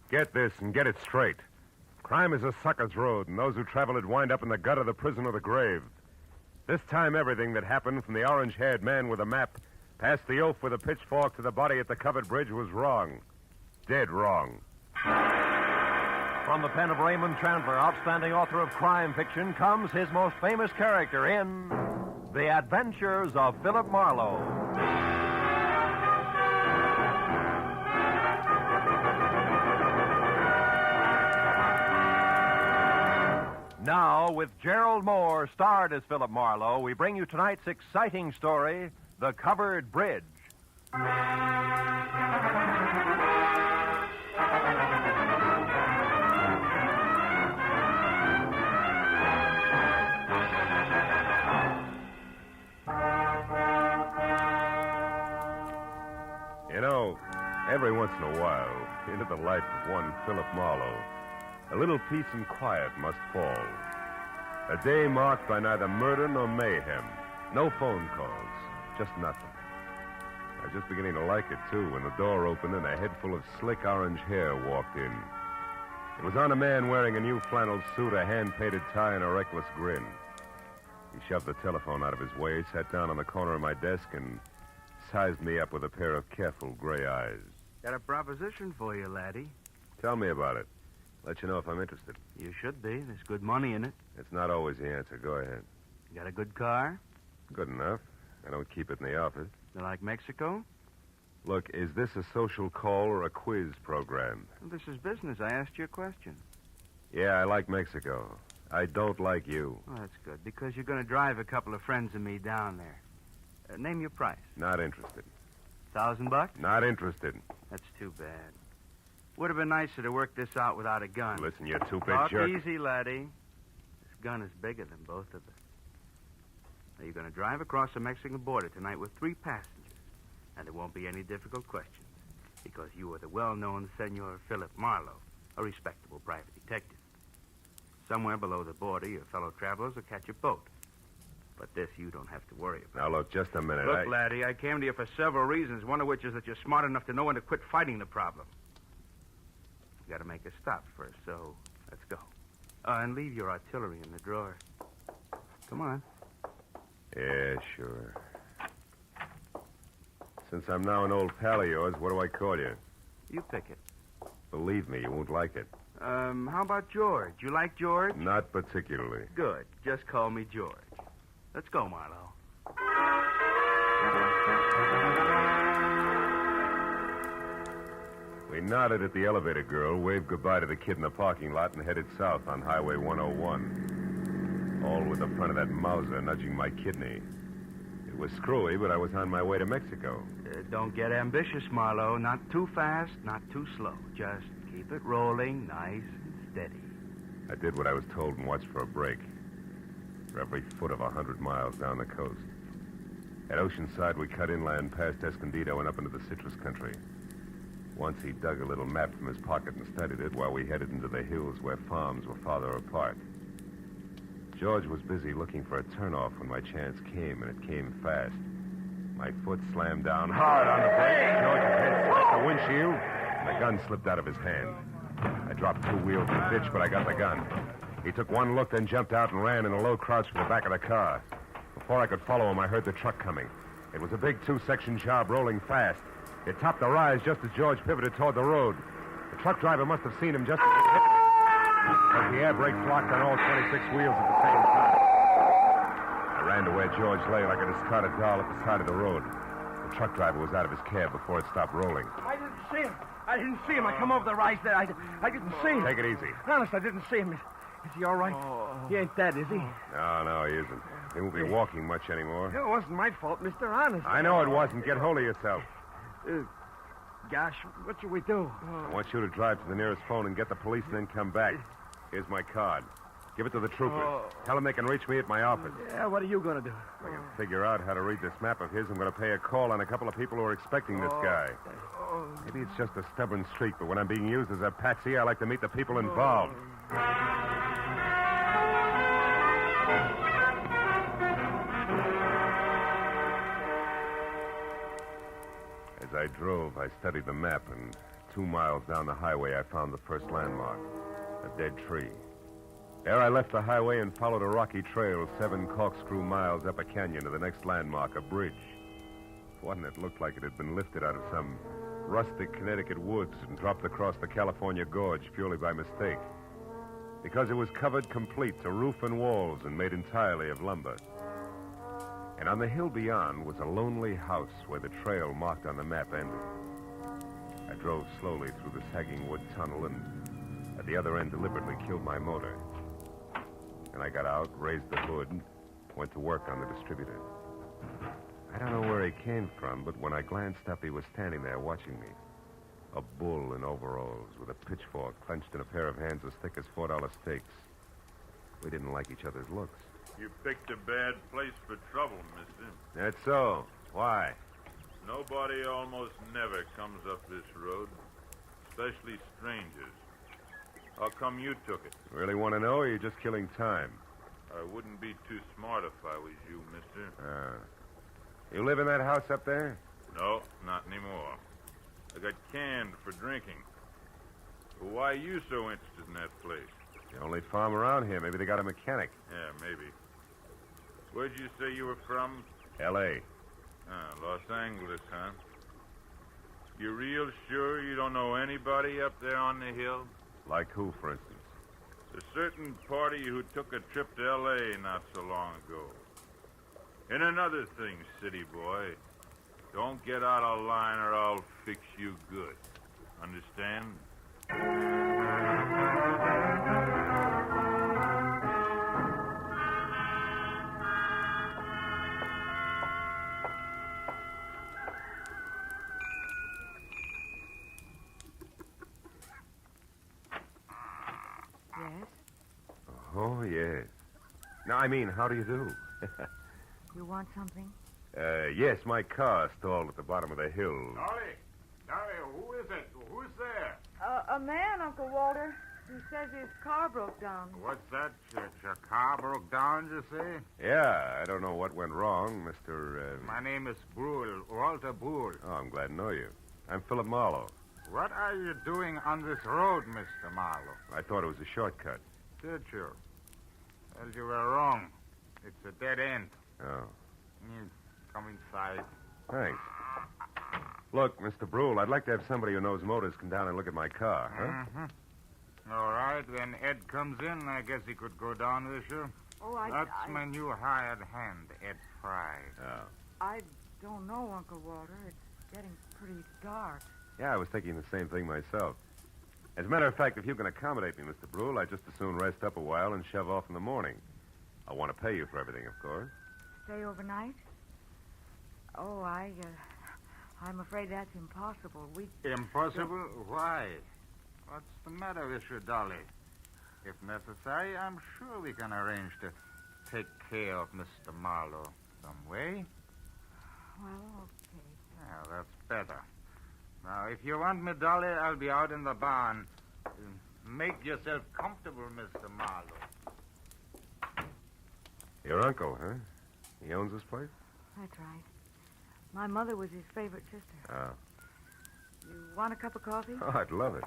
Get this and get it straight. Crime is a sucker's road, and those who travel it wind up in the gut of the prison or the grave. This time, everything that happened from the orange-haired man with a map past the oaf with a pitchfork to the body at the covered bridge was wrong. Dead wrong. From the pen of Raymond Chandler, outstanding author of crime fiction, comes his most famous character in The Adventures of Philip Marlowe. Now, with Gerald Moore starred as Philip Marlowe, we bring you tonight's exciting story, The Covered Bridge. You know, every once in a while, into the life of one Philip Marlowe, a little peace and quiet must fall. A day marked by neither murder nor mayhem. No phone calls. Just nothing. I was just beginning to like it, too, when the door opened and a head full of slick orange hair walked in. It was on a man wearing a new flannel suit, a hand-painted tie, and a reckless grin. He shoved the telephone out of his way, sat down on the corner of my desk, and sized me up with a pair of careful gray eyes. Got a proposition for you, laddie. Tell me about it. Let you know if I'm interested. You should be. There's good money in it. It's not always the answer. Go ahead. You got a good car? Good enough. I don't keep it in the office. You like Mexico? Look, is this a social call or a quiz program? Well, this is business. I asked you a question. Yeah, I like Mexico. I don't like you. Oh, that's good, because you're going to drive a couple of friends of me down there. Name your price. Not interested. $1,000? Not interested. That's too bad. Would have been nicer to work this out without a gun. Listen, you two-bit Talk jerk. easy, laddie. This gun is bigger than both of us. Now, you're going to drive across the Mexican border tonight with 3 passengers. And there won't be any difficult questions, because you are the well-known Senor Philip Marlowe, a respectable private detective. Somewhere below the border, your fellow travelers will catch a boat. But this you don't have to worry about. Now, look, just a minute. Look, laddie, I came to you for several reasons, one of which is that you're smart enough to know when to quit fighting the problem. You got to make a stop first, so let's go. And leave your artillery in the drawer. Come on. Yeah, sure. Since I'm now an old pal of yours, what do I call you? You pick it. Believe me, you won't like it. How about George? You like George? Not particularly. Good. Just call me George. Let's go, Marlowe. We nodded at the elevator girl, waved goodbye to the kid in the parking lot, and headed south on Highway 101. All with the front of that Mauser nudging my kidney. It was screwy, but I was on my way to Mexico. Don't get ambitious, Marlowe. Not too fast, not too slow. Just keep it rolling nice and steady. I did what I was told and watched for a break. For every foot of 100 miles down the coast. At Oceanside, we cut inland past Escondido and up into the citrus country. Once he dug a little map from his pocket and studied it while we headed into the hills where farms were farther apart. George was busy looking for a turnoff when my chance came, and it came fast. My foot slammed down hard on the brake. George's head struck the windshield, and the gun slipped out of his hand. I dropped 2 wheels in the ditch, but I got the gun. He took one look, then jumped out and ran in a low crouch for the back of the car. Before I could follow him, I heard the truck coming. It was a big 2-section job rolling fast. It topped the rise just as George pivoted toward the road. The truck driver must have seen him just as he hit it, because the air brakes locked on all 26 wheels at the same time. I ran to where George lay like a discarded doll at the side of the road. The truck driver was out of his cab before it stopped rolling. I didn't see him. I come over the rise there. I didn't see him. Take it easy. Honest, I didn't see him. Is he all right? He ain't dead, is he? No, he isn't. He won't be walking much anymore. It wasn't my fault, Mr. Honest. I know it wasn't. Get hold of yourself. Gosh, what should we do? I want you to drive to the nearest phone and get the police and then come back. Here's my card. Give it to the troopers. Tell them they can reach me at my office. Yeah, what are you going to do? If I can figure out how to read this map of his, I'm going to pay a call on a couple of people who are expecting this guy. Maybe it's just a stubborn streak, but when I'm being used as a patsy, I like to meet the people involved. As I drove, I studied the map and 2 miles down the highway, I found the first landmark, a dead tree. There I left the highway and followed a rocky trail 7 corkscrew miles up a canyon to the next landmark, a bridge. One that looked like it had been lifted out of some rustic Connecticut woods and dropped across the California gorge purely by mistake. Because it was covered complete to roof and walls and made entirely of lumber. And on the hill beyond was a lonely house where the trail marked on the map ended. I drove slowly through the sagging wood tunnel and at the other end deliberately killed my motor. And I got out, raised the hood, and went to work on the distributor. I don't know where he came from, but when I glanced up, he was standing there watching me. A bull in overalls with a pitchfork clenched in a pair of hands as thick as $4 steaks. We didn't like each other's looks. You picked a bad place for trouble, mister. That's so. Why? Nobody almost never comes up this road, especially strangers. How come you took it? Really want to know, or are you just killing time? I wouldn't be too smart if I was you, mister. You live in that house up there? No, not anymore. I got canned for drinking. But why are you so interested in that place? The only farm around here. Maybe they got a mechanic. Yeah, maybe. Where'd you say you were from? L.A. Los Angeles, huh? You real sure you don't know anybody up there on the hill? Like who, for instance? A certain party who took a trip to L.A. not so long ago. And another thing, city boy. Don't get out of line or I'll fix you good. Understand? Yes? Oh, yes. Now, I mean, how do you do? You want something? Yes, my car stalled at the bottom of the hill. Dolly, who is it? Who's there? A man, Uncle Walter. He says his car broke down. What's that? Your car broke down, you say? Yeah, I don't know what went wrong, Mr. My name is Brule, Walter Brule. Oh, I'm glad to know you. I'm Philip Marlowe. What are you doing on this road, Mr. Marlowe? I thought it was a shortcut. Did you? Well, you were wrong. It's a dead end. Oh, Come inside. thanks. Look, Mr. Brule, I'd like to have somebody who knows motors come down and look at my car, huh? Mm-hmm. All right, when Ed comes in, I guess he could go down with you. Oh, That's my new hired hand, Ed Fry. Oh. I don't know, Uncle Walter. It's getting pretty dark. Yeah, I was thinking the same thing myself. As a matter of fact, if you can accommodate me, Mr. Brule, I'd just as soon rest up a while and shove off in the morning. I want to pay you for everything, of course. Stay overnight? Oh, I'm afraid that's impossible. Impossible? Why? What's the matter with you, Dolly? If necessary, I'm sure we can arrange to take care of Mr. Marlowe some way. Well, okay. Yeah, that's better. Now, if you want me, Dolly, I'll be out in the barn. Make yourself comfortable, Mr. Marlowe. Your uncle, huh? He owns this place? That's right. My mother was his favorite sister. Oh. You want a cup of coffee? Oh, I'd love it.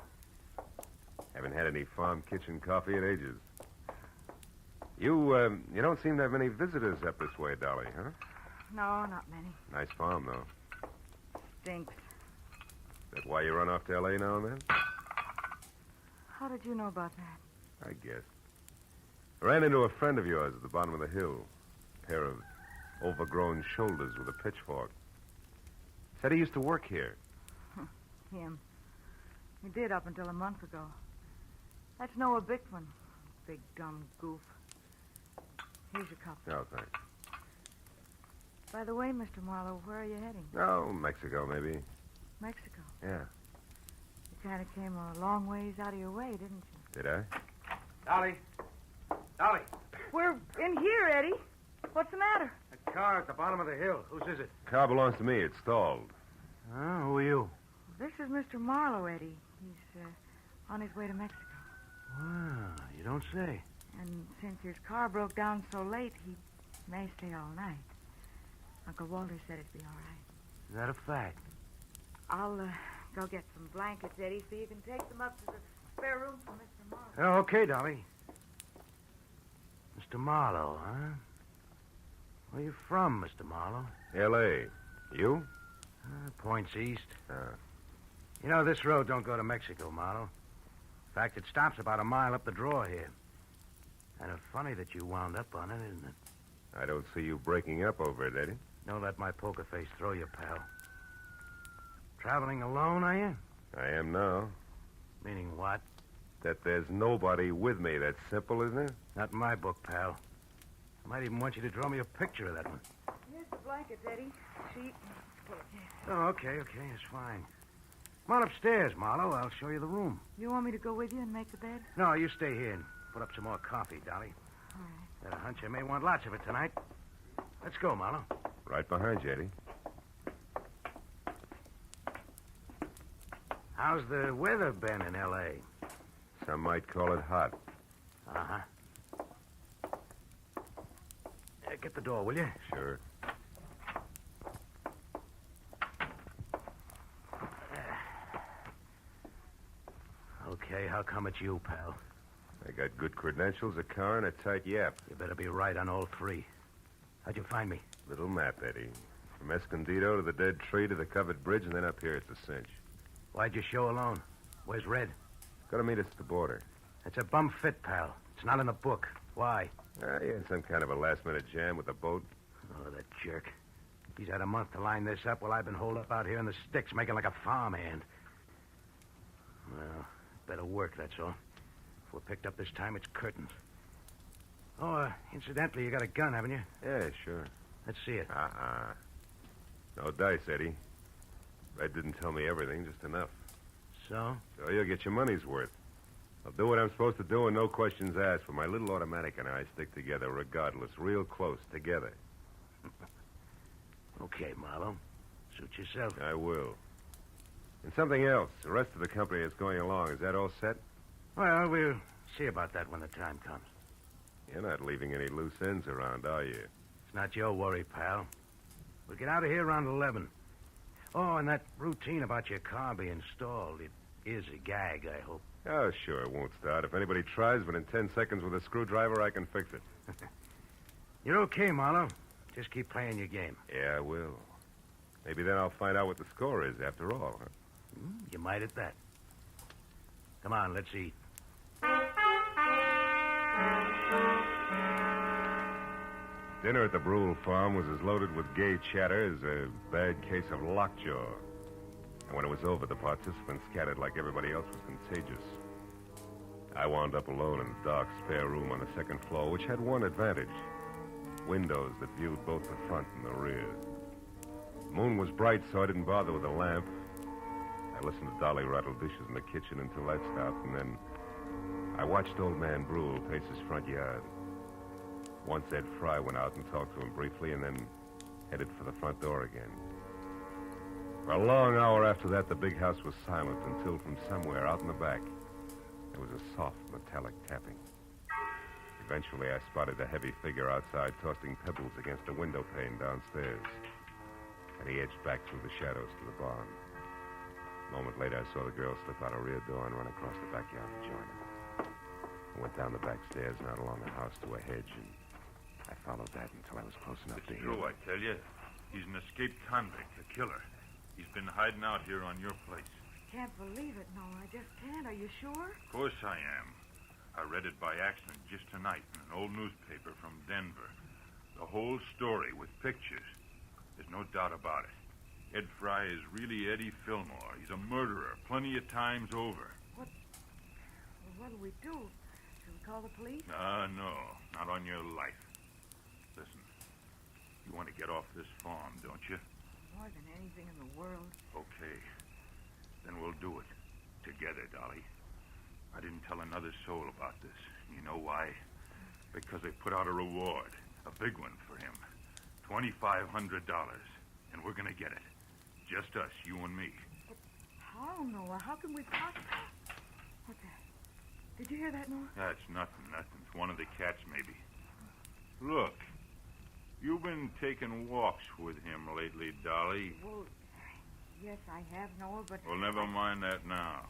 Haven't had any farm kitchen coffee in ages. You don't seem to have many visitors up this way, Dolly, huh? No, not many. Nice farm, though. Stinks. Is that why you run off to L.A. now and then? How did you know about that? I guess. I ran into a friend of yours at the bottom of the hill. A pair of overgrown shoulders with a pitchfork. Said he used to work here. Him. He did up until a month ago. That's Noah Bickman. Big dumb goof. Here's your cup. Oh, thanks. By the way, Mr. Marlowe, where are you heading? Oh, Mexico, maybe. Mexico. Yeah. You kind of came a long ways out of your way, didn't you? Did I? Dolly. Dolly. We're in here, Eddie. What's the matter? A car at the bottom of the hill. Whose is it? Car belongs to me. It's stalled. Who are you? This is Mr. Marlowe, Eddie. He's on his way to Mexico. Wow, you don't say. And since his car broke down so late, he may stay all night. Uncle Walter said it'd be all right. Is that a fact? I'll Go get some blankets, Eddie, so you can take them up to the spare room for Mr. Marlowe. Okay, Dolly. Mr. Marlowe, huh? Where you from, Mr. Marlowe? L.A. You? Points east. You know, this road don't go to Mexico, Marlowe. In fact, it stops about a mile up the draw here. Kind of funny that you wound up on it, isn't it? I don't see you breaking up over it, Eddie. Don't let my poker face throw you, pal. Traveling alone, are you? I am now. Meaning what? That there's nobody with me. That's simple, isn't it? Not in my book, pal. I might even want you to draw me a picture of that one. Here's the blankets, Eddie. Sheet. Oh, okay, it's fine. Come on upstairs, Marlowe. I'll show you the room. You want me to go with you and make the bed? No, you stay here and put up some more coffee, Dolly. All right. Got a hunch I may want lots of it tonight. Let's go, Marlowe. Right behind you, Eddie. How's the weather been in L.A.? Some might call it hot. Uh-huh. Get the door, will you? Sure. Okay, how come it's you, pal? I got good credentials, a car, and a tight yap. You better be right on all three. How'd you find me? Little map, Eddie. From Escondido to the dead tree to the covered bridge, and then up here at the cinch. Why'd you show alone? Where's Red? Gotta meet us at the border. It's a bum fit, pal. It's not in the book. Why? He had some kind of a last-minute jam with the boat. Oh, that jerk. He's had a month to line this up while I've been holed up out here in the sticks making like a farmhand. Well, better work, that's all. If we're picked up this time, it's curtains. Oh, incidentally, you got a gun, haven't you? Yeah, sure. Let's see it. No dice, Eddie. Red didn't tell me everything, just enough. So? So you'll get your money's worth. I'll do what I'm supposed to do and no questions asked, for my little automatic and I stick together regardless, real close, together. Okay, Marlowe. Suit yourself. I will. And something else. The rest of the company that's going along, is that all set? Well, we'll see about that when the time comes. You're not leaving any loose ends around, are you? It's not your worry, pal. We'll get out of here around 11. Oh, and that routine about your car being stalled, it is a gag, I hope. Oh, sure, it won't start. If anybody tries, but in 10 seconds with a screwdriver, I can fix it. You're okay, Marlowe. Just keep playing your game. Yeah, I will. Maybe then I'll find out what the score is after all, huh? You might at that. Come on, let's eat. Dinner at the Brule farm was as loaded with gay chatter as a bad case of lockjaw. And when it was over, the participants scattered like everybody else was contagious. I wound up alone in a dark spare room on the second floor, which had one advantage. Windows that viewed both the front and the rear. The moon was bright, so I didn't bother with a lamp. I listened to Dolly rattle dishes in the kitchen until that stopped, and then I watched old man Brule pace his front yard. Once Ed Fry went out and talked to him briefly, and then headed for the front door again. For a long hour after that, the big house was silent until from somewhere out in the back, there was a soft, metallic tapping. Eventually, I spotted a heavy figure outside tossing pebbles against a window pane downstairs. And he edged back through the shadows to the barn. A moment later, I saw the girl slip out a rear door and run across the backyard to join him. I went down the back stairs and out along the house to a hedge, and I followed that until I was close enough to It's hear. true, I tell you. He's an escaped convict, a killer. He's been hiding out here on your place. Can't believe it, no. I just can't. Are you sure? Of course I am. I read it by accident just tonight in an old newspaper from Denver. The whole story with pictures. There's no doubt about it. Ed Fry is really Eddie Fillmore. He's a murderer plenty of times over. Well, what do we do? Should we call the police? No, not on your life. Listen, you want to get off this farm, don't you? More than anything in the world. Okay. Then we'll do it. Together, Dolly. I didn't tell another soul about this. You know why? Because they put out a reward. A big one for him. $2,500. And we're gonna get it. Just us, you and me. But how, Noah? How can we possibly... What's that? Did you hear that, Noah? That's nothing. It's one of the cats, maybe. Look. You've been taking walks with him lately, Dolly. Well, Yes, I have, Noah, but... Well, never mind that now.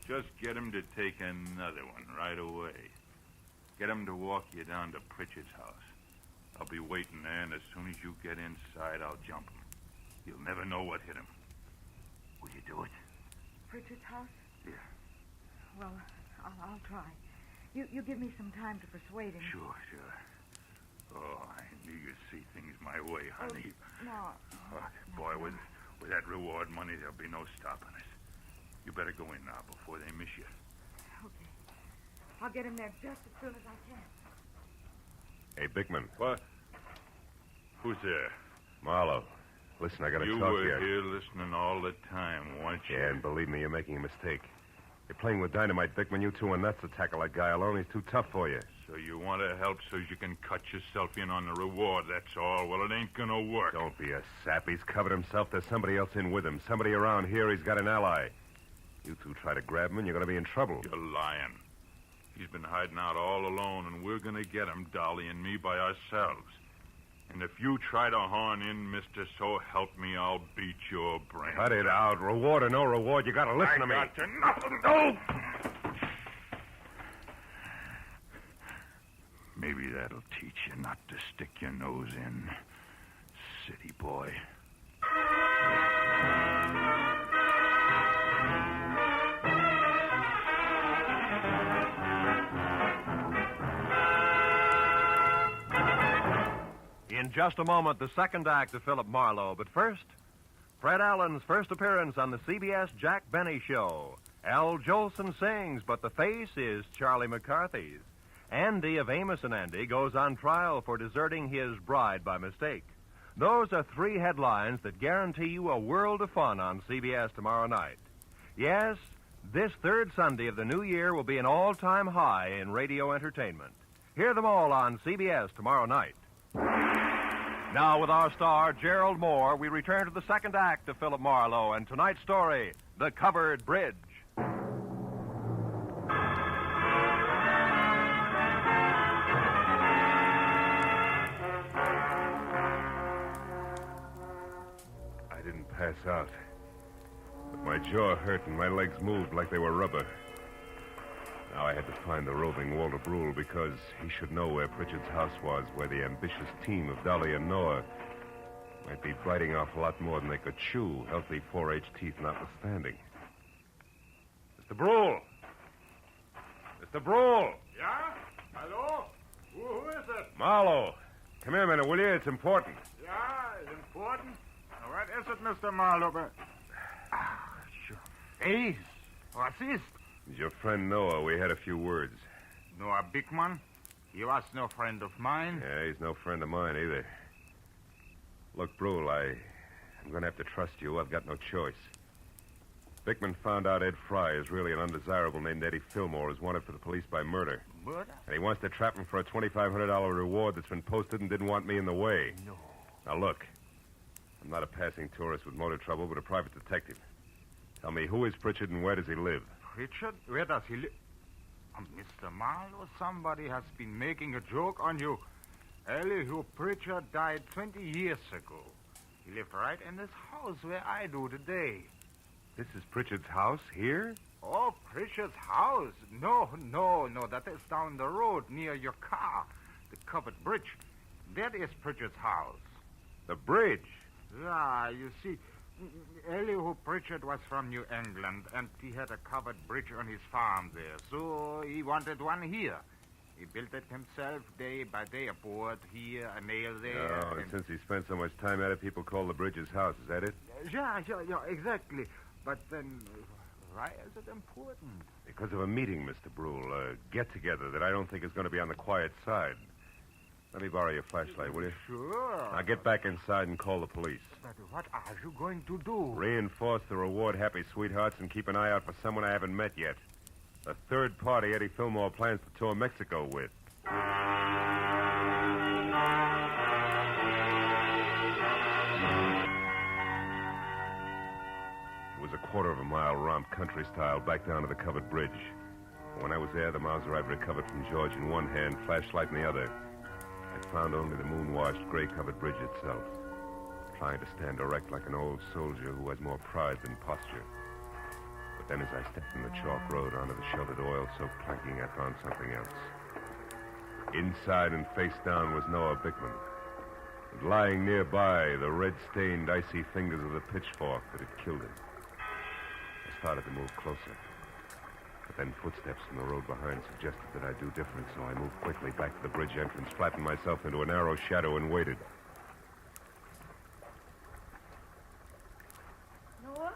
Just get him to take another one right away. Get him to walk you down to Pritchard's house. I'll be waiting there, and as soon as you get inside, I'll jump him. You'll never know what hit him. Will you do it? Pritchard's house? Yeah. Well, I'll try. You give me some time to persuade him. Sure. Oh, I knew you'd see things my way, honey. No. Oh, boy, with that reward money, there'll be no stopping us. You better go in now before they miss you. Okay. I'll get him there just as soon as I can. Hey, Bickman. What? Who's there? Marlowe. Listen, I gotta You talk to were you. here listening all the time, weren't you? Yeah, and believe me, you're making a mistake. You're playing with dynamite, Bickman. You two are nuts to tackle that guy alone. He's too tough for you. So you want to help so you can cut yourself in on the reward, that's all. Well, it ain't gonna work. Don't be a sap. He's covered himself. There's somebody else in with him. Somebody around here. He's got an ally. You two try to grab him, and you're going to be in trouble. You're lying. He's been hiding out all alone, and we're gonna get him, Dolly and me, by ourselves. And if you try to horn in, mister, so help me, I'll beat your brains. Cut it out. Reward or no reward, you got to listen to me. I got to nothing. No! Maybe that'll teach you not to stick your nose in, city boy. In just a moment, the second act of Philip Marlowe. But first, Fred Allen's first appearance on the CBS Jack Benny Show. Al Jolson sings, but the face is Charlie McCarthy's. Andy of Amos and Andy goes on trial for deserting his bride by mistake. Those are three headlines that guarantee you a world of fun on CBS tomorrow night. Yes, this third Sunday of the new year will be an all-time high in radio entertainment. Hear them all on CBS tomorrow night. Now, with our star, Gerald Moore, we return to the second act of Philip Marlowe and tonight's story, The Covered Bridge. I didn't pass out. But my jaw hurt and my legs moved like they were rubber. Now I had to find the roving Walter Brule because he should know where Pritchard's house was, where the ambitious team of Dolly and Noir might be biting off a lot more than they could chew, healthy 4H teeth notwithstanding. Mr. Brule! Mr. Brule! Yeah? Hello? Who is it? Marlowe! Come here a minute, will you? It's important. Yeah, it's important. What is it, Mr. Marlowe? Sure. Hey, what's this? It's your friend Noah. We had a few words. Noah Bickman? He was no friend of mine. Yeah, he's no friend of mine either. Look, Brule, I'm going to have to trust you. I've got no choice. Bickman found out Ed Fry is really an undesirable named Eddie Fillmore who's wanted for the police by murder. Murder? And he wants to trap him for a $2,500 reward that's been posted and didn't want me in the way. No. Now, look. I'm not a passing tourist with motor trouble, but a private detective. Tell me, who is Pritchard and where does he live? Pritchard? Where does he live? Mr. Marlowe, somebody has been making a joke on you. Elihu Pritchard died 20 years ago. He lived right in this house where I do today. This is Pritchard's house here? Oh, Pritchard's house? No. That is down the road near your car. The covered bridge. That is Pritchard's house. The bridge? Yeah, you see, Elihu Pritchard was from New England, and he had a covered bridge on his farm there, so he wanted one here. He built it himself day by day, a board here, a nail there. Oh, and since he spent so much time at it, people call the bridge his house. Is that it? Yeah, exactly. But then, why is it important? Because of a meeting, Mr. Brule, a get-together that I don't think is going to be on the quiet side. Let me borrow your flashlight, will you? Sure. Now get back inside and call the police. But what are you going to do? Reinforce the reward, Happy Sweethearts, and keep an eye out for someone I haven't met yet. The third party Eddie Fillmore plans to tour Mexico with. It was a quarter of a mile romp, country style, back down to the covered bridge. When I was there, the Mauser I'd recovered from George in one hand, flashlight in the other. I found only the moon-washed, gray-covered bridge itself. trying to stand erect like an old soldier who has more pride than posture. But then as I stepped from the chalk road onto the sheltered oil-soaked planking, I found something else. Inside and face down was Noah Bickman. And lying nearby, the red-stained, icy fingers of the pitchfork that had killed him. I started to move closer. But then footsteps from the road behind suggested that I do different, so I moved quickly back to the bridge entrance, flattened myself into a narrow shadow, and waited. Noah?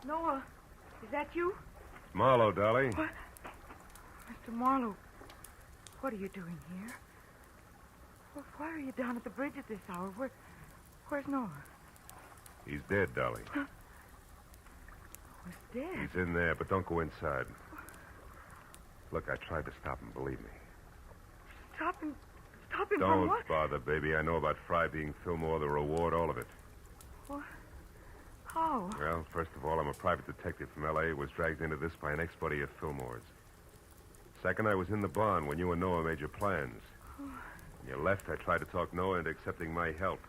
Noah, is that you? Marlowe, Dolly. What? Mr. Marlowe, what are you doing here? Why are you down at the bridge at this hour? Where's Noah? He's dead, Dolly. Was dead? He's in there, but don't go inside. Look, I tried to stop him, believe me. Stop him from Don't what? bother, baby. I know about Fry being Fillmore, the reward, all of it. What? How? Well, first of all, I'm a private detective from L.A. was dragged into this by an ex-buddy of Fillmore's. Second, I was in the barn when you and Noah made your plans. When you left, I tried to talk Noah into accepting my help.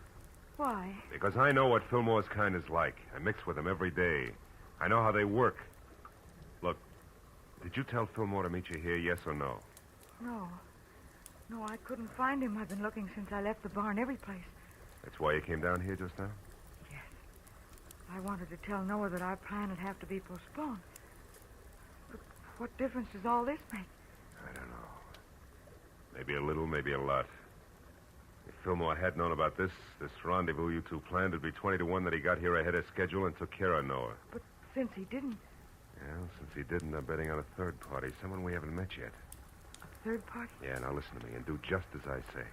Why? Because I know what Fillmore's kind is like. I mix with them every day. I know how they work. Look, did you tell Fillmore to meet you here, yes or no? No. No, I couldn't find him. I've been looking since I left the barn every place. That's why you came down here just now? Yes. I wanted to tell Noah that our plan would have to be postponed. But what difference does all this make? I don't know. Maybe a little, maybe a lot. If Fillmore had known about this rendezvous you two planned, it'd be 20 to 1 that he got here ahead of schedule and took care of Noah. But since he didn't, Well, since he didn't, I'm betting on a third party, someone we haven't met yet. a third party? Yeah, now listen to me and do just as I say.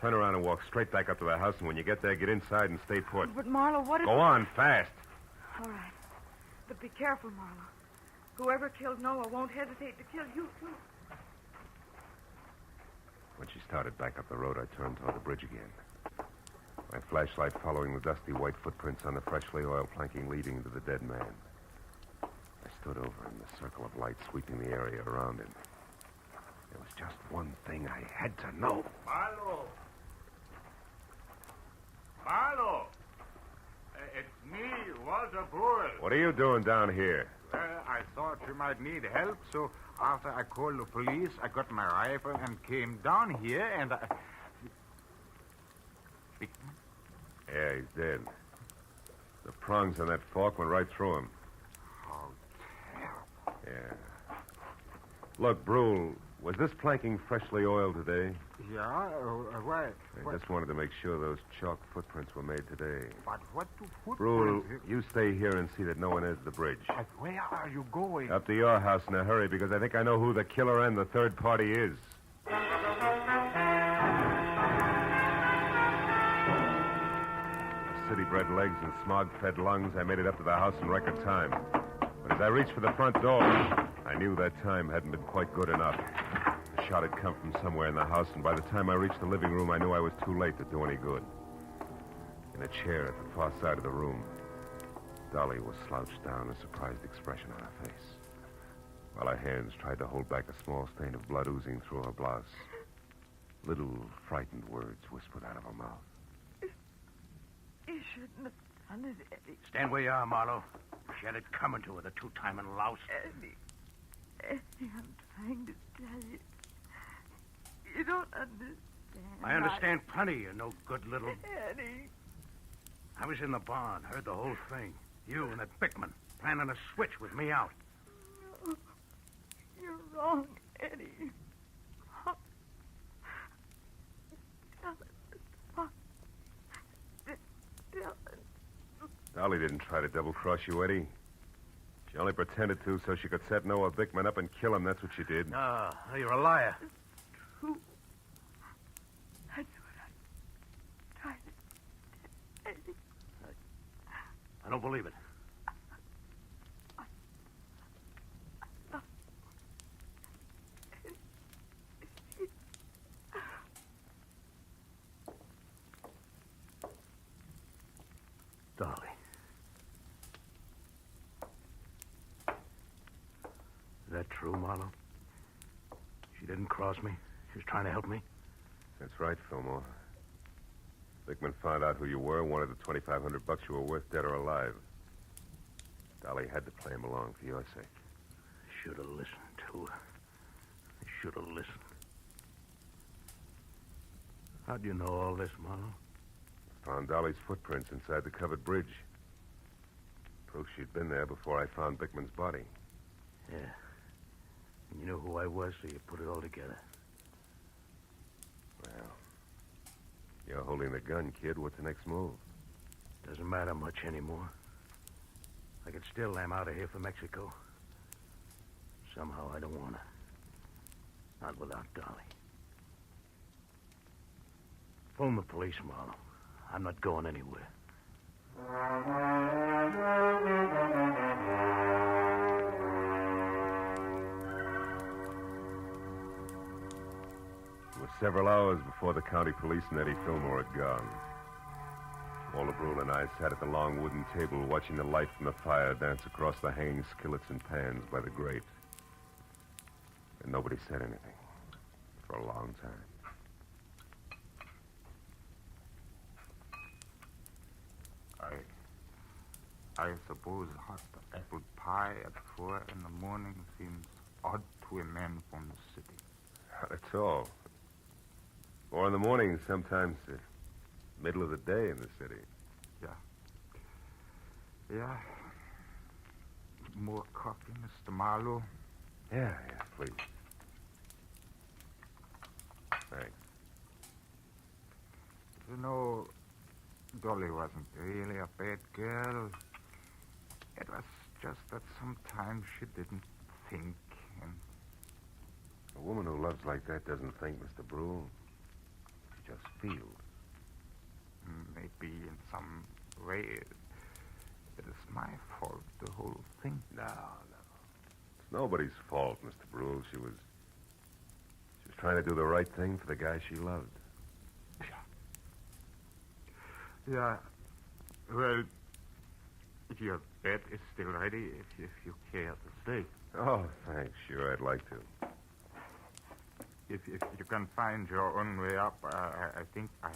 Turn around and walk straight back up to the house, and when you get there, get inside and stay put. But Marlowe, what if... Go on, fast. All right. But be careful, Marlowe. Whoever killed Noah won't hesitate to kill you, too. When she started back up the road, I turned toward the bridge again. My flashlight following the dusty white footprints on the freshly oiled planking leading to the dead man. I stood over him, the circle of light sweeping the area around him. There was just one thing I had to know. Marlowe! Marlowe! It's me, Walter Brewer. What are you doing down here? Well, I thought you might need help, so after I called the police, I got my rifle and came down here, and I... Yeah, he's dead. The prongs on that fork went right through him. How terrible. Yeah. Look, Brule, was this planking freshly oiled today? Yeah? Why? I just wanted to make sure those chalk footprints were made today. But what do Brule, footprints... you stay here and see that no one enters the bridge. But where are you going? Up to your house in a hurry, because I think I know who the killer and the third party is. City-bred legs and smog-fed lungs, I made it up to the house in record time. But as I reached for the front door, I knew that time hadn't been quite good enough. The shot had come from somewhere in the house, and by the time I reached the living room, I knew I was too late to do any good. In a chair at the far side of the room, Dolly was slouched down, a surprised expression on her face, while her hands tried to hold back a small stain of blood oozing through her blouse. Little frightened words whispered out of her mouth. You shouldn't have done it, Eddie. Stand where you are, Marlowe. She had it coming to her, the two-timing louse. Eddie, I'm trying to tell you. You don't understand. I understand plenty, you no good little... Eddie. I was in the barn, heard the whole thing. You and that Bickman planning a switch with me out. No, you're wrong, Eddie. Tell it. Tell it. Dolly didn't try to double-cross you, Eddie. She only pretended to so she could set Noah Bickman up and kill him. That's what she did. No, you're a liar. Who? That's what I tried to... Eddie. I don't believe it. Dolly. Is that true, Marlowe? She didn't cross me. She was trying to help me. That's right, Fillmore. Bickman found out who you were, wanted the $2,500 you were worth, dead or alive. Dolly had to play him along for your sake. Should have listened to her. I should have listened. How'd you know all this, Marlowe? Found Dolly's footprints inside the covered bridge. Proof she'd been there before I found Bickman's body. Yeah. And you knew who I was, so you put it all together. Well, you're holding the gun, kid. What's the next move? Doesn't matter much anymore. I could still lam out of here for Mexico. Somehow I don't want to. Not without Dolly. Phone the police, Marlowe. I'm not going anywhere. It was several hours before the county police and Eddie Fillmore had gone. Walter Brule and I sat at the long wooden table watching the light from the fire dance across the hanging skillets and pans by the grate. And nobody said anything for a long time. I suppose hot apple pie at 4 in the morning seems odd to a man from the city. Not at all. 4 in the morning, sometimes the middle of the day in the city. Yeah. More coffee, Mr. Marlowe? Yeah, please. Thanks. You know, Dolly wasn't really a bad girl. It was just that sometimes she didn't think, and... A woman who loves like that doesn't think, Mr. Brule. She just feels. Maybe in some way it is my fault, the whole thing. No. It's nobody's fault, Mr. Brule. She was trying to do the right thing for the guy she loved. Yeah. Well, your bed is still ready if you care to stay. Oh, thanks. Sure, I'd like to. If you can find your own way up, I think I'll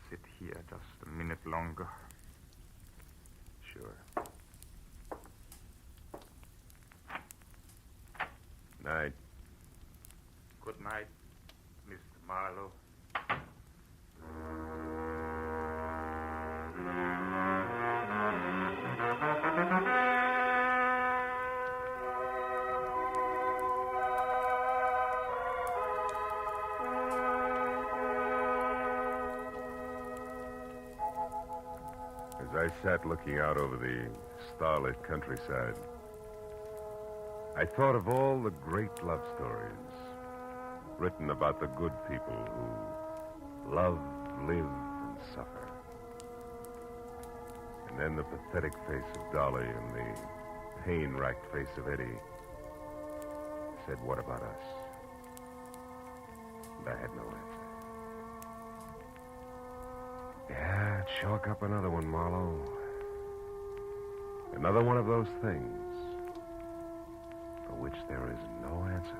sit here just a minute longer. Sure. Night. Good night, Mr. Marlowe. As I sat looking out over the starlit countryside, I thought of all the great love stories written about the good people who love, live, and suffer. And then the pathetic face of Dolly and the pain-racked face of Eddie said, what about us? And I had no answer. Yeah, chalk up another one, Marlowe. Another one of those things for which there is no answer.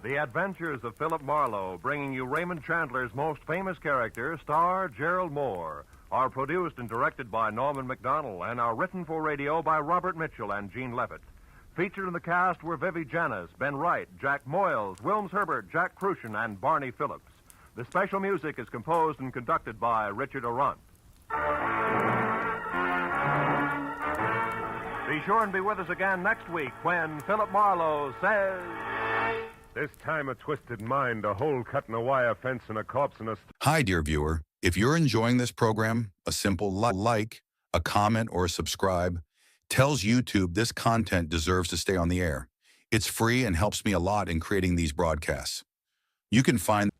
The Adventures of Philip Marlowe, bringing you Raymond Chandler's most famous character, star Gerald Moore, are produced and directed by Norman McDonnell and are written for radio by Robert Mitchell and Gene Levitt. Featured in the cast were Vivi Janis, Ben Wright, Jack Moyles, Wilms Herbert, Jack Crucian, and Barney Phillips. The special music is composed and conducted by Richard Arant. Be sure and be with us again next week when Philip Marlowe says... This time a twisted mind, a hole cut in a wire fence, and a corpse in a... Hi, dear viewer. If you're enjoying this program, a simple like, a comment, or a subscribe tells YouTube this content deserves to stay on the air. It's free and helps me a lot in creating these broadcasts. You can find...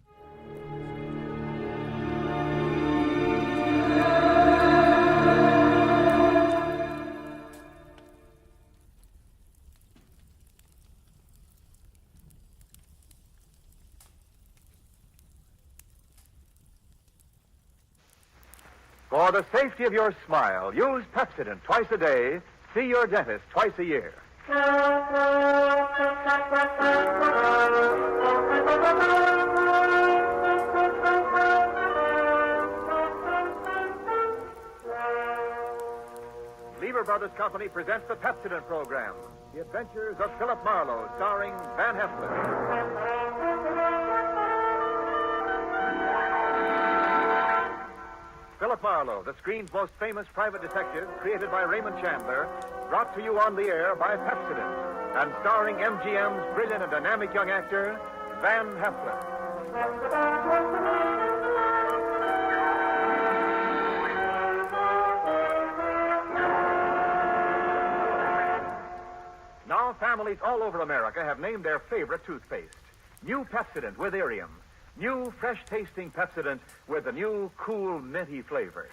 For the safety of your smile, use Pepsodent twice a day. See your dentist twice a year. Lever Brothers Company presents the Pepsodent program, The Adventures of Philip Marlowe, starring Van Heflin. Philip Marlowe, the screen's most famous private detective, created by Raymond Chandler, brought to you on the air by Pepsodent, and starring MGM's brilliant and dynamic young actor, Van Heflin. Now, families all over America have named their favorite toothpaste. New Pepsodent with Irium. New, fresh-tasting Pepsodent with a new, cool, minty flavor.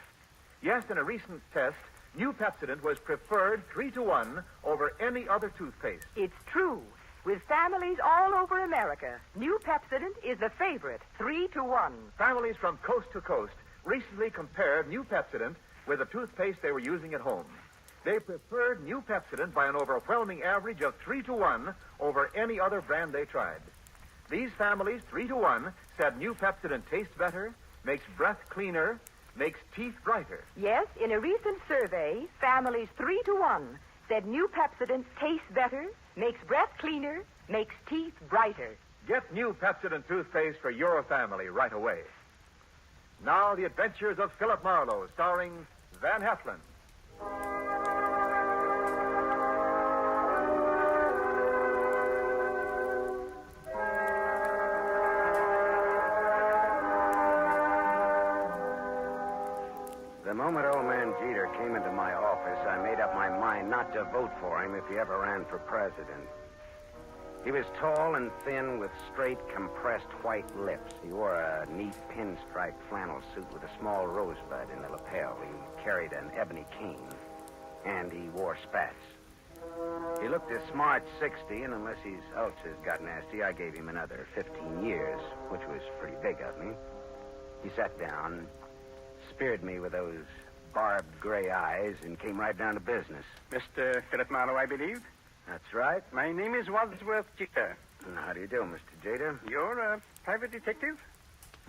Yes, in a recent test, new Pepsodent was preferred 3-to-1 over any other toothpaste. It's true. With families all over America, new Pepsodent is the favorite, 3-to-1. Families from coast to coast recently compared new Pepsodent with the toothpaste they were using at home. They preferred new Pepsodent by an overwhelming average of 3-to-1 over any other brand they tried. These families, 3-to-1, said new Pepsodent tastes better, makes breath cleaner, makes teeth brighter. Yes, in a recent survey, families 3-to-1 said new Pepsodent tastes better, makes breath cleaner, makes teeth brighter. Get new Pepsodent toothpaste for your family right away. Now, The Adventures of Philip Marlowe, starring Van Heflin. The moment old man Jeter came into my office, I made up my mind not to vote for him if he ever ran for president. He was tall and thin with straight, compressed white lips. He wore a neat pinstripe flannel suit with a small rosebud in the lapel. He carried an ebony cane, and he wore spats. He looked a smart 60, and unless his ulcers got nasty, I gave him another 15 years, which was pretty big of me. He sat down, speared me with those barbed gray eyes, and came right down to business. Mr. Philip Marlowe, I believe. That's right. My name is Wadsworth Jeter. How do you do, Mr. Jeter? You're a private detective?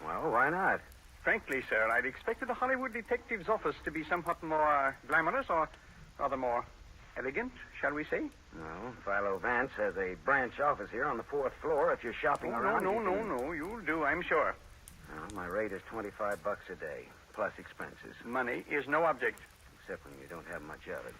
Well, why not? Frankly, sir, I'd expected a Hollywood detective's office to be somewhat more glamorous, or rather more elegant, shall we say? Well, Philo Vance has a branch office here on the 4th floor. If you're shopping around... No. You'll do, I'm sure. Well, my rate is $25 a day, plus expenses. Money is no object. Except when you don't have much of it.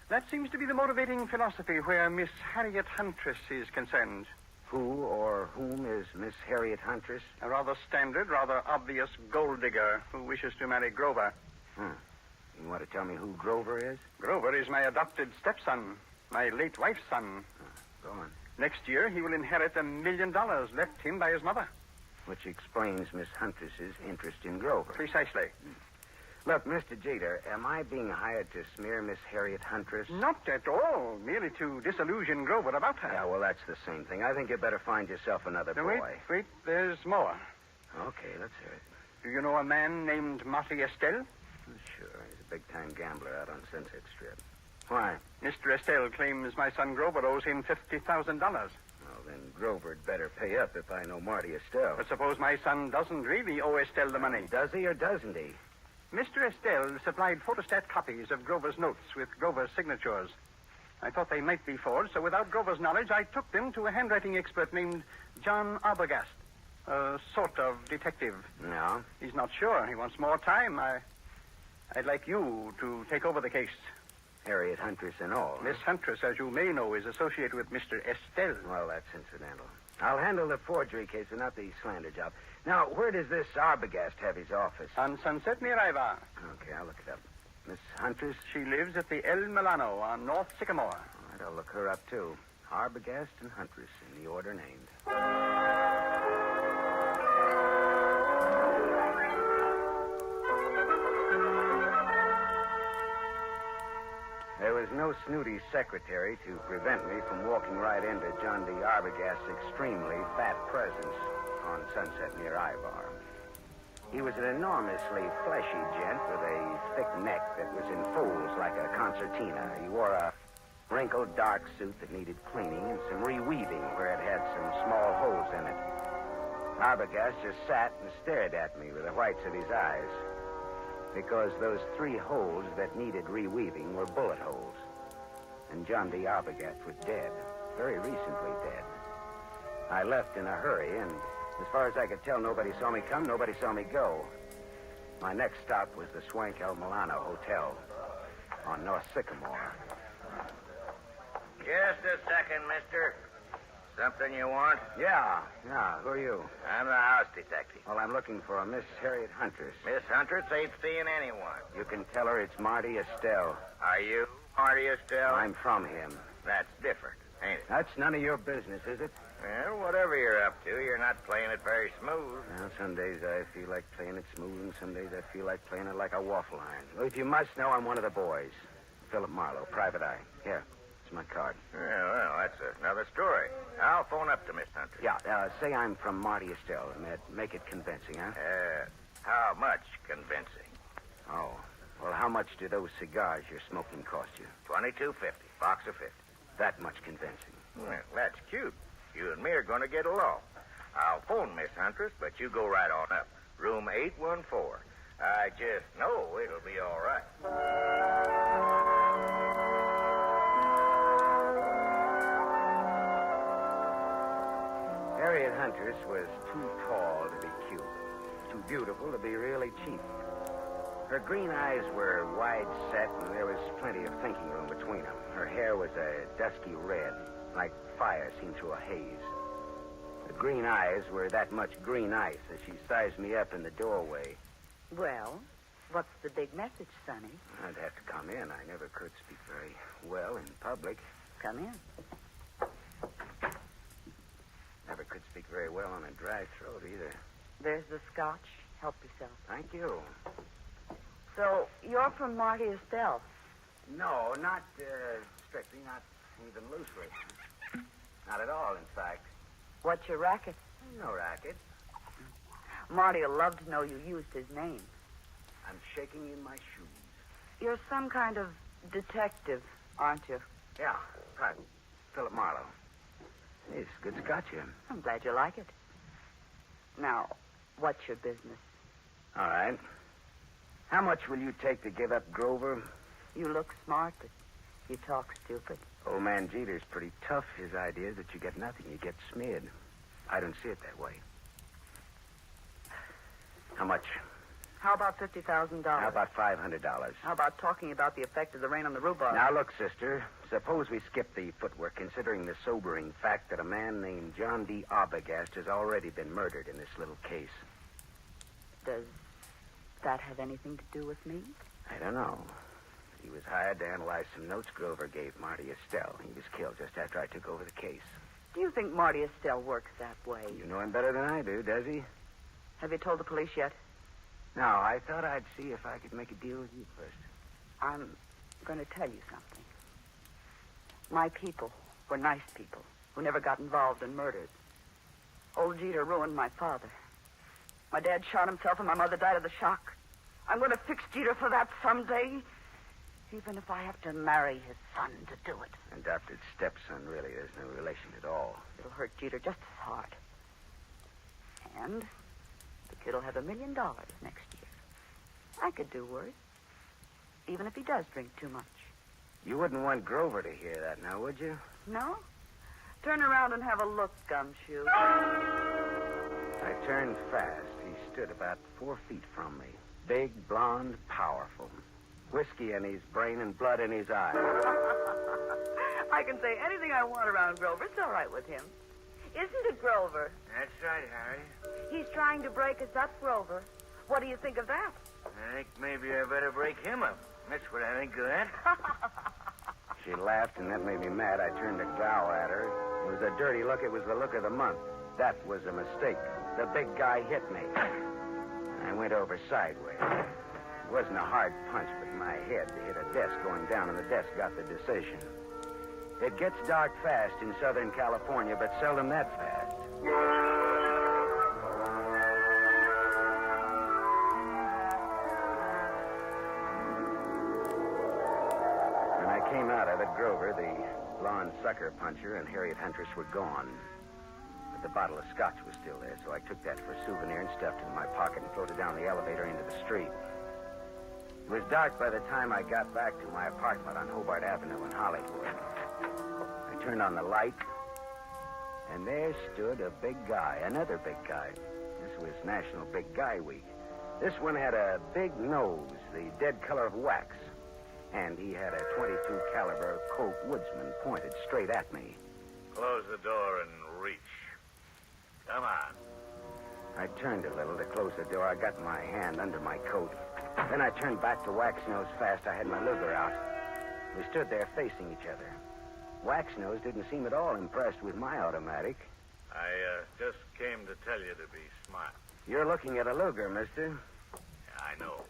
That seems to be the motivating philosophy where Miss Harriet Huntress is concerned. Who or whom is Miss Harriet Huntress? A rather standard, rather obvious gold digger who wishes to marry Grover. You want to tell me who Grover is? Grover is my adopted stepson, my late wife's son. Go on. Next year, he will inherit $1 million left him by his mother. Which explains Miss Huntress's interest in Grover. Precisely. Look, Mr. Jeter, am I being hired to smear Miss Harriet Huntress? Not at all. Merely to disillusion Grover about her. Yeah, well, that's the same thing. I think you better find yourself another boy. Wait. There's more. Okay, let's hear it. Do you know a man named Marty Estelle? Sure. He's a big-time gambler out on Sunset Strip. Why? Mr. Estelle claims my son Grover owes him $50,000. Well, then Grover'd better pay up if I know Marty Estelle. But suppose my son doesn't really owe Estelle the money. Does he or doesn't he? Mr. Estelle supplied photostat copies of Grover's notes with Grover's signatures. I thought they might be forged, so without Grover's knowledge, I took them to a handwriting expert named John Arbogast, a sort of detective. No? He's not sure. He wants more time. I'd like you to take over the case. Harriet Huntress and all. Miss Huntress, as you may know, is associated with Mr. Estelle. Well, that's incidental. I'll handle the forgery case and not the slander job. Now, where does this Arbogast have his office? On Sunset near Ivar. Okay, I'll look it up. Miss Huntress? She lives at the El Milano on North Sycamore. All right, I'll look her up, too. Arbogast and Huntress, in the order named. There was no snooty secretary to prevent me from walking right into John D. Arbogast's extremely fat presence on Sunset near Ivar. He was an enormously fleshy gent with a thick neck that was in folds like a concertina. He wore a wrinkled dark suit that needed cleaning and some reweaving where it had some small holes in it. Arbogast just sat and stared at me with the whites of his eyes, because those 3 holes that needed reweaving were bullet holes. And John D. Arbogast was dead, very recently dead. I left in a hurry, and as far as I could tell, nobody saw me come, nobody saw me go. My next stop was the Swank El Milano Hotel on North Sycamore. Just a second, mister. Something you want? Yeah. Who are you? I'm the house detective. Well, I'm looking for a Miss Harriet Huntress. Miss Huntress ain't seeing anyone. You can tell her it's Marty Estelle. Are you Marty Estelle? I'm from him. That's different, ain't it? That's none of your business, is it? Well, whatever you're up to, you're not playing it very smooth. Well, some days I feel like playing it smooth, and some days I feel like playing it like a waffle iron. Well, if you must know, I'm one of the boys. Philip Marlowe, private eye. Here, it's my card. Yeah, well, that's another story. I'll phone up to Miss Hunter. Yeah, say I'm from Marty Estelle, and make it convincing, huh? How much convincing? Oh, well, how much do those cigars you're smoking cost you? $22.50, box of 50. That much convincing. Well, that's cute. You and me are going to get along. I'll phone Miss Huntress, but you go right on up. Room 814. I just know it'll be all right. Harriet Huntress was too tall to be cute, too beautiful to be really cheap. Her green eyes were wide set, and there was plenty of thinking room between them. Her hair was a dusky red, like fire seen through a haze. The green eyes were that much green ice as she sized me up in the doorway. Well, what's the big message, Sonny? I'd have to come in. I never could speak very well in public. Come in. Never could speak very well on a dry throat either. There's the scotch. Help yourself. Thank you. So, you're from Marty Estelle? No, not strictly, not even loosely. Not at all, in fact. What's your racket? No racket. Marty will love to know you used his name. I'm shaking in my shoes. You're some kind of detective, aren't you? Yeah, right. Philip Marlowe. It's good scotch here. I'm glad you like it. Now, what's your business? All right. How much will you take to give up Grover? You look smart, but you talk stupid. Old man Jeter's pretty tough. His idea is that you get nothing. You get smeared. I don't see it that way. How much? How about $50,000? How about $500? How about talking about the effect of the rain on the rhubarb? Now, look, sister. Suppose we skip the footwork, considering the sobering fact that a man named John D. Arbogast has already been murdered in this little case. Does that have anything to do with me? I don't know. He was hired to analyze some notes Grover gave Marty Estelle. He was killed just after I took over the case. Do you think Marty Estelle works that way? You know him better than I do, does he? Have you told the police yet? No, I thought I'd see if I could make a deal with you first. I'm going to tell you something. My people were nice people who never got involved in murders. Old Jeter ruined my father. My dad shot himself and my mother died of the shock. I'm going to fix Jeter for that someday, even if I have to marry his son to do it. Adopted stepson, really. There's no relation at all. It'll hurt Jeter just as hard. And the kid will have $1 million next year. I could do worse, even if he does drink too much. You wouldn't want Grover to hear that now, would you? No? Turn around and have a look, Gumshoe. I turned fast. He stood about 4 feet from me. Big, blonde, powerful. Whiskey in his brain and blood in his eyes. I can say anything I want around Grover. It's all right with him. Isn't it, Grover? That's right, Harry. He's trying to break us up, Grover. What do you think of that? I think maybe I better break him up. That's what I think of that. She laughed, and that made me mad. I turned to glower at her. It was a dirty look. It was the look of the month. That was a mistake. The big guy hit me. I went over sideways. It wasn't a hard punch, but my head hit a desk going down, and the desk got the decision. It gets dark fast in Southern California, but seldom that fast. came out of it, Grover, the blonde sucker puncher, and Harriet Huntress were gone. But the bottle of scotch was still there, so I took that for a souvenir and stuffed it in my pocket and floated down the elevator into the street. It was dark by the time I got back to my apartment on Hobart Avenue in Hollywood. I turned on the light, and there stood a big guy, another big guy. This was National Big Guy Week. This one had a big nose, the dead color of wax, and he had a .22 caliber Colt Woodsman pointed straight at me. Close the door and reach. Come on. I turned a little to close the door. I got my hand under my coat. Then I turned back to Waxnose fast. I had my Luger out. We stood there facing each other. Waxnose didn't seem at all impressed with my automatic. I just came to tell you to be smart. You're looking at a Luger, mister. Yeah, I know.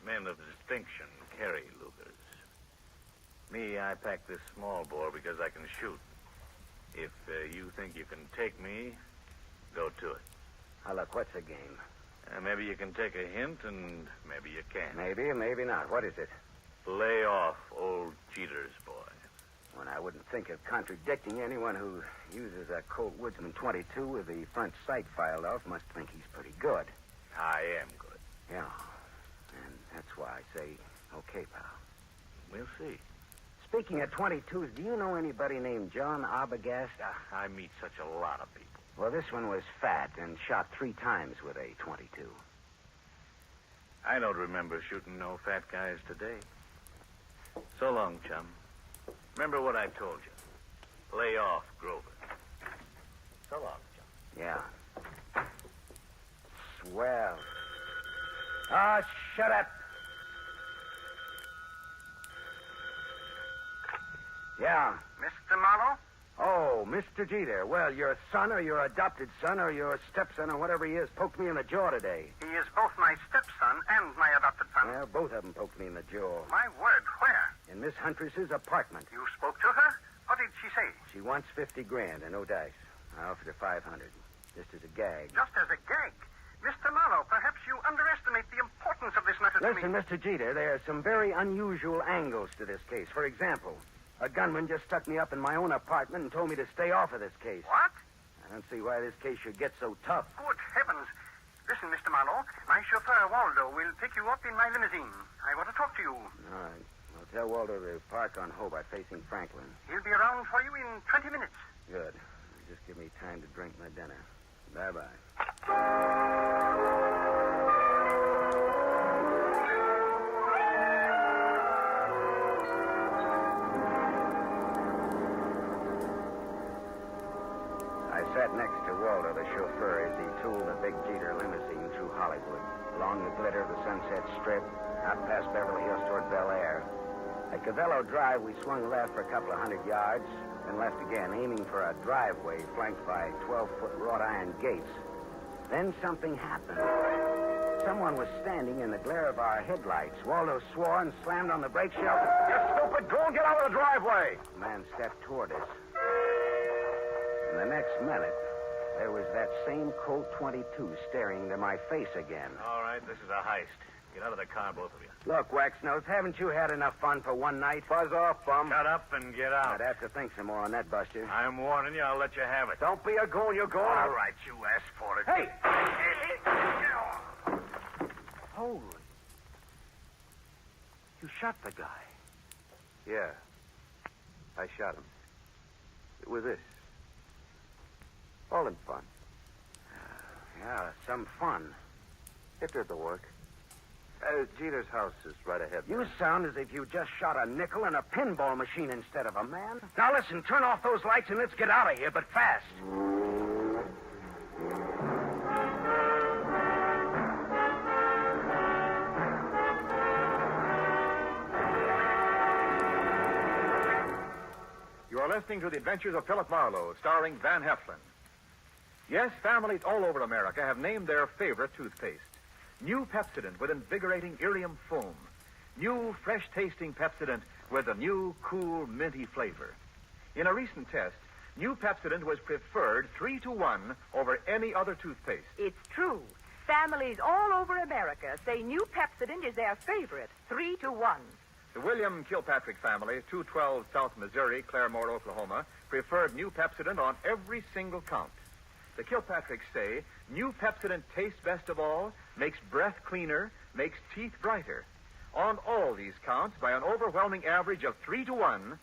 Men of distinction carry Lugers. Me, I pack this small bore because I can shoot. If you think you can take me, go to it. Now, look, what's the game? Maybe you can take a hint, and maybe you can't. Maybe, maybe not. What is it? Lay off old Jeter's boy. When I wouldn't think of contradicting anyone who uses a Colt Woodsman .22 with the front sight filed off must think he's pretty good. I am good. Yeah. And that's why I say, okay, pal. We'll see. Speaking of .22s, do you know anybody named John Arbogast? I meet such a lot of people. Well, this one was fat and shot 3 times with a .22. I don't remember shooting no fat guys today. So long, chum. Remember what I told you. Lay off, Grover. So long, chum. Yeah. Swell. Oh, shut up. Yeah. Mr. Marlowe? Oh, Mr. Jeter. Well, your son or your adopted son or your stepson or whatever he is poked me in the jaw today. He is both my stepson and my adopted son. Well, both of them poked me in the jaw. My word, where? In Miss Huntress's apartment. You spoke to her? What did she say? She wants $50,000 and no dice. I offered her $500, just as a gag. Just as a gag? Mr. Marlowe, perhaps you underestimate the importance of this matter to me. Listen, Mr. Jeter, there are some very unusual angles to this case. For example, a gunman just stuck me up in my own apartment and told me to stay off of this case. What? I don't see why this case should get so tough. Good heavens. Listen, Mr. Marlowe, my chauffeur, Waldo, will pick you up in my limousine. I want to talk to you. All right. Well, tell Waldo to park on Hobart facing Franklin. He'll be around for you in 20 minutes. Good. Just give me time to drink my dinner. Bye-bye. I sat next to Waldo, the chauffeur, as he tooled the big Jeter limousine through Hollywood, along the glitter of the Sunset Strip, out past Beverly Hills toward Bel Air. At Cavello Drive, we swung left for a couple of 100 yards, then left again, aiming for a driveway flanked by 12-foot wrought iron gates. Then something happened. Someone was standing in the glare of our headlights. Waldo swore and slammed on the brake shelf. You stupid! Go and get out of the driveway! The man stepped toward us. And the next minute, there was that same Colt .22 staring into my face again. All right, this is a heist. Get out of the car, both of you. Look, Waxnose, haven't you had enough fun for one night? Buzz off, bum. Shut up and get out. I'd have to think some more on that, Buster. I'm warning you. I'll let you have it. Don't be a goon. You're going. All right, you asked for it. Hey! Holy. You shot the guy. Yeah. I shot him. It was this. All in fun. Yeah, some fun. It did the work. Jeter's house is right ahead. You sound as if you just shot a nickel in a pinball machine instead of a man. Now listen, turn off those lights and let's get out of here, but fast. You are listening to The Adventures of Philip Marlowe, starring Van Heflin. Yes, families all over America have named their favorite toothpaste. New Pepsodent with invigorating Irium foam. New, fresh-tasting Pepsodent with a new, cool, minty flavor. In a recent test, New Pepsodent was preferred 3-to-1 over any other toothpaste. It's true. Families all over America say New Pepsodent is their favorite, 3-to-1. The William Kilpatrick family, 212 South Missouri, Claremore, Oklahoma, preferred new Pepsodent on every single count. The Kilpatricks say new Pepsodent tastes best of all, makes breath cleaner, makes teeth brighter. On all these counts, by an overwhelming average of 3-1,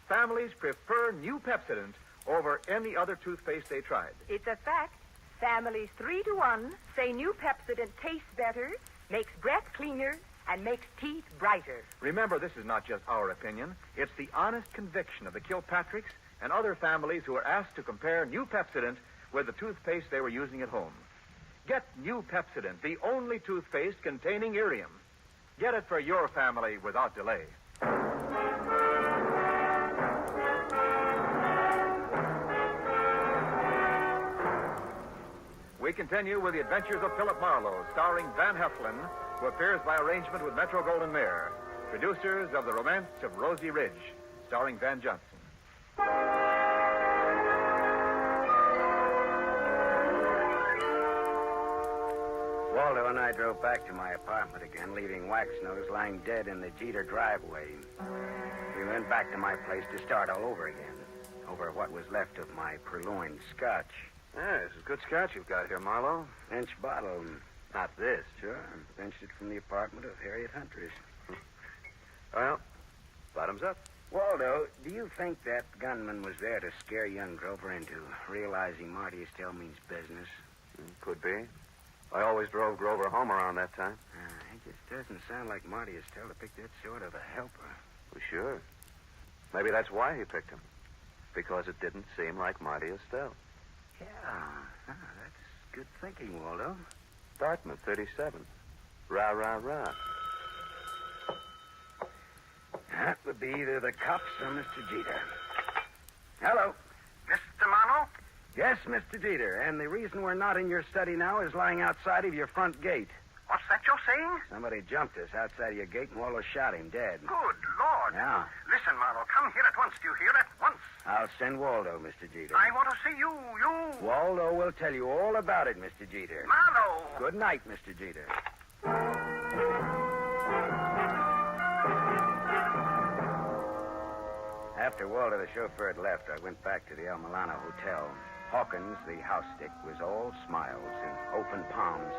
families prefer new Pepsodent over any other toothpaste they tried. It's a fact. Families 3-1 say new Pepsodent tastes better, makes breath cleaner, and makes teeth brighter. Remember, this is not just our opinion. It's the honest conviction of the Kilpatricks and other families who were asked to compare new Pepsodent with the toothpaste they were using at home. Get new Pepsodent, the only toothpaste containing irium. Get it for your family without delay. We continue with the adventures of Philip Marlowe, starring Van Heflin, who appears by arrangement with Metro-Goldwyn-Mayer. Producers of The Romance of Rosie Ridge, starring Van Johnson. Waldo and I drove back to my apartment again, leaving Waxnose lying dead in the Jeter driveway. We went back to my place to start all over again, over what was left of my purloined scotch. Yeah, this is good scotch you've got here, Marlowe. Bench bottle. Not this. Sure. Benched it from the apartment of Harriet Huntress. Well, bottoms up. Waldo, do you think that gunman was there to scare young Grover into realizing Marty Estelle means business? Could be. I always drove Grover home around that time. It just doesn't sound like Marty Estelle to pick that sort of a helper. Well, sure. Maybe that's why he picked him. Because it didn't seem like Marty Estelle. Yeah, that's good thinking, Waldo. Dartmouth, 37. Rah, rah, rah. That would be either the cops or Mr. Jeter. Hello. Mr. Marlowe? Yes, Mr. Jeter. And the reason we're not in your study now is lying outside of your front gate. What's that you're saying? Somebody jumped us outside of your gate and Waldo shot him dead. Good Lord. Yeah. Listen, Marlowe, come here at once. Do you hear? At once. I'll send Waldo, Mr. Jeter. I want to see you. Waldo will tell you all about it, Mr. Jeter. Marlowe. Good night, Mr. Jeter. After Waldo, the chauffeur, had left, I went back to the El Milano Hotel. Hawkins, the house stick, was all smiles and open palms.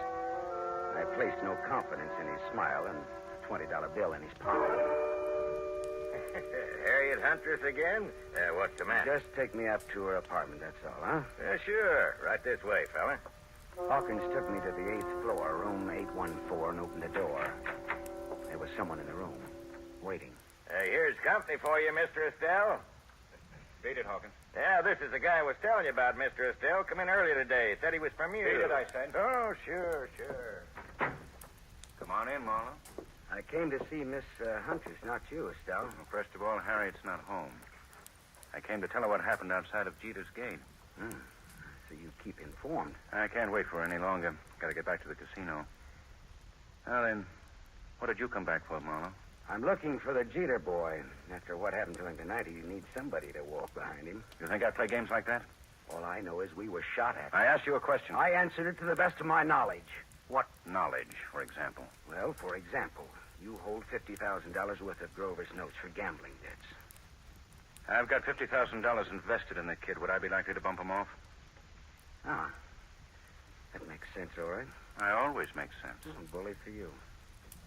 I placed no confidence in his smile and a $20 bill in his palm. Harriet Huntress again? What's the matter? Just take me up to her apartment, that's all, huh? Sure. Right this way, fella. Hawkins took me to the 8th floor, room 814, and opened the door. There was someone in the room, waiting. Here's company for you, Mr. Estelle. Beat it, Hawkins. Yeah, this is the guy I was telling you about, Mr. Estelle. Come in earlier today. Said he was from you. Beat it, I said. Oh, sure. Come on in, Marlowe. I came to see Miss Huntress, not you, Estelle. Well, first of all, Harriet's not home. I came to tell her what happened outside of Jeter's gate. So you keep informed. I can't wait for her any longer. Got to get back to the casino. Well, then, what did you come back for, Marlowe? I'm looking for the Jeter boy. After what happened to him tonight, he needs somebody to walk behind him. You think I play games like that? All I know is we were shot at. I asked you a question. I answered it to the best of my knowledge. What knowledge, for example? Well, for example, you hold $50,000 worth of Grover's notes for gambling debts. I've got $50,000 invested in the kid. Would I be likely to bump him off? Ah. That makes sense, all right. I always make sense. Bully for you.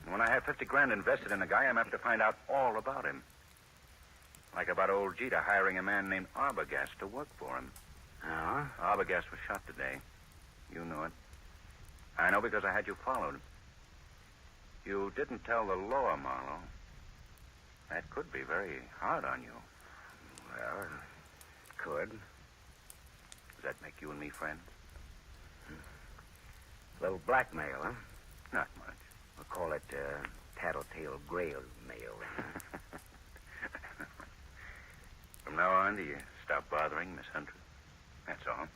And when I have $50,000 invested in a guy, I'm apt to find out all about him. Like about old Jeter hiring a man named Arbogast to work for him. Arbogast was shot today. You knew it. I know because I had you followed. You didn't tell the law, Marlowe. That could be very hard on you. Well, it could. Does that make you and me friends? A little blackmail, huh? Not much. We'll call it tattletale grail mail. From now on, do you stop bothering Miss Huntress? That's all.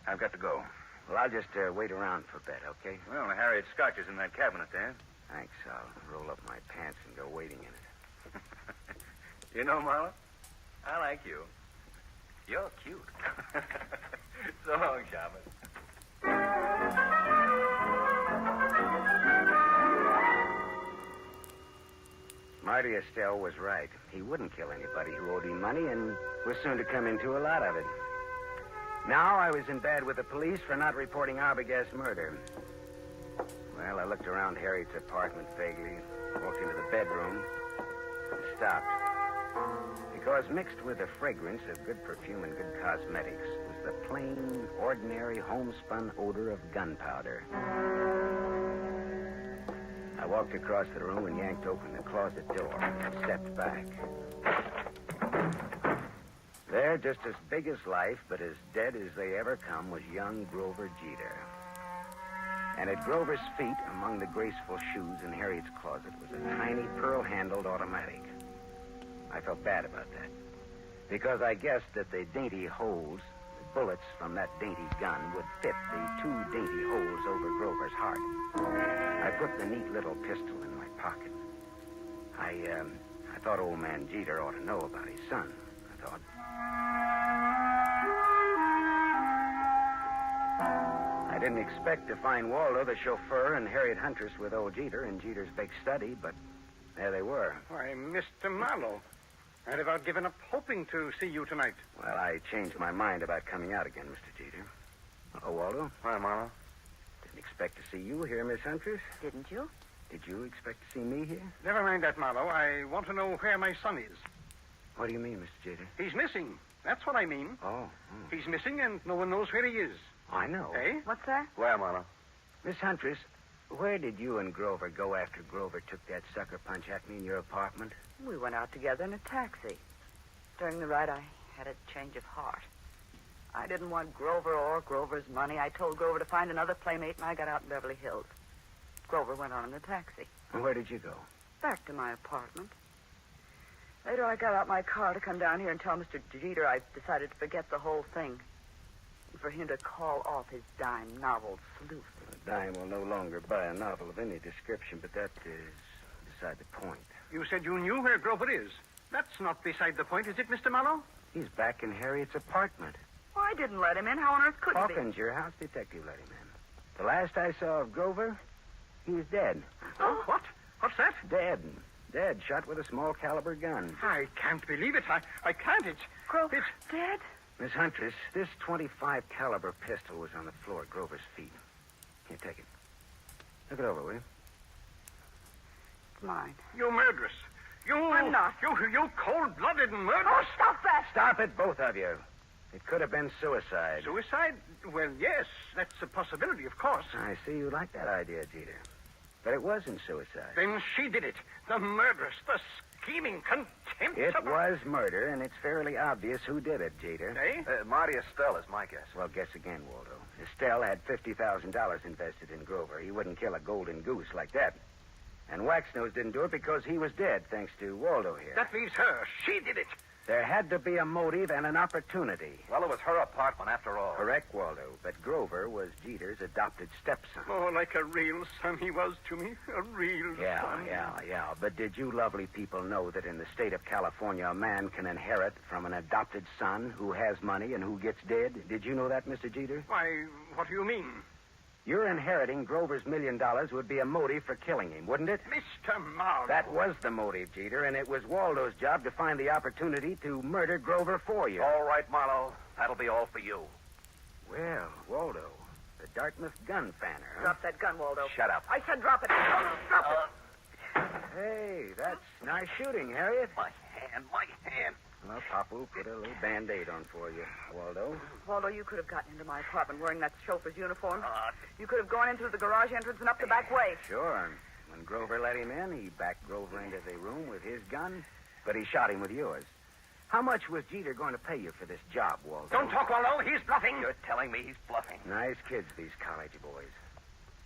I've got to go. Well, I'll just wait around for a bit, okay? Well, Harriet's scotch is in that cabinet there. Thanks. I'll roll up my pants and go waiting in it. You know, Marlowe, I like you. You're cute. So long, Shaman. Marty Estelle was right. He wouldn't kill anybody who owed him money and was soon to come into a lot of it. Now I was in bed with the police for not reporting Arbogast's murder. Well, I looked around Harriet's apartment vaguely, walked into the bedroom, and stopped. Because mixed with the fragrance of good perfume and good cosmetics was the plain, ordinary, homespun odor of gunpowder. I walked across the room and yanked open the closet door and stepped back. There, just as big as life, but as dead as they ever come, was young Grover Jeter. And at Grover's feet, among the graceful shoes in Harriet's closet, was a tiny pearl-handled automatic. I felt bad about that, because I guessed that the dainty holes, the bullets from that dainty gun, would fit the 2 dainty holes over Grover's heart. I put the neat little pistol in my pocket. I thought old man Jeter ought to know about his son, I thought. I didn't expect to find Waldo, the chauffeur, and Harriet Huntress with old Jeter in Jeter's big study, but there they were. Why, Mr. Marlowe, I'd about given up hoping to see you tonight. Well, I changed my mind about coming out again, Mr. Jeter. Oh, Waldo. Hi, Marlowe. Didn't expect to see you here, Miss Huntress. Didn't you? Did you expect to see me here? Never mind that, Marlowe. I want to know where my son is. What do you mean, Mr. Jeter? He's missing. That's what I mean. Oh. He's missing, and no one knows where he is. I know. Eh? What's that? Where, Marlowe? Miss Huntress, where did you and Grover go after Grover took that sucker punch at me in your apartment? We went out together in a taxi. During the ride, I had a change of heart. I didn't want Grover or Grover's money. I told Grover to find another playmate, and I got out in Beverly Hills. Grover went on in the taxi. And where did you go? Back to my apartment. Later, I got out my car to come down here and tell Mr. Jeter I decided to forget the whole thing. And for him to call off his dime novel, Sleuth. A dime will no longer buy a novel of any description, but that is beside the point. You said you knew where Grover is. That's not beside the point, is it, Mr. Marlowe? He's back in Harriet's apartment. Well, I didn't let him in. How on earth could he be? Hawkins, your house detective, let him in. The last I saw of Grover, he's dead. Oh, what? What's that? Dead. Dead, shot with a small caliber gun. I can't believe it. I can't. It's dead? Miss Huntress, this .25 caliber pistol was on the floor at Grover's feet. Here, take it. Look it over, will you? It's mine. You murderess. I'm not. You cold-blooded and murderous. Oh, stop that! Stop it, both of you. It could have been suicide. Suicide? Well, yes, that's a possibility, of course. I see you like that idea, Jeter. But it wasn't suicide. Then she did it. The murderess, the scheming, contemptible... It was murder, and it's fairly obvious who did it, Jeter. Eh? Marty Estelle is my guess. Well, guess again, Waldo. Estelle had $50,000 invested in Grover. He wouldn't kill a golden goose like that. And Waxnose didn't do it because he was dead, thanks to Waldo here. That leaves her. She did it. There had to be a motive and an opportunity. Well, it was her apartment, after all. Correct, Waldo. But Grover was Jeter's adopted stepson. Oh, like a real son he was to me. A real son. Yeah. But did you lovely people know that in the state of California, a man can inherit from an adopted son who has money and who gets dead? Did you know that, Mr. Jeter? Why, what do you mean? Your inheriting Grover's $1 million would be a motive for killing him, wouldn't it? Mr. Marlowe. That was the motive, Jeter, and it was Waldo's job to find the opportunity to murder Grover for you. All right, Marlowe. That'll be all for you. Well, Waldo, the Dartmouth gun fanner, huh? Drop that gun, Waldo. Shut up. I said drop it. Drop it. Hey, that's nice shooting, Harriet. My hand. Well, Papu put a little Band-Aid on for you, Waldo. Waldo, you could have gotten into my apartment wearing that chauffeur's uniform. You could have gone in through the garage entrance and up the back way. Sure. When Grover let him in, he backed Grover into the room with his gun, but he shot him with yours. How much was Jeter going to pay you for this job, Waldo? Don't talk, Waldo. He's bluffing. You're telling me he's bluffing. Nice kids, these college boys.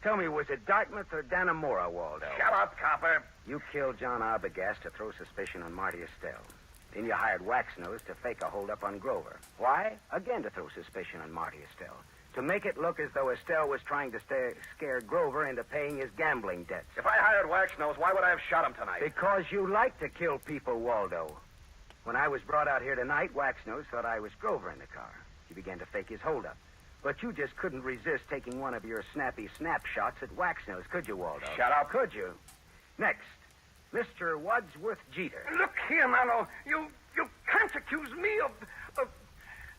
Tell me, was it Dartmouth or Dannemora, Waldo? Shut up, copper. You killed John Arbogast to throw suspicion on Marty Estelle. Then you hired Waxnose to fake a holdup on Grover. Why? Again to throw suspicion on Marty Estelle. To make it look as though Estelle was trying to scare Grover into paying his gambling debts. If I hired Waxnose, why would I have shot him tonight? Because you like to kill people, Waldo. When I was brought out here tonight, Waxnose thought I was Grover in the car. He began to fake his holdup. But you just couldn't resist taking one of your snappy snapshots at Waxnose, could you, Waldo? Shut up. Could you? Next, Mr. Wadsworth Jeter. Look here, Marlowe. You can't accuse me of...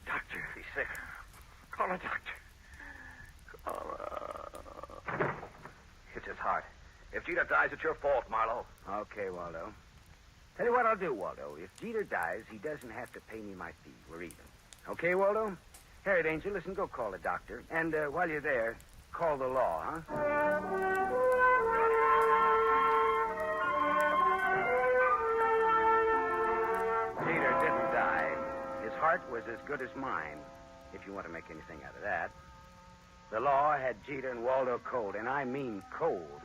Doctor. He's sick. Call a doctor. It's his heart. If Jeter dies, it's your fault, Marlowe. Okay, Waldo. Tell you what I'll do, Waldo. If Jeter dies, he doesn't have to pay me my fee. We're even. Okay, Waldo? Harriet Angel, listen, go call a doctor. And while you're there, call the law, huh? Jeter didn't die. His heart was as good as mine, if you want to make anything out of that. The law had Jeter and Waldo cold, and I mean cold.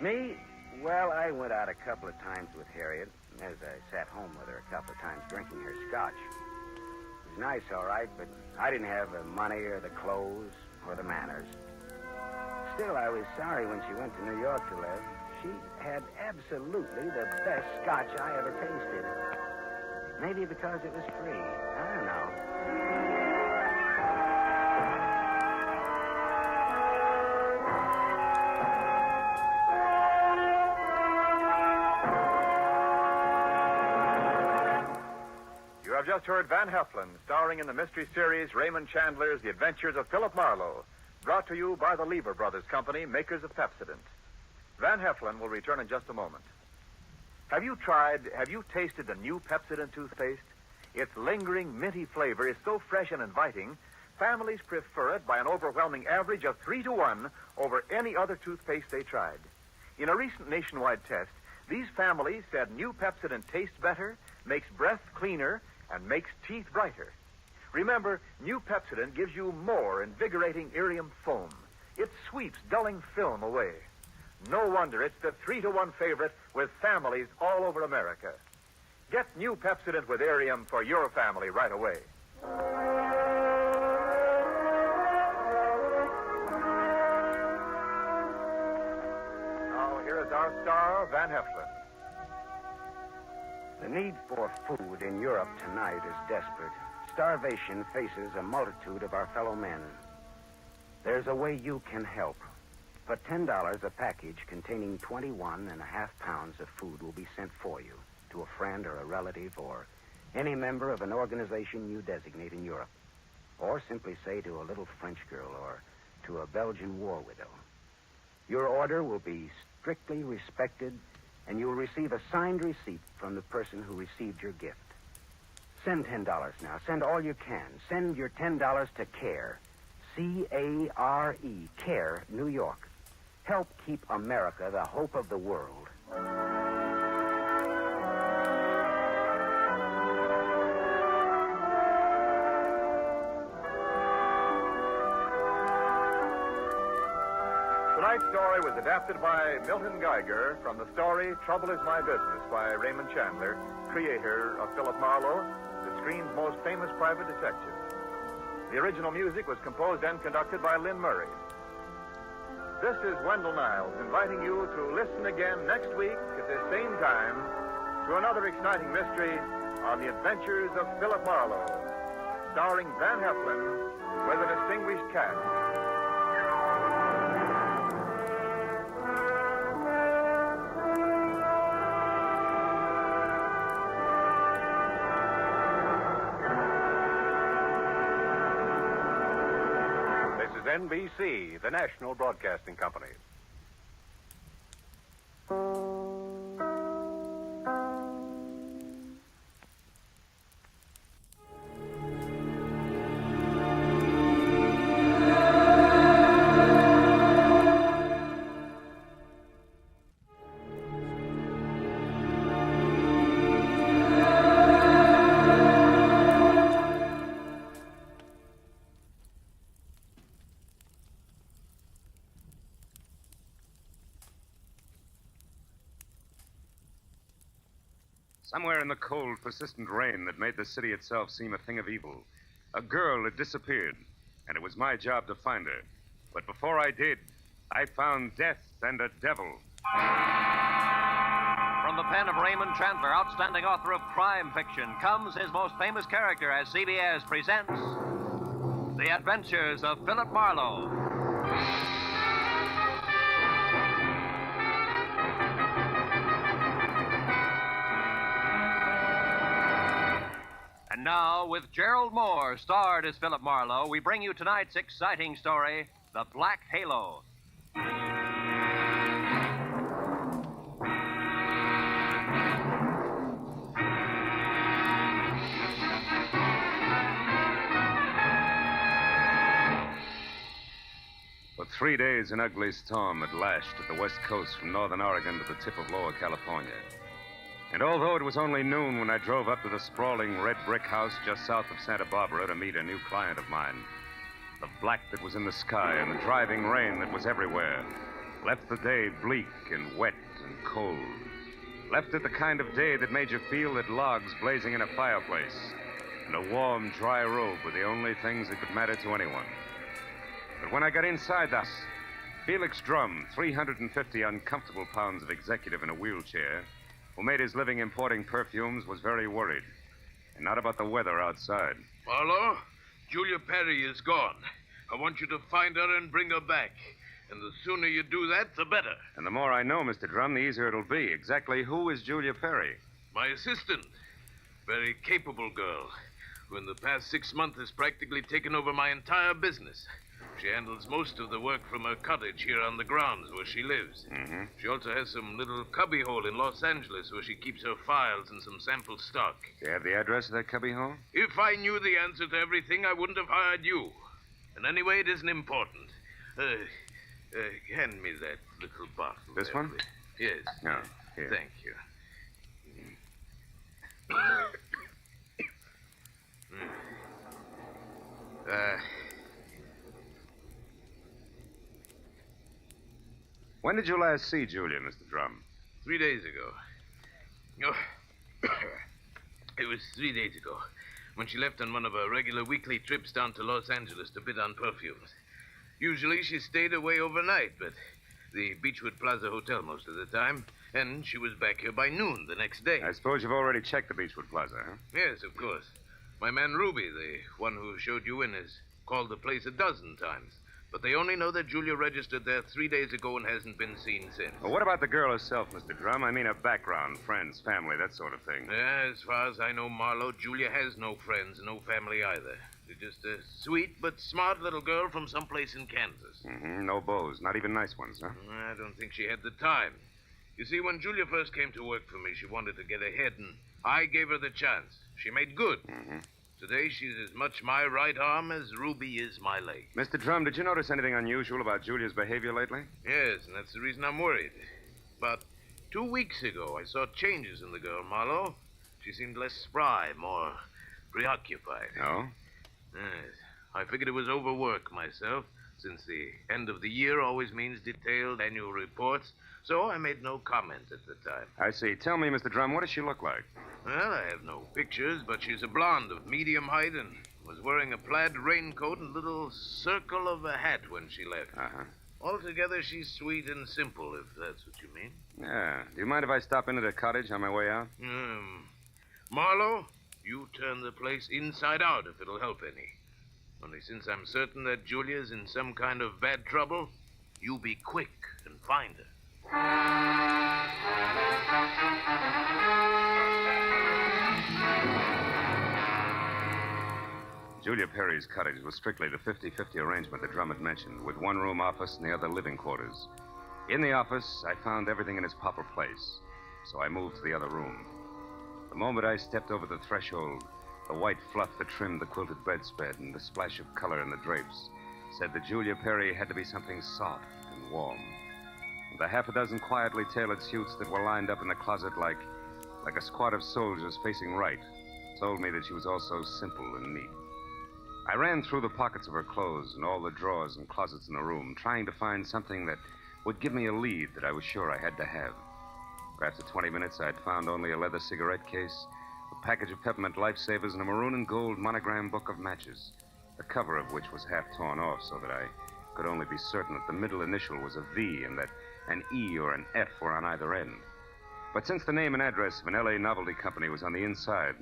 Me? Well, I went out a couple of times with Harriet, as I sat home with her a couple of times drinking her scotch. It was nice, all right, but I didn't have the money or the clothes or the manners. Still, I was sorry when she went to New York to live. She had absolutely the best scotch I ever tasted. Maybe because it was free. I don't know. You have just heard Van Heflin, starring in the mystery series Raymond Chandler's The Adventures of Philip Marlowe, brought to you by the Lever Brothers Company, makers of Pepsodent. Van Heflin will return in just a moment. Have you tasted the new Pepsodent toothpaste? Its lingering, minty flavor is so fresh and inviting, families prefer it by an overwhelming average of 3-to-1 over any other toothpaste they tried. In a recent nationwide test, these families said new Pepsodent tastes better, makes breath cleaner, and makes teeth brighter. Remember, new Pepsodent gives you more invigorating irium foam. It sweeps dulling film away. No wonder it's the 3-to-1 favorite with families all over America. Get new Pepsodent with irium for your family right away. Now, here is our star, Van Heflin. The need for food in Europe tonight is desperate. Starvation faces a multitude of our fellow men. There's a way you can help. For $10, a package containing 21.5 pounds of food will be sent for you to a friend or a relative or any member of an organization you designate in Europe. Or simply say to a little French girl or to a Belgian war widow. Your order will be strictly respected, and you'll receive a signed receipt from the person who received your gift. Send $10 now. Send all you can. Send your $10 to CARE. C-A-R-E. CARE, New York. Help keep America the hope of the world. Tonight's story was adapted by Milton Geiger from the story Trouble Is My Business by Raymond Chandler, creator of Philip Marlowe, the screen's most famous private detective. The original music was composed and conducted by Lynn Murray. This is Wendell Niles inviting you to listen again next week at this same time to another exciting mystery on the adventures of Philip Marlowe, starring Van Heflin with a distinguished cast. NBC, the national broadcasting company. Somewhere in the cold, persistent rain that made the city itself seem a thing of evil, a girl had disappeared, and it was my job to find her. But before I did, I found death and a devil. From the pen of Raymond Chandler, outstanding author of crime fiction, comes his most famous character as CBS presents The Adventures of Philip Marlowe. now, with Gerald Moore, starred as Philip Marlowe, we bring you tonight's exciting story, The Black Halo. For 3 days, an ugly storm had lashed at the west coast from northern Oregon to the tip of lower California. And although it was only noon when I drove up to the sprawling red brick house just south of Santa Barbara to meet a new client of mine, the black that was in the sky and the driving rain that was everywhere left the day bleak and wet and cold. Left it the kind of day that made you feel that logs blazing in a fireplace and a warm, dry robe were the only things that could matter to anyone. But when I got inside the house, Felix Drum, 350 uncomfortable pounds of executive in a wheelchair, who made his living importing perfumes, was very worried. And not about the weather outside. Marlowe, Julia Perry is gone. I want you to find her and bring her back. And the sooner you do that, the better. And the more I know, Mr. Drum, the easier it'll be. Exactly who is Julia Perry? My assistant. Very capable girl, who in the past 6 months has practically taken over my entire business. She handles most of the work from her cottage here on the grounds where she lives. Mm-hmm. She also has some little cubbyhole in Los Angeles where she keeps her files and some sample stock. Do you have the address of that cubbyhole? If I knew the answer to everything, I wouldn't have hired you. And anyway, it isn't important. Hand me that little bottle. This there, one? please. Yes. No. Here. Thank you. When did you last see Julia, Mr. Drum? 3 days ago. Oh, it was 3 days ago when she left on one of her regular weekly trips down to Los Angeles to bid on perfumes. Usually she stayed away overnight, but the Beechwood Plaza Hotel most of the time, and she was back here by noon the next day. I suppose you've already checked the Beechwood Plaza, huh? Yes, of course. My man Ruby, the one who showed you in, has called the place a dozen times. But they only know that Julia registered there 3 days ago and hasn't been seen since. Well, what about the girl herself, Mr. Drum? I mean her background, friends, family, that sort of thing. As far as I know, Marlowe, Julia has no friends, no family either. She's just a sweet but smart little girl from someplace in Kansas. Mm-hmm. No beaux, not even nice ones, huh? I don't think she had the time. You see, when Julia first came to work for me, she wanted to get ahead, and I gave her the chance. She made good. Mm-hmm. Today, she's as much my right arm as Ruby is my leg. Mr. Drum, did you notice anything unusual about Julia's behavior lately? Yes, and that's the reason I'm worried. About 2 weeks ago, I saw changes in the girl, Marlowe. She seemed less spry, more preoccupied. Oh? Yes. I figured it was overwork myself, since the end of the year always means detailed annual reports, so I made no comment at the time. I see. Tell me, Mr. Drum, what does she look like? Well, I have no pictures, but she's a blonde of medium height and was wearing a plaid raincoat and little circle of a hat when she left. Uh-huh. Altogether, she's sweet and simple, if that's what you mean. Yeah. Do you mind if I stop into the cottage on my way out? Marlowe, you turn the place inside out if it'll help any. Only since I'm certain that Julia's in some kind of bad trouble, you be quick and find her. Julia Perry's cottage was strictly the 50-50 arrangement that Drum had mentioned, with one room office and the other living quarters. In the office, I found everything in its proper place, so I moved to the other room. The moment I stepped over the threshold, the white fluff that trimmed the quilted bedspread and the splash of color in the drapes said that Julia Perry had to be something soft and warm. And the half a dozen quietly tailored suits that were lined up in the closet like a squad of soldiers facing right told me that she was also simple and neat. I ran through the pockets of her clothes and all the drawers and closets in the room, trying to find something that would give me a lead that I was sure I had to have. After 20 minutes, I'd found only a leather cigarette case, a package of peppermint lifesavers, and a maroon and gold monogram book of matches, the cover of which was half torn off so that I could only be certain that the middle initial was a V and that an E or an F were on either end. But since the name and address of an L.A. novelty company was on the inside,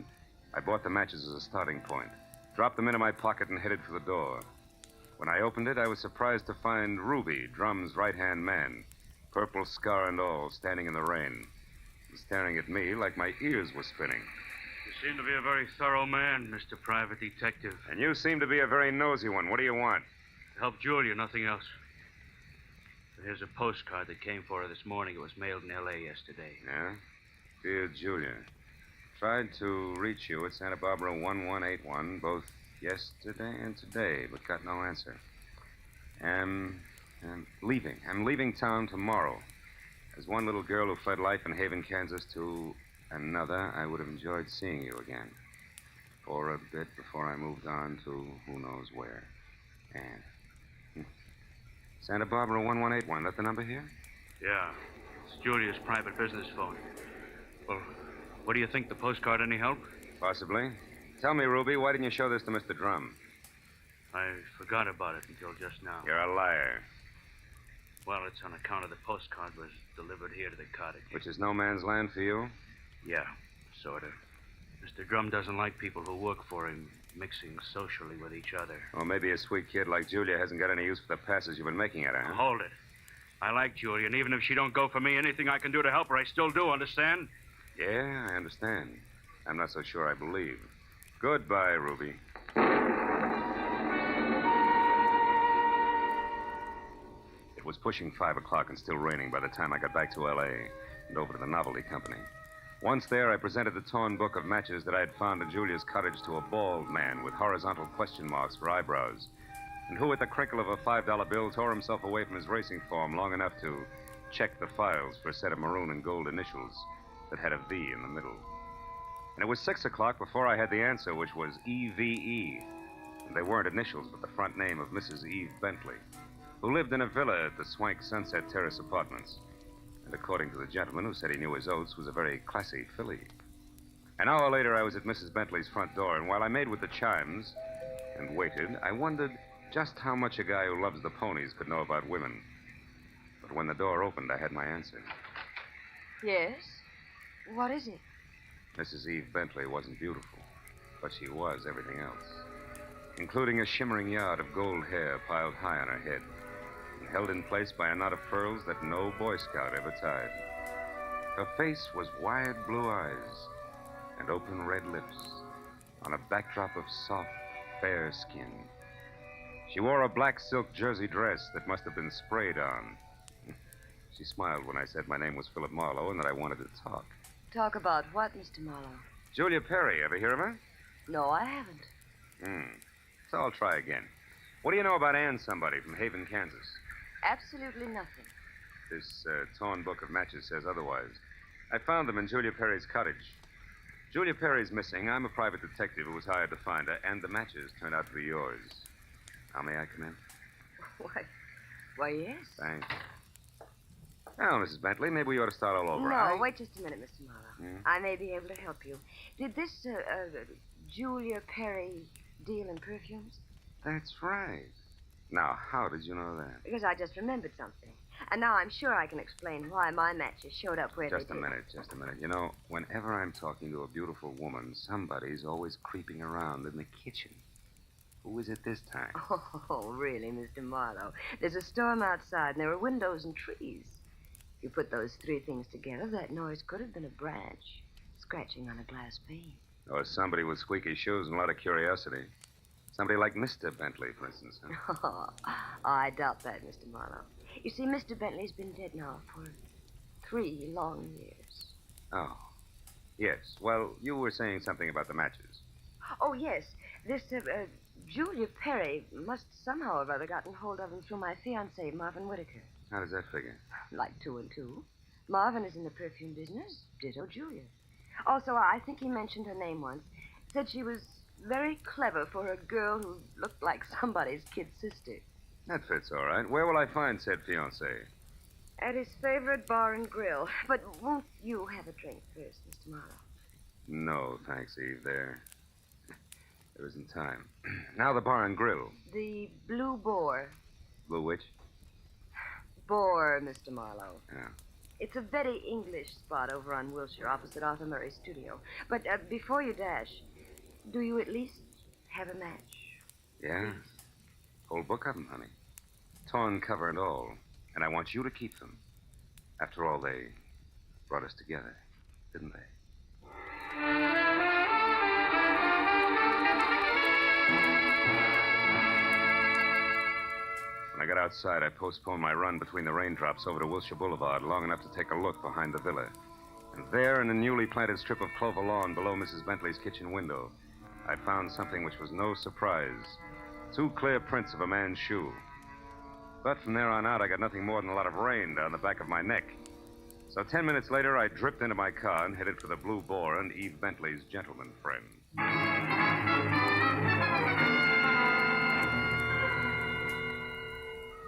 I bought the matches as a starting point, dropped them into my pocket, and headed for the door. When I opened it, I was surprised to find Ruby, Drum's right-hand man, purple scar and all, standing in the rain, and staring at me like my ears were spinning. seem to be a very thorough man, Mr. Private Detective. And you seem to be a very nosy one. What do you want? Help Julia, nothing else. Here's a postcard that came for her this morning. It was mailed in L.A. yesterday. Yeah? Dear Julia, tried to reach you at Santa Barbara 1181 both yesterday and today, but got no answer. I'm leaving. I'm leaving town tomorrow. As one little girl who fled life in Haven, Kansas to another, I would have enjoyed seeing you again. For a bit before I moved on to who knows where. And Santa Barbara 1181. That the number here? Yeah. It's Julia's private business phone. Well, what do you think? The postcard any help? Possibly. Tell me, Ruby, why didn't you show this to Mr. Drum? I forgot about it until just now. You're a liar. Well, it's on account of the postcard was delivered here to the cottage. Which is no man's land for you? Yeah, sort of. Mr. Drum doesn't like people who work for him mixing socially with each other. Well, maybe a sweet kid like Julia hasn't got any use for the passes you've been making at her, huh? Hold it. I like Julia, and even if she don't go for me, anything I can do to help her, I still do, understand? Yeah, I understand. I'm not so sure I believe. Goodbye, Ruby. It was pushing 5 o'clock and still raining by the time I got back to L.A. and over to the Novelty Company. Once there, I presented the torn book of matches that I had found in Julia's cottage to a bald man with horizontal question marks for eyebrows, and who, at the crinkle of a $5 bill, tore himself away from his racing form long enough to check the files for a set of maroon and gold initials that had a V in the middle. And it was 6 o'clock before I had the answer, which was EVE. And they weren't initials, but the front name of Mrs. Eve Bentley, who lived in a villa at the swank Sunset Terrace Apartments. And according to the gentleman who said he knew his oaths, was a very classy filly. An hour later, I was at Mrs. Bentley's front door, and while I made with the chimes and waited, I wondered just how much a guy who loves the ponies could know about women. But when the door opened, I had my answer. Yes? What is it? Mrs. Eve Bentley wasn't beautiful, but she was everything else, including a shimmering yard of gold hair piled high on her head and held in place by a knot of pearls that no Boy Scout ever tied. Her face was wide blue eyes and open red lips on a backdrop of soft, fair skin. She wore a black silk jersey dress that must have been sprayed on. She smiled when I said my name was Philip Marlowe and that I wanted to talk. Talk about what, Mr. Marlowe? Julia Perry, ever hear of her? No, I haven't. So I'll try again. What do you know about Ann somebody from Haven, Kansas? Absolutely nothing. This torn book of matches says otherwise. I found them in Julia Perry's cottage. Julia Perry's missing. I'm a private detective who was hired to find her, and the matches turned out to be yours. Now, may I come in? Why, yes. Thanks. Now, Mrs. Bentley, maybe we ought to start all over. No, wait just a minute, Mr. Marlowe. I may be able to help you. Did this Julia Perry deal in perfumes? That's right. Now, how did you know that? Because I just remembered something. And now I'm sure I can explain why my matches showed up where they did. Just a minute. You know, whenever I'm talking to a beautiful woman, somebody's always creeping around in the kitchen. Who is it this time? Oh, really, Mr. Marlowe? There's a storm outside, and there are windows and trees. If you put those three things together, that noise could have been a branch scratching on a glass pane. Or somebody with squeaky shoes and a lot of curiosity. Somebody like Mr. Bentley, for instance. Huh? Oh, I doubt that, Mr. Marlowe. You see, Mr. Bentley's been dead now for 3 long years. Oh. Yes. Well, you were saying something about the matches. Oh, yes. This, Julia Perry must somehow or other gotten hold of him through my fiancé, Marvin Whitaker. How does that figure? Like 2 and 2. Marvin is in the perfume business. Ditto Julia. Also, I think he mentioned her name once. Said she was very clever for a girl who looked like somebody's kid sister. That fits all right. Where will I find said fiancé? At his favorite bar and grill. But won't you have a drink first, Mr. Marlowe? No, thanks, Eve. There isn't time. Now the bar and grill. The Blue Boar. Blue which? Boar, Mr. Marlowe. Yeah. It's a very English spot over on Wilshire, opposite Arthur Murray's studio. But before you dash, do you at least have a match? Yeah. Whole book of them, honey. Torn cover and all. And I want you to keep them. After all, they brought us together, didn't they? outside, I postponed my run between the raindrops over to Wilshire Boulevard long enough to take a look behind the villa. And there, in a newly planted strip of clover lawn below Mrs. Bentley's kitchen window, I found something which was no surprise. 2 clear prints of a man's shoe. But from there on out, I got nothing more than a lot of rain down the back of my neck. So 10 minutes later, I dripped into my car and headed for the Blue Boar and Eve Bentley's gentleman friend.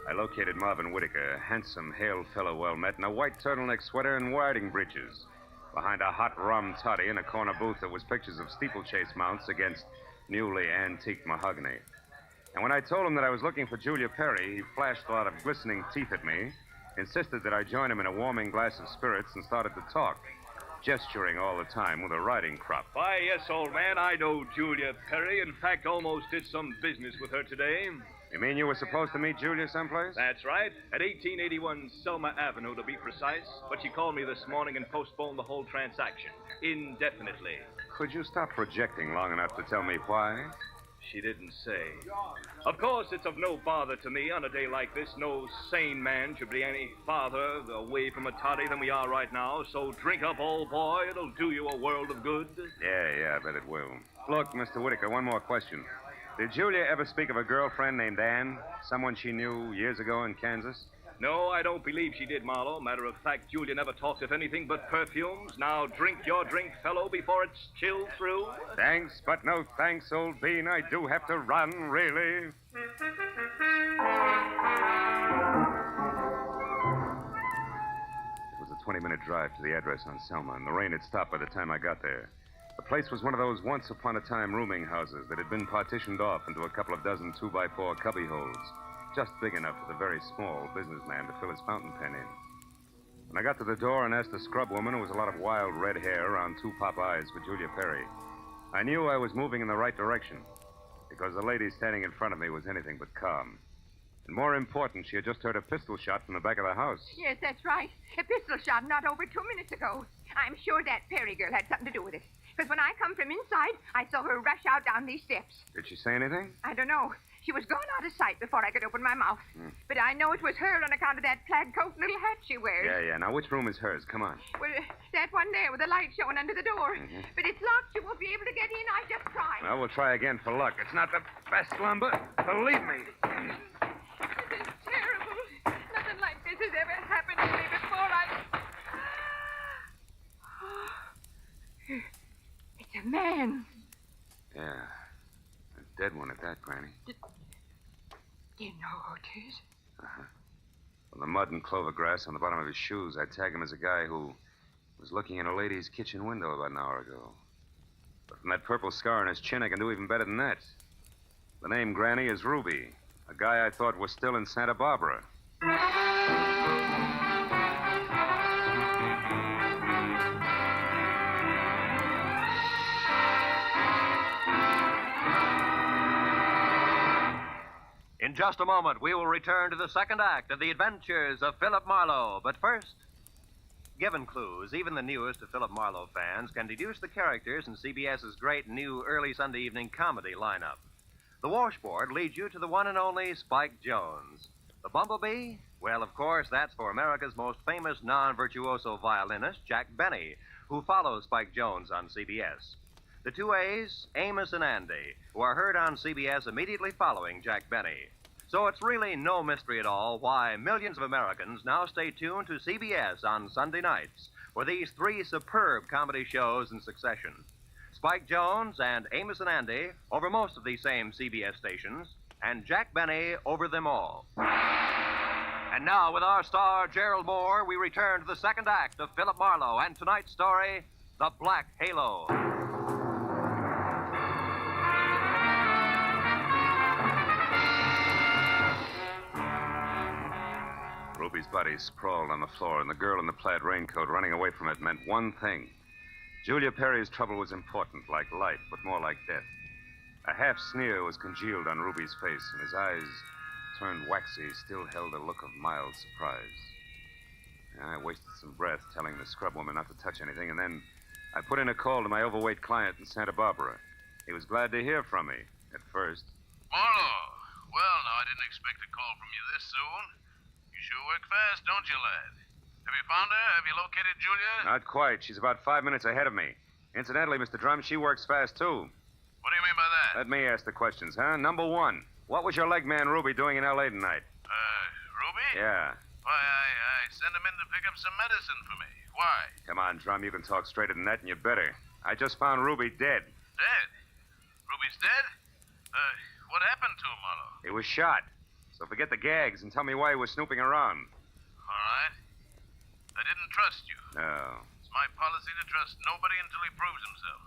I located Marvin Whitaker, a handsome, hale fellow well met, in a white turtleneck sweater and riding breeches, behind a hot rum toddy in a corner booth that was pictures of steeplechase mounts against newly antique mahogany. And when I told him that I was looking for Julia Perry, he flashed a lot of glistening teeth at me, insisted that I join him in a warming glass of spirits, and started to talk, gesturing all the time with a riding crop. Why, yes, old man, I know Julia Perry. In fact, almost did some business with her today. You mean you were supposed to meet Julia someplace? That's right. At 1881 Selma Avenue, to be precise. But she called me this morning and postponed the whole transaction indefinitely. Could you stop projecting long enough to tell me why? She didn't say. Of course, it's of no bother to me on a day like this. No sane man should be any farther away from a toddy than we are right now. So drink up, old boy. It'll do you a world of good. Yeah, I bet it will. Look, Mr. Whitaker, one more question. Did Julia ever speak of a girlfriend named Anne? Someone she knew years ago in Kansas? No, I don't believe she did, Marlowe. Matter of fact, Julia never talked of anything but perfumes. Now drink your drink, fellow, before it's chilled through. Thanks, but no thanks, old bean. I do have to run, really. It was a 20-minute drive to the address on Selma, and the rain had stopped by the time I got there. The place was one of those once-upon-a-time rooming houses that had been partitioned off into a couple of dozen 2x4 cubby holes, just big enough for the very small businessman to fill his fountain pen in. When I got to the door and asked the scrub woman, who was a lot of wild red hair around 2 pop eyes, for Julia Perry, I knew I was moving in the right direction, because the lady standing in front of me was anything but calm. And more important, she had just heard a pistol shot from the back of the house. Yes, that's right. A pistol shot not over 2 minutes ago. I'm sure that Perry girl had something to do with it. Because when I come from inside, I saw her rush out down these steps. Did she say anything? I don't know. She was gone out of sight before I could open my mouth. But I know it was her on account of that plaid coat and little hat she wears. Yeah. Now, which room is hers? Come on. Well, that one there with the light showing under the door. But it's locked. You won't be able to get in. I just tried. Well, we'll try again for luck. It's not the best lumber. Believe me. This is terrible. Nothing like this has ever happened to me before. It's a man. Yeah. A dead one at that, Granny. Do you know who it is? Uh-huh. Well, the mud and clover grass on the bottom of his shoes, I'd tag him as a guy who was looking in a lady's kitchen window about an hour ago. But from that purple scar on his chin, I can do even better than that. The name, Granny, is Ruby, a guy I thought was still in Santa Barbara. In just a moment, we will return to the second act of the adventures of Philip Marlowe. But first, given clues, even the newest of Philip Marlowe fans can deduce the characters in CBS's great new early Sunday evening comedy lineup. The washboard leads you to the one and only Spike Jones. The bumblebee? Well, of course, that's for America's most famous non-virtuoso violinist, Jack Benny, who follows Spike Jones on CBS. The 2 A's, Amos and Andy, who are heard on CBS immediately following Jack Benny. So it's really no mystery at all why millions of Americans now stay tuned to CBS on Sunday nights for these 3 superb comedy shows in succession. Spike Jones and Amos and Andy over most of these same CBS stations, and Jack Benny over them all. And now, with our star, Gerald Moore, we return to the second act of Philip Marlowe and tonight's story, The Black Halo. Ruby's body sprawled on the floor, and the girl in the plaid raincoat running away from it meant one thing. Julia Perry's trouble was important, like life, but more like death. A half sneer was congealed on Ruby's face, and his eyes, turned waxy, still held a look of mild surprise. I wasted some breath telling the scrub woman not to touch anything, and then I put in a call to my overweight client in Santa Barbara. He was glad to hear from me, at first. Marlowe. Well, now, I didn't expect a call from you this soon. You sure work fast, don't you, lad? Have you found her? Have you located Julia? Not quite. She's about 5 minutes ahead of me. Incidentally, Mr. Drum, she works fast, too. What do you mean by that? Let me ask the questions, huh? Number one, what was your leg man Ruby doing in L.A. tonight? Ruby? Yeah. Why, I sent him in to pick up some medicine for me. Why? Come on, Drum, you can talk straighter than that, and you better. I just found Ruby dead. Dead? Ruby's dead? What happened to him, Marlowe? He was shot. So forget the gags and tell me why he was snooping around. All right. I didn't trust you. No. It's my policy to trust nobody until he proves himself.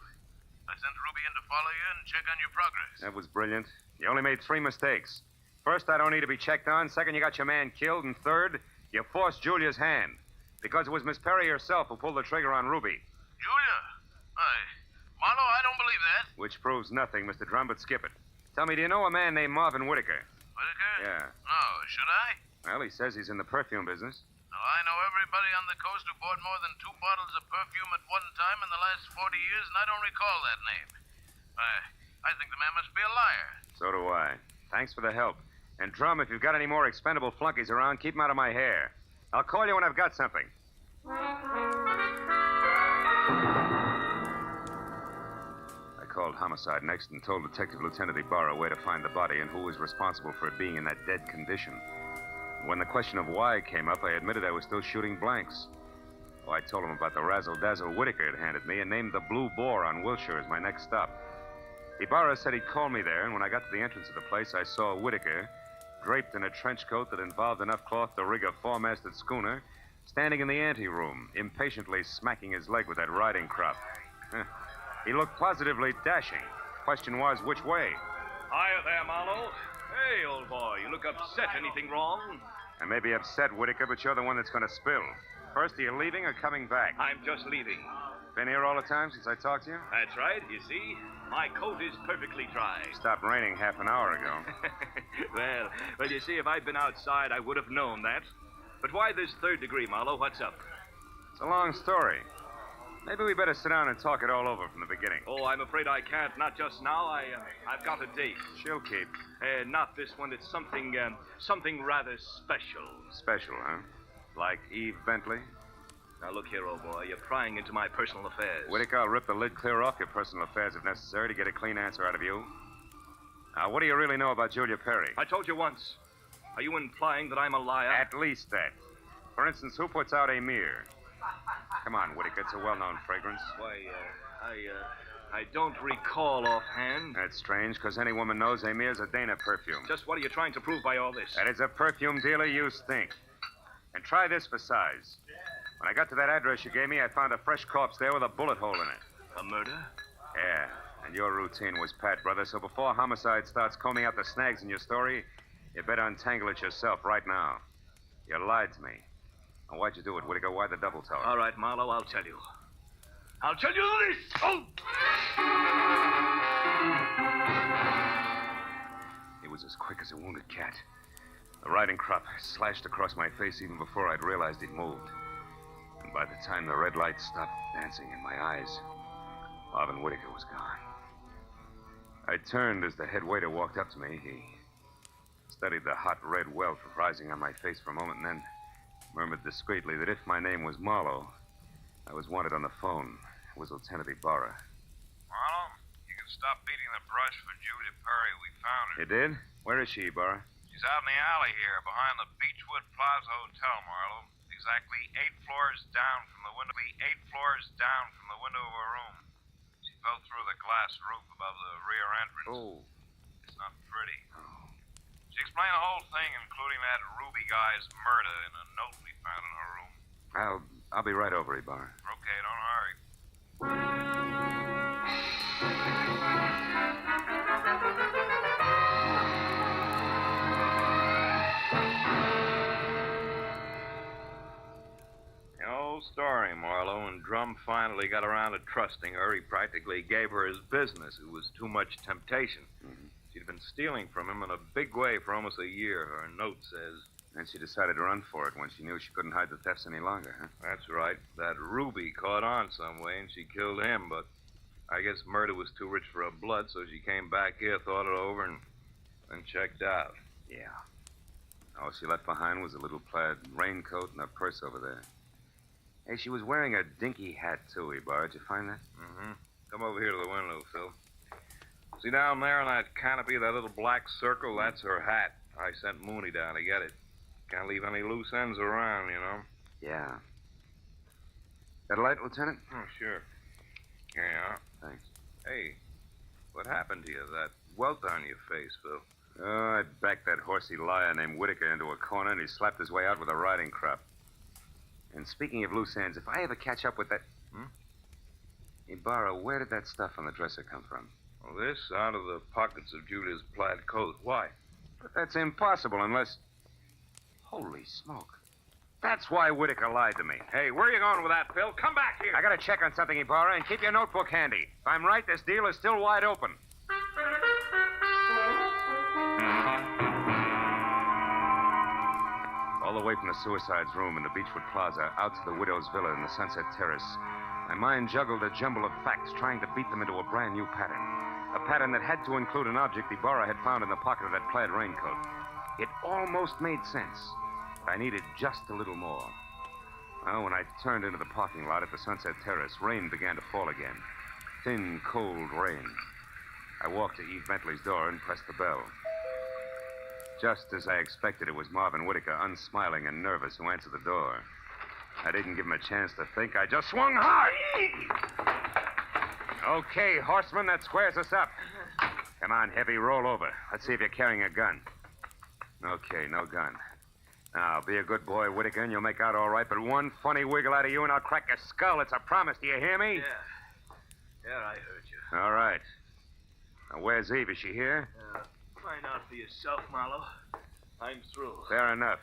I sent Ruby in to follow you and check on your progress. That was brilliant. You only made 3 mistakes. First, I don't need to be checked on. Second, you got your man killed. And third, you forced Julia's hand. Because it was Miss Perry herself who pulled the trigger on Ruby. Julia? Marlowe, I don't believe that. Which proves nothing, Mr. Drum, but skip it. Tell me, do you know a man named Marvin Whitaker? Whitaker? Yeah. No, should I? Well, he says he's in the perfume business. Well, I know everybody on the coast who bought more than 2 bottles of perfume at one time in the last 40 years, and I don't recall that name. I think the man must be a liar. So do I. Thanks for the help. And, Drum, if you've got any more expendable flunkies around, keep them out of my hair. I'll call you when I've got something. I called Homicide next and told Detective Lieutenant Ibarra where to find the body and who was responsible for it being in that dead condition. When the question of why came up, I admitted I was still shooting blanks. Oh, I told him about the razzle-dazzle Whitaker had handed me and named the Blue Boar on Wilshire as my next stop. Ibarra said he'd call me there, and when I got to the entrance of the place, I saw Whitaker, draped in a trench coat that involved enough cloth to rig a 4-masted schooner, standing in the anteroom, impatiently smacking his leg with that riding crop. He looked positively dashing. Question was, which way? Hiya there, Marlowe. Hey, old boy, you look upset. Anything wrong? I may be upset, Whitaker, but you're the one that's going to spill. First, are you leaving or coming back? I'm just leaving. Been here all the time since I talked to you? That's right. You see, my coat is perfectly dry. Stopped raining half an hour ago. Well, you see, if I'd been outside, I would have known that. But why this 3rd degree, Marlowe? What's up? It's a long story. Maybe we better sit down and talk it all over from the beginning. Oh, I'm afraid I can't. Not just now. I've got a date. She'll keep. Not this one. It's something rather special. Special, huh? Like Eve Bentley? Now, look here, old boy. You're prying into my personal affairs. Whitaker, I'll rip the lid clear off your personal affairs if necessary to get a clean answer out of you. Now, what do you really know about Julia Perry? I told you once. Are you implying that I'm a liar? At least that. For instance, who puts out Amir? Come on, Whitaker. It's a well-known fragrance. Why, I don't recall offhand. That's strange, because any woman knows Amir's a Dana perfume. Just what are you trying to prove by all this? That as a perfume dealer, you stink. And try this for size. When I got to that address you gave me, I found a fresh corpse there with a bullet hole in it. A murder? Yeah, and your routine was pat, brother, so before Homicide starts combing out the snags in your story, you better untangle it yourself right now. You lied to me. Now, why'd you do it, Whitaker? Why the double tower? All right, Marlowe, I'll tell you. I'll tell you this! Oh! He was as quick as a wounded cat. The riding crop slashed across my face even before I'd realized he'd moved. And by the time the red light stopped dancing in my eyes, Marvin Whitaker was gone. I turned as the head waiter walked up to me. He studied the hot red welt rising on my face for a moment and then murmured discreetly that if my name was Marlowe, I was wanted on the phone. It was Lieutenant Ibarra. Marlowe, you can stop beating the brush for Julia Perry. We found her. You did? Where is she, Ibarra? She's out in the alley here, behind the Beechwood Plaza Hotel, Marlowe. Exactly 8 floors down from the window. 8 floors down from the window of her room. She fell through the glass roof above the rear entrance. Oh. It's not pretty. She explained the whole thing, including that Ruby guy's murder in a note we found in her room. I'll be right over, Ibarra. Okay, don't hurry. The old story, Marlowe. When Drum finally got around to trusting her, he practically gave her his business. It was too much temptation. Mm-hmm. She'd been stealing from him in a big way for almost a year, her note says. And she decided to run for it when she knew she couldn't hide the thefts any longer, huh? That's right. That Ruby caught on some way, and she killed him, but I guess murder was too rich for her blood, so she came back here, thought it over, and checked out. Yeah. All she left behind was a little plaid raincoat and a purse over there. Hey, she was wearing a dinky hat, too, Ibarra. Did you find that? Mm-hmm. Come over here to the window, Phil. See down there on that canopy, that little black circle? That's her hat. I sent Mooney down to get it. Can't leave any loose ends around, you know. Yeah. Got a light, Lieutenant? Oh, sure. Here you are. Thanks. Hey, what happened to you? That welt on your face, Phil? Oh, I backed that horsey liar named Whitaker into a corner, and he slapped his way out with a riding crop. And speaking of loose ends, if I ever catch up with that... Ibarra, where did that stuff on the dresser come from? Well, this out of the pockets of Julia's plaid coat. Why? But that's impossible unless... Holy smoke. That's why Whitaker lied to me. Hey, where are you going with that, Phil? Come back here. I gotta check on something, Ibarra, and keep your notebook handy. If I'm right, this deal is still wide open. All the way from the suicide's room in the Beechwood Plaza out to the widow's villa in the Sunset Terrace, my mind juggled a jumble of facts trying to beat them into a brand new pattern. A pattern that had to include an object Ibarra had found in the pocket of that plaid raincoat. It almost made sense. I needed just a little more. Well, when I turned into the parking lot at the Sunset Terrace, rain began to fall again. Thin, cold rain. I walked to Eve Bentley's door and pressed the bell. Just as I expected, it was Marvin Whitaker, unsmiling and nervous, who answered the door. I didn't give him a chance to think. I just swung hard. Okay, horseman, that squares us up. Come on, Heavy, roll over. Let's see if you're carrying a gun. Okay, no gun. Now, be a good boy, Whitaker, and you'll make out all right, but one funny wiggle out of you and I'll crack your skull. It's a promise. Do you hear me? Yeah, I heard you. All right. Now, where's Eve? Is she here? Find out for yourself, Marlowe. I'm through. Fair enough.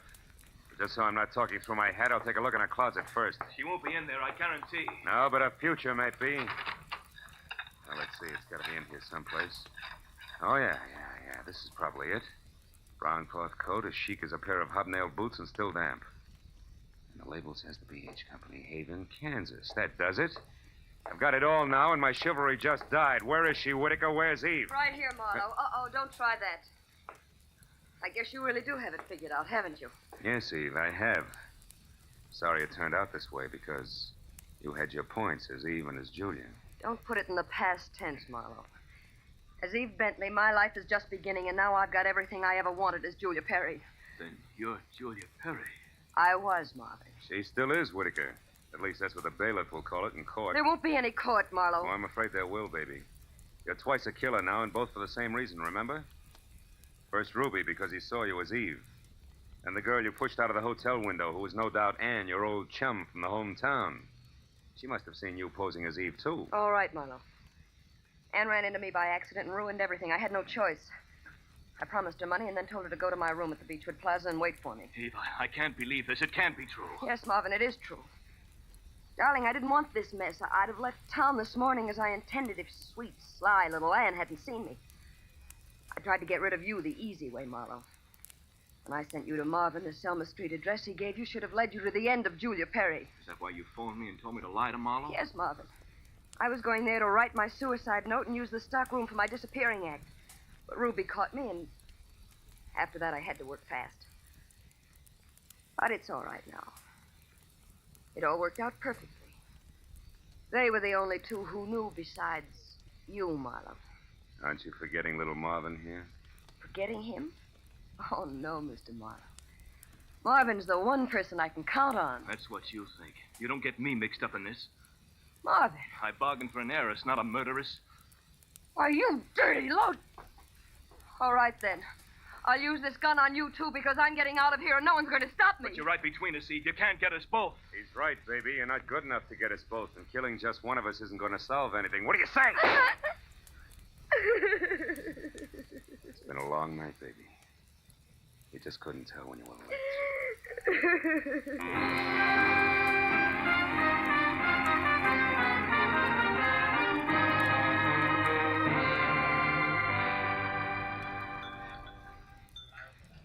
Just so I'm not talking through my head, I'll take a look in her closet first. She won't be in there, I guarantee. No, but her future might be. Now, let's see. It's got to be in here someplace. Oh, yeah. This is probably it. Brown cloth coat, as chic as a pair of hobnail boots, and still damp. And the label says the BH Company, Haven, Kansas. That does it. I've got it all now, and my chivalry just died. Where is she, Whitaker? Where's Eve? Right here, Marlowe. Uh-oh, don't try that. I guess you really do have it figured out, haven't you? Yes, Eve, I have. Sorry it turned out this way, because you had your points as Eve and as Julia. Don't put it in the past tense, Marlowe. As Eve Bentley, my life is just beginning, and now I've got everything I ever wanted as Julia Perry. Then you're Julia Perry. I was, Marvin. She still is, Whitaker. At least that's what the bailiff will call it in court. There won't be any court, Marlowe. Oh, I'm afraid there will, baby. You're twice a killer now, and both for the same reason, remember? First Ruby, because he saw you as Eve. And the girl you pushed out of the hotel window, who was no doubt Ann, your old chum from the hometown. She must have seen you posing as Eve, too. All right, Marlowe. Ann ran into me by accident and ruined everything. I had no choice. I promised her money and then told her to go to my room at the Beechwood Plaza and wait for me. Eve, I can't believe this. It can't be true. Yes, Marvin, it is true. Darling, I didn't want this mess. I'd have left town this morning as I intended if sweet, sly little Ann hadn't seen me. I tried to get rid of you the easy way, Marlowe. When I sent you to Marvin, the Selma Street address he gave you should have led you to the end of Julia Perry. Is that why you phoned me and told me to lie to Marlowe? Yes, Marvin. I was going there to write my suicide note and use the stockroom for my disappearing act. But Ruby caught me, and after that I had to work fast. But it's all right now. It all worked out perfectly. They were the only two who knew besides you, Marlowe. Aren't you forgetting little Marvin here? Forgetting him? Oh, no, Mr. Marlowe. Marvin's the one person I can count on. That's what you think. You don't get me mixed up in this. Marvin. I bargained for an heiress, not a murderess. Why, you dirty load. All right, then. I'll use this gun on you, too, because I'm getting out of here and no one's going to stop me. But you're right between us, Eve. You can't get us both. He's right, baby. You're not good enough to get us both, and killing just one of us isn't going to solve anything. What do you say? It's been a long night, baby. You just couldn't tell when you were late.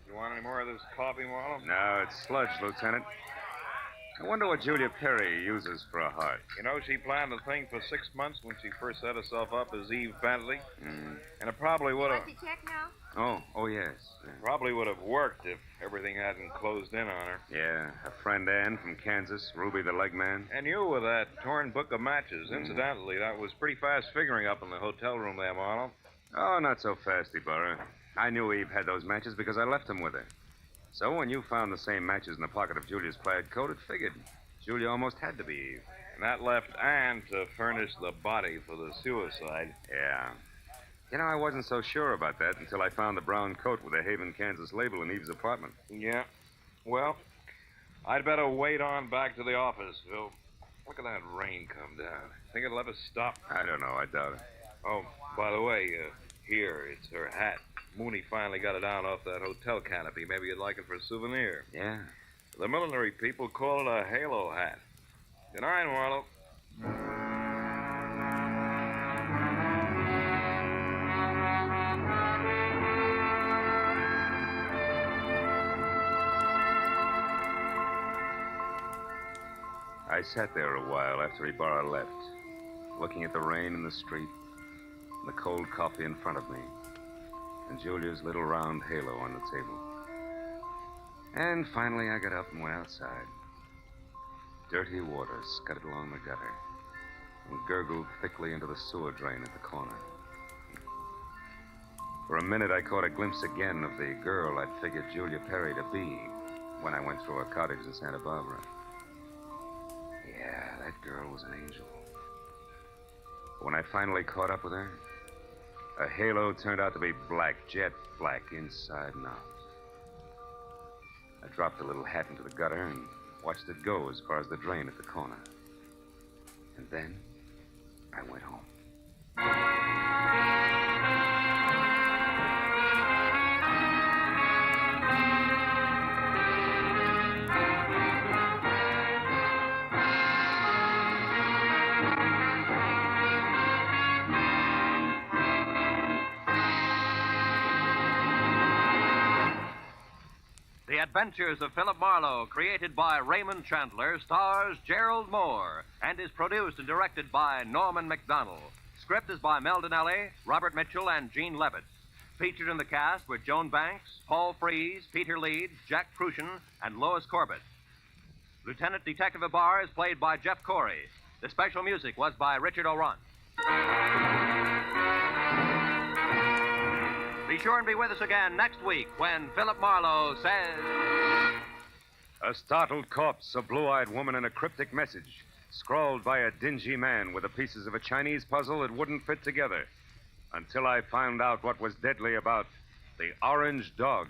You want any more of this coffee, Marlowe? No, it's sludge, Lieutenant. I wonder what Julia Perry uses for a heart. You know, she planned the thing for 6 months when she first set herself up as Eve Bentley. And it probably would have... What's the check now? Oh, yes. Probably would have worked if everything hadn't closed in on her. Yeah, her friend Ann from Kansas, Ruby the leg man. And you with that torn book of matches. Incidentally, that was pretty fast figuring up in the hotel room there, Marlowe. Oh, not so fast, Ibarra. I knew Eve had those matches because I left them with her. So when you found the same matches in the pocket of Julia's plaid coat, it figured. Julia almost had to be Eve. And that left Ann to furnish the body for the suicide. Yeah. You know, I wasn't so sure about that until I found the brown coat with the Haven, Kansas label in Eve's apartment. Yeah. Well, I'd better wait on back to the office, Phil. Look at that rain come down. Think it'll ever stop? I don't know. I doubt it. Oh, by the way, here, it's her hat. Mooney finally got it down off that hotel canopy. Maybe you'd like it for a souvenir. Yeah. The millinery people call it a halo hat. Good night, Marlowe. I sat there a while after Ibarra left, looking at the rain in the street, and the cold coffee in front of me, and Julia's little round halo on the table. And finally I got up and went outside. Dirty water scudded along the gutter and gurgled thickly into the sewer drain at the corner. For a minute I caught a glimpse again of the girl I'd figured Julia Perry to be when I went through her cottage in Santa Barbara. Yeah, that girl was an angel. But when I finally caught up with her, her halo turned out to be black, jet black, inside and out. I dropped the little hat into the gutter and watched it go as far as the drain at the corner. And then I went home. The Adventures of Philip Marlowe, created by Raymond Chandler, stars Gerald Moore, and is produced and directed by Norman McDonald. Script is by Mel Donnelly, Robert Mitchell, and Gene Levitt. Featured in the cast were Joan Banks, Paul Frees, Peter Leeds, Jack Crucian, and Lois Corbett. Lieutenant Detective Ibarra is played by Jeff Corey. The special music was by Richard O'Run. Be sure and be with us again next week when Philip Marlowe says... A startled corpse, a blue-eyed woman, and a cryptic message, scrawled by a dingy man with the pieces of a Chinese puzzle that wouldn't fit together, until I found out what was deadly about the orange dog.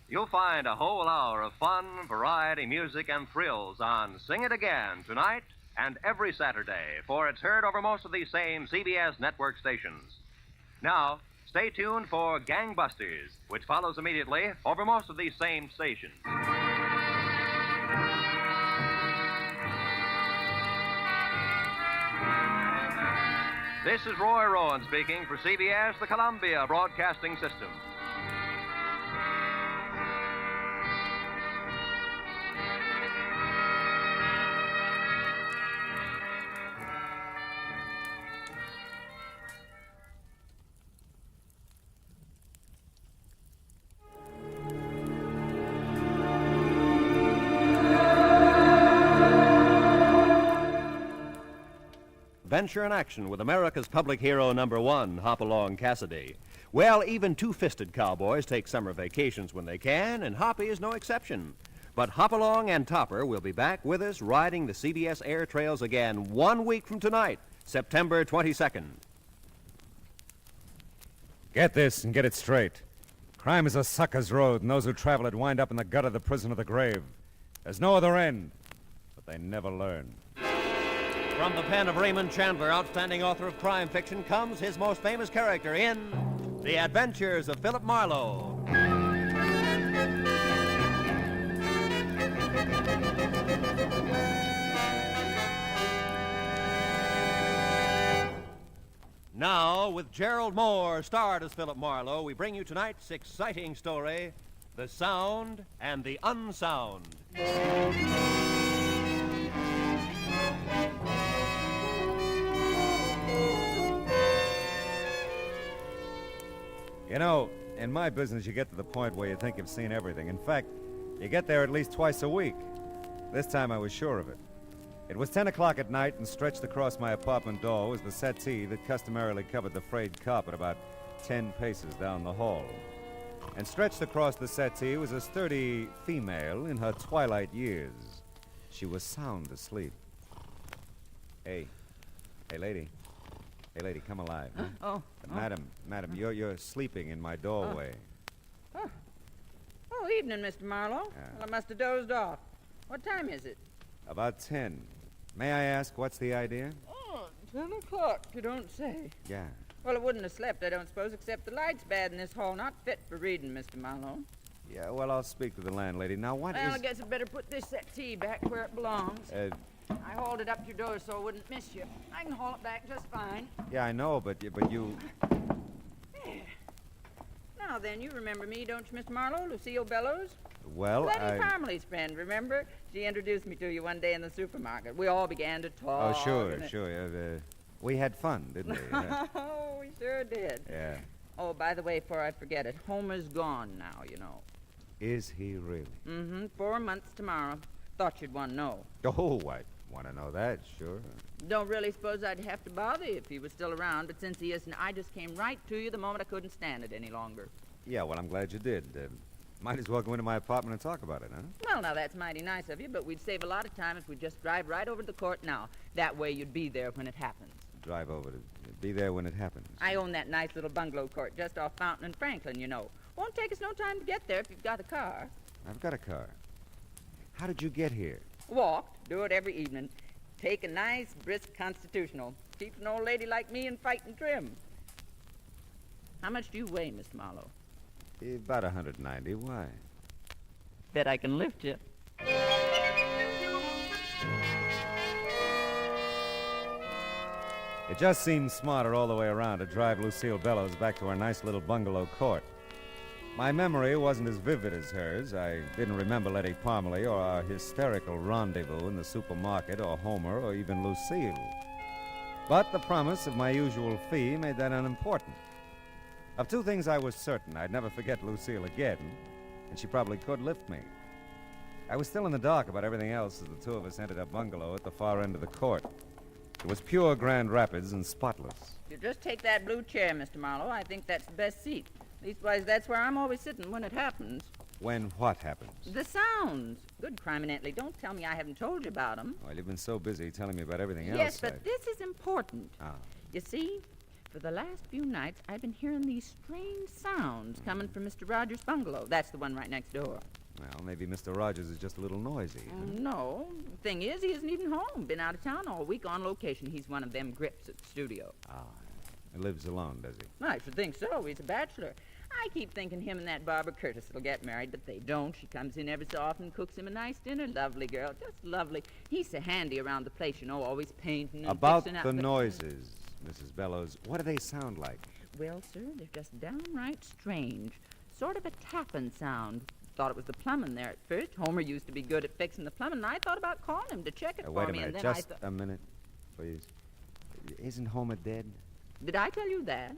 You'll find a whole hour of fun, variety, music, and thrills on Sing It Again tonight and every Saturday, for it's heard over most of these same CBS network stations. Now, stay tuned for Gangbusters, which follows immediately over most of these same stations. This is Roy Rowan speaking for CBS, the Columbia Broadcasting System. Venture in action with America's public hero #1, Hopalong Cassidy. Well, even two-fisted cowboys take summer vacations when they can, and Hoppy is no exception. But Hopalong and Topper will be back with us riding the CBS air trails again 1 week from tonight, September 22nd. Get this and get it straight. Crime is a sucker's road, and those who travel it wind up in the gut of the prison of the grave. There's no other end, but they never learn. From the pen of Raymond Chandler, outstanding author of crime fiction, comes his most famous character in The Adventures of Philip Marlowe. Now, with Gerald Moore starred as Philip Marlowe, we bring you tonight's exciting story, The Sound and the Unsound. You know, in my business, you get to the point where you think you've seen everything. In fact, you get there at least twice a week. This time I was sure of it. It was 10 o'clock at night, and stretched across my apartment door was the settee that customarily covered the frayed carpet about 10 paces down the hall. And stretched across the settee was a sturdy female in her twilight years. She was sound asleep. Hey, lady. Hey, lady, come alive. Huh? Oh. Madam, you're sleeping in my doorway. Oh, evening, Mr. Marlowe. Well, I must have dozed off. What time is it? About 10. May I ask, what's the idea? Oh, 10 o'clock, you don't say. Yeah. Well, I wouldn't have slept, I don't suppose, except the light's bad in this hall. Not fit for reading, Mr. Marlowe. Yeah, well, I'll speak to the landlady. Now, Well, I guess I'd better put this settee back where it belongs. I hauled it up to your door so I wouldn't miss you. I can haul it back just fine. Yeah, I know, but you... Now then, you remember me, don't you, Mr. Marlowe? Lucille Bellows? Well, Letty Parmley's friend, remember? She introduced me to you one day in the supermarket. We all began to talk. Oh, sure. We had fun, didn't we? Oh, we sure did. Yeah. Oh, by the way, before I forget it, Homer's gone now, you know. Is he really? Mm-hmm. 4 months tomorrow. Thought you'd want to know. Oh, I want to know that, sure. Don't really suppose I'd have to bother you if he was still around, but since he isn't, I just came right to you the moment I couldn't stand it any longer. Yeah, well, I'm glad you did. Might as well go into my apartment and talk about it, huh? Well, now, that's mighty nice of you, but we'd save a lot of time if we just drive right over to the court now. That way you'd be there when it happens. Drive over to be there when it happens. I own that nice little bungalow court just off Fountain and Franklin, you know. Won't take us no time to get there if you've got a car. I've got a car. How did you get here? Walked. Do it every evening. Take a nice, brisk constitutional. Keeps an old lady like me in fighting trim. How much do you weigh, Mr. Marlowe? About 190. Why? Bet I can lift you. It just seemed smarter all the way around to drive Lucille Bellows back to our nice little bungalow court. My memory wasn't as vivid as hers. I didn't remember Letty Parmley or our hysterical rendezvous in the supermarket or Homer or even Lucille. But the promise of my usual fee made that unimportant. Of two things I was certain: I'd never forget Lucille again, and she probably could lift me. I was still in the dark about everything else as the two of us entered a bungalow at the far end of the court. It was pure Grand Rapids and spotless. You just take that blue chair, Mr. Marlowe. I think that's the best seat. Leastwise, that's where I'm always sitting when it happens. When what happens? The sounds. Good criminally. Don't tell me I haven't told you about them. Well, you've been so busy telling me about everything else. Yes, but this is important. Ah. You see, for the last few nights, I've been hearing these strange sounds coming from Mr. Rogers' bungalow. That's the one right next door. Well, maybe Mr. Rogers is just a little noisy. Huh? No. The thing is, he isn't even home. Been out of town all week on location. He's one of them grips at the studio. Ah. He lives alone, does he? I should think so. He's a bachelor. I keep thinking him and that Barbara Curtis will get married, but they don't. She comes in every so often and cooks him a nice dinner. Lovely girl. Just lovely. He's so handy around the place, you know, always painting and About fixing the up noises, Mrs. Bellows, what do they sound like? Well, sir, they're just downright strange. Sort of a tapping sound. Thought it was the plumbing there at first. Homer used to be good at fixing the plumbing, and I thought about calling him to check it for wait a me. minute, And then just a minute, please. Isn't Homer dead? Did I tell you that?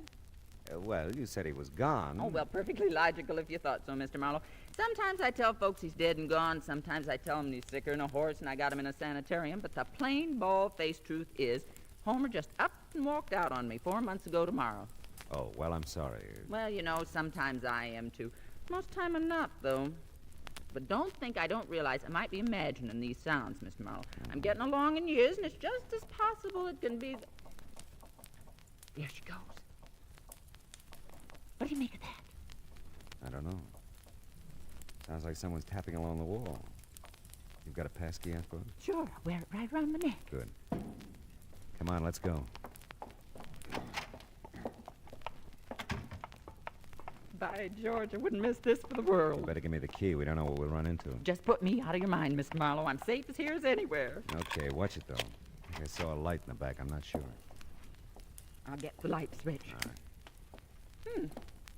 Well, you said he was gone. Oh, well, perfectly logical if you thought so, Mr. Marlowe. Sometimes I tell folks he's dead and gone. Sometimes I tell them he's sicker than a horse and I got him in a sanitarium. But the plain, bald-faced truth is, Homer just up and walked out on me 4 months ago tomorrow. Oh, well, I'm sorry. Well, you know, sometimes I am, too. Most time I'm not, though. But don't think I don't realize I might be imagining these sounds, Mr. Marlowe. I'm getting along in years, and it's just as possible it can be... There she goes. What do you make of that? I don't know. Sounds like someone's tapping along the wall. You've got a passkey, I suppose? Sure, I'll wear it right around my neck. Good. Come on, let's go. By George, I wouldn't miss this for the world. You better give me the key. We don't know what we'll run into. Just put me out of your mind, Mr. Marlowe. I'm safe as here as anywhere. Okay, watch it, though. I think I saw a light in the back. I'm not sure. I'll get the light switch.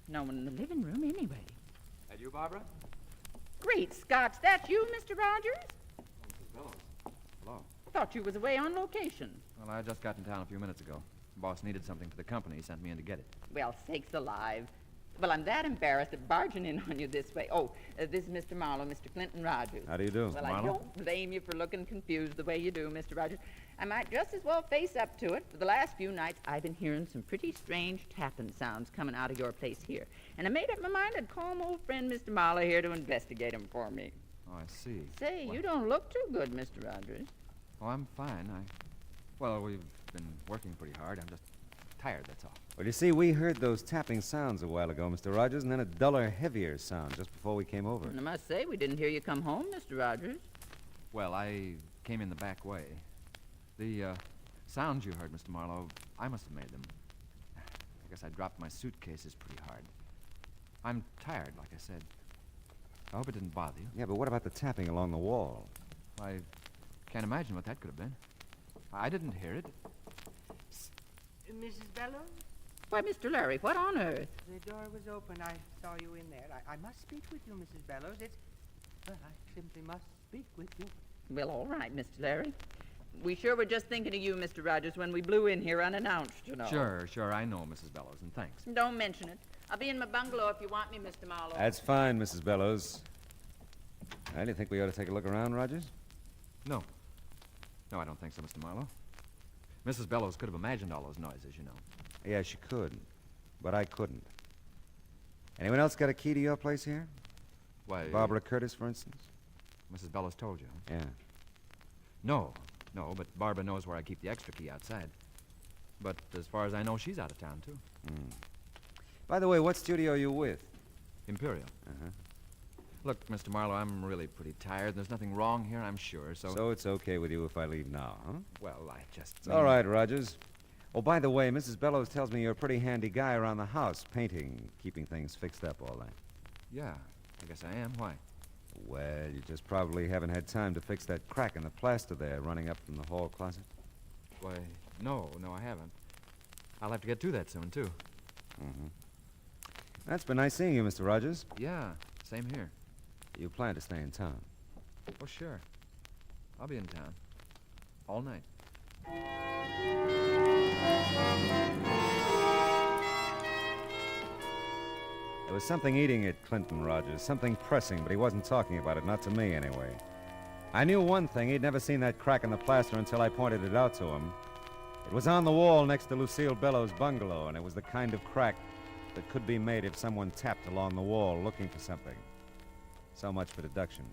No one in the living room anyway. That you, Barbara? Great Scots, that's you, Mr. Rogers? Mrs. Bellows. Hello. Thought you was away on location. Well, I just got in town a few minutes ago. Boss needed something for the company. He sent me in to get it. Well, sakes alive. Well, I'm that embarrassed at barging in on you this way. Oh, this is Mr. Marlowe, Mr. Clinton Rogers. How do you do, Well, Marlowe? I don't blame you for looking confused the way you do, Mr. Rogers. I might just as well face up to it. For the last few nights, I've been hearing some pretty strange tapping sounds coming out of your place here. And I made up my mind I'd call my old friend Mr. Marlowe here to investigate 'em for me. Oh, I see. Say, Well- you don't look too good, Mr. Rogers. Oh, I'm fine. Well, we've been working pretty hard. I'm just tired, that's all. Well, you see, we heard those tapping sounds a while ago, Mr. Rogers, and then a duller, heavier sound just before we came over. And I must say, we didn't hear you come home, Mr. Rogers. Well, I came in the back way. The sounds you heard, Mr. Marlowe, I must have made them. I guess I dropped my suitcases pretty hard. I'm tired, like I said. I hope it didn't bother you. Yeah, but what about the tapping along the wall? I can't imagine what that could have been. I didn't hear it. Mrs. Bellows? Why, Mr. Larry, what on earth? The door was open. I saw you in there. I must speak with you, Mrs. Bellows. Well, I simply must speak with you. Well, all right, Mr. Larry. We sure were just thinking of you, Mr. Rogers, when we blew in here unannounced, you know. Sure, I know, Mrs. Bellows, and thanks. Don't mention it. I'll be in my bungalow if you want me, Mr. Marlowe. That's fine, Mrs. Bellows. Well, do you think we ought to take a look around, Rogers? No, I don't think so, Mr. Marlowe. Mrs. Bellows could have imagined all those noises, you know. Yeah, she could, but I couldn't. Anyone else got a key to your place here? Why? Barbara Curtis, for instance? Mrs. Bellows told you, huh? Yeah. No, but Barbara knows where I keep the extra key outside. But as far as I know, she's out of town, too. By the way, what studio are you with? Imperial. Uh-huh. Look, Mr. Marlowe, I'm really pretty tired. There's nothing wrong here, I'm sure, so... So it's okay with you if I leave now, huh? Well, I just... All right, Rogers. Oh, by the way, Mrs. Bellows tells me you're a pretty handy guy around the house, painting, keeping things fixed up all that. Yeah, I guess I am. Why? Well, you just probably haven't had time to fix that crack in the plaster there running up from the hall closet. Why, no, I haven't. I'll have to get to that soon, too. Mm-hmm. That's been nice seeing you, Mr. Rogers. Yeah, same here. You plan to stay in town? Oh, sure. I'll be in town. All night. There was something eating at Clinton, Rogers, something pressing, but he wasn't talking about it, not to me anyway. I knew one thing, he'd never seen that crack in the plaster until I pointed it out to him. It was on the wall next to Lucille Bellows' bungalow, and it was the kind of crack that could be made if someone tapped along the wall looking for something. So much for deduction.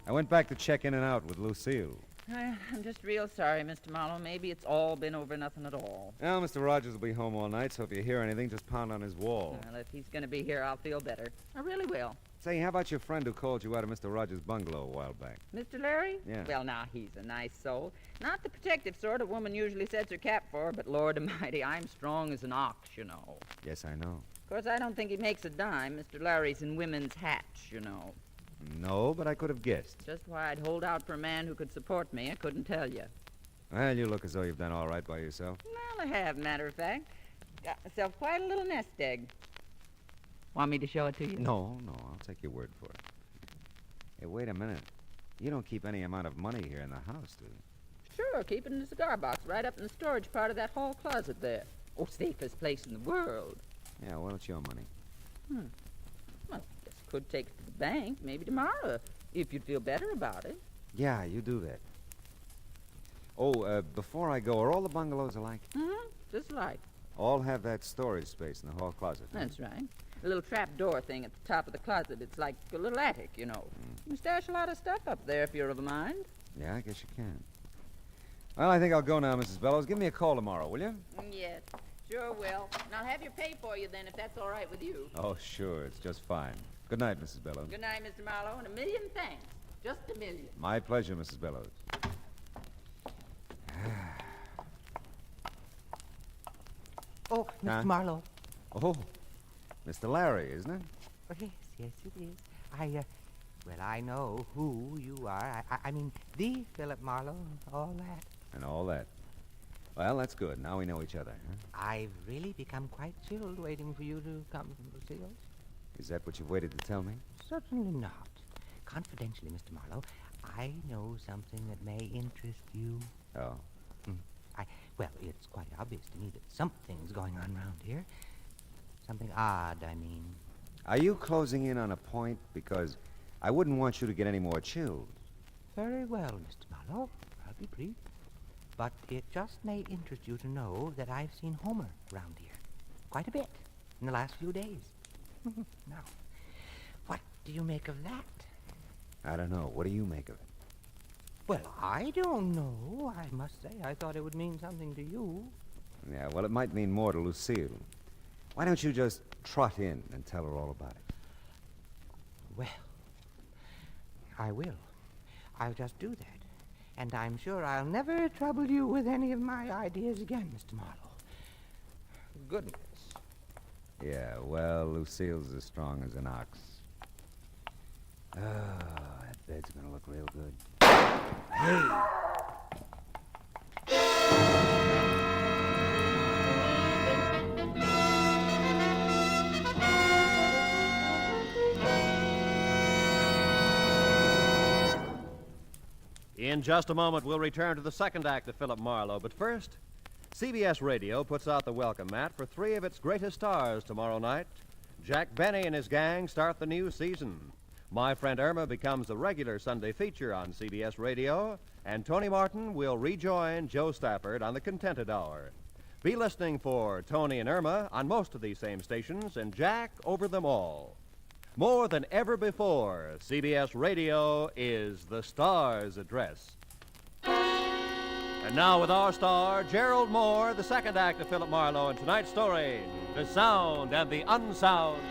I went back to check in and out with Lucille. I'm just real sorry, Mr. Marlowe. Maybe it's all been over nothing at all. Well, Mr. Rogers will be home all night, so if you hear anything, just pound on his wall. Well, if he's going to be here, I'll feel better. I really will. Say, how about your friend who called you out of Mr. Rogers' bungalow a while back? Mr. Larry? Yeah. Well, now, he's a nice soul. Not the protective sort a woman usually sets her cap for, but Lord Almighty, I'm strong as an ox, you know. Yes, I know. Of course, I don't think he makes a dime. Mr. Larry's in women's hats, you know. No, but I could have guessed. Just why I'd hold out for a man who could support me, I couldn't tell you. Well, you look as though you've done all right by yourself. Well, I have, matter of fact. Got myself quite a little nest egg. Want me to show it to you? No, I'll take your word for it. Hey, wait a minute. You don't keep any amount of money here in the house, do you? Sure, keep it in the cigar box right up in the storage part of that hall closet there. Oh, safest place in the world. Yeah, well, it's your money. Well, I guess could take it to the bank, maybe tomorrow, if you'd feel better about it. Yeah, you do that. Oh, before I go, are all the bungalows alike? Just like. All have that storage space in the hall closet. Huh? That's right. A little trap door thing at the top of the closet. It's like a little attic, you know. You can stash a lot of stuff up there if you're of a mind. Yeah, I guess you can. Well, I think I'll go now, Mrs. Bellows. Give me a call tomorrow, will you? Yes, sure will. And I'll have your pay for you then, if that's all right with you. Oh, sure. It's just fine. Good night, Mrs. Bellows. Good night, Mr. Marlowe, and a million thanks. Just a million. My pleasure, Mrs. Bellows. Oh, Mr. Marlowe. Oh, Mr. Larry, isn't it? Oh, yes, it is. I know who you are. I mean, the Philip Marlowe, all that. And all that. Well, that's good. Now we know each other, huh? I've really become quite chilled waiting for you to come, Lucille. Is that what you've waited to tell me? Certainly not. Confidentially, Mr. Marlowe, I know something that may interest you. Oh. Well, it's quite obvious to me that something's going on around here. Something odd, I mean. Are you closing in on a point? Because I wouldn't want you to get any more chilled. Very well, Mr. Marlowe. I'll be brief. But it just may interest you to know that I've seen Homer round here. Quite a bit in the last few days. Now, what do you make of that? I don't know. What do you make of it? Well, I don't know. I must say, I thought it would mean something to you. Yeah, well, it might mean more to Lucille. Why don't you just trot in and tell her all about it? Well, I will. I'll just do that. And I'm sure I'll never trouble you with any of my ideas again, Mr. Marlowe. Goodness. Yeah, well, Lucille's as strong as an ox. Oh, that bed's gonna look real good. Hey! In just a moment, we'll return to the second act of Philip Marlowe. But first, CBS Radio puts out the welcome mat for 3 of its greatest stars tomorrow night. Jack Benny and his gang start the new season. My Friend Irma becomes a regular Sunday feature on CBS Radio, and Tony Martin will rejoin Joe Stafford on the Contented Hour. Be listening for Tony and Irma on most of these same stations, and Jack over them all. More than ever before, CBS Radio is the star's address. And now with our star, Gerald Moore, the second act of Philip Marlowe, and tonight's story, The Sound and the Unsound.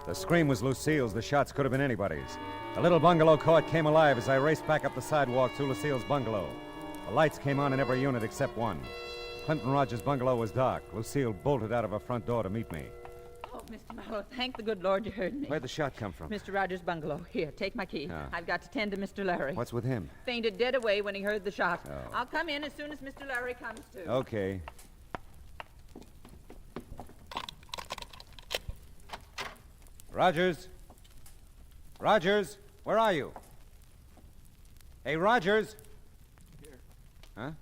The scream was Lucille's. The shots could have been anybody's. The little bungalow court came alive as I raced back up the sidewalk to Lucille's bungalow. The lights came on in every unit except one. Clinton Rogers' bungalow was dark. Lucille bolted out of her front door to meet me. Oh, Mr. Marlowe, thank the good Lord you heard me. Where'd the shot come from? Mr. Rogers' bungalow. Here, take my key. Ah. I've got to tend to Mr. Larry. What's with him? Fainted dead away when he heard the shot. Oh. I'll come in as soon as Mr. Larry comes to. Okay. Rogers? Rogers, where are you? Hey, Rogers! Here. Huh?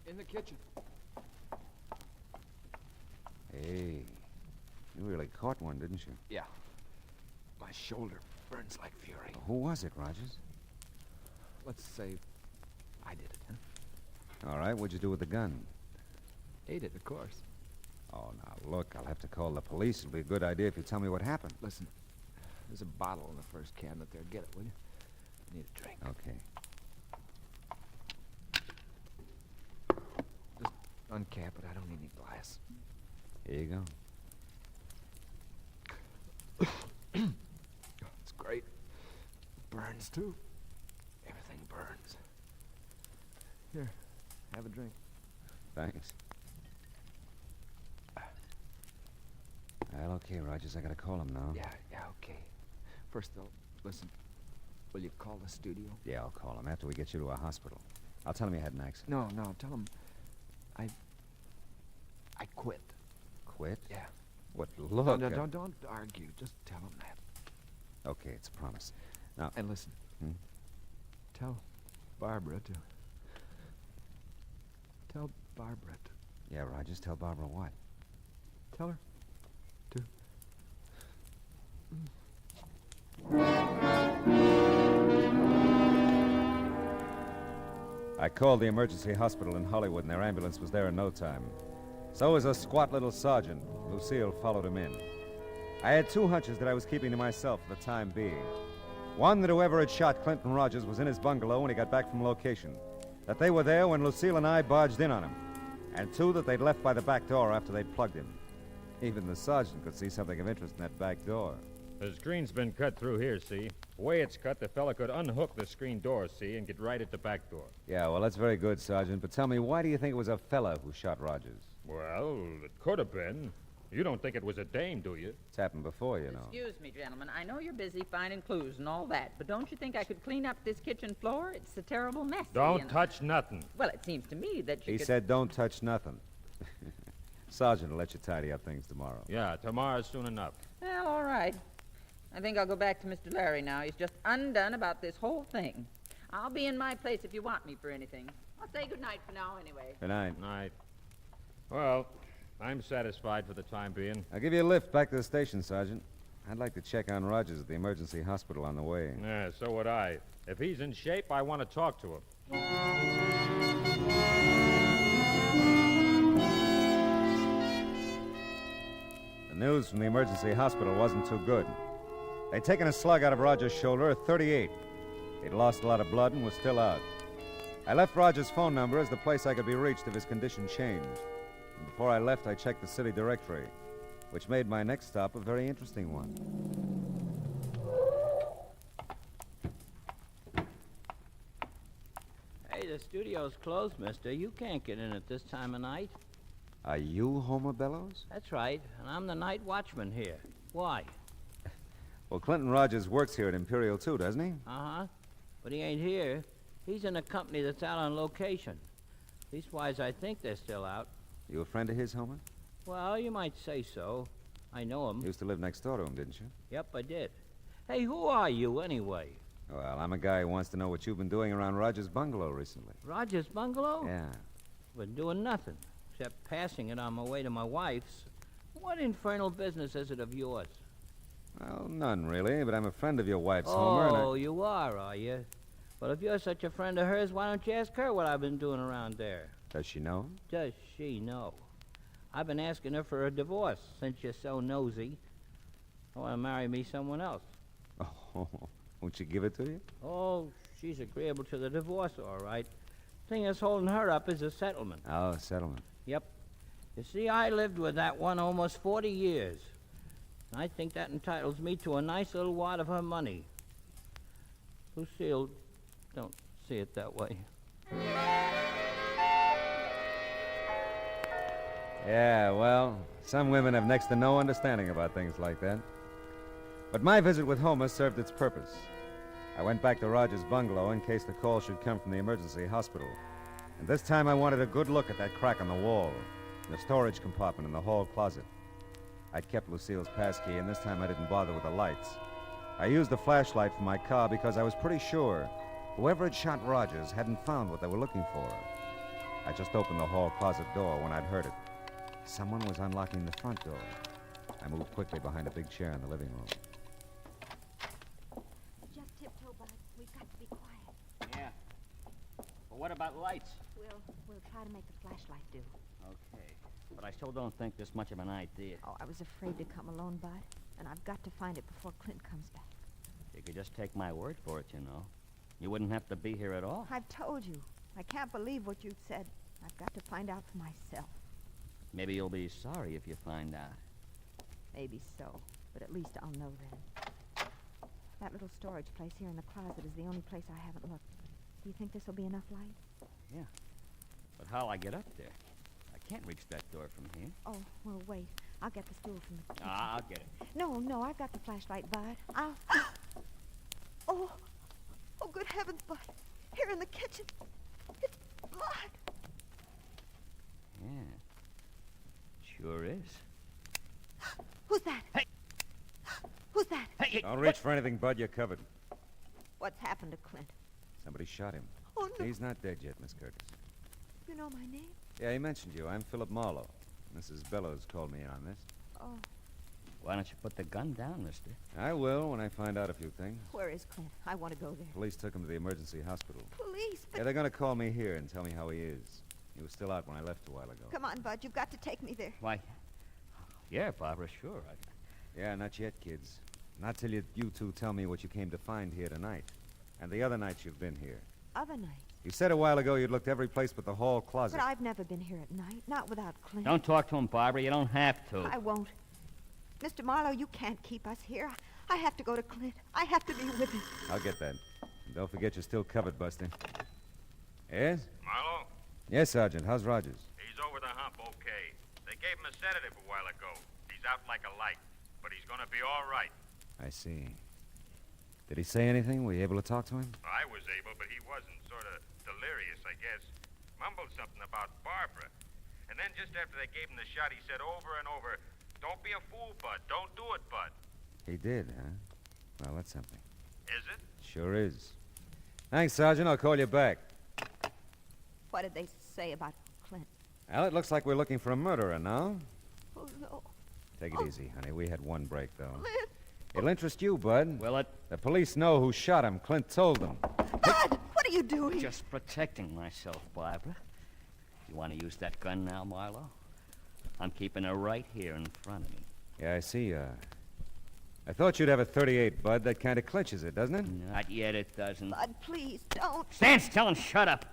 In the kitchen. Hey, you really caught one, didn't you? Yeah. My shoulder burns like fury. Who was it, Rogers? Let's say I did it, huh? All right, what'd you do with the gun? Ate it, of course. Oh, now, look, I'll have to call the police. It'll be a good idea if you tell me what happened. Listen, there's a bottle in the first cabinet there. Get it, will you? I need a drink. Okay. Just uncap it. I don't need any glass. Here you go. It's great. Burns, too. Everything burns. Here, have a drink. Thanks. Well, okay, Rogers, I gotta call him now. Yeah, okay. First, though, listen, will you call the studio? Yeah, I'll call him after we get you to a hospital. I'll tell him you had an accident. No, tell him I quit. Quit? Yeah. What, look... No, don't argue. Just tell him that. Okay, it's a promise. Now... And listen. Tell Barbara to... Tell Barbara to... Yeah, Rogers, tell Barbara what? Tell her to... I called the emergency hospital in Hollywood, and their ambulance was there in no time. So was a squat little sergeant. Lucille followed him in. I had 2 hunches that I was keeping to myself for the time being. One, that whoever had shot Clinton Rogers was in his bungalow when he got back from location. That they were there when Lucille and I barged in on him. And 2, that they'd left by the back door after they'd plugged him. Even the sergeant could see something of interest in that back door. The screen's been cut through here, see? The way it's cut, the fella could unhook the screen door, see, and get right at the back door. Yeah, well, that's very good, Sergeant. But tell me, why do you think it was a fella who shot Rogers? Well, it could have been. You don't think it was a dame, do you? It's happened before, you know. Excuse me, gentlemen. I know you're busy finding clues and all that, but don't you think I could clean up this kitchen floor? It's a terrible mess. Don't touch nothing. Well, it seems to me that you He could... said don't touch nothing. Sergeant will let you tidy up things tomorrow. Yeah, tomorrow's soon enough. Well, all right. I think I'll go back to Mr. Larry now. He's just undone about this whole thing. I'll be in my place if you want me for anything. I'll say good night for now, anyway. Good night. Night. Well, I'm satisfied for the time being. I'll give you a lift back to the station, Sergeant. I'd like to check on Rogers at the emergency hospital on the way. Yeah, so would I. If he's in shape, I want to talk to him. The news from the emergency hospital wasn't too good. They'd taken a slug out of Rogers' shoulder at 38. He'd lost a lot of blood and was still out. I left Rogers' phone number as the place I could be reached if his condition changed. And before I left, I checked the city directory, which made my next stop a very interesting one. Hey, the studio's closed, mister. You can't get in at this time of night. Are you Homer Bellows? That's right, and I'm the night watchman here. Why? Well, Clinton Rogers works here at Imperial, too, doesn't he? Uh-huh. But he ain't here. He's in a company that's out on location. Leastwise, I think they're still out. You a friend of his, Homer? Well, you might say so. I know him. You used to live next door to him, didn't you? Yep, I did. Hey, who are you, anyway? Well, I'm a guy who wants to know what you've been doing around Rogers' bungalow recently. Rogers' bungalow? Yeah. Been doing nothing, except passing it on my way to my wife's. What infernal business is it of yours? Well, none, really, but I'm a friend of your wife's, Homer, and Oh, you are you? Well, if you're such a friend of hers, why don't you ask her what I've been doing around there? Does she know? Does she know? I've been asking her for a divorce since you're so nosy. I want to marry me someone else. Oh, won't she give it to you? Oh, she's agreeable to the divorce, all right. Thing that's holding her up is a settlement. Oh, settlement. Yep. You see, I lived with that one almost 40 years. I think that entitles me to a nice little wad of her money. Lucille, don't see it that way. Yeah, well, some women have next to no understanding about things like that. But my visit with Homer served its purpose. I went back to Rogers' bungalow in case the call should come from the emergency hospital. And this time I wanted a good look at that crack on the wall, the storage compartment in the hall closet. I'd kept Lucille's passkey, and this time I didn't bother with the lights. I used the flashlight from my car because I was pretty sure whoever had shot Rogers hadn't found what they were looking for. I just opened the hall closet door when I'd heard it. Someone was unlocking the front door. I moved quickly behind a big chair in the living room. Just tiptoe, Bud. We've got to be quiet. Yeah. But what about lights? We'll try to make the flashlight do. Okay. But I still don't think there's much of an idea. Oh, I was afraid to come alone, Bud. And I've got to find it before Clint comes back. You could just take my word for it, you know. You wouldn't have to be here at all. I've told you. I can't believe what you've said. I've got to find out for myself. Maybe you'll be sorry if you find out. Maybe so. But at least I'll know then. That little storage place here in the closet is the only place I haven't looked. Do you think this will be enough light? Yeah. But how'll I get up there? I can't reach that door from here. Oh, well, wait. I'll get the stool from the kitchen. I'll get it. No, I've got the flashlight, Bud. I'll... Oh, good heavens, Bud. Here in the kitchen. It's blood. Yeah. Sure is. Who's that? Hey! Who's that? Hey! Don't reach for anything, Bud. You're covered. What's happened to Clint? Somebody shot him. Oh, no. He's not dead yet, Miss Curtis. You know my name? Yeah, he mentioned you. I'm Philip Marlowe. Mrs. Bellows called me in on this. Oh, Why don't you put the gun down, mister? I will when I find out a few things. where is Clint? I want to go there. Police took him to the emergency hospital. Police? Yeah, they're going to call me here and tell me how he is. He was still out when I left a while ago. Come on, Bud. You've got to take me there. Why, yeah, Barbara, sure. Yeah, not yet, kids. Not till you two tell me what you came to find here tonight. And the other nights you've been here. Other night. You said a while ago you'd looked every place but the hall closet. But I've never been here at night. Not without Clint. Don't talk to him, Barbara. You don't have to. I won't. Mr. Marlowe, you can't keep us here. I have to go to Clint. I have to be with him. I'll get that. And don't forget you're still covered, Buster. Yes? Marlowe? Yes, Sergeant. How's Rogers? He's over the hump, okay. They gave him a sedative a while ago. He's out like a light, but he's gonna be all right. I see. Did he say anything? Were you able to talk to him? I was able, but he wasn't. Sort of delirious, I guess. Mumbled something about Barbara. And then just after they gave him the shot, he said over and over, "Don't be a fool, Bud. Don't do it, Bud." He did, huh? Well, that's something. Is it? Sure is. Thanks, Sergeant. I'll call you back. What did they say about Clint? Well, it looks like we're looking for a murderer now. Oh, no. Take it easy, honey. We had one break, though. It'll interest you, Bud. Will it? The police know who shot him. Clint told them. Bud, what are you doing? Just protecting myself, Barbara. You want to use that gun now, Marlowe? I'm keeping her right here in front of me. Yeah, I see. I thought you'd have a .38, Bud. That kind of clinches it, doesn't it? Not yet, it doesn't. Bud, please, don't. Stand still and shut up.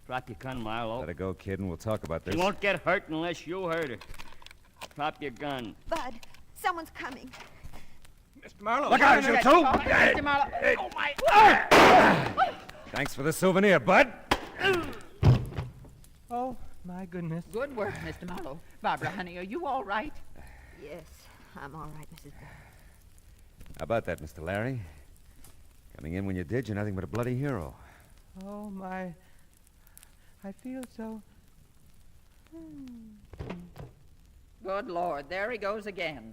Drop your gun, Marlowe. Let her go, kid, and we'll talk about this. You won't get hurt unless you hurt her. Drop your gun. Bud, someone's coming. Mr. Marlowe. Look out, you two! Mr. Marlowe. Oh, my... Thanks for the souvenir, Bud. Oh, my goodness. Good work, Mr. Marlowe. Barbara, honey, are you all right? Yes, I'm all right, Mrs. Bell. How about that, Mr. Larry? Coming in when you did, you're nothing but a bloody hero. Oh, my. I feel so. Good Lord, there he goes again.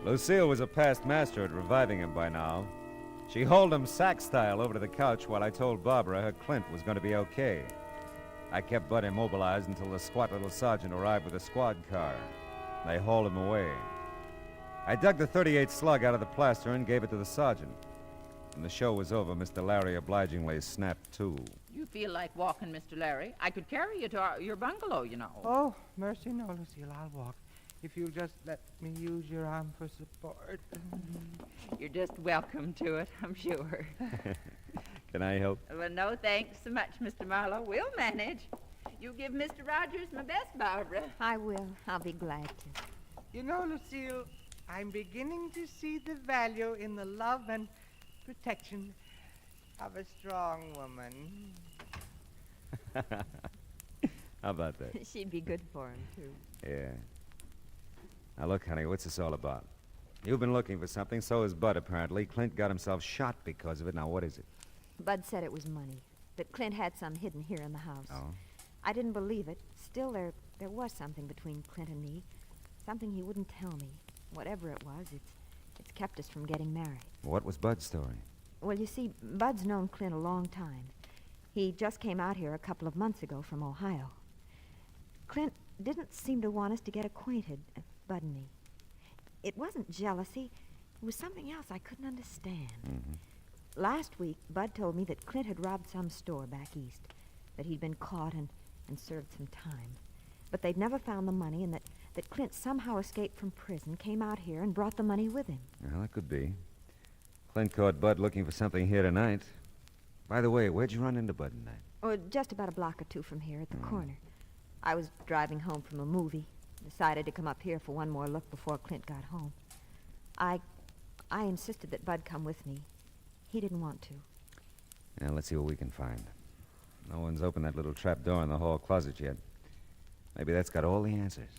Lucille was a past master at reviving him by now. She hauled him sack-style over to the couch while I told Barbara her Clint was going to be okay. I kept Bud immobilized until the squat little sergeant arrived with a squad car. They hauled him away. I dug the .38 slug out of the plaster and gave it to the sergeant. When the show was over, Mr. Larry obligingly snapped to. You feel like walking, Mr. Larry? I could carry you to your bungalow, you know. Oh, mercy, no, Lucille. I'll walk. If you'll just let me use your arm for support. You're just welcome to it, I'm sure. Can I help? Well, no, thanks so much, Mr. Marlowe. We'll manage. You give Mr. Rogers my best, Barbara. I will. I'll be glad to. You know, Lucille, I'm beginning to see the value in the love and protection of a strong woman. How about that? She'd be good for him, too. Yeah. Now, look, honey, what's this all about? You've been looking for something, so has Bud, apparently. Clint got himself shot because of it. Now, what is it? Bud said it was money, that Clint had some hidden here in the house. Oh? I didn't believe it. Still, there was something between Clint and me. Something he wouldn't tell me. Whatever it was, it's kept us from getting married. What was Bud's story? Well, you see, Bud's known Clint a long time. He just came out here a couple of months ago from Ohio. Clint didn't seem to want us to get acquainted, Bud and me. It wasn't jealousy. It was something else I couldn't understand. Mm-hmm. Last week, Bud told me that Clint had robbed some store back east, that he'd been caught and served some time. But they'd never found the money, and that Clint somehow escaped from prison, came out here, and brought the money with him. Well, that could be. Clint caught Bud looking for something here tonight. By the way, where'd you run into Bud tonight? Oh, just about a block or two from here at the corner. I was driving home from a movie. Decided to come up here for one more look before Clint got home. I insisted that Bud come with me. He didn't want to. Now, let's see what we can find. No one's opened that little trap door in the hall closet yet. Maybe that's got all the answers.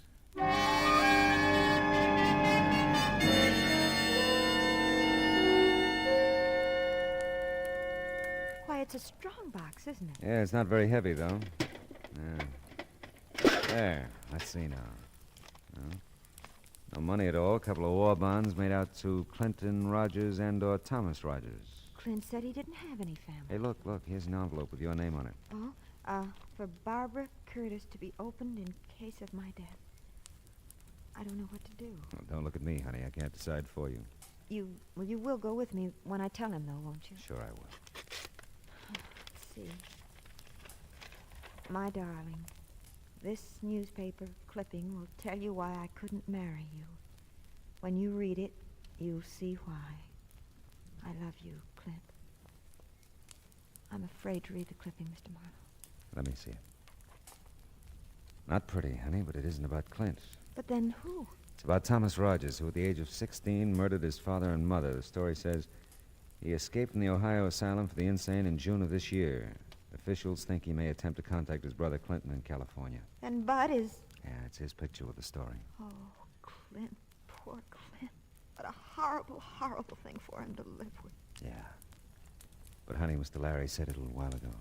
Why, it's a strong box, isn't it? Yeah, it's not very heavy, though. There. Let's see now. No money at all. A couple of war bonds made out to Clinton Rogers and/or Thomas Rogers. Clint said he didn't have any family. Hey, look. Here's an envelope with your name on it. Oh, for Barbara Curtis to be opened in case of my death. I don't know what to do. Well, don't look at me, honey. I can't decide for you. You will go with me when I tell him, though, won't you? Sure I will. Let's see. My darling, this newspaper clipping will tell you why I couldn't marry you. When you read it, you'll see why. I love you, Clint. I'm afraid to read the clipping, Mr. Marlowe. Let me see it. Not pretty, honey, but it isn't about Clint. But then who? It's about Thomas Rogers, who at the age of 16 murdered his father and mother. The story says he escaped from the Ohio asylum for the insane in June of this year. Officials think he may attempt to contact his brother Clinton in California. And Bud is... Yeah, it's his picture with the story. Oh, Clint, poor Clint. What a horrible, horrible thing for him to live with. Yeah. But, honey, Mr. Larry said it a little while ago.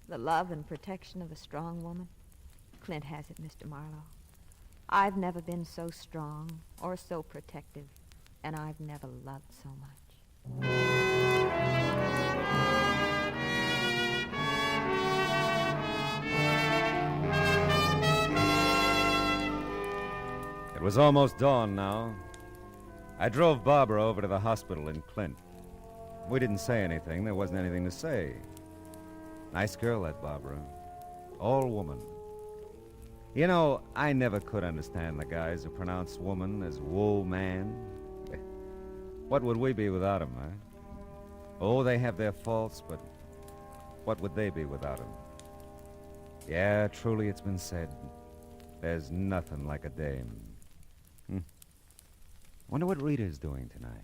The love and protection of a strong woman. Clint has it, Mr. Marlowe. I've never been so strong or so protective, and I've never loved so much. It was almost dawn now. I drove Barbara over to the hospital in Clint. We didn't say anything. There wasn't anything to say. Nice girl, that Barbara. All woman. You know, I never could understand the guys who pronounce woman as woe man. What would we be without 'em, huh? Oh, they have their faults, but what would they be without 'em? Yeah, truly it's been said. There's nothing like a dame. Wonder what Rita's doing tonight.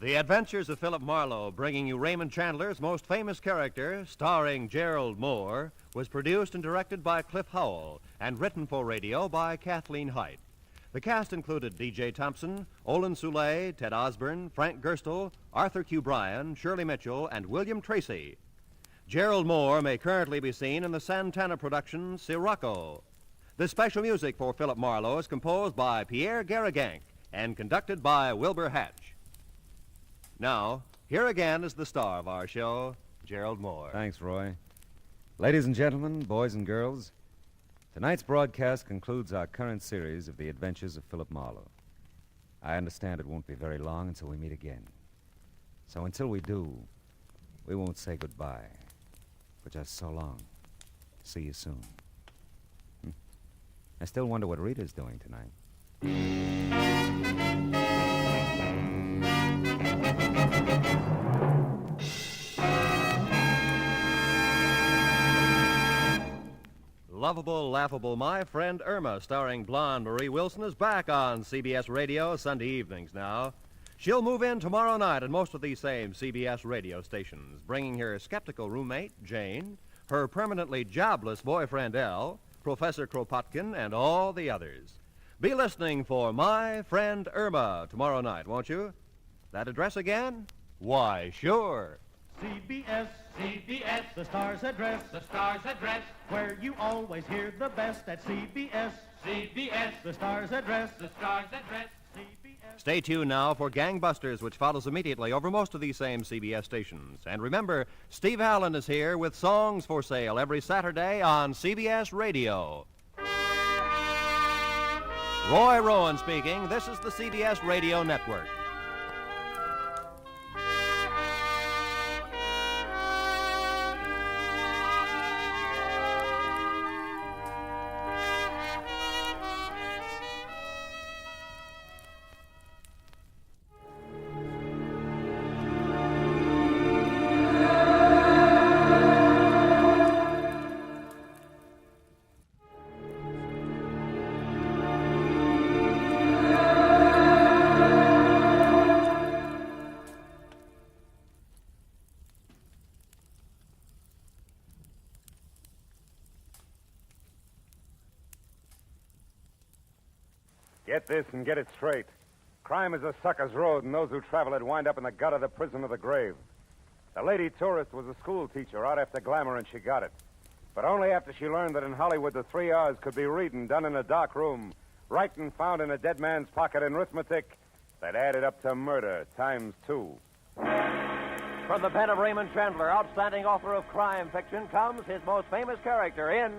The Adventures of Philip Marlowe, bringing you Raymond Chandler's most famous character, starring Gerald Moore, was produced and directed by Cliff Howell and written for radio by Kathleen Height. The cast included D.J. Thompson, Olin Soule, Ted Osborne, Frank Gerstle, Arthur Q. Bryan, Shirley Mitchell, and William Tracy. Gerald Moore may currently be seen in the Santana production Sirocco. The special music for Philip Marlowe is composed by Pierre Garrigank and conducted by Wilbur Hatch. Now, here again is the star of our show, Gerald Moore. Thanks, Roy. Ladies and gentlemen, boys and girls, tonight's broadcast concludes our current series of the adventures of Philip Marlowe. I understand it won't be very long until we meet again. So until we do, we won't say goodbye, but just so long. See you soon. I still wonder what Rita's doing tonight. Lovable, Laughable My Friend Irma, starring blonde Marie Wilson, is back on CBS Radio Sunday evenings now. She'll move in tomorrow night at most of these same CBS radio stations, bringing her skeptical roommate, Jane, her permanently jobless boyfriend, Al, Professor Kropotkin, and all the others. Be listening for My Friend Irma tomorrow night, won't you? That address again? Why, sure. CBS, CBS, the star's address, where you always hear the best at CBS, CBS, the star's address, CBS. Stay tuned now for Gangbusters, which follows immediately over most of these same CBS stations. And remember, Steve Allen is here with songs for sale every Saturday on CBS Radio. Roy Rowan speaking. This is the CBS Radio Network. Get this and get it straight. Crime is a sucker's road, and those who travel it wind up in the gut of the prison of the grave. The lady tourist was a school teacher out after glamour, and she got it. But only after she learned that in Hollywood the 3 R's could be reading done in a dark room, writing found in a dead man's pocket, and arithmetic that added up to murder times 2. From the pen of Raymond Chandler, outstanding author of crime fiction, comes his most famous character in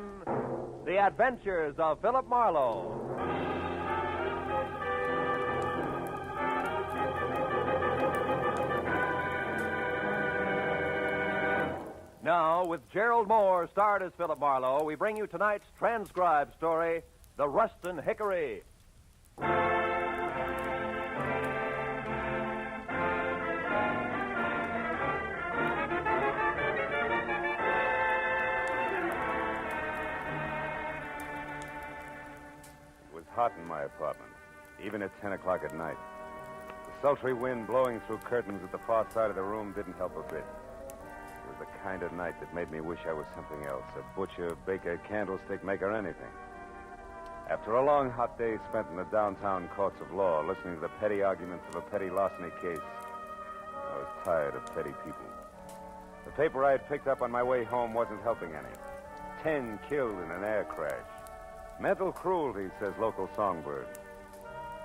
The Adventures of Philip Marlowe. Now, with Gerald Moore starred as Philip Marlowe, we bring you tonight's transcribed story, The Ruston Hickory. hot in my apartment, even at 10 o'clock at night. The sultry wind blowing through curtains at the far side of the room didn't help a bit. It was the kind of night that made me wish I was something else, a butcher, baker, candlestick maker, anything. After a long, hot day spent in the downtown courts of law, listening to the petty arguments of a petty larceny case, I was tired of petty people. The paper I had picked up on my way home wasn't helping any. 10 killed in an air crash. Mental cruelty, says local songbird.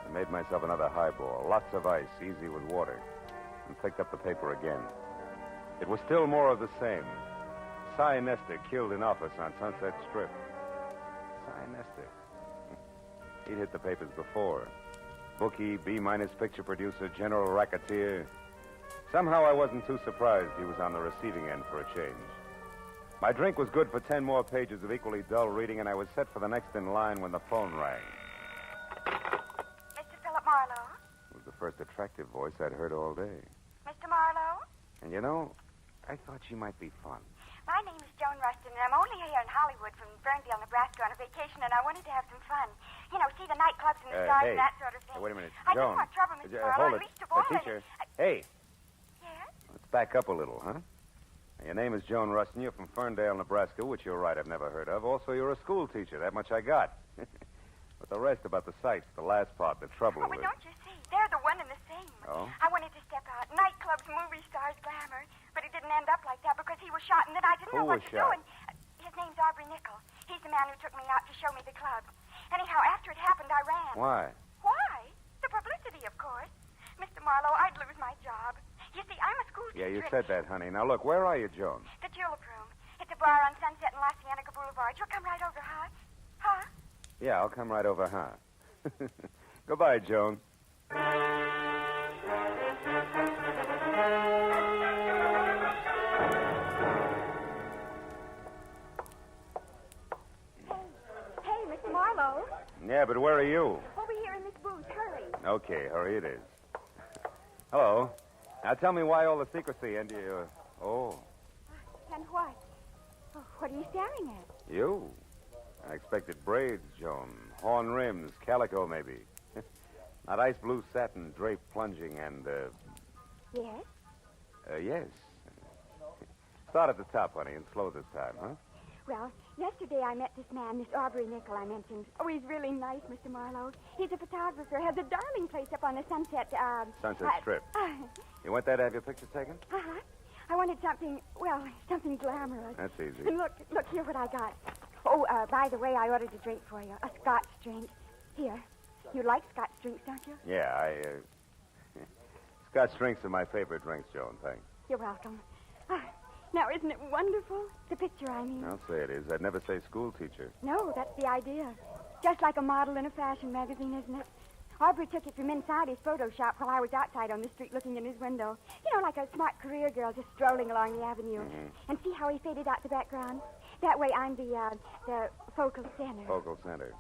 I made myself another highball, lots of ice, easy with water, and picked up the paper again. It was still more of the same. Cy Nestor killed in office on Sunset Strip. Cy Nestor. He'd hit the papers before. Bookie, B-minus picture producer, general racketeer. Somehow I wasn't too surprised he was on the receiving end for a change. My drink was good for 10 more pages of equally dull reading, and I was set for the next in line when the phone rang. Mr. Philip Marlowe? It was the first attractive voice I'd heard all day. Mr. Marlowe? And you know, I thought she might be fun. My name is Joan Rustin, and I'm only here in Hollywood from Ferndale, Nebraska on a vacation, and I wanted to have some fun. You know, see the nightclubs and the stars Hey. and that sort of thing. Wait a minute. I Joan. don't want trouble, Mr. Marlowe, Hold at it. least of all. Teacher. Hey. Yes? Let's back up a little, huh? Your name is Joan Rustin. You're from Ferndale, Nebraska, which you're right, I've never heard of. Also, you're a school teacher. That much I got. But the rest about the sights, the last part, the trouble Oh, but with... don't you see? They're the one and the same. Oh? I wanted to step out. Nightclubs, movie stars, glamour. But it didn't end up like that because he was shot, and then I didn't Who know what was to do. shot? And his name's Aubrey Nichol. He's the man who took me out to show me the club. Anyhow, after it happened, I ran. Why? Why? The publicity, of course. Mr. Marlowe, I'd lose my job. You see, I'm a school teacher. Yeah, you said that, honey. Now, look, where are you, Joan? The Julep Room. It's a bar on Sunset and La Cienega Boulevard. You'll come right over, huh? Huh? Yeah, I'll come right over, huh? Goodbye, Joan. Hey, Mr. Marlowe. Yeah, but where are you? Over here in this booth. Hurry. Okay, hurry it is. Hello. Now tell me why all the secrecy and you... Oh, And what? Oh, what are you staring at? you. I expected braids, Joan. Horn rims, calico, maybe. Not ice blue satin, draped plunging, and, Yes? yes. Start at the top, honey, and slow this time, huh? Well, yesterday I met this man, this Aubrey Nichol I mentioned. Oh, he's really nice, Mr. Marlowe. He's a photographer, has a darling place up on the Sunset, Sunset Strip. You went there to have your picture taken? Uh-huh. I wanted something, well, something glamorous. That's easy. And look here what I got. Oh, by the way, I ordered a drink for you, a Scotch drink. Here. You like Scotch drinks, don't you? Yeah, Scotch drinks are my favorite drinks, Joan, thanks. You're welcome. Now, isn't it wonderful? The picture, I mean. I'll say it is. I'd never say school teacher. No, that's the idea. Just like a model in a fashion magazine, isn't it? Aubrey took it from inside his photo shop while I was outside on the street looking in his window. You know, like a smart career girl just strolling along the avenue. Mm-hmm. And see how he faded out the background? That way I'm the focal center. Focal center.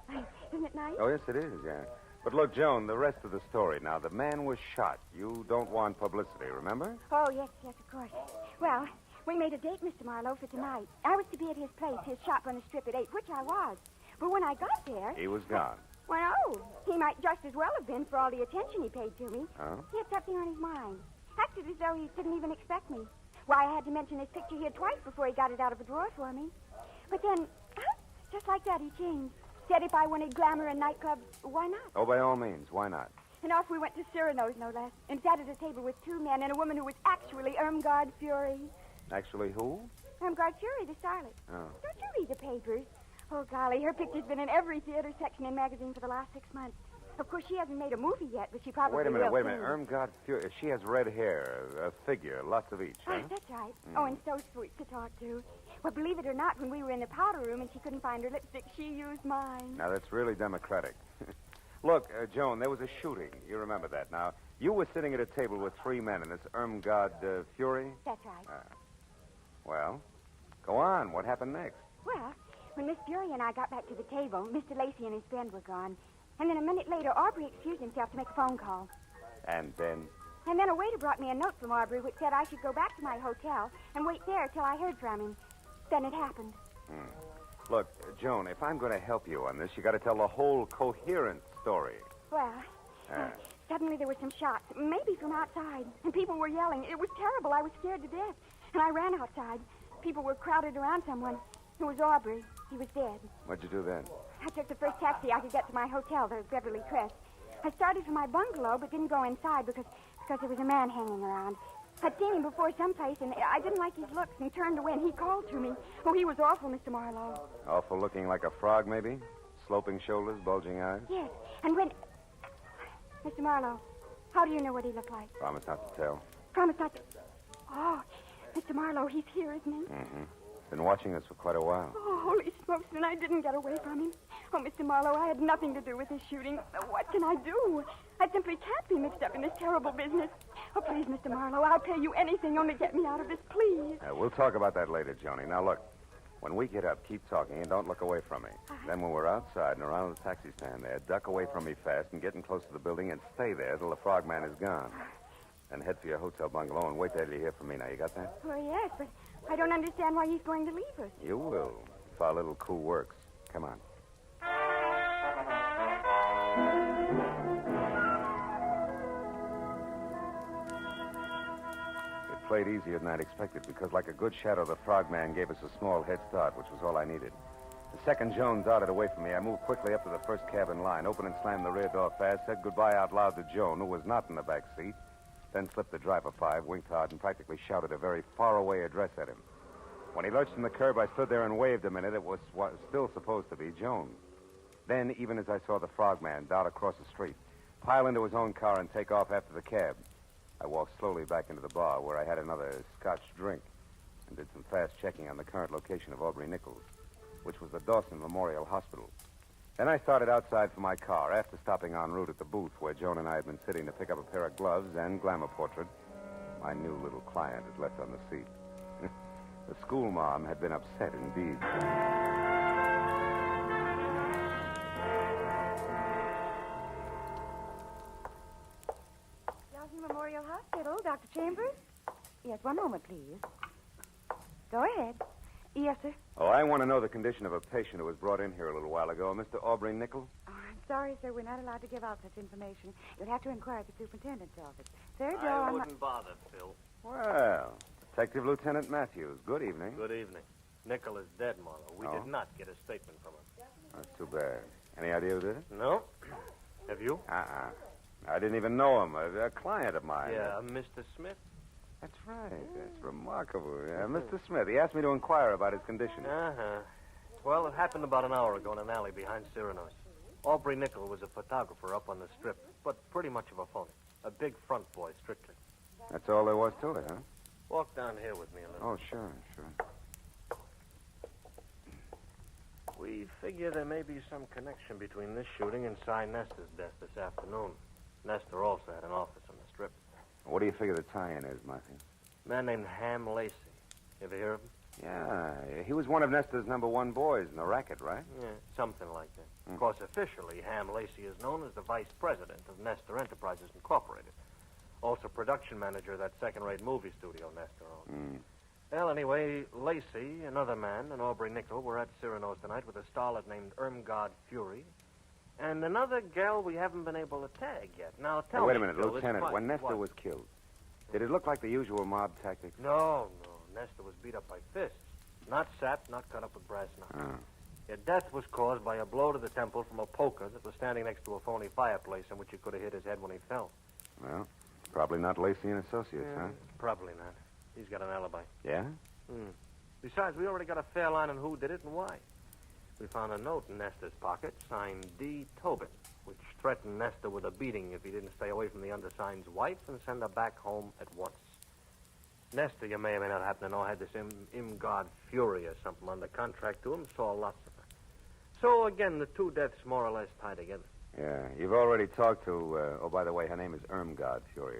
Isn't it nice? Oh, yes, it is, yeah. But look, Joan, the rest of the story now. The man was shot. You don't want publicity, remember? Oh, yes, of course. Well, we made a date, Mr. Marlowe, for tonight. I was to be at his place, his shop on the strip at 8, which I was. But when I got there... He was gone. Well, no. He might just as well have been for all the attention he paid to me. Oh? He had something on his mind. Acted as though he didn't even expect me. Why, I had to mention his picture here twice before he got it out of a drawer for me. But then, just like that, he changed. Said if I wanted glamour and nightclubs, why not? Oh, by all means. Why not? And off we went to Cyrano's, no less, and sat at a table with two men and a woman who was actually Irmgard Fury. Actually, who? Irmgard Fury, the starlet. Oh. Don't you read the papers? Oh, golly, her picture's been in every theater section and magazine for the last 6 months. Of course, she hasn't made a movie yet, but she probably will. Wait a minute. soon. Irmgard Fury. She has red hair, a figure, lots of each, huh? That's right. Oh, and so sweet to talk to. Well, believe it or not, when we were in the powder room and she couldn't find her lipstick, she used mine. Now, that's really democratic. Look, Joan, there was a shooting. You remember that. Now, you were sitting at a table with 3 men, and this Irmgard Fury? That's right. Well, go on. What happened next? Well, when Miss Fury and I got back to the table, Mr. Lacey and his friend were gone. And then a minute later, Aubrey excused himself to make a phone call. And then? And then a waiter brought me a note from Aubrey which said I should go back to my hotel and wait there till I heard from him. Then it happened. Look, Joan, if I'm going to help you on this, you got to tell the whole coherent story. Well, suddenly there were some shots, maybe from outside, and people were yelling. It was terrible. I was scared to death. And I ran outside. People were crowded around someone. It was Aubrey. He was dead. What'd you do then? I took the first taxi I could get to my hotel, the Beverly Crest. I started for my bungalow, but didn't go inside because there was a man hanging around. I'd seen him before someplace, and I didn't like his looks and turned away, and he called to me. Oh, he was awful, Mr. Marlowe. Awful looking like a frog, maybe? Sloping shoulders, bulging eyes? Yes, and when... Mr. Marlowe, how do you know what he looked like? Promise not to tell. Promise not to... Oh, Mr. Marlowe, he's here, isn't he? Mm-hmm. Been watching us for quite a while. Oh, holy smokes, and I didn't get away from him. Oh, Mr. Marlowe, I had nothing to do with this shooting. What can I do? I simply can't be mixed up in this terrible business. Oh, please, Mr. Marlowe, I'll pay you anything, only get me out of this, please. We'll talk about that later, Joni. Now, look, when we get up, keep talking and don't look away from me. Then when we're outside and around the taxi stand there, duck away from me fast and get in close to the building and stay there till the frogman is gone. Then head for your hotel bungalow and wait there till you hear from me. Now, you got that? Oh, yes, but I don't understand why he's going to leave us. You will, if our little coup works. Come on. It played easier than I'd expected because, like a good shadow, the frogman gave us a small head start, which was all I needed. The second Joan darted away from me, I moved quickly up to the first cab in line, opened and slammed the rear door fast, said goodbye out loud to Joan, who was not in the back seat, then slipped the driver 5, winked hard, and practically shouted a very far-away address at him. When he lurched from the curb, I stood there and waved a minute. It was what was still supposed to be Joan. Then, even as I saw the frogman dart across the street, pile into his own car and take off after the cab, I walked slowly back into the bar where I had another Scotch drink and did some fast checking on the current location of Aubrey Nichols, which was the Dawson Memorial Hospital. Then I started outside for my car after stopping en route at the booth where Joan and I had been sitting to pick up a pair of gloves and glamour portrait my new little client had left on the seat. The school mom had been upset indeed. Dawson Memorial Hospital, Dr. Chambers? Yes, one moment, please. Go ahead. Yes, sir. Oh, I want to know the condition of a patient who was brought in here a little while ago, Mr. Aubrey Nichols. Oh, I'm sorry, sir. We're not allowed to give out such information. You'll have to inquire at the superintendent's office. Sir, Joe, I wouldn't bother, Phil. Well, Detective Lieutenant Matthews, good evening. Good evening. Nickel is dead, Marlowe. We did not get a statement from him. That's too bad. Any idea who did it? No. Have you? I didn't even know him. A client of mine. Yeah, Mr. Smith? That's right. That's remarkable. Yeah, Mr. Smith. He asked me to inquire about his condition. Uh-huh. Well, it happened about an hour ago in an alley behind Cyrano's. Aubrey Nichols was a photographer up on the strip, but pretty much of a phony. A big front boy, strictly. That's all there was to it, huh? Walk down here with me a little. Oh, sure. We figure there may be some connection between this shooting and Cy Nestor's death this afternoon. Nestor also had an office on the strip. What do you figure the tie-in is, Matthew? A man named Ham Lacey. You ever hear of him? Yeah, he was one of Nestor's #1 boys in the racket, right? Yeah, something like that. Of course, officially, Ham Lacey is known as the vice president of Nestor Enterprises Incorporated. Also production manager of that second-rate movie studio Nestor owned. Well, anyway, Lacey, another man, and Aubrey Nichols were at Cyrano's tonight with a starlet named Irmgard Fury, and another gal we haven't been able to tag yet. Now, tell me, wait a minute, Phil, Lieutenant. When Nestor was killed, did it look like the usual mob tactics? No. Nestor was beat up by fists. Not sapped, not cut up with brass knuckles. His death was caused by a blow to the temple from a poker that was standing next to a phony fireplace in which he could have hit his head when he fell. Well, probably not Lacey and Associates, huh? Probably not. He's got an alibi. Yeah? Besides, we already got a fair line on who did it and why. We found a note in Nestor's pocket signed D. Tobin, which threatened Nestor with a beating if he didn't stay away from the undersigned's wife and send her back home at once. Nestor, you may or may not happen to know, had this Irmgard Fury or something under contract to him, saw lots of her. So, again, the two deaths more or less tie together. Yeah, you've already talked to, oh, by the way, her name is Irmgard Fury.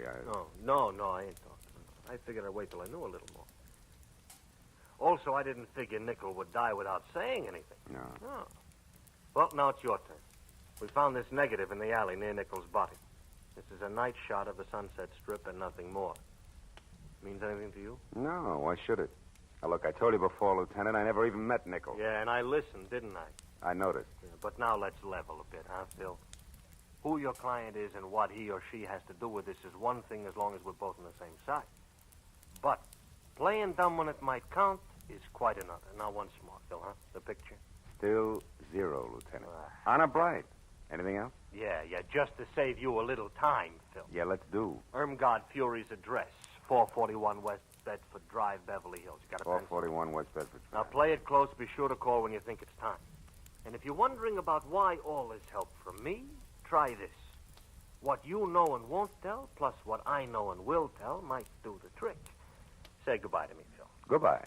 No, I ain't talked to her. I figured I'd wait till I knew a little more. Also, I didn't figure Nickel would die without saying anything. No. Well, now it's your turn. We found this negative in the alley near Nickel's body. This is a night shot of the Sunset Strip and nothing more. Means anything to you? No, why should it? Now, look, I told you before, Lieutenant, I never even met Nickel. Yeah, and I listened, didn't I? I noticed. Yeah, but now let's level a bit, huh, Phil? Who your client is and what he or she has to do with this is one thing as long as we're both on the same side. But playing dumb when it might count is quite another. Now, once more, Phil, huh? The picture? Still 0, Lieutenant. Honor bright. Anything else? Yeah, just to save you a little time, Phil. Yeah, let's do. Irmgard Fury's address, 441 West Bedford Drive, Beverly Hills. You got a pencil? 441 West Bedford. Now, play it close. Be sure to call when you think it's time. And if you're wondering about why all this help from me, try this. What you know and won't tell, plus what I know and will tell, might do the trick. Say goodbye to me, Phil. Goodbye.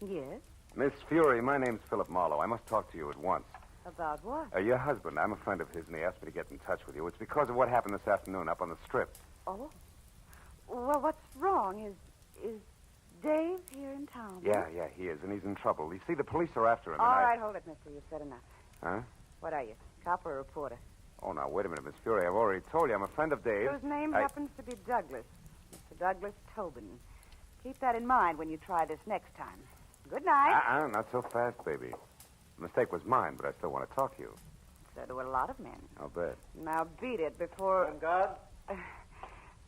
Yes? Miss Fury, my name's Philip Marlowe. I must talk to you at once. About what? Your husband, I'm a friend of his, and he asked me to get in touch with you. It's because of what happened this afternoon up on the Strip. Oh? Well, what's wrong? Is Dave here in town? Yeah, he is, and he's in trouble. You see, the police are after him, All and right, hold it, mister. You've said enough. Huh? What are you, cop or reporter? Oh, now, wait a minute, Miss Fury. I've already told you I'm a friend of Dave's. Whose name happens to be Douglas. Mr. Douglas Tobin. Keep that in mind when you try this next time. Good night. Not so fast, baby. The mistake was mine, but I still want to talk to you. So do a lot of men. I'll bet. Now beat it before... God?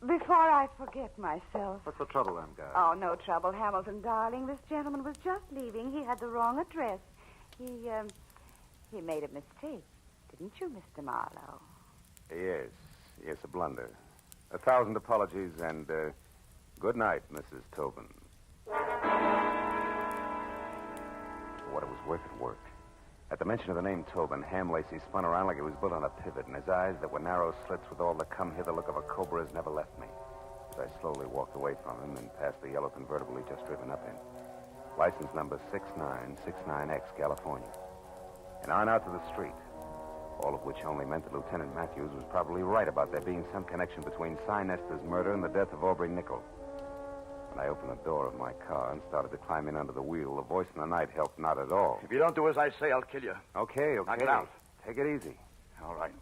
Before I forget myself. What's the trouble, God? Oh, no trouble, Hamilton, darling. This gentleman was just leaving. He had the wrong address. He made a mistake. Didn't you, Mr. Marlowe? Yes, a blunder. 1,000 apologies, and good night, Mrs. Tobin. For what it was worth, it worked. At the mention of the name Tobin, Ham Lacey spun around like he was built on a pivot, and his eyes that were narrow slits with all the come-hither look of a cobra's never left me. As I slowly walked away from him and past the yellow convertible he'd just driven up in. License number 6969X, California. And on out to the street. All of which only meant that Lieutenant Matthews was probably right about there being some connection between Cy Nestor's murder and the death of Aubrey Nickel. When I opened the door of my car and started to climb in under the wheel, the voice in the night helped not at all. If you don't do as I say, I'll kill you. Okay. Knock it out. Take it easy. All right.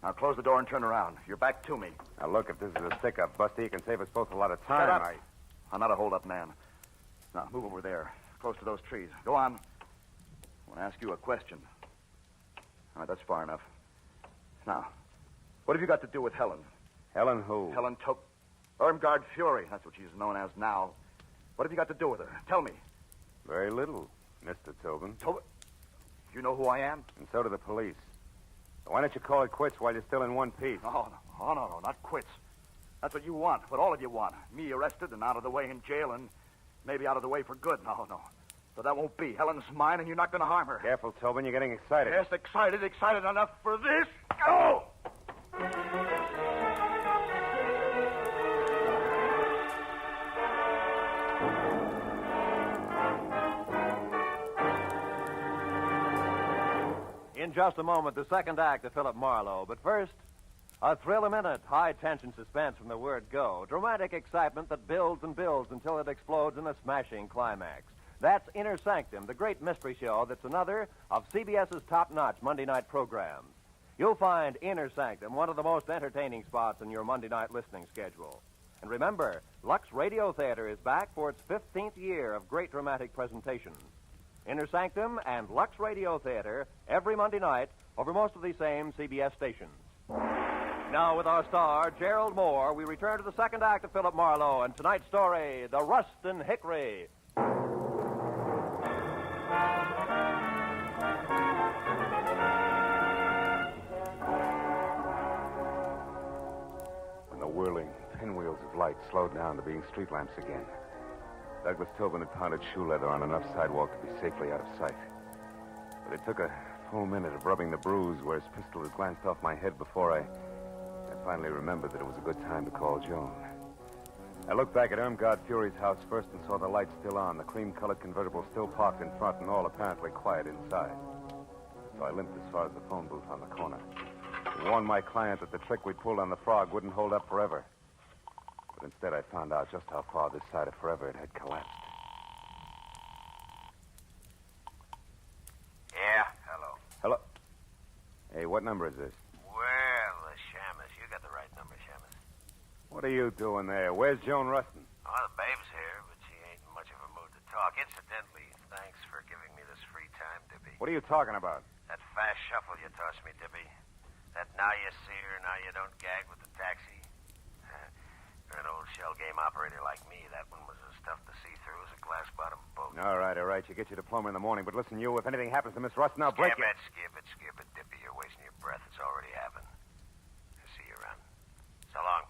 Now close the door and turn around. You're back to me. Now, look, if this is a stick-up, Busty, you can save us both a lot of time. Shut up. I'm not a hold-up man. Now, move over there, close to those trees. Go on. I want to ask you a question. All right, that's far enough. Now, what have you got to do with Helen? Helen who? Helen Irmgard Fury. That's what she's known as now. What have you got to do with her? Tell me. Very little, Mr. Tobin. Tobin? You know who I am? And so do the police. Why don't you call it quits while you're still in one piece? No, not quits. That's what you want, what all of you want. Me arrested and out of the way in jail and maybe out of the way for good. No. But that won't be. Helen's mine and you're not going to harm her. Careful, Tobin. You're getting excited. Yes, excited enough for this. Go! In just a moment, the second act of Philip Marlowe. But first, a thrill-a-minute, high-tension suspense from the word go. Dramatic excitement that builds and builds until it explodes in a smashing climax. That's Inner Sanctum, the great mystery show that's another of CBS's top-notch Monday night programs. You'll find Inner Sanctum one of the most entertaining spots in your Monday night listening schedule. And remember, Lux Radio Theater is back for its 15th year of great dramatic presentations. Inner Sanctum and Lux Radio Theater every Monday night over most of these same CBS stations. Now, with our star, Gerald Moore, we return to the second act of Philip Marlowe and tonight's story, The Rust and Hickory. When the whirling pinwheels of light slowed down to being street lamps again, Douglas Tobin had pounded shoe leather on enough sidewalk to be safely out of sight. But it took a full minute of rubbing the bruise where his pistol had glanced off my head before I finally remembered that it was a good time to call Joan. I looked back at Irmgard Fury's house first and saw the lights still on, the cream-colored convertible still parked in front, and all apparently quiet inside. So I limped as far as the phone booth on the corner. I warned my client that the trick we pulled on the frog wouldn't hold up forever. But instead, I found out just how far this side of forever it had collapsed. Yeah, hello. Hello? Hey, what number is this? Well, Shamus, you got the right number, Shamus. What are you doing there? Where's Joan Rustin? Oh, the babe's here, but she ain't in much of a mood to talk. Incidentally, thanks for giving me this free time, Dippy. What are you talking about? That fast shuffle you tossed me, Dippy. That now you see her, now you don't gag with the taxi. For an old shell game operator like me, that one was as tough to see through as a glass-bottom boat. All right. You get your diploma in the morning. But listen, you, if anything happens to Miss Rustin, I'll break you. Skip it, Dippy. You're wasting your breath. It's already happened. I'll see you around. So long.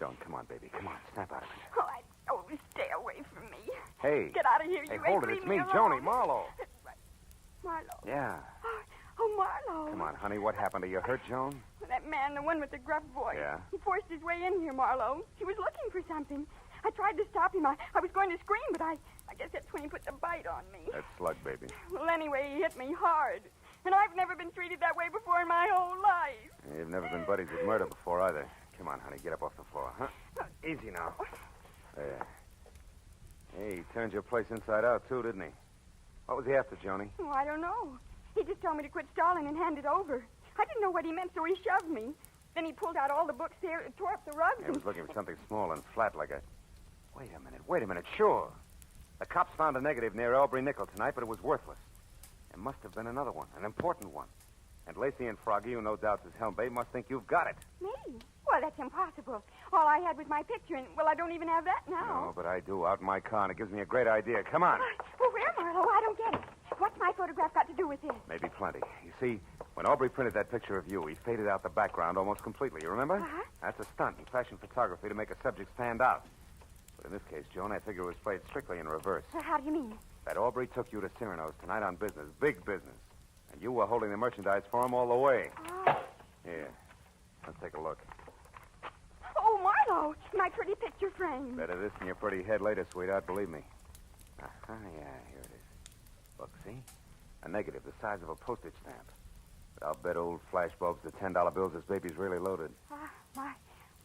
Joan, come on, baby. Come on. Snap out of it. Oh, stay away from me. Hey. Get out of here, Hey, you hold ain't it. It's leave me, alone. Joni, Marlowe. Marlowe. Yeah. Oh, Marlowe. Come on, honey. What happened? Are you hurt, Joan? That man, the one with the gruff voice. Yeah? He forced his way in here, Marlowe. He was looking for something. I tried to stop him. I was going to scream, but I guess that's when he put the bite on me. That slug, baby. Well, anyway, he hit me hard. And I've never been treated that way before in my whole life. You've never been buddies with murder before, either. Come on, honey. Get up off the floor, huh? Easy now. There. Hey, he turned your place inside out, too, didn't he? What was he after, Joni? Oh, I don't know. He just told me to quit stalling and hand it over. I didn't know what he meant, so he shoved me. Then he pulled out all the books there, tore up the rugs. He was looking for something small and flat like a... Wait a minute. Sure. The cops found a negative near Aubrey Nickel tonight, but it was worthless. There must have been another one, an important one. And Lacey and Froggy, who no doubt is Helmbay, must think you've got it. Me? Well, that's impossible. All I had was my picture, and, well, I don't even have that now. No, but I do, out in my car, and it gives me a great idea. Come on. Well, where, Marlowe? I don't get it. What's my photograph got to do with this? Maybe plenty. You see, when Aubrey printed that picture of you, he faded out the background almost completely. You remember? Uh-huh. That's a stunt in fashion photography to make a subject stand out. But in this case, Joan, I figure it was played strictly in reverse. How do you mean? That Aubrey took you to Cyrano's tonight on business, big business. And you were holding the merchandise for him all the way. Oh. Here. Let's take a look. Oh, Marlowe, my pretty picture frame. Better this than your pretty head later, sweetheart, believe me. Uh-huh, yeah, here it is. Look, see? A negative the size of a postage stamp. But I'll bet old flash bulbs the $10 bills this baby's really loaded.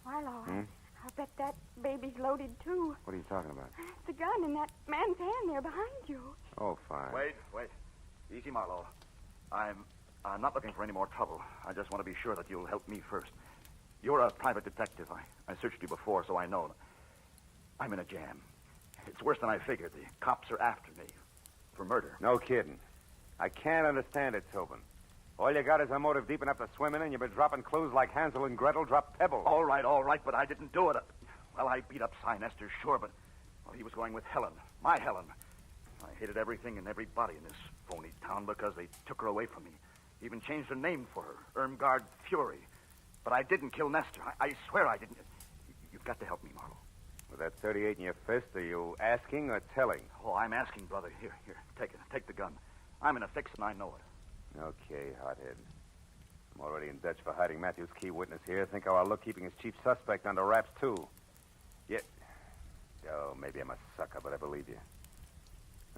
Marlowe, Hmm? I bet that baby's loaded, too. What are you talking about? The gun in that man's hand there behind you. Oh, fine. Wait. Easy, Marlowe. I'm not looking for any more trouble. I just want to be sure that you'll help me first. You're a private detective. I searched you before, so I know. I'm in a jam. It's worse than I figured. The cops are after me for murder. No kidding. I can't understand it, Tobin. All you got is a motive deep enough to swim in, and you've been dropping clues like Hansel and Gretel drop pebbles. All right, but I didn't do it. Well, I beat up Cy Nestor, sure, but he was going with Helen, my Helen. I hated everything and everybody in this phony town because they took her away from me. Even changed her name for her, Irmgard Fury. But I didn't kill Nestor. I swear I didn't. You've got to help me, Marlowe. With that 38 in your fist, are you asking or telling? Oh, I'm asking, brother. Here, take it. Take the gun. I'm in a fix, and I know it. Okay, hothead. I'm already in Dutch for hiding Matthew's key witness here. Think how I'll look keeping his chief suspect under wraps, too. Yet... Oh, maybe I'm a sucker, but I believe you.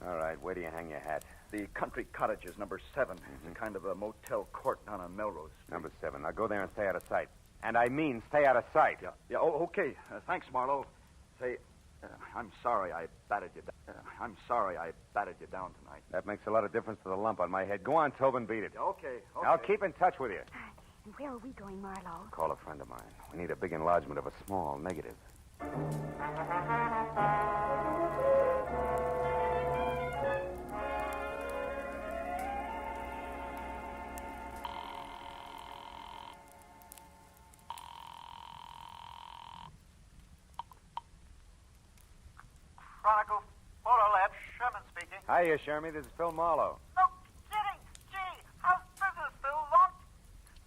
All right, where do you hang your hat? The Country Cottages, number 7. It's a kind of a motel court down on Melrose. Number 7. Now go there and stay out of sight. And I mean stay out of sight. Yeah, okay. Thanks, Marlowe. Say, I'm sorry I batted you down. Down tonight. That makes a lot of difference to the lump on my head. Go on, Tobin, beat it. Okay. I'll keep in touch with you. And where are we going, Marlowe? Call a friend of mine. We need a big enlargement of a small negative. Chronicle Photo Lab, Sherman speaking. Hiya, Shermy. This is Phil Marlowe. No kidding. Gee, how's business, Phil?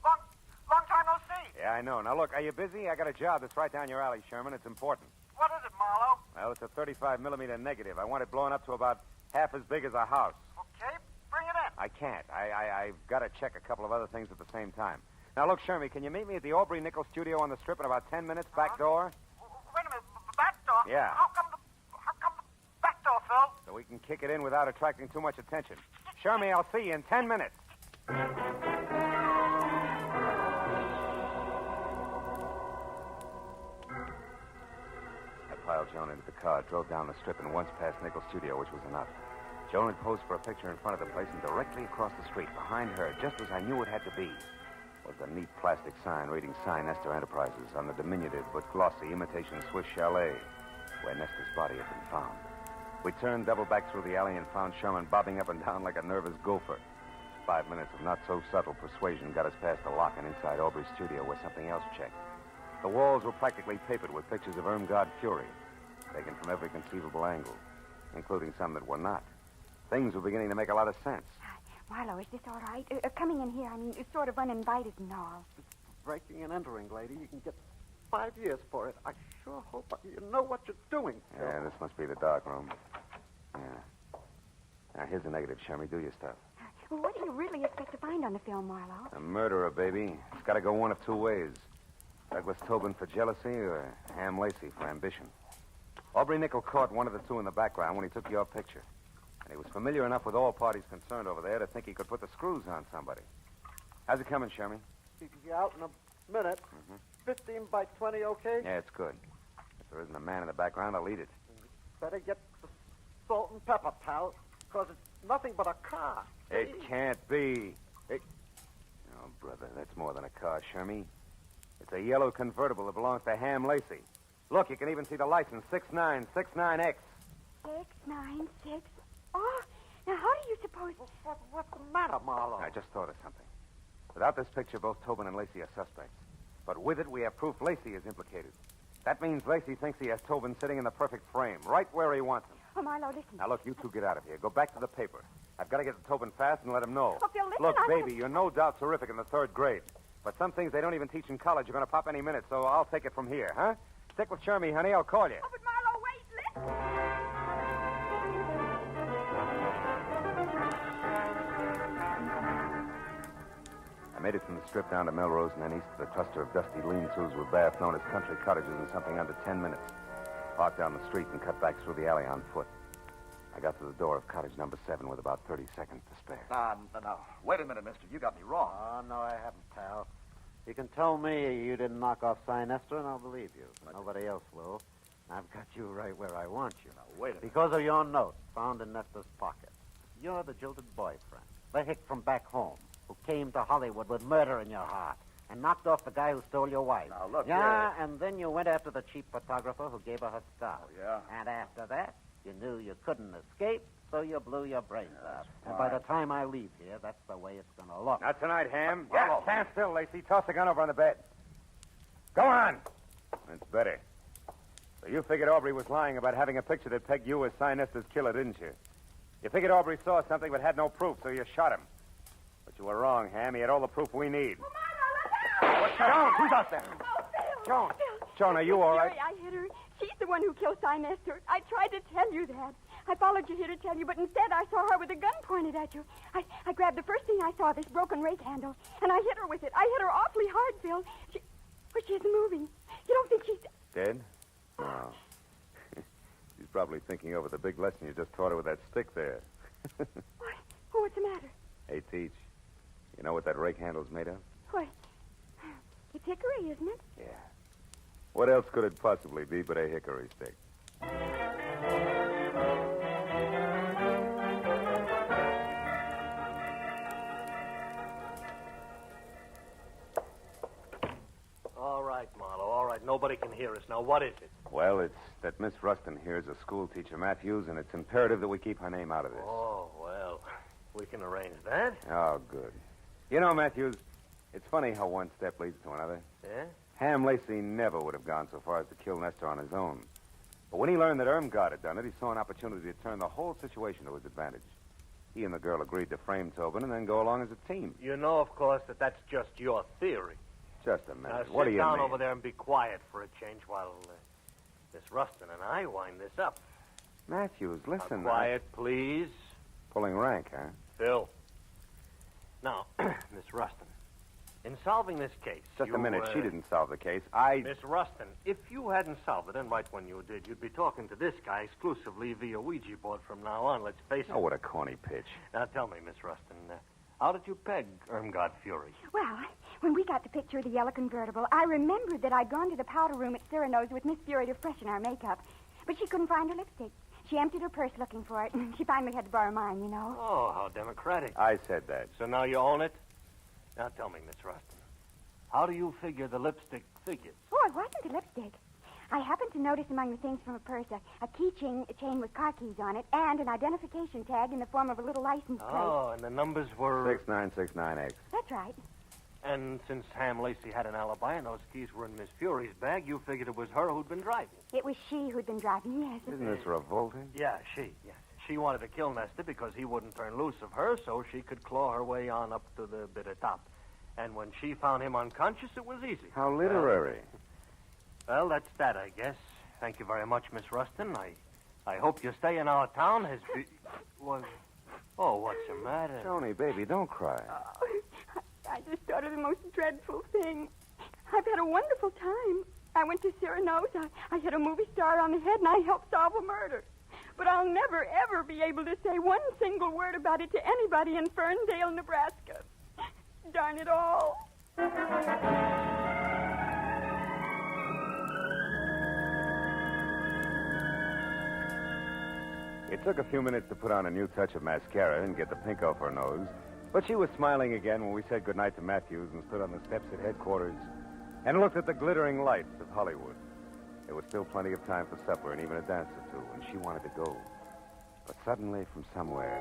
Long time no see. Yeah, I know. Now, look, are you busy? I got a job that's right down your alley, Sherman. It's important. What is it, Marlowe? Well, it's a 35mm negative. I want it blown up to about half as big as a house. Okay, bring it in. I can't. I've got to check a couple of other things at the same time. Now, look, Shermy, can you meet me at the Aubrey Nickel studio on the Strip in about 10 minutes, back door? Wait a minute, back door? Yeah. How come the back door, Phil? So we can kick it in without attracting too much attention. Shermy, I'll see you in 10 minutes. piled Joan into the car, drove down the strip, and once past Nichols' studio, which was enough. Joan had posed for a picture in front of the place, and directly across the street, behind her, just as I knew it had to be, was a neat plastic sign reading Sign Nestor Enterprises on the diminutive but glossy imitation Swiss chalet where Nestor's body had been found. We turned double back through the alley and found Sherman bobbing up and down like a nervous gopher. 5 minutes of not-so-subtle persuasion got us past the lock and inside Aubrey's studio where something else checked. The walls were practically papered with pictures of Irmgard Fury, taken from every conceivable angle, including some that were not. Things were beginning to make a lot of sense. Marlowe, is this all right? Coming in here, I mean, it's sort of uninvited and all. Breaking and entering, lady. You can get 5 years for it. I sure hope you know what you're doing. Yeah, this must be the dark room. Yeah. Now, here's the negative, Shermy. Do your stuff. Well, what do you really expect to find on the film, Marlowe? A murderer, baby. It's got to go one of two ways. Douglas Tobin for jealousy or Ham Lacey for ambition. Aubrey Nickel caught one of the two in the background when he took your picture. And he was familiar enough with all parties concerned over there to think he could put the screws on somebody. How's it coming, Shermy? You can be out in a minute. 15 by 20, okay? Yeah, it's good. If there isn't a man in the background, I'll eat it. Better get the salt and pepper, pal, because it's nothing but a car. It can't be. Oh, brother, that's more than a car, Shermy. It's a yellow convertible that belongs to Ham Lacey. Look, you can even see the license, 6969X. 696. Oh, now how do you suppose... What's the matter, Marlowe? I just thought of something. Without this picture, both Tobin and Lacey are suspects. But with it, we have proof Lacey is implicated. That means Lacey thinks he has Tobin sitting in the perfect frame, right where he wants him. Oh, Marlowe, listen. Now, look, you two get out of here. Go back to the paper. I've got to get to Tobin fast and let him know. Oh, Phil, listen, Look, baby, you're no doubt terrific in the 3rd grade. But some things they don't even teach in college are going to pop any minute, so I'll take it from here, huh? Stick with Shermy, honey. I'll call you. Oh, but Marlowe, wait, listen. I made it from the strip down to Melrose and then east to the cluster of dusty lean-tos with baths known as country cottages in something under 10 minutes. Parked down the street and cut back through the alley on foot. I got to the door of cottage number 7 with about 30 seconds to spare. No. Wait a minute, mister. You got me wrong. Oh, no, I haven't, pal. You can tell me you didn't knock off Sign Nestor, and I'll believe you. Nobody else will. I've got you right where I want you. Now, wait a minute. Because of your note found in Nestor's pocket. You're the jilted boyfriend, the hick from back home, who came to Hollywood with murder in your heart and knocked off the guy who stole your wife. Now, look, Yeah, and then you went after the cheap photographer who gave her her star. Oh, yeah? And after that, you knew you couldn't escape, so you blew your brains out. And all by right. the time I leave here, that's the way it's going to look. Not tonight, Ham. Yeah, Stand still, Lacey. Toss the gun over on the bed. Go on. That's better. So you figured Aubrey was lying about having a picture that pegged you as Sign Nestor's killer, didn't you? You figured Aubrey saw something but had no proof, so you shot him. But you were wrong, Ham. He had all the proof we need. What's Joan? Who's out there? Oh, Phil. Joan. Phil. Joan, are you all right? Fury, I hit her. She's the one who killed Sign Nestor. I tried to tell you that. I followed you here to tell you, but instead I saw her with a gun pointed at you. I grabbed the first thing I saw, this broken rake handle, and I hit her with it. I hit her awfully hard, Phil. She isn't moving. You don't think she's... Dead? No. She's probably thinking over the big lesson you just taught her with that stick there. What? Oh, what's the matter? Hey, Teach. You know what that rake handle's made of? What? It's hickory, isn't it? Yeah. What else could it possibly be but a hickory stick? All right, Marlowe, all right. Nobody can hear us. Now, what is it? Well, it's that Miss Rustin here is a school teacher, Matthews, and it's imperative that we keep her name out of this. Oh, well, we can arrange that. Oh, good. You know, Matthews, it's funny how one step leads to another. Yeah? Ham Lacey never would have gone so far as to kill Nestor on his own. But when he learned that Irmgard had done it, he saw an opportunity to turn the whole situation to his advantage. He and the girl agreed to frame Tobin and then go along as a team. You know, of course, that that's just your theory. Just a minute. Now, What do sit you down mean? over there and be quiet for a change while Miss Rustin and I wind this up. Matthews, listen. Now, quiet, please. Pulling rank, huh? Phil. Now, Miss Rustin, in solving this case... Just you, a minute. She didn't solve the case. Miss Rustin, if you hadn't solved it, and right when you did, you'd be talking to this guy exclusively via Ouija board from now on, let's face it. Oh, what a corny pitch. Now, tell me, Miss Rustin, how did you peg Irmgard Fury? Well, when we got the picture of the yellow convertible, I remembered that I'd gone to the powder room at Cyrano's with Miss Fury to freshen our makeup. but she couldn't find her lipstick. She emptied her purse looking for it, and she finally had to borrow mine, you know. Oh, how democratic. I said that. So now you own it? Now tell me, Miss Rustin, how do you figure the lipstick figures? Oh, it wasn't a lipstick. I happened to notice among the things from her purse a keychain chain with car keys on it and an identification tag in the form of a little license plate. Oh, and the numbers were... 6969X. That's right. And since Ham Lacey had an alibi and those keys were in Miss Fury's bag, you figured it was her who'd been driving. It was she who'd been driving, yes. Isn't this revolting? Yeah, she. She wanted to kill Nestor because he wouldn't turn loose of her so she could claw her way on up to the bitter top. And when she found him unconscious, it was easy. How literary. Well, that's that, I guess. Thank you very much, Miss Rustin. I hope your stay in our town has been... Oh, what's the matter? Tony, baby, don't cry. I just thought of the most dreadful thing. I've had a wonderful time. I went to Cyrano's. I hit a movie star on the head, and I helped solve a murder. But I'll never, ever be able to say one single word about it to anybody in Ferndale, Nebraska. Darn it all. It took a few minutes to put on a new touch of mascara and get the pink off her nose, but she was smiling again when we said goodnight to Matthews and stood on the steps at headquarters and looked at the glittering lights of Hollywood. There was still plenty of time for supper and even a dance or two, and she wanted to go. But suddenly, from somewhere,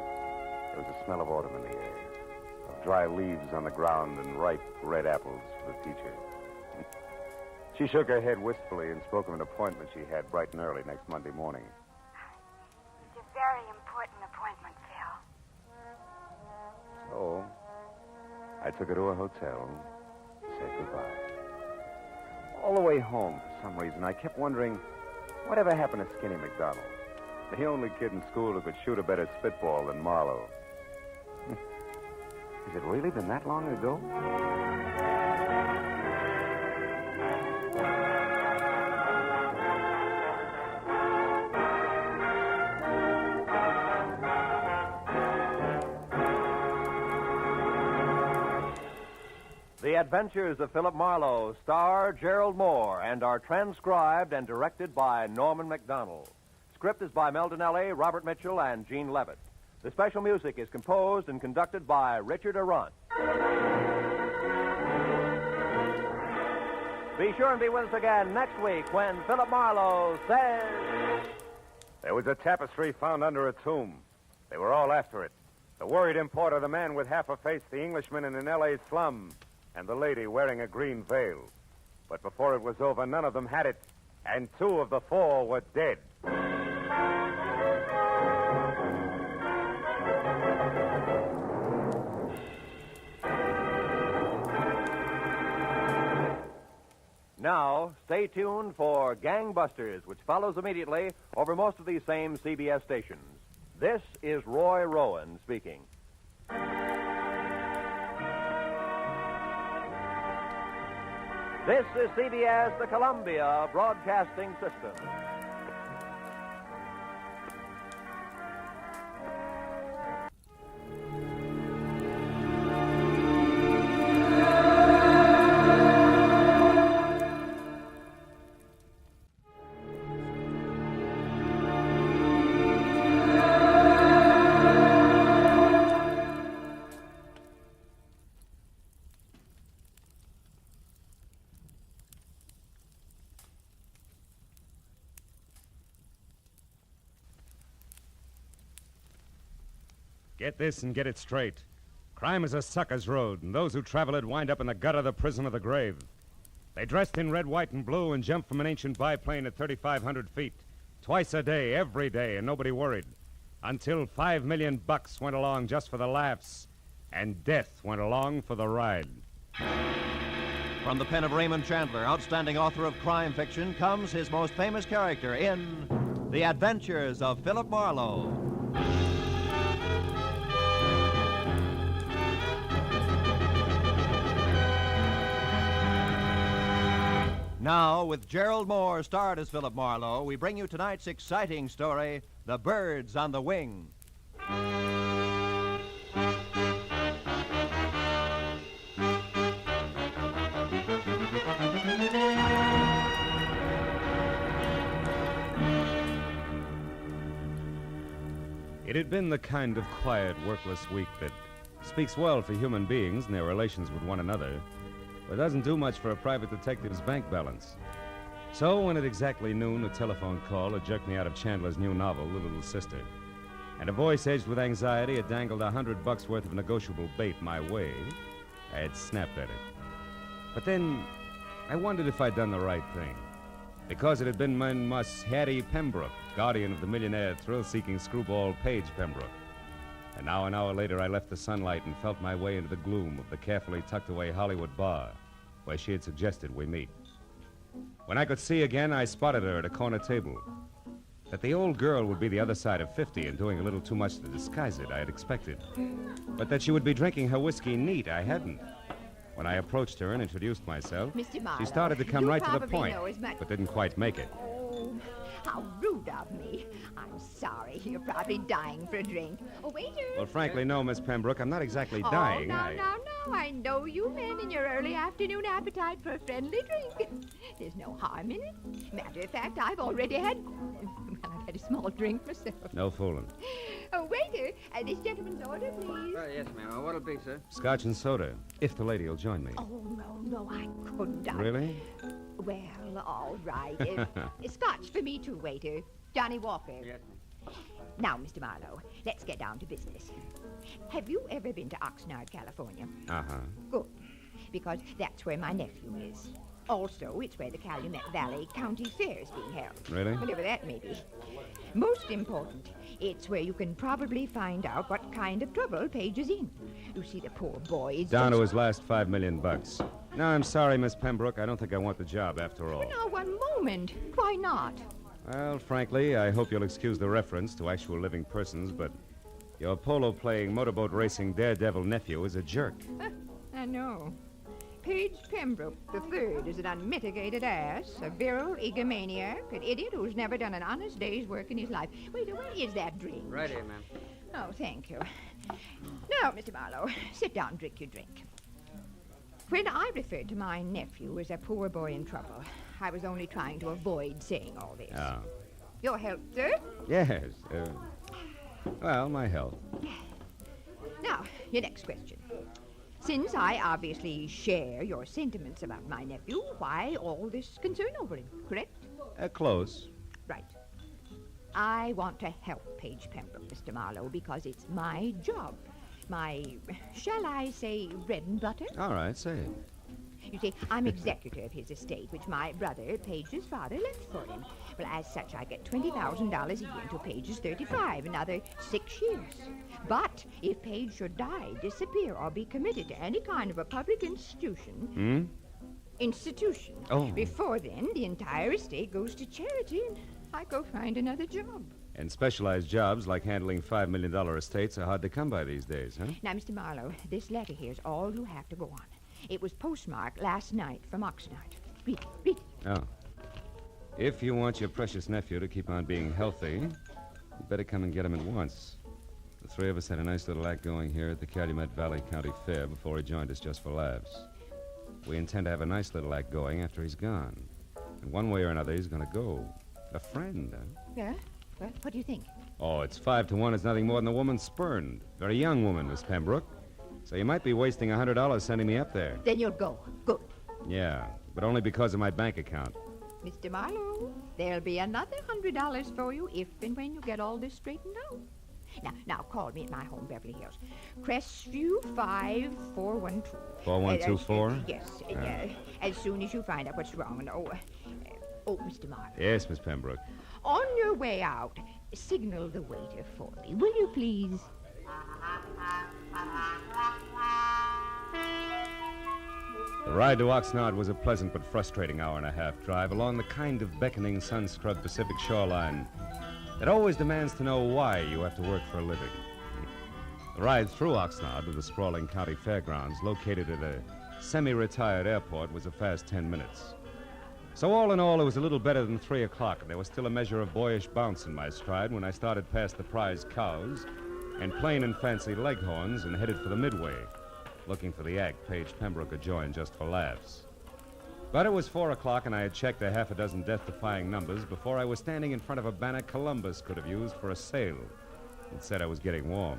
there was a smell of autumn in the air, of dry leaves on the ground and ripe red apples for the teacher. She shook her head wistfully and spoke of an appointment she had bright and early next Monday morning. It's a very important appointment, Phil. So, I took her to a hotel and said goodbye. All the way home, for some reason, I kept wondering, whatever happened to Skinny McDonald? The only kid in school who could shoot a better spitball than Marlowe. Has it really been that long ago? The Adventures of Philip Marlowe star Gerald Moore and are transcribed and directed by Norman MacDonald. Script is by Meldonelli, Robert Mitchell, and Gene Levitt. The special music is composed and conducted by Richard Arant. Be sure and be with us again next week when Philip Marlowe says... There was a tapestry found under a tomb. They were all after it. The worried importer, the man with half a face, the Englishman in an L.A. slum, and the lady wearing a green veil. But before it was over, none of them had it, and 2 of the 4 were dead. Now, stay tuned for Gangbusters, which follows immediately over most of these same CBS stations. This is Roy Rowan speaking. This is CBS, the Columbia Broadcasting System. Get this and get it straight. Crime is a sucker's road, and those who travel it wind up in the gut of the prison of the grave. They dressed in red, white, and blue and jumped from an ancient biplane at 3,500 feet. Twice a day, every day, and nobody worried. Until $5 million went along just for the laughs, and death went along for the ride. From the pen of Raymond Chandler, outstanding author of crime fiction, comes his most famous character in The Adventures of Philip Marlowe. Now, with Gerald Moore starred as Philip Marlowe, we bring you tonight's exciting story, The Birds on the Wing. It had been the kind of quiet, workless week that speaks well for human beings and their relations with one another, but doesn't do much for a private detective's bank balance. So when at exactly noon, a telephone call had jerked me out of Chandler's new novel, The Little Sister, and a voice edged with anxiety had dangled $100 worth of negotiable bait my way, I had snapped at it. But then I wondered if I'd done the right thing, because it had been my Miss Hattie Pembroke, guardian of the millionaire thrill-seeking screwball Paige Pembroke. And now an hour later, I left the sunlight and felt my way into the gloom of the carefully tucked-away Hollywood bar, where she had suggested we meet. When I could see again, I spotted her at a corner table. That the old girl would be the other side of 50 and doing a little too much to disguise it, I had expected. But that she would be drinking her whiskey neat, I hadn't. When I approached her and introduced myself, Mr. Marlowe, she started to come you right to the probably point, know as much- but didn't quite make it. Oh, how rude of me. I'm sorry. You're probably dying for a drink. Oh, waiter. Well, frankly, no, Miss Pembroke. I'm not exactly Oh, dying. no. I know you men in your early afternoon appetite for a friendly drink. There's no harm in it. Matter of fact, I've already had... Well, I've had a small drink myself. No fooling. Oh, waiter, this gentleman's order, please. Yes, ma'am. What'll be, sir? Scotch and soda, if the lady will join me. Oh, no, I couldn't. Really? Well, all right. Scotch for me too, waiter. Johnny Walker. Yes, Now, Mr. Marlowe, let's get down to business. Have you ever been to Oxnard, California? Uh-huh. Good, because that's where my nephew is. Also, it's where the Calumet Valley County Fair is being held. Really? Whatever that may be. Most important, it's where you can probably find out what kind of trouble Paige is in. You see, the poor boy is Down to just... his last $5 million. No, I'm sorry, Miss Pembroke. I don't think I want the job after all. Now, one moment. Why not? Well, frankly, I hope you'll excuse the reference to actual living persons, but your polo-playing, motorboat racing daredevil nephew is a jerk. I know. Paige Pembroke III is an unmitigated ass, a virile egomaniac, an idiot who's never done an honest day's work in his life. Wait, where is that drink? Right here, ma'am. Oh, thank you. Now, Mr. Marlowe, sit down and drink your drink. When I referred to my nephew as a poor boy in trouble, I was only trying to avoid saying all this. Oh. Your health, sir? Yes. Well, my health. Now, your next question. Since I obviously share your sentiments about my nephew, why all this concern over him, correct? Close. Right. I want to help Paige Pembroke, Mr. Marlowe, because it's my job. My, shall I say, bread and butter? All right, say it. You see, I'm executor of his estate, which my brother, Paige's father, left for him. Well, as such, I get $20,000 a year until Paige is 35, another 6 years. But if Paige should die, disappear, or be committed to any kind of a public institution... Institution. Oh. Before then, the entire estate goes to charity, and I go find another job. And specialized jobs like handling $5 million estates are hard to come by these days, huh? Now, Mr. Marlowe, this letter here's all you have to go on. It was postmarked last night from Oxnard. Read it, read it. Oh. If you want your precious nephew to keep on being healthy, you better come and get him at once. The three of us had a nice little act going here at the Calumet Valley County Fair before he joined us just for laughs. We intend to have a nice little act going after he's gone. And one way or another, he's going to go. A friend, huh? Yeah? Well, what do you think? Oh, it's 5 to 1. It's nothing more than the woman spurned. Very young woman, Miss Pembroke. So you might be wasting $100 sending me up there. Then you'll go. Good. Yeah, but only because of my bank account. Mr. Marlowe, there'll be another $100 for you if and when you get all this straightened out. Now, call me at my home, Beverly Hills. Crestview 5412. 4124? Yes. As soon as you find out what's wrong. And, Mr. Marlowe. Yes, Miss Pembroke. On your way out, signal the waiter for me, will you please? The ride to Oxnard was a pleasant but frustrating hour-and-a-half drive along the kind of beckoning, sun-scrubbed Pacific shoreline that always demands to know why you have to work for a living. The ride through Oxnard to the sprawling county fairgrounds located at a semi-retired airport was a fast 10 minutes. So all in all, it was a little better than 3 o'clock, and there was still a measure of boyish bounce in my stride when I started past the prize cows and plain and fancy leghorns and headed for the midway, looking for the act Paige Pembroke had joined just for laughs. But it was 4 o'clock, and I had checked a half a dozen death-defying numbers before I was standing in front of a banner Columbus could have used for a sail. It said I was getting warm.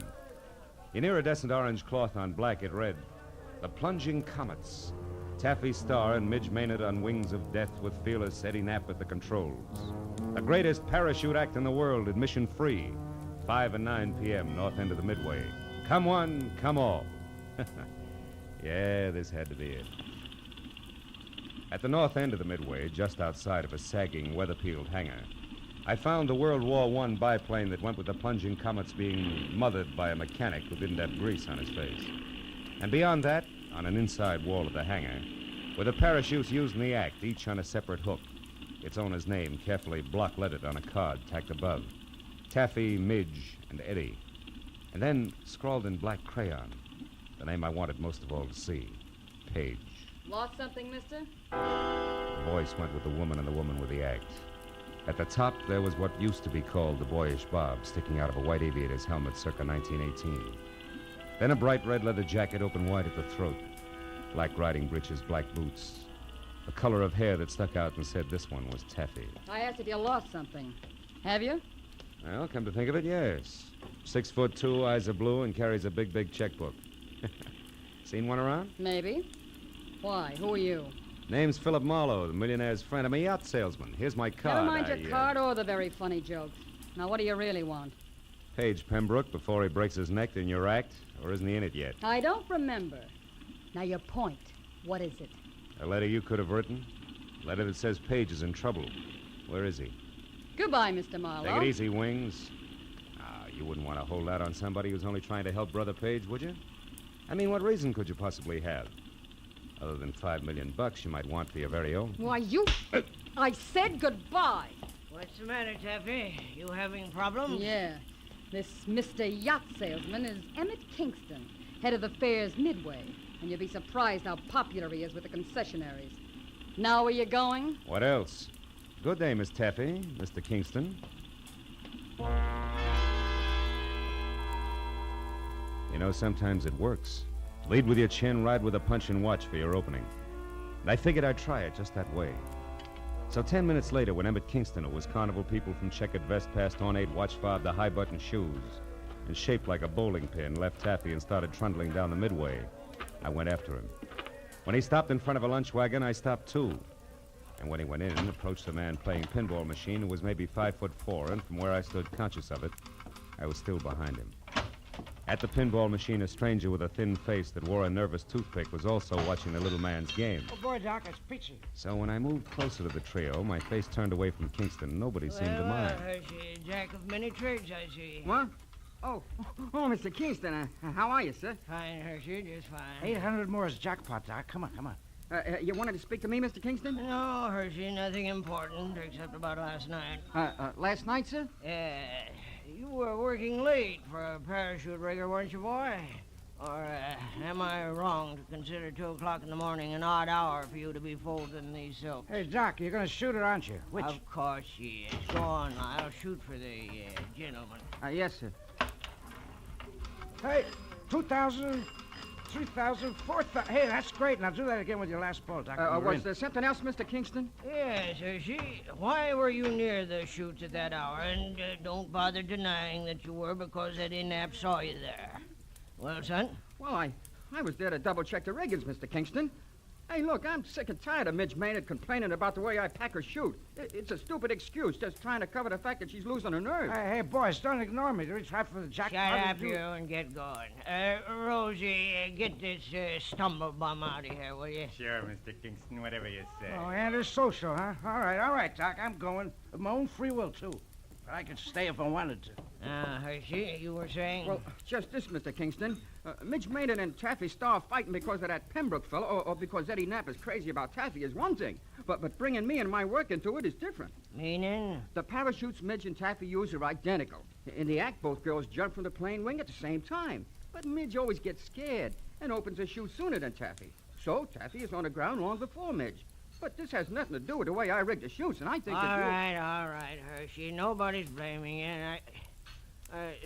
In iridescent orange cloth on black, it read, "The Plunging Comets. Taffy Starr and Midge Maynard on wings of death with fearless Eddie Knapp at the controls. The greatest parachute act in the world, admission free. 5 and 9 p.m., north end of the Midway. Come one, come all." Yeah, this had to be it. At the north end of the Midway, just outside of a sagging, weather-peeled hangar, I found the World War I biplane that went with the Plunging Comets being mothered by a mechanic who didn't have grease on his face. And beyond that, on an inside wall of the hangar, were the parachutes used in the act, each on a separate hook. Its owner's name carefully block-lettered on a card tacked above. Taffy, Midge, and Eddie. And then, scrawled in black crayon, the name I wanted most of all to see, Page. Lost something, mister? The voice went with the woman and the woman with the act. At the top, there was what used to be called the boyish bob, sticking out of a white aviator's helmet circa 1918. Then a bright red leather jacket open wide at the throat. Black riding breeches, black boots. A color of hair that stuck out and said this one was Taffy. I asked if you lost something. Have you? Well, come to think of it, yes. 6'2", eyes are blue, and carries a big, big checkbook. Seen one around? Maybe. Why? Who are you? Name's Philip Marlowe, the millionaire's friend. I'm a yacht salesman. Here's my card. Never mind your card or the very funny jokes. Now, what do you really want? Page Pembroke before he breaks his neck in your act, or isn't he in it yet? I don't remember. Now, your point. What is it? A letter you could have written? A letter that says Page is in trouble. Where is he? Goodbye, Mr. Marlowe. Take it easy, Wings. You wouldn't want to hold out on somebody who's only trying to help Brother Page, would you? I mean, what reason could you possibly have? Other than $5 million you might want for your very own. Why, you... I said goodbye. What's the matter, Taffy? You having problems? Yeah. This Mr. Yacht Salesman is Emmett Kingston, head of the fair's Midway. And you'll be surprised how popular he is with the concessionaries. Now where you going? What else? Good day, Miss Taffy, Mr. Kingston. You know, sometimes it works. Lead with your chin, ride with a punch, and watch for your opening. And I figured I'd try it just that way. So 10 minutes later, when Emmett Kingston, who was carnival people from checkered vest past ornate watch fob to high-button shoes, and shaped like a bowling pin, left Taffy and started trundling down the Midway, I went after him. When he stopped in front of a lunch wagon, I stopped too. And when he went in, approached a man playing pinball machine who was maybe 5'4", and from where I stood conscious of it, I was still behind him. At the pinball machine, a stranger with a thin face that wore a nervous toothpick was also watching the little man's game. Oh, boy, Doc, it's peachy. So when I moved closer to the trio, my face turned away from Kingston. Nobody seemed to mind. Hershey, jack of many trades, I see. What? Oh, Mr. Kingston, how are you, sir? Fine, Hershey, just fine. 800 more is jackpot, Doc. Come on. You wanted to speak to me, Mr. Kingston? No, Hershey, nothing important except about last night. Last night, sir? You were working late for a parachute rigger, weren't you, boy? Or am I wrong to consider 2 o'clock in the morning an odd hour for you to be folding these silks? Hey, Doc, you're going to shoot her, aren't you? Which? Of course she is. Go on, I'll shoot for the gentleman. Yes, sir. Hey, 2,000, 3,000, 4,000. Hey, that's great. Now do that again with your last ball, Doc. Was there something else, Mr. Kingston? Yes, Hershey. Why were you near the chutes at that hour? And don't bother denying that you were, because Eddie Knapp saw you there. Well, son? Well, I was there to double-check the riggings, Mr. Kingston. Hey, look, I'm sick and tired of Midge Maynard complaining about the way I pack her chute. It's a stupid excuse, just trying to cover the fact that she's losing her nerve. Hey, boys, don't ignore me. Do we try for the jackpot? Shut up, you, and get going. Rosie, get this stumblebum out of here, will you? Sure, Mr. Kingston, whatever you say. Oh, antisocial, huh? All right, Doc, I'm going. Of my own free will, too. But I could stay if I wanted to. Hershey, you were saying? Well, just this, Mr. Kingston. Midge Maynard and Taffy Starr fighting because of that Pembroke fellow, or because Eddie Knapp is crazy about Taffy is one thing. But bringing me and my work into it is different. Meaning? The parachutes Midge and Taffy use are identical. In the act, both girls jump from the plane wing at the same time. But Midge always gets scared and opens her chute sooner than Taffy. So Taffy is on the ground long before Midge. But this has nothing to do with the way I rigged the chutes, and I think All right, Hershey. Nobody's blaming you.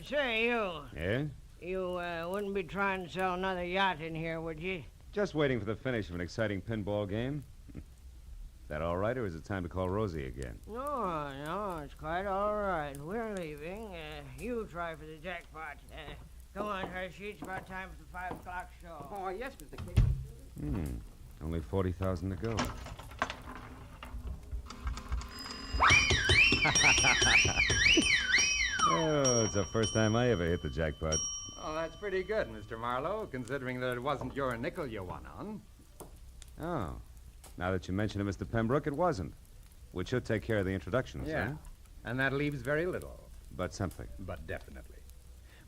Say, you. Yeah? You wouldn't be trying to sell another yacht in here, would you? Just waiting for the finish of an exciting pinball game. That all right, or is it time to call Rosie again? No, it's quite all right. We're leaving. You try for the jackpot. Come on, Hershey. It's about time for the 5 o'clock show. Oh, yes, Mr. King. Only 40,000 to go. Oh, it's the first time I ever hit the jackpot. Oh, that's pretty good, Mr. Marlowe, considering that it wasn't your nickel you won on. Oh. Now that you mention it, Mr. Pembroke, it wasn't. Which should take care of the introductions, Yeah. huh? And that leaves very little. But something. But definitely.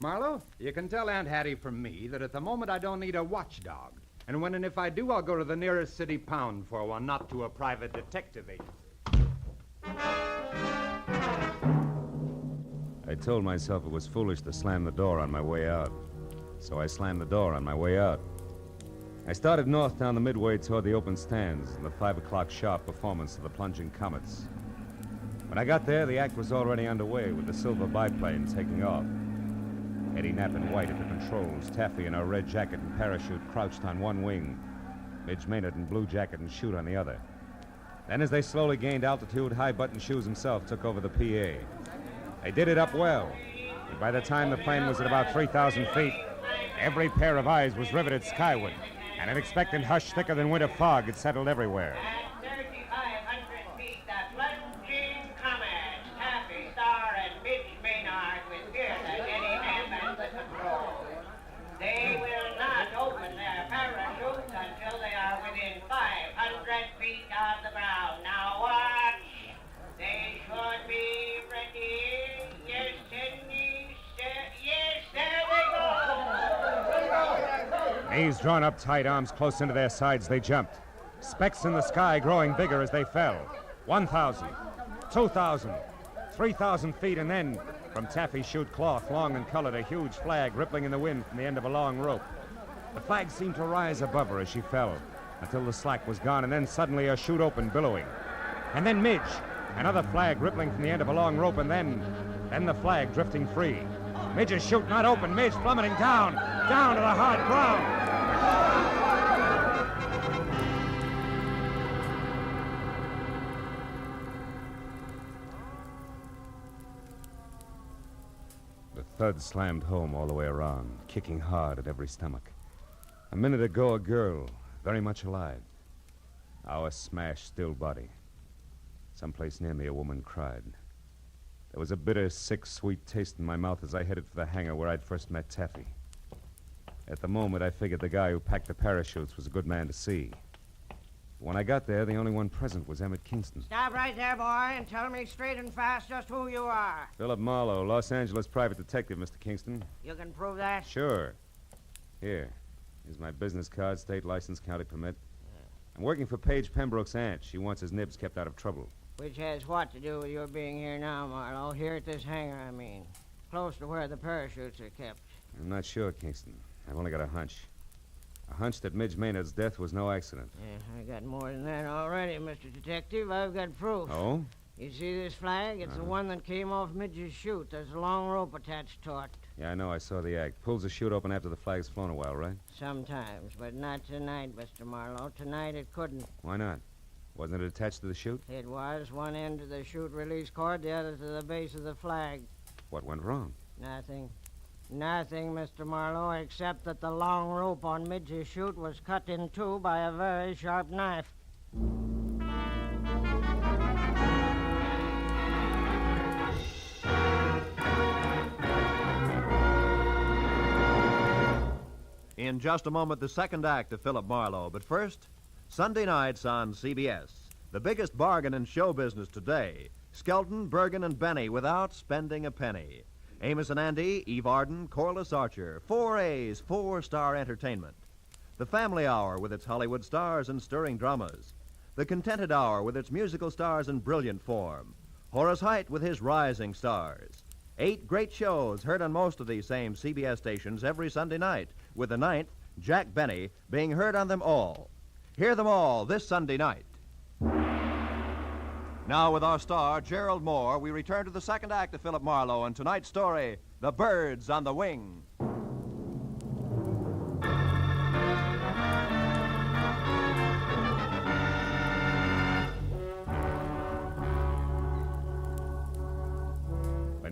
Marlowe, you can tell Aunt Hattie from me that at the moment I don't need a watchdog. And when and if I do, I'll go to the nearest city pound for one, not to a private detective agency. I told myself it was foolish to slam the door on my way out. So I slammed the door on my way out. I started north down the midway toward the open stands and the 5 o'clock sharp performance of the plunging comets. When I got there, the act was already underway with the silver biplane taking off. Eddie Knapp in white at the controls, Taffy in a red jacket and parachute crouched on one wing, Midge Maynard in blue jacket and chute on the other. Then as they slowly gained altitude, High Button Shoes himself took over the PA. They did it up well, and by the time the plane was at about 3,000 feet, every pair of eyes was riveted skyward, and an expectant hush thicker than winter fog had settled everywhere. At 3,500 feet, the plunging comet, Taffy, Star, and Midge Maynard with fearless Eddie Knapp at the controls. They will not open their parachutes until they are within 500 feet of the ground. Now watch. They should be ready. Yes, Cindy. Yes, there they go. Knees drawn up tight, arms close into their sides, they jumped. Specks in the sky growing bigger as they fell. 1,000, 2,000, 3,000 feet, and then, from Taffy's chute cloth, long and colored, a huge flag rippling in the wind from the end of a long rope. The flag seemed to rise above her as she fell, until the slack was gone, and then suddenly her chute opened, billowing. And then Midge, another flag rippling from the end of a long rope, and then the flag drifting free. Midge's chute not open, Midge plummeting down to the hard ground. The thud slammed home all the way around, kicking hard at every stomach. A minute ago, a girl, very much alive. Now a smashed, still body. Someplace near me, a woman cried. There was a bitter, sick, sweet taste in my mouth as I headed for the hangar where I'd first met Taffy. At the moment, I figured the guy who packed the parachutes was a good man to see. When I got there, the only one present was Emmett Kingston. Stop right there, boy, and tell me straight and fast just who you are. Philip Marlowe, Los Angeles private detective, Mr. Kingston. You can prove that? Sure. Here's my business card, state license, county permit. I'm working for Paige Pembroke's aunt. She wants his nibs kept out of trouble. Which has what to do with your being here now, Marlowe? Here at this hangar, I mean. Close to where the parachutes are kept. I'm not sure, Kingston. I've only got a hunch. A hunch that Midge Maynard's death was no accident. Yeah, I got more than that already, Mr. Detective. I've got proof. Oh? You see this flag? It's the one that came off Midge's chute. There's a long rope attached to it. Yeah, I know. I saw the act. Pulls the chute open after the flag's flown a while, right? Sometimes, but not tonight, Mr. Marlowe. Tonight it couldn't. Why not? Wasn't it attached to the chute? It was. One end to the chute release cord, the other to the base of the flag. What went wrong? Nothing. Nothing, Mr. Marlowe, except that the long rope on Midge's chute was cut in two by a very sharp knife. In just a moment, the second act of Philip Marlowe. But first, Sunday nights on CBS. The biggest bargain in show business today. Skelton, Bergen, and Benny without spending a penny. Amos and Andy, Eve Arden, Corliss Archer. 4 A's, 4-star entertainment. The Family Hour with its Hollywood stars and stirring dramas. The Contented Hour with its musical stars in brilliant form. Horace Heidt with his rising stars. 8 great shows heard on most of these same CBS stations every Sunday night, with the 9th, Jack Benny, being heard on them all. Hear them all this Sunday night. Now, with our star, Gerald Moore, we return to the second act of Philip Marlowe and tonight's story, The Birds on the Wing.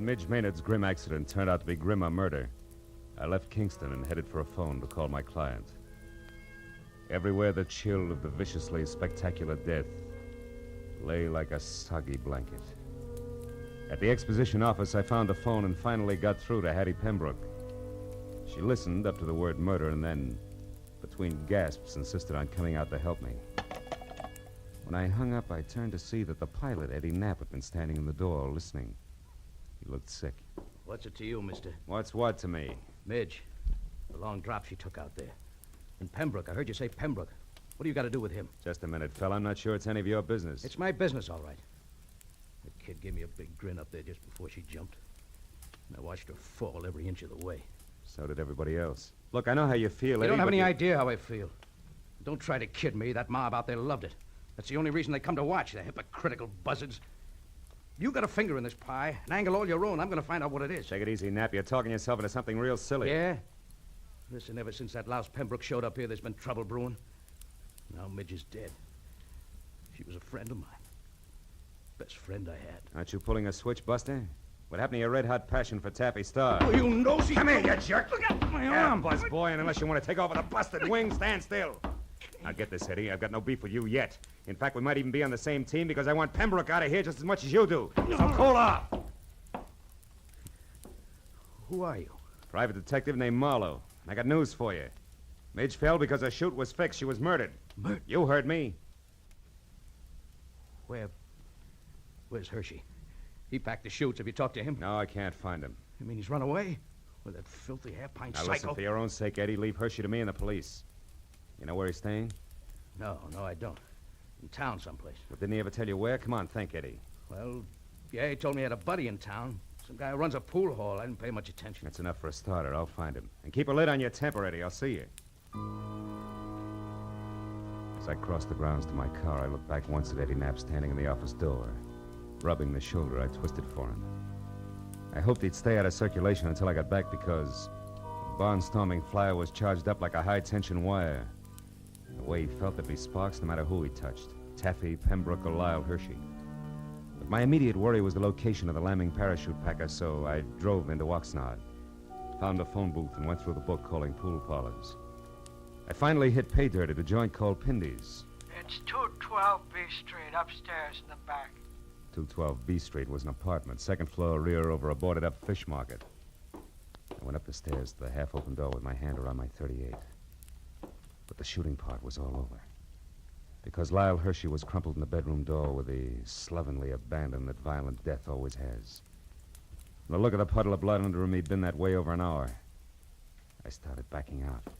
Midge Maynard's grim accident turned out to be grimmer murder, I left Kingston and headed for a phone to call my client. Everywhere the chill of the viciously spectacular death lay like a soggy blanket. At the exposition office, I found a phone and finally got through to Hattie Pembroke. She listened up to the word murder and then, between gasps, insisted on coming out to help me. When I hung up, I turned to see that the pilot, Eddie Knapp, had been standing in the door listening. He looked sick. What's it to you, mister? What's what to me? Midge. The long drop she took out there. And Pembroke. I heard you say Pembroke. What do you got to do with him? Just a minute, fella. I'm not sure it's any of your business. It's my business, all right. The kid gave me a big grin up there just before she jumped. And I watched her fall every inch of the way. So did everybody else. Look, I know how you feel, Eddie. You don't have any idea how I feel. Don't try to kid me. That mob out there loved it. That's the only reason they come to watch, the hypocritical buzzards. You got a finger in this pie, an angle all your own. I'm going to find out what it is. Take it easy, Knapp. You're talking yourself into something real silly. Yeah? Listen, ever since that louse Pembroke showed up here, there's been trouble brewing. Now Midge is dead. She was a friend of mine. Best friend I had. Aren't you pulling a switch, Buster? What happened to your red-hot passion for Taffy Star? Oh, you nosy... Come here, you jerk! Look out! My arm, Buzz boy, and unless you want to take off with a busted wing, stand still. Now get this, Eddie. I've got no beef with you yet. In fact, we might even be on the same team because I want Pembroke out of here just as much as you do. So cool off! Who are you? Private detective named Marlowe. I got news for you. Midge fell because her chute was fixed. She was murdered. Murdered? You heard me. Where's Hershey? He packed the chutes. Have you talked to him? No, I can't find him. You mean he's run away? With that filthy half-pint Now psycho? listen, for your own sake, Eddie, leave Hershey to me and the police. You know where he's staying? No, I don't. In town someplace. Well, didn't he ever tell you where? Come on, think, Eddie. Well, yeah, he told me he had a buddy in town. Some guy who runs a pool hall. I didn't pay much attention. That's enough for a starter. I'll find him. And keep a lid on your temper, Eddie. I'll see you. As I crossed the grounds to my car, I looked back once at Eddie Knapp standing in the office door, rubbing the shoulder I twisted for him. I hoped he'd stay out of circulation until I got back because the barnstorming flyer was charged up like a high-tension wire. The way he felt there'd be sparks no matter who he touched, Taffy, Pembroke, or Lyle Hershey. But my immediate worry was the location of the lambing parachute packer, so I drove into Oxnard, found a phone booth, and went through the book calling pool parlors. I finally hit pay dirt at a joint called Pindy's. It's 212 B Street, upstairs in the back. 212 B Street was an apartment, second floor rear over a boarded-up fish market. I went up the stairs to the half-open door with my hand around my .38. But the shooting part was all over. Because Lyle Hershey was crumpled in the bedroom door with the slovenly abandon that violent death always has. And the look of the puddle of blood under him, he'd been that way over an hour. I started backing out,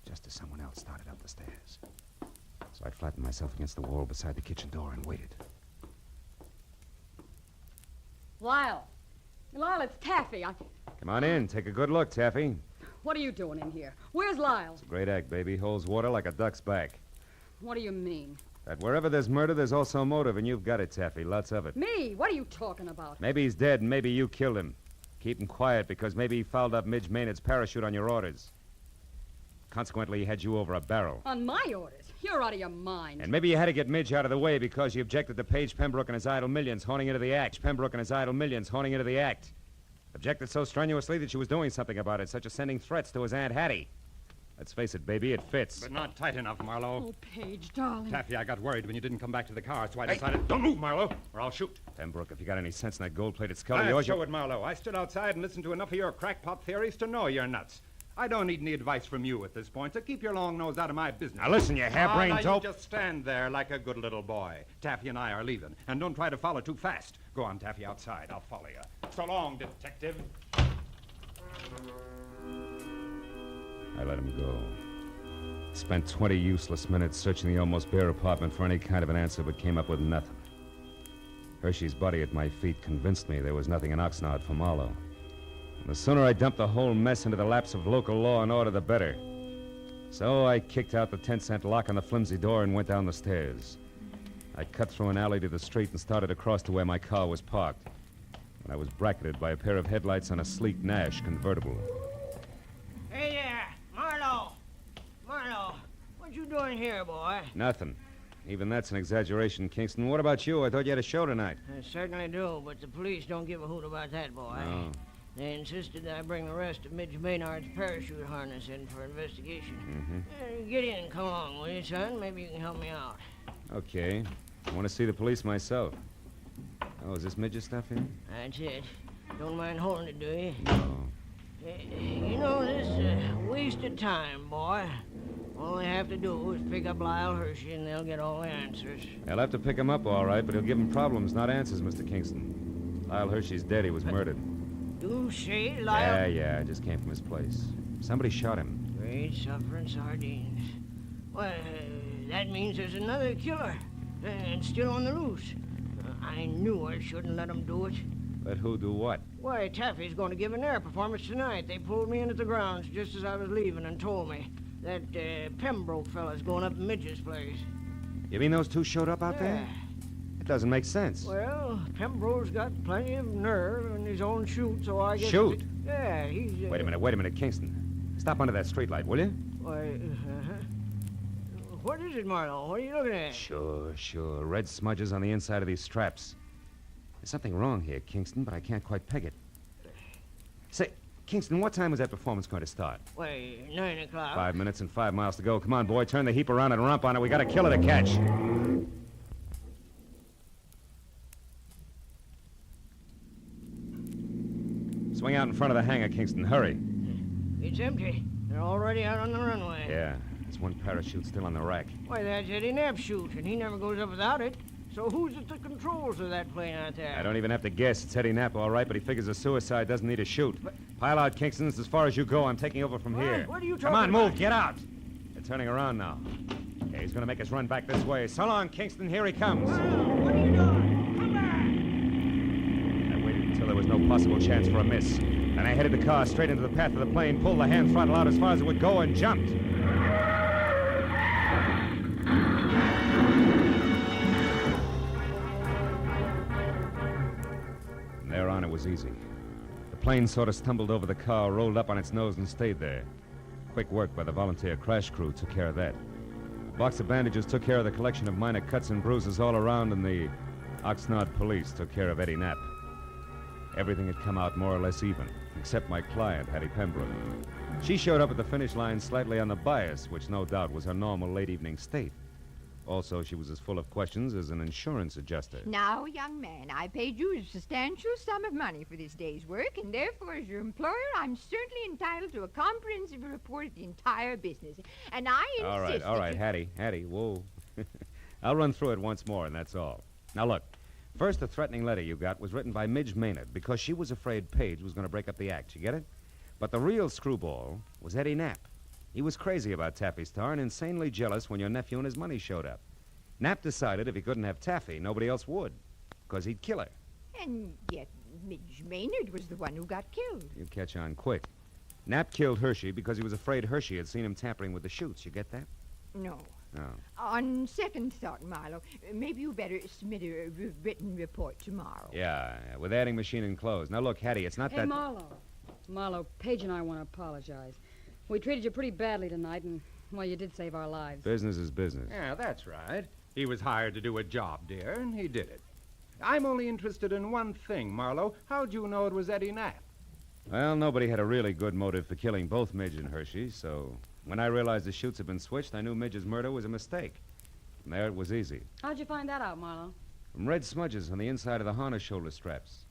just as someone else started up the stairs. So I flattened myself against the wall beside the kitchen door and waited. Lyle, it's Taffy. Come on in. Take a good look, Taffy. What are you doing in here? Where's Lyle? It's a great act, baby. Holds water like a duck's back. What do you mean? That wherever there's murder, there's also motive, and you've got it, Taffy. Lots of it. Me? What are you talking about? Maybe he's dead, and maybe you killed him. Keep him quiet, because maybe he fouled up Midge Maynard's parachute on your orders. Consequently, he had you over a barrel. On my orders? You're out of your mind. And maybe you had to get Midge out of the way because you objected to Page Pembroke and his idle millions honing into the act. Pembroke and his idle millions honing into the act. Objected so strenuously that she was doing something about it, such as sending threats to his Aunt Hattie. Let's face it, baby, it fits. But not tight enough, Marlowe. Oh, Paige, darling. Taffy, I got worried when you didn't come back to the car, so I decided... Don't move, Marlowe, or I'll shoot. Pembroke, if you got any sense in that gold-plated skull of I'll yours... show it, Marlowe. I stood outside and listened to enough of your crackpot theories to know you're nuts. I don't need any advice from you at this point, so keep your long nose out of my business. Now listen, you harebrained dope. You just stand there like a good little boy. Taffy and I are leaving, and don't try to follow too fast. Go on, Taffy, outside. I'll follow you. So long, detective. I let him go. Spent 20 useless minutes searching the almost bare apartment for any kind of an answer, but came up with nothing. Hershey's body at my feet convinced me there was nothing in Oxnard for Marlowe. And the sooner I dumped the whole mess into the laps of local law and order, the better. So I kicked out the 10-cent lock on the flimsy door and went down the stairs. I cut through an alley to the street and started across to where my car was parked. And I was bracketed by a pair of headlights on a sleek Nash convertible. Hey there, Marlowe. Marlowe, what you doing here, boy? Nothing. Even that's an exaggeration, Kingston. What about you? I thought you had a show tonight. I certainly do, but the police don't give a hoot about that, boy. No. They insisted that I bring the rest of Midge Maynard's parachute harness in for investigation. Get in, come along, will you, son? Maybe you can help me out. Okay. I want to see the police myself. Oh, is this Midge's stuff here? That's it. Don't mind holding it, do you? No. You know, this is a waste of time, boy. All they have to do is pick up Lyle Hershey, and they'll get all the answers. They'll have to pick him up, all right, but he'll give them problems, not answers, Mr. Kingston. Lyle Hershey's dead. He was murdered. You say Lyle? Yeah, I just came from his place. Somebody shot him. Great suffering sardines. Well, that means there's another killer, and still on the loose. I knew I shouldn't let him do it. Let who do what? Why, Taffy's going to give an air performance tonight. They pulled me in at the grounds just as I was leaving and told me that Pembroke fella's going up to Midge's place. You mean those two showed up out there? It doesn't make sense. Well, Pembroke's got plenty of nerve in his own chute, so I guess... Shoot? Yeah, he's... Wait a minute, Kingston. Stop under that streetlight, will you? Why, What is it, Marlowe? What are you looking at? Sure. Red smudges on the inside of these straps. There's something wrong here, Kingston, but I can't quite peg it. Say, Kingston, what time was that performance going to start? Why, 9 o'clock. 5 minutes and 5 miles to go. Come on, boy, turn the heap around and rump on it. We got a killer to catch. Swing out in front of the hangar, Kingston. Hurry. It's empty. They're already out on the runway. Yeah, there's one parachute still on the rack. Why, that's Eddie Knapp's chute, and he never goes up without it. So who's at the controls of that plane out there? I don't even have to guess. It's Eddie Knapp, all right, but he figures a suicide doesn't need a chute. Pile out, Kingston. It's as far as you go. I'm taking over from here. What are you talking Come on, about? move. Get out. They're turning around now. Okay, he's going to make us run back this way. So long, Kingston. Here he comes. What are you doing? Come back! I waited until there was no possible chance for a miss. Then I headed the car straight into the path of the plane, pulled the hand throttle out as far as it would go, and jumped. Thereon it was easy. The plane sort of stumbled over the car, rolled up on its nose, and stayed there. Quick work by the volunteer crash crew took care of that. A box of bandages took care of the collection of minor cuts and bruises all around, and the Oxnard police took care of Eddie Knapp. Everything had come out more or less even, except my client, Hattie Pembroke. She showed up at the finish line slightly on the bias, which no doubt was her normal late evening state. Also, she was as full of questions as an insurance adjuster. Now, young man, I paid you a substantial sum of money for this day's work, and therefore, as your employer, I'm certainly entitled to a comprehensive report of the entire business. And I insist All right, Hattie, whoa. I'll run through it once more, and that's all. Now, look. First, the threatening letter you got was written by Midge Maynard because she was afraid Paige was going to break up the act. You get it? But the real screwball was Eddie Knapp. He was crazy about Taffy Star and insanely jealous when your nephew and his money showed up. Knapp decided if he couldn't have Taffy, nobody else would, because he'd kill her. And yet, Midge Maynard was the one who got killed. You catch on quick. Knapp killed Hershey because he was afraid Hershey had seen him tampering with the chutes. You get that? No. No. On second thought, Marlowe, maybe you better submit a written report tomorrow. Yeah, with adding machine enclosed. Now, look, Hattie, it's not Hey, that... Marlowe, Paige and I want to apologize. We treated you pretty badly tonight, and, well, you did save our lives. Business is business. Yeah, that's right. He was hired to do a job, dear, and he did it. I'm only interested in one thing, Marlowe. How'd you know it was Eddie Knapp? Well, nobody had a really good motive for killing both Midge and Hershey, so when I realized the chutes had been switched, I knew Midge's murder was a mistake. And there it was easy. How'd you find that out, Marlowe? From red smudges on the inside of the harness shoulder straps.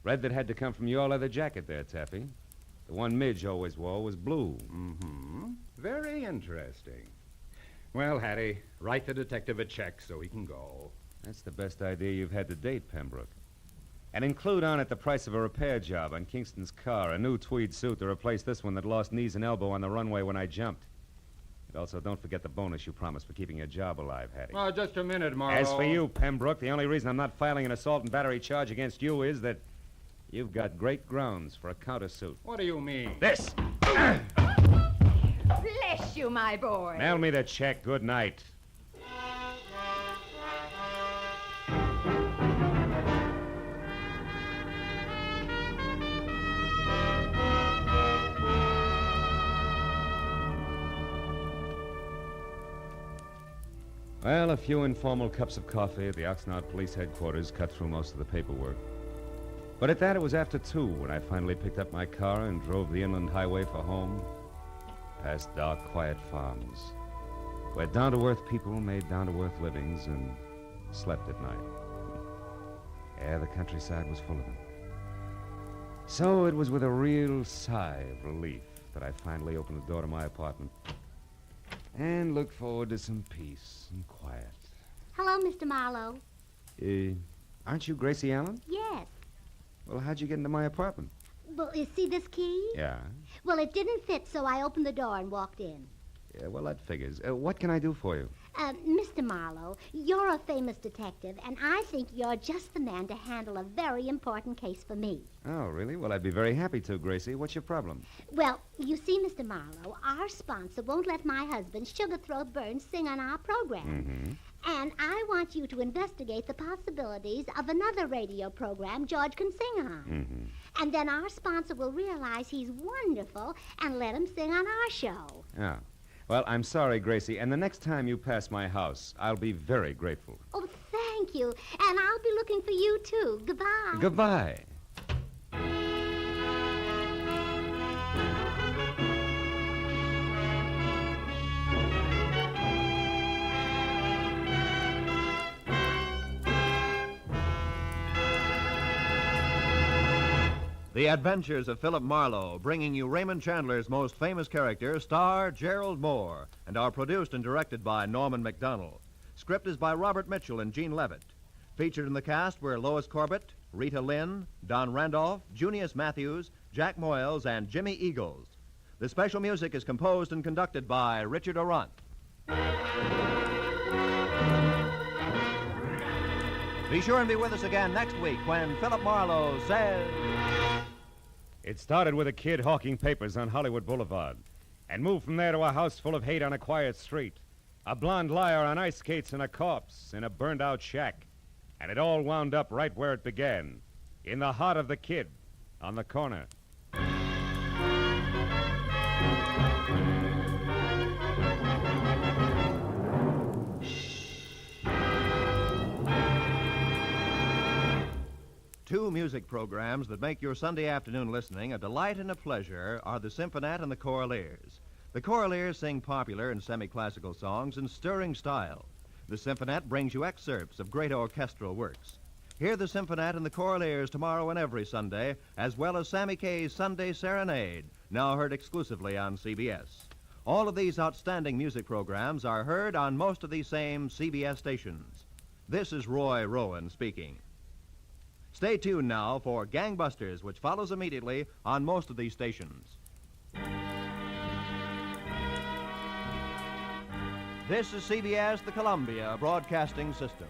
Red that had to come from your leather jacket there, Taffy. The one Midge always wore was blue. Mm-hmm. Very interesting. Well, Hattie, write the detective a check so he can go. That's the best idea you've had to date, Pembroke. And include on it the price of a repair job on Kingston's car, a new tweed suit to replace this one that lost knees and elbow on the runway when I jumped. And also, don't forget the bonus you promised for keeping your job alive, Hattie. Oh, just a minute, Marlowe. As for you, Pembroke, the only reason I'm not filing an assault and battery charge against you is that you've got great grounds for a countersuit. What do you mean? This! Bless you, my boy. Mail me the check. Good night. Well, a few informal cups of coffee at the Oxnard Police Headquarters cut through most of the paperwork. But at that, it was after 2 when I finally picked up my car and drove the inland highway for home, past dark, quiet farms, where down-to-earth people made down-to-earth livings and slept at night. Yeah, the countryside was full of them. So it was with a real sigh of relief that I finally opened the door to my apartment and looked forward to some peace and quiet. Hello, Mr. Marlowe. Aren't you Gracie Allen? Yes. Well, how'd you get into my apartment? Well, you see this key? Yeah. Well, it didn't fit, so I opened the door and walked in. Yeah, well, that figures. What can I do for you? Mr. Marlowe, you're a famous detective, and I think you're just the man to handle a very important case for me. Oh, really? Well, I'd be very happy to, Gracie. What's your problem? Well, you see, Mr. Marlowe, our sponsor won't let my husband, Sugar Throat Burns, sing on our program. Mm-hmm. And I want you to investigate the possibilities of another radio program George can sing on. Mm-hmm. And then our sponsor will realize he's wonderful and let him sing on our show. Oh. Well, I'm sorry, Gracie, and the next time you pass my house, I'll be very grateful. Oh, thank you. And I'll be looking for you, too. Goodbye. Goodbye. The Adventures of Philip Marlowe, bringing you Raymond Chandler's most famous character, star Gerald Moore, and are produced and directed by Norman MacDonald. Script is by Robert Mitchell and Gene Levitt. Featured in the cast were Lois Corbett, Rita Lynn, Don Randolph, Junius Matthews, Jack Moyles, and Jimmy Eagles. The special music is composed and conducted by Richard Orant. Be sure and be with us again next week when Philip Marlowe says... It started with a kid hawking papers on Hollywood Boulevard and moved from there to a house full of hate on a quiet street, a blonde liar on ice skates, and a corpse in a burned-out shack. And it all wound up right where it began, in the heart of the kid, on the corner. Two music programs that make your Sunday afternoon listening a delight and a pleasure are the Symphonette and the Choraleers. The Choraleers sing popular and semi-classical songs in stirring style. The Symphonette brings you excerpts of great orchestral works. Hear the Symphonette and the Choraleers tomorrow and every Sunday, as well as Sammy Kaye's Sunday Serenade, now heard exclusively on CBS. All of these outstanding music programs are heard on most of these same CBS stations. This is Roy Rowan speaking. Stay tuned now for Gangbusters, which follows immediately on most of these stations. This is CBS, the Columbia Broadcasting System.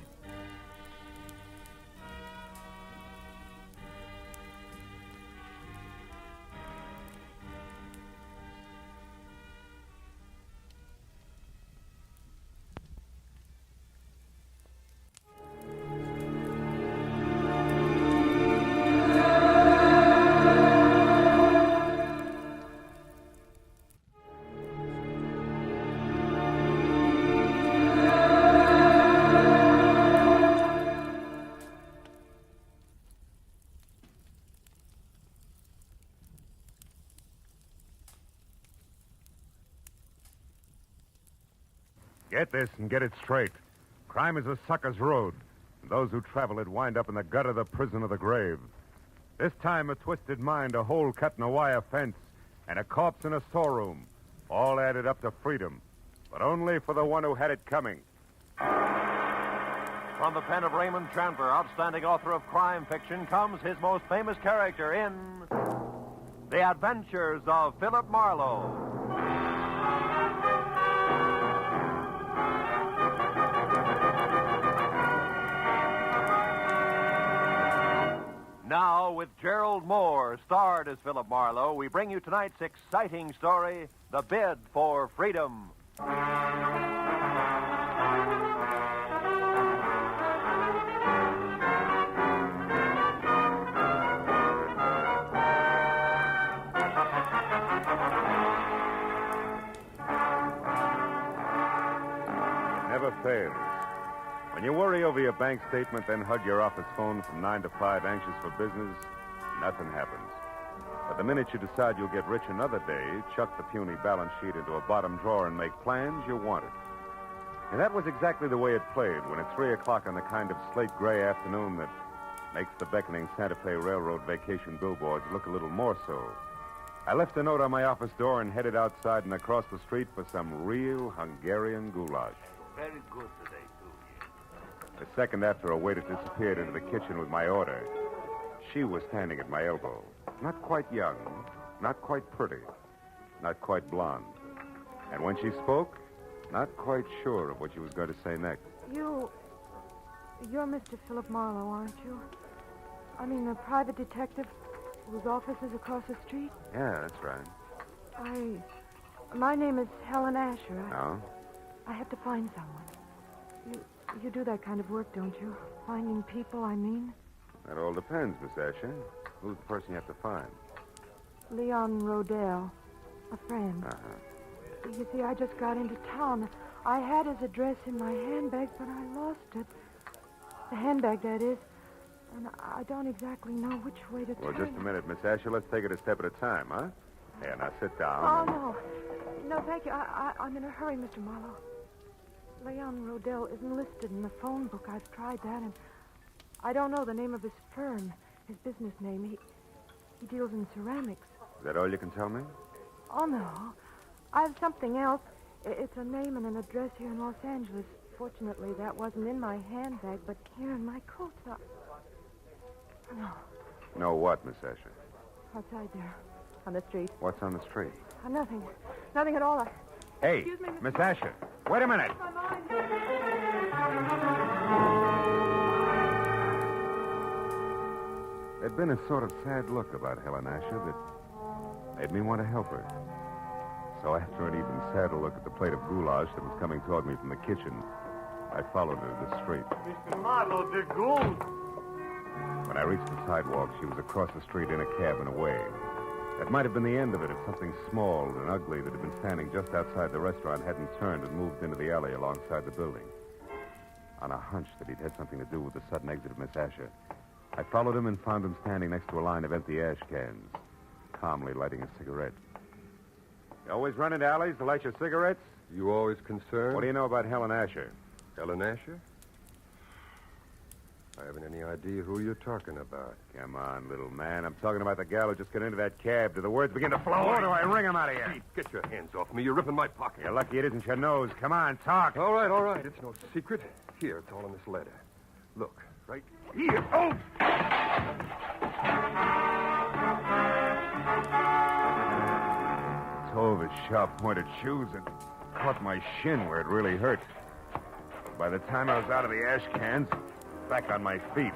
Get this and get it straight. Crime is a sucker's road. And those who travel it wind up in the gut of the prison of the grave. This time, a twisted mind, a hole cut in a wire fence, and a corpse in a storeroom. All added up to freedom. But only for the one who had it coming. From the pen of Raymond Chandler, outstanding author of crime fiction, comes his most famous character in The Adventures of Philip Marlowe. Now, with Gerald Moore, starred as Philip Marlowe, we bring you tonight's exciting story, The Bid for Freedom. Never fails. When you worry over your bank statement, then hug your office phone from 9 to 5, anxious for business, nothing happens. But the minute you decide you'll get rich another day, chuck the puny balance sheet into a bottom drawer and make plans, you want it. And that was exactly the way it played when at 3 o'clock on the kind of slate-gray afternoon that makes the beckoning Santa Fe Railroad vacation billboards look a little more so. I left a note on my office door and headed outside and across the street for some real Hungarian goulash. Very good today, too. A second after a waiter disappeared into the kitchen with my order, she was standing at my elbow. Not quite young, not quite pretty, not quite blonde. And when she spoke, not quite sure of what she was going to say next. You're Mr. Philip Marlowe, aren't you? I mean, the private detective whose office is across the street? Yeah, that's right. My name is Helen Asher. Oh? I have to find someone. You do that kind of work, don't you? Finding people, I mean? That all depends, Miss Asher. Who's the person you have to find? Leon Rodell, a friend. Uh-huh. You see, I just got into town. I had his address in my handbag, but I lost it. The handbag, that is. And I don't exactly know which way to turn. Well, just a minute, Miss Asher. Let's take it a step at a time, huh? Here, now sit down. Oh, no. No, thank you. I'm in a hurry, Mr. Marlowe. Leon Rodell isn't listed in the phone book. I've tried that, and I don't know the name of his firm, his business name. He deals in ceramics. Is that all you can tell me? Oh, no. I have something else. It's a name and an address here in Los Angeles. Fortunately, that wasn't in my handbag, but here in my coat. No. No what, Miss Asher? Outside there, on the street. What's on the street? Nothing. Nothing at all. Hey, Excuse me, Miss Asher. Wait a minute. There'd been a sort of sad look about Helen Asher that made me want to help her. So after an even sadder look at the plate of goulash that was coming toward me from the kitchen, I followed her to the street. Mr. Marlowe, the gold. When I reached the sidewalk, she was across the street in a cab and away. That might have been the end of it if something small and ugly that had been standing just outside the restaurant hadn't turned and moved into the alley alongside the building. On a hunch that he'd had something to do with the sudden exit of Miss Asher, I followed him and found him standing next to a line of empty ash cans, calmly lighting a cigarette. You always run into alleys to light your cigarettes? You always concerned? What do you know about Helen Asher? Helen Asher? I haven't any idea who you're talking about. Come on, little man. I'm talking about the gal who just got into that cab. Do the words begin to flow, or do I wring them out of you? Pete, get your hands off me. You're ripping my pocket. You're lucky it isn't your nose. Come on, talk. All right. It's no secret. Here, it's all in this letter. Look, right here. Oh! Toe of his sharp-pointed shoes and caught my shin where it really hurt. By the time I was out of the ash cans, back on my feet,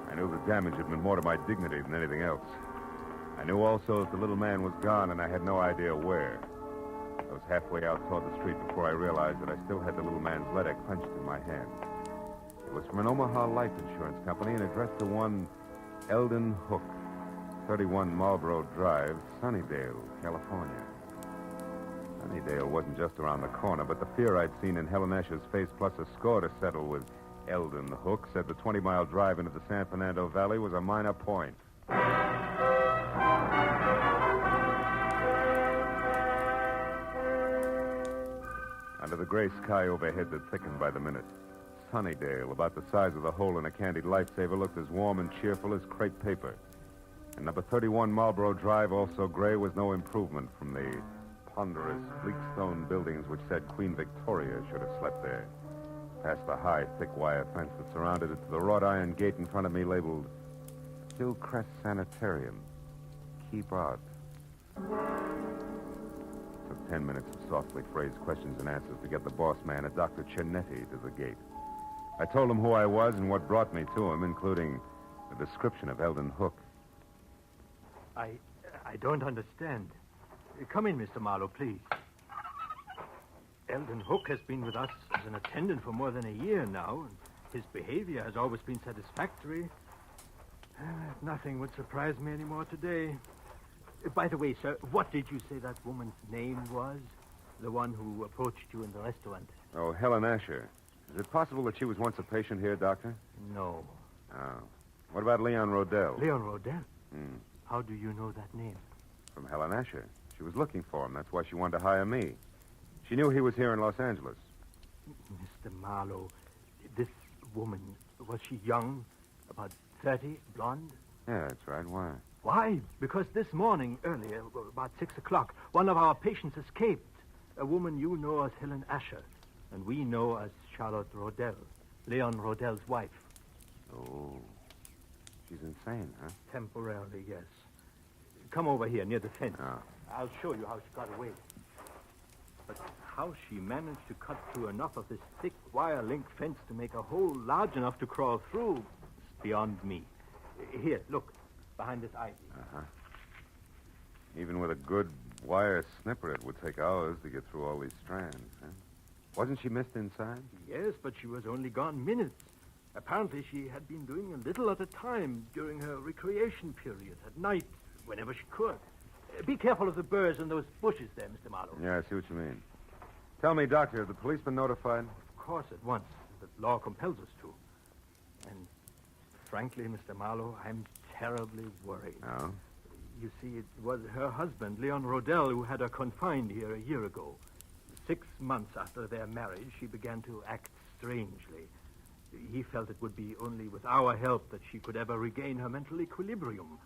I knew the damage had been more to my dignity than anything else. I knew also that the little man was gone, and I had no idea where. I was halfway out toward the street before I realized that I still had the little man's letter clenched in my hand. It was from an Omaha life insurance company and addressed to one Eldon Hook, 31 Marlborough Drive, Sunnydale, California. Sunnydale wasn't just around the corner, but the fear I'd seen in Helen Asher's face, plus a score to settle with Eldon Hook, said the 20-mile drive into the San Fernando Valley was a minor point. Under the gray sky overhead that thickened by the minute, Sunnydale, about the size of the hole in a candied lifesaver, looked as warm and cheerful as crepe paper. And number 31 Marlborough Drive, also gray, was no improvement from the ponderous, bleak stone buildings which said Queen Victoria should have slept there. Past the high, thick wire fence that surrounded it to the wrought iron gate in front of me labeled Hillcrest Sanitarium. Keep out. It took 10 minutes of softly phrased questions and answers to get the boss man, a Dr. Cianetti, to the gate. I told him who I was and what brought me to him, including a description of Eldon Hook. I don't understand. Come in, Mr. Marlowe, please. Eldon Hook has been with us as an attendant for more than a year now, and his behavior has always been satisfactory. Nothing would surprise me anymore today. By the way, sir, what did you say that woman's name was? The one who approached you in the restaurant? Oh, Helen Asher. Is it possible that she was once a patient here, Doctor? No. Oh. What about Leon Rodell? Leon Rodell? Hmm. How do you know that name? From Helen Asher. She was looking for him. That's why she wanted to hire me. She knew he was here in Los Angeles. Mr. Marlowe, this woman, was she young? About 30, blonde? Yeah, that's right. Why? Why? Because this morning, earlier, about 6 o'clock, one of our patients escaped. A woman you know as Helen Asher, and we know as Charlotte Rodell, Leon Rodell's wife. Oh. She's insane, huh? Temporarily, yes. Come over here, near the fence. Oh. I'll show you how she got away. But how she managed to cut through enough of this thick wire link fence to make a hole large enough to crawl through is beyond me. Here, look, behind this ivy. Uh-huh. Even with a good wire snipper, it would take hours to get through all these strands, huh? Wasn't she missed inside? Yes, but she was only gone minutes. Apparently, she had been doing a little at a time during her recreation period, at night, whenever she could. Be careful of the burrs and those bushes there, Mr. Marlowe. Yeah, I see what you mean. Tell me, Doctor, have the police been notified? Of course, at once. The law compels us to. And frankly, Mr. Marlowe, I'm terribly worried. Oh? You see, it was her husband, Leon Rodell, who had her confined here a year ago. 6 months after their marriage, she began to act strangely. He felt it would be only with our help that she could ever regain her mental equilibrium.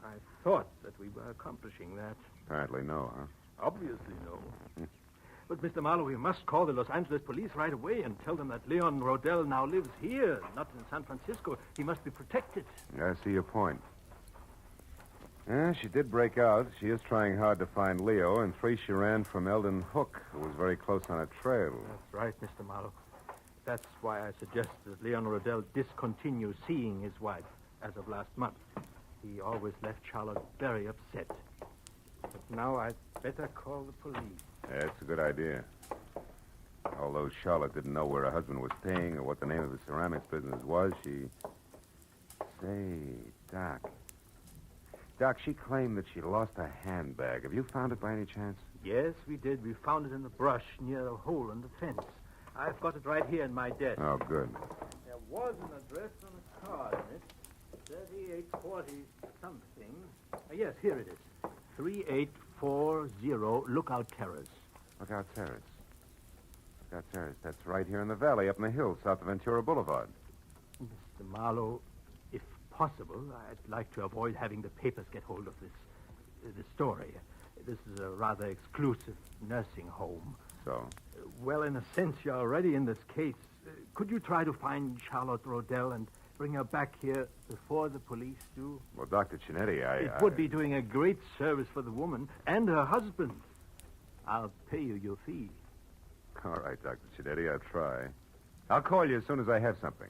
I thought that we were accomplishing that. Apparently no, huh? Obviously no. But, Mr. Marlowe, we must call the Los Angeles police right away and tell them that Leon Rodell now lives here, not in San Francisco. He must be protected. I see your point. Yeah, she did break out. She is trying hard to find Leo, and 3 she ran from Eldon Hook, who was very close on a trail. That's right, Mr. Marlowe. That's why I suggest that Leon Rodell discontinue seeing his wife as of last month. He always left Charlotte very upset. But now I'd better call the police. Yeah, that's a good idea. Although Charlotte didn't know where her husband was staying or what the name of the ceramics business was, she... Say, Doc. Doc, she claimed that she lost a handbag. Have you found it by any chance? Yes, we did. We found it in the brush near a hole in the fence. I've got it right here in my desk. Oh, good. There was an address on a card in it. 3840 something. Yes, here it is. 3840 Lookout Terrace. Lookout Terrace. Lookout Terrace. That's right here in the valley, up in the hills, south of Ventura Boulevard. Mr. Marlowe, if possible, I'd like to avoid having the papers get hold of this story. This is a rather exclusive nursing home. So? Well, in a sense, you're already in this case. Could you try to find Charlotte Rodell and bring her back here before the police do? Well, Dr. Chinetti, It would be doing a great service for the woman and her husband. I'll pay you your fee. All right, Dr. Chinetti, I'll try. I'll call you as soon as I have something.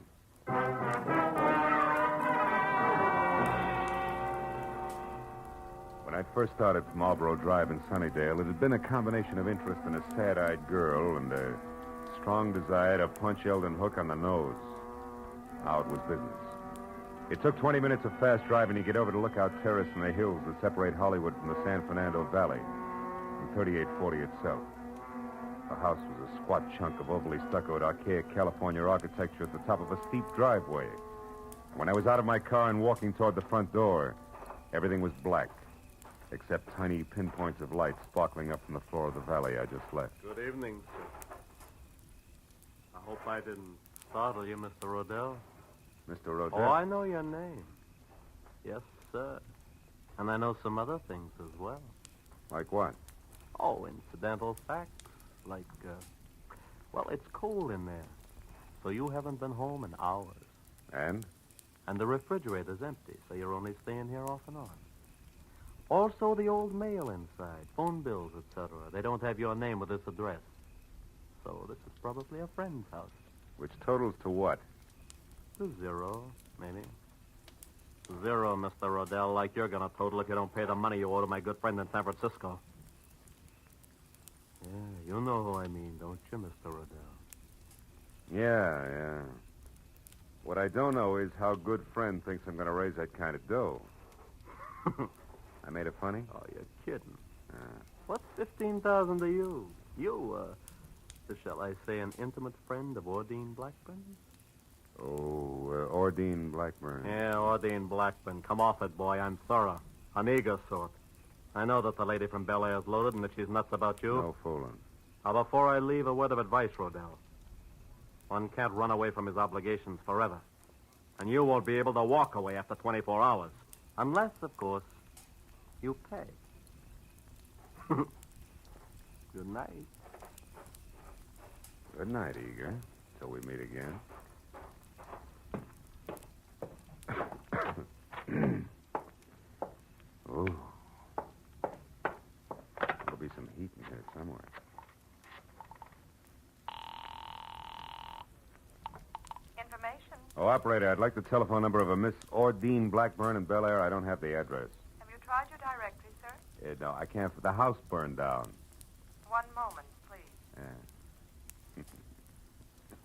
When I first started Marlboro Drive in Sunnydale, it had been a combination of interest in a sad-eyed girl and a strong desire to punch Eldon Hook on the nose. Now it was business. It took 20 minutes of fast driving to get over to Lookout Terrace in the hills that separate Hollywood from the San Fernando Valley, and 3840 itself. The house was a squat chunk of overly stuccoed, archaic California architecture at the top of a steep driveway. And when I was out of my car and walking toward the front door, everything was black, except tiny pinpoints of light sparkling up from the floor of the valley I just left. Good evening, sir. I hope I didn't startle you, Mr. Rodell. Mr. Rodell? Oh, I know your name. Yes, sir. And I know some other things as well. Like what? Oh, incidental facts. Like, well, it's cold in there. So you haven't been home in hours. And? And the refrigerator's empty, so you're only staying here off and on. Also, the old mail inside, phone bills, etc. They don't have your name with this address. So this is probably a friend's house. Which totals to what? To 0, maybe. 0, Mr. Rodell, like you're going to total if you don't pay the money you owe to my good friend in San Francisco. Yeah, you know who I mean, don't you, Mr. Rodell? Yeah. What I don't know is how good friend thinks I'm going to raise that kind of dough. I made it funny? Oh, you're kidding. What's $15,000 to you? shall I say, an intimate friend of Ordine Blackburn? Oh, Ordine Blackburn. Yeah, Ordine Blackburn. Come off it, boy. I'm thorough. An eager sort. I know that the lady from Bel Air's loaded and that she's nuts about you. No fooling. Now, before I leave, a word of advice, Rodell. One can't run away from his obligations forever. And you won't be able to walk away after 24 hours. Unless, of course, you pay. Good night. Good night, Eager. Till we meet again. Oh. There'll be some heat in here somewhere. Information. Oh, operator, I'd like the telephone number of a Miss Ordine Blackburn in Bel Air. I don't have the address. Have you tried your directory, sir? No, I can't. The house burned down. One moment, please. Yeah.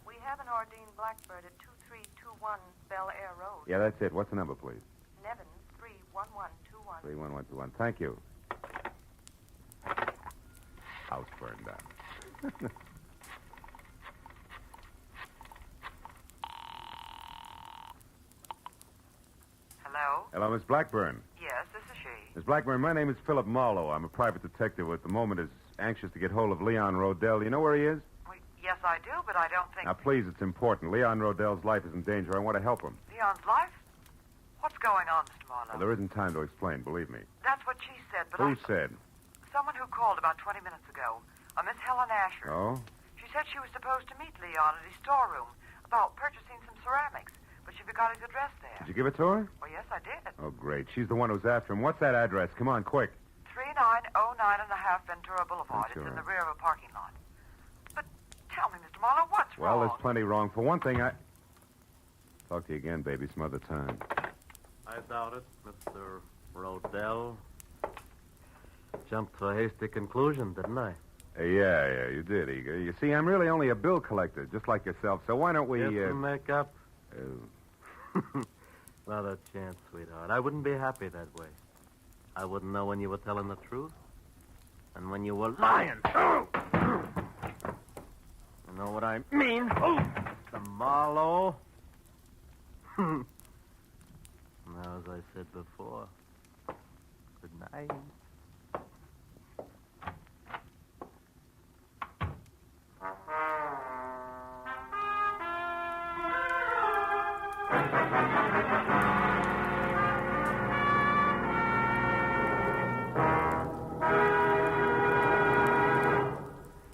We have an Ordine Blackbird at 2321 Bel Air Road. Yeah, that's it. What's the number, please? Nevins 31121. 31121. Thank you. House burned down. Hello? Hello, Miss Blackburn. Yes, this is she. Miss Blackburn, my name is Philip Marlowe. I'm a private detective who at the moment is anxious to get hold of Leon Rodell. You know where he is? Yes, I do, but I don't think... Now, please, it's important. Leon Rodell's life is in danger. I want to help him. Leon's life? What's going on, Mr. Marlowe? Well, there isn't time to explain, believe me. That's what she said, but Who said? Someone who called about 20 minutes ago. A Miss Helen Asher. Oh? She said she was supposed to meet Leon at his storeroom about purchasing some ceramics, but she forgot his address there. Did you give it to her? Well, yes, I did. Oh, great. She's the one who's after him. What's that address? Come on, quick. 3909.5 Ventura Boulevard. Ventura. It's in the rear of a parking lot. But tell me, Mr. Marlowe, what's Well, wrong? there's plenty wrong. For one thing, Talk to you again, baby, some other time. I doubt it, Mr. Rodell. Jumped to a hasty conclusion, didn't I? Yeah, you did, Eager. You see, I'm really only a bill collector, just like yourself, so why don't we... Get some makeup? Not a chance, sweetheart. I wouldn't be happy that way. I wouldn't know when you were telling the truth and when you were lying. You know what I mean? Mr. Marlowe. Now, as I said before, good night.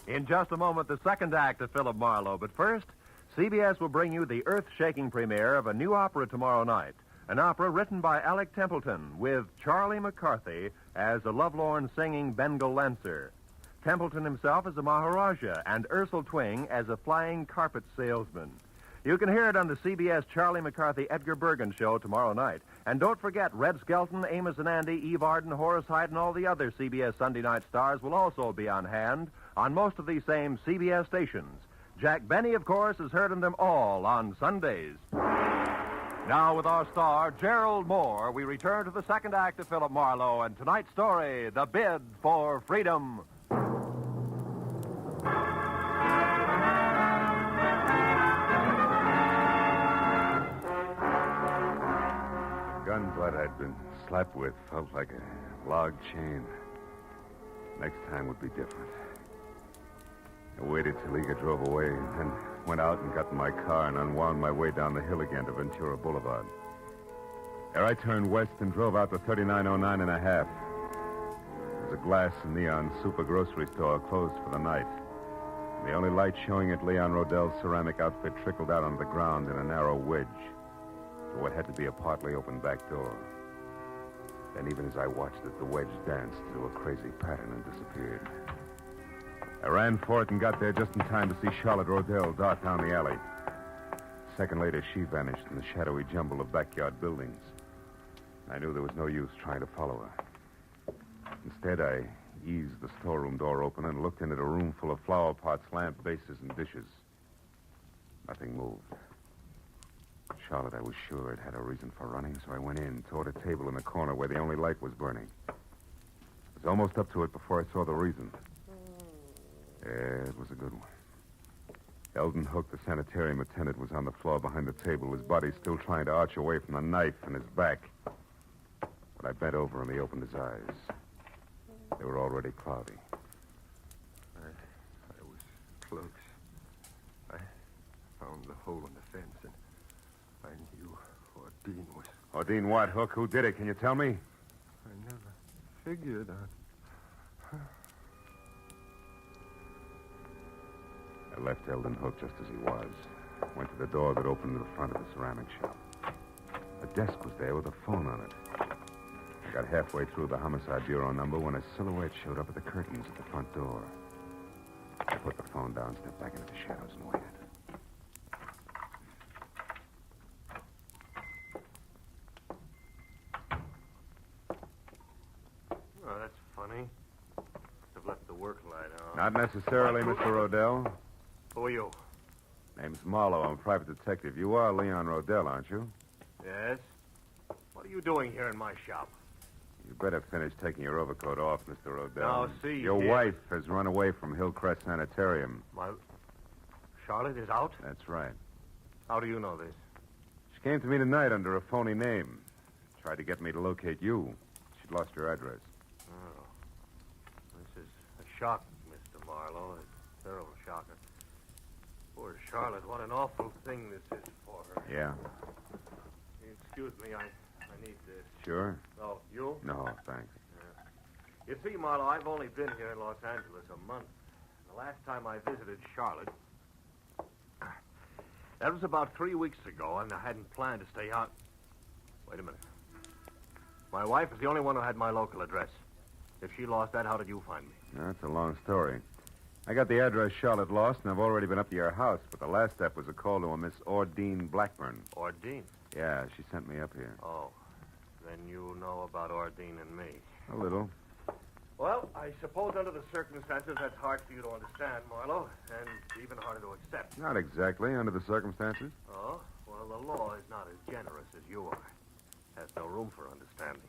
In just a moment, the second act of Philip Marlowe. But first, CBS will bring you the earth-shaking premiere of a new opera tomorrow night. An opera written by Alec Templeton with Charlie McCarthy as a lovelorn singing Bengal Lancer. Templeton himself as a Maharaja and Ursel Twing as a flying carpet salesman. You can hear it on the CBS Charlie McCarthy Edgar Bergen show tomorrow night. And don't forget, Red Skelton, Amos and Andy, Eve Arden, Horace Hyde, and all the other CBS Sunday night stars will also be on hand on most of these same CBS stations. Jack Benny, of course, is heard in them all on Sundays. Now, with our star, Gerald Moore, we return to the second act of Philip Marlowe and tonight's story, The Bid for Freedom. Gun butt I'd been slapped with felt like a log chain. Next time would be different. I waited till Eager drove away, and then went out and got in my car and unwound my way down the hill again to Ventura Boulevard. There I turned west and drove out to 3909.5. There's a glass and neon super grocery store closed for the night. And the only light showing at Leon Rodell's ceramic outfit trickled out on the ground in a narrow wedge to what had to be a partly open back door. Then even as I watched it, the wedge danced to a crazy pattern and disappeared. I ran for it and got there just in time to see Charlotte Rodell dart down the alley. A second later, she vanished in the shadowy jumble of backyard buildings. I knew there was no use trying to follow her. Instead, I eased the storeroom door open and looked into a room full of flower pots, lamp bases, and dishes. Nothing moved. Charlotte, I was sure, it had a reason for running, so I went in, toward a table in the corner where the only light was burning. I was almost up to it before I saw the reason. Yeah, it was a good one. Eldon Hook, the sanitarium attendant, was on the floor behind the table, his body still trying to arch away from the knife in his back. When I bent over him, he opened his eyes. They were already cloudy. I was close. I found the hole in the fence, and I knew Ordine was... Ordine what, Hook? Who did it? Can you tell me? I never figured on... I left Eldon Hook just as he was. Went to the door that opened to the front of the ceramic shop. A desk was there with a phone on it. I got halfway through the Homicide Bureau number when a silhouette showed up at the curtains at the front door. I put the phone down, stepped back into the shadows, and waited. Oh, that's funny. I've left the work light on. Not necessarily, Mr. Rodell. Who are you? Name's Marlowe. I'm a private detective. You are Leon Rodell, aren't you? Yes? What are you doing here in my shop? You better finish taking your overcoat off, Mr. Rodell. Now, see Your here. wife has run away from Hillcrest Sanitarium. My... Charlotte is out? That's right. How do you know this? She came to me tonight under a phony name. Tried to get me to locate you. She'd lost your address. Oh. This is a shock, Mr. Marlowe. A terrible shocker. Poor Charlotte, what an awful thing this is for her. Yeah. Excuse me, I need this. Sure? Oh, you? No, thanks. You see, Marlowe, I've only been here in Los Angeles a month. The last time I visited Charlotte, that was about 3 weeks ago, and I hadn't planned to stay out. Wait a minute. My wife is the only one who had my local address. If she lost that, how did you find me? That's a long story. I got the address Charlotte lost, and I've already been up to your house, but the last step was a call to a Miss Ordine Blackburn. Ordine? Yeah, she sent me up here. Oh. Then you know about Ordine and me. A little. Well, I suppose under the circumstances that's hard for you to understand, Marlowe, and even harder to accept. Not exactly, under the circumstances. Oh? Well, the law is not as generous as you are. Has no room for understanding.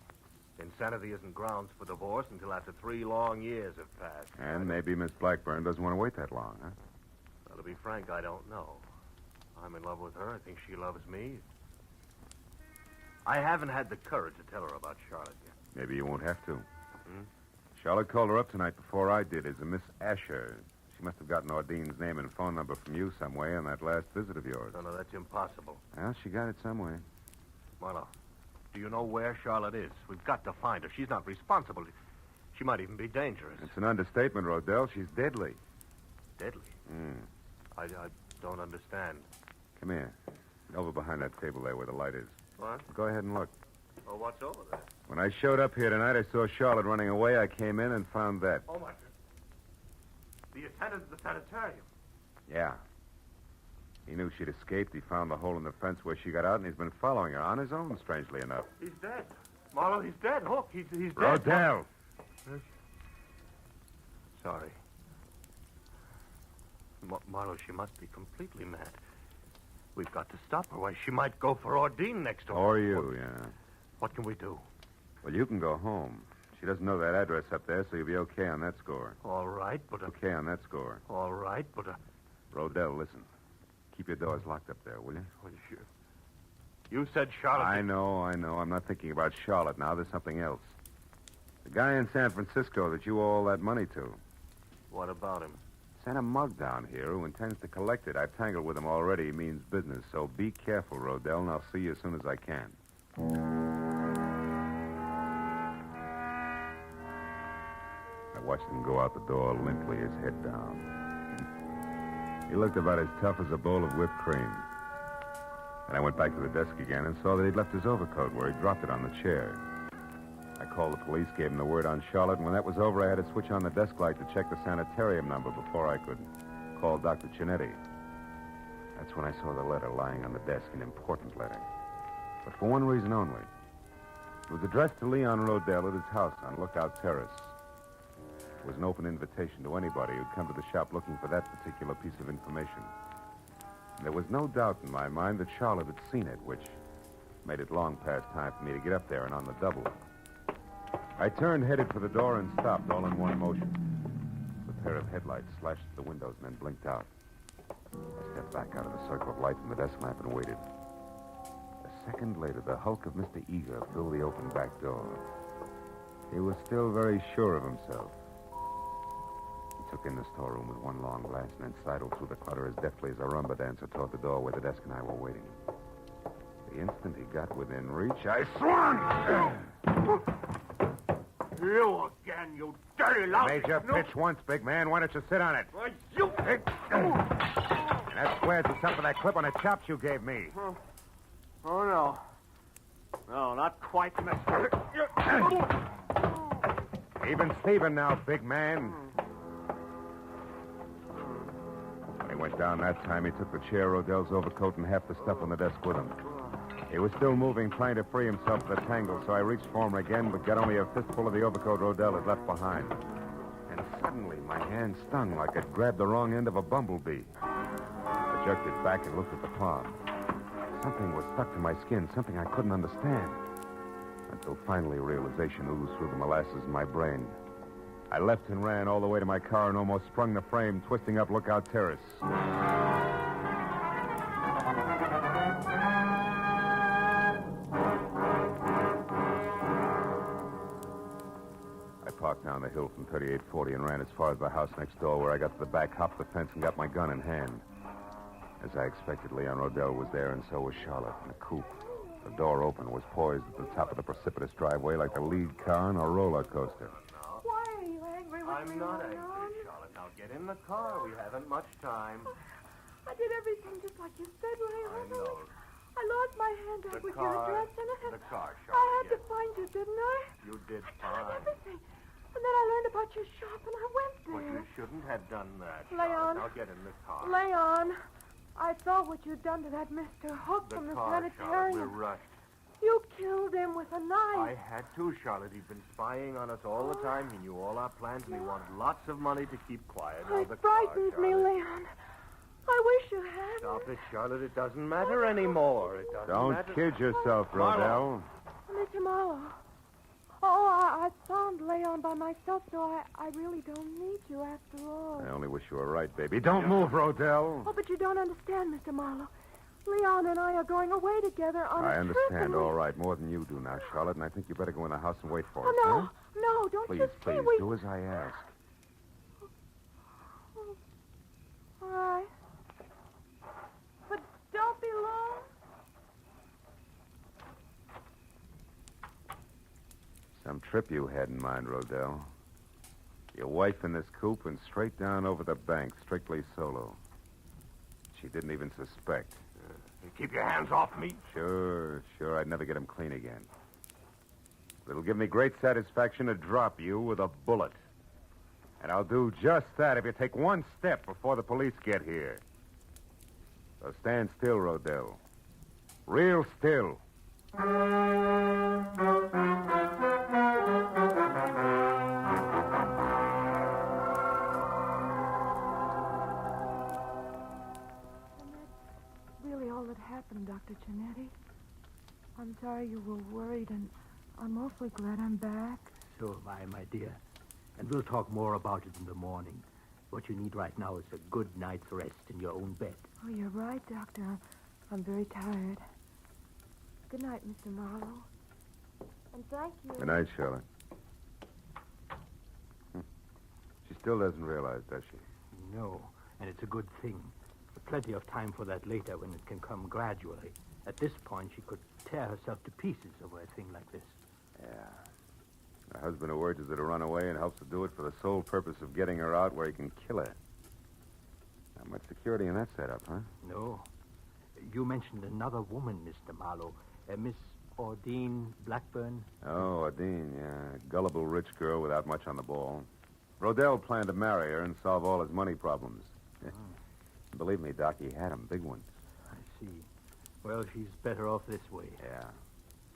Insanity isn't grounds for divorce until after 3 long years have passed. And maybe Miss Blackburn doesn't want to wait that long, huh? Well, to be frank, I don't know. I'm in love with her. I think she loves me. I haven't had the courage to tell her about Charlotte yet. Maybe you won't have to. Hmm? Charlotte called her up tonight before I did as a Miss Asher. She must have gotten Ordine's name and phone number from you some way on that last visit of yours. No, that's impossible. Well, she got it some way. Marlowe, do you know where Charlotte is? We've got to find her. She's not responsible. She might even be dangerous. It's an understatement, Rodell. She's deadly. Deadly? I don't understand. Come here. Over behind that table there where the light is. What? Go ahead and look. Oh, what's over there? When I showed up here tonight, I saw Charlotte running away. I came in and found that. Oh, my... The attendant at the sanitarium. Yeah. He knew she'd escaped. He found the hole in the fence where she got out, and he's been following her on his own, strangely enough. He's dead. Marlowe, he's dead. Look, he's dead. Rodell! Sorry. Marlowe, she must be completely mad. We've got to stop her. Why, she might go for Ordine next door. Or you, yeah. What can we do? Well, you can go home. She doesn't know that address up there, so you'll be okay on that score. All right, but... Okay on that score. All right, but... Rodell, listen. Keep your doors locked up there, will you? Well, sure. You said Charlotte... I know. I'm not thinking about Charlotte now. There's something else. The guy in San Francisco that you owe all that money to. What about him? Sent a mug down here who intends to collect it. I've tangled with him already. He means business. So be careful, Rodell, and I'll see you as soon as I can. I watched him go out the door limply, his head down. He looked about as tough as a bowl of whipped cream. And I went back to the desk again and saw that he'd left his overcoat where he dropped it on the chair. I called the police, gave him the word on Charlotte, and when that was over, I had to switch on the desk light to check the sanitarium number before I could call Dr. Chinetti. That's when I saw the letter lying on the desk, an important letter. But for one reason only. It was addressed to Leon Rodell at his house on Lookout Terrace. It was an open invitation to anybody who'd come to the shop looking for that particular piece of information. And there was no doubt in my mind that Charlotte had seen it, which made it long past time for me to get up there and on the double. I turned, headed for the door, and stopped all in one motion. The pair of headlights slashed at the windows and then blinked out. I stepped back out of the circle of light from the desk lamp and waited. A second later, the hulk of Mr. Eager filled the open back door. He was still very sure of himself. He took in the storeroom with one long glance and then sidled through the clutter as deftly as a rumba dancer toward the door where the desk and I were waiting. The instant he got within reach, I swung! You again, you dirty lousy Made your pitch once, big man. Why don't you sit on it? Why, you... And that squares us up for that clip on the chops you gave me. Oh, no. No, not quite, mister. Even Steven now, big man. When he went down that time, he took the chair, Rodell's overcoat, and half the stuff on the desk with him. He was still moving, trying to free himself of the tangle, so I reached for him again, but got only a fistful of the overcoat Rodell had left behind. And suddenly, my hand stung like I'd grabbed the wrong end of a bumblebee. I jerked it back and looked at the palm. Something was stuck to my skin, something I couldn't understand. Until finally realization oozed through the molasses in my brain. I left and ran all the way to my car and almost sprung the frame, twisting up Lookout Terrace. I parked down the hill from 3840 and ran as far as the house next door, where I got to the back, hopped the fence, and got my gun in hand. As I expected, Leon Rodell was there, and so was Charlotte in a coupe. The door open, was poised at the top of the precipitous driveway like the lead car on a roller coaster. Why are you angry with me, I'm not Leon? angry, Charlotte. Now get in the car. We haven't much time. I did everything just like you said, Leon. I know. I lost my hand up with your address in it. The car, I Charlotte. had to find you, didn't I? You did I fine. did everything. And then I learned about your shop, and I went But there. you shouldn't have done that, Leon. Charlotte. Now get in the car. Leon, I saw what you'd done to that Mr. Hook from the car, Charlotte. sanitarium. We're rushed. You killed him with a knife. I had to, Charlotte. He'd been spying on us all the time. He knew all our plans, and he wanted lots of money to keep quiet. Now, It the frightens car, me, Charlotte. Leon. I wish you had. Stop it, Charlotte. It doesn't matter anymore. It doesn't Don't matter. kid yourself, Rodell. Mr. Marlowe. Oh, I found Leon by myself, so I really don't need you after all. I only wish you were right, baby. Don't move, Rodell. Oh, but you don't understand, Mr. Marlowe. Leon and I are going away together on a I trip. understand, all right, more than you do now, Charlotte, and I think you better go in the house and wait for us, Oh, no. huh? No, don't Please, you see? please, We... do as I ask. All right. But don't be long. Some trip you had in mind, Rodell. Your wife in this coupe and straight down over the bank, strictly solo. She didn't even suspect. Keep your hands off me. Sure. I'd never get him clean again. It'll give me great satisfaction to drop you with a bullet. And I'll do just that if you take one step before the police get here. So stand still, Rodell. Real still. Really all that happened, Dr. Cianetti. I'm sorry you were worried, and I'm awfully glad I'm back. So am I, my dear. And we'll talk more about it in the morning. What you need right now is a good night's rest in your own bed. Oh, you're right, Doctor. I'm very tired. Good night, Mr. Marlowe. And thank you. Good night, Charlotte. She still doesn't realize, does she? No, and it's a good thing. Plenty of time for that later when it can come gradually. At this point, she could tear herself to pieces over a thing like this. Yeah. Her husband who urges her to run away and helps her do it for the sole purpose of getting her out where he can kill her. Not much security in that setup, huh? No. You mentioned another woman, Mr. Marlowe. Miss Ordine Blackburn. Oh, Adine, yeah. Gullible rich girl without much on the ball. Rodell planned to marry her and solve all his money problems. Believe me, Doc, he had 'em, big ones. I see. Well, she's better off this way. Yeah.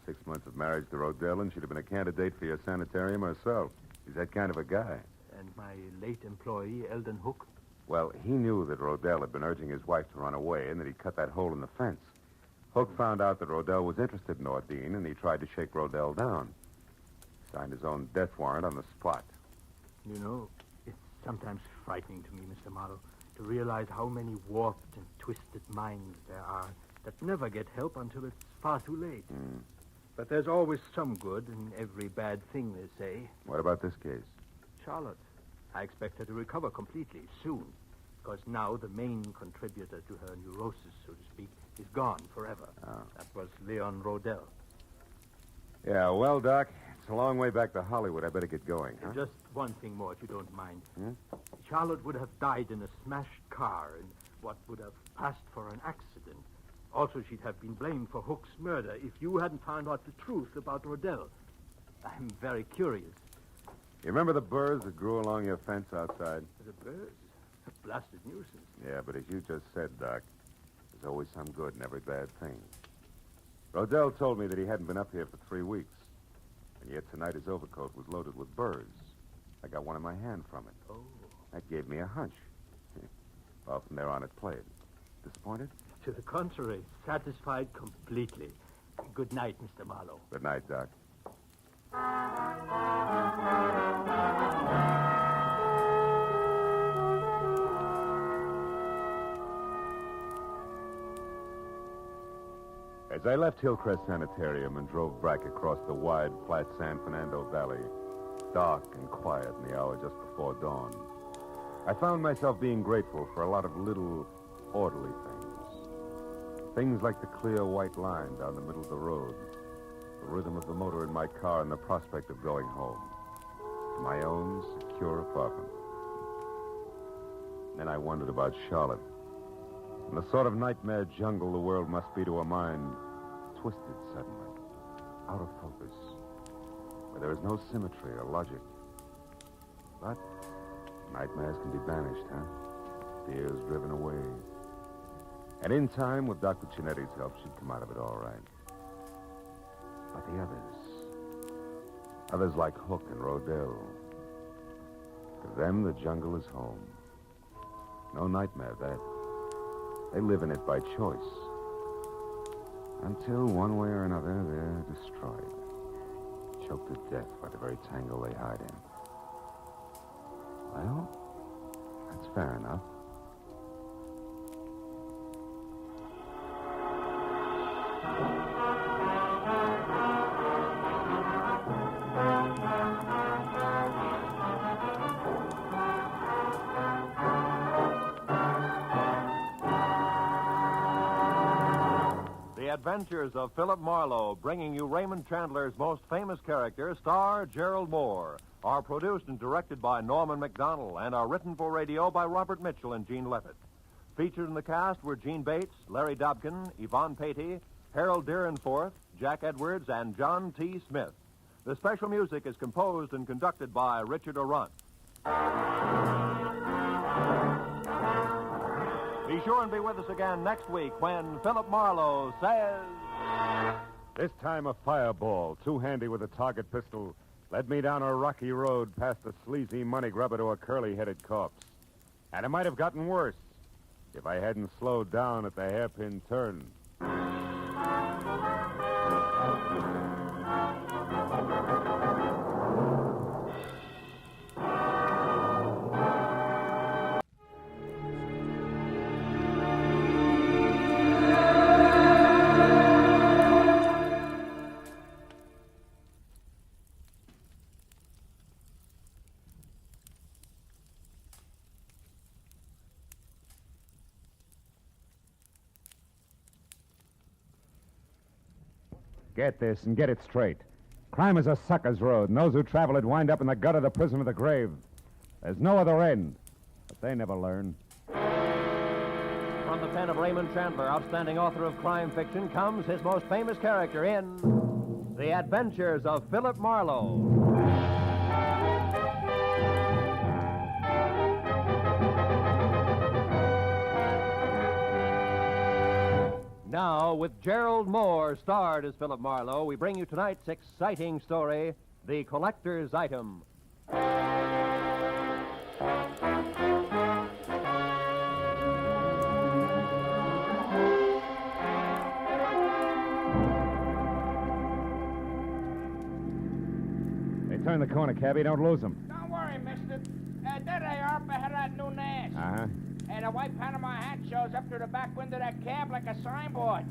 6 months of marriage to Rodell, and she'd have been a candidate for your sanitarium herself. He's that kind of a guy. And my late employee, Eldon Hook? Well, he knew that Rodell had been urging his wife to run away and that he'd cut that hole in the fence. Hook found out that Rodell was interested in Ordine, and he tried to shake Rodell down. Signed his own death warrant on the spot. You know, it's sometimes frightening to me, Mr. Marlowe. to realize how many warped and twisted minds there are that never get help until it's far too late. But there's always some good in every bad thing, they say. What about this case? Charlotte. I expect her to recover completely soon, because now the main contributor to her neurosis, so to speak, is gone forever. Oh. That was Leon Rodell. Yeah, well, Doc, it's a long way back to Hollywood. I better get going, huh? Just one thing more, if you don't mind. Charlotte would have died in a smashed car in what would have passed for an accident. Also, she'd have been blamed for Hook's murder if you hadn't found out the truth about Rodell. I'm very curious. You remember the burrs that grew along your fence outside? The birds? A blasted nuisance. Yeah, but as you just said, Doc, there's always some good in every bad thing. Rodell told me that he hadn't been up here for 3 weeks, and yet tonight his overcoat was loaded with burrs. I got one in my hand from it. Oh. That gave me a hunch. Well, from there on, it played. Disappointed? To the contrary, satisfied completely. Good night, Mr. Marlowe. Good night, Doc. As I left Hillcrest Sanitarium and drove back across the wide, flat San Fernando Valley, dark and quiet in the hour just before dawn, I found myself being grateful for a lot of little, orderly things. Things like the clear white line down the middle of the road, the rhythm of the motor in my car, and the prospect of going home to my own secure apartment. Then I wondered about Charlotte, and the sort of nightmare jungle the world must be to a mind twisted suddenly, out of focus, where there is no symmetry or logic. But nightmares can be banished, huh? Fears driven away. And in time, with Dr. Chinetti's help, she'd come out of it all right. But the others like Hook and Rodell, to them, the jungle is home. No nightmare, that. They live in it by choice. Until, one way or another, they're destroyed. Choked to death by the very tangle they hide in. Well, that's fair enough. The Adventures of Philip Marlowe, bringing you Raymond Chandler's most famous character, star Gerald Moore, are produced and directed by Norman MacDonald and are written for radio by Robert Mitchell and Gene Levitt. Featured in the cast were Gene Bates, Larry Dobkin, Yvonne Patey, Harold Deerenforth, Jack Edwards, and John T. Smith. The special music is composed and conducted by Richard Arant. Be sure and be with us again next week when Philip Marlowe says... This time a fireball, too handy with a target pistol, led me down a rocky road past a sleazy money grubber to a curly-headed corpse. And it might have gotten worse if I hadn't slowed down at the hairpin turn. Get this and get it straight. Crime is a sucker's road, and those who travel it wind up in the gut of the prison of the grave. There's no other end, but they never learn. From the pen of Raymond Chandler, outstanding author of crime fiction, comes his most famous character in The Adventures of Philip Marlowe. Now, with Gerald Moore starred as Philip Marlowe, we bring you tonight's exciting story, The Collector's Item. They turn the corner, cabby. Don't lose them. Don't worry, mister. There they are up ahead of that new Nash. Uh-huh. And a white Panama hat shows up through the back window of that cab like a signboard.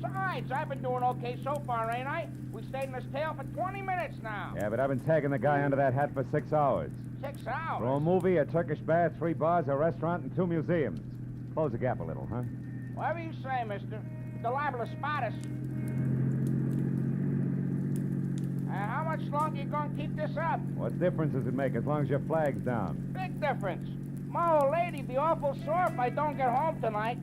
Besides, I've been doing okay so far, ain't I? We stayed in this tail for 20 minutes now. Yeah, but I've been tagging the guy under that hat for 6 hours. 6 hours? For a movie, a Turkish bath, 3 bars, a restaurant, and 2 museums. Close the gap a little, huh? Whatever you say, mister. They're liable to spot us. How much longer you gonna keep this up? What difference does it make as long as your flag's down? Big difference. My old lady'd be awful sore if I don't get home tonight.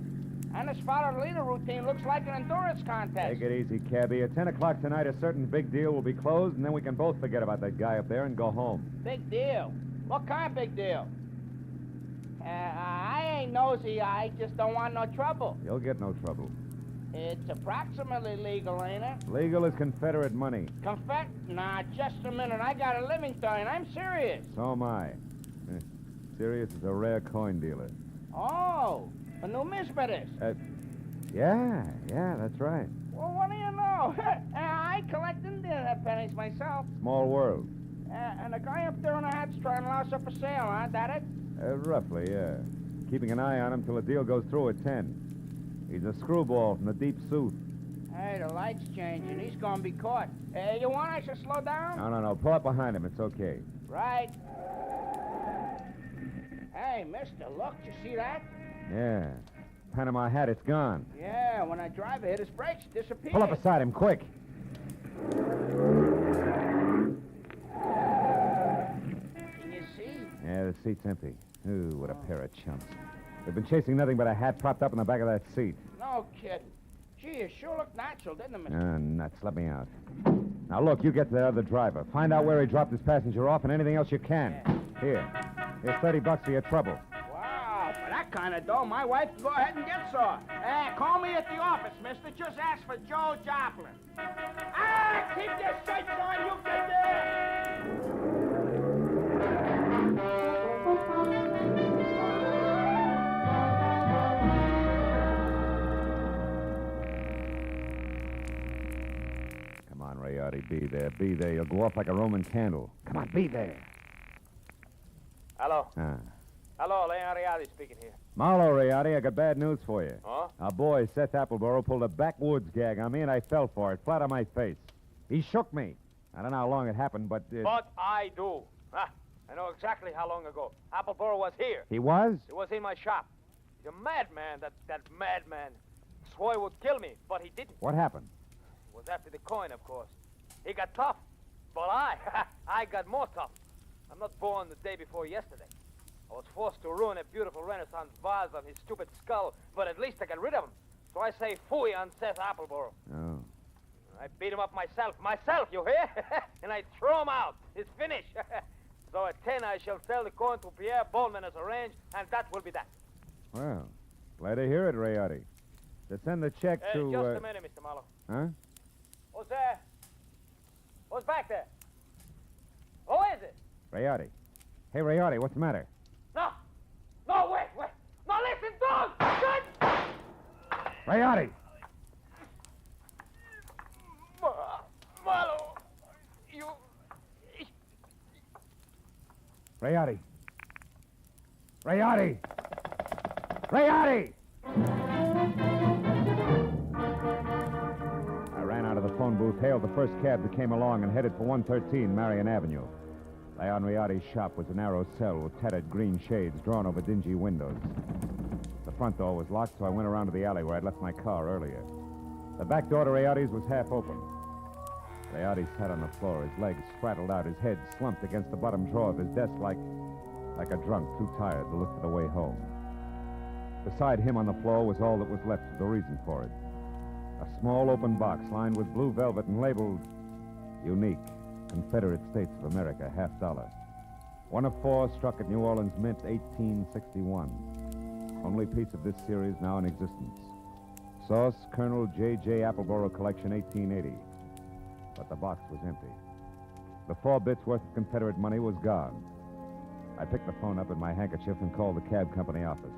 And this follow-the-leader routine looks like an endurance contest. Take it easy, cabbie. At 10 o'clock tonight, a certain big deal will be closed, and then we can both forget about that guy up there and go home. Big deal? What kind of big deal? I ain't nosy. I just don't want no trouble. You'll get no trouble. It's approximately legal, ain't it? Legal as Confederate money. Nah, just a minute. I got a living to earn. I'm serious. So am I. Sirius is a rare coin dealer. Oh, a numismatist. Yeah, that's right. Well, what do you know? I collect Indian pennies myself. Small world. And the guy up there in the hat's trying to louse up a sale, huh? That it? Roughly, yeah. Keeping an eye on him till the deal goes through at 10. He's a screwball from the deep south. Hey, the light's changing. He's gonna be caught. You want I should slow down? No. Pull up behind him. It's okay. Right. Hey, mister, look. You see that? Yeah. Panama hat, it's gone. Yeah, when I drive it hit his brakes, it disappeared. Pull up beside him, quick. Can you see? Yeah, the seat's empty. Ooh, what a pair of chumps. They've been chasing nothing but a hat propped up in the back of that seat. No kidding. Gee, it sure looked natural, didn't it, mister? Nuts. Let me out. Now, look, you get to the other driver. Find out where he dropped his passenger off and anything else you can. Yeah. Here's $30 for your trouble. Wow, for that kind of dough, my wife can go ahead and get sore. Call me at the office, mister. Just ask for Joe Joplin. Keep your sights on, you can do it! Come on, Rayardi, be there. Be there. You'll go off like a Roman candle. Come on, be there. Hello. Hello, Leon Rialdi speaking here. Marlowe, Rayardi, I got bad news for you. Oh? Our boy, Seth Appleboro, pulled a backwoods gag on me, and I fell for it, flat on my face. He shook me. I don't know how long it happened, but... But I do. I know exactly how long ago. Appleboro was here. He was? He was in my shop. He's a madman, that madman. Swore he would kill me, but he didn't. What happened? It was after the coin, of course. He got tough. But I got more tough. I'm not born the day before yesterday. I was forced to ruin a beautiful Renaissance vase on his stupid skull, but at least I got rid of him. So I say phooey on Seth Appleboro. Oh. I beat him up myself, you hear? And I throw him out. It's finished. So at 10 I shall sell the coin to Pierre Bowman as arranged, and that will be that. Well, glad to hear it, Rayardi. To send the check to... Just a minute, Mr. Marlowe. Huh? Who's there? Who's back there? Who is it? Rayardi. Hey, Rayardi, what's the matter? No, wait. No, listen, dog! Good! Rayardi! Marlowe, you... Rayardi! Rayardi! Rayardi! I ran out of the phone booth, hailed the first cab that came along, and headed for 113 Marion Avenue. Leon Rayardi's shop was a narrow cell with tattered green shades drawn over dingy windows. The front door was locked, so I went around to the alley where I'd left my car earlier. The back door to Rayardi's was half open. Rayardi sat on the floor, his legs spraddled out, his head slumped against the bottom drawer of his desk like a drunk too tired to look for the way home. Beside him on the floor was all that was left of the reason for it. A small open box lined with blue velvet and labeled Unique. Confederate States of America, $50. One of 4 struck at New Orleans Mint, 1861. Only piece of this series now in existence. Source, Colonel J.J. Appleboro Collection, 1880. But the box was empty. The 4 bits worth of Confederate money was gone. I picked the phone up in my handkerchief and called the cab company office.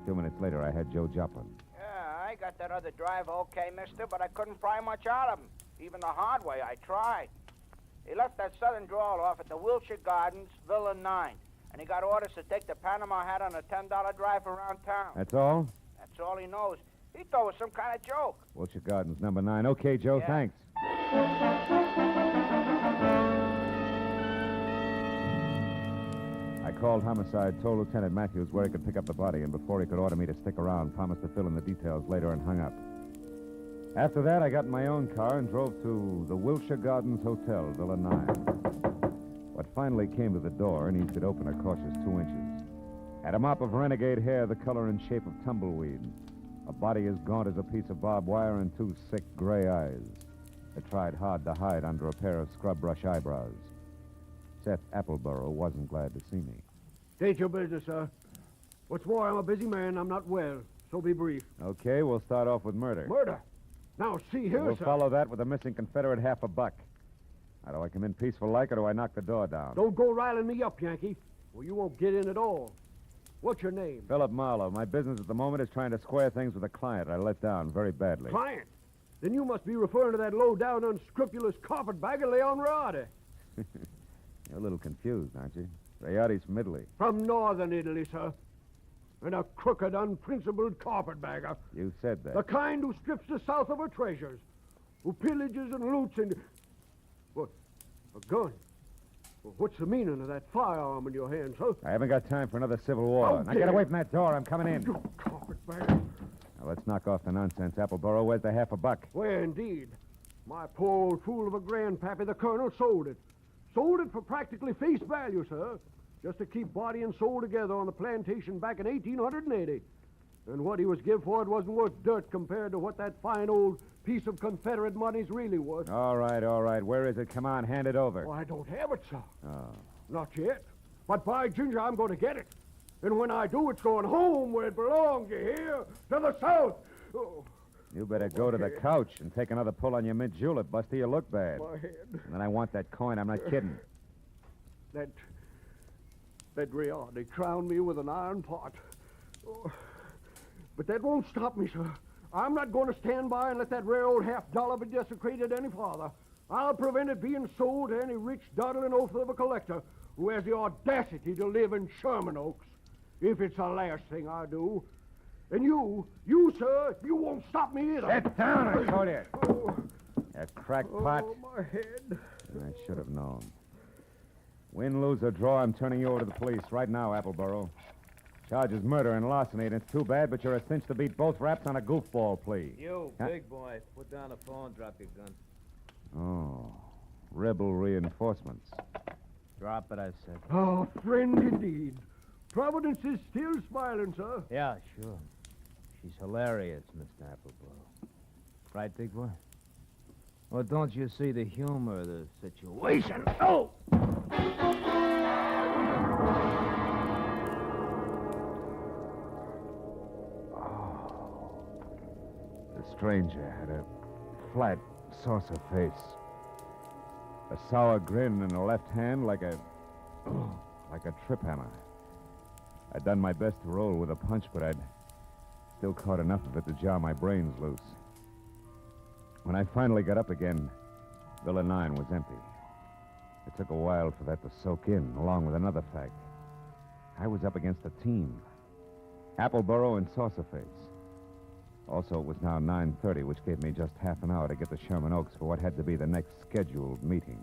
2 minutes later, I had Joe Joplin. Yeah, I got that other driver okay, mister, but I couldn't pry much out of him. Even the hard way, I tried. He left that southern drawl off at the Wilshire Gardens, Villa 9. And he got orders to take the Panama hat on a $10 drive around town. That's all? That's all he knows. He thought it was some kind of joke. Wilshire Gardens, number 9. Okay, Joe, Yeah. thanks. I called homicide, told Lieutenant Matthews where he could pick up the body, and before he could order me to stick around, promised to fill in the details later and hung up. After that, I got in my own car and drove to the Wilshire Gardens Hotel, Villa 9. What finally came to the door and eased it open a cautious 2 inches. Had a mop of renegade hair the color and shape of tumbleweed, a body as gaunt as a piece of barbed wire, and 2 sick gray eyes that tried hard to hide under a pair of scrub brush eyebrows. Seth Appleborough wasn't glad to see me. State your business, sir. What's more, I'm a busy man. I'm not well, so be brief. Okay, we'll start off with murder. Murder? Now, see here, We'll sir. follow that with a missing Confederate $1/2. Now, do I come in peaceful like, or do I knock the door down? Don't go riling me up, Yankee. Well, you won't get in at all. What's your name? Philip Marlowe. My business at the moment is trying to square things with a client I let down very badly. Client? Then you must be referring to that low-down, unscrupulous carpetbagger, Leon Rade. You're a little confused, aren't you? Rayotti's from Italy. From northern Italy, sir. And a crooked, unprincipled carpetbagger. You said that. The kind who strips the South of her treasures, who pillages and loots and... What? A gun? Well, what's the meaning of that firearm in your hand, sir? I haven't got time for another civil war. Now get away from that door. I'm coming in. You carpetbagger. Now, let's knock off the nonsense, Appleborough. Where's the $1/2? Where, indeed. My poor old fool of a grandpappy, the colonel, sold it. Sold it for practically face value, sir. Just to keep body and soul together on the plantation back in 1880. And what he was give for it wasn't worth dirt compared to what that fine old piece of Confederate money's really worth. All right, all right. Where is it? Come on, hand it over. Well, I don't have it, sir. Oh. Not yet. But by ginger, I'm going to get it. And when I do, it's going home where it belongs, you hear? To the South. Oh, You better go to the couch and take another pull on your mint julep, Busty. You look bad. my head. And then I want that coin. I'm not kidding. That Real, they crowned me with an iron pot. Oh, but that won't stop me, sir. I'm not going to stand by and let that rare old $1/2 be desecrated any farther. I'll prevent it being sold to any rich, dawdling oaf of a collector who has the audacity to live in Sherman Oaks. If it's the last thing I do. And you, sir, you won't stop me either. Sit down, I told you. Oh, A crackpot. oh, my head. I should have known. Win, lose, or draw, I'm turning you over to the police right now, Appleborough. Charge is murder and larceny, and it's too bad, but you're a cinch to beat both raps on a goofball plea. You, Huh? big boy, put down the phone, drop your gun. Oh, rebel reinforcements. Drop it, I said. Oh, friend indeed. Providence is still smiling, sir. Yeah, sure. She's hilarious, Mr. Appleborough. Right, big boy? Or don't you see the humor of the situation? Oh! The stranger had a flat, saucer face. A sour grin in the left hand like a trip hammer. I'd done my best to roll with a punch, but I'd still caught enough of it to jar my brains loose. When I finally got up again, Villa 9 was empty. It took a while for that to soak in, along with another fact. I was up against a team. Appleborough and Saucerface. Also, it was now 9:30, which gave me just half an hour to get to Sherman Oaks for what had to be the next scheduled meeting.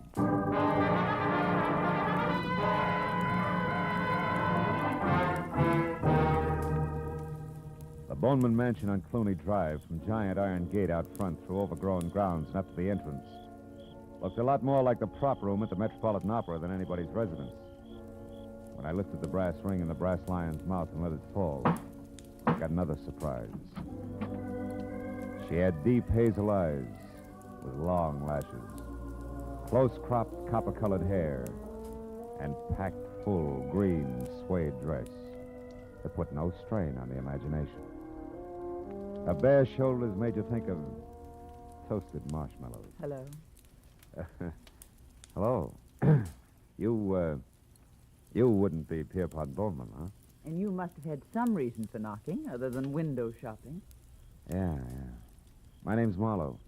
The Boneman Mansion on Clooney Drive, from giant iron gate out front through overgrown grounds and up to the entrance, looked a lot more like the prop room at the Metropolitan Opera than anybody's residence. When I lifted the brass ring in the brass lion's mouth and let it fall, I got another surprise. She had deep hazel eyes with long lashes, close-cropped copper-colored hair, and packed full green suede dress that put no strain on the imagination. Her bare shoulders made you think of toasted marshmallows. Hello. Hello. You wouldn't be Pierpont Bowman, huh? And you must have had some reason for knocking, other than window shopping. Yeah. My name's Marlowe.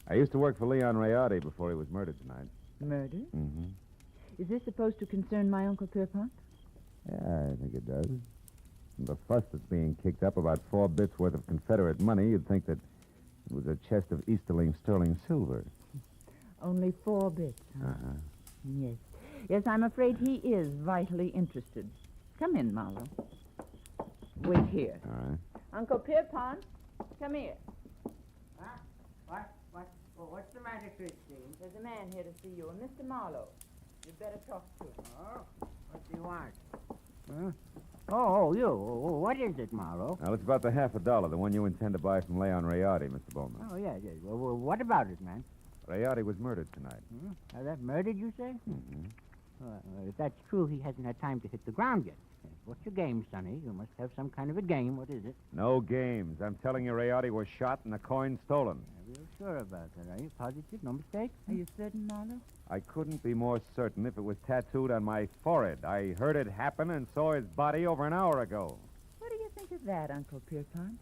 I used to work for Leon Rayardi before he was murdered tonight. Murder? Mm-hmm. Is this supposed to concern my Uncle Pierpont? Yeah, I think it does. From the fuss that's being kicked up about 4 bits worth of Confederate money, you'd think that it was a chest of Easterling sterling silver. Only 4 bits, huh? Uh-huh. Yes. Yes, I'm afraid he is vitally interested. Come in, Marlowe. Wait here. All right. Uncle Pierpont, come here. Huh? What's the matter, Christine? There's a man here to see you, a Mr. Marlowe. You'd better talk to him. Oh, what do you want? Huh? Oh, you. What is it, Marlowe? Now, it's about the $50, the one you intend to buy from Leon Rayardi, Mr. Bowman. Oh, yes. Well, what about it, man? Rayardi was murdered tonight. That murdered, you say? Mm-hmm. If that's true, he hasn't had time to hit the ground yet. What's your game, Sonny? You must have some kind of a game. What is it? No games. I'm telling you, Rayardi was shot and the coin stolen. Are you sure about that? Are you positive? No mistake? Are you certain, Marlowe? I couldn't be more certain if it was tattooed on my forehead. I heard it happen and saw his body over an hour ago. What do you think of that, Uncle Pierpont?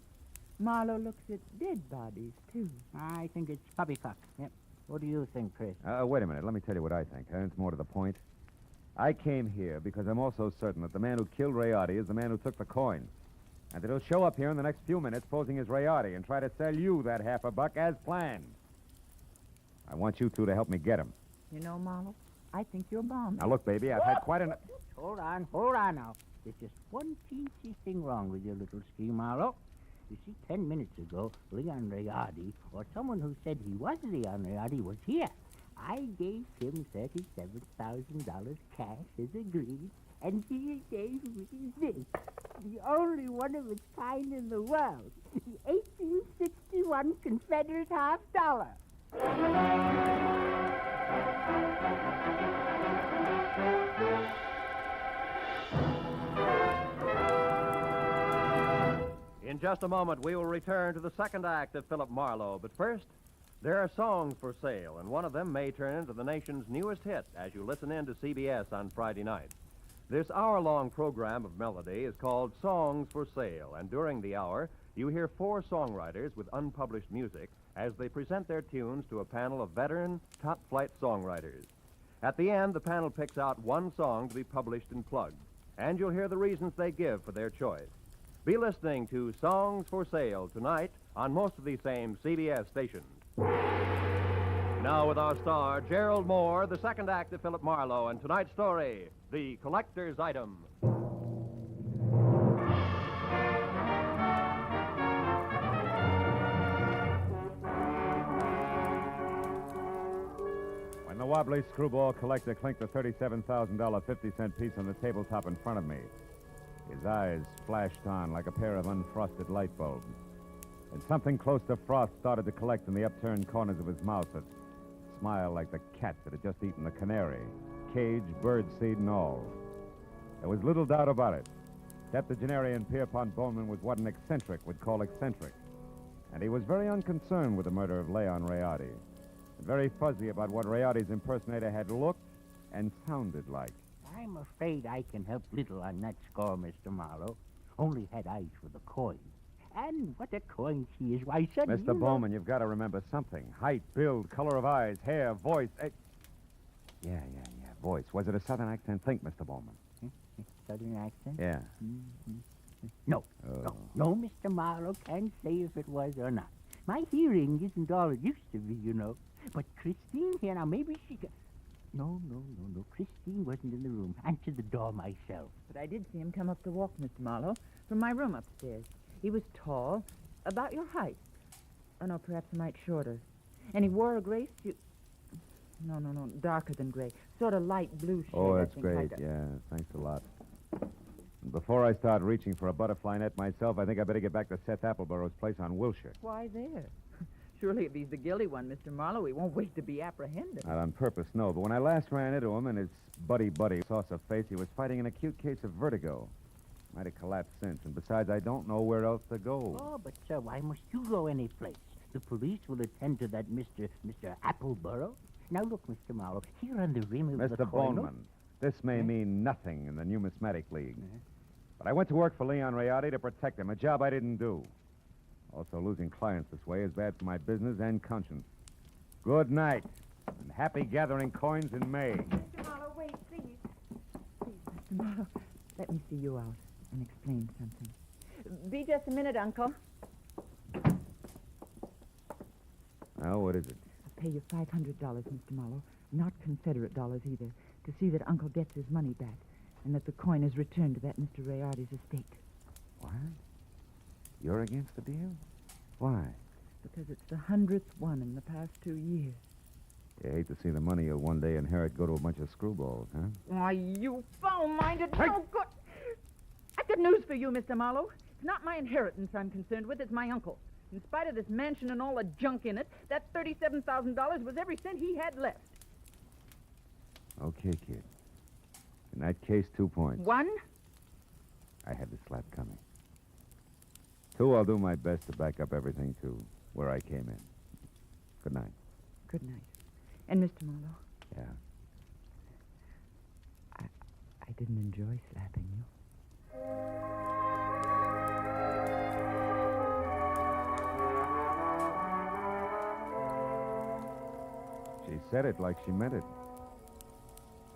Marlowe looks at dead bodies, too. I think it's poppycock. Yep. What do you think, Chris? Wait a minute. Let me tell you what I think. It's more to the point. I came here because I'm also certain that the man who killed Rayardi is the man who took the coin. And that he'll show up here in the next few minutes posing as Rayardi and try to sell you that $50 as planned. I want you two to help me get him. You know, Marlowe, I think you're bombing. Now, look, baby, I've had quite enough... Hold on now. There's just one teensy thing wrong with your little scheme, Marlowe. You see, 10 minutes ago, Leon Rayardi, or someone who said he was Leon Rayardi, was here. I gave him $37,000 cash as agreed, and he gave me this, the only one of its kind in the world, the 1861 Confederate $50. In just a moment, we will return to the second act of Philip Marlowe. But first, there are songs for sale, and one of them may turn into the nation's newest hit as you listen in to CBS on Friday night. This hour-long program of melody is called Songs for Sale, and during the hour, you hear 4 songwriters with unpublished music as they present their tunes to a panel of veteran, top-flight songwriters. At the end, the panel picks out one song to be published and plugged, and you'll hear the reasons they give for their choice. Be listening to Songs for Sale tonight on most of these same CBS stations. Now with our star, Gerald Moore, the second act of Philip Marlowe, and tonight's story, The Collector's Item. When the wobbly screwball collector clinked the $37,000 50-cent piece on the tabletop in front of me, his eyes flashed on like a pair of unfrosted light bulbs. And something close to frost started to collect in the upturned corners of his mouth, a smile like the cat that had just eaten the canary, cage, birdseed, and all. There was little doubt about it. Septuagenarian Pierpont Bowman was what an eccentric would call eccentric. And he was very unconcerned with the murder of Leon Rayardi, and very fuzzy about what Rayardi's impersonator had looked and sounded like. I'm afraid I can help little on that score, Mr. Marlowe. Only had eyes for the coin. And what a coin she is. Why, son, Mr. Bowman, you've got to remember something. Height, build, color of eyes, hair, voice. Yeah, voice. Was it a southern accent? Think, Mr. Bowman. Southern accent? Yeah. No, no, Mr. Marlowe can't say if it was or not. My hearing isn't all it used to be, you know. But Christine here, now maybe she could... No. Christine wasn't in the room. Answered the door myself. But I did see him come up the walk, Mr. Marlowe, from my room upstairs. He was tall, about your height. Oh, no, perhaps a mite shorter. And he wore a gray suit. No, darker than gray. Sort of light blue shade. Oh, that's I think, great. Yeah, thanks a lot. Before I start reaching for a butterfly net myself, I think I better get back to Seth Appleborough's place on Wilshire. Why there? Surely if he's the guilty one, Mr. Marlowe, he won't wait to be apprehended. Not on purpose, no. But when I last ran into him and his buddy saucer face, he was fighting an acute case of vertigo. Might have collapsed since, and besides, I don't know where else to go. Oh, but, sir, why must you go any place? The police will attend to that Mr. Appleborough. Now, look, Mr. Marlowe, here on the rim of the Mr. coin... Bowman, this may mean nothing in the Numismatic League. But I went to work for Leon Rayardi to protect him, a job I didn't do. Also, losing clients this way is bad for my business and conscience. Good night, and happy gathering coins in May. Mr. Marlowe, wait, please. Please, Mr. Marlowe, let me see you out and explain something. Be just a minute, Uncle. Now, what is it? I'll pay you $500, Mr. Marlowe, not Confederate dollars either, to see that Uncle gets his money back and that the coin is returned to that Mr. Rayardi's estate. What? You're against the deal? Why? Because it's the 100th one in the past 2 years. You hate to see the money you'll one day inherit go to a bunch of screwballs, huh? Why, you foul-minded, no good... I've got news for you, Mr. Marlowe. It's not my inheritance I'm concerned with, it's my uncle. In spite of this mansion and all the junk in it, that $37,000 was every cent he had left. Okay, kid. In that case, 2 points. 1? I had the slap coming. 2, I'll do my best to back up everything to where I came in. Good night. Good night. And Mr. Marlowe? Yeah. I didn't enjoy slapping you. She said it like she meant it.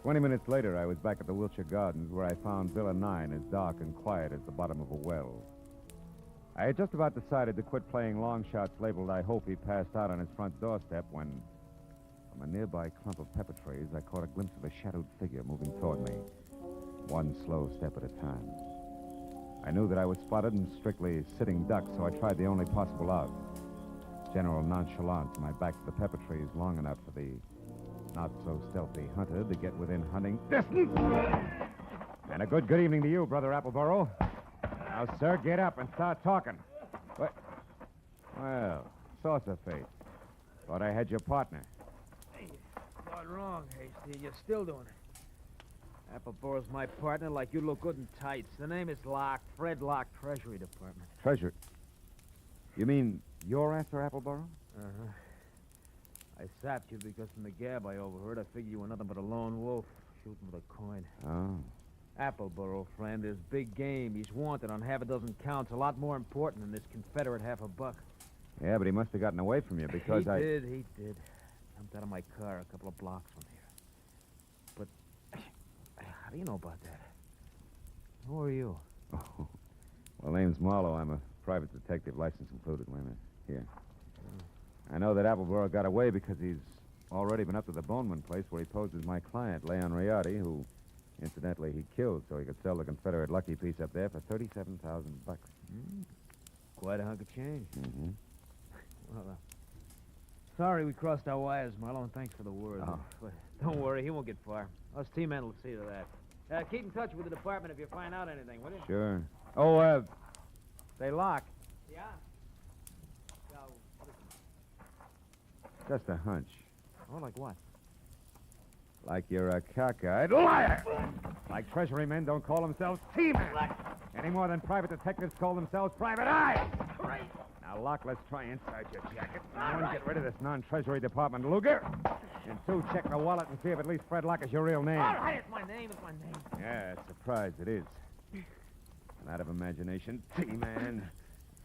20 minutes later, I was back at the Wilshire Gardens, where I found Villa 9 as dark and quiet as the bottom of a well. I had just about decided to quit playing long shots labeled "I hope he passed out" on his front doorstep when, from a nearby clump of pepper trees, I caught a glimpse of a shadowed figure moving toward me, one slow step at a time. I knew that I was spotted and strictly sitting duck, so I tried the only possible out. General nonchalance, my back to the pepper trees long enough for the not-so-stealthy hunter to get within hunting distance. And a good evening to you, Brother Appleboro. Now, sir, get up and start talking. What? Well, saucer face. Thought I had your partner. Hey, not wrong, Hasty. You're still doing it. Appleboro's my partner, like you look good in tights. The name is Locke, Fred Locke, Treasury Department. Treasure? You mean you're after Appleboro? Uh-huh. I sapped you because from the gab I overheard, I figured you were nothing but a lone wolf shooting with a coin. Oh. Appleboro, friend, there's big game. He's wanted on half a dozen counts, a lot more important than this Confederate $50. Yeah, but he must have gotten away from you because he I... He did. Jumped out of my car a couple of blocks from here. But how do you know about that? Who are you? Oh. Well, name's Marlowe. I'm a private detective, license included. Wait a minute. Here. I know that Appleboro got away because he's already been up to the Boneman place where he posed as my client, Leon Rayardi, who, incidentally, he killed so he could sell the Confederate lucky piece up there for $37,000. Quite a hunk of change. Mm-hmm. Well, sorry we crossed our wires, Marlowe, and thanks for the word. Oh. But don't worry, he won't get far. Us T-men will see to that. Keep in touch with the department if you find out anything, will you? Sure. Oh, Say, Locke. Yeah? just a hunch. Oh, like what? Like you're a cockeyed liar. Like Treasury men don't call themselves T-men. Any more than private detectives call themselves private eyes. Now, Locke, let's try inside your jacket. And one, get rid of this non-Treasury Department Luger. And 2, check the wallet and see if at least Fred Locke is your real name. All right, it's my name, it's my name. Yeah, surprise it is. And out of imagination, T-man.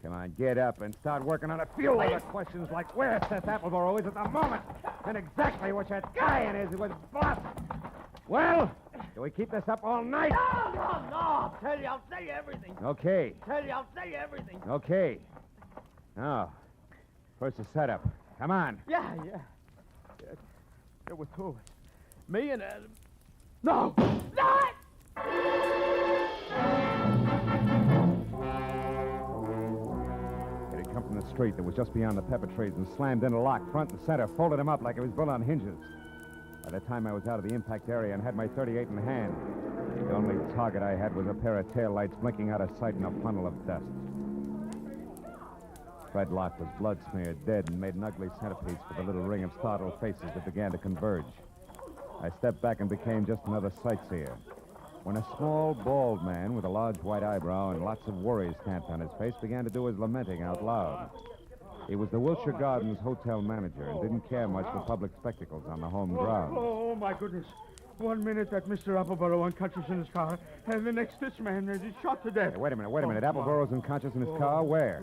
Come on, get up and start working on a few other questions like where Seth Appleboro is at the moment and exactly what that guy in is with Boss. Well, do we keep this up all night? No. I'll tell you everything. Okay. I'll tell you everything. Okay. Now, first the setup. Come on. Yeah. There were 2 of us. Me and Adam. No! It had come from the street that was just beyond the pepper trees and slammed into Locke front and center, folded him up like it was built on hinges. By the time I was out of the impact area and had my .38 in hand, the only target I had was a pair of taillights blinking out of sight in a funnel of dust. Fred Locke was blood-smeared, dead, and made an ugly centerpiece for the little ring of startled faces that began to converge. I stepped back and became just another sightseer, when a small, bald man with a large white eyebrow and lots of worry stamped on his face began to do his lamenting out loud. He was the Wilshire Gardens hotel manager and didn't care much for public spectacles on the home grounds. Oh, my goodness. 1 minute that Mr. Appleboro unconscious in his car, and the next this man is shot to death. Hey, wait a minute. Appleboro's unconscious in his car? Where?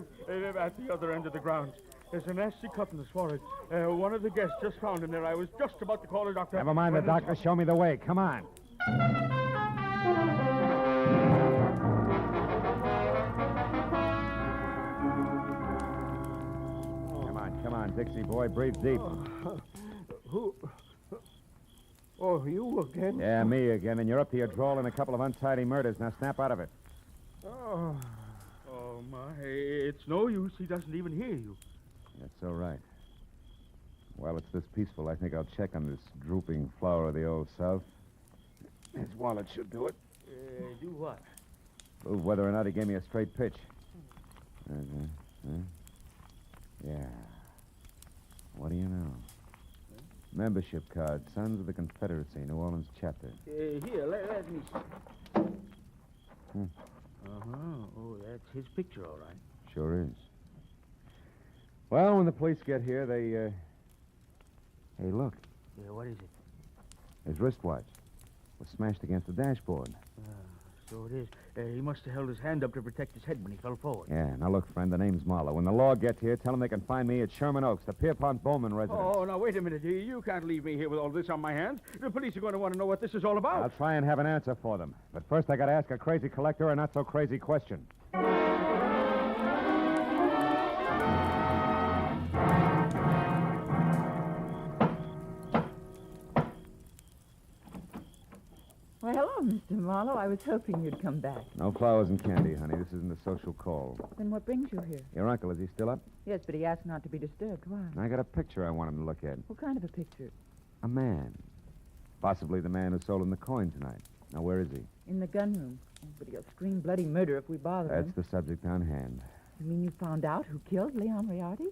At the other end of the grounds. There's a nasty cut in his forehead. One of the guests just found him there. I was just about to call a doctor. Never mind the doctor. Show me the way. Come on. Dixie boy. Breathe deep. Who? Oh, you again? Yeah, me again. And you're up to your drawl in a couple of untidy murders. Now snap out of it. Oh, my. It's no use. He doesn't even hear you. That's all right. While it's this peaceful, I think I'll check on this drooping flower of the Old South. His wallet should do it. Do what? Prove whether or not he gave me a straight pitch. Yeah. What do you know? Membership card, Sons of the Confederacy, New Orleans chapter. Here, let me see. Uh-huh. Oh, that's his picture, all right. Sure is. Well, when the police get here, they, Hey, look. Yeah, what is it? His wristwatch was smashed against the dashboard. So it is. He must have held his hand up to protect his head when he fell forward. Yeah, now look, friend, the name's Marlowe. When the law gets here, tell them they can find me at Sherman Oaks, the Pierpont Bowman residence. Oh, now, wait a minute. You can't leave me here with all this on my hands. The police are going to want to know what this is all about. I'll try and have an answer for them. But first, I got to ask a crazy collector a not-so-crazy question. Well, hello, Mr. Marlowe. I was hoping you'd come back. No flowers and candy, honey. This isn't a social call. Then what brings you here? Your uncle, is he still up? Yes, but he asked not to be disturbed. Why? I got a picture I want him to look at. What kind of a picture? A man. Possibly the man who sold him the coin tonight. Now, where is he? In the gun room. Oh, but he'll scream bloody murder if we bother him. That's the subject on hand. You mean you found out who killed Leon Riardi?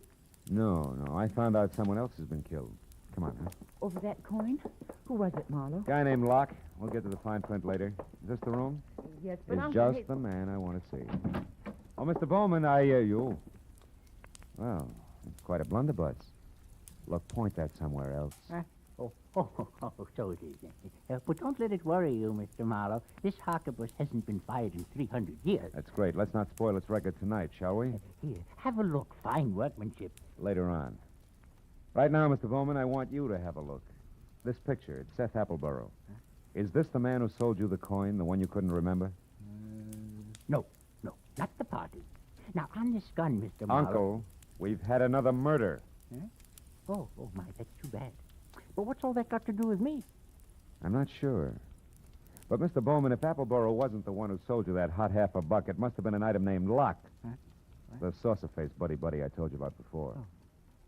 No. I found out someone else has been killed. Come on, huh? Over that coin? Who was it, Marlowe? Guy named Locke. We'll get to the fine print later. Is this the room? Yes, but It's just the man I want to see. Oh, Mr. Bowman, I hear you. Well, it's quite a blunderbuss. Look, point that somewhere else. So it is. But don't let it worry you, Mr. Marlowe. This harquebus hasn't been fired in 300 years. That's great. Let's not spoil its record tonight, shall we? Here, have a look. Fine workmanship. Later on. Right now, Mr. Bowman, I want you to have a look. This picture, it's Seth Appleborough. Is this the man who sold you the coin, the one you couldn't remember? No, not the party. Now, on this gun, Mr. Marlowe... Uncle, we've had another murder. Huh? Oh, my, that's too bad. But what's all that got to do with me? I'm not sure. But, Mr. Bowman, if Appleborough wasn't the one who sold you that hot $1/2, it must have been an item named Locke. Huh? The saucer-faced buddy I told you about before. Oh.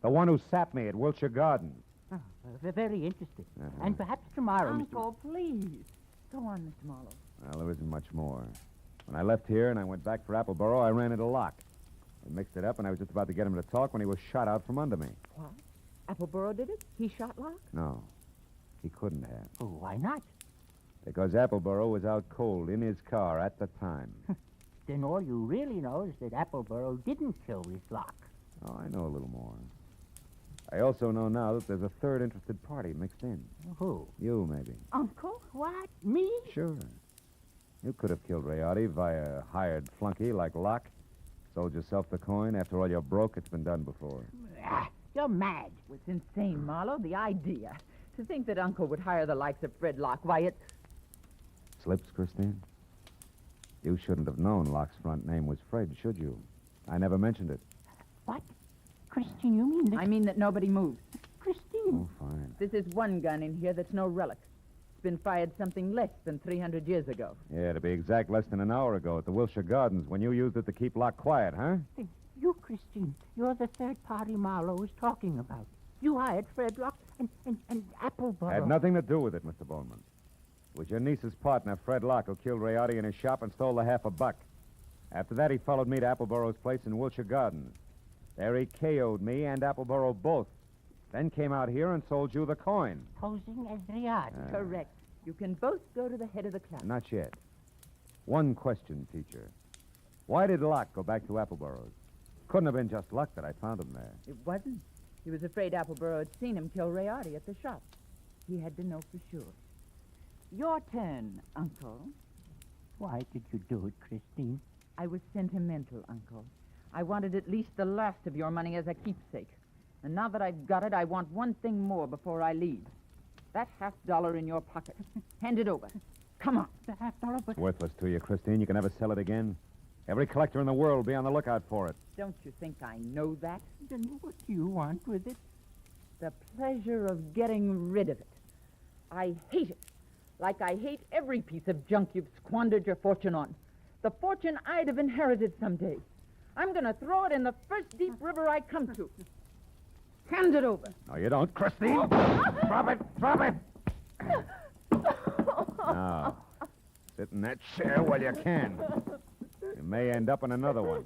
The one who sapped me at Wilshire Gardens. Oh, very interesting. And perhaps tomorrow, Uncle, please. Go on, Mr. Marlowe. Well, there isn't much more. When I left here and I went back for Appleborough, I ran into Locke. I mixed it up, and I was just about to get him to talk when he was shot out from under me. What? Appleborough did it? He shot Locke? No, he couldn't have. Oh, why not? Because Appleborough was out cold in his car at the time. Then all you really know is that Appleborough didn't kill his Locke. Oh, I know a little more. I also know now that there's a third interested party mixed in. Who? You, maybe. Uncle? What? Me? Sure. You could have killed Riardi via a hired flunky like Locke. Sold yourself the coin. After all, you're broke. It's been done before. You're mad. It's insane, Marlowe. The idea. To think that Uncle would hire the likes of Fred Locke. Why, it... Slips, Christine? You shouldn't have known Locke's front name was Fred, should you? I never mentioned it. What? Christine, you mean that... I mean that nobody moves. Christine. Oh, fine. This is one gun in here that's no relic. It's been fired something less than 300 years ago. Yeah, to be exact, less than an hour ago at the Wilshire Gardens when you used it to keep Locke quiet, huh? You, Christine, you're the third party Marlowe was talking about. You hired Fred Locke and Appleborough. Had nothing to do with it, Mr. Bowman. It was your niece's partner, Fred Locke, who killed Riardi in his shop and stole the $1/2. After that, he followed me to Appleborow's place in Wilshire Gardens. There he KO'd me and Appleborough both. Then came out here and sold you the coin. Posing as Riardi. Correct. You can both go to the head of the class. Not yet. One question, teacher. Why did Locke go back to Appleborow's? Couldn't have been just luck that I found him there. It wasn't. He was afraid Appleborough had seen him kill Riardi at the shop. He had to know for sure. Your turn, Uncle. Why did you do it, Christine? I was sentimental, Uncle. I wanted at least the last of your money as a keepsake. And now that I've got it, I want one thing more before I leave. That $50 in your pocket. Hand it over. Come on. The $50, but... It's worthless to you, Christine. You can never sell it again. Every collector in the world will be on the lookout for it. Don't you think I know that? And what do you want with it? The pleasure of getting rid of it. I hate it. Like I hate every piece of junk you've squandered your fortune on. The fortune I'd have inherited someday. I'm going to throw it in the first deep river I come to. Hand it over. No, you don't, Christine. Drop it. Drop it. Now, sit in that chair while you can. You may end up in another one.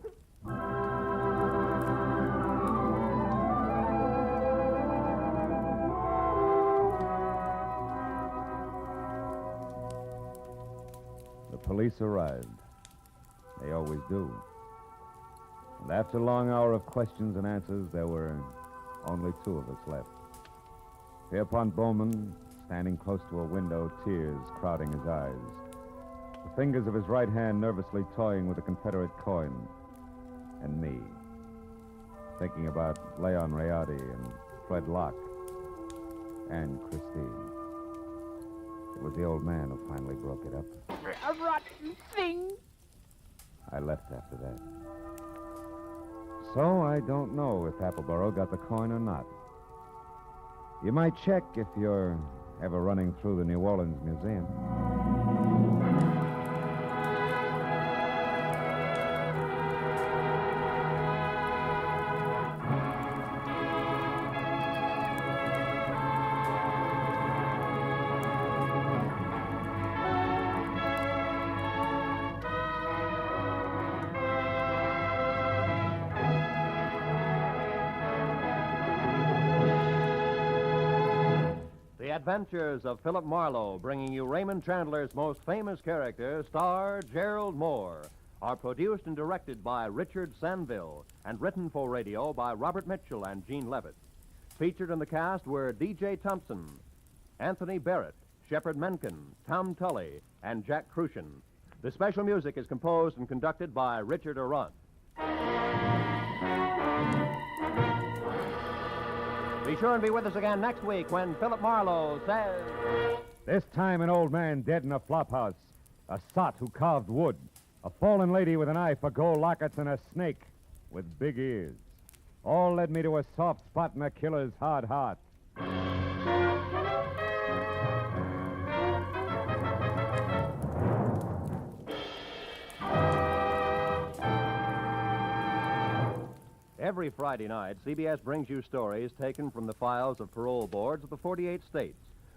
The police arrived. They always do. And after a long hour of questions and answers, there were only two of us left. Pierpont Bowman, standing close to a window, tears crowding his eyes. The fingers of his right hand nervously toying with a Confederate coin. And me, thinking about Leon Rayati and Fred Locke and Christine. It was the old man who finally broke it up. A rotten thing. I left after that. So I don't know if Appleboro got the coin or not. You might check if you're ever running through the New Orleans Museum. The Adventures of Philip Marlowe, bringing you Raymond Chandler's most famous character, star Gerald Moore, are produced and directed by Richard Sanville and written for radio by Robert Mitchell and Gene Levitt. Featured in the cast were D.J. Thompson, Anthony Barrett, Shepard Menken, Tom Tully, and Jack Crucian. The special music is composed and conducted by Richard Arant. Be sure and be with us again next week when Philip Marlowe says... This time an old man dead in a flophouse, a sot who carved wood, a fallen lady with an eye for gold lockets, and a snake with big ears. All led me to a soft spot in a killer's hard heart. Every Friday night, CBS brings you stories taken from the files of parole boards of the 48 states.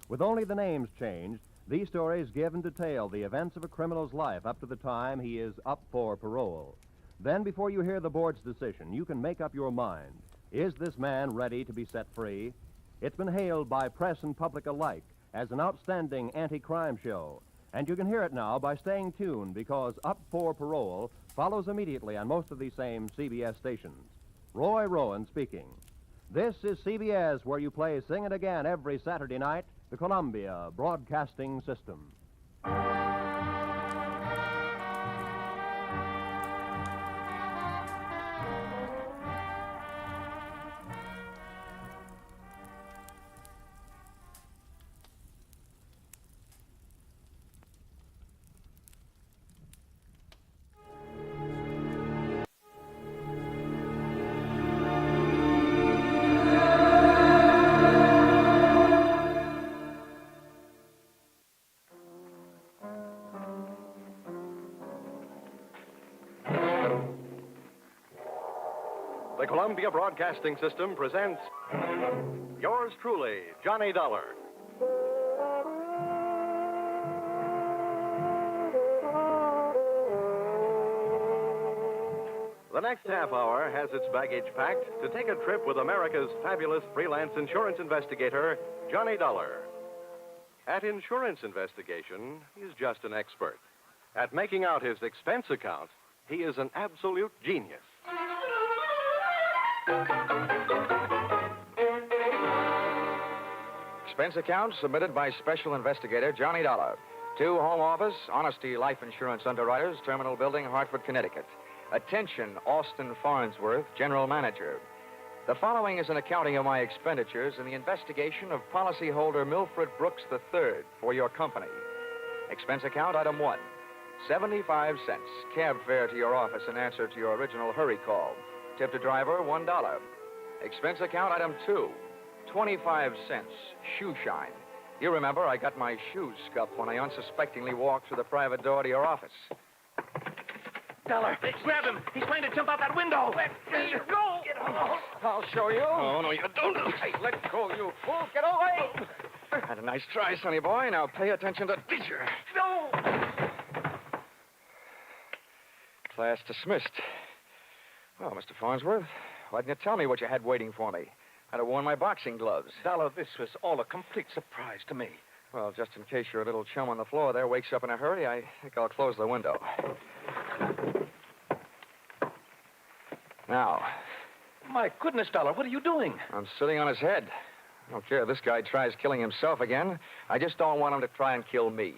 With only the names changed, these stories give and detail the events of a criminal's life up to the time he is up for parole. Then, before you hear the board's decision, you can make up your mind. Is this man ready to be set free? It's been hailed by press and public alike as an outstanding anti-crime show. And you can hear it now by staying tuned, because Up for Parole follows immediately on most of these same CBS stations. Roy Rowan speaking. This is CBS, where you play Sing It Again every Saturday night, the Columbia Broadcasting System. The Columbia Broadcasting System presents yours truly, Johnny Dollar. The next half hour has its baggage packed to take a trip with America's fabulous freelance insurance investigator, Johnny Dollar. At insurance investigation, he's just an expert. At making out his expense account, he is an absolute genius. Expense account submitted by Special Investigator Johnny Dollar to Home Office, Honesty Life Insurance Underwriters, Terminal Building, Hartford, Connecticut. Attention, Austin Farnsworth, General Manager. The following is an accounting of my expenditures in the investigation of policyholder Milfred Brooks III for your company. Expense account item 1, 75 cents. Cab fare to your office in answer to your original hurry call. Tip to driver, $1. Expense account item 2, 25 cents, shoe shine. You remember I got my shoes scuffed when I unsuspectingly walked through the private door to your office. Dollar, grab him. He's trying to jump out that window. Let go. Get off. I'll show you. Oh, no, you don't. Hey, let go, you fool. Get away. Had a nice try, sonny boy. Now pay attention to teacher. No. Class dismissed. Well, Mr. Farnsworth, why didn't you tell me what you had waiting for me? I'd have worn my boxing gloves. Dollar, this was all a complete surprise to me. Well, just in case your little chum on the floor there wakes up in a hurry, I think I'll close the window. Now. My goodness, Dollar, what are you doing? I'm sitting on his head. I don't care if this guy tries killing himself again. I just don't want him to try and kill me.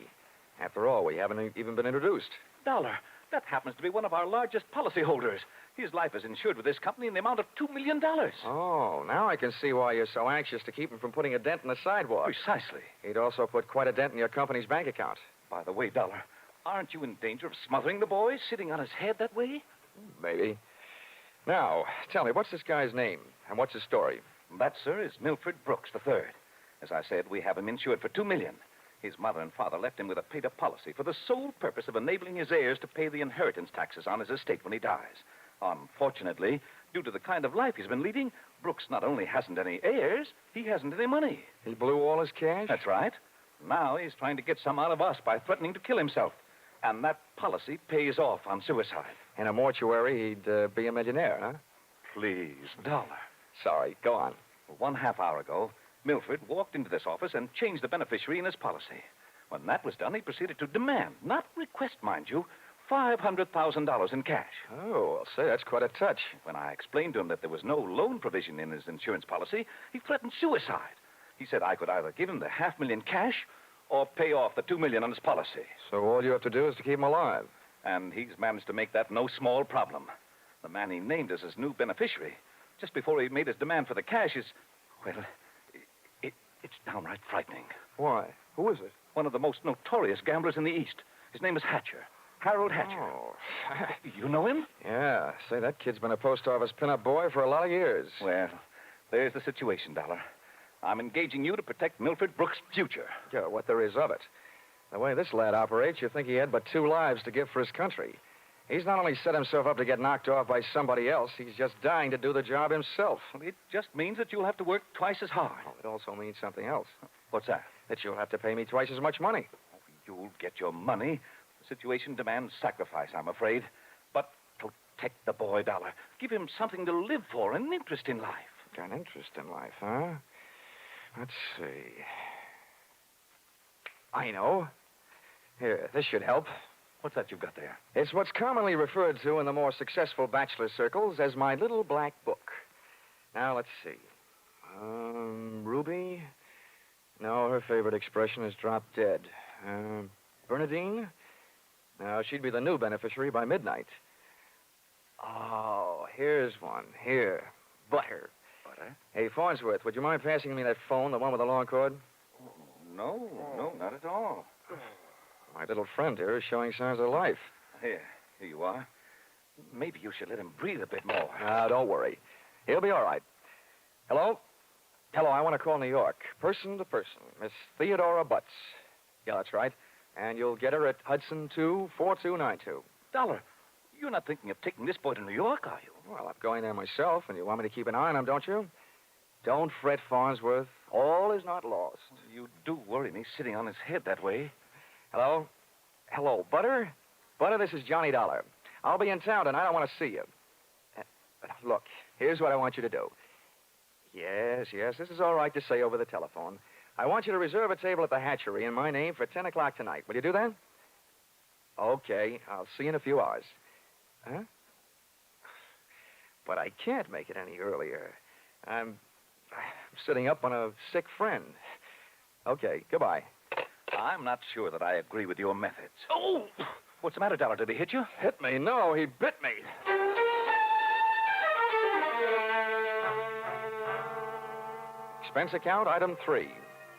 After all, we haven't even been introduced. Dollar, that happens to be one of our largest policyholders. His life is insured with this company in the amount of $2 million. Oh, now I can see why you're so anxious to keep him from putting a dent in the sidewalk. Precisely. He'd also put quite a dent in your company's bank account. By the way, Dollar, aren't you in danger of smothering the boy sitting on his head that way? Maybe. Now, tell me, what's this guy's name? And what's his story? That, sir, is Milford Brooks III. As I said, we have him insured for $2 million. His mother and father left him with a paid-up policy for the sole purpose of enabling his heirs to pay the inheritance taxes on his estate when he dies. Unfortunately, due to the kind of life he's been leading, Brooks not only hasn't any heirs, he hasn't any money. He blew all his cash? That's right. Now he's trying to get some out of us by threatening to kill himself. And that policy pays off on suicide. In a mortuary, he'd be a millionaire, huh? Please, Dollar. Sorry, go on. Well, 1/2 hour ago, Milford walked into this office and changed the beneficiary in his policy. When that was done, he proceeded to demand, not request, mind you, $500,000 in cash. Oh, well, say, that's quite a touch. When I explained to him that there was no loan provision in his insurance policy, he threatened suicide. He said I could either give him the $500,000 cash or pay off the $2 million on his policy. So all you have to do is to keep him alive. And he's managed to make that no small problem. The man he named as his new beneficiary, just before he made his demand for the cash, is, well, it's downright frightening. Why? Who is it? One of the most notorious gamblers in the East. His name is Hatcher. Harold Hatcher. Oh. You know him? Yeah. Say, that kid's been a post office pinup boy for a lot of years. Well, there's the situation, Dollar. I'm engaging you to protect Milford Brooks' future. Yeah, what there is of it. The way this lad operates, you think he had but 2 lives to give for his country. He's not only set himself up to get knocked off by somebody else, he's just dying to do the job himself. It just means that you'll have to work twice as hard. Oh, it also means something else. What's that? That you'll have to pay me twice as much money. You'll get your money. The situation demands sacrifice, I'm afraid. But protect the boy, Dollar. Give him something to live for, an interest in life. An interest in life, huh? Let's see. I know. Here, this should help. What's that you've got there? It's what's commonly referred to in the more successful bachelor circles as my little black book. Now, let's see. Ruby? No, her favorite expression is drop dead. Bernadine? No, she'd be the new beneficiary by midnight. Oh, here's one. Here. Butter. Butter? Hey, Farnsworth, would you mind passing me that phone, the one with the long cord? No, not at all. My little friend here is showing signs of life. Here you are. Maybe you should let him breathe a bit more. Don't worry. He'll be all right. Hello? Hello, I want to call New York. Person to person. Miss Theodora Butts. Yeah, that's right. And you'll get her at Hudson 24292. Dollar, you're not thinking of taking this boy to New York, are you? Well, I'm going there myself, and you want me to keep an eye on him, don't you? Don't fret, Farnsworth. All is not lost. You do worry me sitting on his head that way. Hello? Hello, Butter? Butter, this is Johnny Dollar. I'll be in town tonight. I want to see you. Look, here's what I want you to do. Yes, this is all right to say over the telephone. I want you to reserve a table at the hatchery in my name for 10 o'clock tonight. Will you do that? Okay, I'll see you in a few hours. Huh? But I can't make it any earlier. I'm sitting up on a sick friend. Okay, goodbye. I'm not sure that I agree with your methods. Oh! What's the matter, Dollar? Did he hit you? Hit me? No, he bit me. Expense account, item 3.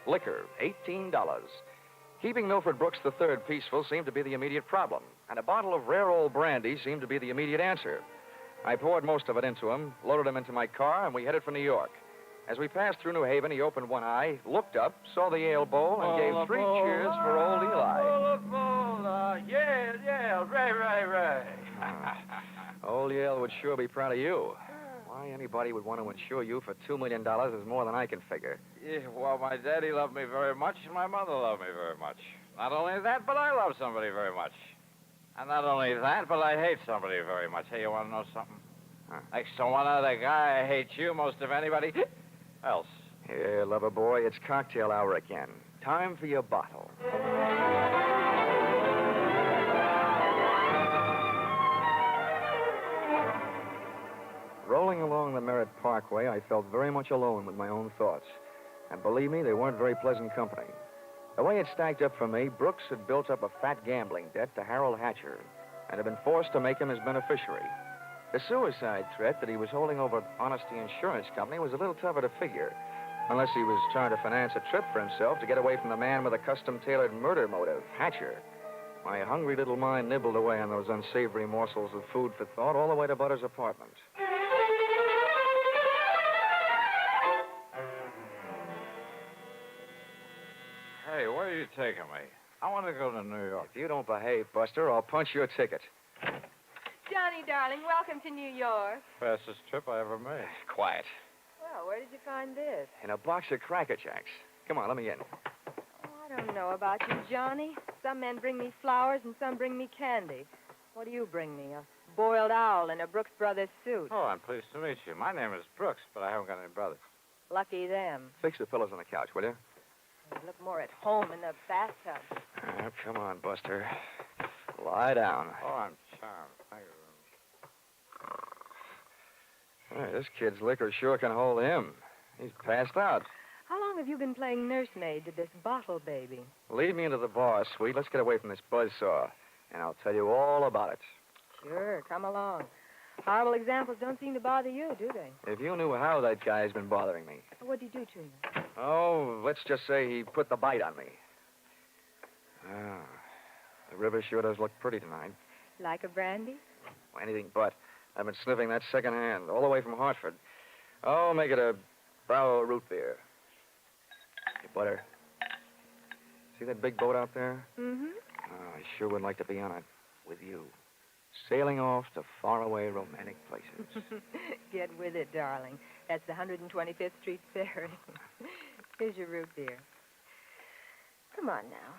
Liquor, $18. Keeping Milford Brooks III peaceful seemed to be the immediate problem, and a bottle of rare old brandy seemed to be the immediate answer. I poured most of it into him, loaded him into my car, and we headed for New York. As we passed through New Haven, he opened one eye, looked up, saw the ale bowl, and gave 3 cheers for old Eli. Yeah, Ray. Old Yale would sure be proud of you. Why anybody would want to insure you for $2 million is more than I can figure. Yeah, well, my daddy loved me very much, and my mother loved me very much. Not only that, but I love somebody very much. And not only that, but I hate somebody very much. Hey, you want to know something? Huh. Next to one other guy, I hate you most of anybody else. Here, lover boy, it's cocktail hour again. Time for your bottle. Rolling along the Merritt Parkway, I felt very much alone with my own thoughts. And believe me, they weren't very pleasant company. The way it stacked up for me, Brooks had built up a fat gambling debt to Harold Hatcher and had been forced to make him his beneficiary. The suicide threat that he was holding over Honesty Insurance Company was a little tougher to figure, unless he was trying to finance a trip for himself to get away from the man with a custom-tailored murder motive, Hatcher. My hungry little mind nibbled away on those unsavory morsels of food for thought all the way to Butter's apartment. Hey, where are you taking me? I want to go to New York. If you don't behave, Buster, I'll punch your ticket. Johnny, darling, welcome to New York. Fastest trip I ever made. Quiet. Well, where did you find this? In a box of Cracker Jacks. Come on, let me in. Oh, I don't know about you, Johnny. Some men bring me flowers and some bring me candy. What do you bring me? A boiled owl in a Brooks Brothers suit. Oh, I'm pleased to meet you. My name is Brooks, but I haven't got any brothers. Lucky them. Fix the pillows on the couch, will you? They look more at home in the bathtub. Oh, come on, Buster. Lie down. Oh, I'm charmed. Thank you. Hey, this kid's liquor sure can hold him. He's passed out. How long have you been playing nursemaid to this bottle baby? Lead me into the bar, sweet. Let's get away from this buzzsaw, and I'll tell you all about it. Sure, come along. Horrible examples don't seem to bother you, do they? If you knew how that guy's been bothering me. What'd you do to him? Oh, let's just say he put the bite on me. Ah, the river sure does look pretty tonight. Like a brandy? Well, anything but. I've been sniffing that second hand, all the way from Hartford. Oh, make it a Brow root beer. Hey, Butter. See that big boat out there? Mm-hmm. Oh, I sure would like to be on it with you. Sailing off to faraway romantic places. Get with it, darling. That's the 125th Street Ferry. Here's your root beer. Come on now.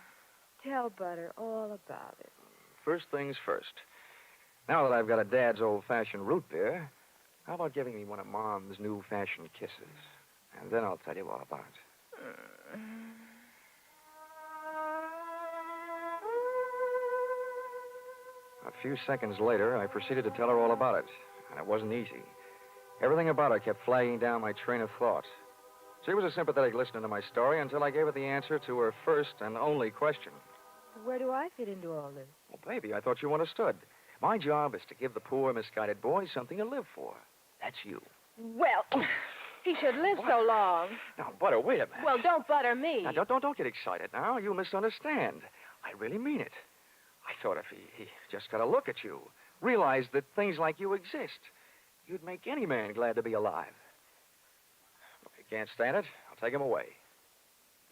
Tell Butter all about it. First things first. Now that I've got a Dad's old-fashioned root beer, how about giving me one of Mom's new-fashioned kisses? And then I'll tell you all about it. A few seconds later, I proceeded to tell her all about it, and it wasn't easy. Everything about her kept flagging down my train of thought. She was a sympathetic listener to my story until I gave her the answer to her first and only question. Where do I fit into all this? Well, baby, I thought you understood. My job is to give the poor, misguided boy something to live for. That's you. Well, he should live so long. Now, Butter, wait a minute. Well, don't butter me. Now, don't get excited now. You misunderstand. I really mean it. I thought if he just got a look at you, realized that things like you exist, you'd make any man glad to be alive. If you can't stand it, I'll take him away.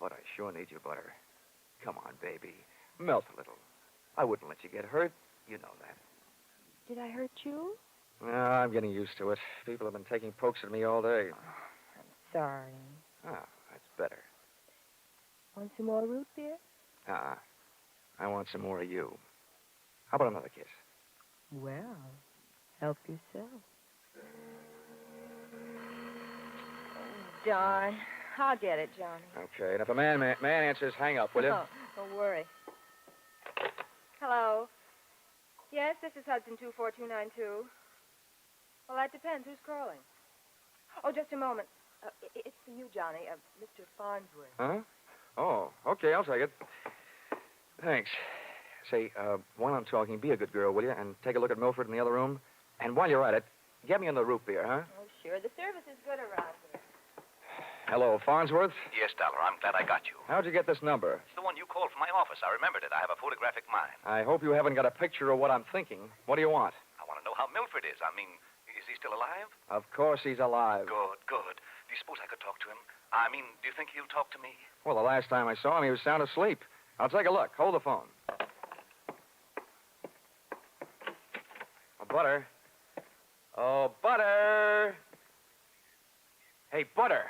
But I sure need you, Butter. Come on, baby. Melt a little. I wouldn't let you get hurt. You know that. Did I hurt you? No, I'm getting used to it. People have been taking pokes at me all day. Sorry. Ah, that's better. Want some more root beer? I want some more of you. How about another kiss? Well, help yourself. Darn. I'll get it, Johnny. Okay, and if a man answers, hang up, will you? Oh, don't worry. Hello. Yes, this is Hudson 24292. Well, that depends. Who's calling? Oh, just a moment. It's for you, Johnny. Mr. Farnsworth. Huh? Oh, okay, I'll take it. Thanks. Say, while I'm talking, be a good girl, will you? And take a look at Milford in the other room. And while you're at it, get me in the root beer, huh? Oh, sure. The service is good around here. Hello, Farnsworth. Yes, Dollar, I'm glad I got you. How'd you get this number? It's the one you called from my office. I remembered it. I have a photographic mind. I hope you haven't got a picture of what I'm thinking. What do you want? I want to know how Milford is. I mean, he still alive? Of course he's alive. Good, good. Do you suppose I could talk to him? I mean, do you think he'll talk to me? Well, the last time I saw him, he was sound asleep. I'll take a look. Hold the phone. Oh, Butter. Oh, Butter. Hey, Butter.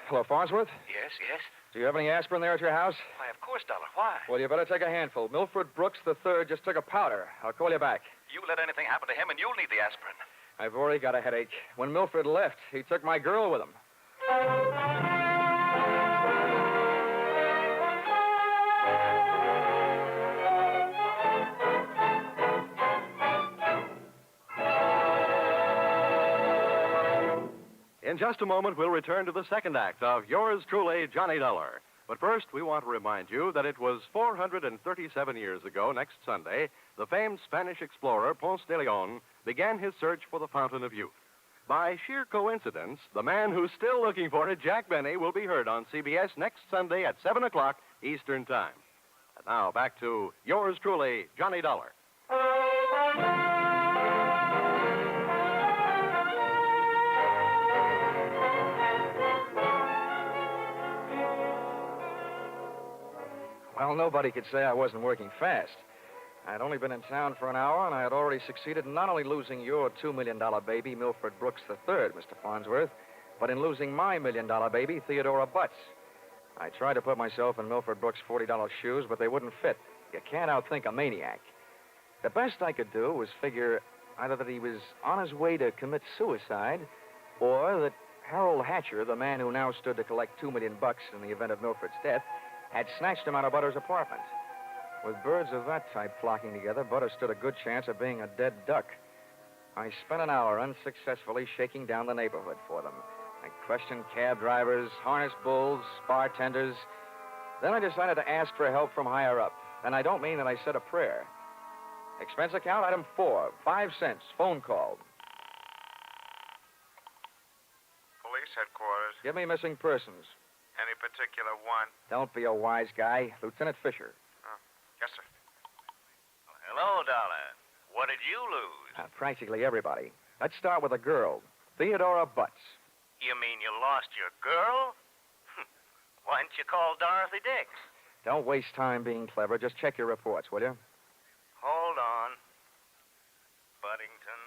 Hello, Farnsworth? Yes, yes. Do you have any aspirin there at your house? Why, of course, Dollar. Why? Well, you better take a handful. Milford Brooks III just took a powder. I'll call you back. You let anything happen to him, and you'll need the aspirin. I've already got a headache. When Milford left, he took my girl with him. In just a moment, we'll return to the second act of Yours Truly, Johnny Dollar. But first, we want to remind you that it was 437 years ago, next Sunday, the famed Spanish explorer Ponce de Leon began his search for the Fountain of Youth. By sheer coincidence, the man who's still looking for it, Jack Benny, will be heard on CBS next Sunday at 7 o'clock Eastern Time. And now, back to Yours Truly, Johnny Dollar. Well, nobody could say I wasn't working fast. I'd only been in town for an hour, and I had already succeeded in not only losing your $2 million baby, Milford Brooks III, Mr. Farnsworth, but in losing my $1 million baby, Theodora Butts. I tried to put myself in Milford Brooks' $40 shoes, but they wouldn't fit. You can't outthink a maniac. The best I could do was figure either that he was on his way to commit suicide, or that Harold Hatcher, the man who now stood to collect $2 million in the event of Milford's death, had snatched him out of Butter's apartment. With birds of that type flocking together, Butter stood a good chance of being a dead duck. I spent an hour unsuccessfully shaking down the neighborhood for them. I questioned cab drivers, harness bulls, bartenders. Then I decided to ask for help from higher up. And I don't mean that I said a prayer. Expense account, item 4, 5 cents, phone call. Police headquarters. Give me missing persons. Any particular one? Don't be a wise guy. Lieutenant Fisher. Yes, sir. Hello, Dollar. What did you lose? Practically everybody. Let's start with a girl, Theodora Butts. You mean you lost your girl? Why didn't you call Dorothy Dix? Don't waste time being clever. Just check your reports, will you? Hold on. Buddington,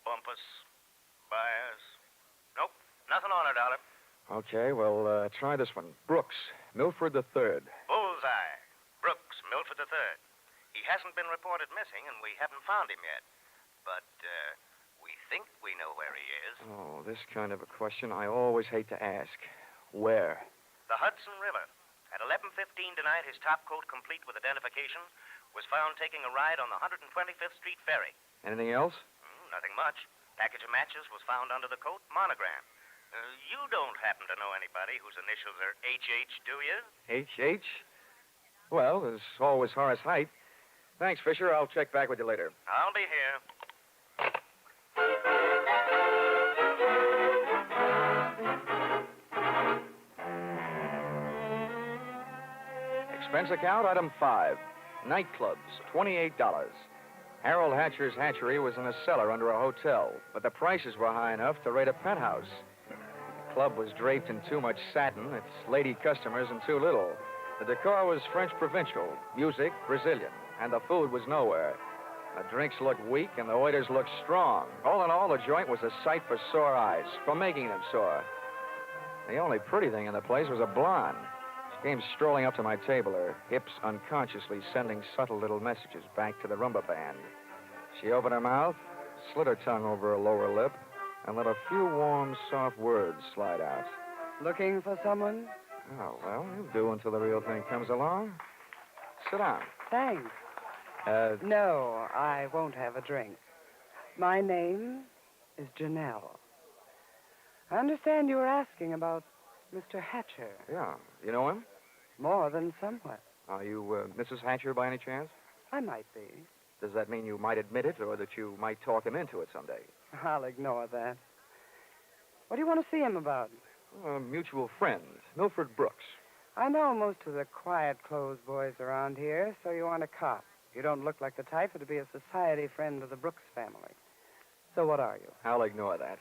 Bumpus, Byers. Nope, nothing on her, Dollar. Okay, well, try this one. Brooks, Milford III. Bullseye. Brooks, Milford III. He hasn't been reported missing, and we haven't found him yet. But, we think we know where he is. Oh, this kind of a question I always hate to ask. Where? The Hudson River. At 11:15 tonight, his top coat, complete with identification, was found taking a ride on the 125th Street ferry. Anything else? Nothing much. Package of matches was found under the coat, monogram. You don't happen to know anybody whose initials are H.H., do you? H.H.? Well, there's always Horace Height. Thanks, Fisher. I'll check back with you later. I'll be here. Expense account, item 5. Nightclubs, $28. Harold Hatcher's hatchery was in a cellar under a hotel, but the prices were high enough to rate a penthouse. The club was draped in too much satin, its lady customers in too little. The decor was French provincial, music Brazilian, and the food was nowhere. The drinks looked weak and the waiters looked strong. All in all, the joint was a sight for sore eyes, for making them sore. The only pretty thing in the place was a blonde. She came strolling up to my table, her hips unconsciously sending subtle little messages back to the rumba band. She opened her mouth, slid her tongue over her lower lip, and let a few warm, soft words slide out. Looking for someone? Oh, well, you'll do until the real thing comes along. Sit down. Thanks. No, I won't have a drink. My name is Janelle. I understand you were asking about Mr. Hatcher. Yeah. You know him? More than somewhat. Are you Mrs. Hatcher by any chance? I might be. Does that mean you might admit it or that you might talk him into it someday? I'll ignore that. What do you want to see him about? A mutual friend, Milford Brooks. I know most of the quiet-clothes boys around here, so you want a cop. You don't look like the type to be a society friend of the Brooks family. So what are you? I'll ignore that.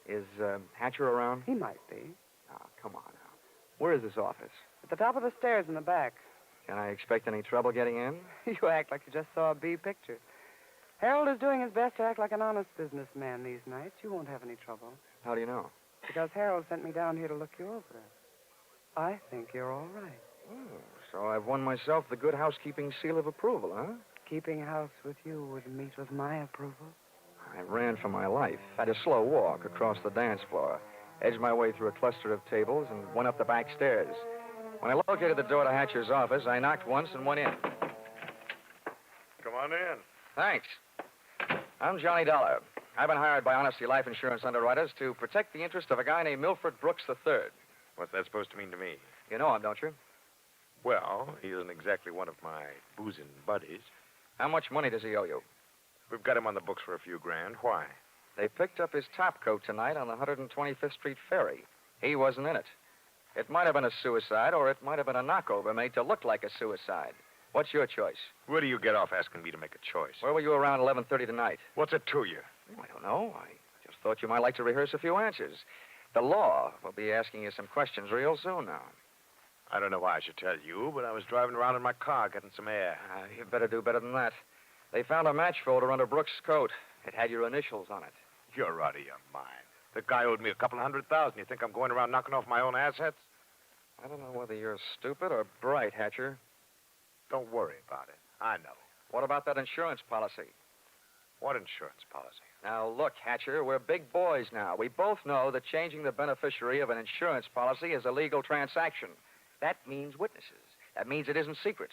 Is Hatcher around? He might be. Oh, come on now. Where is this office? At the top of the stairs in the back. Can I expect any trouble getting in? You act like you just saw a B picture. Harold is doing his best to act like an honest businessman these nights. You won't have any trouble. How do you know? Because Harold sent me down here to look you over. I think you're all right. Oh, so I've won myself the good housekeeping seal of approval, huh? Keeping house with you would meet with my approval. I ran for my life, had a slow walk across the dance floor, edged my way through a cluster of tables, and went up the back stairs. When I located the door to Hatcher's office, I knocked once and went in. Come on in. Thanks. I'm Johnny Dollar. I've been hired by Honesty Life Insurance Underwriters to protect the interest of a guy named Milford Brooks III. What's that supposed to mean to me? You know him, don't you? Well, he isn't exactly one of my boozing buddies. How much money does he owe you? We've got him on the books for a few grand. Why? They picked up his top coat tonight on the 125th Street ferry. He wasn't in it. It might have been a suicide, or it might have been a knockover made to look like a suicide. What's your choice? Where do you get off asking me to make a choice? Where were you around 11:30 tonight? What's it to you? I don't know. I just thought you might like to rehearse a few answers. The law will be asking you some questions real soon now. I don't know why I should tell you, but I was driving around in my car getting some air. You better do better than that. They found a match folder under Brooks' coat. It had your initials on it. You're out of your mind. The guy owed me $200,000. You think I'm going around knocking off my own assets? I don't know whether you're stupid or bright, Hatcher. Don't worry about it. I know. What about that insurance policy? What insurance policy? Now, look, Hatcher, we're big boys now. We both know that changing the beneficiary of an insurance policy is a legal transaction. That means witnesses. That means it isn't secret.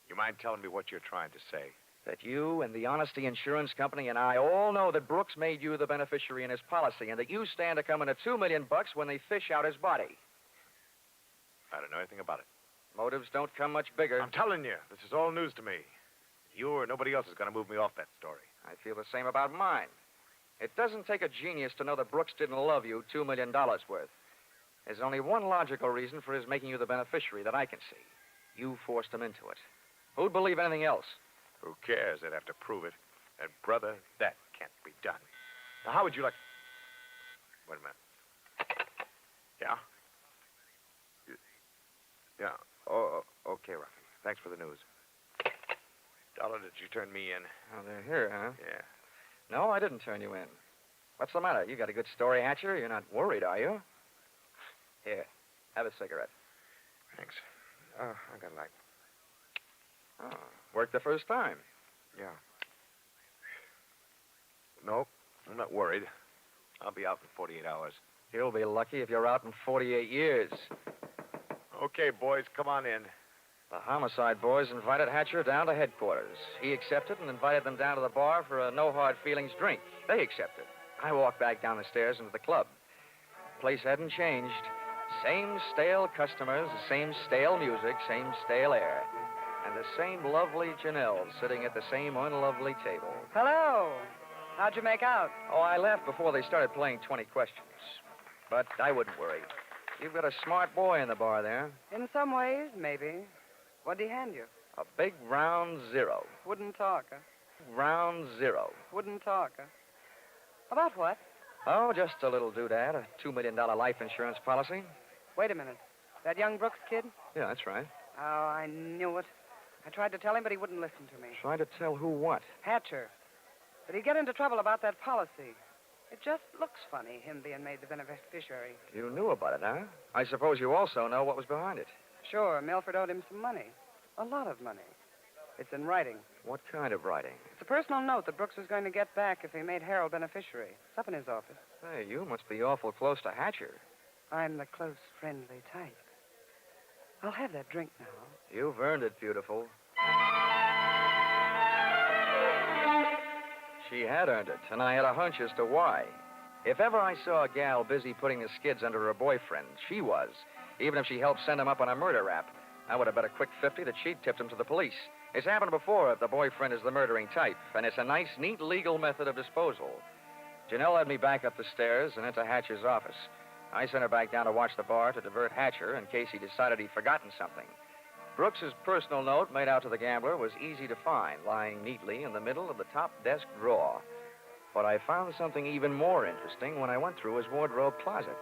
You mind telling me what you're trying to say? That you and the Honesty Insurance Company and I all know that Brooks made you the beneficiary in his policy and that you stand to come into $2 million when they fish out his body. I don't know anything about it. Motives don't come much bigger. I'm telling you, this is all news to me. You or nobody else is going to move me off that story. I feel the same about mine. It doesn't take a genius to know that Brooks didn't love you $2 million worth. There's only one logical reason for his making you the beneficiary that I can see. You forced him into it. Who'd believe anything else? Who cares? They'd have to prove it. And, brother, that can't be done. Now, how would you like... Wait a minute. Yeah? Yeah. Oh, okay, Ruffy. Thanks for the news. Dollar, did you turn me in? Oh, they're here, huh? Yeah. No, I didn't turn you in. What's the matter? You got a good story, Hatcher? You're not worried, are you? Here, have a cigarette. Thanks. Oh, I got light. Oh, worked the first time. Yeah. Nope, I'm not worried. I'll be out in 48 hours. You'll be lucky if you're out in 48 years. Okay, boys, come on in. The homicide boys invited Hatcher down to headquarters. He accepted and invited them down to the bar for a no-hard-feelings drink. They accepted. I walked back down the stairs into the club. The place hadn't changed. Same stale customers, same stale music, same stale air. And the same lovely Janelle sitting at the same unlovely table. Hello. How'd you make out? Oh, I left before they started playing 20 questions. But I wouldn't worry. You've got a smart boy in the bar there. In some ways, maybe. What'd he hand you? A big round zero. Wouldn't talk, huh? Round zero. Wouldn't talk, huh? About what? Oh, just a little doodad, a $2 million life insurance policy. Wait a minute. That young Brooks kid? Yeah, that's right. Oh, I knew it. I tried to tell him, but he wouldn't listen to me. Trying to tell who what? Hatcher. But he'd get into trouble about that policy. It just looks funny, him being made the beneficiary. You knew about it, huh? I suppose you also know what was behind it. Sure, Milford owed him some money. A lot of money. It's in writing. What kind of writing? It's a personal note that Brooks was going to get back if he made Harold beneficiary. It's up in his office. Hey, you must be awful close to Hatcher. I'm the close, friendly type. I'll have that drink now. You've earned it, beautiful. She had earned it, and I had a hunch as to why. If ever I saw a gal busy putting the skids under her boyfriend, she was. Even if she helped send him up on a murder rap, I would have bet a quick 50 that she'd tipped him to the police. It's happened before if the boyfriend is the murdering type, and it's a nice, neat legal method of disposal. Janelle led me back up the stairs and into Hatcher's office. I sent her back down to watch the bar to divert Hatcher in case he decided he'd forgotten something. Brooks's personal note made out to the gambler was easy to find, lying neatly in the middle of the top desk drawer. But I found something even more interesting when I went through his wardrobe closet.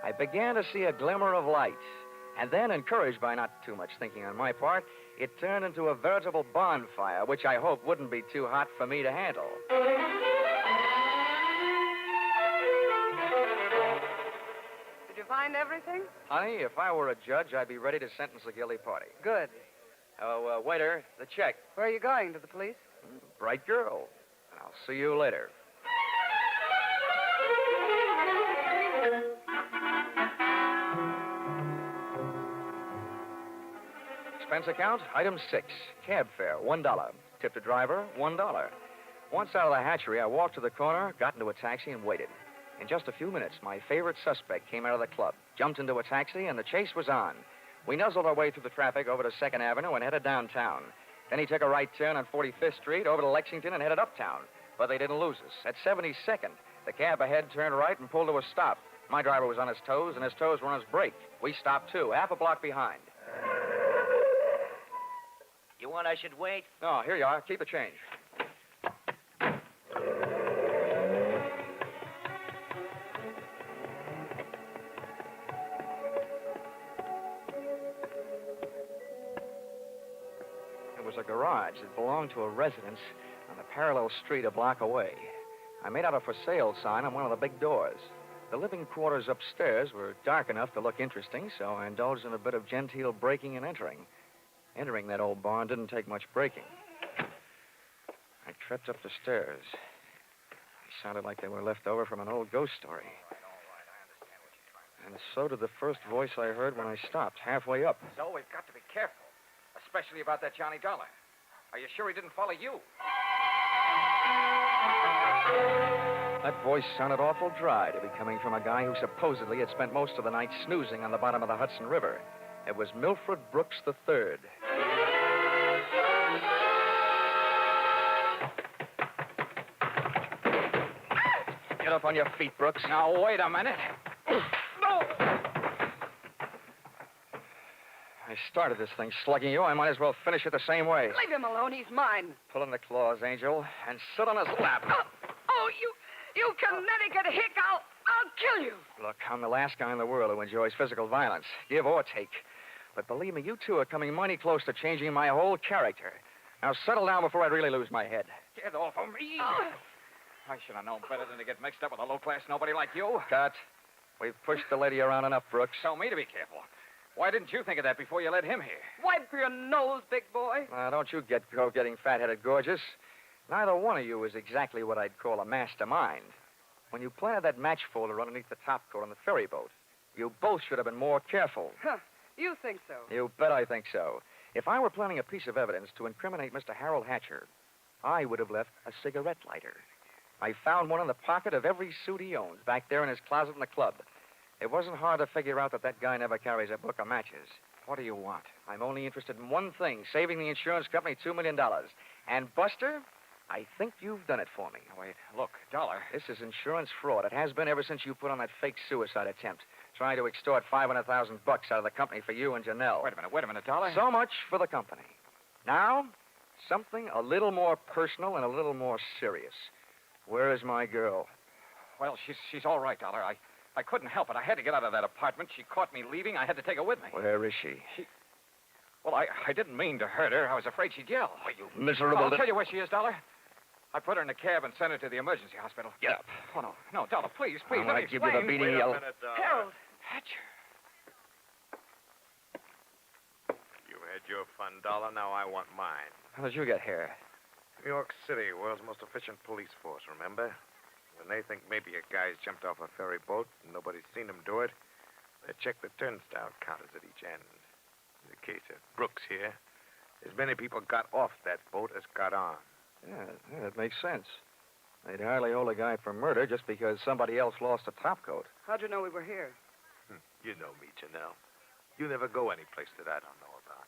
I began to see a glimmer of light. And then, encouraged by not too much thinking on my part, it turned into a veritable bonfire, which I hope wouldn't be too hot for me to handle. Did you find everything? Honey, if I were a judge, I'd be ready to sentence the guilty party. Good. Oh, waiter, the check. Where are you going? To the police? Bright girl. I'll see you later. Expense account, item 6. Cab fare, $1. Tip to driver, $1. Once out of the hatchery, I walked to the corner, got into a taxi, and waited. In just a few minutes, my favorite suspect came out of the club, jumped into a taxi, and the chase was on. We nuzzled our way through the traffic over to 2nd Avenue and headed downtown. Then he took a right turn on 45th Street over to Lexington and headed uptown. But they didn't lose us. At 72nd, the cab ahead turned right and pulled to a stop. My driver was on his toes, and his toes were on his brake. We stopped, too, half a block behind. You want I should wait? Oh, here you are. Keep the change. It was a garage that belonged to a residence on a parallel street a block away. I made out a for sale sign on one of the big doors. The living quarters upstairs were dark enough to look interesting, so I indulged in a bit of genteel breaking and entering. Entering that old barn didn't take much breaking. I tripped up the stairs. They sounded like they were left over from an old ghost story. And so did the first voice I heard when I stopped, halfway up. So we've got to be careful, especially about that Johnny Dollar. Are you sure he didn't follow you? That voice sounded awful dry to be coming from a guy who supposedly had spent most of the night snoozing on the bottom of the Hudson River. It was Milford Brooks III. Get up on your feet, Brooks. Now, wait a minute. No! I started this thing slugging you. I might as well finish it the same way. Leave him alone. He's mine. Pull in the claws, Angel, and sit on his lap. Oh, you Connecticut hick. I'll kill you. Look, I'm the last guy in the world who enjoys physical violence, give or take. But believe me, you two are coming mighty close to changing my whole character. Now settle down before I really lose my head. Get off of me. I should have known better than to get mixed up with a low-class nobody like you. Cut. We've pushed the lady around enough, Brooks. Tell me to be careful. Why didn't you think of that before you led him here? Wipe your nose, big boy. Now, don't you go getting fat-headed gorgeous. Neither one of you is exactly what I'd call a mastermind. When you planted that match folder underneath the topcoat on the ferry boat, you both should have been more careful. Huh. You think so? You bet I think so. If I were planning a piece of evidence to incriminate Mr. Harold Hatcher, I would have left a cigarette lighter. I found one in the pocket of every suit he owns, back there in his closet in the club. It wasn't hard to figure out that guy never carries a book of matches. What do you want? I'm only interested in one thing, saving the insurance company $2 million. And, Buster, I think you've done it for me. Wait, look, Dollar. This is insurance fraud. It has been ever since you put on that fake suicide attempt, trying to extort $500,000 out of the company for you and Janelle. Wait a minute, Dollar. So much for the company. Now, something a little more personal and a little more serious. Where is my girl? Well, she's all right, Dollar. I couldn't help it. I had to get out of that apartment. She caught me leaving. I had to take her with me. Where is she? Well, I didn't mean to hurt her. I was afraid she'd yell. Oh, you miserable... I'll tell you where she is, Dollar. I put her in a cab and sent her to the emergency hospital. Get up. Oh, no, Dollar, please, I'm let me give you the beating yell. Harold. Hatcher. You had your fun, Dollar. Now I want mine. How did you get here? New York City, world's most efficient police force, remember? When they think maybe a guy's jumped off a ferry boat and nobody's seen him do it, they check the turnstile counters at each end. In the case of Brooks here, as many people got off that boat as got on. Yeah, that makes sense. They'd hardly hold a guy for murder just because somebody else lost a topcoat. How'd you know we were here? You know me, Janelle. You never go any place that I don't know about.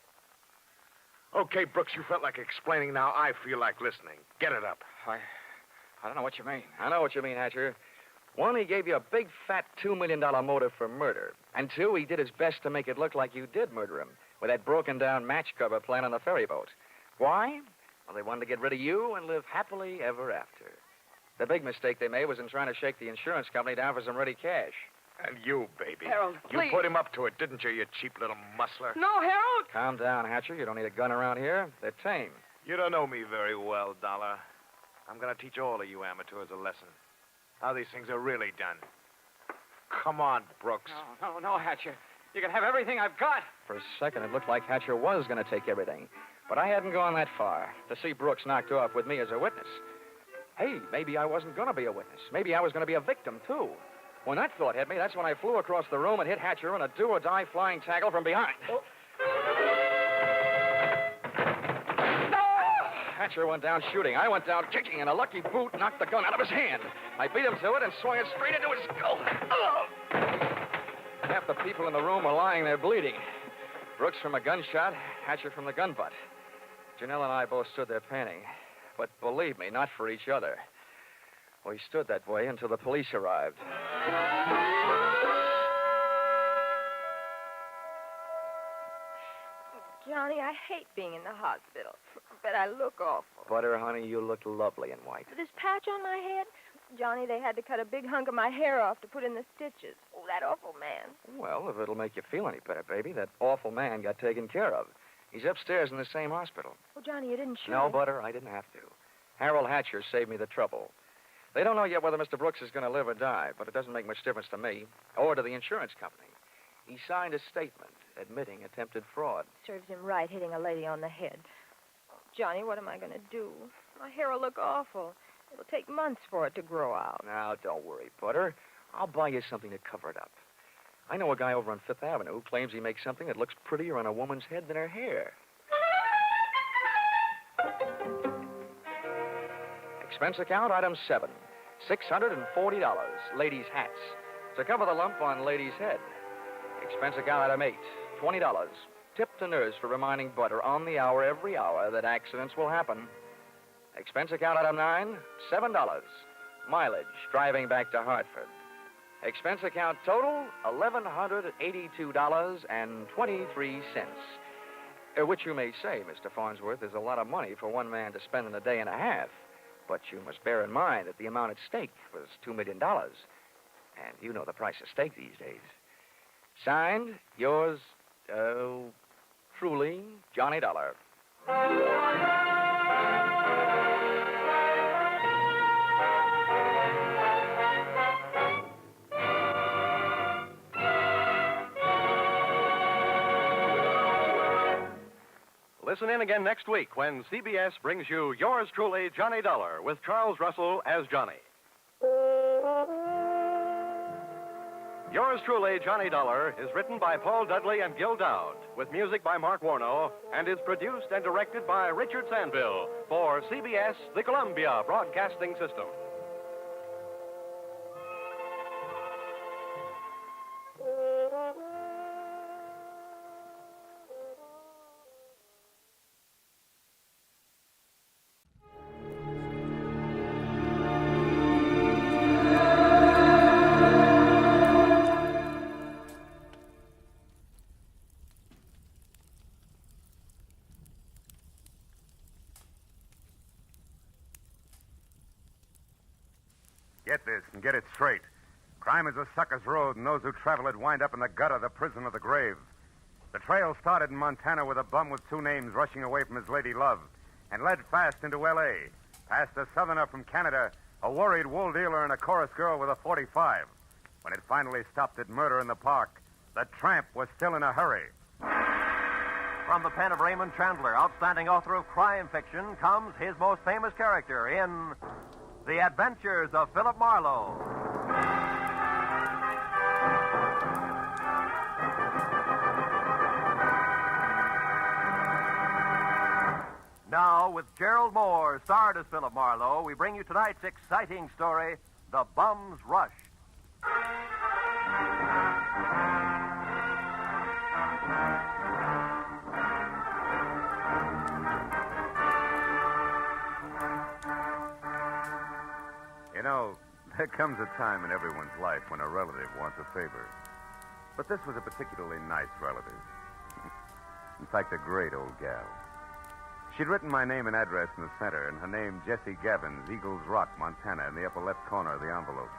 Okay, Brooks, you felt like explaining. Now I feel like listening. Get it up. I don't know what you mean. I know what you mean, Hatcher. One, he gave you a big, fat $2 million motive for murder. And two, he did his best to make it look like you did murder him, with that broken-down match cover playing on the ferry boat. Why? Well, they wanted to get rid of you and live happily ever after. The big mistake they made was in trying to shake the insurance company down for some ready cash. And you, baby. Harold, You please. put him up to it, didn't you, you cheap little muscler? No, Harold! Calm down, Hatcher. You don't need a gun around here. They're tame. You don't know me very well, Dollar. I'm going to teach all of you amateurs a lesson. How these things are really done. Come on, Brooks. No, Hatcher. You can have everything I've got. For a second, it looked like Hatcher was going to take everything. But I hadn't gone that far to see Brooks knocked off with me as a witness. Hey, maybe I wasn't going to be a witness. Maybe I was going to be a victim, too. When that thought hit me, that's when I flew across the room and hit Hatcher in a do-or-die flying tackle from behind. No! Hatcher went down shooting. I went down kicking, and a lucky boot knocked the gun out of his hand. I beat him to it and swung it straight into his skull. Half the people in the room were lying there bleeding. Brooks from a gunshot, Hatcher from the gun butt. Janelle and I both stood there panting. But believe me, not for each other. We stood that way until the police arrived. Johnny, I hate being in the hospital, but I look awful. Butter, honey, you look lovely in white. This patch on my head, Johnny, they had to cut a big hunk of my hair off to put in the stitches. Oh, that awful man. Well, if it'll make you feel any better, baby, that awful man got taken care of. He's upstairs in the same hospital. Oh, Johnny, you didn't shoot No, him. Butter, I didn't have to. Harold Hatcher saved me the trouble. They don't know yet whether Mr. Brooks is going to live or die, but it doesn't make much difference to me or to the insurance company. He signed a statement admitting attempted fraud. Serves him right hitting a lady on the head. Johnny, what am I going to do? My hair will look awful. It'll take months for it to grow out. Now, don't worry, Butter. I'll buy you something to cover it up. I know a guy over on Fifth Avenue who claims he makes something that looks prettier on a woman's head than her hair. Expense account, item 7. $640. Ladies' hats. To cover the lump on lady's head. Expense account, item 8. $20. Tip to nurse for reminding Butter on the hour every hour that accidents will happen. Expense account, item 9. $7. Mileage driving back to Hartford. Expense account total, $1,182.23. Which you may say, Mr. Farnsworth, is a lot of money for one man to spend in a day and a half. But you must bear in mind that the amount at stake was $2 million. And you know the price of steak these days. Signed, yours, truly, Johnny Dollar. Listen in again next week when CBS brings you yours truly, Johnny Dollar, with Charles Russell as Johnny. Yours truly, Johnny Dollar, is written by Paul Dudley and Gil Dowd, with music by Mark Warno, and is produced and directed by Richard Sandville for CBS, the Columbia Broadcasting System. Get this and get it straight. Crime is a sucker's road, and those who travel it wind up in the gutter, the prison, or the grave. The trail started in Montana with a bum with 2 names rushing away from his lady love, and led fast into L.A., past a southerner from Canada, a worried wool dealer, and a chorus girl with a .45. When it finally stopped at Murder in the Park, the tramp was still in a hurry. From the pen of Raymond Chandler, outstanding author of crime fiction, comes his most famous character in The Adventures of Philip Marlowe. Now, with Gerald Moore, starred as Philip Marlowe, we bring you tonight's exciting story, The Bum's Rush. You know, there comes a time in everyone's life when a relative wants a favor. But this was a particularly nice relative. In fact, a great old gal. She'd written my name and address in the center, and her name, Jessie Gavins, Eagles Rock, Montana, in the upper left corner of the envelope.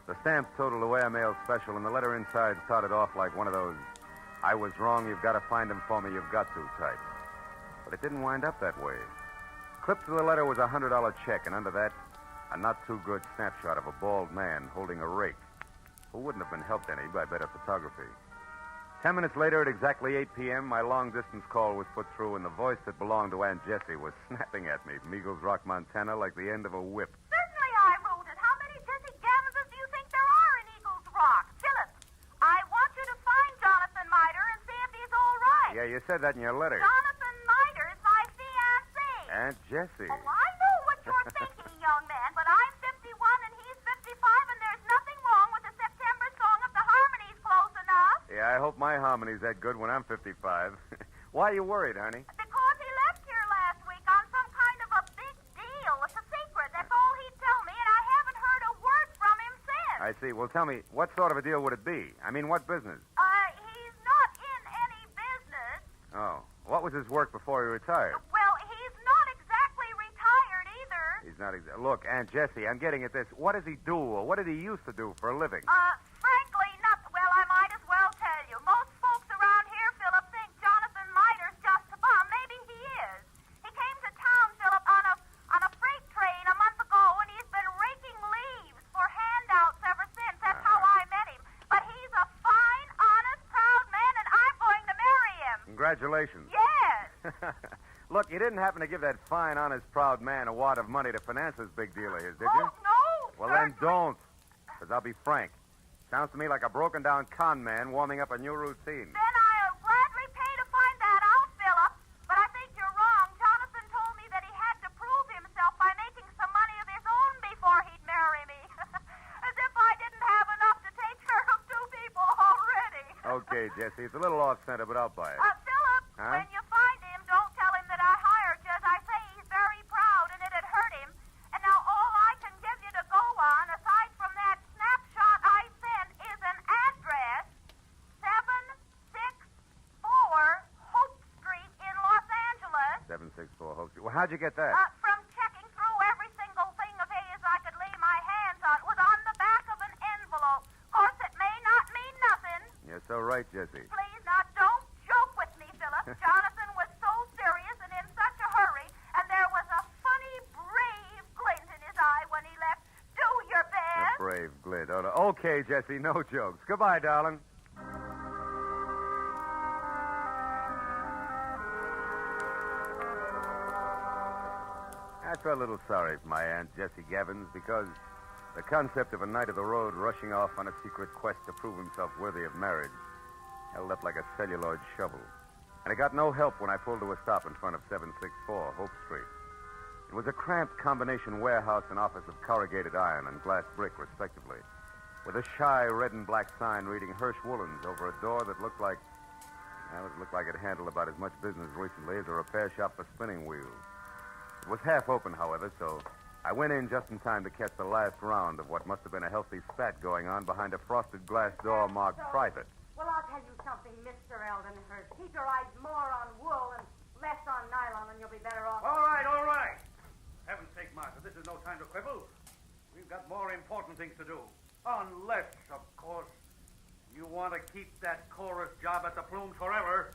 The stamp totaled away a mail special, and the letter inside started off like one of those, "I was wrong, you've got to find him for me, you've got to" types. But it didn't wind up that way. Clipped to the letter was a $100 check, and under that, a not-too-good snapshot of a bald man holding a rake, who wouldn't have been helped any by better photography. 10 minutes later, at exactly 8 p.m., my long-distance call was put through, and the voice that belonged to Aunt Jessie was snapping at me from Eagles Rock, Montana, like the end of a whip. Certainly I wrote it. How many Jessie Gavinses do you think there are in Eagles Rock? Philip, I want you to find Jonathan Miter and see if he's all right. Yeah, you said that in your letter. Jonathan Miter is my fiancé. Aunt Jessie. Oh, I know what you're thinking, young man, but I'm 51 and he's 55, and there's nothing wrong with the September song if the harmony's close enough. Yeah, I hope my harmony's that good when I'm 55. Why are you worried, honey? Because he left here last week on some kind of a big deal. It's a secret. That's all he'd tell me, and I haven't heard a word from him since. I see. Well, tell me, what sort of a deal would it be? I mean, what business? He's not in any business. Oh. What was his work before he retired? Well, he's not exactly retired either. He's not Look, Aunt Jessie, I'm getting at this. What does he do, or what did he used to do for a living? Frankly, not... Well, I might as well tell you. Most folks around here, Philip, think Jonathan Miter's just a bum. Maybe he is. He came to town, Philip, on a freight train a month ago, and he's been raking leaves for handouts ever since. That's how I met him. But he's a fine, honest, proud man, and I'm going to marry him. Congratulations. Yes. Look, you didn't happen to give that fine, honest, proud man a wad of money to finance this big deal of his, did you? No. Well, then don't. Because I'll be frank. Sounds to me like a broken-down con man warming up a new routine. Then I'll gladly pay to find that out, Philip. But I think you're wrong. Jonathan told me that he had to prove himself by making some money of his own before he'd marry me. As if I didn't have enough to take care of two people already. Okay, Jessie, it's a little off-center, but I'll buy it. Philip, Huh? when you find him, don't tell him that I hired you. As I say, he's very proud, and it'd hurt him. And now all I can give you to go on, aside from that snapshot I sent, is an address, 764 Hope Street in Los Angeles. 764 Hope Street. Well, how'd you get that? From checking through every single thing of his I could lay my hands on. It was on the back of an envelope. Of course, it may not mean nothing. You're so right, Jessie. Please, now, don't joke with me, Philip. Jonathan was so serious and in such a hurry, and there was a funny, brave glint in his eye when he left. Do your best. A brave glint. Oh, no. Okay, Jessie, no jokes. Goodbye, darling. I felt a little sorry for my Aunt Jessie Gavins because the concept of a knight of the road rushing off on a secret quest to prove himself worthy of marriage held up like a celluloid shovel. And it got no help when I pulled to a stop in front of 764 Hope Street. It was a cramped combination warehouse and office of corrugated iron and glass brick, respectively, with a shy red and black sign reading Hirsch Woolens over a door that looked like... Well, it looked like it handled about as much business recently as a repair shop for spinning wheels. It was half open, however, so I went in just in time to catch the last round of what must have been a healthy spat going on behind a frosted glass door marked private. Well, I'll tell you something, Mr. Eldenhurst. Keep your eyes more on wool and less on nylon, and you'll be better off. All right, all right. Heaven's sake, Martha, this is no time to quibble. We've got more important things to do. Unless, of course, you want to keep that chorus job at the Plume forever.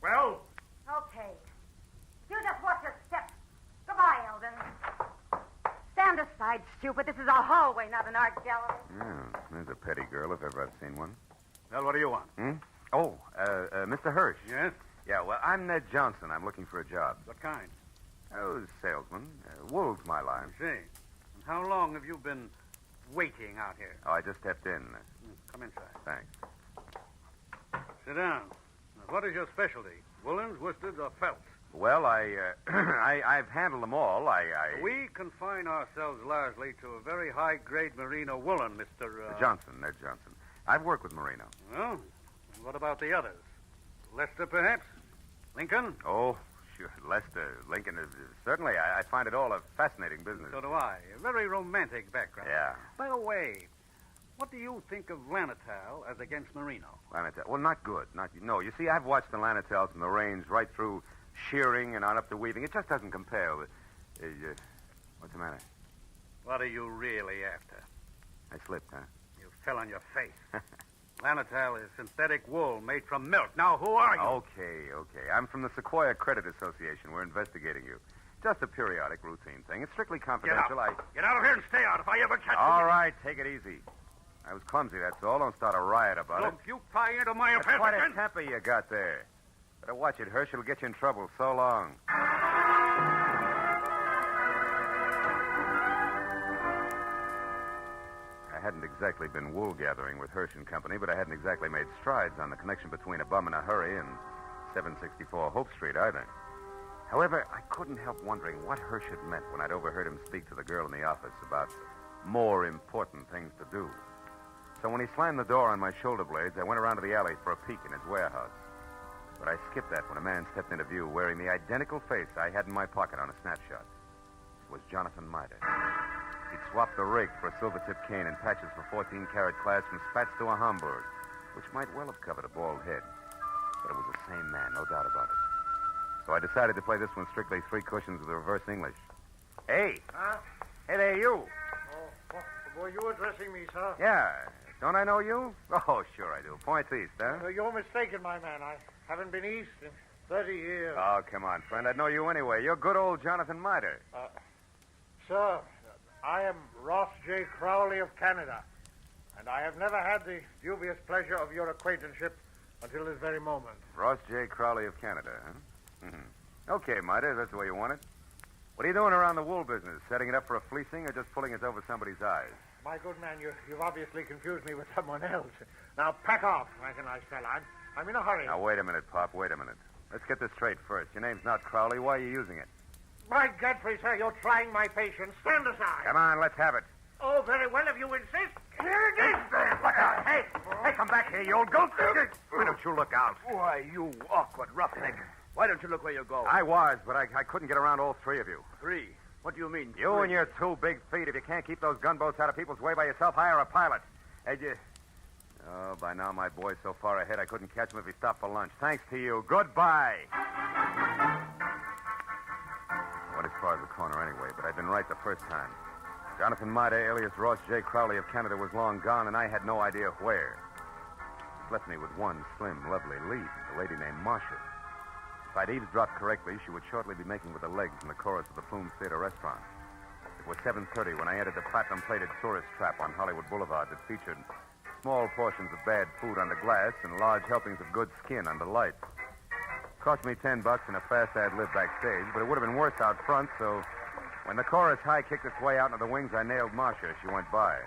Well? Okay. You just watch your step. Goodbye, Eldon. Stand aside, stupid. This is a hallway, not an art gallery. Yeah, there's a petty girl if ever I've seen one. Well, what do you want? Oh, Mr. Hirsch. Yes? Yeah, well, I'm Ned Johnson. I'm looking for a job. What kind? Oh, salesman. Wool's my line. I see. And how long have you been waiting out here? Oh, I just stepped in. Come inside. Thanks. Sit down. Now, what is your specialty? Woolens, worsteds, or felts? Well, I've handled them all. We confine ourselves largely to a very high-grade merino woolen, Mr. Johnson, Ned Johnson. I've worked with merino. Well, and what about the others? Lester, perhaps? Lincoln? Oh, sure. Lester, Lincoln. Certainly, I find it all a fascinating business. So do I. A very romantic background. Yeah. By the way, What do you think of Lanatal as against Marino? Lanatel. Well, not good. No, you see, I've watched the Lanatels from the range right through shearing and on up to weaving. It just doesn't compare with... what's the matter? What are you really after? I slipped, huh? You fell on your face. Lanatal is synthetic wool made from milk. Now, who are you? Okay. I'm from the Sequoia Credit Association. We're investigating you. Just a periodic routine thing. It's strictly confidential. Get out of here and stay out if I ever catch you. All right, take it easy. I was clumsy, that's all. Don't start a riot about it. Look, you pry into my That's affairs quite again. a temper you got there. Better watch it, Hirsch. It'll get you in trouble. So long. I hadn't exactly been wool gathering with Hirsch and Company, but I hadn't exactly made strides on the connection between a bum in a hurry and 764 Hope Street either. However, I couldn't help wondering what Hirsch had meant when I'd overheard him speak to the girl in the office about more important things to do. So when he slammed the door on my shoulder blades, I went around to the alley for a peek in his warehouse. But I skipped that when a man stepped into view wearing the identical face I had in my pocket on a snapshot. It was Jonathan Mitre. He'd swapped the rig for a silver-tipped cane and patches for 14-carat class from spats to a Hamburg, which might well have covered a bald head. But it was the same man, no doubt about it. So I decided to play this one strictly three cushions with reverse English. Hey! Huh? Hey there, you! Oh, were you addressing me, sir? Yeah. Don't I know you? Oh, sure I do. Points east, huh? You're mistaken, my man. I haven't been east in 30 years. Oh, come on, friend. I'd know you anyway. You're good old Jonathan Mitre. Sir, I am Ross J. Crowley of Canada, and I have never had the dubious pleasure of your acquaintanceship until this very moment. Ross J. Crowley of Canada, huh? Mm-hmm. Okay, Mitre, that's the way you want it. What are you doing around the wool business? Setting it up for a fleecing or just pulling us over somebody's eyes? My good man, you've obviously confused me with someone else. Now, pack off, like a nice fella. I'm in a hurry. Now, wait a minute, Pop. Wait a minute. Let's get this straight first. Your name's not Crowley. Why are you using it? My Godfrey, sir, you're trying my patience. Stand aside. Come on, let's have it. Oh, very well, if you insist. Here it is. Look out. Hey, come back here, you old goat. Why don't you look out? Why, you awkward roughneck. Why don't you look where you're going? I was, but I couldn't get around all three of you. Three? What do you mean, You three? and your 2 big feet. If you can't keep those gunboats out of people's way by yourself, hire a pilot. Hey, Oh, by now my boy's so far ahead I couldn't catch him if he stopped for lunch. Thanks to you. Goodbye. Went as far as the corner anyway, but I'd been right the first time. Jonathan Mitre, alias Ross J. Crowley of Canada, was long gone, and I had no idea where. It left me with one slim, lovely lead, a lady named Marcia. If I'd eavesdropped correctly, she would shortly be making with the legs in the chorus of the Plume Theater restaurant. It was 7:30 when I entered the platinum-plated tourist trap on Hollywood Boulevard that featured small portions of bad food under glass and large helpings of good skin under lights. Cost me $10 and a fast ad lib backstage, but it would have been worse out front, so when the chorus high kicked its way out into the wings, I nailed Marcia as she went by.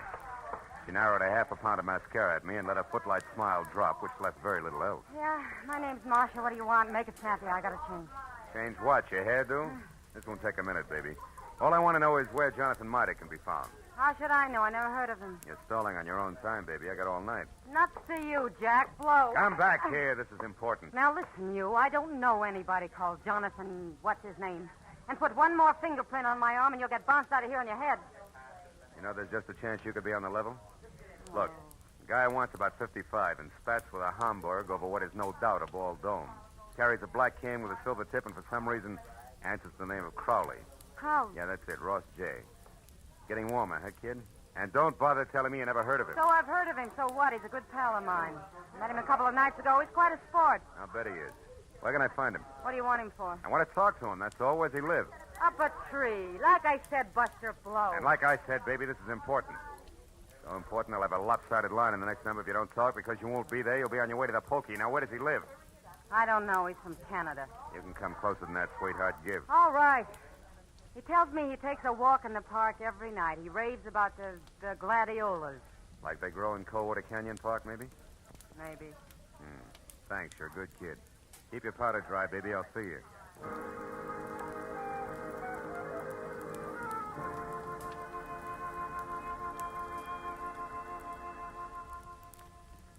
She narrowed a half a pound of mascara at me and let a footlight smile drop, which left very little else. Yeah, my name's Marcia. What do you want? Make it snappy. I gotta change. Change what? Your hairdo? This won't take a minute, baby. All I want to know is where Jonathan Mitre can be found. How should I know? I never heard of him. You're stalling on your own time, baby. I got all night. Nuts to you, Jack. Blow. Come back here. This is important. Now listen, you. I don't know anybody called Jonathan. What's his name? And put one more fingerprint on my arm, and you'll get bounced out of here on your head. You know, there's just a chance you could be on the level. Look, the guy wants about 55 and spats with a Hamburg over what is no doubt a bald dome. Carries a black cane with a silver tip and for some reason answers the name of Crowley. Crowley? Yeah, that's it, Ross J. Getting warmer, huh, kid? And don't bother telling me you never heard of him. So I've heard of him. So what? He's a good pal of mine. Met him a couple of nights ago. He's quite a sport. I'll bet he is. Where can I find him? What do you want him for? I want to talk to him, that's all. Where's he live? Up a tree. Like I said, Buster Blow. And like I said, baby, this is important. So important, I'll have a lopsided line in the next number if you don't talk, because you won't be there. You'll be on your way to the pokey. Now, where does he live? I don't know. He's from Canada. You can come closer than that, sweetheart. Give. All right. He tells me he takes a walk in the park every night. He raves about the gladiolas. Like they grow in Coldwater Canyon Park, maybe? Maybe. Thanks, you're a good kid. Keep your powder dry, baby. I'll see you.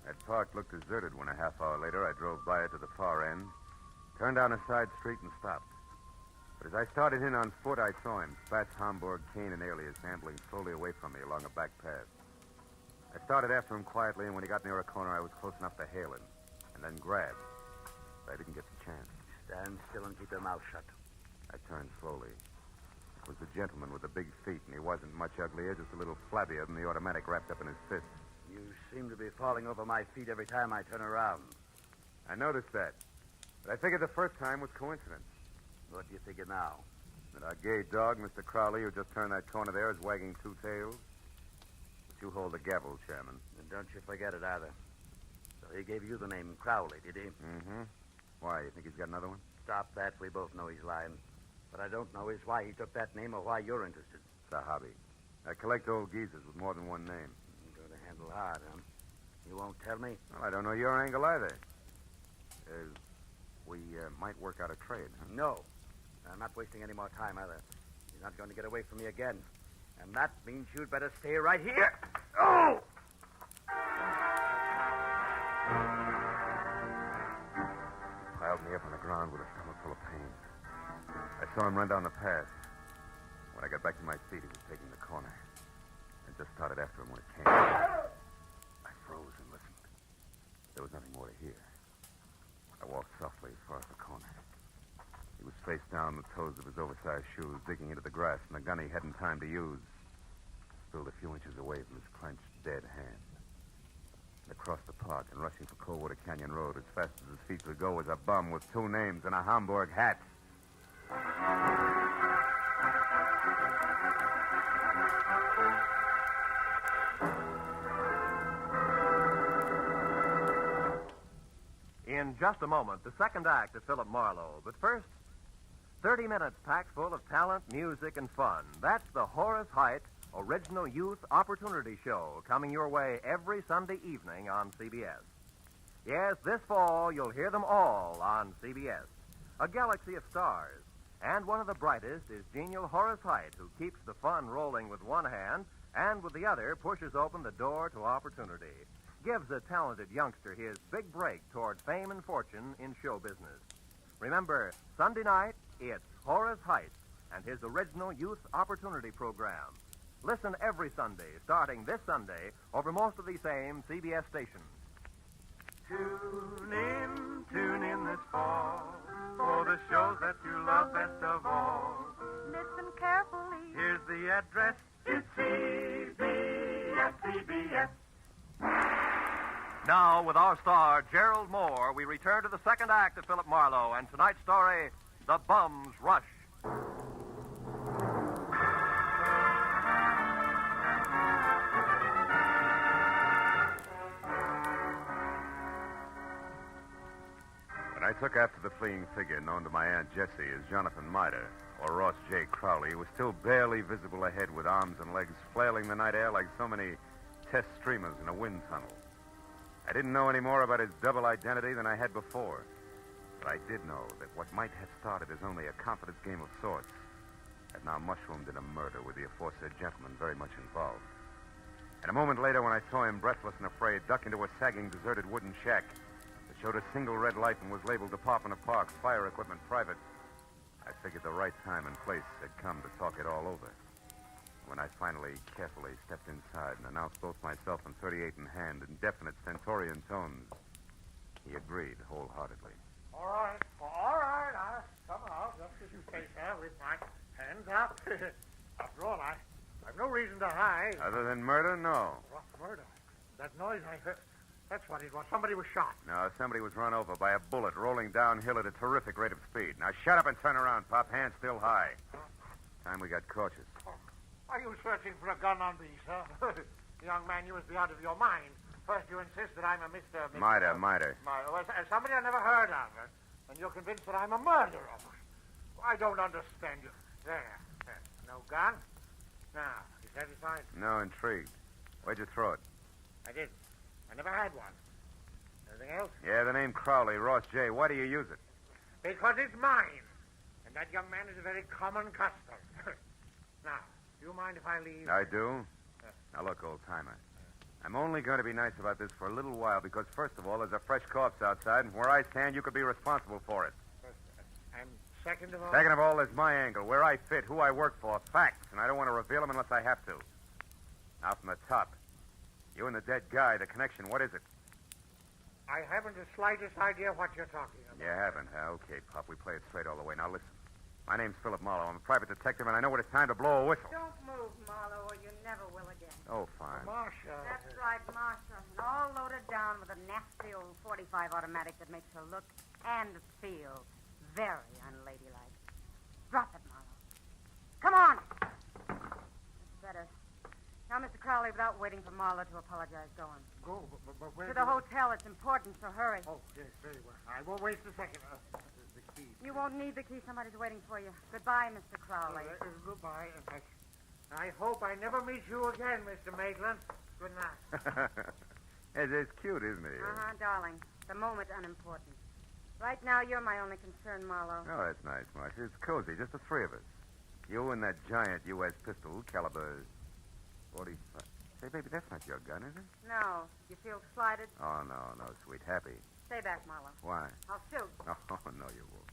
That park looked deserted when a half hour later I drove by it to the far end, turned down a side street and stopped. But as I started in on foot, I saw him, Spats, Hamburg, cane, and alias, ambling slowly away from me along a back path. I started after him quietly, and when he got near a corner, I was close enough to hail him, and then grab. But I didn't get the chance. Stand still and keep your mouth shut. I turned slowly. It was the gentleman with the big feet, and he wasn't much uglier, just a little flabbier than the automatic wrapped up in his fist. You seem to be falling over my feet every time I turn around. I noticed that. But I figured the first time was coincidence. What do you figure now? That our gay dog, Mr. Crowley, who just turned that corner there, is wagging two tails. But you hold the gavel, Chairman. And don't you forget it either. So he gave you the name Crowley, did he? Mm-hmm. Why, you think he's got another one? Stop that. We both know he's lying. What I don't know is why he took that name or why you're interested. It's a hobby. I collect old geezers with more than one name. You're going to handle hard, huh? You won't tell me? Well, I don't know your angle either. We might work out a trade, huh? No. I'm not wasting any more time either. He's not going to get away from me again. And that means you'd better stay right here. Oh! He piled me up on the ground with a stomach full of pain. I saw him run down the path. When I got back to my feet, he was taking the corner. I just started after him when it came. I froze and listened. There was nothing more to hear. I walked softly as far as the corner. He was face down, the toes of his oversized shoes digging into the grass, and the gun he hadn't time to use spilled a few inches away from his clenched, dead hand. And across the park and rushing for Coldwater Canyon Road as fast as his feet could go was a bum with two names and a Hamburg hat. In just a moment, the second act of Philip Marlowe. But first, 30 minutes packed full of talent, music, and fun. That's the Horace Heidt Original Youth Opportunity Show, coming your way every Sunday evening on CBS. Yes, this fall, you'll hear them all on CBS. A galaxy of stars. And one of the brightest is genial Horace Heidt, who keeps the fun rolling with one hand and with the other pushes open the door to opportunity. Gives a talented youngster his big break toward fame and fortune in show business. Remember, Sunday night, it's Horace Heidt and his original Youth Opportunity Program. Listen every Sunday, starting this Sunday, over most of the same CBS stations. Tune in this fall for the shows that you love best of all. Listen carefully. Here's the address. It's CBS. Now, with our star, Gerald Moore, we return to the second act of Philip Marlowe and tonight's story, The Bum's Rush. When I took after the fleeing figure known to my Aunt Jessie as Jonathan Mitre, or Ross J. Crowley, he was still barely visible ahead with arms and legs flailing the night air like so many test streamers in a wind tunnel. I didn't know any more about his double identity than I had before. But I did know that what might have started as only a confidence game of sorts had now mushroomed into murder with the aforesaid gentleman very much involved. And a moment later, when I saw him, breathless and afraid, duck into a sagging, deserted wooden shack that showed a single red light and was labeled Department of Parks, Fire Equipment Private, I figured the right time and place had come to talk it all over. When I finally carefully stepped inside and announced both myself and 38 in hand in definite stentorian tones, he agreed wholeheartedly. All right. I'll come out just as you say, sir, with my hands up. After all, I've no reason to hide. Other than murder, no. What murder? That noise I heard, that's what it was. Somebody was shot. No, somebody was run over by a bullet rolling downhill at a terrific rate of speed. Now shut up and turn around, Pop. Hands still high. Time we got cautious. Are you searching for a gun on me, sir? Young man, you must be out of your mind. First, you insist that I'm a Mr. Mitre. Well, somebody I never heard of. And you're convinced that I'm a murderer. I don't understand you. There. No gun? Now, you satisfied? No, intrigued. Where'd you throw it? I did. I never had one. Anything else? Yeah, the name Crowley, Ross J. Why do you use it? Because it's mine. And that young man is a very common custom. Now, do you mind if I leave? I do. Now, look, old-timer. I'm only going to be nice about this for a little while because, first of all, there's a fresh corpse outside, and where I stand, you could be responsible for it. And second of all... Second of all, there's my angle, where I fit, who I work for, facts, and I don't want to reveal them unless I have to. Now, from the top. You and the dead guy, the connection, what is it? I haven't the slightest idea what you're talking about. You haven't, huh? Okay, Pop, we play it straight all the way. Now, listen. My name's Philip Marlowe. I'm a private detective, and I know when it's time to blow a whistle. Don't move, Marlowe, or you never will again. Oh, fine. Marcia. That's right, Marcia. And all loaded down with a nasty old 45 automatic that makes her look and feel very unladylike. Drop it, Marlowe. Come on. That's better. Now, Mr. Crowley, without waiting for Marlowe to apologize, go on. Go, but where... To the hotel. It's important, so hurry. Oh, yes, very well. I won't waste a second. The key. You won't need the key. Somebody's waiting for you. Goodbye, Mr. Crowley. Goodbye. I hope I never meet you again, Mr. Maitland. Good night. It's cute, isn't it? Uh-huh, darling. The moment's unimportant. Right now, you're my only concern, Marlowe. Oh, that's nice, Marcia. It's cozy, just the three of us. You and that giant U.S. pistol, caliber 45. Say, baby, that's not your gun, is it? No. You feel slighted? Oh, no, sweet. Happy. Stay back, Marlowe. Why? I'll shoot. Oh, no, you won't.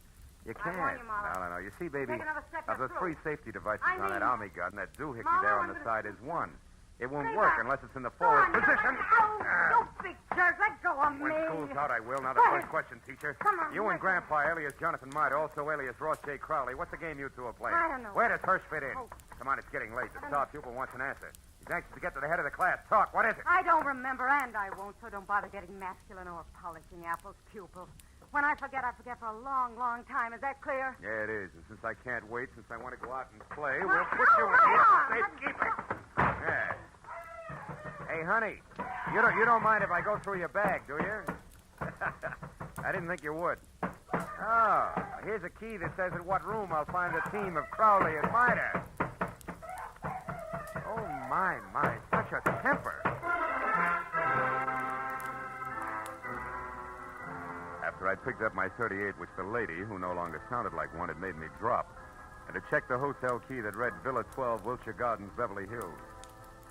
You I can't. warn you, Marlowe. No. You see, baby, Take another step, of the you're three through. safety devices I on that mean- army gun, that doohickey Marlowe, there on I'm the gonna- side is one. It won't Stay work back. unless it's in the Go forward on, position. You big jerk. Let go of When me. school's out, I will. Now, the Quiet. first question, teacher. Come on, You and let go. Grandpa, alias Jonathan Marder, also alias Ross J. Crowley. What's the game you two are playing? I don't know. Where does Hirsch fit in? Oh. Come on, it's getting late. The I don't star pupil wants an answer. He's anxious to get to the head of the class. Talk. What is it? I don't remember, and I won't, so don't bother getting masculine or polishing apples, pupil. When I forget for a long, long time. Is that clear? Yeah, it is. And since I can't wait, since I want to go out and play, Well, we'll put you in come here. on. Safekeeping. Yeah. Hey, honey, you don't mind if I go through your bag, do you? I didn't think you would. Oh, here's a key that says in what room I'll find the team of Crowley and Miner. Oh, my, such a temper. After I picked up my .38, which the lady, who no longer sounded like one, had made me drop, and to check the hotel key that read Villa 12, Wilshire Gardens, Beverly Hills,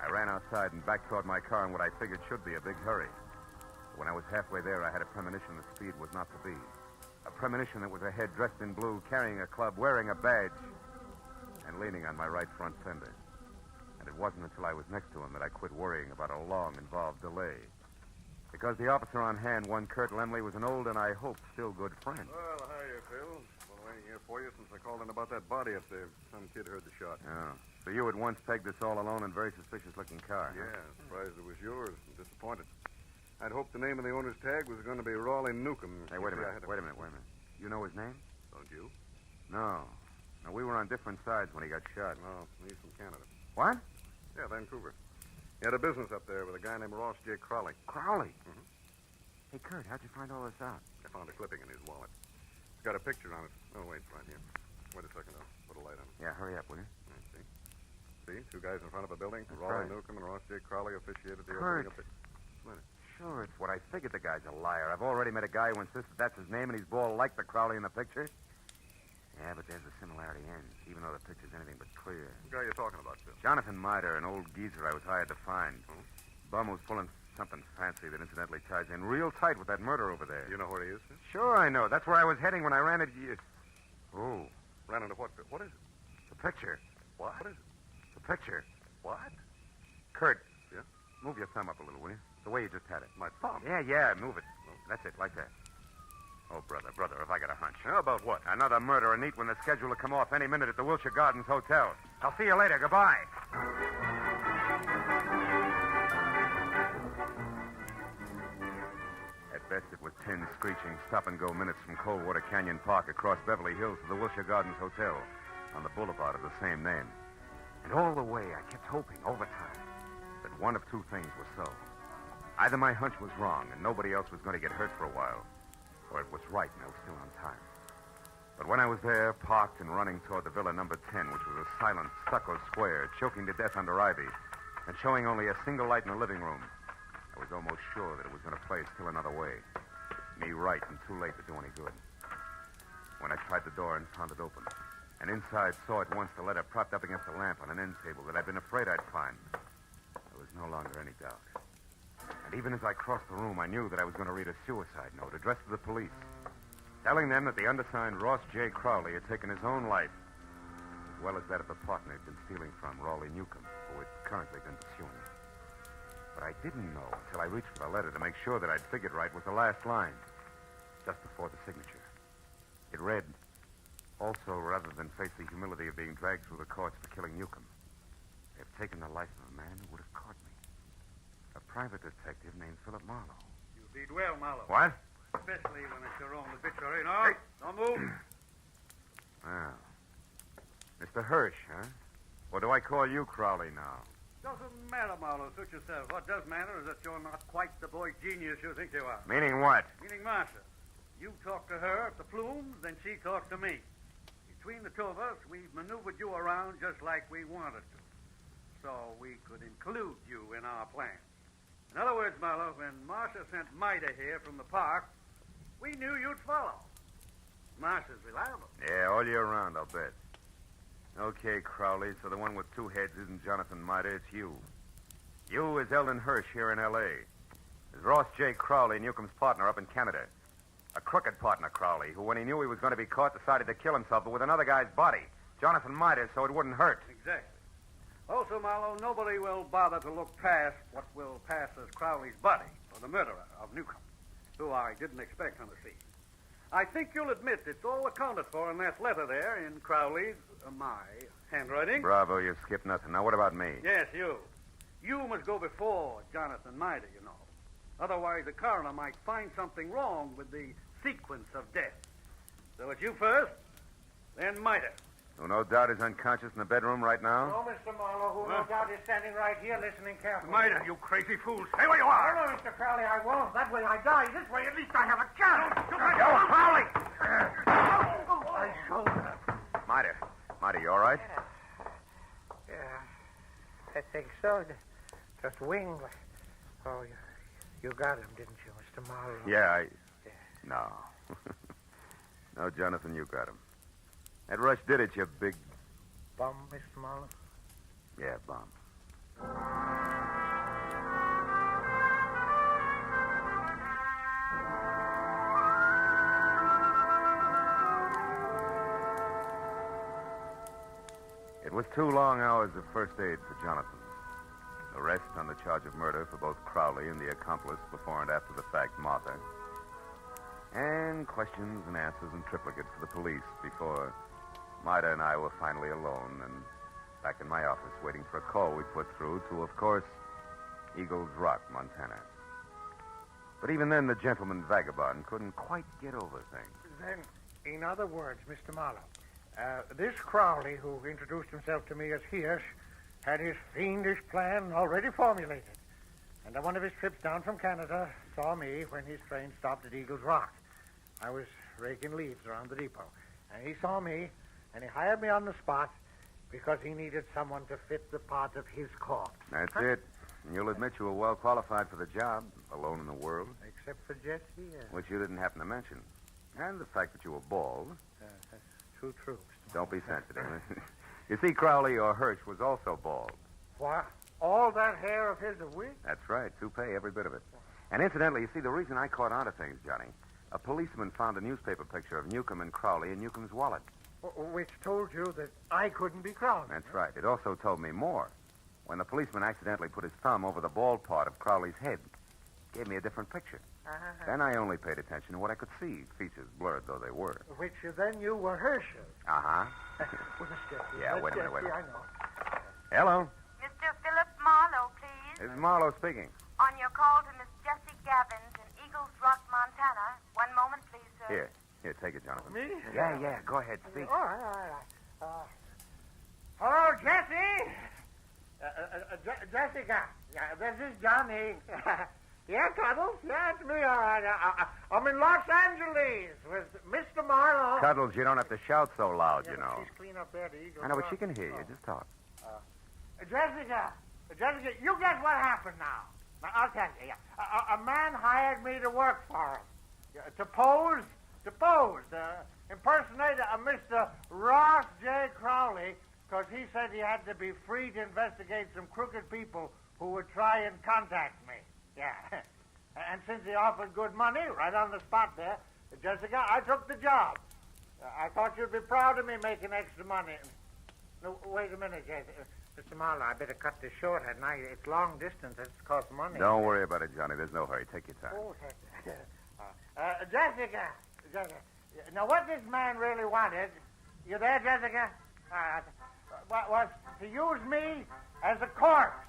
I ran outside and back toward my car in what I figured should be a big hurry. When I was halfway there, I had a premonition that speed was not to be. A premonition that was a head dressed in blue, carrying a club, wearing a badge, and leaning on my right front fender. And it wasn't until I was next to him that I quit worrying about a long, involved delay. Because the officer on hand, one Kurt Lemley, was an old and I hope still good friend. Well, hiya, Phil. Been waiting here for you since I called in about that body up there. Some kid heard the shot. Oh. So you at once pegged this all alone and very suspicious-looking car, huh? Yeah, surprised it was yours. I'm disappointed. I'd hoped the name of the owner's tag was going to be Raleigh Newcomb. Hey, wait a You see, I minute. had Wait a minute. You know his name? Don't you? No. No, we were on different sides when he got shot. No, he's from Canada. What? Yeah, Vancouver. He had a business up there with a guy named Ross J. Crowley. Crowley? Mm-hmm. Hey, Kurt, how'd you find all this out? I found a clipping in his wallet. It's got a picture on it. Oh, wait, it's right here. Wait a second, I'll put a light on it. Yeah, hurry up, will you? See? See? Two guys in front of a building. That's Raleigh right. Newcomb and Ross J. Crowley officiated the Kurt. opening of the... Wait. Sure, it's what I figured. The guy's a liar. I've already met a guy who insists that's his name, and he's bald like the Crowley in the picture. Yeah, but there's the similarity ends, even though the picture's anything but clear. What guy are you talking about, Phil? Jonathan Mider, an old geezer I was hired to find. Bum was pulling something fancy that incidentally ties in real tight with that murder over there. You know where he is, Phil? Sure, I know. That's where I was heading when I ran into you. Oh. Ran into what, Phil? What is it? The picture. What? What is it? The picture. What? Kurt. Yeah? Move your thumb up a little, will you? The way you just had it. My thumb? Yeah, move it. That's it, like that. Oh, brother, if I got a hunch. How about what? Another murder, neat when the schedule will come off any minute at the Wilshire Gardens Hotel. I'll see you later. Goodbye. At best, it was 10 screeching stop-and-go minutes from Coldwater Canyon Park across Beverly Hills to the Wilshire Gardens Hotel on the boulevard of the same name. And all the way, I kept hoping, over time, that one of two things was so. Either my hunch was wrong and nobody else was going to get hurt for a while, or it was right and I was still on time. But when I was there, parked and running toward the Villa number 10, which was a silent stucco square, choking to death under ivy, and showing only a single light in the living room, I was almost sure that it was going to play still another way. Me right and too late to do any good. When I tried the door and found it open, and inside saw at once the letter propped up against a lamp on an end table that I'd been afraid I'd find, there was no longer any doubt. And even as I crossed the room, I knew that I was going to read a suicide note addressed to the police, telling them that the undersigned Ross J. Crowley had taken his own life, as well as that of the partner he'd been stealing from, Raleigh Newcomb, who had currently been pursuing him. But I didn't know until I reached for the letter to make sure that I'd figured right was the last line, just before the signature. It read, "Also, rather than face the humility of being dragged through the courts for killing Newcomb, they have taken the life of a man who would have caught me. A private detective named Philip Marlowe." You did well, Marlowe. What? Especially when it's your own obituary. No, don't move. Well, Mr. Hirsch, huh? Or do I call you Crowley now? Doesn't matter, Marlowe. Suit yourself. What does matter is that you're not quite the boy genius you think you are. Meaning what? Meaning Marcia. You talk to her at the Plumes, then she talks to me. Between the two of us, we've maneuvered you around just like we wanted to. So we could include you in our plan. In other words, Marlowe, when Marcia sent Mida here from the park, we knew you'd follow. Marcia's reliable. Yeah, all year round, I'll bet. Okay, Crowley, so the one with two heads isn't Jonathan Mida, it's you. You is Eldon Hirsch here in L.A. Is Ross J. Crowley, Newcomb's partner up in Canada. A crooked partner, Crowley, who, when he knew he was going to be caught, decided to kill himself, but with another guy's body. Jonathan Mida, so it wouldn't hurt. Exactly. Also, Marlowe, nobody will bother to look past what will pass as Crowley's buddy, or the murderer of Newcomb, who I didn't expect on the scene. I think you'll admit it's all accounted for in that letter there in Crowley's, my handwriting. Bravo, you skipped nothing. Now, what about me? Yes, you. You must go before Jonathan Mida, you know. Otherwise, the coroner might find something wrong with the sequence of death. So it's you first, then Mida. Who no doubt is unconscious in the bedroom right now? No, Mr. Marlowe, who no doubt is standing right here listening carefully. Mida, you crazy fool. Stay where you are. No, Mr. Crowley, I won't. That way I die. This way, at least I have a chance. My shoulder. Mida, you all right? Yeah, I think so. Just wing. Oh, you got him, didn't you, Mr. Marlowe? Yeah, No. No, Jonathan, you got him. That rush did it, you big... Bum, Mr. Marlowe? Yeah, bum. It was 2 long hours of first aid for Jonathan. Arrest on the charge of murder for both Crowley and the accomplice before and after the fact, Martha. And questions and answers in triplicate for the police before Mida and I were finally alone and back in my office waiting for a call we put through to, of course, Eagles Rock, Montana. But even then, the gentleman vagabond couldn't quite get over things. Then, in other words, Mr. Marlowe, this Crowley, who introduced himself to me as Hirsch, had his fiendish plan already formulated. And on one of his trips down from Canada, saw me when his train stopped at Eagles Rock. I was raking leaves around the depot. And he saw me, and he hired me on the spot because he needed someone to fit the part of his corpse. That's it. And you'll admit you were well qualified for the job, alone in the world. Except for Jesse, Which you didn't happen to mention. And the fact that you were bald. That's true. Don't be sensitive. You see, Crowley, or Hirsch, was also bald. What? All that hair of his a wig? That's right. Toupee, every bit of it. And incidentally, you see, the reason I caught on to things, Johnny, a policeman found a newspaper picture of Newcomb and Crowley in Newcomb's wallet. Which told you that I couldn't be Crowley. That's right. It also told me more. When the policeman accidentally put his thumb over the bald part of Crowley's head, it gave me a different picture. Then I only paid attention to what I could see, features blurred though they were. Which then you were Hirsch's. Uh-huh. Yeah, wait a minute. I know. Hello. Mr. Philip Marlowe, please. This is Marlowe speaking. On your call to Miss Jessie Gavins in Eagles Rock, Montana. One moment, please, sir. Here, take it, Jonathan. Me? Yeah. Go ahead, speak. All right. Hello, Jessie. Jessica. Yeah, this is Johnny. Yeah, Cuddles. Yeah, it's me, all right. I'm in Los Angeles with Mr. Marlowe. Cuddles, you don't have to shout so loud, you know. She's clean up there at the Eagles I know, but Rock. she can hear you. Just talk. Jessica, you guess what happened now. I'll tell you. Yeah. A man hired me to work for him. To pose, impersonate a Mr. Ross J. Crowley, because he said he had to be free to investigate some crooked people who would try and contact me. Yeah. And since he offered good money right on the spot there, Jessica, I took the job. I thought you'd be proud of me making extra money. No, wait a minute, Jessica. Mr. Marlowe, I better cut this short, hadn't I? It's long distance. It's cost money. Don't worry about it, Johnny. There's no hurry. Take your time. Oh, Jessica. Now, what this man really wanted, you there, Jessica? Was to use me as a corpse.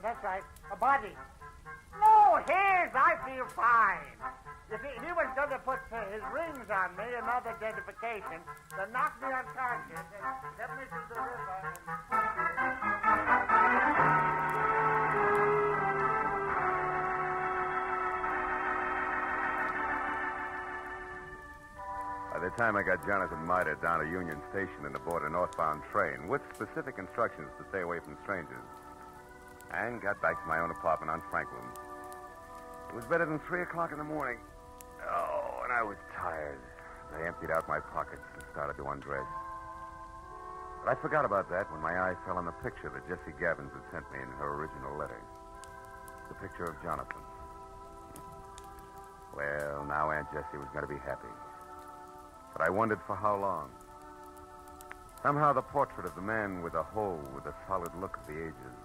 That's right, a body. No, his. I feel fine. If he was going to put his rings on me, another identification, to knock me unconscious and get me to the river. By the time I got Jonathan Mida down to Union Station and aboard a northbound train with specific instructions to stay away from strangers, and got back to my own apartment on Franklin, it was better than 3 o'clock in the morning. Oh, and I was tired. I emptied out my pockets and started to undress. But I forgot about that when my eye fell on the picture that Jessie Gavins had sent me in her original letter. The picture of Jonathan. Well, now Aunt Jessie was going to be happy. But I wondered for how long. Somehow the portrait of the man with a hoe with the solid look of the ages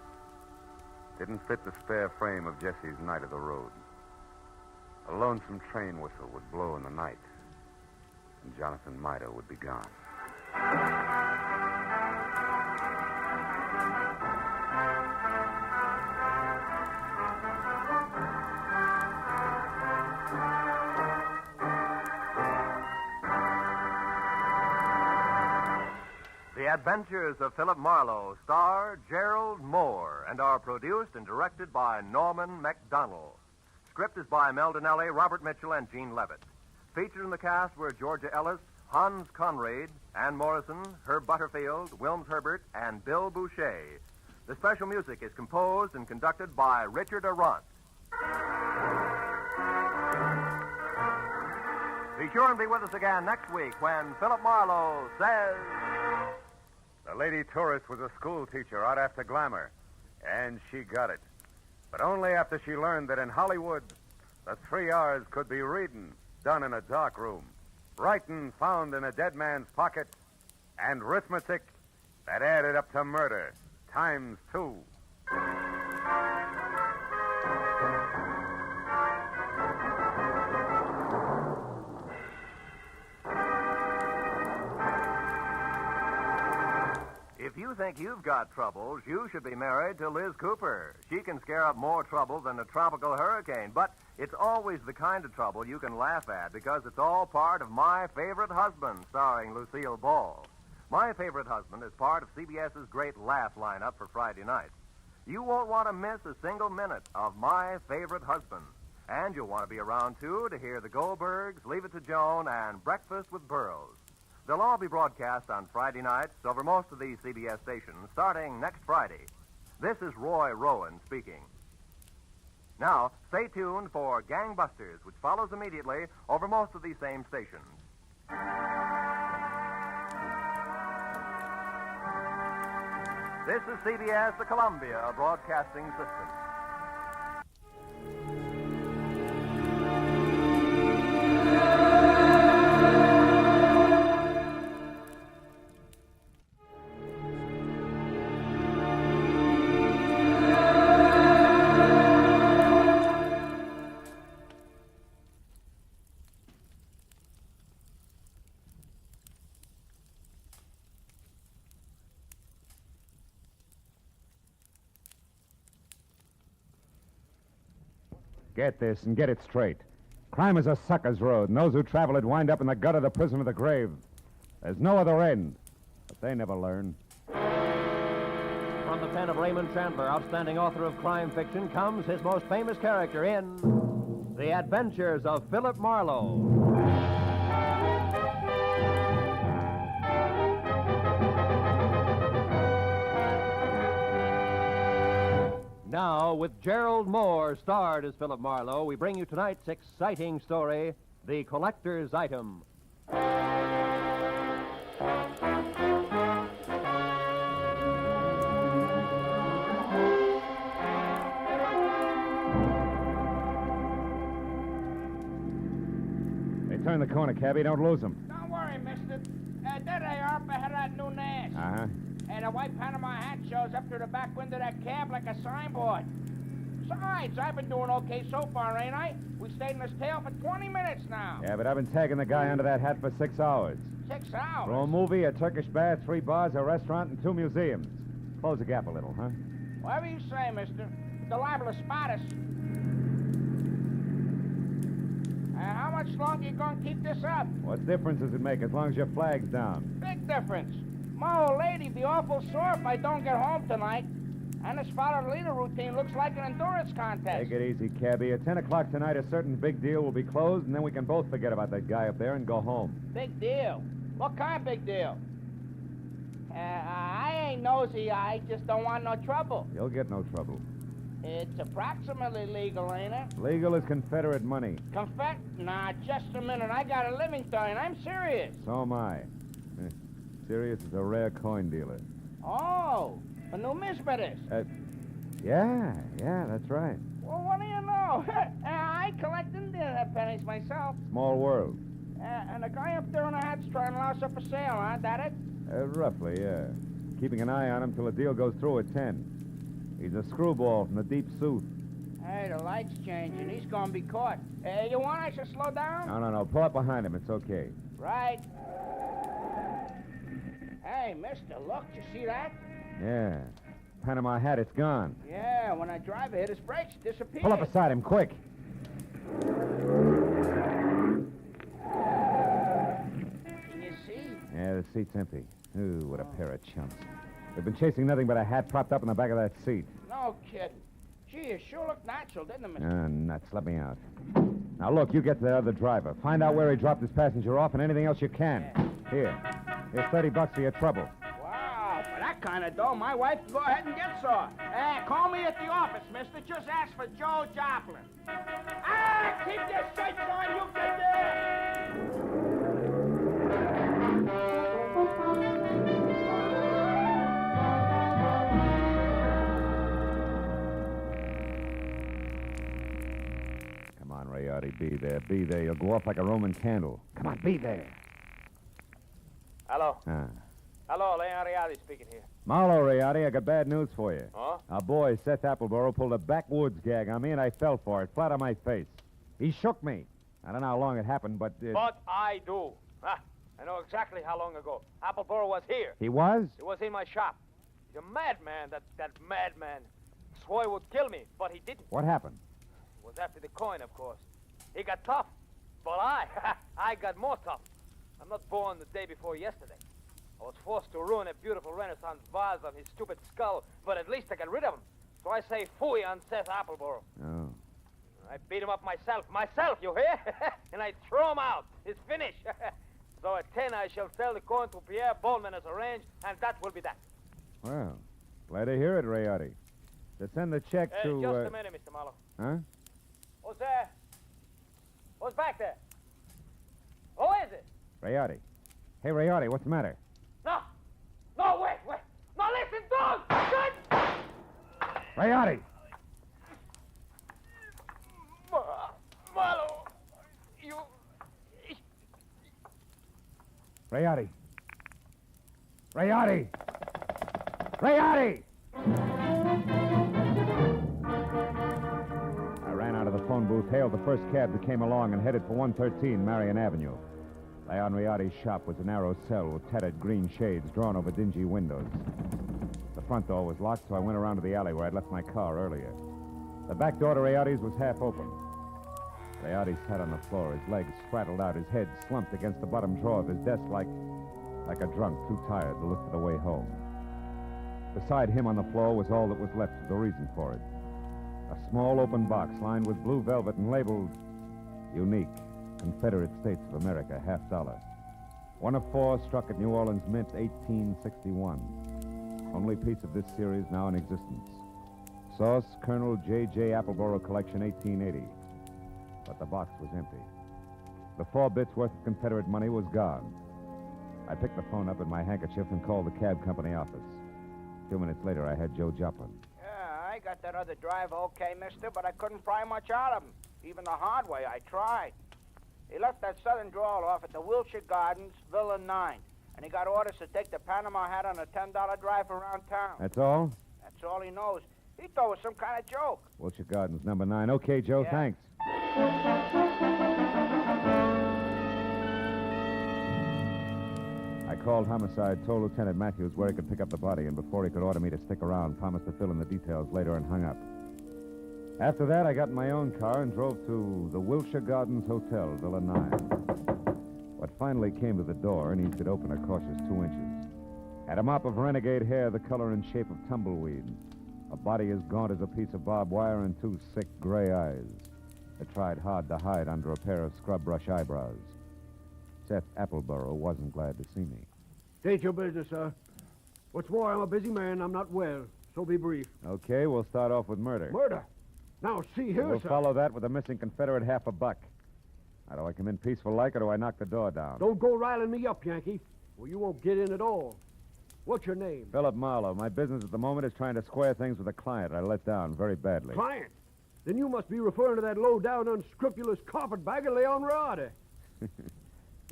didn't fit the spare frame of Jessie's night of the road. A lonesome train whistle would blow in the night, and Jonathan Mida would be gone. The Adventures of Philip Marlowe star Gerald Moore and are produced and directed by Norman MacDonald. Script is by Mel Donnelly, Robert Mitchell, and Gene Levitt. Featured in the cast were Georgia Ellis, Hans Conrad, Ann Morrison, Herb Butterfield, Wilms Herbert, and Bill Boucher. The special music is composed and conducted by Richard Arant. Be sure and be with us again next week when Philip Marlowe says... The lady tourist was a school teacher out after glamour, and she got it. But only after she learned that in Hollywood, the 3 R's could be reading, done in a dark room, writing found in a dead man's pocket, and arithmetic that added up to murder, times 2. If you think you've got troubles, you should be married to Liz Cooper. She can scare up more trouble than a tropical hurricane, but it's always the kind of trouble you can laugh at because it's all part of My Favorite Husband, starring Lucille Ball. My Favorite Husband is part of CBS's great laugh lineup for Friday nights. You won't want to miss a single minute of My Favorite Husband. And you'll want to be around, too, to hear the Goldbergs, Leave It to Joan, and Breakfast with Burroughs. They'll all be broadcast on Friday nights over most of these CBS stations starting next Friday. This is Roy Rowan speaking. Now, stay tuned for Gangbusters, which follows immediately over most of these same stations. This is CBS, the Columbia Broadcasting System. Get this and get it straight. Crime is a sucker's road, and those who travel it wind up in the gut of the prison of the grave. There's no other end, but they never learn. From the pen of Raymond Chandler, outstanding author of crime fiction, comes his most famous character in The Adventures of Philip Marlowe. Now, with Gerald Moore starred as Philip Marlowe, we bring you tonight's exciting story, The Collector's Item. Hey, turn the corner, cabby. Don't lose them. Don't worry, mister. There they are up ahead of that new nest. Uh-huh. Hey, the white Panama hat shows up through the back window of that cab like a signboard. Besides, I've been doing okay so far, ain't I? We stayed in this tail for 20 minutes now. Yeah, but I've been tagging the guy under that hat for 6 hours. 6 hours? For a movie, a Turkish bath, 3 bars, a restaurant, and 2 museums. Close the gap a little, huh? Whatever you say, mister. They're liable to spot us. How much longer you gonna keep this up? What difference does it make as long as your flag's down? Big difference. My old lady'd be awful sore if I don't get home tonight. And this follow-the-leader routine looks like an endurance contest. Take it easy, cabbie. At 10 o'clock tonight, a certain big deal will be closed, and then we can both forget about that guy up there and go home. Big deal? What kind of big deal? I ain't nosy. I just don't want no trouble. You'll get no trouble. It's approximately legal, ain't it? Legal is Confederate money. Nah, just a minute. I got a living to earn. I'm serious. So am I. Sirius is a rare coin dealer. Oh, a numismatist. Yeah, that's right. Well, what do you know? I collect Indian pennies myself. Small world. And the guy up there in the hat's trying to louse up for sale, huh? That it? Roughly, yeah. Keeping an eye on him till the deal goes through at 10. He's a screwball from the deep south. Hey, the light's changing. He's gonna be caught. You want I should slow down? No. Pull up behind him. It's okay. Right. Hey, mister, look. You see that? Yeah. Panama hat, it's gone. Yeah, when a driver hit his brakes, it disappeared. Pull up beside him, quick. Can you see? Yeah, the seat's empty. Ooh, what a pair of chumps. They've been chasing nothing but a hat propped up in the back of that seat. No kidding. Gee, it sure looked natural, didn't it, mister? Nuts. Let me out. Now, look, you get to the other driver. Find out where he dropped his passenger off and anything else you can. Here's $30 for your trouble. Wow, for that kind of dough, my wife can go ahead and get sore. Call me at the office, mister. Just ask for Joe Joplin. Keep your sights on, you get there! Come on, Rayardi, be there. Be there. You'll go off like a Roman candle. Come on, be there. Hello. Ah. Hello, Leon Rialdi speaking here. Marlowe, Rayardi, I got bad news for you. Huh? Our boy, Seth Appleboro, pulled a backwoods gag on me, and I fell for it, flat on my face. He shook me. I don't know how long it happened, but... But I do. I know exactly how long ago. Appleboro was here. He was? He was in my shop. He's a madman, that madman. Swore he would kill me, but he didn't. What happened? It was after the coin, of course. He got tough. But I got more tough. I'm not born the day before yesterday. I was forced to ruin a beautiful Renaissance vase on his stupid skull, but at least I got rid of him. So I say phooey on Seth Appleboro. Oh. I beat him up myself, you hear? And I throw him out. It's finished. So at 10 I shall sell the coin to Pierre Bowman as arranged, and that will be that. Well, glad to hear it, Rayardi. To send the check to... Just a minute, Mr. Marlowe. Huh? Who's there? Who's back there? Who is it? Rayardi. Hey, Rayardi, what's the matter? No, wait. No, listen, don't! Good! Rayardi! Marlowe, you... Rayardi! Rayardi! Rayardi! I ran out of the phone booth, hailed the first cab that came along, and headed for 113 Marion Avenue. Leon Rayardi's shop was a narrow cell with tattered green shades drawn over dingy windows. The front door was locked, so I went around to the alley where I'd left my car earlier. The back door to Rayardi's was half open. Rayardi sat on the floor, his legs straddled out, his head slumped against the bottom drawer of his desk like a drunk too tired to look for the way home. Beside him on the floor was all that was left of the reason for it. A small open box lined with blue velvet and labeled Unique, Confederate States of America, $50. One of 4 struck at New Orleans Mint, 1861. Only piece of this series now in existence. Source, Colonel J.J. Appleboro Collection, 1880. But the box was empty. The 4 bits worth of Confederate money was gone. I picked the phone up in my handkerchief and called the cab company office. 2 minutes later, I had Joe Joplin. Yeah, I got that other driver okay, mister, but I couldn't pry much out of him. Even the hard way, I tried. He left that southern drawl off at the Wilshire Gardens, Villa 9. And he got orders to take the Panama hat on a $10 drive around town. That's all? That's all he knows. He thought it was some kind of joke. Wilshire Gardens, number 9. Okay, Joe, Yeah. thanks. I called homicide, told Lieutenant Matthews where he could pick up the body, and before he could order me to stick around, promised to fill in the details later and hung up. After that, I got in my own car and drove to the Wilshire Gardens Hotel, Villa 9. What finally came to the door and eased it open a cautious 2 inches. Had a mop of renegade hair the color and shape of tumbleweed, a body as gaunt as a piece of barbed wire, and 2 sick gray eyes that tried hard to hide under a pair of scrub brush eyebrows. Seth Appleborough wasn't glad to see me. Ain't your business, sir. What's more, I'm a busy man. I'm not well, so be brief. Okay, we'll start off with murder. Murder? Now, see here, We'll sir. follow that with a missing Confederate $50. Now, do I come in peaceful like, or do I knock the door down? Don't go riling me up, Yankee, or you won't get in at all. What's your name? Philip Marlowe. My business at the moment is trying to square things with a client I let down very badly. Client? Then you must be referring to that low-down, unscrupulous carpetbagger, Leon Riotti.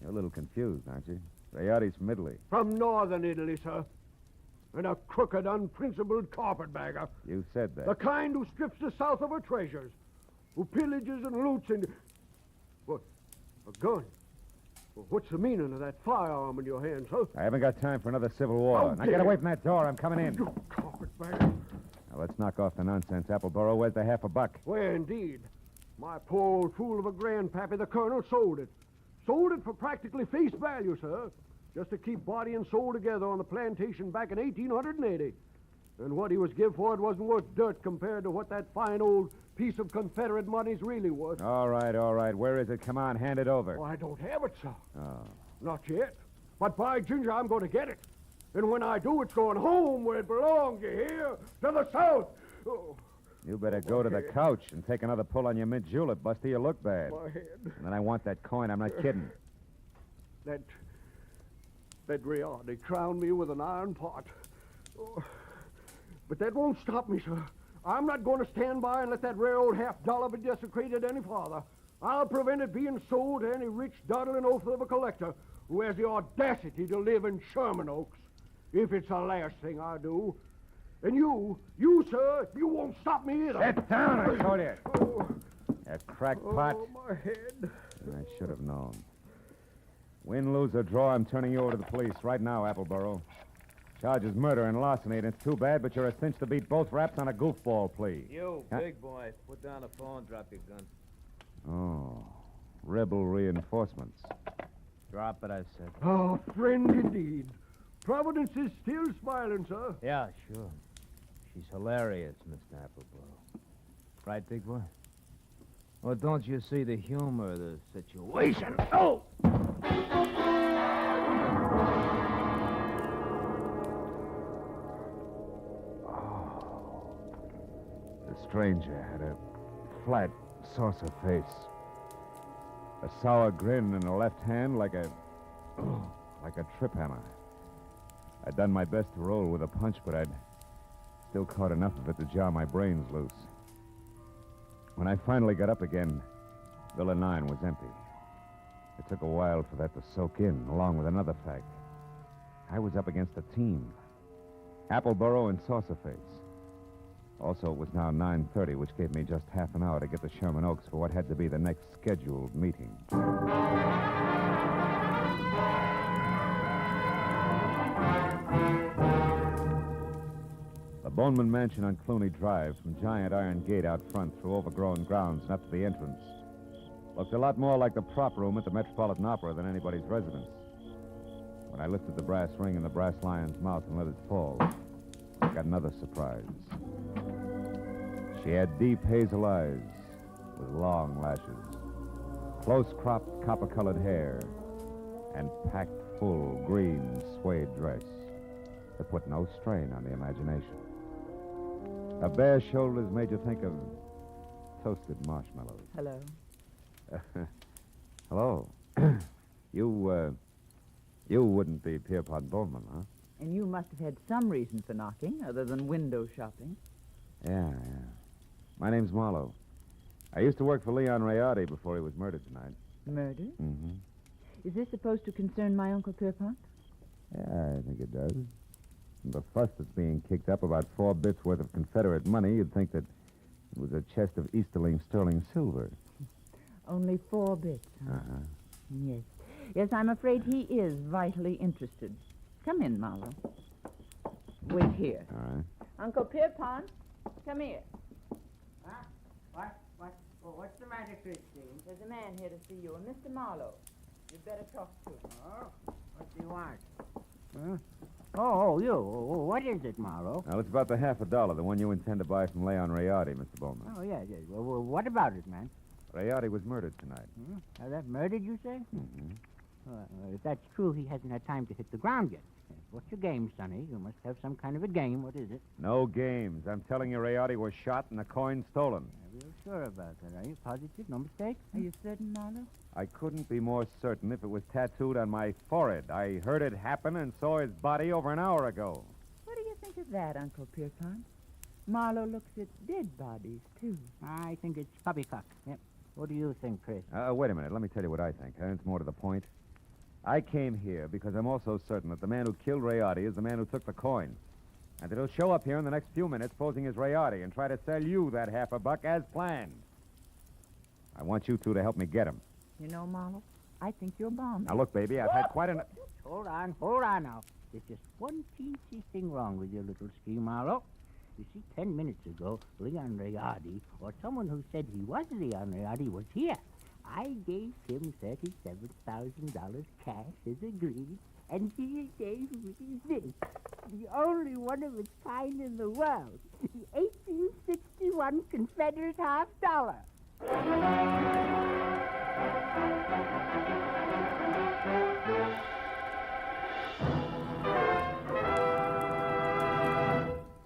You're a little confused, aren't you? Rayotti's from Italy. From northern Italy, sir. And a crooked, unprincipled carpetbagger. You said that. The kind who strips the South of her treasures, who pillages and loots and... What? A gun? Well, what's the meaning of that firearm in your hand, sir? I haven't got time for another civil war. How Now dare get away you. from that door. I'm coming in. You carpetbagger. Now, let's knock off the nonsense, Appleborough. Where's the $50? Where, indeed? My poor old fool of a grandpappy, the colonel, sold it. Sold it for practically face value, sir. Just to keep body and soul together on the plantation back in 1880. And what he was give for it wasn't worth dirt compared to what that fine old piece of Confederate money's really worth. All right. Where is it? Come on, hand it over. Oh, I don't have it, sir. Oh. Not yet. But by ginger, I'm going to get it. And when I do, it's going home where it belongs, you hear? To the South. Oh, You better go to the couch and take another pull on your mint julep, Buster. You look bad. my head. And then I want that coin. I'm not kidding. That Riotti crowned me with an iron pot. Oh, but that won't stop me, sir. I'm not going to stand by and let that rare old $50 be desecrated any farther. I'll prevent it being sold to any rich, dawdling oaf of a collector who has the audacity to live in Sherman Oaks, if it's the last thing I do. And you, sir, you won't stop me either. Sit down, I told you. Oh, That crackpot. oh, my head. I should have known. Win, lose, or draw, I'm turning you over to the police right now, Appleborough. Charges murder and larceny, and it's too bad, but you're a cinch to beat both raps on a goofball plea. You, Huh? big boy, put down the phone, drop your gun. Oh, rebel reinforcements. Drop it, I said. Oh, friend indeed. Providence is still smiling, sir. Yeah, sure. She's hilarious, Mr. Appleborough. Right, big boy? Or don't you see the humor of the situation? Oh! The stranger had a flat, saucer face. A sour grin in the left hand like a trip hammer. I'd done my best to roll with a punch, but I'd still caught enough of it to jar my brains loose. When I finally got up again, Villa 9 was empty. It took a while for that to soak in, along with another fact. I was up against a team. Appleborough and Saucerface. Also, it was now 9:30, which gave me just half an hour to get to Sherman Oaks for what had to be the next scheduled meeting. The Boneman Mansion on Clooney Drive, from giant iron gate out front through overgrown grounds and up to the entrance, looked a lot more like the prop room at the Metropolitan Opera than anybody's residence. When I lifted the brass ring in the brass lion's mouth and let it fall, I got another surprise. She had deep hazel eyes with long lashes, close-cropped copper-colored hair, and packed full green suede dress that put no strain on the imagination. Her bare shoulders made you think of toasted marshmallows. Hello. Hello. You wouldn't be Pierpont Bowman, huh? And you must have had some reason for knocking, other than window shopping. Yeah. My name's Marlowe. I used to work for Leon Riotti before he was murdered tonight. Murder? Mm-hmm. Is this supposed to concern my Uncle Pierpont? think it does. From the fuss that's being kicked up about 4 bits worth of Confederate money, you'd think that it was a chest of Easterling sterling silver. Only 4 bits, huh? Uh-huh. Yes. Yes, I'm afraid he is vitally interested. Come in, Marlowe. Wait here. All right. Uncle Pierpont, come here. Huh? What's the matter, Christine? There's a man here to see you, a Mr. Marlowe. You'd better talk to him. Oh, what do you want? Huh? Oh, you. What is it, Marlowe? Now, it's about the $50, the one you intend to buy from Leon Rayardi, Mr. Bowman. Oh, yeah. Well, what about it, man? Rayardi was murdered tonight. Now, that murdered, you say? Mm-hmm. If that's true, he hasn't had time to hit the ground yet. What's your game, Sonny? You must have some kind of a game. What is it? No games. I'm telling you, Rayardi was shot and the coin stolen. Are you sure about that? Are you positive? No mistake? Are you certain, Marlowe? I couldn't be more certain if it was tattooed on my forehead. I heard it happen and saw his body over an hour ago. What do you think of that, Uncle Pierpont? Marlowe looks at dead bodies, too. I think it's poppycock. Yep. What do you think, Chris? Wait a minute. Let me tell you what I think. It's more to the point. I came here because I'm also certain that the man who killed Rayardi is the man who took the coin. And that he'll show up here in the next few minutes posing as Rayardi and try to sell you that $50 as planned. I want you two to help me get him. You know, Marlowe, I think you're bombed. Now, look, baby, I've had quite enough... Hold on now. There's just one teensy thing wrong with your little scheme, Marlowe. You see, 10 minutes ago, Leon Rayardi, or someone who said he was Leon Rayardi, was here. I gave him $37,000 cash as agreed, and he gave me this, the only one of its kind in the world, the 1861 Confederate $50.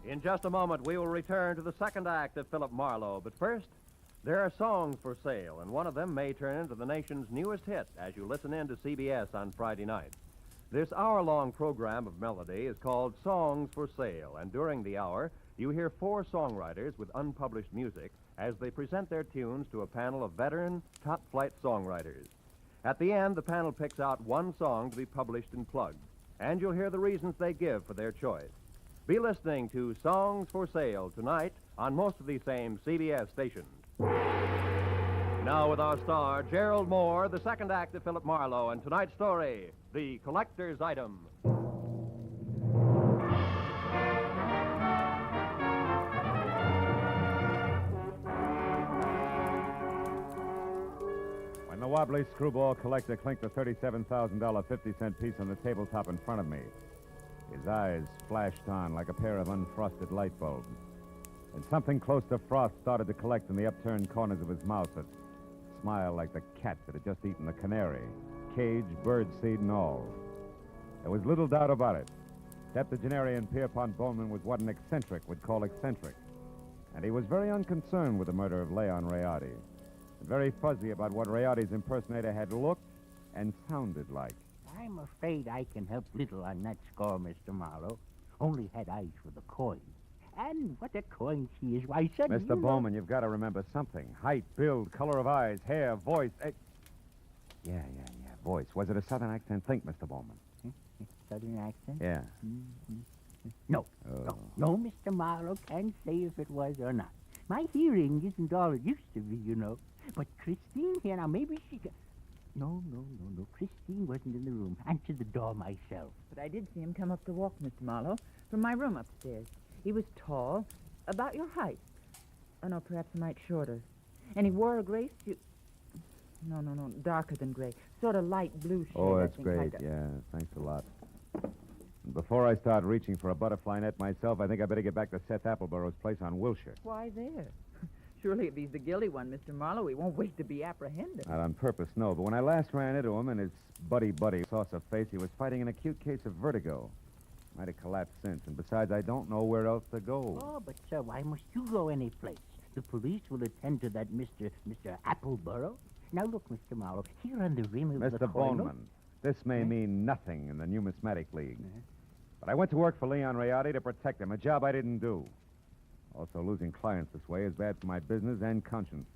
In just a moment, we will return to the second act of Philip Marlowe. But first, there are songs for sale, and one of them may turn into the nation's newest hit as you listen in to CBS on Friday night. This hour-long program of melody is called Songs for Sale, and during the hour, you hear 4 songwriters with unpublished music as they present their tunes to a panel of veteran, top-flight songwriters. At the end, the panel picks out one song to be published and plugged, and you'll hear the reasons they give for their choice. Be listening to Songs for Sale tonight on most of these same CBS stations. Now with our star, Gerald Moore, the second act of Philip Marlowe, and tonight's story, The Collector's Item. When the wobbly screwball collector clinked the $37,000 50-cent piece on the tabletop in front of me, his eyes flashed on like a pair of unfrosted light bulbs. And something close to frost started to collect in the upturned corners of his mouth that smiled like the cat that had just eaten the canary, cage, birdseed, and all. There was little doubt about it. Septuagenarian Pierpont Bowman was what an eccentric would call eccentric. And he was very unconcerned with the murder of Leon Rayardi, and very fuzzy about what Rayardi's impersonator had looked and sounded like. I'm afraid I can help little on that score, Mr. Marlowe. Only had eyes for the coin. And what a coin she is. Why, suddenly... Mr. Bowman, you've got to remember something. Height, build, color of eyes, hair, voice. Yeah, voice. Was it a southern accent? Think, Mr. Bowman. Southern accent? Yeah. Mm-hmm. No, Mr. Marlowe can't say if it was or not. My hearing isn't all it used to be, you know. But Christine here, now maybe she can... No. Christine wasn't in the room. Answer the door myself. But I did see him come up the walk, Mr. Marlowe, from my room upstairs. He was tall, about your height. Oh, no, perhaps a mite shorter. And he wore a gray suit. No, darker than gray. Sort of light blue shade. Oh, that's great. Yeah, thanks a lot. Before I start reaching for a butterfly net myself, I think I better get back to Seth Appleborough's place on Wilshire. Why there? Surely if he's the guilty one, Mr. Marlowe, he won't wait to be apprehended. Not on purpose, no. But when I last ran into him and his buddy saucer face, he was fighting an acute case of vertigo. Might have collapsed since, and besides, I don't know where else to go. Oh, but, sir, why must you go any place? The police will attend to that Mr. Appleborough. Now, look, Mr. Marlowe, here on the rim of the Mr. Bowman, this may mean nothing in the Numismatic League. But I went to work for Leon Rayardi to protect him, a job I didn't do. Also, losing clients this way is bad for my business and conscience.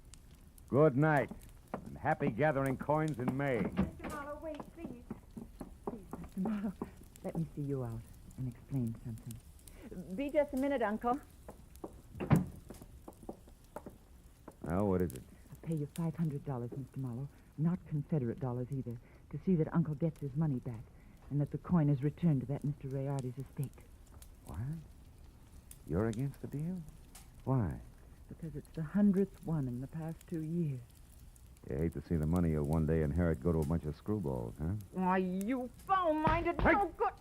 Good night, and happy gathering coins in May. Mr. Marlowe, wait, please. Please, Mr. Marlowe. Let me see you out and explain something. Be just a minute, Uncle. Now, what is it? I'll pay you $500, Mr. Marlowe, not Confederate dollars either, to see that Uncle gets his money back and that the coin is returned to that Mr. Rayardi's estate. What? You're against the deal? Why? Because it's the 100th one in the past 2 years. You hate to see the money you'll one day inherit go to a bunch of screwballs, huh? Why, you foul-minded, no good...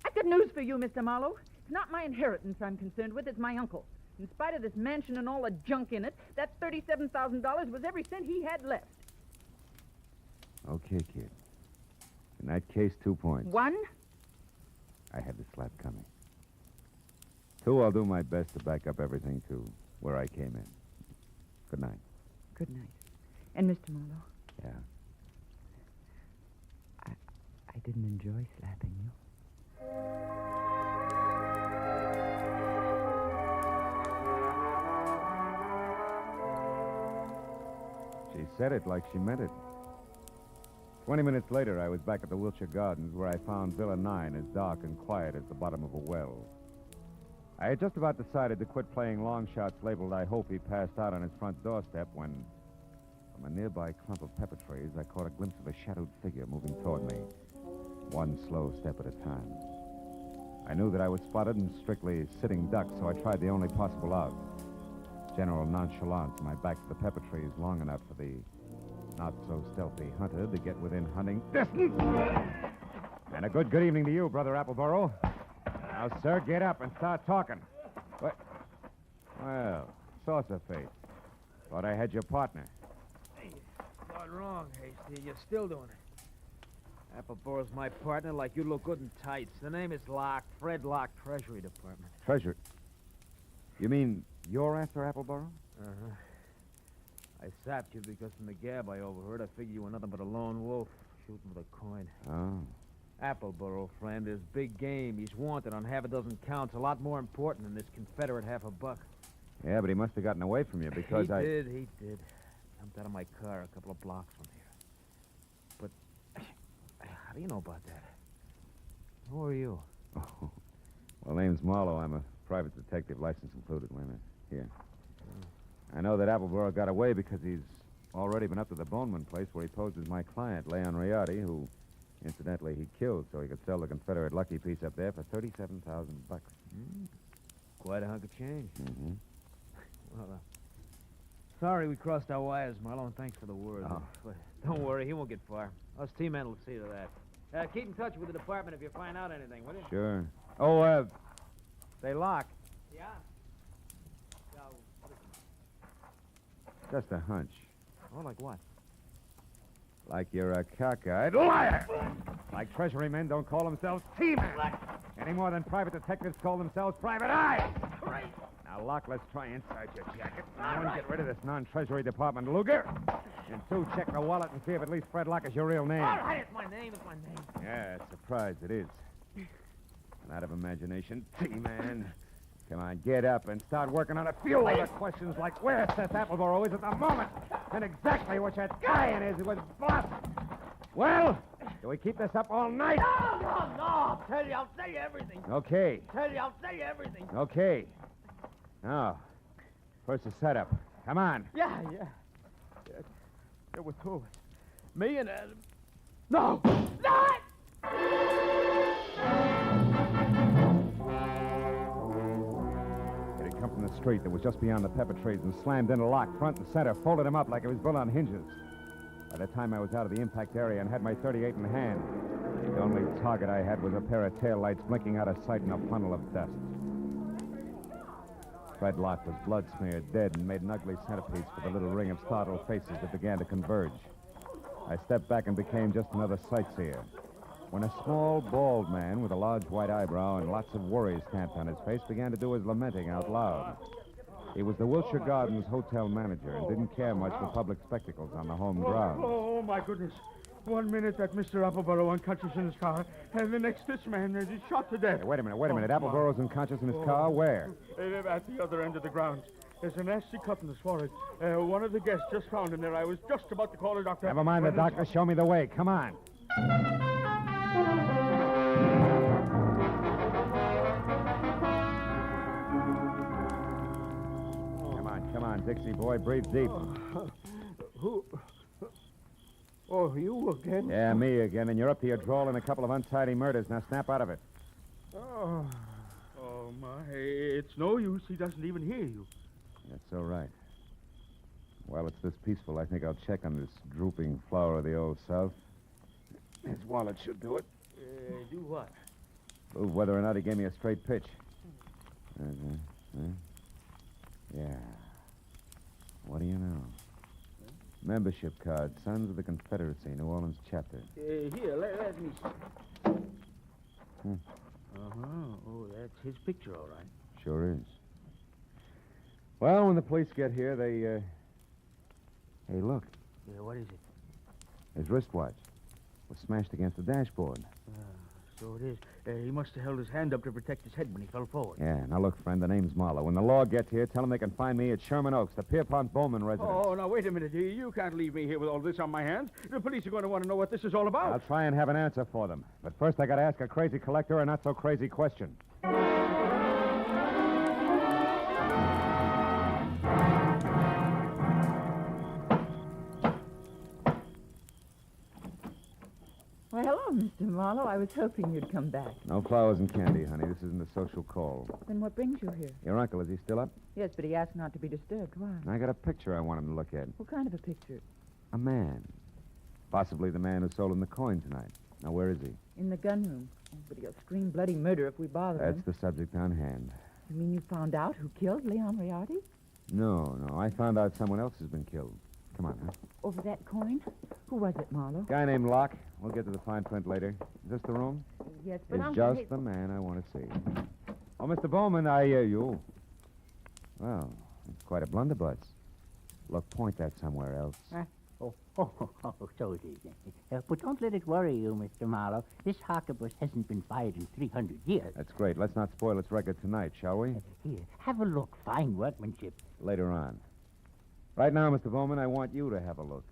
I've got news for you, Mr. Marlowe. It's not my inheritance I'm concerned with, it's my uncle. In spite of this mansion and all the junk in it, that $37,000 was every cent he had left. Okay, kid. In that case, 2 points. 1? I had the slap coming. 2, I'll do my best to back up everything to where I came in. Good night. Good night. And Mr. Marlowe? Yeah. I didn't enjoy slapping you. She said it like she meant it. 20 minutes later, I was back at the Wilshire Gardens, where I found Villa 9 as dark and quiet as the bottom of a well. I had just about decided to quit playing long shots labeled I Hope He passed out on his front doorstep when, from a nearby clump of pepper trees, I caught a glimpse of a shadowed figure moving toward me, one slow step at a time. I knew that I was spotted and strictly sitting duck, so I tried the only possible out. General nonchalance, my back to the pepper trees long enough for the not-so-stealthy hunter to get within hunting distance. And a good evening to you, Brother Appleboro. Now, sir, get up and start talking. What? Well, saucer face. Thought I had your partner. Hey, not wrong, Hasty. You're still doing it. Appleboro's my partner like you look good in tights. The name is Locke, Fred Locke, Treasury Department. Treasure. You mean you're after Appleboro? Uh-huh. I sapped you because from the gab I overheard, I figured you were nothing but a lone wolf shooting with a coin. Oh. Appleboro, friend, is big game. He's wanted on half a dozen counts, a lot more important than this Confederate half a buck. Yeah, but he must have gotten away from you because He did. Jumped out of my car a couple of blocks from here. But how do you know about that? Who are you? Oh. Well, name's Marlowe. I'm a private detective, license included. Wait a minute. Here. I know that Appleboro got away because he's already been up to the Boneman place where he posed as my client, Leon Rayardi, who, incidentally, he killed so he could sell the Confederate lucky piece up there for $37,000. Quite a hunk of change. Mm-hmm. Well, sorry we crossed our wires, Marlowe, and thanks for the word. Oh. But don't worry, he won't get far. Us T-men will see to that. Keep in touch with the department if you find out anything, will you? Sure. Oh, say, Locke. Yeah? Just a hunch. Oh, like what? Like you're a cockeyed liar. Like Treasury men don't call themselves T-men. Any more than private detectives call themselves private eyes. Right. Now, Locke, let's try inside your jacket. One, get rid of this non-Treasury Department Luger. And 2, check the wallet and see if at least Fred Locke is your real name. All right, it's my name. It's my name. Yeah, surprised it is. And out of imagination, T-man. Come on, get up and start working on a few other questions like where Seth Appleboro is at the moment and exactly what that guy in is who was boss. Well, do we keep this up all night? No. I'll tell you everything. Okay. I'll tell you everything. Okay. Now, first the setup. Come on. Yeah. There were 2 of us. Me and Adam. No! It had come from the street that was just beyond the pepper trees and slammed into Locke front and center, folded him up like it was built on hinges. By the time I was out of the impact area and had my .38 in hand, the only target I had was a pair of taillights blinking out of sight in a funnel of dust. Fred Locke was blood-smeared, dead, and made an ugly centerpiece for the little ring of startled faces that began to converge. I stepped back and became just another sightseer, when a small, bald man with a large white eyebrow and lots of worry stamped on his face began to do his lamenting out loud. He was the Wilshire Gardens hotel manager and didn't care much for public spectacles on the home grounds. Oh, my goodness. 1 minute that Mr. Appleboro unconscious in his car, and the next this man is shot to death. Hey, wait a minute. Appleboro's unconscious in his car? Where? At the other end of the grounds. There's a nasty cut in his forehead. One of the guests just found him there. I was just about to call a doctor. Never mind the doctor. Show me the way. Come on. Dixie boy. Breathe deep. Who? Oh, you again? Yeah, me again, and you're up to your drawl in a couple of untidy murders. Now snap out of it. Oh, my. It's no use. He doesn't even hear you. That's all right. While it's this peaceful, I think I'll check on this drooping flower of the Old South. His wallet should do it. Do what? Prove whether or not he gave me a straight pitch. Yeah. What do you know? Membership card, Sons of the Confederacy, New Orleans chapter. Here, let me see. Uh-huh. Oh, that's his picture, all right. Sure is. Well, when the police get here, they, Hey, look. Yeah, what is it? His wristwatch was smashed against the dashboard. So it is. He must have held his hand up to protect his head when he fell forward. Yeah, now look, friend, the name's Marlowe. When the law gets here, tell them they can find me at Sherman Oaks, the Pierpont Bowman residence. Oh, now, wait a minute. You can't leave me here with all this on my hands. The police are going to want to know what this is all about. I'll try and have an answer for them. But first, I got to ask a crazy collector a not-so-crazy question. Well, hello, Mr. Marlowe. I was hoping you'd come back. No flowers and candy, honey. This isn't a social call. Then what brings you here? Your uncle, is he still up? Yes, but he asked not to be disturbed. Why? I got a picture I want him to look at. What kind of a picture? A man. Possibly the man who sold him the coin tonight. Now, where is he? In the gun room. Oh, but he'll scream bloody murder if we bother him. That's the subject on hand. You mean you found out who killed Leon Riardi? No. I found out someone else has been killed. Come on, huh? Over that coin? Who was it, Marlowe? Guy named Locke. We'll get to the fine print later. Is this the room? Yes, but He's Uncle... just the man I want to see. Oh, Mr. Bowman, I hear you. Well, it's quite a blunderbuss. Look, point that somewhere else. So it is. But don't let it worry you, Mr. Marlowe. This harquebus hasn't been fired in 300 years. That's great. Let's not spoil its record tonight, shall we? Here, have a look. Fine workmanship. Later on. Right now, Mr. Bowman, I want you to have a look.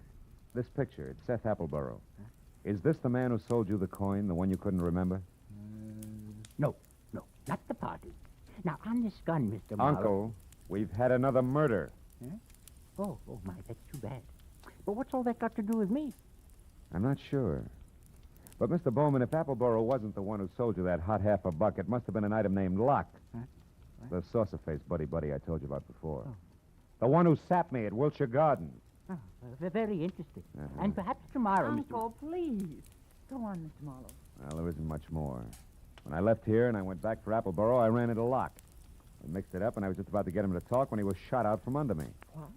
This picture, it's Seth Appleborough. Huh? Is this the man who sold you the coin, the one you couldn't remember? No, not the party. Now, on this gun, Mr. Marlowe... Uncle, we've had another murder. Huh? Oh, my, that's too bad. But what's all that got to do with me? I'm not sure. But, Mr. Bowman, if Appleborough wasn't the one who sold you that hot half a buck, it must have been an item named Locke. Huh? The saucer-faced buddy I told you about before. Oh. The one who sapped me at Wilshire Gardens. Oh, very interesting. And perhaps tomorrow, Uncle, please. Go on, Mr. Marlowe. Well, there isn't much more. When I left here and I went back for Appleborough, I ran into Locke. We mixed it up, and I was just about to get him to talk when he was shot out from under me. What?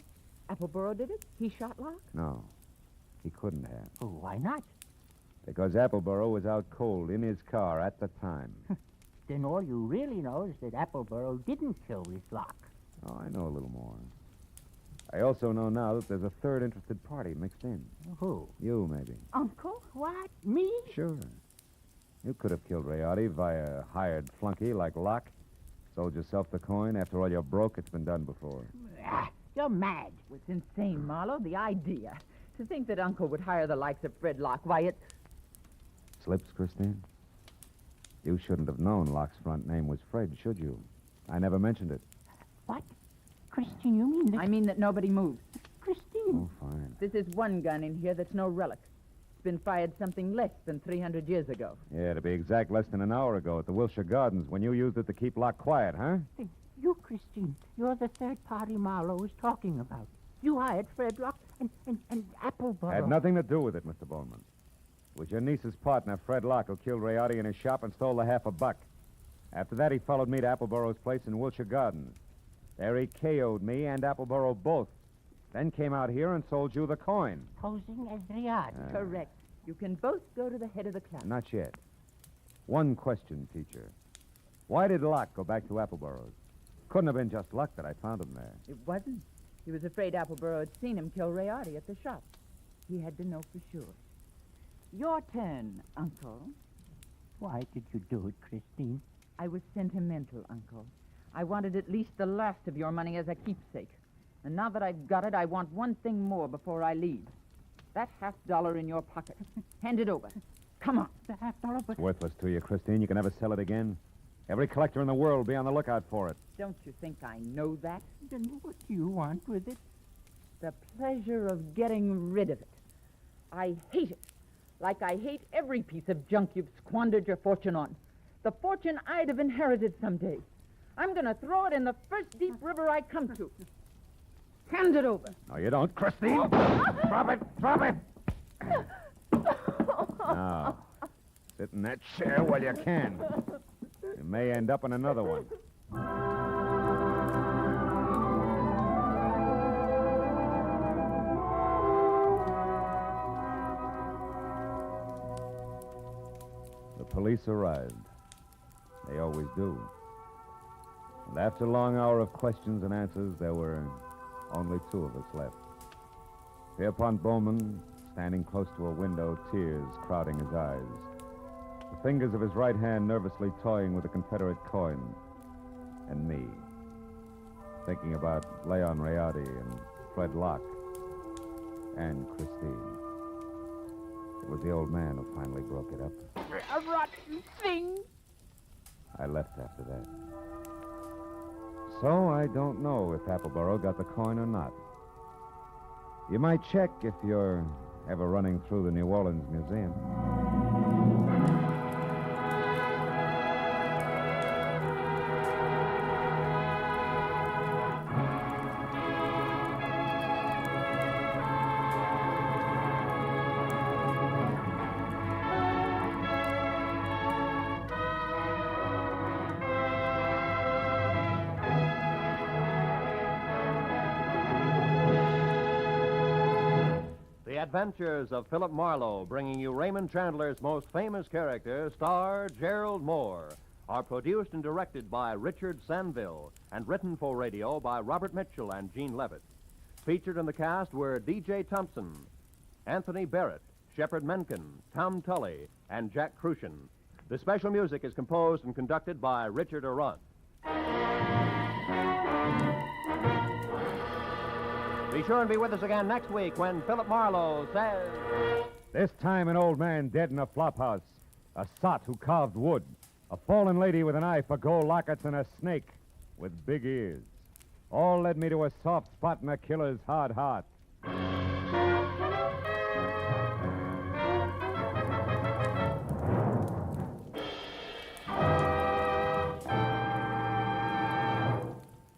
Appleborough did it? He shot Locke? No. He couldn't have. Oh, why not? Because Appleborough was out cold in his car at the time. Then all you really know is that Appleborough didn't kill this Locke. Oh, I know a little more. I also know now that there's a third interested party mixed in. Who? You, maybe. Uncle? What? Me? Sure. You could have killed Riardi via a hired flunky like Locke. Sold yourself the coin. After all, you're broke. It's been done before. You're mad. It's insane, Marlowe. The idea. To think that Uncle would hire the likes of Fred Locke. Why, it... Slips, Christine? You shouldn't have known Locke's front name was Fred, should you? I never mentioned it. What? Christine, you mean that... I mean that nobody moves. Christine. Oh, fine. This is one gun in here that's no relic. It's been fired something less than 300 years ago. Yeah, to be exact, less than an hour ago at the Wilshire Gardens when you used it to keep Locke quiet, huh? You, Christine, you're the third party Marlowe was talking about. You hired Fred Locke and Appleborough. Had nothing to do with it, Mr. Bowman. It was your niece's partner, Fred Locke, who killed Riardi in his shop and stole the half a buck. After that, he followed me to Appleborough's place in Wilshire Gardens. There he KO'd me and Appleborough both. Then came out here and sold you the coin. Posing as Riardi. Correct. You can both go to the head of the class. Not yet. One question, teacher. Why did Locke go back to Appleborough's? Couldn't have been just luck that I found him there. It wasn't. He was afraid Appleborough had seen him kill Riardi at the shop. He had to know for sure. Your turn, Uncle. Why did you do it, Christine? I was sentimental, Uncle. I wanted at least the last of your money as a keepsake. And now that I've got it, I want one thing more before I leave. That $50 in your pocket. Hand it over. Come on. The $50, but... It's worthless to you, Christine. You can never sell it again. Every collector in the world will be on the lookout for it. Don't you think I know that? Then what do you want with it? The pleasure of getting rid of it. I hate it. Like I hate every piece of junk you've squandered your fortune on. The fortune I'd have inherited someday. I'm going to throw it in the first deep river I come to. Hand it over. No, you don't, Christine. Drop it. Drop it. Now, sit in that chair while you can. You may end up in another one. The police arrived. They always do. And after a long hour of questions and answers, there were only two of us left. Pierpont Bowman, standing close to a window, tears crowding his eyes. The fingers of his right hand nervously toying with a Confederate coin. And me, thinking about Leon Rayati and Fred Locke and Christine. It was the old man who finally broke it up. A rotten thing. I left after that. So I don't know if Appleboro got the coin or not. You might check if you're ever running through the New Orleans Museum. The Adventures of Philip Marlowe, bringing you Raymond Chandler's most famous character, star Gerald Moore, are produced and directed by Richard Sanville and written for radio by Robert Mitchell and Gene Levitt. Featured in the cast were D.J. Thompson, Anthony Barrett, Shepard Menken, Tom Tully, and Jack Crucian. The special music is composed and conducted by Richard Arant. Be sure and be with us again next week when Philip Marlowe says... This time an old man dead in a flophouse, a sot who carved wood, a fallen lady with an eye for gold lockets, and a snake with big ears. All led me to a soft spot in a killer's hard heart.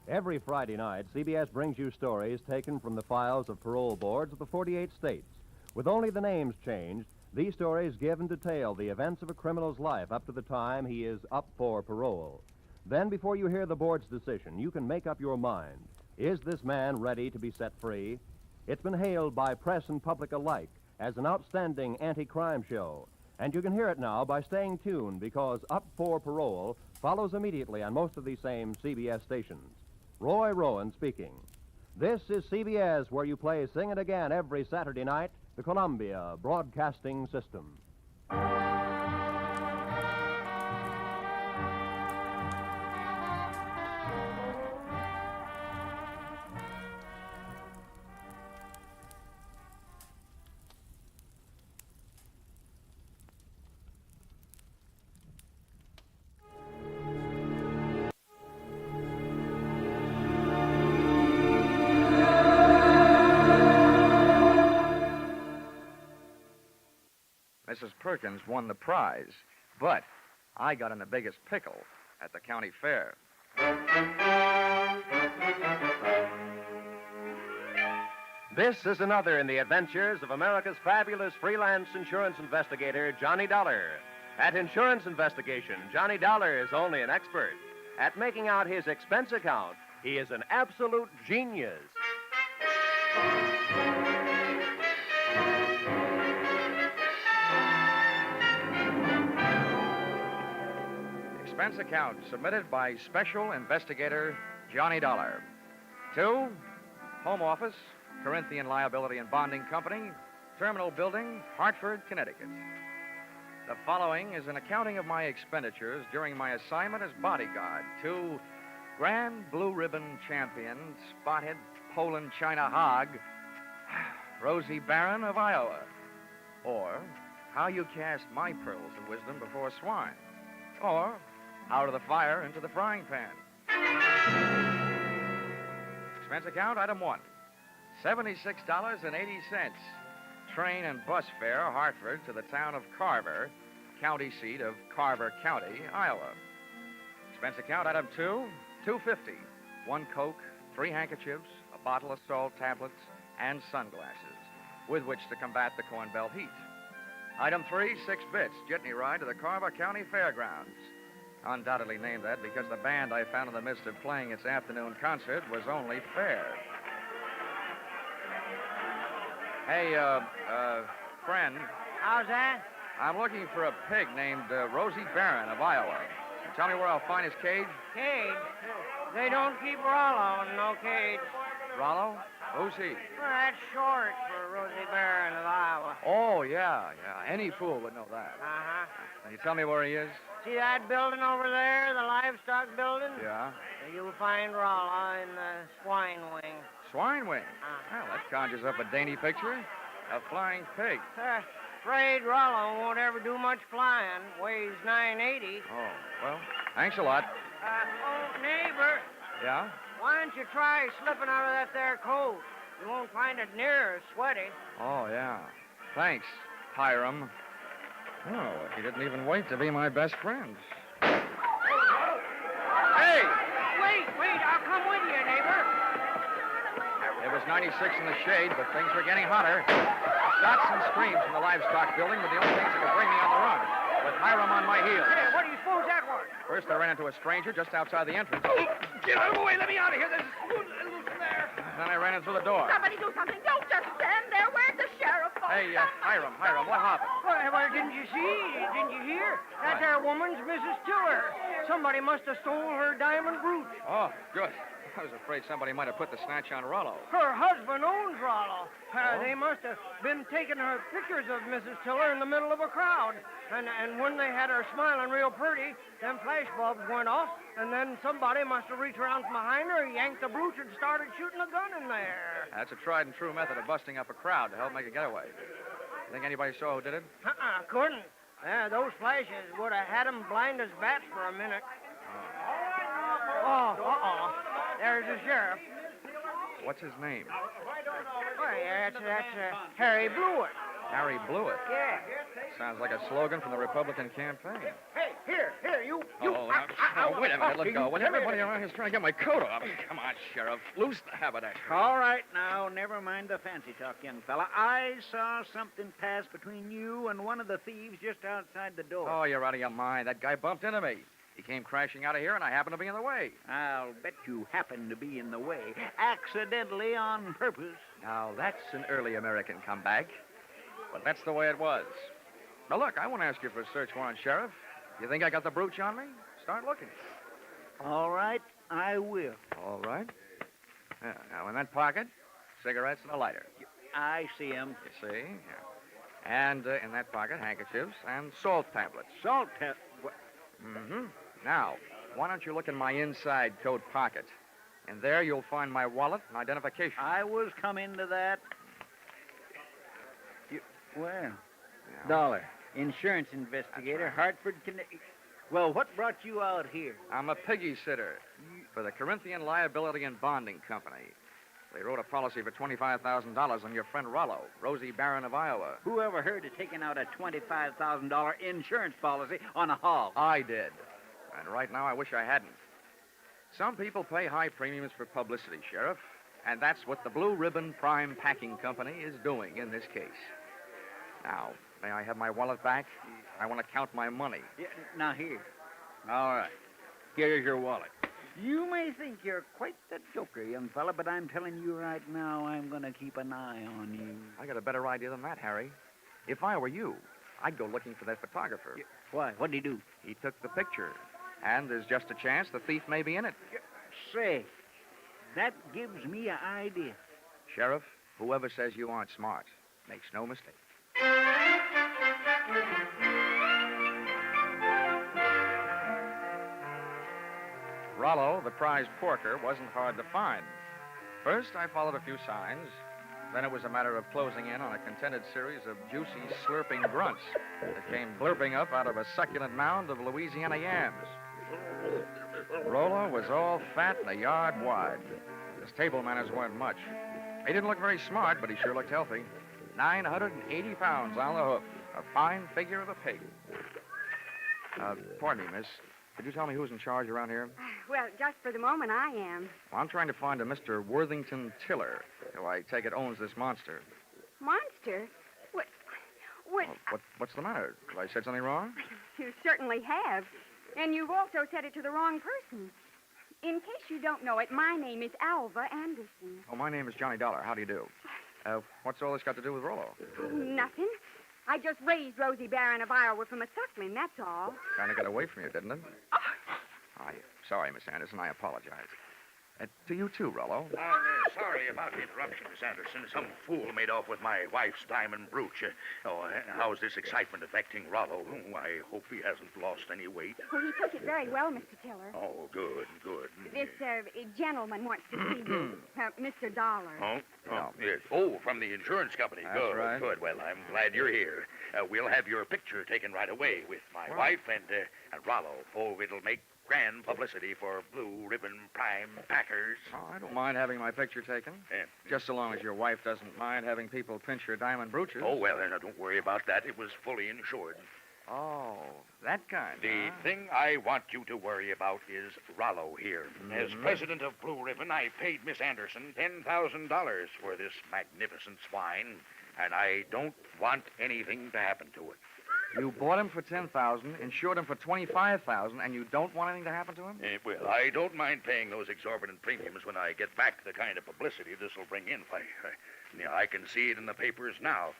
Every Friday night, CBS brings you stories taken from the files of parole boards of the 48 states. With only the names changed, these stories give and detail the events of a criminal's life up to the time he is up for parole. Then, before you hear the board's decision, you can make up your mind. Is this man ready to be set free? It's been hailed by press and public alike as an outstanding anti-crime show. And you can hear it now by staying tuned, because Up for Parole follows immediately on most of these same CBS stations. Roy Rowan speaking. This is CBS, where you play Sing It Again every Saturday night, the Columbia Broadcasting System. Mrs. Perkins won the prize, but I got in the biggest pickle at the county fair. This is another in the adventures of America's fabulous freelance insurance investigator, Johnny Dollar. At insurance investigation, Johnny Dollar is only an expert. At making out his expense account, he is an absolute genius. Expense account submitted by Special Investigator Johnny Dollar. To Home Office, Corinthian Liability and Bonding Company, Terminal Building, Hartford, Connecticut. The following is an accounting of my expenditures during my assignment as bodyguard to Grand Blue Ribbon Champion, Spotted Poland China Hog, Rosie Barron of Iowa. Or How You Cast My Pearls of Wisdom Before Swine. Or Out of the fire into the frying pan. Expense account, item 1. $76.80. Train and bus fare, Hartford to the town of Carver, county seat of Carver County, Iowa. Expense account, item 2, $2.50. 1 Coke, 3 handkerchiefs, a bottle of salt tablets, and sunglasses, with which to combat the Corn Belt heat. Item 3, 6 bits, jitney ride to the Carver County Fairgrounds. Undoubtedly named that because the band I found in the midst of playing its afternoon concert was only fair. Hey, friend. How's that? I'm looking for a pig named Rosie Barron of Iowa. Tell me where I'll find his cage. Cage? They don't keep Rollo in no cage. Rollo? Who's he? Well, that's short for Rosie Barron of Iowa. Oh, yeah. Any fool would know that. Uh-huh. Can you tell me where he is? See that building over there, the livestock building? Yeah. You'll find Rollo in the swine wing. Swine wing? Well, that conjures up a dainty picture. A flying pig. Afraid Rollo won't ever do much flying. Weighs 980. Oh, well, thanks a lot. Neighbor. Yeah? Why don't you try slipping out of that there coat? You won't find it near as sweaty. Oh, yeah. Thanks, Hiram. Oh, he didn't even wait to be my best friend. Hey! Wait, I'll come with you, neighbor. It was 96 in the shade, but things were getting hotter. Shots and screams from the livestock building were the only things that could bring me on the run, with Hiram on my heels. Hey, what do you suppose that was? First, I ran into a stranger just outside the entrance. Get out of the way. Let me out of here. There's loose there. Then I ran in through the door. Somebody do something. Don't just stand there. Where's the sheriff? Hey, Hiram, what happened? Well, didn't you see? Didn't you hear? That there woman's Mrs. Tiller. Somebody must have stole her diamond brooch. Oh, good. I was afraid somebody might have put the snatch on Rollo. Her husband owns Rollo. They must have been taking her pictures of Mrs. Tiller in the middle of a crowd. And when they had her smiling real pretty, them flash bulbs went off, and then somebody must have reached around from behind her, yanked the brooch, and started shooting a gun in there. That's a tried and true method of busting up a crowd to help make a getaway. Think anybody saw who did it? Couldn't. Those flashes would have had them blind as bats for a minute. Oh, there's the sheriff. What's his name? Well, that's Harry Blewett. Harry Blewett? Yeah. Sounds like a slogan from the Republican campaign. Hey, here, you. Wait a minute, let go. When everybody around here's trying to get my coat off. Come on, Sheriff. Loose the haberdasher. All right, now, never mind the fancy talk, young fella. I saw something pass between you and one of the thieves just outside the door. Oh, you're out of your mind. That guy bumped into me. He came crashing out of here, and I happened to be in the way. I'll bet you happened to be in the way. Accidentally on purpose. Now, that's an early American comeback. But that's the way it was. Now, look, I won't ask you for a search warrant, Sheriff. You think I got the brooch on me? Start looking. All right, I will. All right. Yeah, now, in that pocket, cigarettes and a lighter. I see 'em. You see? Yeah. And in that pocket, handkerchiefs and salt tablets. Salt tablets? Mm-hmm. Now, why don't you look in my inside coat pocket? And there you'll find my wallet and identification. I was coming to that. Well, Yeah. Dollar. Insurance investigator, Hartford, Connecticut. Well, what brought you out here? I'm a piggy sitter for the Corinthian Liability and Bonding Company. They wrote a policy for $25,000 on your friend Rollo, Rosie Barron of Iowa. Who ever heard of taking out a $25,000 insurance policy on a hog? I did. And right now I wish I hadn't. Some people pay high premiums for publicity, Sheriff. And that's what the Blue Ribbon Prime Packing Company is doing in this case. Now, may I have my wallet back? I want to count my money. Yeah, now, here. All right. Here's your wallet. You may think you're quite the joker, young fella, but I'm telling you right now, I'm going to keep an eye on you. I got a better idea than that, Harry. If I were you, I'd go looking for that photographer. Why? What'd he do? He took the picture. And there's just a chance the thief may be in it. Say, that gives me an idea. Sheriff, whoever says you aren't smart makes no mistake. Rollo, the prize porker, wasn't hard to find. First, I followed a few signs. Then it was a matter of closing in on a contented series of juicy, slurping grunts that came blurping up out of a succulent mound of Louisiana yams. Rollo was all fat and a yard wide. His table manners weren't much. He didn't look very smart, but he sure looked healthy. 980 pounds on the hoof. A fine figure of a pig. Pardon me, miss. Could you tell me who's in charge around here? Well, just for the moment, I am. Well, I'm trying to find a Mr. Worthington Tiller, who I take it owns this monster. Monster? What? What's the matter? Have I said something wrong? You certainly have. And you've also said it to the wrong person. In case you don't know it, my name is Alva Anderson. Oh, my name is Johnny Dollar. How do you do? What's all this got to do with Rollo? Nothing. I just raised Rosie Barron of Iowa from a suckling, that's all. Kind of got away from you, didn't it? I'm sorry, Miss Anderson. I apologize. To you, too, Rollo. Sorry about the interruption, Miss Anderson. Some fool made off with my wife's diamond brooch. How's this excitement affecting Rollo? I hope he hasn't lost any weight. Well, he took it very well, Mr. Tiller. Oh, good. This gentleman wants to see you, Mr. Dollar. Yes. Oh, from the insurance company. That's Good, right. good. Well, I'm glad you're here. We'll have your picture taken right away with my wife and Rollo. Oh, it'll make grand publicity for Blue Ribbon Prime Packers. Oh, I don't mind having my picture taken. Just so long as your wife doesn't mind having people pinch her diamond brooches. Oh, well, now, don't worry about that. It was fully insured. Oh, that kind, The thing I want you to worry about is Rollo here. As president of Blue Ribbon, I paid Miss Anderson $10,000 for this magnificent swine, and I don't want anything to happen to it. You bought him for $10,000, insured him for $25,000, and you don't want anything to happen to him? Well, I don't mind paying those exorbitant premiums when I get back the kind of publicity this will bring in. I can see it in the papers now.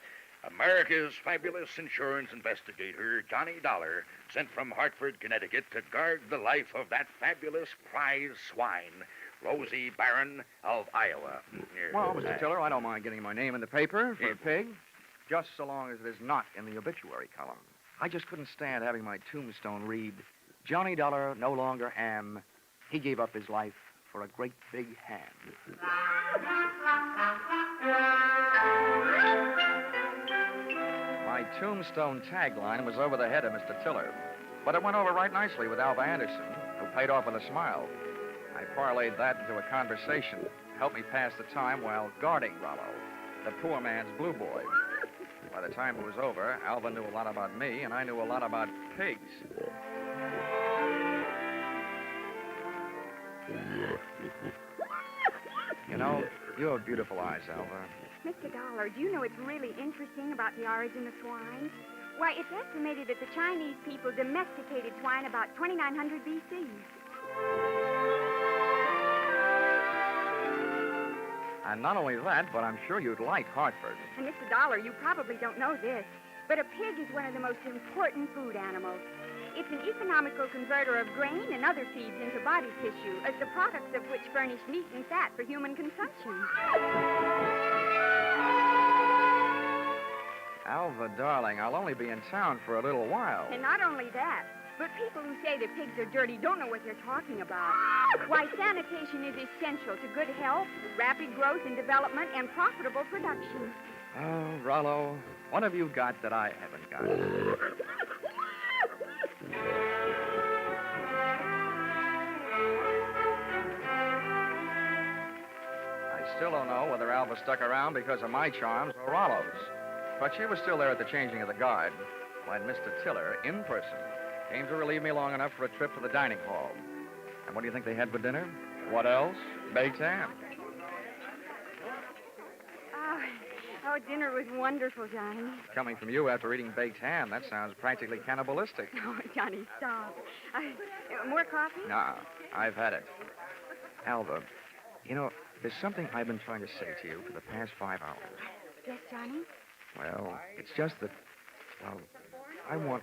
America's fabulous insurance investigator, Johnny Dollar, sent from Hartford, Connecticut to guard the life of that fabulous prize swine, Rosie Barron of Iowa. Well, Mr. Tiller, I don't mind getting my name in the paper for a pig, just so long as it is not in the obituary column. I just couldn't stand having my tombstone read, Johnny Dollar no longer am. He gave up his life for a great big ham. My tombstone tagline was over the head of Mr. Tiller, but it went over right nicely with Alva Anderson, who paid off with a smile. I parlayed that into a conversation, helped me pass the time while guarding Rollo, the poor man's blue boy. By the time it was over, Alva knew a lot about me, and I knew a lot about pigs. You know, you have beautiful eyes, Alva. Mr. Dollar, do you know what's really interesting about the origin of swine? Why, it's estimated that the Chinese people domesticated swine about 2900 B.C. And not only that, but I'm sure you'd like Hartford. And, Mr. Dollar, you probably don't know this, but a pig is one of the most important food animals. It's an economical converter of grain and other seeds into body tissue, as the products of which furnish meat and fat for human consumption. Alva, darling, I'll only be in town for a little while. And not only that, but people who say that pigs are dirty don't know what they're talking about. Why, sanitation is essential to good health, rapid growth and development, and profitable production. Oh, Rollo, what have you got that I haven't got? I still don't know whether Alva stuck around because of my charms or Rollo's. But she was still there at the changing of the guard when Mr. Tiller, in person, came to relieve me long enough for a trip to the dining hall. And what do you think they had for dinner? What else? Baked ham. Oh, dinner was wonderful, Johnny. Coming from you after eating baked ham, that sounds practically cannibalistic. Oh, Johnny, stop. More coffee? Nah, I've had it. Alva, you know, there's something I've been trying to say to you for the past 5 hours. Yes, Johnny? Well, it's just that, well, I want...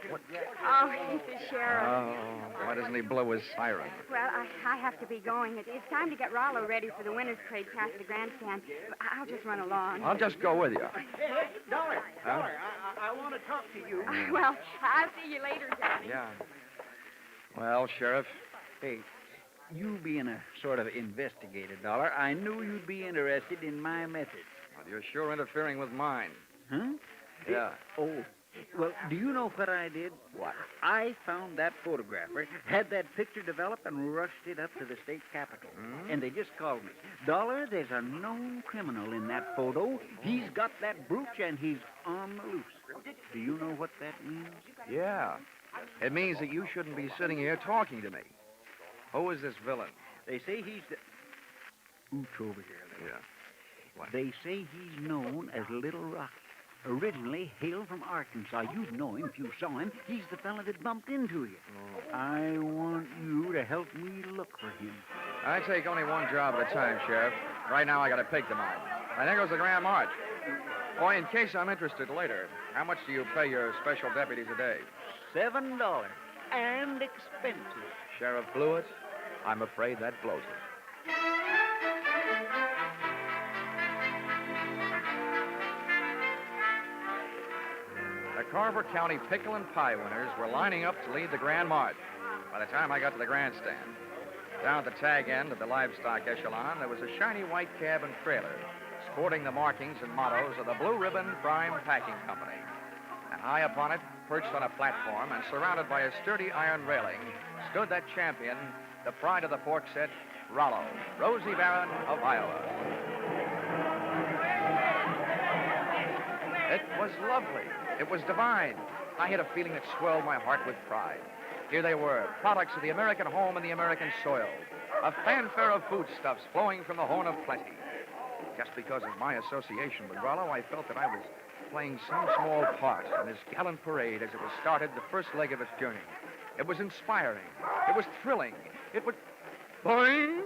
What? Oh, he's the sheriff. Oh, why doesn't he blow his siren? Well, I have to be going. It's time to get Rollo ready for the winner's parade past the grandstand. I'll just run along. I'll just go with you. Hey, Dollar, I want to talk to you. Well, I'll see you later, Johnny. Yeah. Well, Sheriff. Hey, you being a sort of investigator, Dollar, I knew you'd be interested in my methods. Well, you're sure interfering with mine. Huh? Yeah. Oh, Well, do you know what I did? What? I found that photographer, had that picture developed, and rushed it up to the state capitol. And they just called me. Dollar, there's a known criminal in that photo. He's got that brooch, and he's on the loose. Do you know what that means? Yeah. It means that you shouldn't be sitting here talking to me. Who is this villain? They say he's the... Ooch over here. Yeah. What? They say he's known as Little Rocky. Originally hailed from Arkansas. You'd know him if you saw him. He's the fella that bumped into you. I want you to help me look for him. I take only one job at a time, Sheriff. Right now, I got a pig to mind. I think it was the Grand March. Boy, in case I'm interested later, how much do you pay your special deputies a day? $7 and expenses. Sheriff Blewett, I'm afraid that blows it. The Carver County Pickle and Pie winners were lining up to lead the Grand March. By the time I got to the grandstand, down at the tag end of the livestock echelon, there was a shiny white cab and trailer sporting the markings and mottos of the Blue Ribbon Prime Packing Company. And high upon it, perched on a platform and surrounded by a sturdy iron railing, stood that champion, the pride of the pork set, Rollo, Rosie Barron of Iowa. It was lovely. It was divine. I had a feeling that swelled my heart with pride. Here they were, products of the American home and the American soil. A fanfare of foodstuffs flowing from the horn of plenty. Just because of my association with Rollo, I felt that I was playing some small part in this gallant parade as it was started, the first leg of its journey. It was inspiring. It was thrilling. It was... Boing!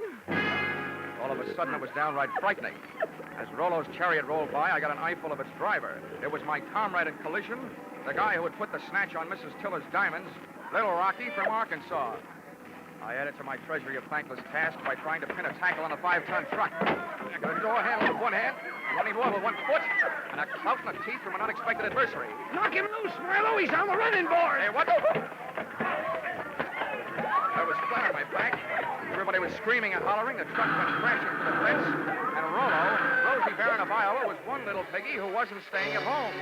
All of a sudden, it was downright frightening. As Rollo's chariot rolled by, I got an eyeful of its driver. It was my comrade in collision, the guy who had put the snatch on Mrs. Tiller's diamonds, Little Rocky from Arkansas. I added to my treasury of thankless tasks by trying to pin a tackle on a 5-ton truck. I got a door handle with one hand, running board with one foot, and a clout in the teeth from an unexpected adversary. Knock him loose, Marlowe. He's on the running board. Hey, what? I was flat on my back. Everybody was screaming and hollering. The truck went crashing to the fence. And Rollo, Rosie Barron of Iowa, was one little piggy who wasn't staying at home.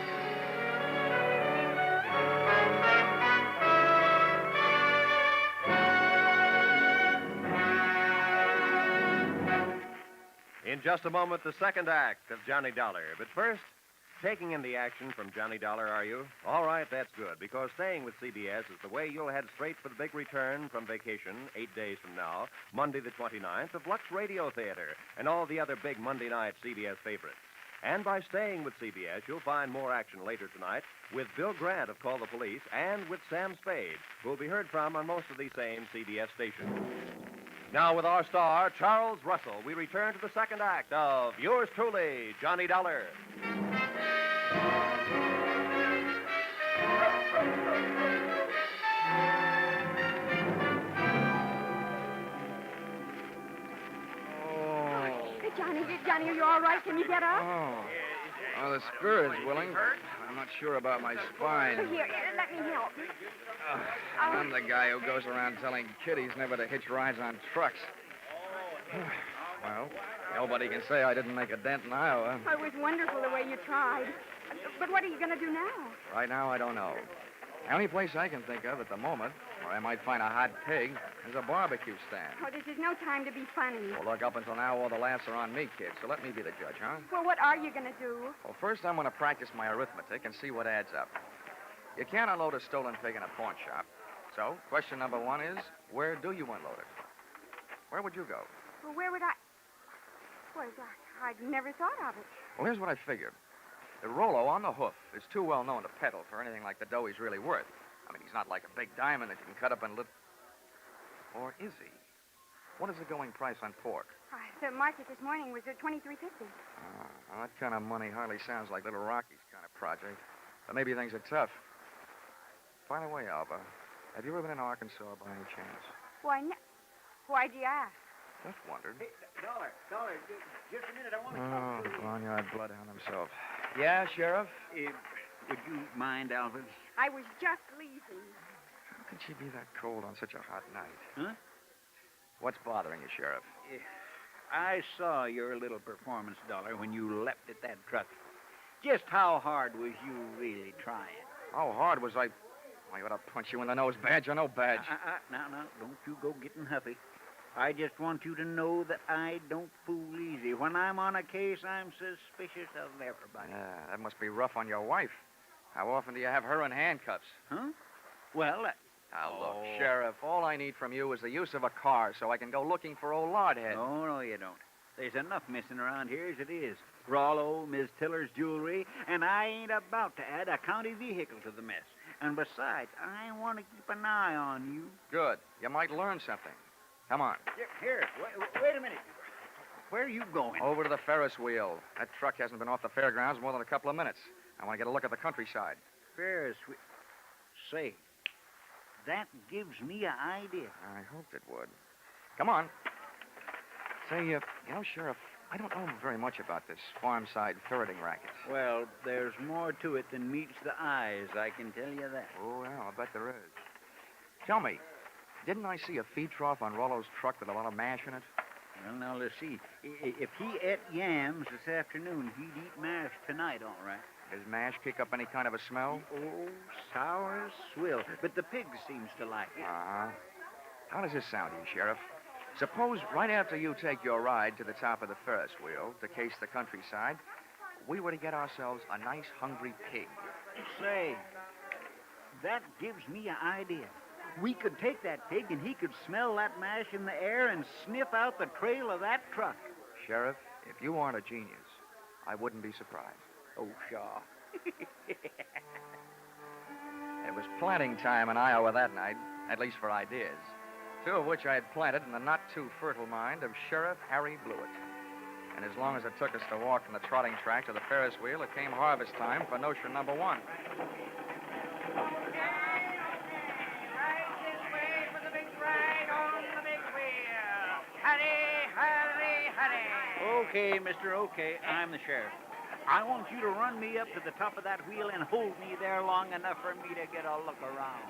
In just a moment, the second act of Johnny Dollar. But first, taking in the action from Johnny Dollar, are you? All right, that's good, because staying with CBS is the way you'll head straight for the big return from vacation 8 days from now, Monday the 29th, of Lux Radio Theater and all the other big Monday night CBS favorites. And by staying with CBS, you'll find more action later tonight with Bill Grant of Call the Police and with Sam Spade, who'll be heard from on most of these same CBS stations. Now, with our star, Charles Russell, we return to the second act of yours truly, Johnny Dollar. Johnny, are you all right? Can you get up? Oh, the spirit's willing. I'm not sure about my spine. Here, let me help. I'm the guy who goes around telling kiddies never to hitch rides on trucks. Well, nobody can say I didn't make a dent in Iowa. It was wonderful the way you tried. But what are you going to do now? Right now, I don't know. The only place I can think of at the moment where I might find a hot pig is a barbecue stand. Oh, this is no time to be funny. Well, look, up until now, all the laughs are on me, kid, so let me be the judge, huh? Well, what are you going to do? Well, first I'm going to practice my arithmetic and see what adds up. You can't unload a stolen pig in a pawn shop. So, question number one is, where do you unload it? Where would you go? Well, where would I... Well, I'd never thought of it. Well, here's what I figured. The Rollo on the hoof is too well known to peddle for anything like the dough he's really worth. I mean, he's not like a big diamond that you can cut up in little... Or is he? What is the going price on pork? The market this morning was at $23.50. Well, that kind of money hardly sounds like Little Rocky's kind of project. But maybe things are tough. By the way, Alva, have you ever been in Arkansas by any chance? Why'd you ask? Just wondered. Hey, Dollar, just a minute. I want to Oh, talk to you. barnyard bloodhound himself. Yeah, Sheriff? Would you mind, Alvin? I was just leaving. How could she be that cold on such a hot night? Huh? What's bothering you, Sheriff? I saw your little performance, Dollar, when you leapt at that truck. Just how hard was you really trying? How hard was I? I ought to punch you in the nose, badge or no badge. Now, don't you go getting huffy. I just want you to know that I don't fool easy. When I'm on a case, I'm suspicious of everybody. Yeah, that must be rough on your wife. How often do you have her in handcuffs? Huh? Well, Now, look, Sheriff, all I need from you is the use of a car so I can go looking for old Lardhead. No, you don't. There's enough missing around here as it is. Rollo, Miss Tiller's jewelry, and I ain't about to add a county vehicle to the mess. And besides, I want to keep an eye on you. Good. You might learn something. Come on. Here, wait a minute. Where are you going? Over to the Ferris wheel. That truck hasn't been off the fairgrounds more than a couple of minutes. I want to get a look at the countryside. Ferris wheel. Say, that gives me an idea. I hoped it would. Come on. Say, you know, Sheriff, I don't know very much about this farm-side ferreting racket. Well, there's more to it than meets the eyes, I can tell you that. Oh, yeah, I'll bet there is. Tell me, didn't I see a feed trough on Rollo's truck with a lot of mash in it? Well, now, let's see. If he ate yams this afternoon, he'd eat mash tonight, all right. Does mash kick up any kind of a smell? Oh, sour as swill. But the pig seems to like it. Uh-huh. How does this sound to you, Sheriff? Suppose right after you take your ride to the top of the Ferris wheel to case the countryside, we were to get ourselves a nice hungry pig. Say, that gives me an idea. We could take that pig and he could smell that mash in the air and sniff out the trail of that truck. Sheriff, if you aren't a genius, I wouldn't be surprised. Oh, Shaw. It was planting time in Iowa that night, at least for ideas. Two of which I had planted in the not-too-fertile mind of Sheriff Harry Blewett. And as long as it took us to walk from the trotting track to the Ferris wheel, it came harvest time for notion number one. Okay, mister, okay. I'm the sheriff. I want you to run me up to the top of that wheel and hold me there long enough for me to get a look around.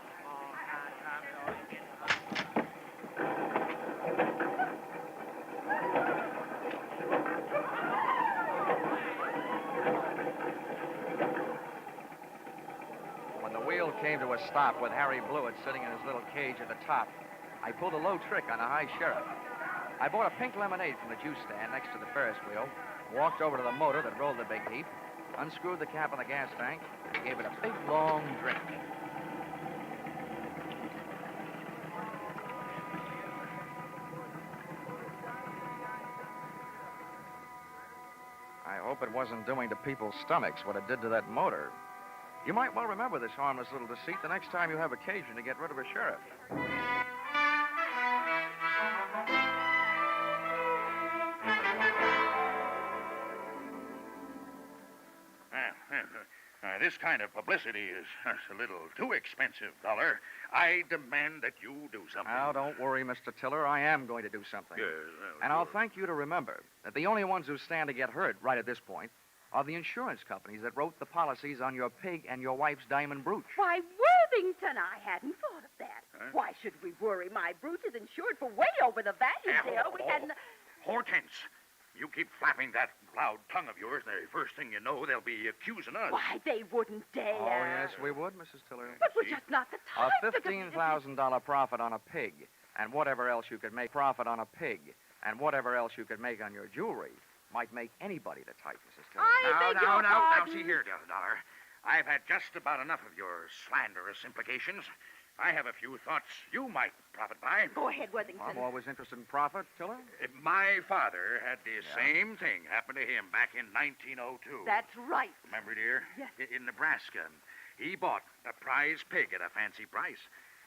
When the wheel came to a stop with Harry Blewett sitting in his little cage at the top, I pulled a low trick on a high sheriff. I bought a pink lemonade from the juice stand next to the Ferris wheel, walked over to the motor that rolled the big heap, unscrewed the cap on the gas tank, and gave it a big, long drink. I hope it wasn't doing to people's stomachs what it did to that motor. You might well remember this harmless little deceit the next time you have occasion to get rid of a sheriff. This kind of publicity is a little too expensive, Dollar. I demand that you do something. Now, don't worry, Mr. Tiller. I am going to do something. Yes, and I'll thank you to remember that the only ones who stand to get hurt right at this point are the insurance companies that wrote the policies on your pig and your wife's diamond brooch. Why, Worthington, I hadn't thought of that. Huh? Why should we worry? My brooch is insured for way over the value, dear. We hadn't... Hortense, you keep flapping that loud tongue of yours, and the first thing you know, they'll be accusing us. Why, they wouldn't dare. Oh, yes, we would, Mrs. Tiller. But we're just not the type. A $15,000 profit on a pig, and whatever else you could make profit on a pig, and whatever else you could make on your jewelry, might make anybody the type, Mrs. Tiller. Now, see here, Dollar. I've had just about enough of your slanderous implications. I have a few thoughts you might profit by. Go ahead, Worthington. I'm always interested in profit, Tiller. My father had the same thing happen to him back in 1902. That's right. Remember, dear? Yes. In Nebraska. He bought a prize pig at a fancy price.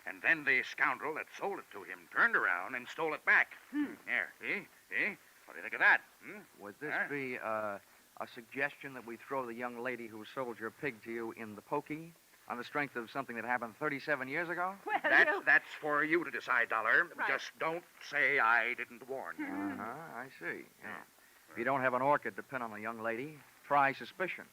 And then the scoundrel that sold it to him turned around and stole it back. Here, see? What do you think of that? Would this be a suggestion that we throw the young lady who sold your pig to you in the pokey on the strength of something that happened 37 years ago? Well, that's for you to decide, Dollar. Right. Just don't say I didn't warn you. I see. Yeah. If you don't have an orchid to pin on a young lady, try suspicion.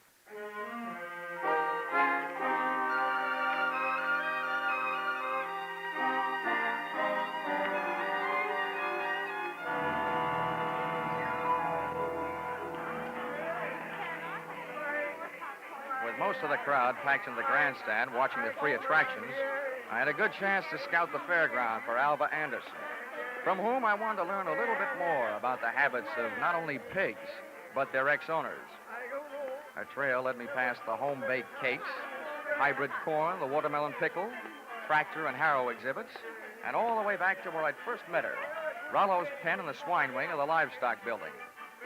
With most of the crowd packed in the grandstand watching the free attractions, I had a good chance to scout the fairground for Alva Anderson, from whom I wanted to learn a little bit more about the habits of not only pigs, but their ex-owners. Our trail led me past the home-baked cakes, hybrid corn, the watermelon pickle, tractor and harrow exhibits, and all the way back to where I'd first met her, Rollo's pen in the swine wing of the livestock building.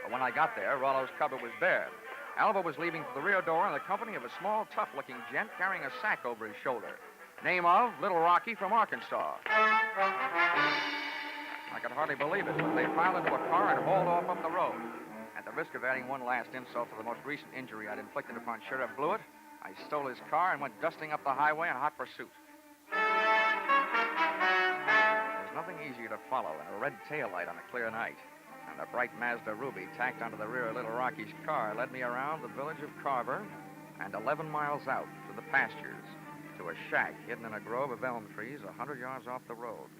But when I got there, Rollo's cupboard was bare. Alva was leaving for the rear door in the company of a small, tough-looking gent carrying a sack over his shoulder. Name of Little Rocky from Arkansas. I could hardly believe it, but they piled into a car and hauled off up the road. At the risk of adding one last insult to the most recent injury I'd inflicted upon Sheriff Blewett, I stole his car and went dusting up the highway in hot pursuit. There's nothing easier to follow than a red taillight on a clear night. And the bright Mazda Ruby tacked onto the rear of Little Rocky's car led me around the village of Carver and 11 miles out to the pastures to a shack hidden in a grove of elm trees 100 yards off the road.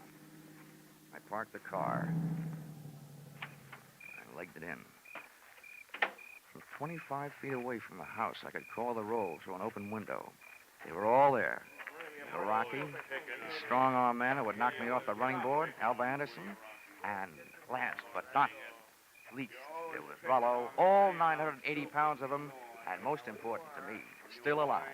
I parked the car and legged it in. From 25 feet away from the house, I could call the roll through an open window. They were all there. Little Rocky, the strong-arm man who would knock me off the running board, Alva Anderson, and last but not least, there was Rollo, all 980 pounds of him, and most important to me, still alive.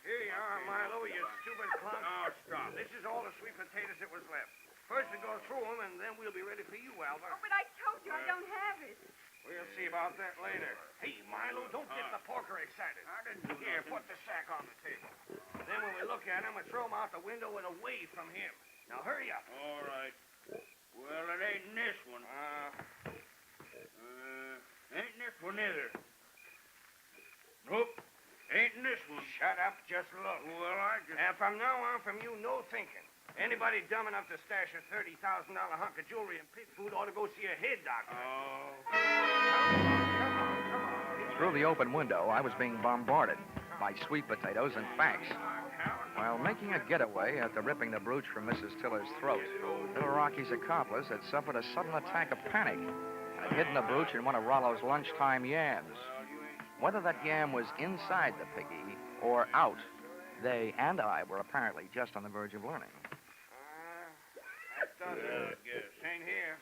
Here you are, Marlowe, you stupid clown. Oh, stop. This is all the sweet potatoes that was left. First we go through them, and then we'll be ready for you, Alva. Oh, but I told you I don't have it. We'll see about that later. Hey, Milo, don't get the porker excited. Here, put the sack on the table. Then when we look at him, we throw him out the window and away from him. Now, hurry up. All right. Well, it ain't in this one. Ain't in this one either. Nope. Ain't in this one. Shut up, just look. Well, I just... And from now on, from you, no thinking. Anybody dumb enough to stash a $30,000 hunk of jewelry and pig food ought to go see a head doctor. Oh. Through the open window, I was being bombarded by sweet potatoes and facts. While making a getaway after ripping the brooch from Mrs. Tiller's throat, Little Rocky's accomplice had suffered a sudden attack of panic and had hidden the brooch in one of Rollo's lunchtime yams. Whether that yam was inside the piggy or out, they and I were apparently just on the verge of learning. That does it, I guess. Ain't here.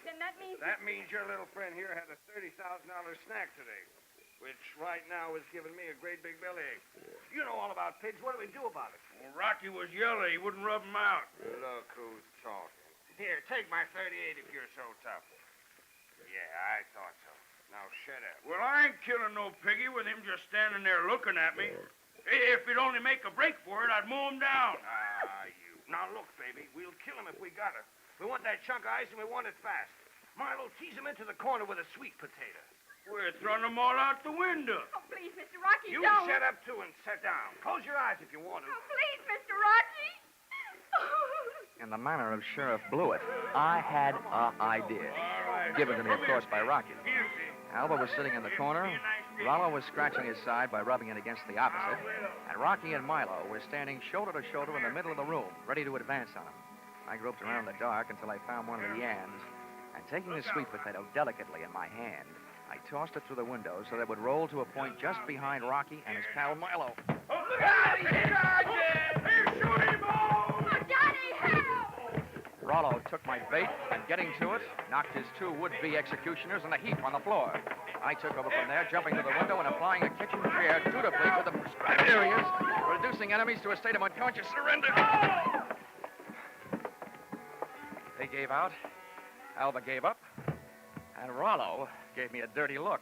Then that means... That means your little friend here had a $30,000 snack today, which right now is giving me a great big bellyache. You know all about pigs. What do we do about it? Well, Rocky was yellow. He wouldn't rub him out. Look who's talking. Here, take my 38 if you're so tough. Yeah, I thought so. Now, shut up. Well, I ain't killing no piggy with him just standing there looking at me. If he'd only make a break for it, I'd mow him down. You. Now, look, baby, we'll kill him if we got it. We want that chunk of ice, and we want it fast. Marlowe, tease him into the corner with a sweet potato. We're throwing them all out the window. Oh, please, Mr. Rocky, You don't. shut up, too, and sit down. Close your eyes if you want to. Oh, please, Mr. Rocky. In the manner of Sheriff Blewett, I had an idea. Given to me, of course, by Rocky. Alva was sitting in the corner, Rollo was scratching his side by rubbing it against the opposite, and Rocky and Milo were standing shoulder to shoulder in the middle of the room, ready to advance on him. I groped around in the dark until I found one of the yams, and taking the sweet potato delicately in my hand, I tossed it through the window so that it would roll to a point just behind Rocky and his pal Milo. Rollo took my bait and, getting to it, knocked his two would-be executioners in a heap on the floor. I took over from there, jumping to the window and applying a kitchen chair dutifully to the prescribed areas, reducing enemies to a state of unconscious surrender. They gave out, Alva gave up, and Rollo gave me a dirty look.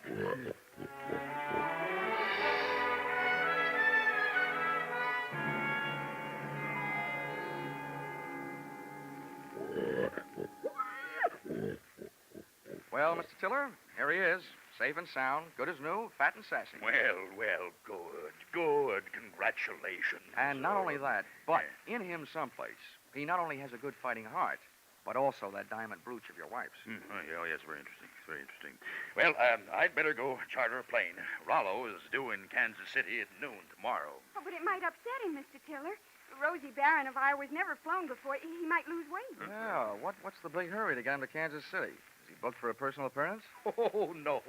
Well, Mr. Tiller, here he is, safe and sound, good as new, fat and sassy. Well, good. Congratulations. And not only that, but in him someplace, he not only has a good fighting heart, but also that diamond brooch of your wife's. Yes, very interesting. Very interesting. Well, I'd better go charter a plane. Rollo is due in Kansas City at noon tomorrow. Oh, but it might upset him, Mr. Tiller. Rosie Barron of Iowa's never flown before. He might lose weight. Yeah, what's the big hurry to get him to Kansas City? Is he booked for a personal appearance? Oh, no.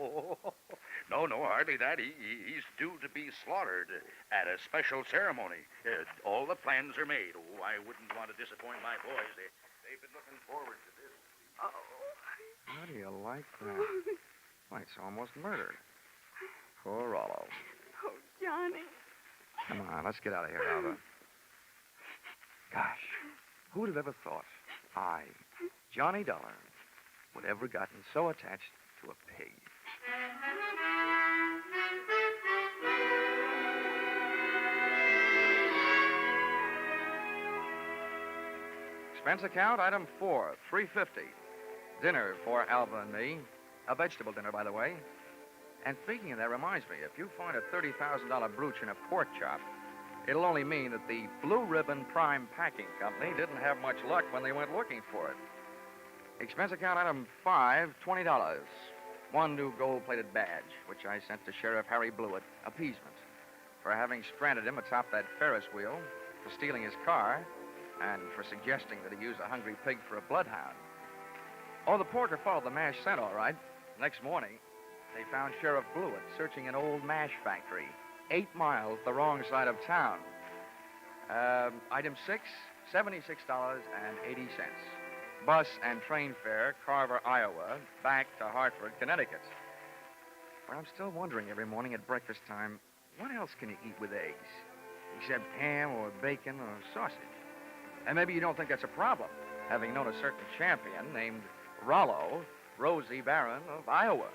No, hardly that. He's due to be slaughtered at a special ceremony. All the plans are made. Oh, I wouldn't want to disappoint my boys. They've been looking forward to this. How do you like that? Why, it's almost murder. Poor Rollo. Oh, Johnny. Come on, let's get out of here, Alva. Gosh, who'd have ever thought I, Johnny Dollar, would ever gotten so attached to a pig? Expense account, item 4, $3.50. Dinner for Alva and me. A vegetable dinner, by the way. And speaking of that, reminds me, if you find a $30,000 brooch in a pork chop, it'll only mean that the Blue Ribbon Prime Packing Company didn't have much luck when they went looking for it. Expense account item 5, $20. One new gold-plated badge, which I sent to Sheriff Harry Blewett, appeasement, for having stranded him atop that Ferris wheel, for stealing his car, and for suggesting that he use a hungry pig for a bloodhound. Oh, the porter followed the mash scent, all right. Next morning, they found Sheriff Blewett searching an old mash factory, 8 miles the wrong side of town. Item 6, $76.80. Bus and train fare, Carver, Iowa, back to Hartford, Connecticut. But I'm still wondering every morning at breakfast time, what else can you eat with eggs? Except ham or bacon or sausage. And maybe you don't think that's a problem, having known a certain champion named Rollo, Rosie Barron of Iowa.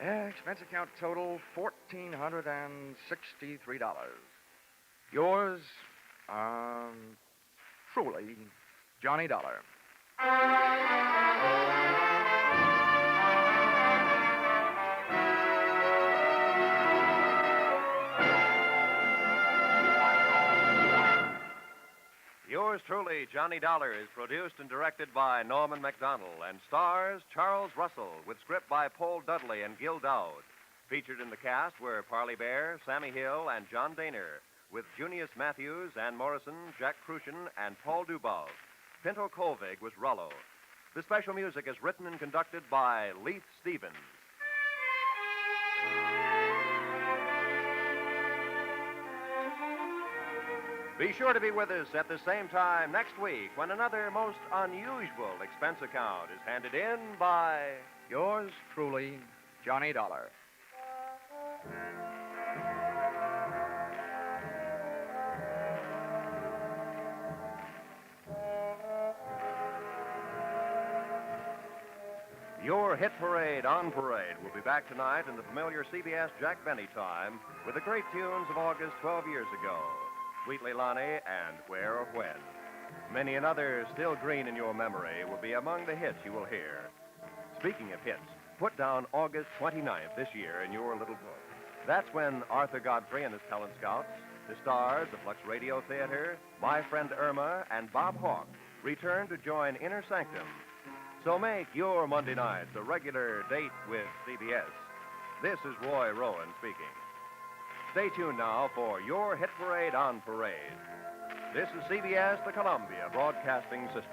Expense account total, $1,463. Yours, truly, Johnny Dollar. Yours truly, Johnny Dollar, is produced and directed by Norman MacDonald and stars Charles Russell with script by Paul Dudley and Gil Dowd. Featured in the cast were Parley Bear, Sammy Hill, and John Daner, with Junius Matthews, Ann Morrison, Jack Crucian, and Paul Dubov. Pinto Colvig was Rollo. The special music is written and conducted by Leith Stevens. Be sure to be with us at the same time next week when another most unusual expense account is handed in by yours truly, Johnny Dollar. Your hit parade on parade will be back tonight in the familiar CBS Jack Benny time with the great tunes of August 12 years ago. Sweet Leilani and Where or When. Many another still green in your memory will be among the hits you will hear. Speaking of hits, put down August 29th this year in your little book. That's when Arthur Godfrey and his talent scouts, the stars of Lux Radio Theater, My Friend Irma, and Bob Hawke return to join Inner Sanctum. So make your Monday nights a regular date with CBS. This is Roy Rowan speaking. Stay tuned now for your hit parade on parade. This is CBS, the Columbia Broadcasting System.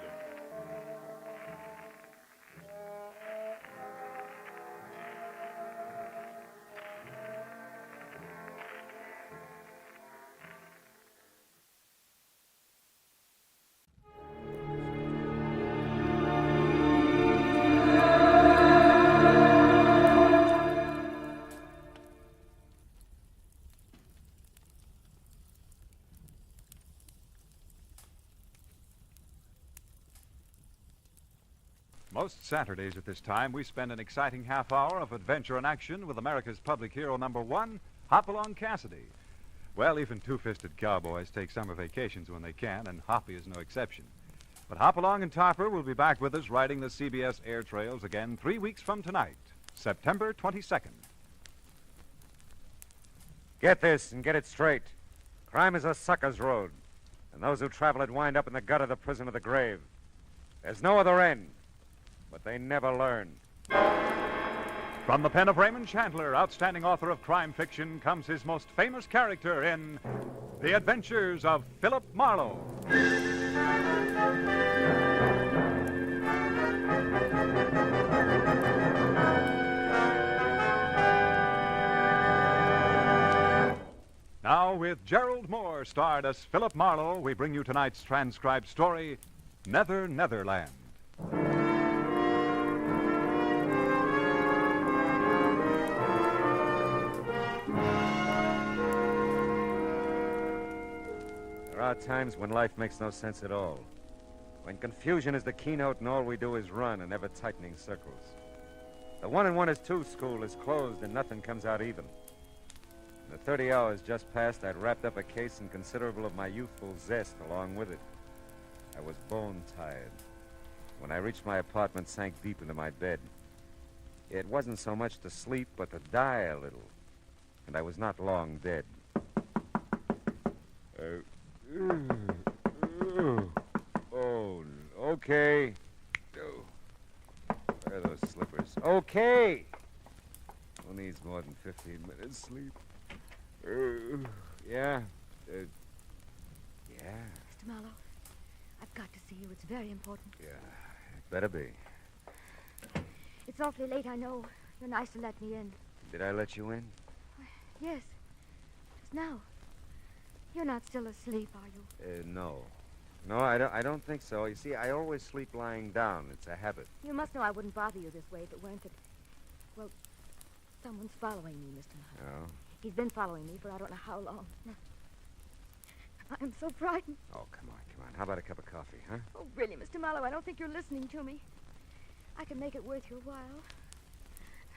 Most Saturdays at this time, we spend an exciting half hour of adventure and action with America's public hero #1, Hopalong Cassidy. Well, even two-fisted cowboys take summer vacations when they can, and Hoppy is no exception. But Hopalong and Topper will be back with us riding the CBS air trails again 3 weeks from tonight, September 22nd. Get this and get it straight. Crime is a sucker's road, and those who travel it wind up in the gut of the prison of the grave. There's no other end. But they never learn. From the pen of Raymond Chandler, outstanding author of crime fiction, comes his most famous character in The Adventures of Philip Marlowe. with Gerald Moore, starred as Philip Marlowe, we bring you tonight's transcribed story, Nether Netherland. There are times when life makes no sense at all. When confusion is the keynote and all we do is run in ever-tightening circles. The 1 and 1 is 2 school is closed and nothing comes out even. In the 30 hours just passed, I'd wrapped up a case and considerable of my youthful zest along with it. I was bone-tired. When I reached my apartment, sank deep into my bed. It wasn't so much to sleep, but to die a little. And I was not long dead. Oh, okay. Where are those slippers? Okay. Who needs more than 15 minutes sleep? Yeah. Yeah. Mr. Marlowe, I've got to see you. It's very important. Yeah, it better be. It's awfully late, I know. You're nice to let me in. Did I let you in? Yes. Just now. You're not still asleep, are you? No. No, I don't think so. You see, I always sleep lying down. It's a habit. You must know I wouldn't bother you this way if it weren't that... Well, someone's following me, Mr. Marlowe. Oh? He's been following me for I don't know how long. I'm so frightened. Oh, come on. How about a cup of coffee, huh? Oh, really, Mr. Marlowe, I don't think you're listening to me. I can make it worth your while.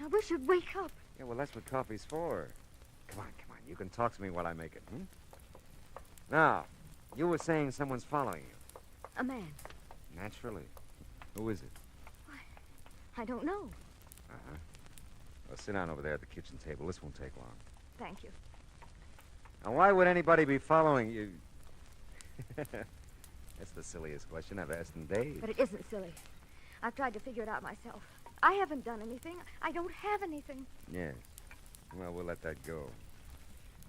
I wish you'd wake up. Yeah, well, that's what coffee's for. Come on. You can talk to me while I make it, hmm? Now, you were saying someone's following you. A man. Naturally. Who is it? I don't know. Uh-huh. Well, sit down over there at the kitchen table. This won't take long. Thank you. Now, why would anybody be following you? That's the silliest question I've asked in days. But it isn't silly. I've tried to figure it out myself. I haven't done anything. I don't have anything. Yes. Well, we'll let that go.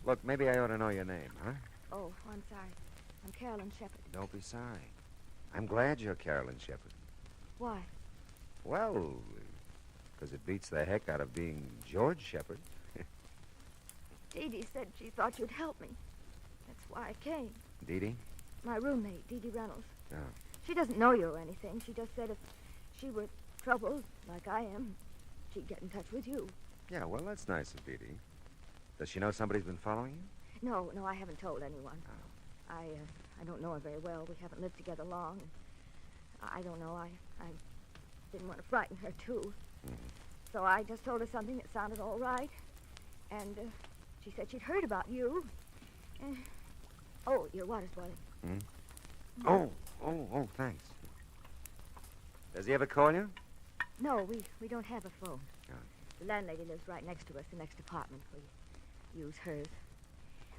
Look, maybe I ought to know your name, huh? Oh, I'm sorry. I'm Carolyn Shepherd. Don't be sorry. I'm glad you're Carolyn Shepherd. Why? Well, because it beats the heck out of being George Shepherd. Dee Dee said she thought you'd help me. That's why I came. Dee Dee? My roommate, Dee Dee Reynolds. Oh. She doesn't know you or anything. She just said if she were troubled, like I am, she'd get in touch with you. Yeah, well, that's nice of Dee Dee. Does she know somebody's been following you? No, I haven't told anyone. Oh. I don't know her very well. We haven't lived together long. I don't know. I didn't want to frighten her, too. Mm-hmm. So I just told her something that sounded all right. And she said she'd heard about you. Oh, your water's boiling. Hmm? Oh, thanks. Does he ever call you? No, we don't have a phone. Oh. The landlady lives right next to us, the next apartment. We use hers.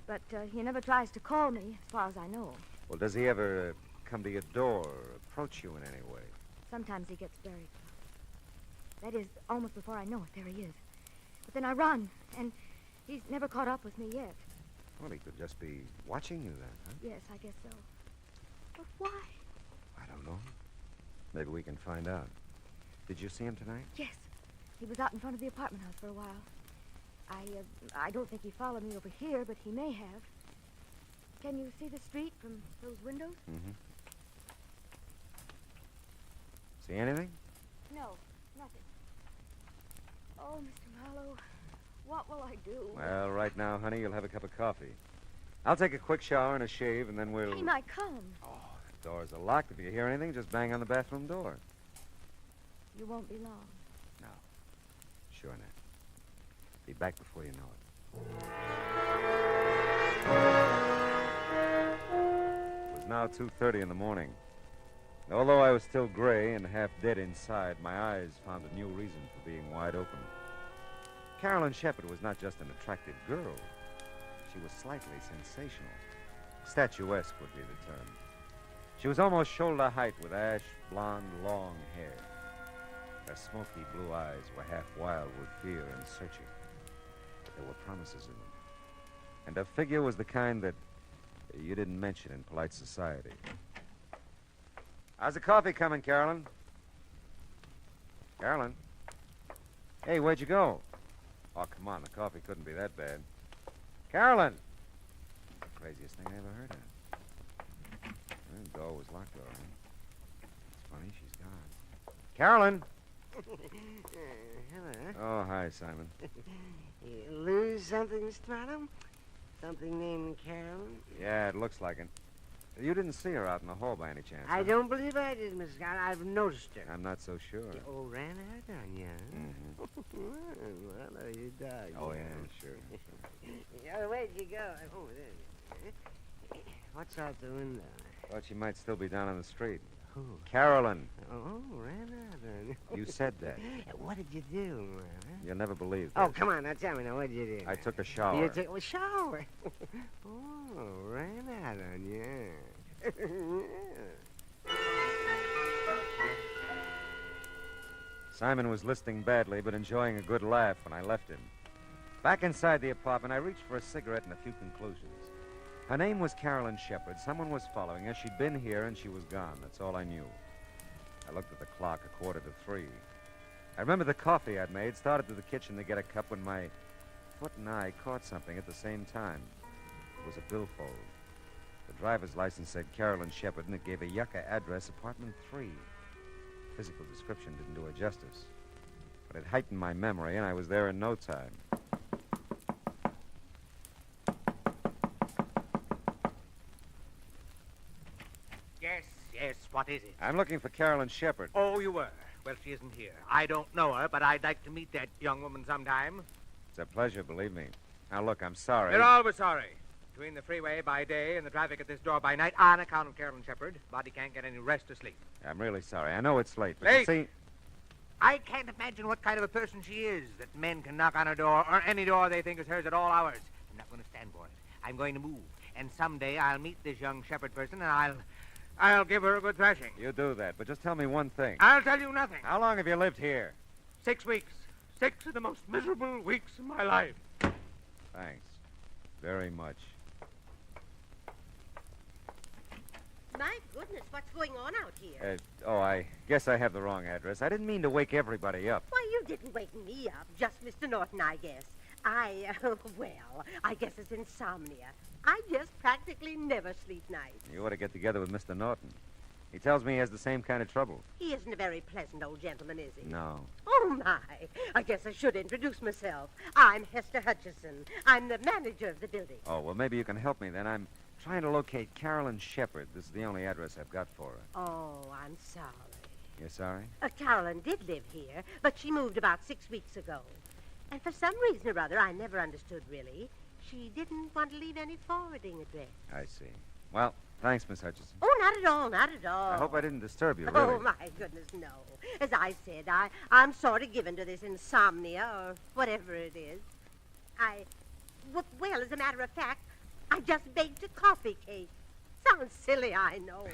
But he never tries to call me, as far as I know. Well, does he ever come to your door or approach you in any way? Sometimes he gets very close. That is, almost before I know it, there he is. But then I run, and he's never caught up with me yet. Well, he could just be watching you then, huh? Yes, I guess so. But why? I don't know. Maybe we can find out. Did you see him tonight? Yes. He was out in front of the apartment house for a while. I don't think he followed me over here, but he may have. Can you see the street from those windows? Mm-hmm. See anything? No, nothing. Oh, Mr. Marlowe, what will I do? Well, right now, honey, you'll have a cup of coffee. I'll take a quick shower and a shave, and then we'll... He might come. Oh, the doors are locked. If you hear anything, just bang on the bathroom door. You won't be long. No. Sure not. Be back before you know it. It was now 2:30 in the morning. Although I was still gray and half dead inside, my eyes found a new reason for being wide open. Carolyn Shepherd was not just an attractive girl. She was slightly sensational. Statuesque would be the term. She was almost shoulder height with ash blonde, long hair. Her smoky blue eyes were half wild with fear and searching. But there were promises in them. And her figure was the kind that you didn't mention in polite society. How's the coffee coming, Carolyn? Carolyn? Hey, where'd you go? Oh, come on, the coffee couldn't be that bad. Carolyn! craziest thing I ever heard of. Well, the door was locked, all right. It's funny, she's gone. Carolyn! Hello. Oh, hi, Simon. You lose something, Mr. Marlowe? Something named Carolyn? Yeah, it looks like it. You didn't see her out in the hall by any chance? I huh? don't believe I did, Miss Scott. I've noticed her. I'm not so sure. Oh, ran out on you, huh? Well, you dog. Oh, yeah, sure. Yeah, where'd you go? Oh, there. What's out the window? Thought she might still be down on the street. Who? Carolyn. Oh, ran out on you. You said that. What did you do, man? You'll never believe this. Oh, come on, now tell me now. What did you do? I took a shower. You took a shower? Oh, ran out on you. Simon was listening badly, but enjoying a good laugh when I left him. Back inside the apartment, I reached for a cigarette and a few conclusions. Her name was Carolyn Shepard. Someone was following her. She'd been here, and she was gone. That's all I knew. I looked at the clock, 2:45. I remember the coffee I'd made, started to the kitchen to get a cup when my foot and eye caught something at the same time. It was a billfold. The driver's license said Carolyn Shepard, and it gave a Yucca address, apartment 3. Physical description didn't do her justice. But it heightened my memory, and I was there in no time. Yes, what is it? I'm looking for Carolyn Shepard. Oh, you were? Well, she isn't here. I don't know her, but I'd like to meet that young woman sometime. It's a pleasure, believe me. Now, look, I'm sorry. You're always sorry. Between the freeway by day and the traffic at this door by night, on account of Carolyn Shepard, body can't get any rest or sleep. I'm really sorry. I know it's late, but you Late? see... I can't imagine what kind of a person she is, that men can knock on her door, or any door they think is hers at all hours. I'm not going to stand for it. I'm going to move. And someday I'll meet this young Shepard person, and I'll give her a good thrashing. You do that, but just tell me one thing. I'll tell you nothing. How long have you lived here? 6 weeks. 6 of the most miserable weeks of my life. Thanks. Very much. My goodness, what's going on out here? I guess I have the wrong address. I didn't mean to wake everybody up. Why, you didn't wake me up. Just Mr. Norton, I guess. Well, I guess it's insomnia. I just practically never sleep nights. You ought to get together with Mr. Norton. He tells me he has the same kind of trouble. He isn't a very pleasant old gentleman, is he? No. Oh, my. I guess I should introduce myself. I'm Hester Hutchison. I'm the manager of the building. Oh, well, maybe you can help me then. I'm trying to locate Carolyn Shepard. This is the only address I've got for her. Oh, I'm sorry. You're sorry? Carolyn did live here, but she moved about 6 weeks ago. And for some reason or other, I never understood really, she didn't want to leave any forwarding address. I see. Well, thanks, Miss Hutchison. Oh, not at all, not at all. I hope I didn't disturb you, really. Oh, my goodness, no. As I said, I'm sort of given to this insomnia or whatever it is. Well, as a matter of fact, I just baked a coffee cake. Sounds silly, I know.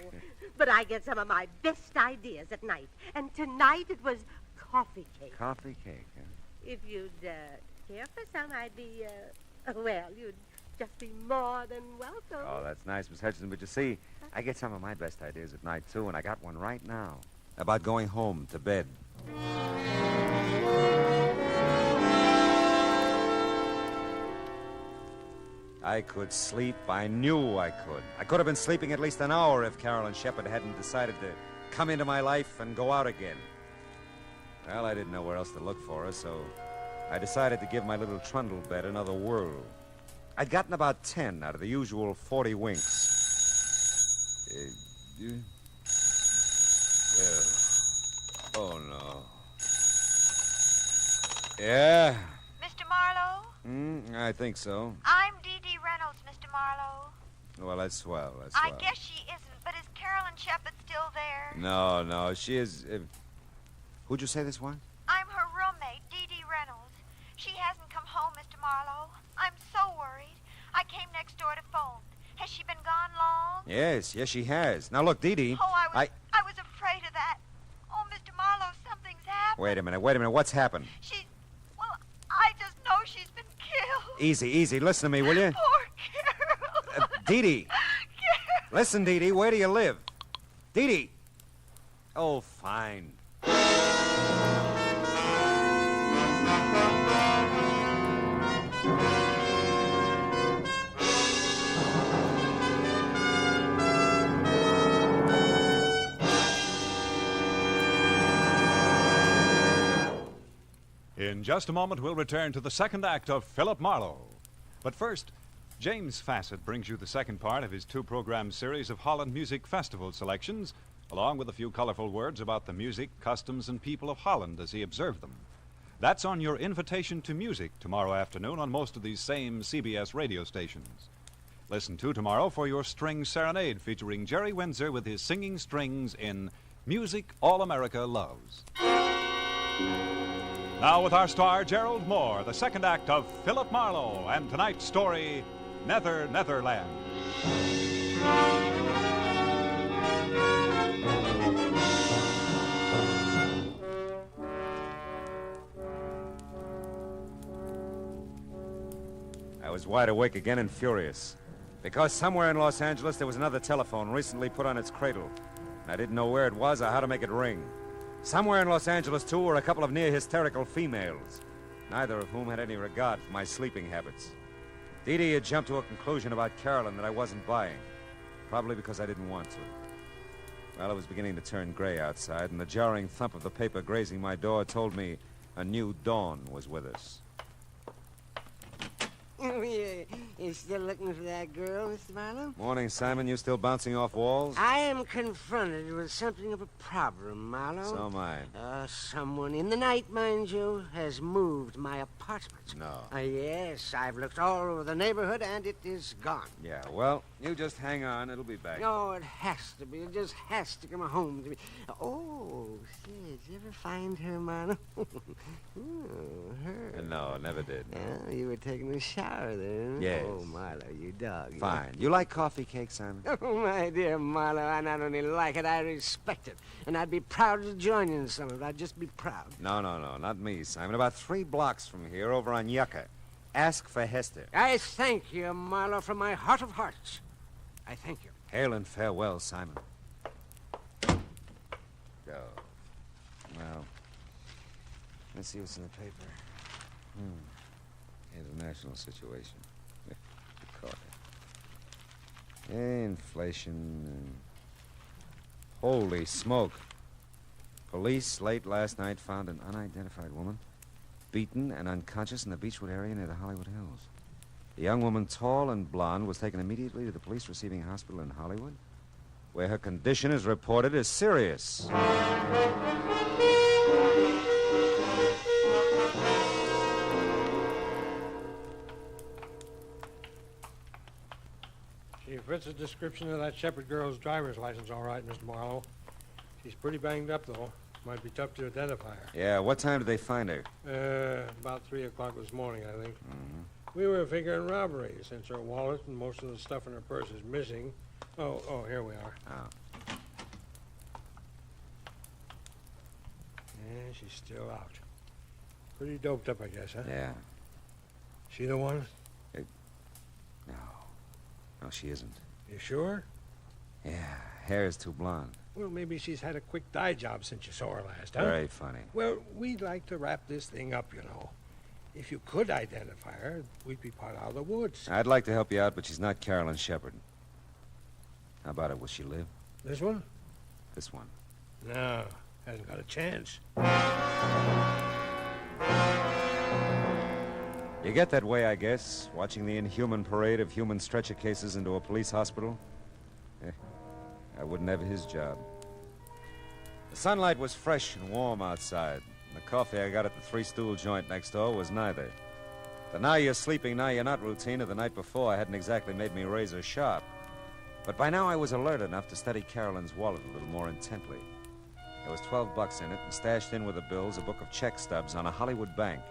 But I get some of my best ideas at night. And tonight it was coffee cake. Coffee cake, huh? If you'd care for some, I'd be, you'd just be more than welcome. Oh, that's nice, Miss Hutchison. But you see, I get some of my best ideas at night, too, and I got one right now. About going home to bed. I could sleep. I knew I could. I could have been sleeping at least an hour if Carolyn Shepard hadn't decided to come into my life and go out again. Well, I didn't know where else to look for her, so I decided to give my little trundle bed another whirl. I'd gotten about 10 out of the usual 40 winks. Oh, no. Yeah? Mr. Marlowe? I think so. I'm Dee Dee Reynolds, Mr. Marlowe. Well, that's swell. That's I swell. guess she isn't, but is Carolyn Shepard still there? No, she is... who'd you say this was? I'm her roommate, Dee Dee Reynolds. She hasn't come home, Mr. Marlowe. I'm so worried. I came next door to phone. Has she been gone long? Yes, she has. Now, look, Dee Dee... Oh, I was afraid of that. Oh, Mr. Marlowe, something's happened. Wait a minute. What's happened? I just know she's been killed. Easy. Listen to me, will you? Poor Carol. Dee Dee. Listen, Dee Dee, where do you live? Dee Dee. Oh, fine. In just a moment, we'll return to the second act of Philip Marlowe. But first, James Fassett brings you the second part of his two-program series of Holland Music Festival selections, along with a few colorful words about the music, customs, and people of Holland as he observed them. That's on your invitation to music tomorrow afternoon on most of these same CBS radio stations. Listen to tomorrow for your string serenade featuring Jerry Windsor with his singing strings in Music All America Loves. Now with our star, Gerald Moore, the second act of Philip Marlowe, and tonight's story, Netherland. I was wide awake again and furious. Because somewhere in Los Angeles there was another telephone recently put on its cradle. And I didn't know where it was or how to make it ring. Somewhere in Los Angeles, too, were a couple of near-hysterical females, neither of whom had any regard for my sleeping habits. Dee Dee had jumped to a conclusion about Carolyn that I wasn't buying, probably because I didn't want to. Well, it was beginning to turn gray outside, and the jarring thump of the paper grazing my door told me a new dawn was with us. Oh, yeah. You still looking for that girl, Mr. Marlowe? Morning, Simon. You still bouncing off walls? I am confronted with something of a problem, Marlowe. So am I. Someone in the night, mind you, has moved my apartment. No. Yes, I've looked all over the neighborhood, and it is gone. Yeah, well, you just hang on. It'll be back. No, it has to be. It just has to come home to me. Oh, say, did you ever find her, Marlowe? Her. No, never did. Well, you were taking a shower there. Yes. Oh, Marlowe, you dog. Fine. You like coffee cake, Simon? Oh, my dear Marlowe, I not only like it, I respect it. And I'd be proud to join you in some of it. I'd just be proud. No, not me, Simon. About 3 blocks from here, over on Yucca. Ask for Hester. I thank you, Marlowe, from my heart of hearts. I thank you. Hail and farewell, Simon. Go. Well, let's see what's in the paper. International situation. Caught it. Inflation. Holy smoke. Police late last night found an unidentified woman beaten and unconscious in the Beechwood area near the Hollywood Hills. The young woman, tall and blonde, was taken immediately to the police receiving hospital in Hollywood, where her condition is reported as serious. She fits the description of that Shepherd girl's driver's license all right, Mr. Marlowe. She's pretty banged up, though. Might be tough to identify her. Yeah, what time did they find her? About 3 o'clock this morning, I think. We were figuring robbery, since her wallet and most of the stuff in her purse is missing. Oh, here we are. Oh. Yeah, she's still out. Pretty doped up, I guess, huh? Yeah. She the one? No, she isn't. You sure? Yeah, hair is too blonde. Well, maybe she's had a quick dye job since you saw her last, huh? Very funny. Well, we'd like to wrap this thing up, you know. If you could identify her, we'd be part out of the woods. I'd like to help you out, but she's not Carolyn Shepherd. How about it? Will she live? This one? This one. No, hasn't got a chance. You get that way, I guess, watching the inhuman parade of human stretcher cases into a police hospital. I wouldn't have his job. The sunlight was fresh and warm outside. And the coffee I got at the three-stool joint next door was neither. The now you're sleeping, now you're not routine of the night before hadn't exactly made me razor sharp. But by now I was alert enough to study Carolyn's wallet a little more intently. There was $12 in it, and stashed in with the bills a book of check stubs on a Hollywood bank.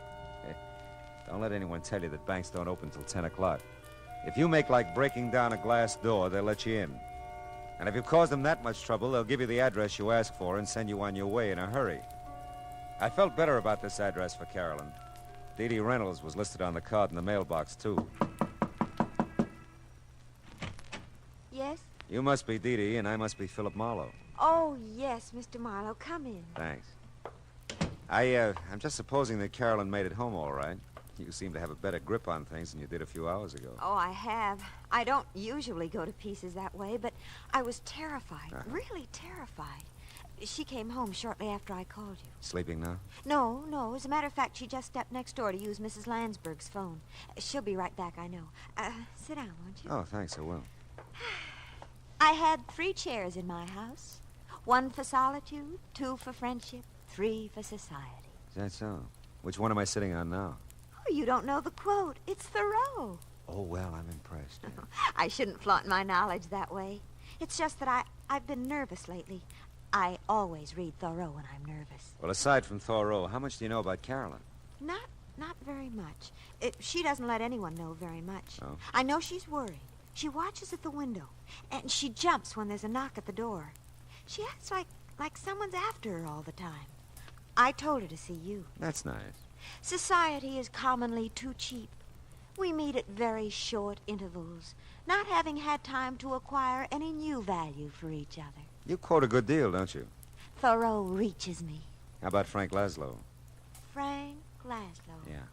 Don't let anyone tell you that banks don't open till 10 o'clock. If you make like breaking down a glass door, they'll let you in. And if you cause them that much trouble, they'll give you the address you ask for and send you on your way in a hurry. I felt better about this address for Carolyn. Dee Dee Reynolds was listed on the card in the mailbox, too. Yes? You must be Dee Dee, and I must be Philip Marlowe. Oh, yes, Mr. Marlowe. Come in. Thanks. I'm just supposing that Carolyn made it home all right. You seem to have a better grip on things than you did a few hours ago. Oh, I have. I don't usually go to pieces that way, but I was terrified, really terrified. She came home shortly after I called you. Sleeping now? No. As a matter of fact, she just stepped next door to use Mrs. Landsberg's phone. She'll be right back, I know. Sit down, won't you? Oh, thanks, I will. I had 3 chairs in my house. 1 for solitude, 2 for friendship, 3 for society. Is that so? Which one am I sitting on now? Oh, you don't know the quote. It's Thoreau. Oh, well, I'm impressed. Yeah. I shouldn't flaunt my knowledge that way. It's just that I've been nervous lately. I always read Thoreau when I'm nervous. Well, aside from Thoreau, how much do you know about Carolyn? Not very much. She doesn't let anyone know very much. Oh? I know she's worried. She watches at the window, and she jumps when there's a knock at the door. She acts like someone's after her all the time. I told her to see you. That's nice. Society is commonly too cheap. We meet at very short intervals, not having had time to acquire any new value for each other. You quote a good deal, don't you? Thoreau reaches me. How about Frank Laszlo? Frank Laszlo? Yeah.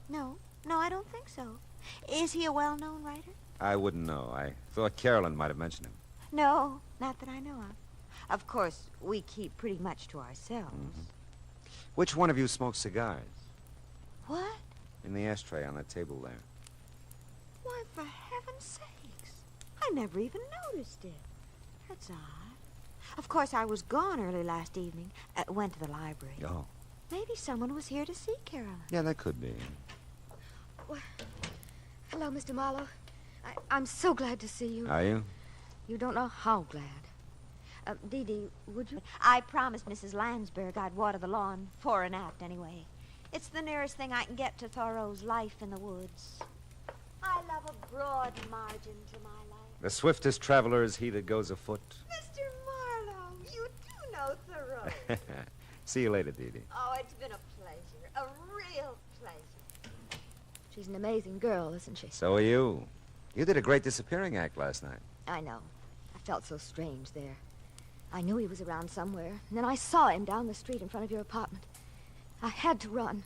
No, I don't think so. Is he a well-known writer? I wouldn't know. I thought Carolyn might have mentioned him. No, not that I know of. Of course, we keep pretty much to ourselves. Mm-hmm. Which one of you smokes cigars? What? In the ashtray on that table there. Why, for heaven's sakes, I never even noticed it. That's odd. Of course, I was gone early last evening. Went to the library. Oh. Maybe someone was here to see Carolyn. Yeah, that could be. Well, hello, Mr. Marlowe. I'm so glad to see you. Are you? You don't know how glad. Dee Dee, would you? I promised Mrs. Landsberg I'd water the lawn, for an act anyway. It's the nearest thing I can get to Thoreau's Life in the Woods. I love a broad margin to my life. The swiftest traveler is he that goes afoot. Mr. Marlowe, you do know Thoreau. See you later, Dee Dee. Oh, it's been a pleasure. A real pleasure. She's an amazing girl, isn't she? So are you. You did a great disappearing act last night. I know. I felt so strange there. I knew he was around somewhere, and then I saw him down the street in front of your apartment. I had to run.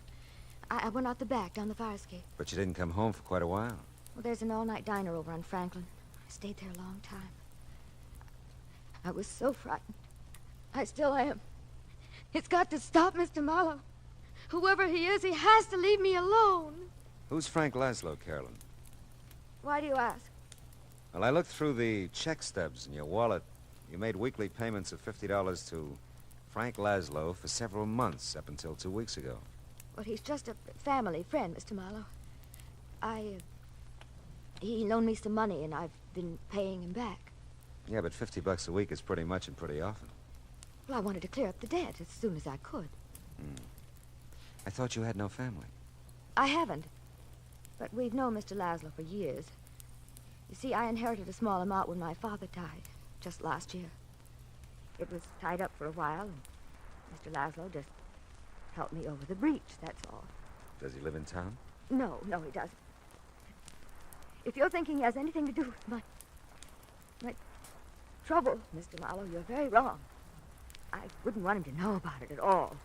I went out the back, down the fire escape. But you didn't come home for quite a while. Well, there's an all-night diner over on Franklin. I stayed there a long time. I was so frightened. I still am. It's got to stop, Mr. Marlowe. Whoever he is, he has to leave me alone. Who's Frank Laszlo, Carolyn? Why do you ask? Well, I looked through the check stubs in your wallet. You made weekly payments of $50 to Frank Laszlo for several months, up until 2 weeks ago. Well, he's just a family friend, Mr. Marlowe. He loaned me some money, and I've been paying him back. Yeah, but $50 a week is pretty much and pretty often. Well, I wanted to clear up the debt as soon as I could. I thought you had no family. I haven't. But we've known Mr. Laszlo for years. You see, I inherited a small amount when my father died, just last year. It was tied up for a while, and Mr. Laszlo just helped me over the breach, that's all. Does he live in town? No, he doesn't. If you're thinking he has anything to do with my trouble, Mr. Marlowe, you're very wrong. I wouldn't want him to know about it at all.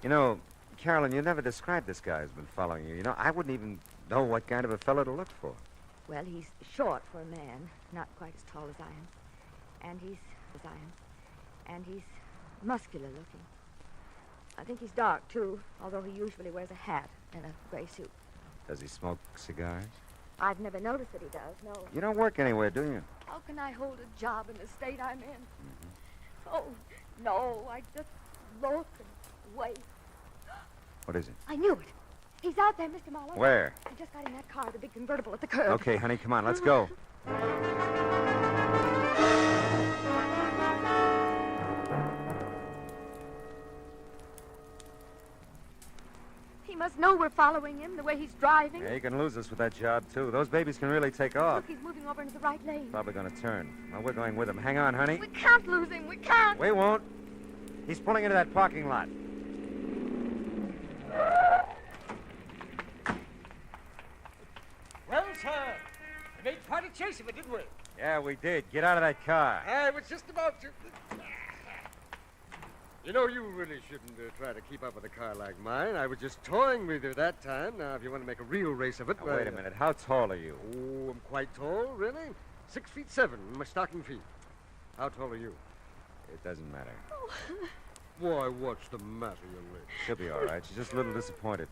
You know, Carolyn, you never described this guy who's been following you. You know, I wouldn't even know what kind of a fellow to look for. Well, he's short for a man, not quite as tall as I am. And he's muscular looking. I think he's dark, too, although he usually wears a hat and a gray suit. Does he smoke cigars? I've never noticed that he does, no. You don't work anywhere, do you? How can I hold a job in the state I'm in? Oh, no, I just look and wait. What is it? I knew it. He's out there, Mr. Marlowe. Where? He just got in that car, the big convertible at the curb. Okay, honey, come on, let's go. He must know we're following him, the way he's driving. Yeah, you can lose us with that job, too. Those babies can really take off. Look, he's moving over into the right lane. Probably going to turn. Well, we're going with him. Hang on, honey. We can't lose him. We can't. We won't. He's pulling into that parking lot. Well, sir, we made quite a chase of it, didn't we? Yeah, we did. Get out of that car. I was just about to... You know, you really shouldn't try to keep up with a car like mine. I was just toying with you that time. Now, if you want to make a real race of it... Now, wait a minute. How tall are you? Oh, I'm quite tall, really. 6'7" in my stocking feet. How tall are you? It doesn't matter. Why, what's the matter, young lady? She'll be all right. She's just a little disappointed.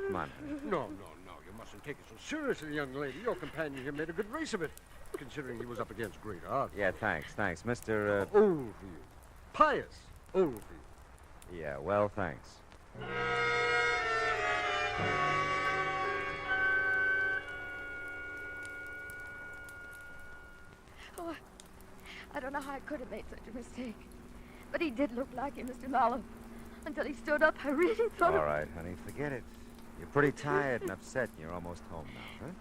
Come on. No. You mustn't take it so seriously, young lady. Your companion here made a good race of it, considering he was up against great odds. Yeah, thanks. Mr. Old for you. Pious. Old for you. Yeah, well, thanks. Oh, I don't know how I could have made such a mistake. But he did look like him, Mr. Marlowe. Until he stood up, I really thought... All right, honey, forget it. You're pretty tired and upset, and you're almost home now, huh?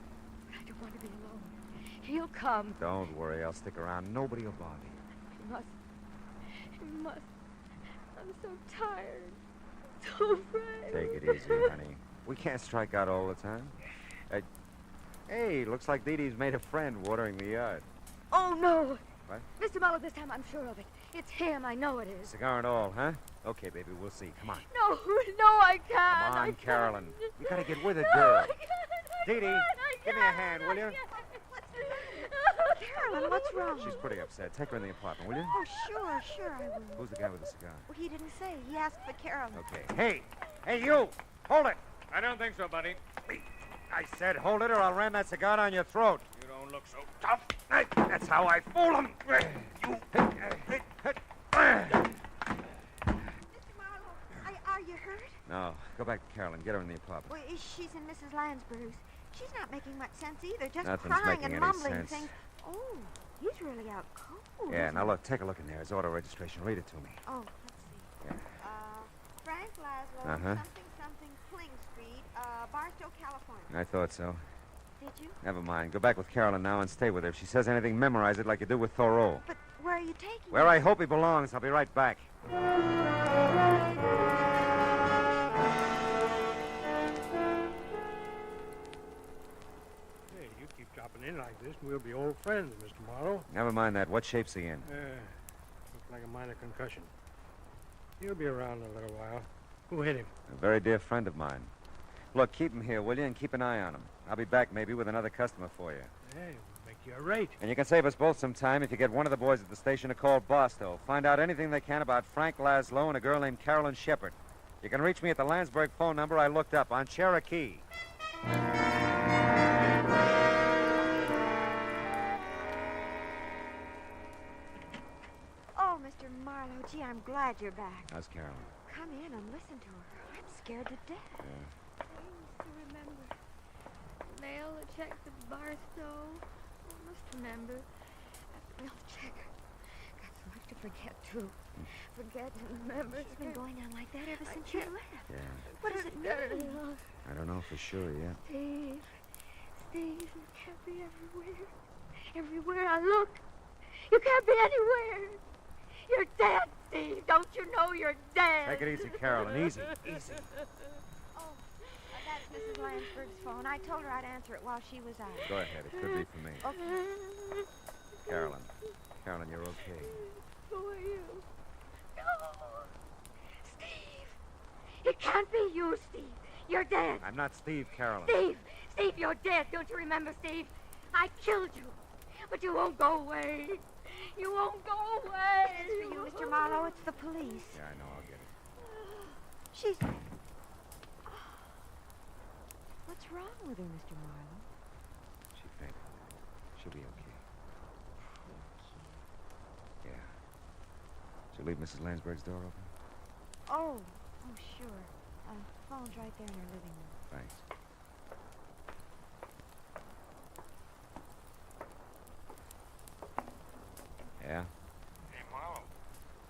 I don't want to be alone. He'll come. Don't worry, I'll stick around. Nobody will bother you. He must. He must. I'm so tired. So afraid. Take it easy, honey. We can't strike out all the time. Hey, looks like Dee Dee's made a friend watering the yard. Oh, no. What? Mr. Marlowe, this time I'm sure of it. It's him. I know it is. Cigar and all, huh? Okay, baby, we'll see. Come on. No, I can't. Come on, I Carolyn. You gotta get with it, No, girl. I can't. Dee Dee, give me a hand, will you? Carolyn, what's wrong? She's pretty upset. Take her in the apartment, will you? Oh, sure, I will. Who's the guy with the cigar? Well, he didn't say. He asked for Carolyn. Okay. Hey, you! Hold it! I don't think so, buddy. I said hold it or I'll ram that cigar down your throat. You don't look so tough. That's how I fool him. Are you hurt? No, go back to Carolyn. Get her in the apartment. Well, she's in Mrs. Lansbury's. She's not making much sense either. Just Nothing's crying making and any mumbling sense. things. Oh, he's really out cold. Yeah, isn't now he? look, take a look in there. His auto registration. Read it to me. Oh, let's see. Yeah. Frank Laszlo, Uh-huh. something Kling Street, Barstow, California. I thought so. Did you? Never mind. Go back with Carolyn now and stay with her. If she says anything, memorize it like you do with Thoreau. But where are you taking Where I hope he belongs. I'll be right back. Hey, you keep dropping in like this, and we'll be old friends, Mr. Marlowe. Never mind that. What shape's he in? Looks like a minor concussion. He'll be around in a little while. Who hit him? A very dear friend of mine. Look, keep him here, will you, and keep an eye on him. I'll be back maybe with another customer for you. Hey, we'll make you a rate. And you can save us both some time if you get one of the boys at the station to call Barstow. Find out anything they can about Frank Laszlo and a girl named Carolyn Shepard. You can reach me at the Landsberg phone number I looked up on Cherokee. Oh, Mr. Marlowe, gee, I'm glad you're back. How's Carolyn? Come in and listen to her. I'm scared to death. Yeah. I used to remember. Mail a check to Barstow. I must remember. That mail check. Got so much to forget, too. Forget and remember. It's been going on like that ever since you left. Yeah. What does it mean? I don't know for sure yet. Steve, you can't be everywhere. Everywhere I look, you can't be anywhere. You're dead, Steve. Don't you know you're dead? Take it easy, Carolyn. Easy. Easy. Oh, that's Mrs. Lansford's phone. I told her I'd answer it while she was out. Go ahead. It could be for me. Okay. Carolyn. Carolyn, you're okay. Who are you? No. Steve. It can't be you, Steve. You're dead. I'm not Steve, Carolyn. Steve, you're dead. Don't you remember, Steve? I killed you. But you won't go away. You won't go away. It's for you, Mr. Marlowe. It's the police. Yeah, I know. I'll get it. She's... What's wrong with her, Mr. Marlowe? She fainted. She'll be okay. Yeah. She'll leave Mrs. Lansberg's door open? Oh, sure. Phone's right there in her living room. Thanks. Yeah? Hey, Marlowe,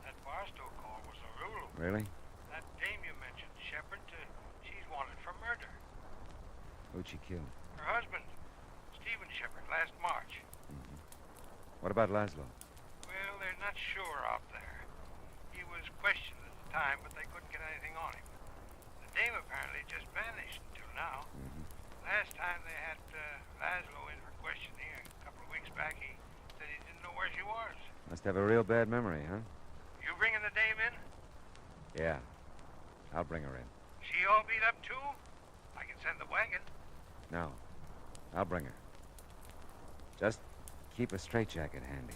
that Barstow call was a rule. Really? That dame you mentioned, Shepard, she's wanted for murder. Who'd she kill? Her husband, Stephen Shepard, last March. What about Laszlo? Well, they're not sure out there. He was questioned at the time, but they couldn't get anything on him. The dame apparently just vanished until now. Last time they had Laszlo in for questioning a couple of weeks back, he said he didn't know where she was. Must have a real bad memory, huh? You bringing the dame in? Yeah. I'll bring her in. She all beat up too? I can send the wagon. No. I'll bring her. Just keep a straitjacket handy.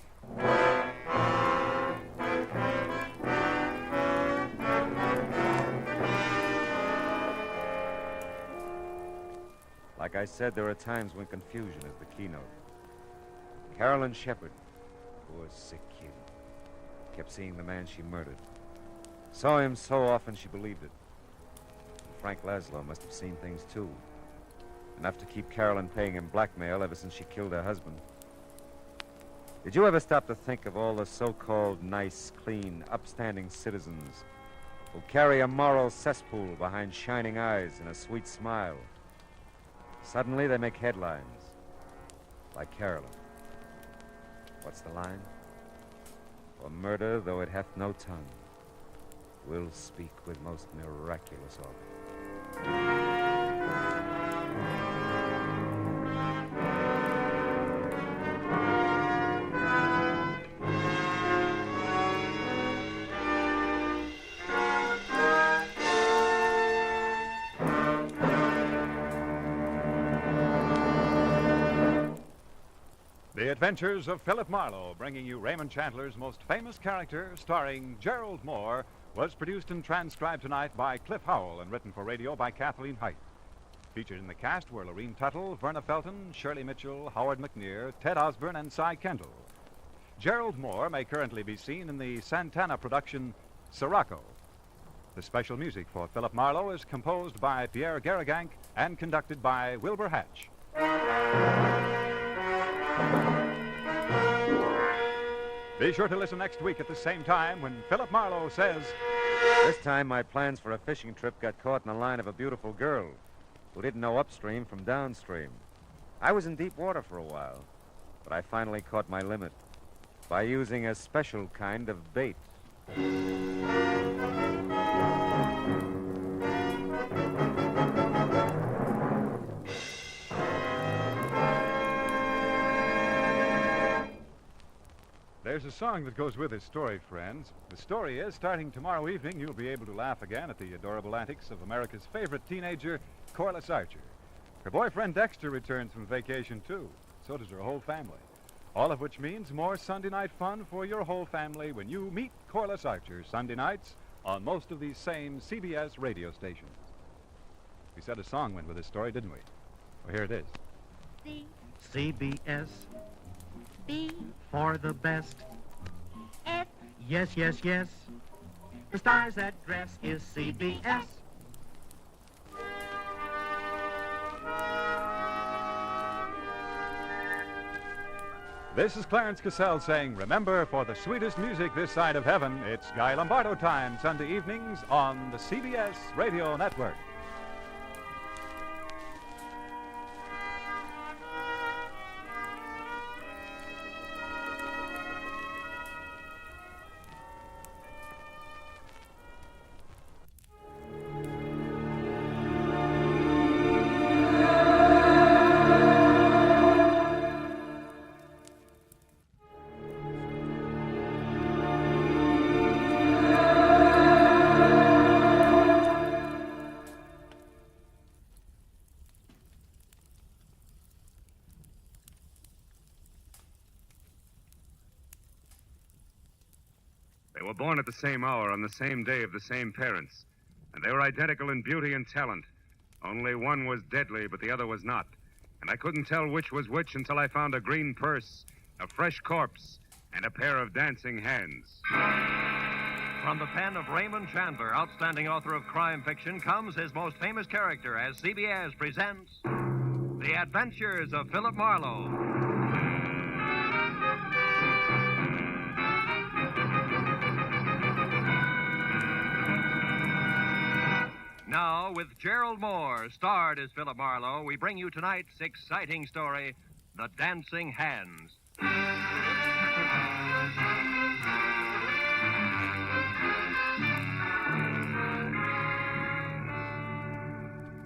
Like I said, there are times when confusion is the keynote. Carolyn Shepard, poor sick kid, kept seeing the man she murdered. Saw him so often she believed it. And Frank Laszlo must have seen things too. Enough to keep Carolyn paying him blackmail ever since she killed her husband. Did you ever stop to think of all the so-called nice, clean, upstanding citizens who carry a moral cesspool behind shining eyes and a sweet smile? Suddenly they make headlines, like Carolyn. What's the line? For murder, though it hath no tongue, will speak with most miraculous organ. The Adventures of Philip Marlowe, bringing you Raymond Chandler's most famous character, starring Gerald Moore, was produced and transcribed tonight by Cliff Howell and written for radio by Kathleen Height. Featured in the cast were Lorene Tuttle, Verna Felton, Shirley Mitchell, Howard McNear, Ted Osborne, and Cy Kendall. Gerald Moore may currently be seen in the Santana production Sirocco. The special music for Philip Marlowe is composed by Pierre Garrigank and conducted by Wilbur Hatch. Be sure to listen next week at the same time when Philip Marlowe says... This time my plans for a fishing trip got caught in the line of a beautiful girl who didn't know upstream from downstream. I was in deep water for a while, but I finally caught my limit by using a special kind of bait. There's a song that goes with this story, friends. The story is, starting tomorrow evening, you'll be able to laugh again at the adorable antics of America's favorite teenager, Corliss Archer. Her boyfriend Dexter returns from vacation, too. So does her whole family. All of which means more Sunday night fun for your whole family when you meet Corliss Archer Sunday nights on most of these same CBS radio stations. We said a song went with this story, didn't we? Well, here it is. CBS. B for the best. F. Yes, yes, yes. The star's address is CBS. This is Clarence Cassell saying, remember, for the sweetest music this side of heaven, it's Guy Lombardo time, Sunday evenings on the CBS Radio Network. They were born at the same hour on the same day of the same parents. And they were identical in beauty and talent. Only one was deadly, but the other was not. And I couldn't tell which was which until I found a green purse, a fresh corpse, and a pair of dancing hands. From the pen of Raymond Chandler, outstanding author of crime fiction, comes his most famous character as CBS presents The Adventures of Philip Marlowe. Now, with Gerald Moore, starred as Philip Marlowe, we bring you tonight's exciting story, The Dancing Hands.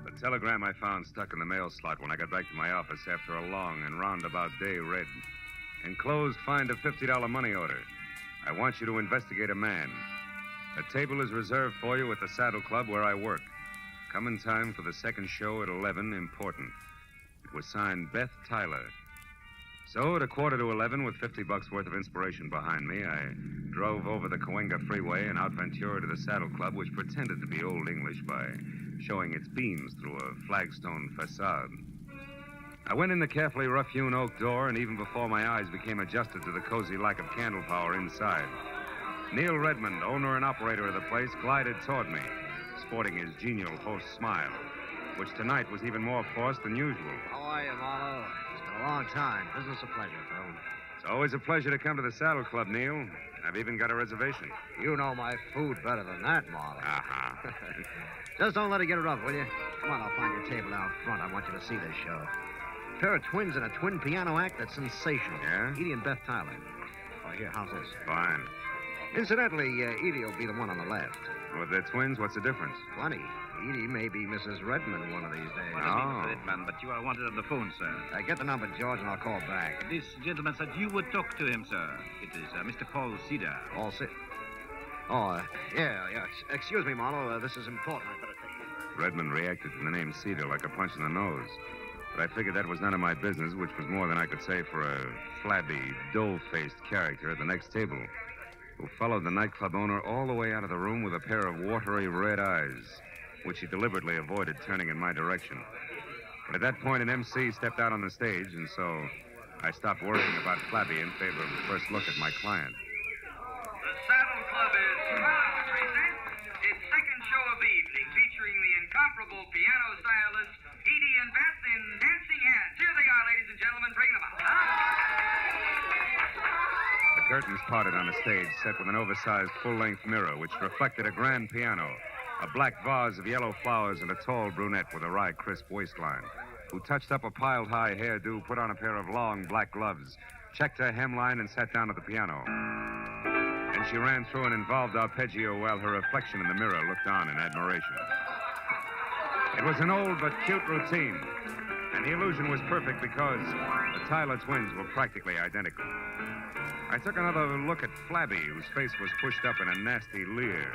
The telegram I found stuck in the mail slot when I got back to my office after a long and roundabout day read. Enclosed, find a $50 money order. I want you to investigate a man. A table is reserved for you at the Saddle Club where I work. Come in time for the second show at 11, important. It was signed Beth Tyler. So, at 11:15, with $50 worth of inspiration behind me, I drove over the Cahuenga Freeway and out Ventura to the Saddle Club, which pretended to be Old English by showing its beams through a flagstone facade. I went in the carefully rough-hewn oak door, and even before my eyes became adjusted to the cozy lack of candle power inside, Neil Redmond, owner and operator of the place, glided toward me, sporting his genial host smile, which tonight was even more forced than usual. How are you, Marlowe? It's been a long time. Business a pleasure, Phil. It's always a pleasure to come to the Saddle Club, Neil. I've even got a reservation. You know my food better than that, Marlowe. Uh-huh. Just don't let it get rough, will you? Come on, I'll find your table out front. I want you to see this show. A pair of twins in a twin piano act that's sensational. Yeah? Edie and Beth Tyler. Oh, here, how's this? Fine. Incidentally, Edie will be the one on the left. Well, if they're twins, what's the difference? Funny. Edie may be Mrs. Redmond one of these days. Oh. Redmond, but you are wanted on the phone, sir. Get the number, George, and I'll call back. This gentleman said you would talk to him, sir. It is Mr. Paul Cedar. Paul Cedar? Oh, yeah. Excuse me, Marlowe. This is important. I better take you. Redmond reacted to the name Cedar like a punch in the nose. But I figured that was none of my business, which was more than I could say for a flabby, dough-faced character at the next table, who followed the nightclub owner all the way out of the room with a pair of watery red eyes, which he deliberately avoided turning in my direction. But at that point, an MC stepped out on the stage, and so I stopped worrying about Flabby in favor of a first look at my client. The Saddle Club is proud to present its second show of the evening, featuring the incomparable piano stylists Edie and Beth in Dancing Hands. Here they are, ladies and gentlemen. Bring them out. The curtains parted on the stage, set with an oversized full-length mirror, which reflected a grand piano, a black vase of yellow flowers, and a tall brunette with a wry, crisp waistline, who touched up a piled-high hairdo, put on a pair of long black gloves, checked her hemline, and sat down at the piano. And she ran through an involved arpeggio while her reflection in the mirror looked on in admiration. It was an old but cute routine, and the illusion was perfect because the Tyler twins were practically identical. I took another look at Flabby, whose face was pushed up in a nasty leer.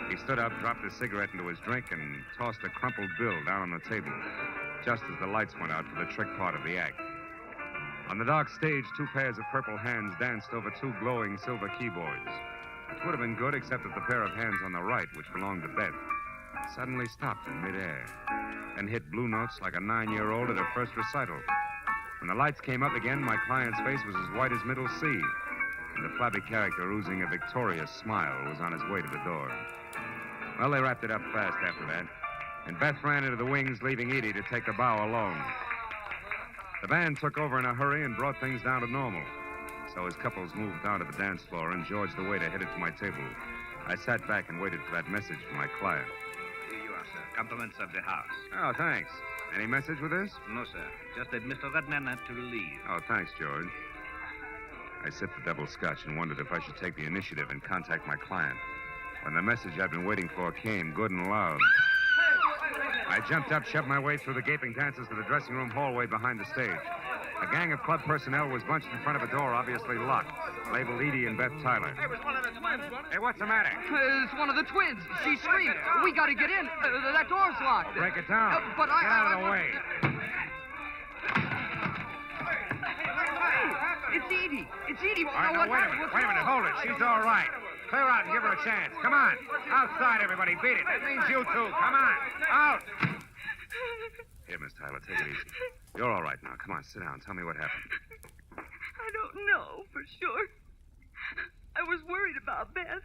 He stood up, dropped his cigarette into his drink, and tossed a crumpled bill down on the table, just as the lights went out for the trick part of the act. On the dark stage, two pairs of purple hands danced over two glowing silver keyboards, which would have been good except that the pair of hands on the right, which belonged to Beth, suddenly stopped in midair and hit blue notes like a 9-year-old at her first recital. When the lights came up again, my client's face was as white as Middle Sea, and the flabby character, oozing a victorious smile, was on his way to the door. Well, they wrapped it up fast after that, and Beth ran into the wings, leaving Edie to take the bow alone. The band took over in a hurry and brought things down to normal. So as couples moved down to the dance floor and George the waiter headed for my table, I sat back and waited for that message from my client. Here you are, sir. Compliments of the house. Oh, thanks. Any message with this? No, sir. Just that Mr. Redman had to leave. Oh, thanks, George. I sipped the double scotch and wondered if I should take the initiative and contact my client. When the message I'd been waiting for came, good and loud, I jumped up, shoved my way through the gaping dancers to the dressing room hallway behind the stage. A gang of club personnel was bunched in front of a door, obviously locked, labeled Edie and Beth Tyler. Hey, it was one of the twins, wasn't it? Hey, what's the matter? It's one of the twins. She screamed. We got to get in. That door's locked. Break it down. But Get out of the way. It's Edie. It's Edie. All right, now, wait a minute. Hold it. She's all right. Clear out and give her a chance. Come on. Outside, everybody. Beat it. That means you two. Come on. Out. Here, Miss Tyler, take it easy. You're all right now. Come on, sit down. Tell me what happened. I don't know for sure. I was worried about Beth.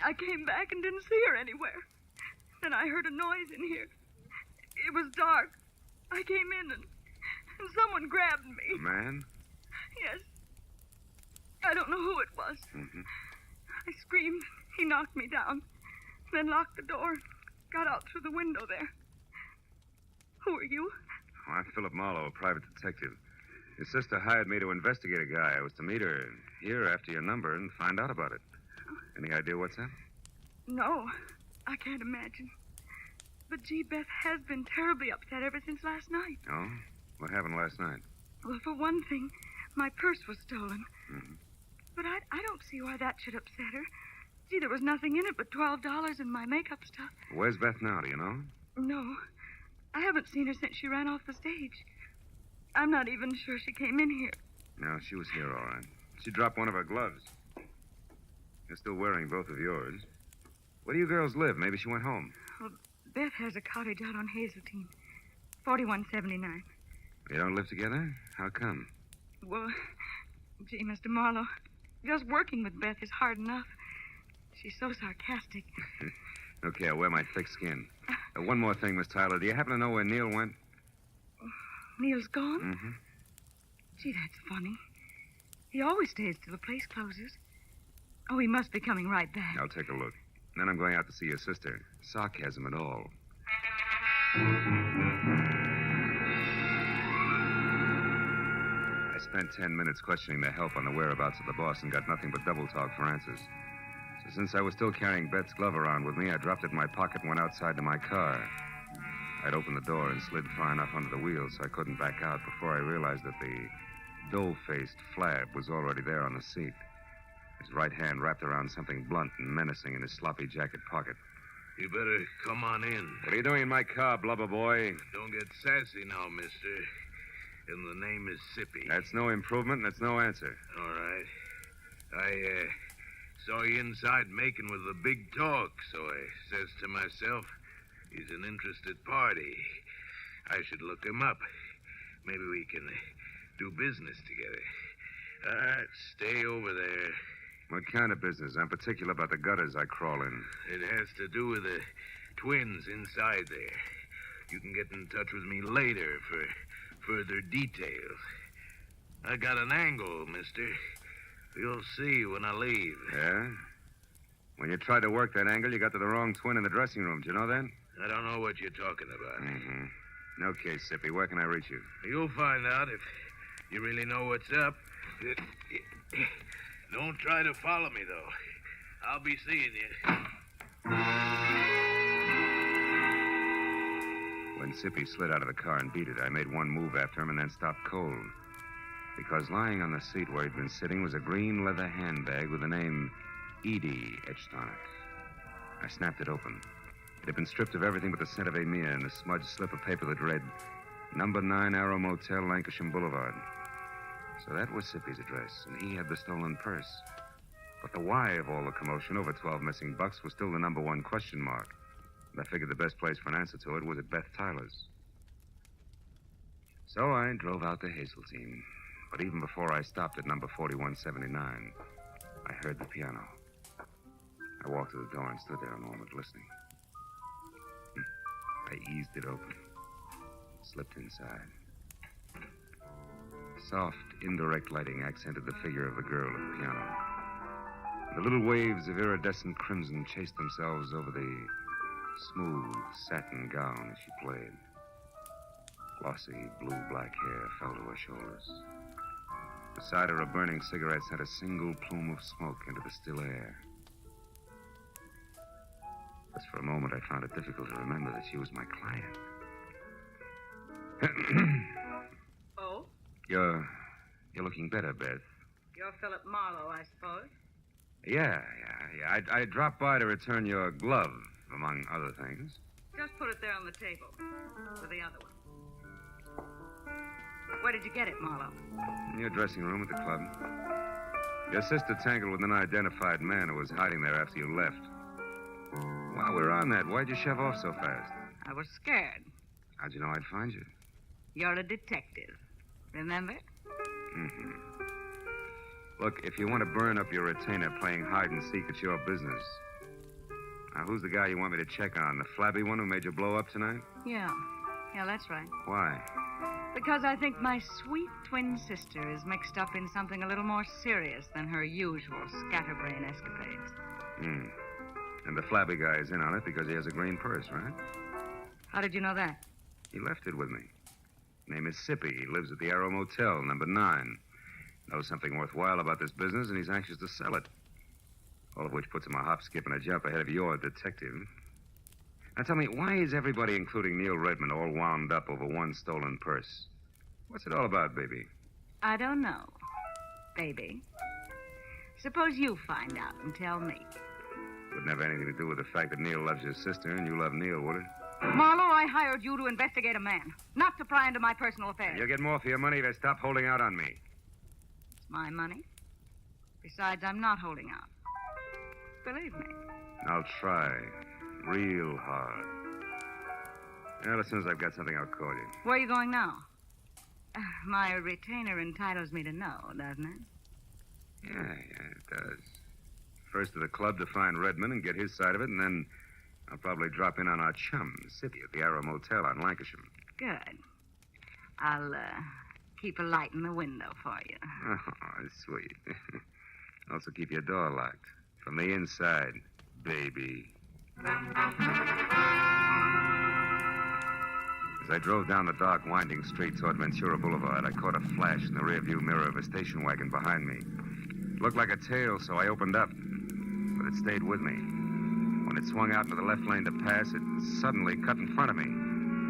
I came back and didn't see her anywhere. Then I heard a noise in here. It was dark. I came in and someone grabbed me. A man? Yes. I don't know who it was. Mm-hmm. I screamed. He knocked me down. Then locked the door. Got out through the window there. Who are you? Oh, I'm Philip Marlowe, a private detective. Your sister hired me to investigate a guy. I was to meet her here after your number and find out about it. Any idea what's up? No, I can't imagine. But gee, Beth has been terribly upset ever since last night. Oh? What happened last night? Well, for one thing, my purse was stolen. Mm-hmm. But I don't see why that should upset her. Gee, there was nothing in it but $12 and my makeup stuff. Where's Beth now, do you know? No, I haven't seen her since she ran off the stage. I'm not even sure she came in here. No, she was here, all right. She dropped one of her gloves. You're still wearing both of yours. Where do you girls live? Maybe she went home. Well, Beth has a cottage out on Hazeltine. 4179. You don't live together? How come? Well, gee, Mr. Marlowe, just working with Beth is hard enough. She's so sarcastic. Okay, I'll wear my thick skin. One more thing, Miss Tyler. Do you happen to know where Neil went? Neil's gone? Mm-hmm. Gee, that's funny. He always stays till the place closes. Oh, he must be coming right back. I'll take a look. Then I'm going out to see your sister. Sarcasm at all. I spent 10 minutes questioning the help on the whereabouts of the boss and got nothing but double talk for answers. So since I was still carrying Beth's glove around with me, I dropped it in my pocket and went outside to my car. I'd opened the door and slid far enough under the wheel so I couldn't back out before I realized that the dough-faced Flab was already there on the seat. His right hand wrapped around something blunt and menacing in his sloppy jacket pocket. You better come on in. What are you doing in my car, blubber boy? Don't get sassy now, mister. And the name is Sippy. That's no improvement, and that's no answer. All right. I saw you inside making with the big talk, so I says to myself, he's an interested party. I should look him up. Maybe we can do business together. All right, stay over there. What kind of business? I'm particular about the gutters I crawl in. It has to do with the twins inside there. You can get in touch with me later for further details. I got an angle, mister. You'll see when I leave. Yeah? When you tried to work that angle, you got to the wrong twin in the dressing room. Do you know that? I don't know what you're talking about. Mm-hmm. Okay, Sippy, where can I reach you? You'll find out if you really know what's up. Don't try to follow me, though. I'll be seeing you. When Sippy slid out of the car and beat it, I made one move after him and then stopped cold. Because lying on the seat where he'd been sitting was a green leather handbag with the name Edie etched on it. I snapped it open. It had been stripped of everything but the scent of Amia and the smudged slip of paper that read, Number 9 Arrow Motel, Lancashire Boulevard. So that was Sippy's address, and he had the stolen purse. But the why of all the commotion over 12 missing bucks was still the number one question mark. And I figured the best place for an answer to it was at Beth Tyler's. So I drove out to Hazeltine. But even before I stopped at number 4179, I heard the piano. I walked to the door and stood there a moment listening. I eased it open, slipped inside. Soft, indirect lighting accented the figure of the girl at the piano. The little waves of iridescent crimson chased themselves over the smooth satin gown as she played. Glossy blue-black hair fell to her shoulders. Beside her, a burning cigarette sent a single plume of smoke into the still air. Just for a moment, I found it difficult to remember that she was my client. Oh? You're looking better, Beth. You're Philip Marlowe, I suppose. Yeah. I dropped by to return your glove, among other things. Just put it there on the table. With the other one. Where did you get it, Marlowe? In your dressing room at the club. Your sister tangled with an unidentified man who was hiding there after you left. While we're on that, why'd you shove off so fast? I was scared. How'd you know I'd find you? You're a detective. Remember? Mm-hmm. Look, if you want to burn up your retainer playing hide and seek, it's your business. Now, who's the guy you want me to check on? The flabby one who made you blow up tonight? Yeah, that's right. Why? Because I think my sweet twin sister is mixed up in something a little more serious than her usual scatterbrain escapades. And the flabby guy is in on it because he has a green purse, right? How did you know that? He left it with me. Name is Sippy. He lives at the Arrow Motel, number 9. Knows something worthwhile about this business, and he's anxious to sell it. All of which puts him a hop, skip, and a jump ahead of your detective. Now tell me, why is everybody, including Neil Redmond, all wound up over one stolen purse? What's it all about, baby? I don't know, baby. Suppose you find out and tell me. Wouldn't have anything to do with the fact that Neil loves your sister and you love Neil, would it? Marlowe, I hired you to investigate a man, not to pry into my personal affairs. You'll get more for your money if you stop holding out on me. It's my money. Besides, I'm not holding out. Believe me. I'll try. Real hard. Well, as soon as I've got something, I'll call you. Where are you going now? My retainer entitles me to know, doesn't it? Yeah, it does. First to the club to find Redmond and get his side of it, and then I'll probably drop in on our chum, Sippy, at the Arrow Motel on Lancashire. Good. I'll, keep a light in the window for you. Oh, sweet. Also keep your door locked. From the inside, baby. As I drove down the dark, winding street toward Ventura Boulevard, I caught a flash in the rearview mirror of a station wagon behind me. It looked like a tail, so I opened up. But it stayed with me. When it swung out into the left lane to pass, it suddenly cut in front of me.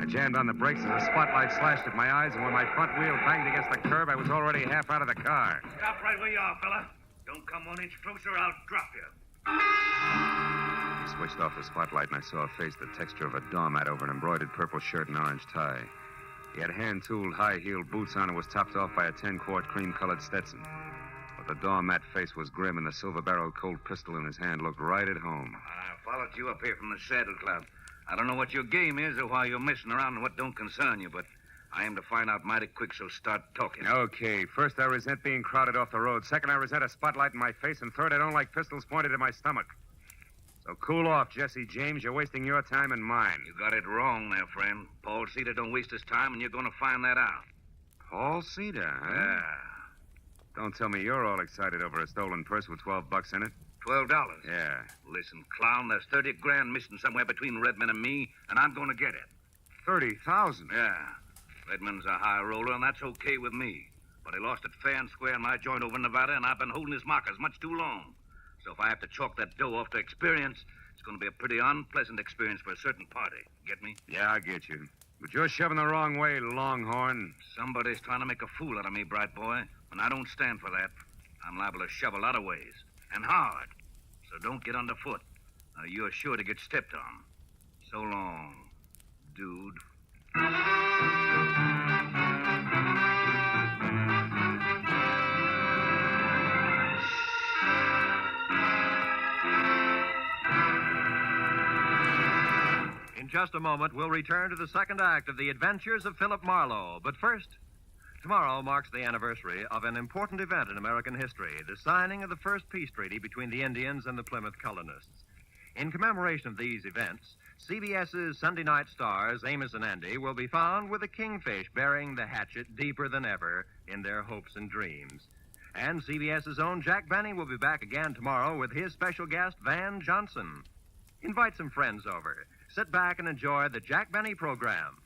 I jammed on the brakes as the spotlight slashed at my eyes, and when my front wheel banged against the curb, I was already half out of the car. Stop right where you are, fella. Don't come 1 inch closer, I'll drop you. He switched off the spotlight, and I saw a face the texture of a doormat over an embroidered purple shirt and orange tie. He had hand-tooled, high-heeled boots on and was topped off by a 10-quart cream-colored Stetson. But the doormat face was grim, and the silver-barreled Colt pistol in his hand looked right at home. I followed you up here from the Saddle Club. I don't know what your game is or why you're messing around and what don't concern you, but I aim to find out mighty quick, so start talking. Okay, first I resent being crowded off the road. Second, I resent a spotlight in my face. And third, I don't like pistols pointed at my stomach. So cool off, Jesse James. You're wasting your time and mine. You got it wrong there, friend. Paul Cedar don't waste his time, and you're going to find that out. Paul Cedar, huh? Yeah. Don't tell me you're all excited over a stolen purse with $12 in it. $12? Yeah. Listen, clown, there's 30 grand missing somewhere between Redmond and me, and I'm going to get it. 30,000? Yeah. Redmond's a high roller, and that's okay with me. But he lost it fair and square in my joint over in Nevada, and I've been holding his markers much too long. So if I have to chalk that dough off to experience, it's going to be a pretty unpleasant experience for a certain party. Get me? Yeah, I get you. But you're shoving the wrong way, Longhorn. Somebody's trying to make a fool out of me, bright boy, and I don't stand for that. I'm liable to shove a lot of ways, and hard. So don't get underfoot. You're sure to get stepped on. So long, dude. In just a moment, we'll return to the second act of The Adventures of Philip Marlowe. But first, tomorrow marks the anniversary of an important event in American history, the signing of the first peace treaty between the Indians and the Plymouth colonists. In commemoration of these events, CBS's Sunday night stars, Amos and Andy, will be found with a kingfish burying the hatchet deeper than ever in their hopes and dreams. And CBS's own Jack Benny will be back again tomorrow with his special guest, Van Johnson. Invite some friends over. Sit back and enjoy the Jack Benny program.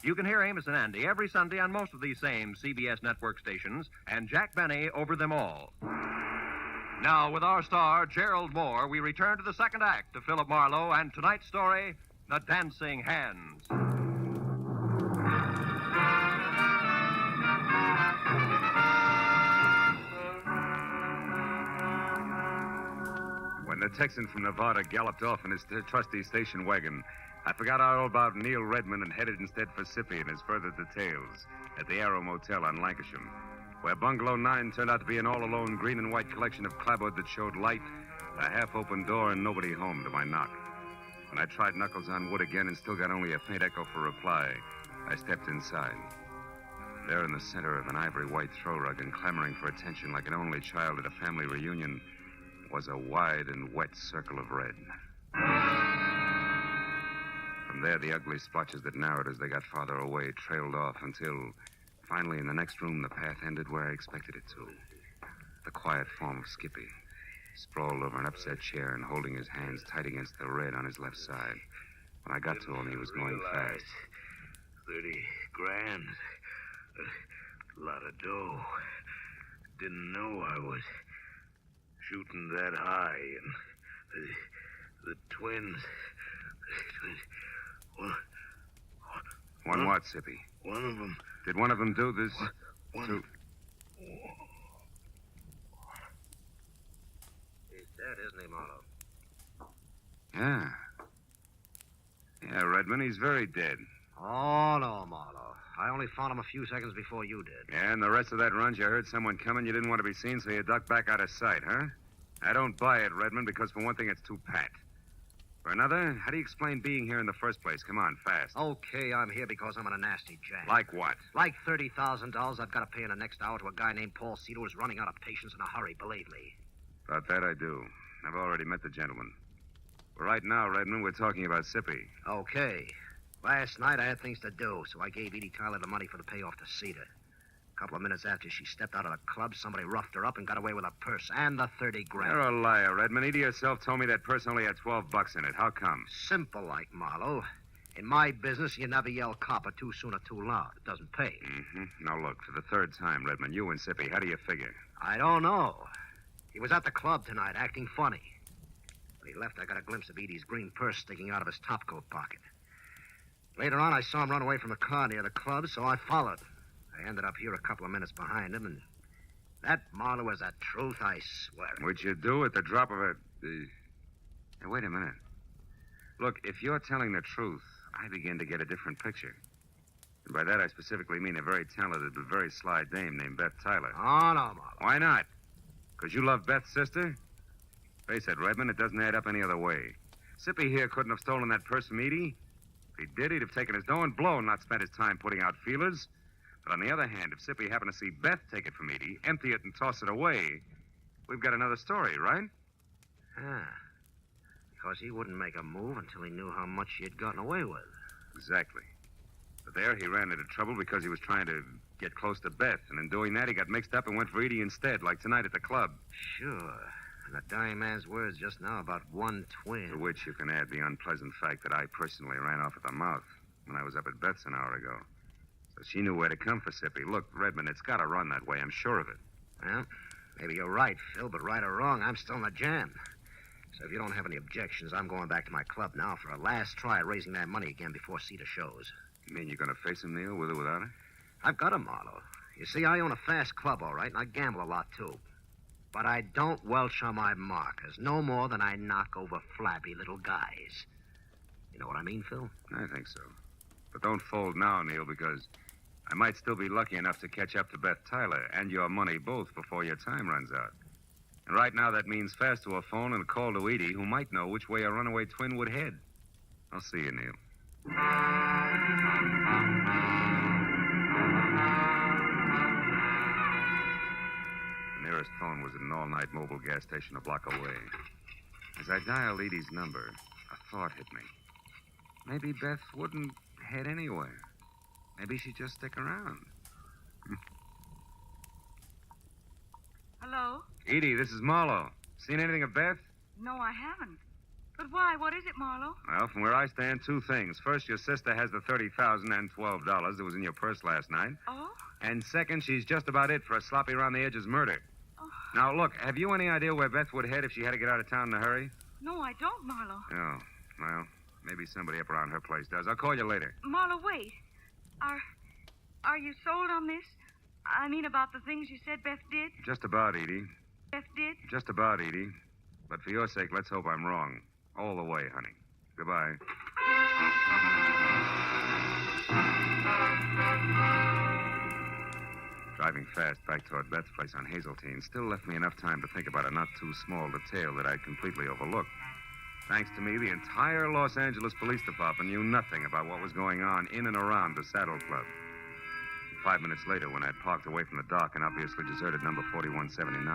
You can hear Amos and Andy every Sunday on most of these same CBS network stations, and Jack Benny over them all. Now, with our star, Gerald Moore, we return to the second act of Philip Marlowe and tonight's story, The Dancing Hands. When the Texan from Nevada galloped off in his trusty station wagon, I forgot all about Neil Redmond and headed instead for Sippy and his further details at the Arrow Motel on Lancashire, where Bungalow 9 turned out to be an all-alone green and white collection of clapboard that showed light, a half-open door, and nobody home to my knock. When I tried knuckles on wood again and still got only a faint echo for reply, I stepped inside. There in the center of an ivory white throw rug and clamoring for attention like an only child at a family reunion was a wide and wet circle of red. From there, the ugly splotches that narrowed as they got farther away trailed off until, finally, in the next room, the path ended where I expected it to. The quiet form of Skippy, sprawled over an upset chair and holding his hands tight against the red on his left side. When I got to him, he was going fast. 30 grand. A lot of dough. Didn't know I was shooting that high. And the twins. One what, Sippy? One of them. Did one of them do this? One. He's dead, isn't he, Marlowe? Yeah. Yeah, Redmond, he's very dead. Oh, no, Marlowe. I only found him a few seconds before you did. Yeah, and the rest of that run, you heard someone coming, you didn't want to be seen, so you ducked back out of sight, huh? I don't buy it, Redmond, because for one thing, it's too pat. For another, how do you explain being here in the first place? Come on, fast. Okay, I'm here because I'm in a nasty jam. Like what? Like $30,000 I've got to pay in the next hour to a guy named Paul Cedar who's running out of patience in a hurry, believe me. About that, I do. I've already met the gentleman. But right now, Redmond, we're talking about Sippy. Okay. Last night I had things to do, so I gave Edie Tyler the money for the payoff to Cedar. A couple of minutes after she stepped out of the club, somebody roughed her up and got away with her purse and the 30 grand. You're a liar, Redmond. Edie herself told me that purse only had $12 in it. How come? Simple like, Marlowe. In my business, you never yell copper too soon or too loud. It doesn't pay. Mm-hmm. Now, look, for the third time, Redmond, you and Sippy, how do you figure? I don't know. He was at the club tonight, acting funny. When he left, I got a glimpse of Edie's green purse sticking out of his topcoat pocket. Later on, I saw him run away from the car near the club, so I followed. I ended up here a couple of minutes behind him, and that, Marlowe, is the truth, I swear. What'd you do at the drop of a... Hey, wait a minute. Look, if you're telling the truth, I begin to get a different picture. And by that, I specifically mean a very talented but very sly dame named Beth Tyler. Oh, no, Marlowe. Why not? Because you love Beth's sister? Face it, Redmond, it doesn't add up any other way. Sippy here couldn't have stolen that purse from Edie. If he did, he'd have taken his dough and blown, not spent his time putting out feelers. But on the other hand, if Sippy happened to see Beth take it from Edie, empty it and toss it away, we've got another story, right? Ah. Because he wouldn't make a move until he knew how much she had gotten away with. Exactly. But there, he ran into trouble because he was trying to get close to Beth. And in doing that, he got mixed up and went for Edie instead, like tonight at the club. Sure. And a dying man's words just now about one twin. To which you can add the unpleasant fact that I personally ran off at the mouth when I was up at Beth's an hour ago. So she knew where to come for Sippy. Look, Redmond, it's got to run that way. I'm sure of it. Well, maybe you're right, Phil, but right or wrong, I'm still in the jam. So if you don't have any objections, I'm going back to my club now for a last try at raising that money again before Cedar shows. You mean you're going to face him, Neil, with or without her? I've got him, Marlowe. You see, I own a fast club, all right, and I gamble a lot, too. But I don't welch on my markers, no more than I knock over flabby little guys. You know what I mean, Phil? I think so. But don't fold now, Neil, because I might still be lucky enough to catch up to Beth Tyler and your money both before your time runs out. And right now, that means fast to a phone and a call to Edie, who might know which way a runaway twin would head. I'll see you, Neil. The nearest phone was at an all-night mobile gas station a block away. As I dialed Edie's number, a thought hit me. Maybe Beth wouldn't head anywhere. Maybe she'd just stick around. Hello? Edie, this is Marlowe. Seen anything of Beth? No, I haven't. But why? What is it, Marlowe? Well, from where I stand, two things. First, your sister has the $30,000 and $12 that was in your purse last night. Oh? And second, she's just about it for a sloppy around the edges murder. Oh. Now, look, have you any idea where Beth would head if she had to get out of town in a hurry? No, I don't, Marlowe. Oh, well, maybe somebody up around her place does. I'll call you later. Marlowe, wait. Are you sold on this? I mean, about the things you said Beth did? Just about, Edie. Beth did? Just about, Edie. But for your sake, let's hope I'm wrong. All the way, honey. Goodbye. Driving fast back toward Beth's place on Hazeltine still left me enough time to think about a not too small detail that I'd completely overlooked. Thanks to me, the entire Los Angeles Police Department knew nothing about what was going on in and around the Saddle Club. 5 minutes later, when I'd parked away from the dock and obviously deserted number 4179,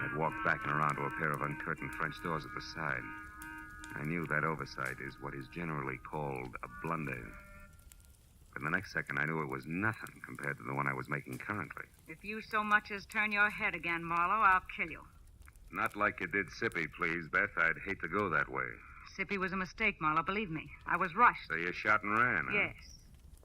I'd walked back and around to a pair of uncurtained French doors at the side. I knew that oversight is what is generally called a blunder. But the next second, I knew it was nothing compared to the one I was making currently. If you so much as turn your head again, Marlowe, I'll kill you. Not like you did Sippy, please, Beth. I'd hate to go that way. Sippy was a mistake, Marlowe, believe me. I was rushed. So you shot and ran, huh? Yes.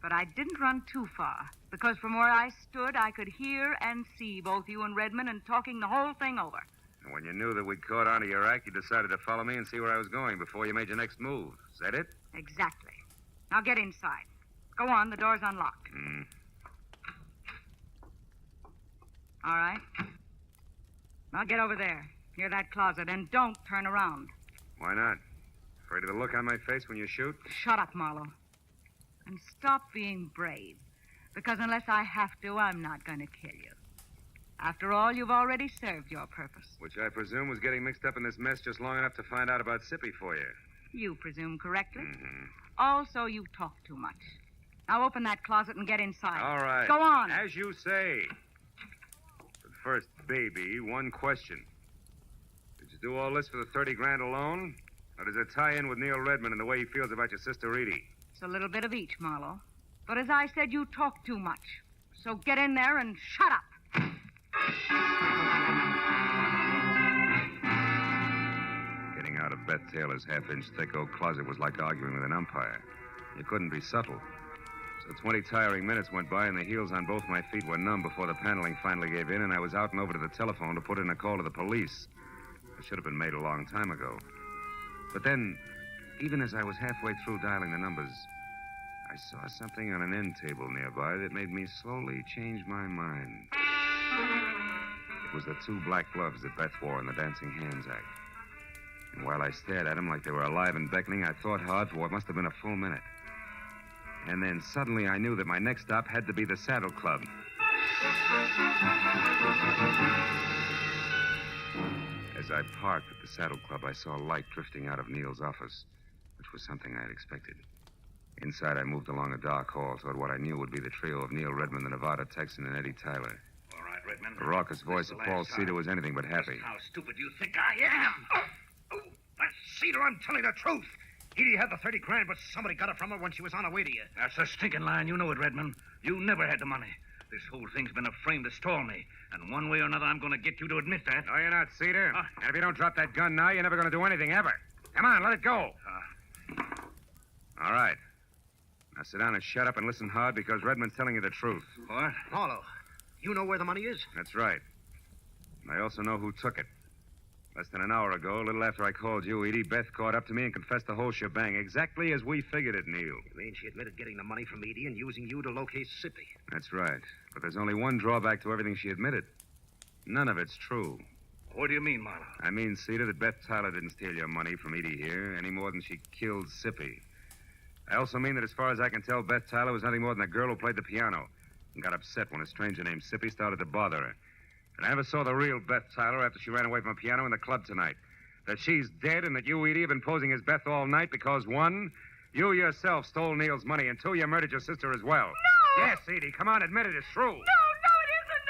But I didn't run too far, because from where I stood, I could hear and see both you and Redmond and talking the whole thing over. And when you knew that we'd caught on to your act, you decided to follow me and see where I was going before you made your next move. Is that it? Exactly. Now get inside. Go on, the door's unlocked. All right. Now get over there, near that closet, and don't turn around. Why not? Afraid of the look on my face when you shoot? Shut up, Marlowe. And stop being brave. Because unless I have to, I'm not going to kill you. After all, you've already served your purpose. Which I presume was getting mixed up in this mess just long enough to find out about Sippy for you. You presume correctly. Mm-hmm. Also, you talk too much. Now open that closet and get inside. All right. Go on. As you say. But first, baby, one question. Did you do all this for the 30 grand alone? Or does it tie in with Neil Redmond and the way he feels about your sister Edie? It's a little bit of each, Marlowe. But as I said, you talk too much. So get in there and shut up. Getting out of Beth Taylor's half-inch thick oak closet was like arguing with an umpire. You couldn't be subtle. So 20 tiring minutes went by, and the heels on both my feet were numb before the paneling finally gave in, and I was out and over to the telephone to put in a call to the police. It should have been made a long time ago. But then, even as I was halfway through dialing the numbers, I saw something on an end table nearby that made me slowly change my mind. It was the 2 black gloves that Beth wore in the Dancing Hands act. And while I stared at them like they were alive and beckoning, I thought hard for what must have been a full minute. And then suddenly I knew that my next stop had to be the Saddle Club. As I parked at the Saddle Club, I saw light drifting out of Neil's office, which was something I had expected. Inside, I moved along a dark hall toward what I knew would be the trio of Neil Redmond, the Nevada Texan, and Eddie Tyler. All right, Redmond. The raucous voice of Paul Cedar was anything but happy. How stupid you think I am? Oh, that's Cedar, I'm telling the truth. Edie had the 30 grand, but somebody got it from her when she was on her way to you. That's a stinking line. You know it, Redmond. You never had the money. This whole thing's been a frame to stall me. And one way or another, I'm going to get you to admit that. No, you're not, Cedar. And if you don't drop that gun now, you're never going to do anything ever. Come on, let it go. All right. Now sit down and shut up and listen hard, because Redmond's telling you the truth. What? Marlowe, you know where the money is? That's right. And I also know who took it. Less than an hour ago, a little after I called you, Edie, Beth caught up to me and confessed the whole shebang, exactly as we figured it, Neil. You mean she admitted getting the money from Edie and using you to locate Sippy? That's right. But there's only one drawback to everything she admitted. None of it's true. What do you mean, Marlowe? I mean, Cedar, that Beth Tyler didn't steal your money from Edie here any more than she killed Sippy. I also mean that as far as I can tell, Beth Tyler was nothing more than a girl who played the piano and got upset when a stranger named Sippy started to bother her. And I never saw the real Beth Tyler after she ran away from a piano in the club tonight. That she's dead and that you, Edie, have been posing as Beth all night because, 1, you yourself stole Neil's money, and 2, you murdered your sister as well. No! Yes, Edie, come on, admit it, it's true. No, it isn't.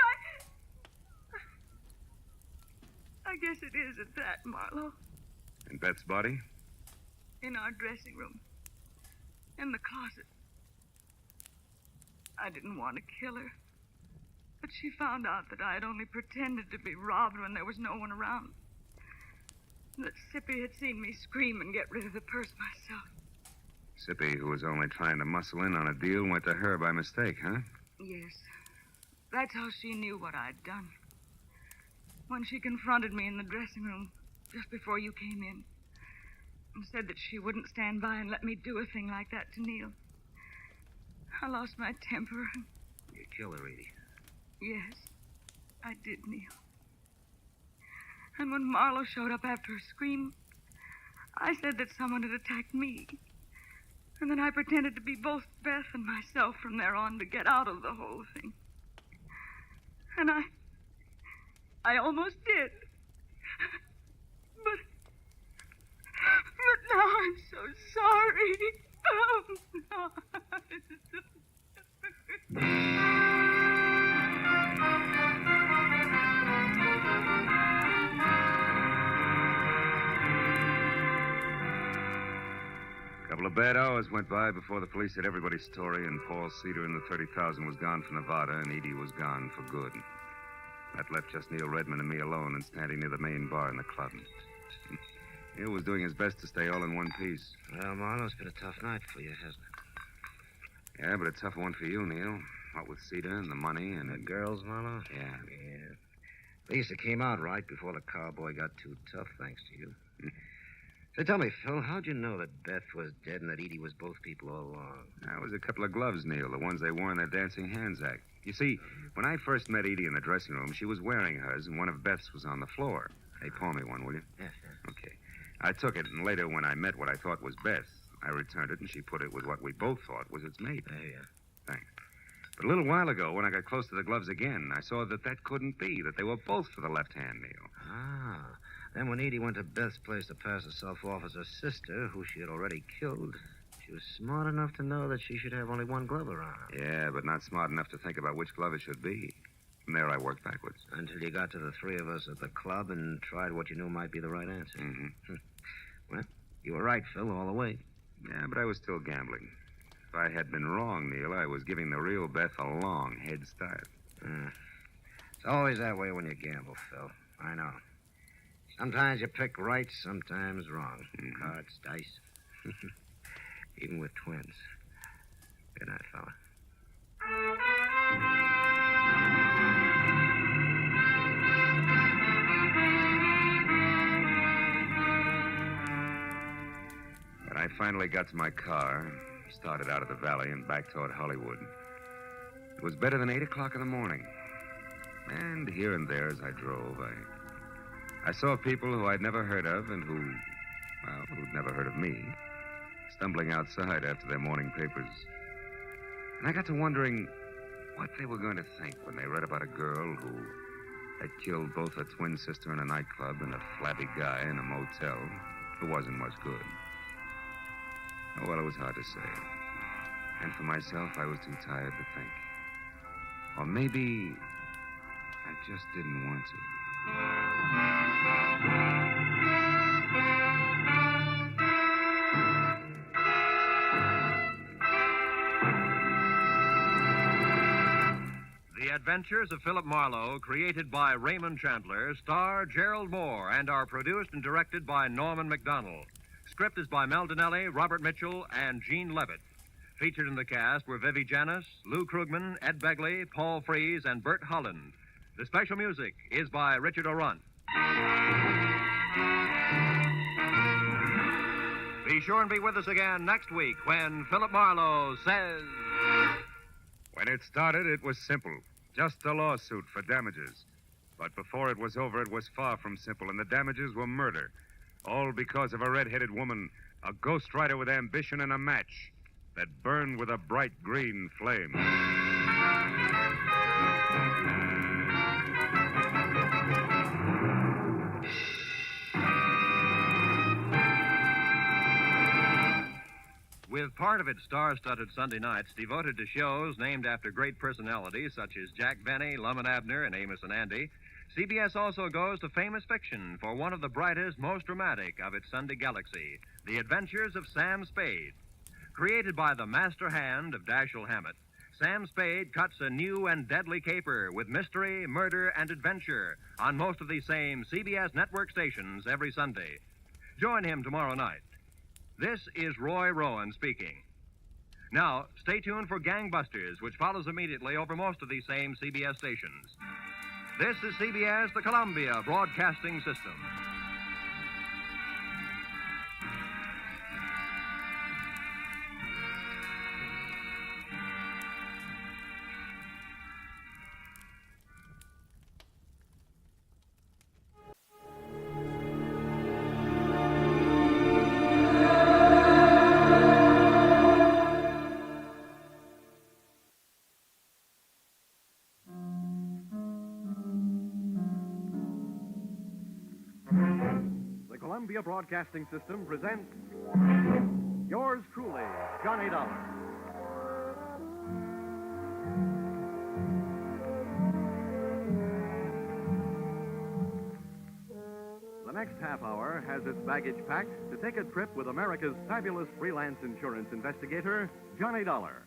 I guess it is at that, Marlowe. And Beth's body? In our dressing room. In the closet. I didn't want to kill her. But she found out that I had only pretended to be robbed when there was no one around. That Sippy had seen me scream and get rid of the purse myself. Sippy, who was only trying to muscle in on a deal, went to her by mistake, huh? Yes. That's how she knew what I'd done. When she confronted me in the dressing room just before you came in and said that she wouldn't stand by and let me do a thing like that to Neil, I lost my temper. You killed her, Edie. Yes, I did, Neil. And when Marlowe showed up after her scream, I said that someone had attacked me. And then I pretended to be both Beth and myself from there on to get out of the whole thing. And I almost did. But now I'm so sorry. Oh, no. A couple of bad hours went by before the police had everybody's story, and Paul Cedar and the 30,000 was gone for Nevada, and Edie was gone for good. That left just Neil Redmond and me alone and standing near the main bar in the club. Neil was doing his best to stay all in one piece. Well, Marlowe, it's been a tough night for you, hasn't it? Yeah, but a tough one for you, Neil. What with Cedar and the money and... The girls, Marlowe? Yeah. At least it came out right before the cowboy got too tough, thanks to you. So tell me, Phil, how'd you know that Beth was dead and that Edie was both people all along? That was a couple of gloves, Neil, the ones they wore in their Dancing Hands act. You see, when I first met Edie in the dressing room, she was wearing hers, and one of Beth's was on the floor. Hey, pour me one, will you? Yeah. Okay. I took it, and later when I met what I thought was Beth, I returned it, and she put it with what we both thought was its mate. There you are. Thanks. But a little while ago, when I got close to the gloves again, I saw that couldn't be, that they were both for the left hand, Neil. Ah. Then when Edie went to Beth's place to pass herself off as her sister, who she had already killed, she was smart enough to know that she should have only one glove around her. Yeah, but not smart enough to think about which glove it should be. From there, I worked backwards. Until you got to the three of us at the club and tried what you knew might be the right answer. Mm-hmm. Well, you were right, Phil, all the way. Yeah, but I was still gambling. If I had been wrong, Neil, I was giving the real Beth a long head start. It's always that way when you gamble, Phil. I know. Sometimes you pick right, sometimes wrong. Cards, dice. Even with twins. Good night, fella. But I finally got to my car, started out of the valley and back toward Hollywood. It was better than 8 o'clock in the morning. And here and there as I drove, I saw people who I'd never heard of and who'd never heard of me, stumbling outside after their morning papers. And I got to wondering what they were going to think when they read about a girl who had killed both her twin sister in a nightclub and a flabby guy in a motel who wasn't much good. Oh, well, it was hard to say. And for myself, I was too tired to think. Or maybe I just didn't want to. The Adventures of Philip Marlowe, created by Raymond Chandler, star Gerald Moore, and are produced and directed by Norman MacDonald. Script is by Mel Donnelly, Robert Mitchell, and Gene Levitt. Featured in the cast were Vivi Janis, Lou Krugman, Ed Begley, Paul Frees, and Bert Holland. The special music is by Richard O'Runt. Be sure and be with us again next week when Philip Marlowe says... When it started, it was simple. Just a lawsuit for damages. But before it was over, it was far from simple, and the damages were murder. All because of a red-headed woman, a ghostwriter with ambition and a match that burned with a bright green flame. With part of its star-studded Sunday nights devoted to shows named after great personalities such as Jack Benny, Lum and Abner, and Amos and Andy, CBS also goes to famous fiction for one of the brightest, most dramatic of its Sunday galaxy, The Adventures of Sam Spade. Created by the master hand of Dashiell Hammett, Sam Spade cuts a new and deadly caper with mystery, murder, and adventure on most of these same CBS network stations every Sunday. Join him tomorrow night. This is Roy Rowan speaking. Now, stay tuned for Gangbusters, which follows immediately over most of these same CBS stations. This is CBS, the Columbia Broadcasting System. Columbia Broadcasting System presents yours truly, Johnny Dollar. The next half hour has its baggage packed to take a trip with America's fabulous freelance insurance investigator, Johnny Dollar.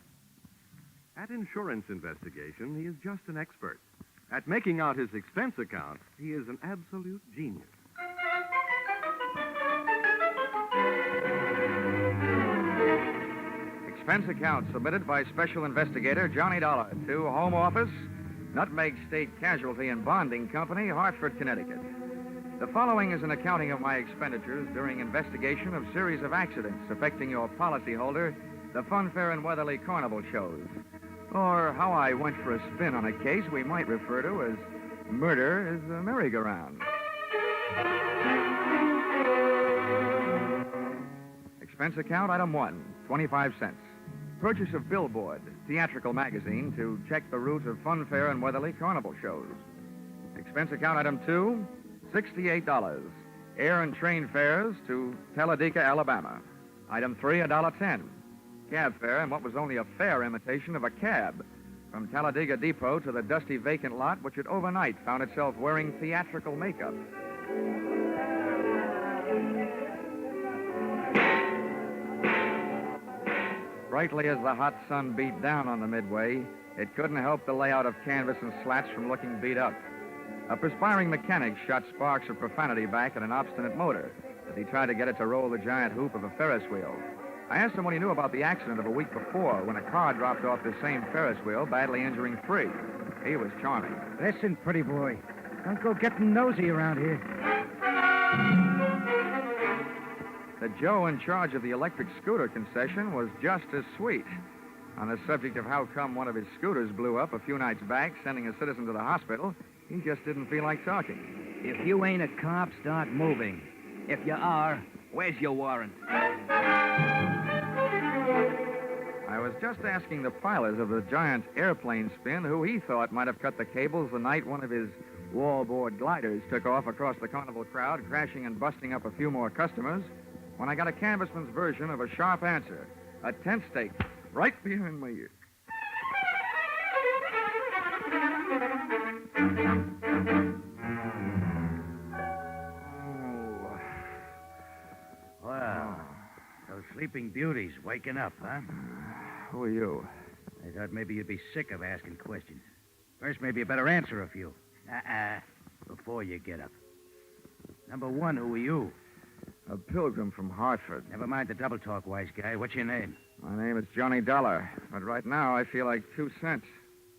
At insurance investigation, he is just an expert. At making out his expense account, he is an absolute genius. Expense account submitted by Special Investigator Johnny Dollar to Home Office, Nutmeg State Casualty and Bonding Company, Hartford, Connecticut. The following is an accounting of my expenditures during investigation of series of accidents affecting your policyholder, the Funfair and Weatherly Carnival shows, or how I went for a spin on a case we might refer to as Murder is a Merry-Go-Round. Expense account, item 1, 25 cents. Purchase of billboard, theatrical magazine, to check the route of funfair and Weatherly carnival shows. Expense account, item 2, $68. Air and train fares to Talladega, Alabama. Item 3, $1.10. Cab fare and what was only a fair imitation of a cab from Talladega Depot to the dusty vacant lot, which had overnight found itself wearing theatrical makeup. Brightly as the hot sun beat down on the midway, it couldn't help the layout of canvas and slats from looking beat up. A perspiring mechanic shot sparks of profanity back at an obstinate motor as he tried to get it to roll the giant hoop of a Ferris wheel. I asked him what he knew about the accident of a week before when a car dropped off the same Ferris wheel, badly injuring 3. He was charming. Listen, pretty boy, don't go getting nosy around here. The Joe in charge of the electric scooter concession was just as sweet. On the subject of how come one of his scooters blew up a few nights back, sending a citizen to the hospital, he just didn't feel like talking. If you ain't a cop, start moving. If you are, where's your warrant? I was just asking the pilot of the giant airplane spin who he thought might have cut the cables the night one of his wallboard gliders took off across the carnival crowd, crashing and busting up a few more customers, when I got a canvasman's version of a sharp answer. A tent stake right behind my ear. Well, those sleeping beauties waking up, huh? Who are you? I thought maybe you'd be sick of asking questions. First, maybe you better answer a few. Before you get up. Number 1, who are you? A pilgrim from Hartford. Never mind the double talk, wise guy. What's your name? My name is Johnny Dollar, but right now I feel like 2 cents.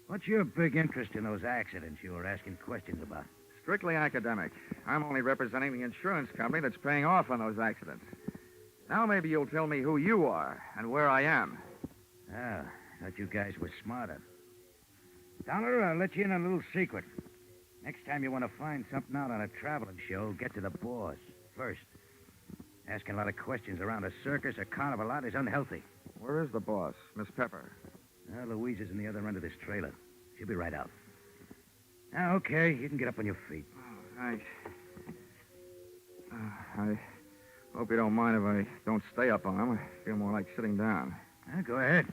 What's your big interest in those accidents you were asking questions about? Strictly academic. I'm only representing the insurance company that's paying off on those accidents. Now maybe you'll tell me who you are and where I am. Ah, thought you guys were smarter. Dollar, I'll let you in on a little secret. Next time you want to find something out on a traveling show, get to the boss first. Asking a lot of questions around a circus or carnival lot is unhealthy. Where is the boss, Miss Pepper? Louise is in the other end of this trailer. She'll be right out. Now, okay, you can get up on your feet. Oh, thanks. I hope you don't mind if I don't stay up on him. I feel more like sitting down. Go ahead.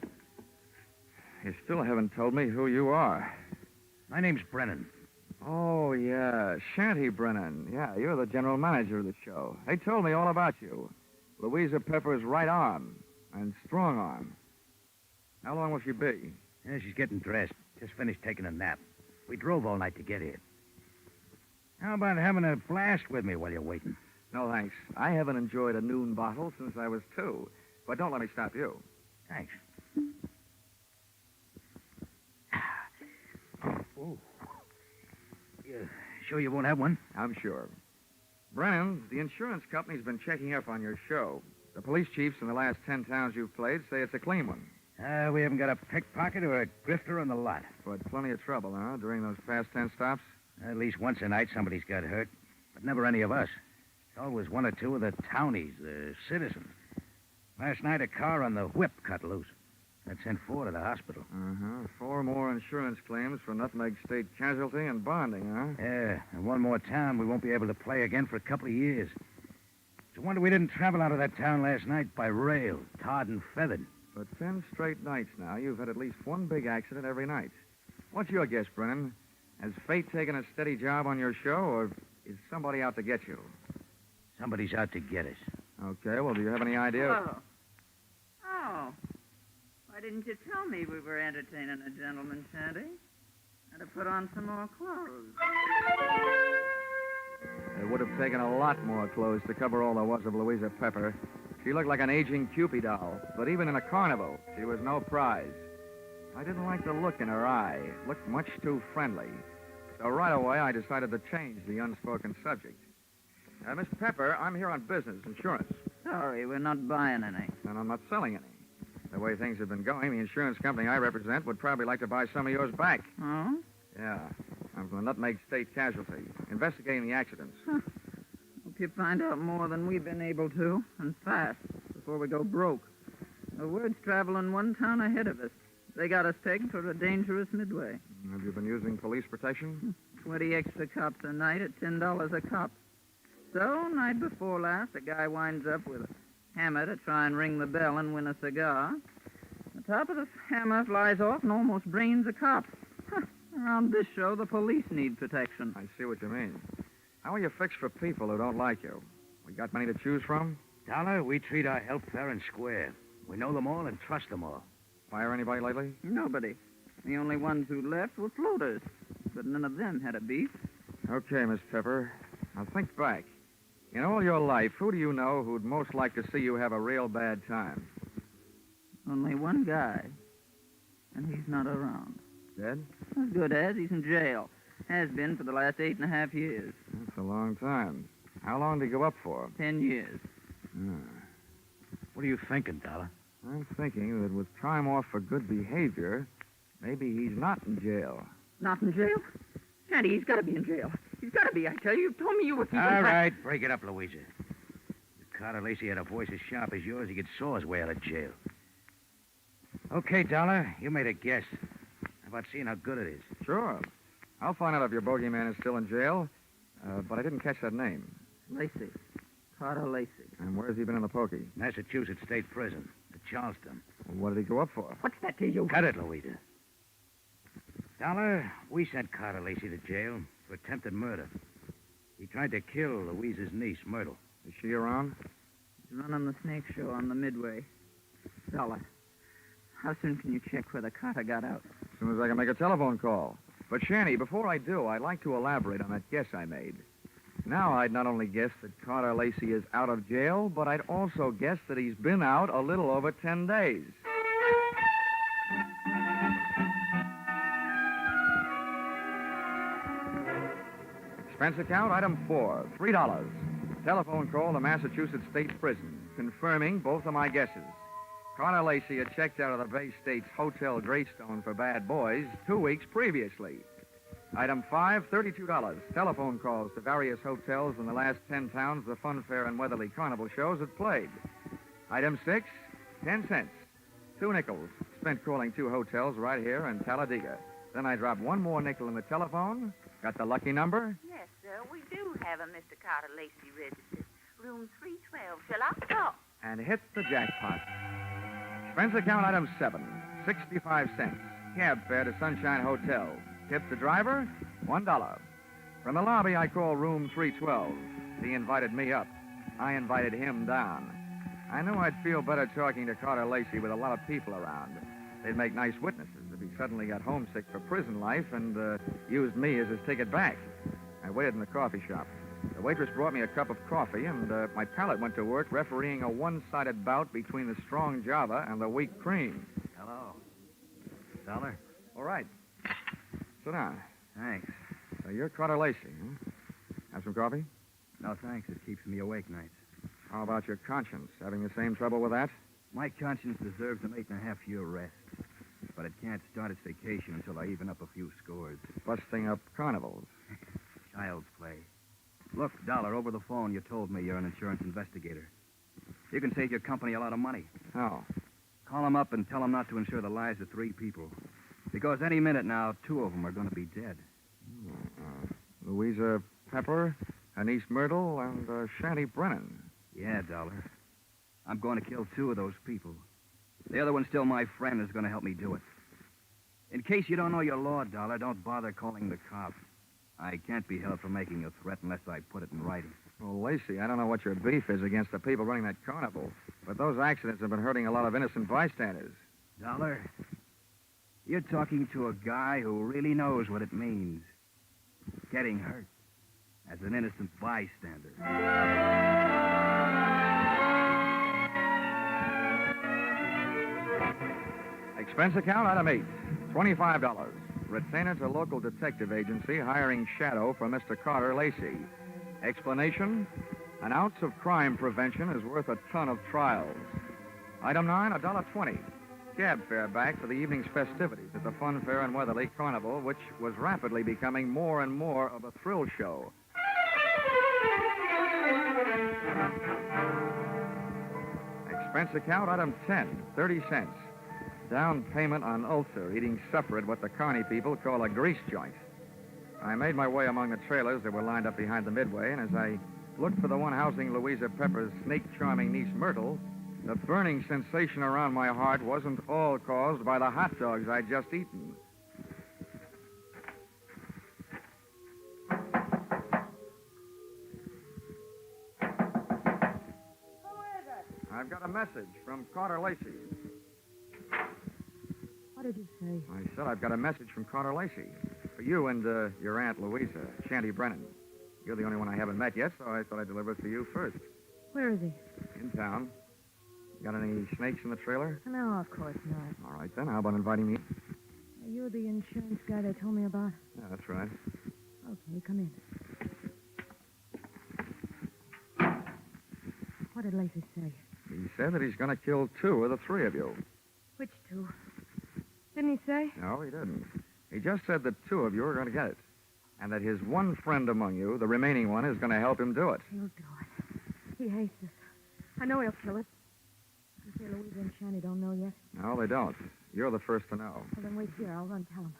You still haven't told me who you are. My name's Brennan. Oh, yeah, Shanty Brennan. Yeah, you're the general manager of the show. They told me all about you. Louisa Pepper's right arm and strong arm. How long will she be? Yeah, she's getting dressed. Just finished taking a nap. We drove all night to get here. How about having a blast with me while you're waiting? No, thanks. I haven't enjoyed a noon bottle since I was 2. But don't let me stop you. Thanks. Oh. You sure you won't have one? I'm sure. Brennan, the insurance company's been checking up on your show. The police chiefs in the last 10 towns you've played say it's a clean one. We haven't got a pickpocket or a grifter on the lot. But plenty of trouble, huh, during those past 10 stops? At least once a night somebody's got hurt. But never any of us. It's always 1 or 2 of the townies, the citizens. Last night a car on the whip cut loose. That sent 4 to the hospital. 4 more insurance claims for Nutmeg State casualty and bonding, huh? Yeah, and 1 more town we won't be able to play again for a couple of years. It's a wonder we didn't travel out of that town last night by rail, tarred and feathered. For 10 straight nights now, you've had at least 1 big accident every night. What's your guess, Brennan? Has fate taken a steady job on your show, or is somebody out to get you? Somebody's out to get us. Okay, well, do you have any idea? Hello. Oh. Why didn't you tell me we were entertaining a gentleman, Shanty? I'd have put on some more clothes. It would have taken a lot more clothes to cover all there was of Louisa Pepper. She looked like an aging Cupid doll, but even in a carnival, she was no prize. I didn't like the look in her eye. It looked much too friendly. So right away, I decided to change the unspoken subject. Miss Pepper, I'm here on business, insurance. Sorry, we're not buying any. And I'm not selling any. The way things have been going, the insurance company I represent would probably like to buy some of yours back. Oh? Yeah. I'm from Nutmeg State Casualty, investigating the accidents. Hope you find out more than we've been able to, and fast. before we go broke. The word's traveling one town ahead of us. They got us pegged for a dangerous midway. Have you been using police protection? 20 extra cops a night at $10 a cop. So, night before last, a guy winds up with a hammer to try and ring the bell and win a cigar. The top of the hammer flies off and almost brains a cop. Around this show, the police need protection. I see what you mean. How are you fixed for people who don't like you? We got many to choose from? Dollar, we treat our help fair and square. We know them all and trust them all. Fire anybody lately? Nobody. The only ones who left were floaters. But none of them had a beef. Okay, Miss Pepper. Now think back. In all your life, who do you know who'd most like to see you have a real bad time? Only one guy. And he's not around. Dead? As good as. He's in jail. Has been for the last 8.5 years. That's a long time. How long did he go up for? 10 years. What are you thinking, Dollar? I'm thinking that with time off for good behavior, maybe he's not in jail. Not in jail? Sandy, he's got to be in jail. He's got to be, I tell you. You told me you were... All right, break it up, Louisa. If Carter Lacey had a voice as sharp as yours, he could saw his way out of jail. Okay, Dollar, you made a guess. How about seeing how good it is? Sure. I'll find out if your bogeyman is still in jail, but I didn't catch that name. Lacey. Carter Lacey. And where's he been in the pokey? Massachusetts State Prison, at Charleston. Well, what did he go up for? What's that to you? Cut it, Louisa. Dollar, we sent Carter Lacey to jail for attempted murder. He tried to kill Louisa's niece, Myrtle. Is she around? He's running the snake show on the Midway. Dollar, how soon can you check whether Carter got out? As soon as I can make a telephone call. But, Shanny, before I do, I'd like to elaborate on that guess I made. Now, I'd not only guess that Carter Lacey is out of jail, but I'd also guess that he's been out a little over 10 days. Expense account, item 4, $3. Telephone call to Massachusetts State Prison, confirming both of my guesses. Carter Lacey had checked out of the Bay State's Hotel Greystone for bad boys 2 weeks previously. Item 5, $32. Telephone calls to various hotels in the last 10 towns the Fun Fair and Weatherly Carnival shows had played. Item 6, 10 cents. 2 nickels spent calling 2 hotels right here in Talladega. Then I dropped 1 more nickel in the telephone, got the lucky number. Yes, sir. We do have a Mr. Carter Lacey registered. Room 312. Shall I stop? And hit the jackpot. Expense account item 7, 65 cents. Cab fare to Sunshine Hotel. Tip the driver, $1. From the lobby, I called room 312. He invited me up. I invited him down. I knew I'd feel better talking to Carter Lacey with a lot of people around. They'd make nice witnesses if he suddenly got homesick for prison life and used me as his ticket back. I waited in the coffee shop. The waitress brought me a cup of coffee, and my palate went to work refereeing a one-sided bout between the strong Java and the weak cream. Hello. Dollar? All right. Sit down. Thanks. So you're Carter Lacey, huh? Have some coffee? No, thanks. It keeps me awake nights. How about your conscience? Having the same trouble with that? My conscience deserves an 8.5-year rest. But it can't start its vacation until I even up a few scores. Busting up carnivals. Child's play. Look, Dollar, over the phone you told me you're an insurance investigator. You can save your company a lot of money. How? Call them up and tell them not to insure the lives of 3 people. Because any minute now, 2 of them are going to be dead. Louisa Pepper, Anise Myrtle, and Shanty Brennan. Yeah, Dollar. I'm going to kill 2 of those people. The other one's still my friend and is going to help me do it. In case you don't know your law, Dollar, don't bother calling the cops. I can't be held for making a threat unless I put it in writing. Well, Lacey, I don't know what your beef is against the people running that carnival, but those accidents have been hurting a lot of innocent bystanders. Dollar, you're talking to a guy who really knows what it means. Getting hurt as an innocent bystander. Expense account, item 8, $25. Retainer to local detective agency hiring shadow for Mr. Carter Lacey. Explanation, an ounce of crime prevention is worth a ton of trials. Item 9, $1.20. Cab fare back for the evening's festivities at the Fun Fair and Weatherly Carnival, which was rapidly becoming more and more of a thrill show. Expense account, item 10, 30 cents. Down payment on ulcer, eating supper at what the Carney people call a grease joint. I made my way among the trailers that were lined up behind the midway, and as I looked for the one housing Louisa Pepper's snake-charming niece, Myrtle, the burning sensation around my heart wasn't all caused by the hot dogs I'd just eaten. I've got a message from Carter Lacey. What did you say? I said I've got a message from Carter Lacey. For you and your Aunt Louisa, Shanty Brennan. You're the only one I haven't met yet, so I thought I'd deliver it to you first. Where is he? In town. Got any snakes in the trailer? No, of course not. All right, then. How about inviting me? You're the insurance guy they told me about? Yeah, that's right. Okay, come in. What did Lacey say? He said that he's going to kill 2 of the 3 of you. Which 2? Didn't he say? No, he didn't. He just said that 2 of you are going to get it. And that his one friend among you, the remaining one, is going to help him do it. He'll do it. He hates us. I know he'll kill us. You say Louisa and Shanny don't know yet? No, they don't. You're the first to know. Well, then wait here. I'll run tell him.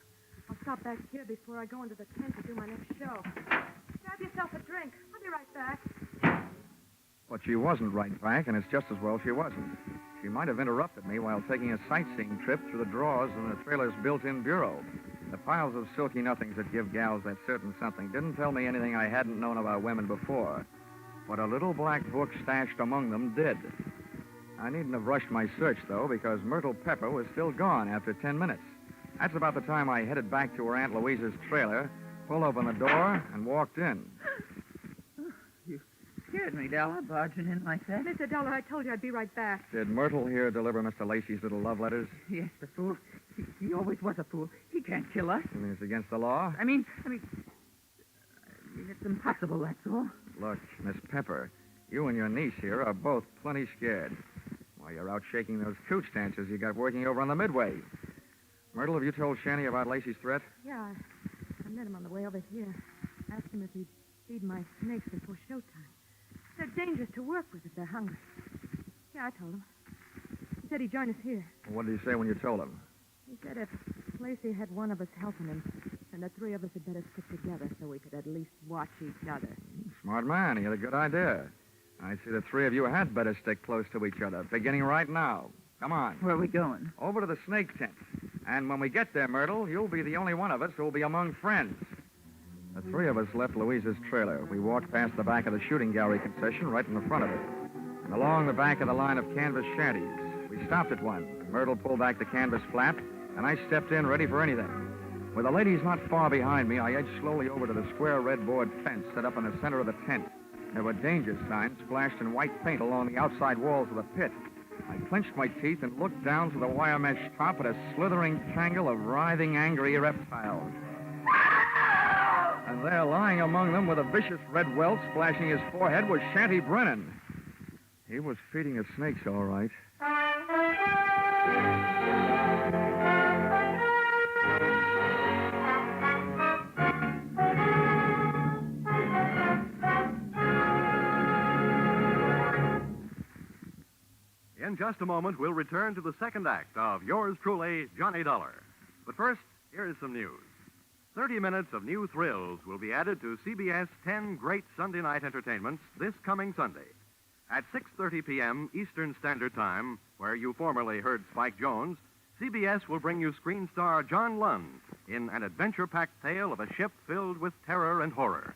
I'll stop back here before I go into the tent to do my next show. Grab yourself a drink. I'll be right back. But she wasn't right back, and it's just as well she wasn't. She might have interrupted me while taking a sightseeing trip through the drawers in the trailer's built-in bureau. The piles of silky nothings that give gals that certain something didn't tell me anything I hadn't known about women before. But a little black book stashed among them did. I needn't have rushed my search, though, because Myrtle Pepper was still gone after 10 minutes. That's about the time I headed back to her Aunt Louisa's trailer, pulled open the door, and walked in. You scared me, Della, barging in like that. Mr. Dollar, I told you I'd be right back. Did Myrtle here deliver Mr. Lacey's little love letters? Yes, the fool. He always was a fool. He can't kill us. You mean it's against the law? I mean, it's impossible, that's all. Look, Miss Pepper, you and your niece here are both plenty scared. While you're out shaking those cooch dancers you got working over on the Midway. Myrtle, have you told Shanny about Lacey's threat? Yeah, I met him on the way over here. Asked him if he'd feed my snakes before showtime. They're dangerous to work with if they're hungry. Yeah, I told him. He said he'd join us here. What did he say when you told him? He said if Lacey had one of us helping him, then the 3 of us had better stick together so we could at least watch each other. Smart man. He had a good idea. I see the 3 of you had better stick close to each other, beginning right now. Come on. Where are we going? Over to the snake tent. And when we get there, Myrtle, you'll be the only one of us who'll be among friends. The 3 of us left Louisa's trailer. We walked past the back of the shooting gallery concession right in the front of it. And along the back of the line of canvas shanties. We stopped at one. Myrtle pulled back the canvas flap, and I stepped in ready for anything. With the ladies not far behind me, I edged slowly over to the square red board fence set up in the center of the tent. There were danger signs splashed in white paint along the outside walls of the pit. I clenched my teeth and looked down to the wire mesh top at a slithering tangle of writhing, angry reptiles. And there, lying among them with a vicious red welt splashing his forehead, was Shanty Brennan. He was feeding his snakes, all right. In just a moment, we'll return to the second act of yours truly, Johnny Dollar. But first, here is some news. 30 minutes of new thrills will be added to CBS 10 great Sunday night entertainments this coming Sunday. At 6:30 p.m. Eastern Standard Time, where you formerly heard Spike Jones, CBS will bring you screen star John Lund in an adventure-packed tale of a ship filled with terror and horror.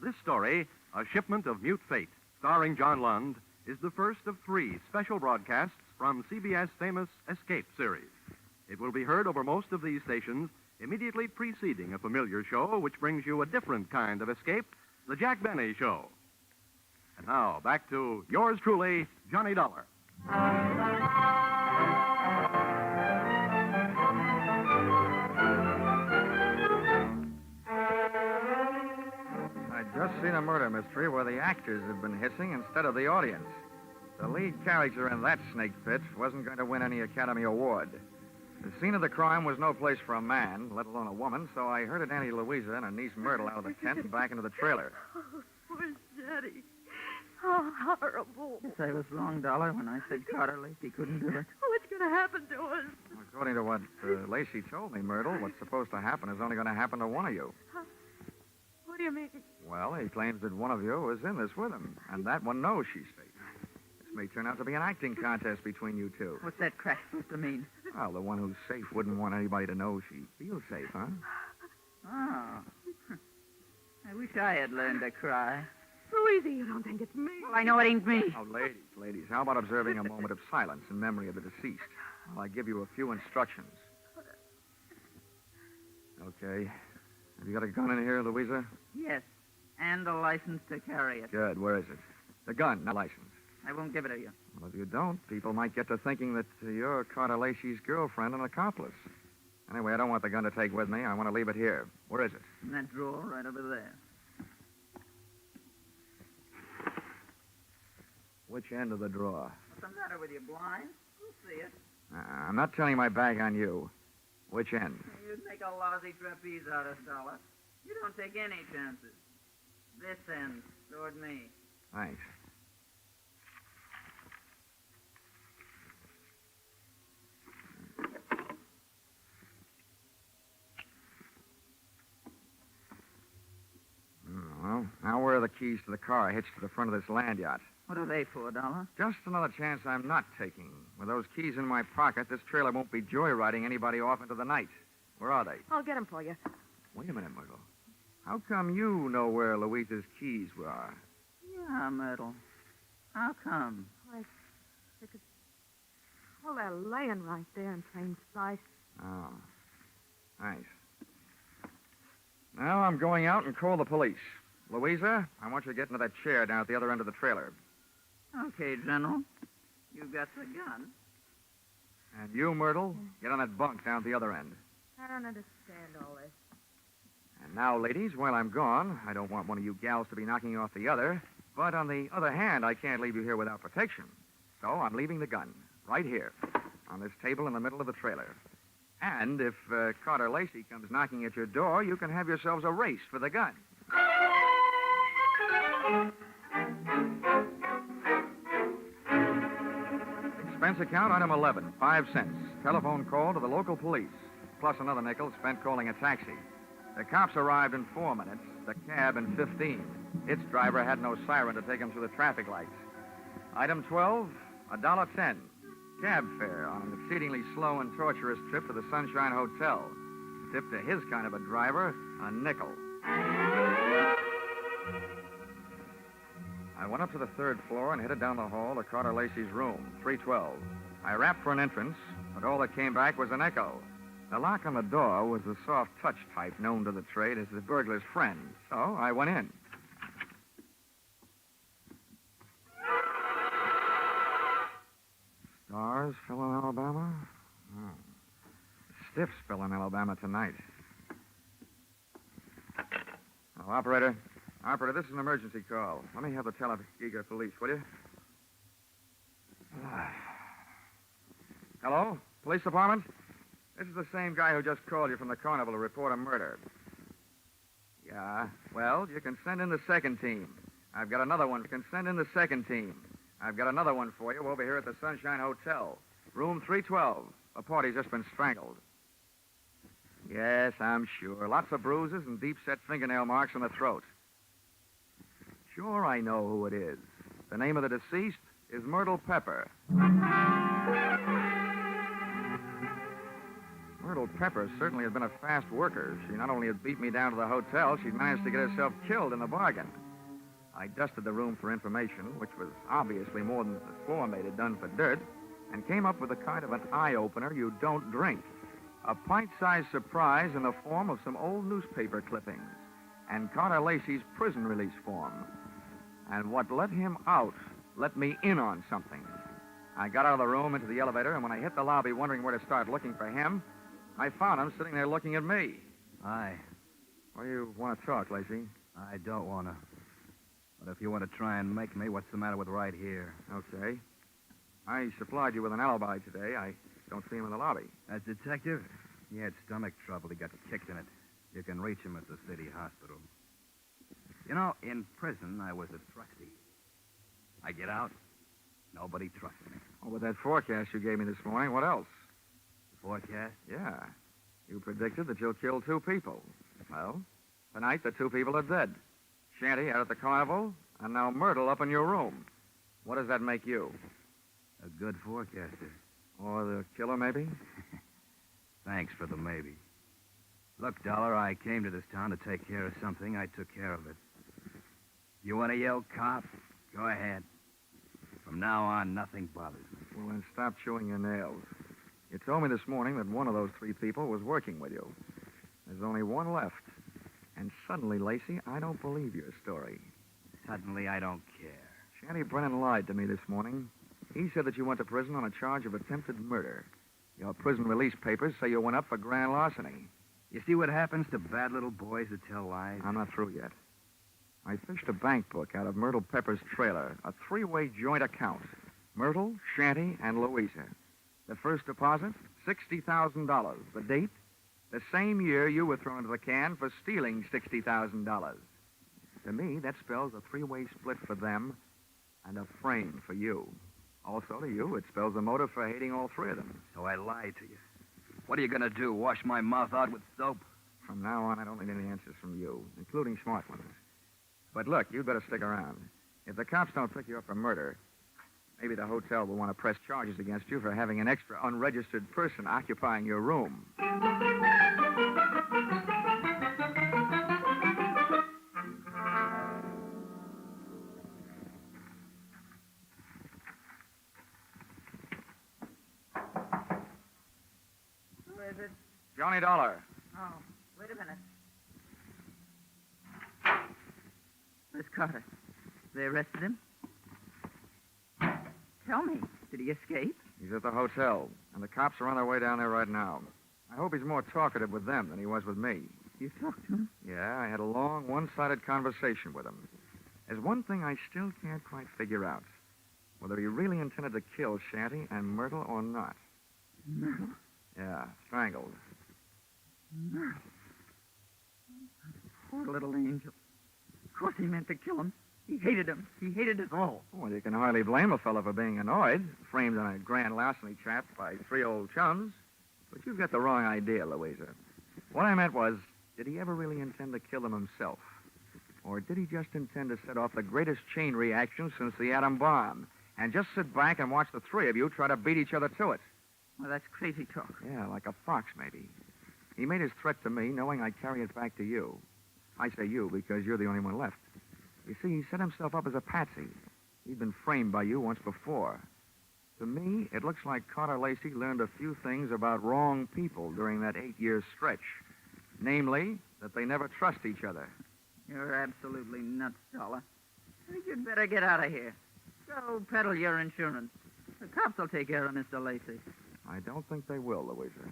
This story, A Shipment of Mute Fate, starring John Lund, is the first of 3 special broadcasts from CBS' famous Escape series. It will be heard over most of these stations immediately preceding a familiar show which brings you a different kind of escape, The Jack Benny Show. And now, back to yours truly, Johnny Dollar. I'd just seen a murder mystery where the actors had been hissing instead of the audience. The lead character in that snake pit wasn't going to win any Academy Award. The scene of the crime was no place for a man, let alone a woman, so I herded Auntie Louisa and her niece Myrtle out of the tent and back into the trailer. Oh, poor Daddy. Oh, horrible. Yes, I was wrong, Dollar, when I said Carter Lacey couldn't do it. What's going to happen to us? According to what Lacey told me, Myrtle, what's supposed to happen is only going to happen to one of you. What do you mean? Well, he claims that one of you is in this with him, and that one knows she's safe. This may turn out to be an acting contest between you two. What's that crack supposed to mean? Well, the one who's safe wouldn't want anybody to know she feels safe, huh? Oh. I wish I had learned to cry. Louisa, you don't think it's me? Well, I know it ain't me. Oh, ladies, how about observing a moment of silence in memory of the deceased while I give you a few instructions? Okay. Have you got a gun in here, Louisa? Yes, and a license to carry it. Good. Where is it? The gun, not license. I won't give it to you. Well, if you don't, people might get to thinking that you're Carter Lacey's girlfriend and accomplice. Anyway, I don't want the gun to take with me. I want to leave it here. Where is it? In that drawer right over there. Which end of the drawer? What's the matter with you, blind? We'll see it. I'm not turning my back on you. Which end? You'd make a lousy trapeze out of Dollar. You don't take any chances. This end, toward me. Thanks. Well, now where are the keys to the car hitched to the front of this land yacht? What are they for, Dollar? Just another chance I'm not taking. With those keys in my pocket, this trailer won't be joyriding anybody off into the night. Where are they? I'll get them for you. Wait a minute, Myrtle. How come you know where Louisa's keys are? Yeah, Myrtle. How come? Well, they're laying right there in plain sight. Oh, thanks. Now I'm going out and call the police. Louisa, I want you to get into that chair down at the other end of the trailer. Okay, General. You got the gun. And you, Myrtle, get on that bunk down at the other end. I don't understand all this. And now, ladies, while I'm gone, I don't want one of you gals to be knocking you off the other. But on the other hand, I can't leave you here without protection. So I'm leaving the gun right here on this table in the middle of the trailer. And if Carter Lacey comes knocking at your door, you can have yourselves a race for the gun. Expense account, item 11, 5 cents. Telephone call to the local police, plus another nickel spent calling a taxi. The cops arrived in 4 minutes, the cab in 15. Its driver had no siren to take him through the traffic lights. Item 12, $1.10. Cab fare on an exceedingly slow and torturous trip to the Sunshine Hotel. Tip to his kind of a driver, a nickel. I went up to the 3rd floor and headed down the hall to Carter Lacey's room, 312. I rapped for an entrance, but all that came back was an echo. The lock on the door was the soft touch type known to the trade as the burglar's friend, so I went in. Stars fell in Alabama? Oh. Stiffs fell in Alabama tonight. Oh, Operator, this is an emergency call. Let me have the Tuskegee police, will you? Hello? Police department? This is the same guy who just called you from the carnival to report a murder. Yeah, well, you can send in the 2nd team. I've got another one. You can send in the 2nd team. I've got another one for you over here at the Sunshine Hotel. Room 312. A party's just been strangled. Yes, I'm sure. Lots of bruises and deep-set fingernail marks on the throat. Sure, I know who it is. The name of the deceased is Myrtle Pepper. Myrtle Pepper certainly had been a fast worker. She not only had beat me down to the hotel, she'd managed to get herself killed in the bargain. I dusted the room for information, which was obviously more than the floor mate had done for dirt, and came up with a kind of an eye-opener you don't drink. A pint-sized surprise in the form of some old newspaper clippings and Carter Lacey's prison release form. And what let him out let me in on something. I got out of the room into the elevator, and when I hit the lobby wondering where to start looking for him, I found him sitting there looking at me. Hi. Well, you want to talk, Lacey? I don't want to. But if you want to try and make me, what's the matter with right here? Okay. I supplied you with an alibi today. I don't see him in the lobby. That detective? He had stomach trouble. He got kicked in it. You can reach him at the city hospital. You know, in prison, I was a trustee. I get out. Nobody trusts me. Well, with that forecast you gave me this morning, what else? Forecast? Yeah. You predicted that you'll kill 2 people. Well, tonight the 2 people are dead. Shanty out at the carnival, and now Myrtle up in your room. What does that make you? A good forecaster. Or the killer, maybe? Thanks for the maybe. Look, Dollar, I came to this town to take care of something. I took care of it. You want to yell cop? Go ahead. From now on, nothing bothers me. Well, then stop chewing your nails. You told me this morning that one of those 3 people was working with you. There's only one left. And suddenly, Lacey, I don't believe your story. Suddenly, I don't care. Shanty Brennan lied to me this morning. He said that you went to prison on a charge of attempted murder. Your prison release papers say you went up for grand larceny. You see what happens to bad little boys that tell lies? I'm not through yet. I fished a bank book out of Myrtle Pepper's trailer, a 3-way joint account. Myrtle, Shanty, and Louisa. The first deposit, $60,000. The date, the same year you were thrown into the can for stealing $60,000. To me, that spells a 3-way split for them and a frame for you. Also, to you, it spells a motive for hating all 3 of them. So I lied to you. What are you going to do, wash my mouth out with soap? From now on, I don't need any answers from you, including smart ones. But look, you'd better stick around. If the cops don't pick you up for murder, maybe the hotel will want to press charges against you for having an extra unregistered person occupying your room. Who is it? Johnny Dollar. Oh, wait a minute. Miss Carter. They arrested him? Tell me, did he escape? He's at the hotel, and the cops are on their way down there right now. I hope he's more talkative with them than he was with me. You talked to him? Yeah, I had a long, one-sided conversation with him. There's one thing I still can't quite figure out. Whether he really intended to kill Shanty and Myrtle or not. Myrtle? Yeah, strangled. Myrtle. Poor little angel. Of course he meant to kill him. He hated him. He hated us all. Well, you can hardly blame a fellow for being annoyed, framed on a grand larceny trap by 3 old chums. But you've got the wrong idea, Louisa. What I meant was, did he ever really intend to kill him himself? Or did he just intend to set off the greatest chain reaction since the atom bomb, and just sit back and watch the 3 of you try to beat each other to it? Well, that's crazy talk. Yeah, like a fox, maybe. He made his threat to me, knowing I'd carry it back to you. I say you because you're the only one left. You see, he set himself up as a patsy. He'd been framed by you once before. To me, it looks like Carter Lacey learned a few things about wrong people during that 8-year stretch. Namely, that they never trust each other. You're absolutely nuts, Dollar. I think you'd better get out of here. Go peddle your insurance. The cops will take care of Mr. Lacey. I don't think they will, Louisa.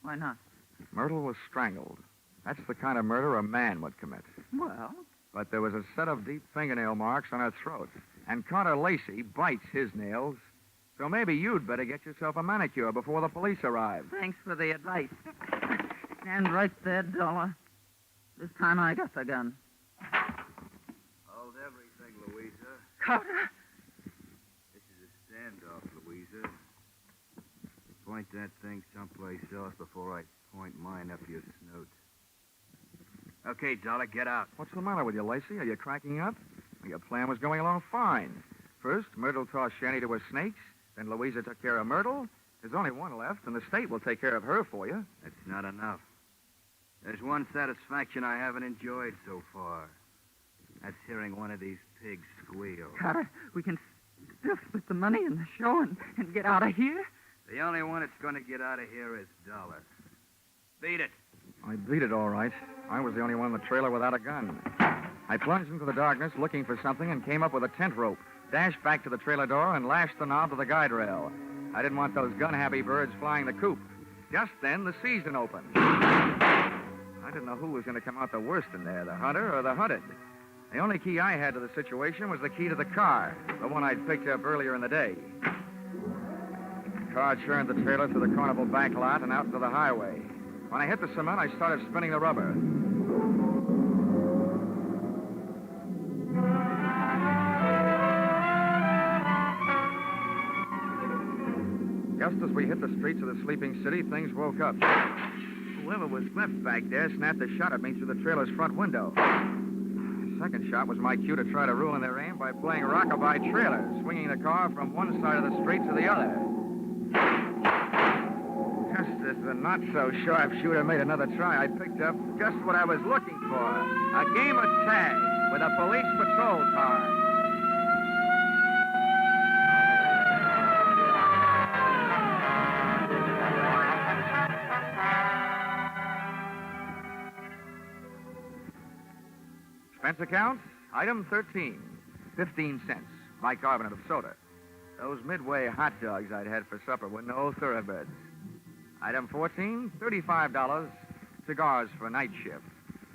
Why not? Myrtle was strangled. That's the kind of murder a man would commit. Well? But there was a set of deep fingernail marks on her throat. And Carter Lacey bites his nails. So maybe you'd better get yourself a manicure before the police arrive. Thanks for the advice. Stand right there, Dollar. This time I got the gun. Hold everything, Louisa. Carter! This is a standoff, Louisa. Point that thing someplace else before I point mine up your snoot. Okay, Dollar, get out. What's the matter with you, Lacey? Are you cracking up? Your plan was going along fine. First, Myrtle tossed Shanty to her snakes. Then Louisa took care of Myrtle. There's only one left, and the state will take care of her for you. That's not enough. There's one satisfaction I haven't enjoyed so far. That's hearing one of these pigs squeal. Carter, we can still split the money in the show and get out of here? The only one that's going to get out of here is Dollar. Beat it. I beat it all right. I was the only one in the trailer without a gun. I plunged into the darkness looking for something and came up with a tent rope, dashed back to the trailer door, and lashed the knob to the guide rail. I didn't want those gun-happy birds flying the coop. Just then, the season opened. I didn't know who was going to come out the worst in there, the hunter or the hunted. The only key I had to the situation was the key to the car, the one I'd picked up earlier in the day. The car churned the trailer through the carnival back lot and out into the highway. When I hit the cement, I started spinning the rubber. Just as we hit the streets of the sleeping city, things woke up. Whoever was left back there snapped a shot at me through the trailer's front window. The second shot was my cue to try to ruin their aim by playing rockabye trailer, swinging the car from one side of the street to the other. Just as the not-so-sharp shooter made another try, I picked up just what I was looking for, a game of tag with a police patrol car. Expense account, item 13, 15 cents, bicarbonate of soda. Those Midway hot dogs I'd had for supper were no thoroughbreds. Item 14, $35, cigars for night shift.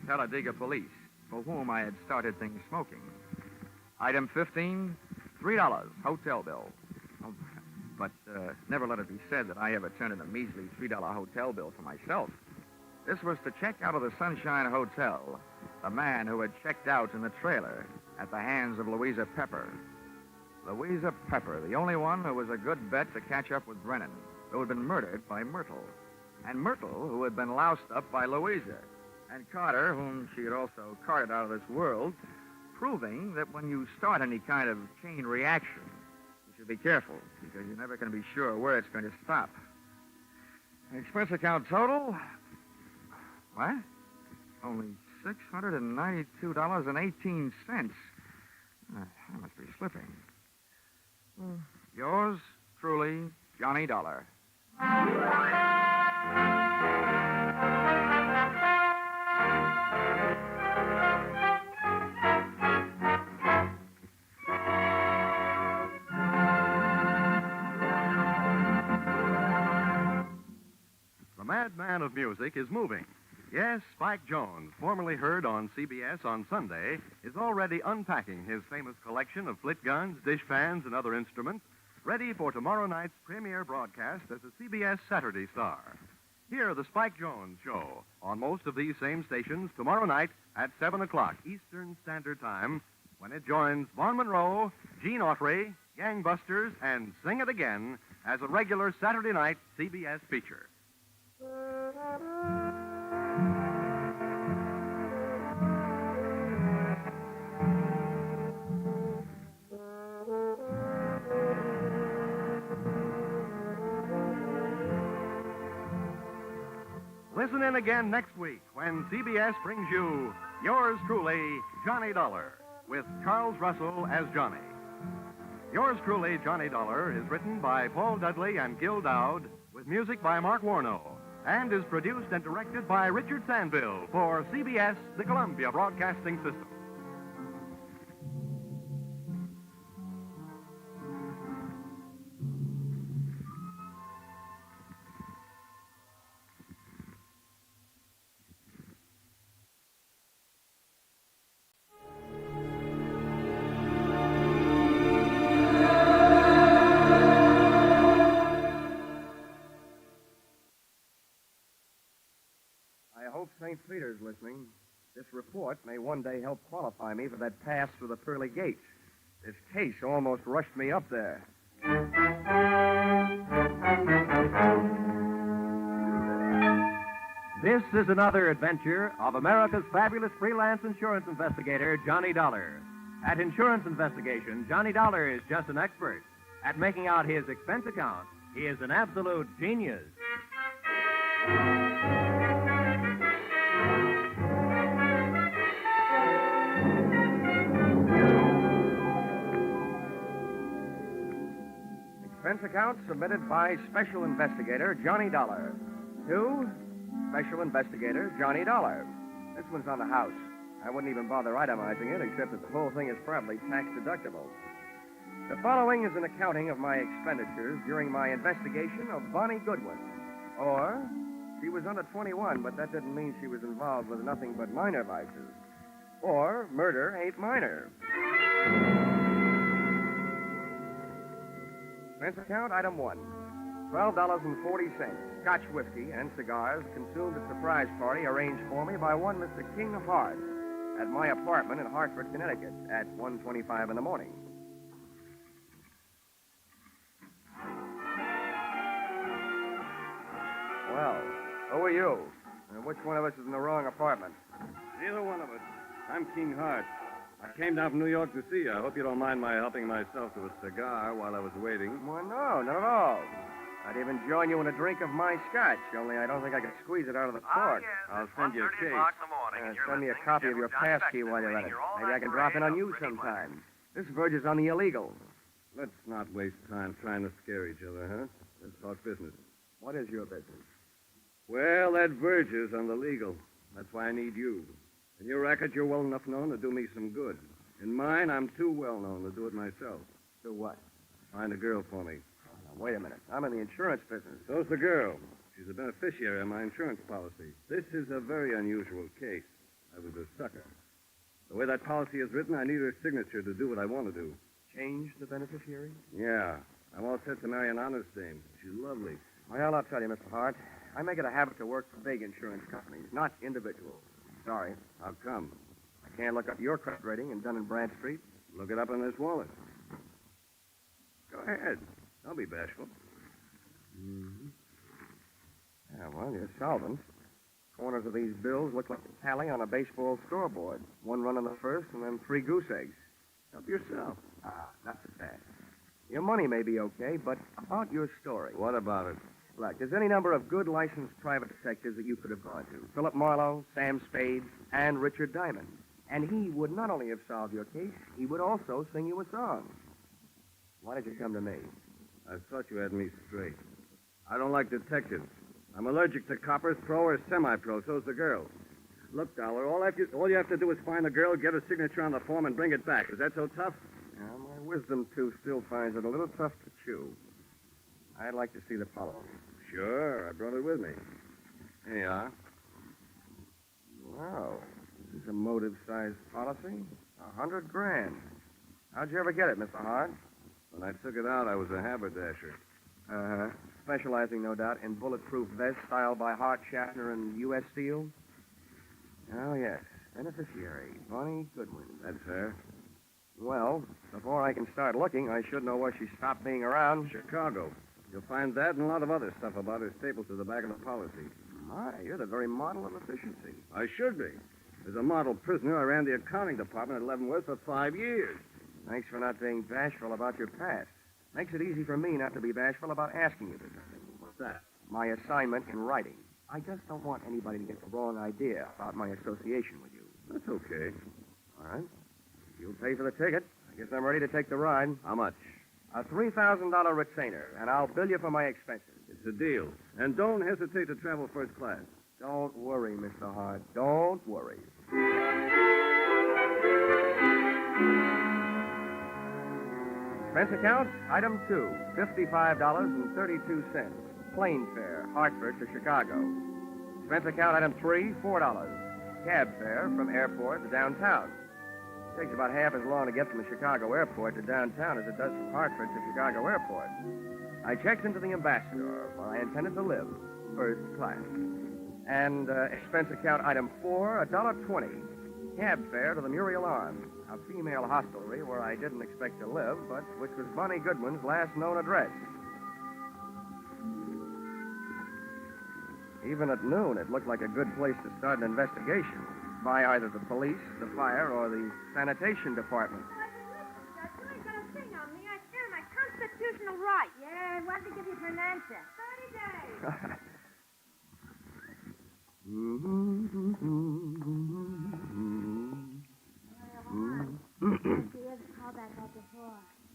Talladega police, for whom I had started things smoking. Item 15, $3, hotel bill. Oh, but never let it be said that I ever turned in a measly $3 hotel bill for myself. This was to check out of the Sunshine Hotel, the man who had checked out in the trailer at the hands of Louisa Pepper. Louisa Pepper, the only one who was a good bet to catch up with Brennan, who had been murdered by Myrtle. And Myrtle, who had been loused up by Louisa. And Carter, whom she had also carted out of this world, proving that when you start any kind of chain reaction, you should be careful, because you're never going to be sure where it's going to stop. The expense account total? What? Only $692.18. I must be slipping. Yours truly, Johnny Dollar. The madman of music is moving. Yes, Spike Jones, formerly heard on CBS on Sunday, is already unpacking his famous collection of flit guns, dish pans, and other instruments, ready for tomorrow night's premiere broadcast as a CBS Saturday star. Hear the Spike Jones Show on most of these same stations tomorrow night at 7 o'clock Eastern Standard Time, when it joins Vaughn Monroe, Gene Autry, Gangbusters, and Sing It Again as a regular Saturday night CBS feature. Listen in again next week when CBS brings you yours truly, Johnny Dollar, with Charles Russell as Johnny. Yours truly, Johnny Dollar, is written by Paul Dudley and Gil Dowd, with music by Mark Warnow, and is produced and directed by Richard Sandville for CBS, the Columbia Broadcasting System. St. Peter's listening. This report may one day help qualify me for that pass through the pearly gates. This case almost rushed me up there. This is another adventure of America's fabulous freelance insurance investigator, Johnny Dollar. At Insurance Investigation, Johnny Dollar is just an expert. At making out his expense account, he is an absolute genius. Expense account submitted by Special Investigator Johnny Dollar. To Special Investigator Johnny Dollar. This one's on the house. I wouldn't even bother itemizing it, except that the whole thing is probably tax deductible. The following is an accounting of my expenditures during my investigation of Bonnie Goodwin. Or, she was under 21, but that didn't mean she was involved with nothing but minor vices. Or, murder ain't minor. Expense account, item 1. $12.40, Scotch whiskey and cigars consumed at surprise party arranged for me by one Mr. King Hart at my apartment in Hartford, Connecticut at 1:25 in the morning. Well, who are you? And which one of us is in the wrong apartment? Neither one of us. I'm King Hart. I came down from New York to see you. I hope you don't mind my helping myself to a cigar while I was waiting. Well, no, not at all. I'd even join you in a drink of my scotch, only I don't think I could squeeze it out of the cork. I'll send you a case. Send me a copy of your passkey while you're at it. Maybe I can drop in on you sometime. This verges on the illegal. Let's not waste time trying to scare each other, huh? Let's talk business. What is your business? Well, that verges on the legal. That's why I need you. In your racket, you're well enough known to do me some good. In mine, I'm too well known to do it myself. Do what? Find a girl for me. Now, wait a minute. I'm in the insurance business. So's the girl. She's a beneficiary of my insurance policy. This is a very unusual case. I was a sucker. The way that policy is written, I need her signature to do what I want to do. Change the beneficiary? Yeah. I'm all set to marry an honest dame. She's lovely. Well, I'll tell you, Mr. Hart. I make it a habit to work for big insurance companies, not individuals. Sorry. How come? I can't look up your credit rating in Dun & Bradstreet. Look it up in this wallet. Go ahead. Don't be bashful. Mm-hmm. Yeah, well, you're solvent. Corners of these bills look like a tally on a baseball scoreboard. One run on the first, and then 3 goose eggs. Help yourself. Not so fast. Your money may be okay, but about your story. What about it? Look, there's any number of good licensed private detectives that you could have gone to. Philip Marlowe, Sam Spade, and Richard Diamond. And he would not only have solved your case, he would also sing you a song. Why did you come to me? I thought you had me straight. I don't like detectives. I'm allergic to coppers, pro or semi-pro. So's the girl. Look, Dollar, all you have to do is find the girl, get her signature on the form, and bring it back. Is that so tough? My wisdom tooth still finds it a little tough to chew. I'd like to see the policy. Sure, I brought it with me. Here you are. Wow, this is a motive-sized policy. $100,000. How'd you ever get it, Mr. Hart? When I took it out, I was a haberdasher. Uh-huh. Specializing, no doubt, in bulletproof vests styled by Hart, Schaffner, and U.S. Steel? Oh, yes. Beneficiary, Bonnie Goodwin. That's her. Well, before I can start looking, I should know why she stopped being around. Chicago. You'll find that and a lot of other stuff about her stapled to the back of the policy. My, you're the very model of efficiency. I should be. As a model prisoner, I ran the accounting department at Leavenworth for 5 years. Thanks for not being bashful about your past. Makes it easy for me not to be bashful about asking you for something. What's that? My assignment in writing. I just don't want anybody to get the wrong idea about my association with you. That's okay. All right. You'll pay for the ticket. I guess I'm ready to take the ride. How much? A $3,000 retainer, and I'll bill you for my expenses. It's a deal. And don't hesitate to travel first class. Don't worry, Mr. Hart. Don't worry. Expense account, item 2, $55.32. Plane fare, Hartford to Chicago. Expense account, item 3, $4. Cab fare from airport to downtown. It takes about half as long to get from the Chicago airport to downtown as it does from Hartford to Chicago airport. I checked into the Ambassador, where I intended to live, first class. And expense account, item 4, $1.20. Cab fare to the Muriel Arms, a female hostelry where I didn't expect to live, but which was Bonnie Goodwin's last known address. Even at noon, it looked like a good place to start an investigation by either the police, the fire, or the sanitation department. My constitutional right. Yeah, when did they give you for an answer? 30 days.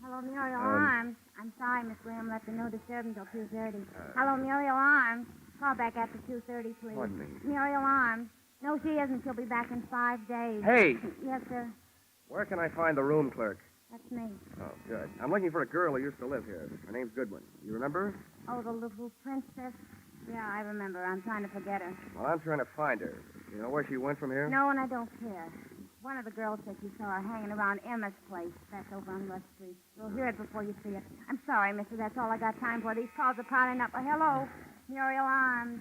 Hello, Muriel Arms. I'm sorry, Miss Graham left a no disturb until 2:30. Hello, Muriel Arms. Call back after 2:30, please. Pardon me? Muriel Arms. No, she isn't. She'll be back in 5 days. Hey! Yes, sir. Where can I find the room clerk? That's me. Oh, good. I'm looking for a girl who used to live here. Her name's Goodwin. You remember her? Oh, the little princess? Yeah, I remember. I'm trying to forget her. Well, I'm trying to find her. You know where she went from here? No, and I don't care. One of the girls said you saw her hanging around Emma's place. That's over on West Street. You'll hear it before you see it. I'm sorry, mister. That's all I got time for. These calls are piling up. Hello, Muriel Arms.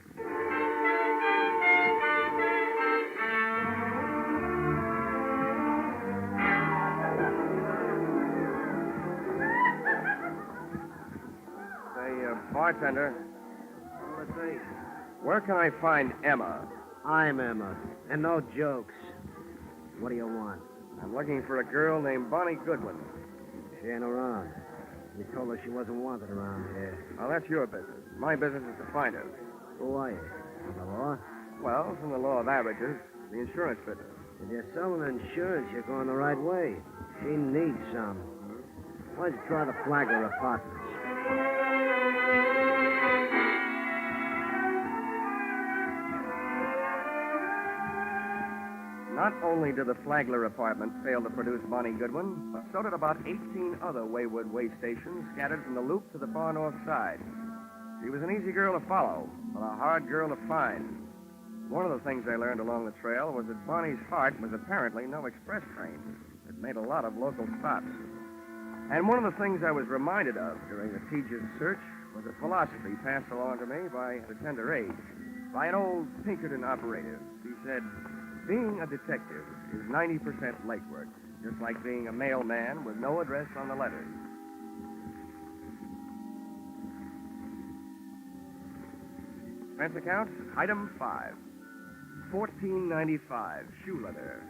Say, bartender. Let's see. Where can I find Emma? I'm Emma, and no jokes. What do you want? I'm looking for a girl named Bonnie Goodwin. She ain't around. We told her she wasn't wanted around here. Well, that's your business. My business is to find her. Who are you? From the law? Well, from the law of averages, the insurance business. If you're selling insurance, you're going the right way. She needs some. Why don't you try the Flagler Apartments? Not only did the Flagler Apartments fail to produce Bonnie Goodwin, but so did about 18 other wayward way stations scattered from the Loop to the far north side. She was an easy girl to follow, but a hard girl to find. One of the things I learned along the trail was that Bonnie's heart was apparently no express train. It made a lot of local stops. And one of the things I was reminded of during the tedious search was a philosophy passed along to me by a tender age, by an old Pinkerton operative. He said, being a detective is 90% legwork, just like being a mailman with no address on the letters. Expense account, item 5. $14.95, shoe leather.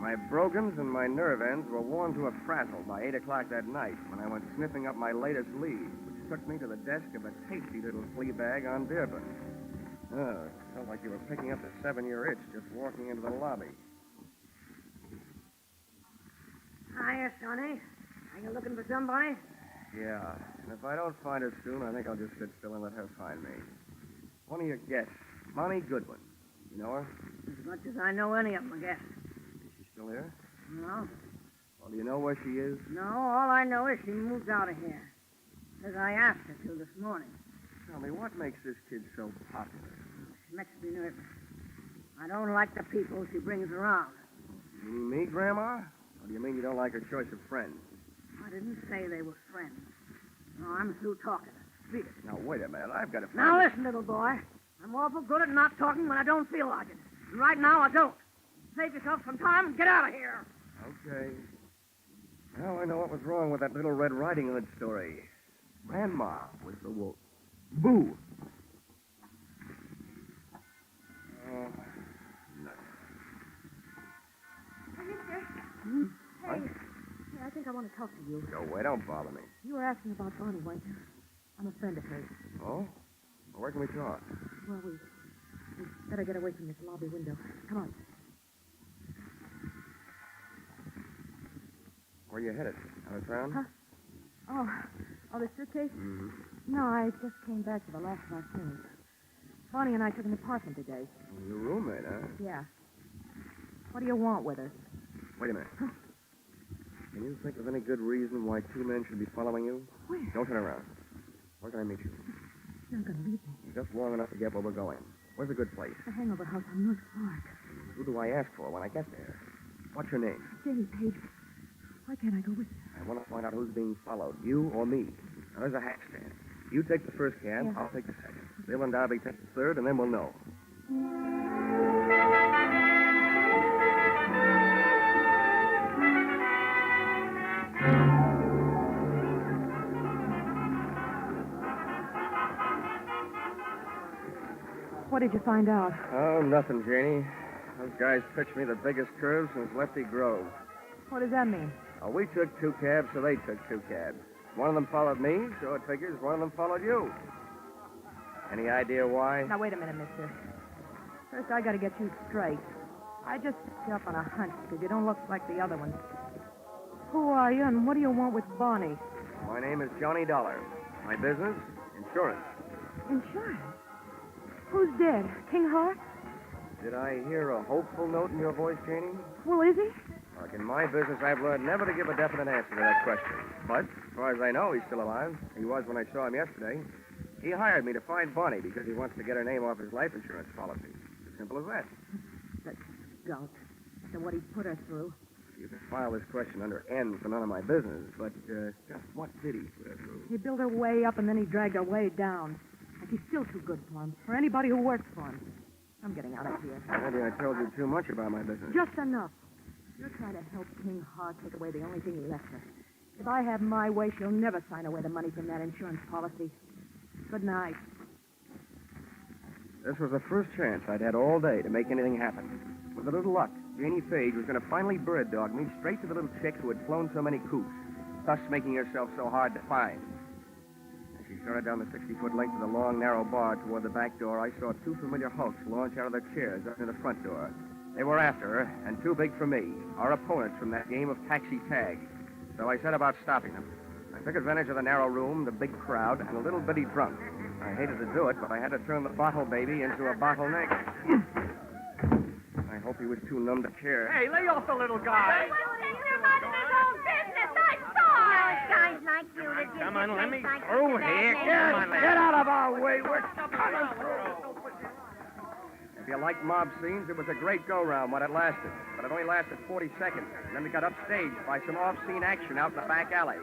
My brogans and my nerve ends were worn to a frazzle by 8 o'clock that night when I went sniffing up my latest lead, which took me to the desk of a tasty little flea bag on Dearborn. Oh, it felt like you were picking up a 7-year itch just walking into the lobby. Hiya, Sonny. Are you looking for somebody? Yeah, and if I don't find her soon, I think I'll just sit still and let her find me. One of your guests, Bonnie Goodwin. You know her? As much as I know any of them, I guess. Is she still here? No. Well, do you know where she is? No, all I know is she moved out of here. As I asked her to this morning. Tell me, what makes this kid so popular? She makes me nervous. I don't like the people she brings around. You mean me, Grandma? Or do you mean you don't like her choice of friends? I didn't say they were friends. No, I'm through talking. Beat it. Now, wait a minute. I've got to find Now, her. listen, little boy. I'm awful good at not talking when I don't feel like it. And right now, I don't. Save yourself some time and get out of here. Okay. Now I know what was wrong with that little Red Riding Hood story. Grandma was the wolf. Boo! Oh, nuts. Hey, mister. Hmm? What? Hey, I think I want to talk to you. Go away. Don't bother me. You were asking about Bonnie, weren't you? I'm a friend of hers. Oh? Well, where can we talk? Well, we better get away from this lobby window. Come on. Where you headed? Out of town? Huh? Oh, the suitcase? Mm-hmm. No, I just came back for the last of our things. Bonnie and I took an apartment today. Your roommate, huh? Yeah. What do you want with us? Wait a minute. Can you think of any good reason why 2 men should be following you? Where? Don't turn around. Where can I meet you? You're not going to leave me. Just long enough to get where we're going. Where's a good place? The hangover house on North Park. Who do I ask for when I get there? What's your name? Janie Page. Why can't I go with you? I want to find out who's being followed, you or me. Now, there's a hack stand. You take the first cab, Yeah. I'll take the second. Bill and Darby take the third, and then we'll know. What did you find out? Oh, nothing, Janie. Those guys pitched me the biggest curve since Lefty Grove. What does that mean? Oh, we took 2 cabs, so they took 2 cabs. One of them followed me, so it figures one of them followed you. Any idea why? Now, wait a minute, mister. First, I got to get you straight. I just picked you up on a hunch because you don't look like the other ones. Who are you, and what do you want with Bonnie? My name is Johnny Dollar. My business? Insurance. Insurance? Who's dead? King Hart? Did I hear a hopeful note in your voice, Janie? Well, is he? Look, in my business, I've learned never to give a definite answer to that question. But, as far as I know, he's still alive. He was when I saw him yesterday. He hired me to find Bonnie because he wants to get her name off his life insurance policy. As simple as that. That skunk. After what he put her through. You can file this question under N for none of my business, but just what did he put her through? He built her way up, and then he dragged her way down. And she's still too good for him, for anybody who works for him. I'm getting out of here. Maybe I told you too much about my business. Just enough. You're trying to help King Hart take away the only thing he left her. If I have my way, she'll never sign away the money from that insurance policy. Good night. This was the first chance I'd had all day to make anything happen. With a little luck, Janie Page was going to finally bird dog me straight to the little chick who had flown so many coops, thus making herself so hard to find. As she started down the 60-foot length of the long, narrow bar toward the back door, I saw two familiar hulks launch out of their chairs up near the front door. They were after her, and too big for me, our opponents from that game of taxi tag. So I set about stopping them. I took advantage of the narrow room, the big crowd, and a little bitty drunk. I hated to do it, but I had to turn the bottle baby into a bottleneck. I hope he was too numb to care. Hey, lay off the little guy. Come on, let me through here. Get out of our way. We're coming through. If you like mob scenes, it was a great go-round when it lasted. But it only lasted 40 seconds. And then we got upstaged by some off-scene action out in the back alley.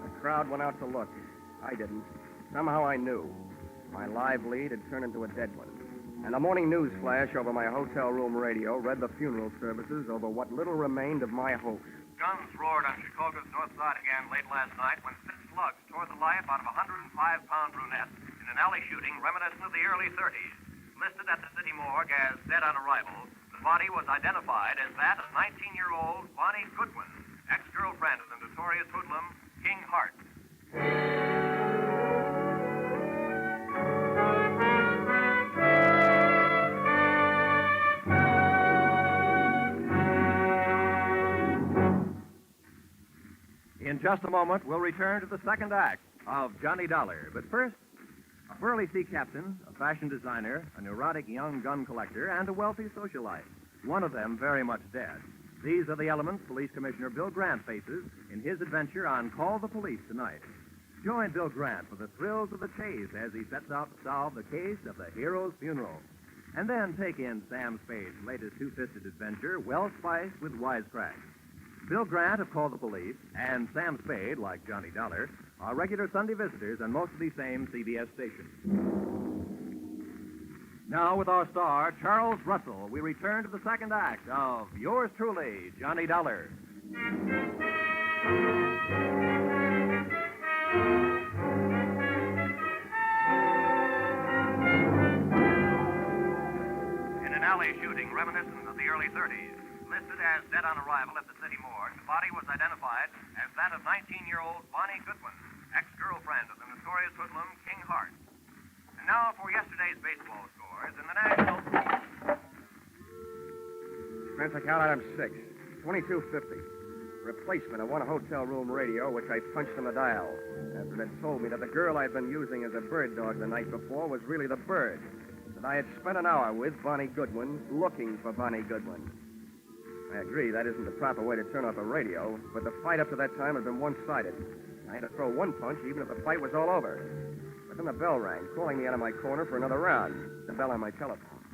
The crowd went out to look. I didn't. Somehow I knew. My live lead had turned into a dead one. And the morning news flash over my hotel room radio read the funeral services over what little remained of my hopes. Guns roared on Chicago's north side again late last night when 6 slugs tore the life out of a 105-pound brunette in an alley shooting reminiscent of the early 30s. Listed at the city morgue as dead on arrival, the body was identified as that of 19-year-old Bonnie Goodwin, ex-girlfriend of the notorious hoodlum King Hart. In just a moment, we'll return to the second act of Johnny Dollar. But first, a burly sea captain, a fashion designer, a neurotic young gun collector, and a wealthy socialite. One of them very much dead. These are the elements Police Commissioner Bill Grant faces in his adventure on Call the Police tonight. Join Bill Grant for the thrills of the chase as he sets out to solve the case of the hero's funeral. And then take in Sam Spade's latest two-fisted adventure, well spiced with wisecracks. Bill Grant of Call the Police and Sam Spade, like Johnny Dollar, are regular Sunday visitors on most of these same CBS stations. Now, with our star, Charles Russell, we return to the second act of yours truly, Johnny Dollar. In an alley shooting reminiscent of the early 30s, listed as dead on arrival at the city morgue, the body was identified as that of 19-year-old Bonnie Goodwin, ex-girlfriend of the notorious hoodlum King Hart. And now for yesterday's baseball scores in the National... Expense account item 6, $22.50. Replacement of one hotel room radio, which I punched on the dial. After it had told me that the girl I'd been using as a bird dog the night before was really the bird. That I had spent an hour with Bonnie Goodwin, looking for Bonnie Goodwin. I agree, that isn't the proper way to turn off a radio, but the fight up to that time had been one-sided. I had to throw one punch even if the fight was all over. But then the bell rang, calling me out of my corner for another round. The bell on my telephone.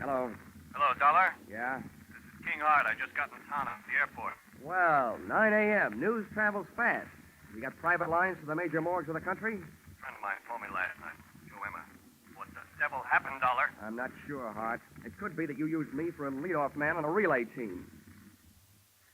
Hello. Hello, Dollar. Yeah? This is King Hart. I just got in town at the airport. Well, 9 a.m. News travels fast. You got private lines to the major morgues of the country? A friend of mine phoned me last night. Joe Emma. What the devil happened, Dollar? I'm not sure, Hart. It could be that you used me for a leadoff man on a relay team.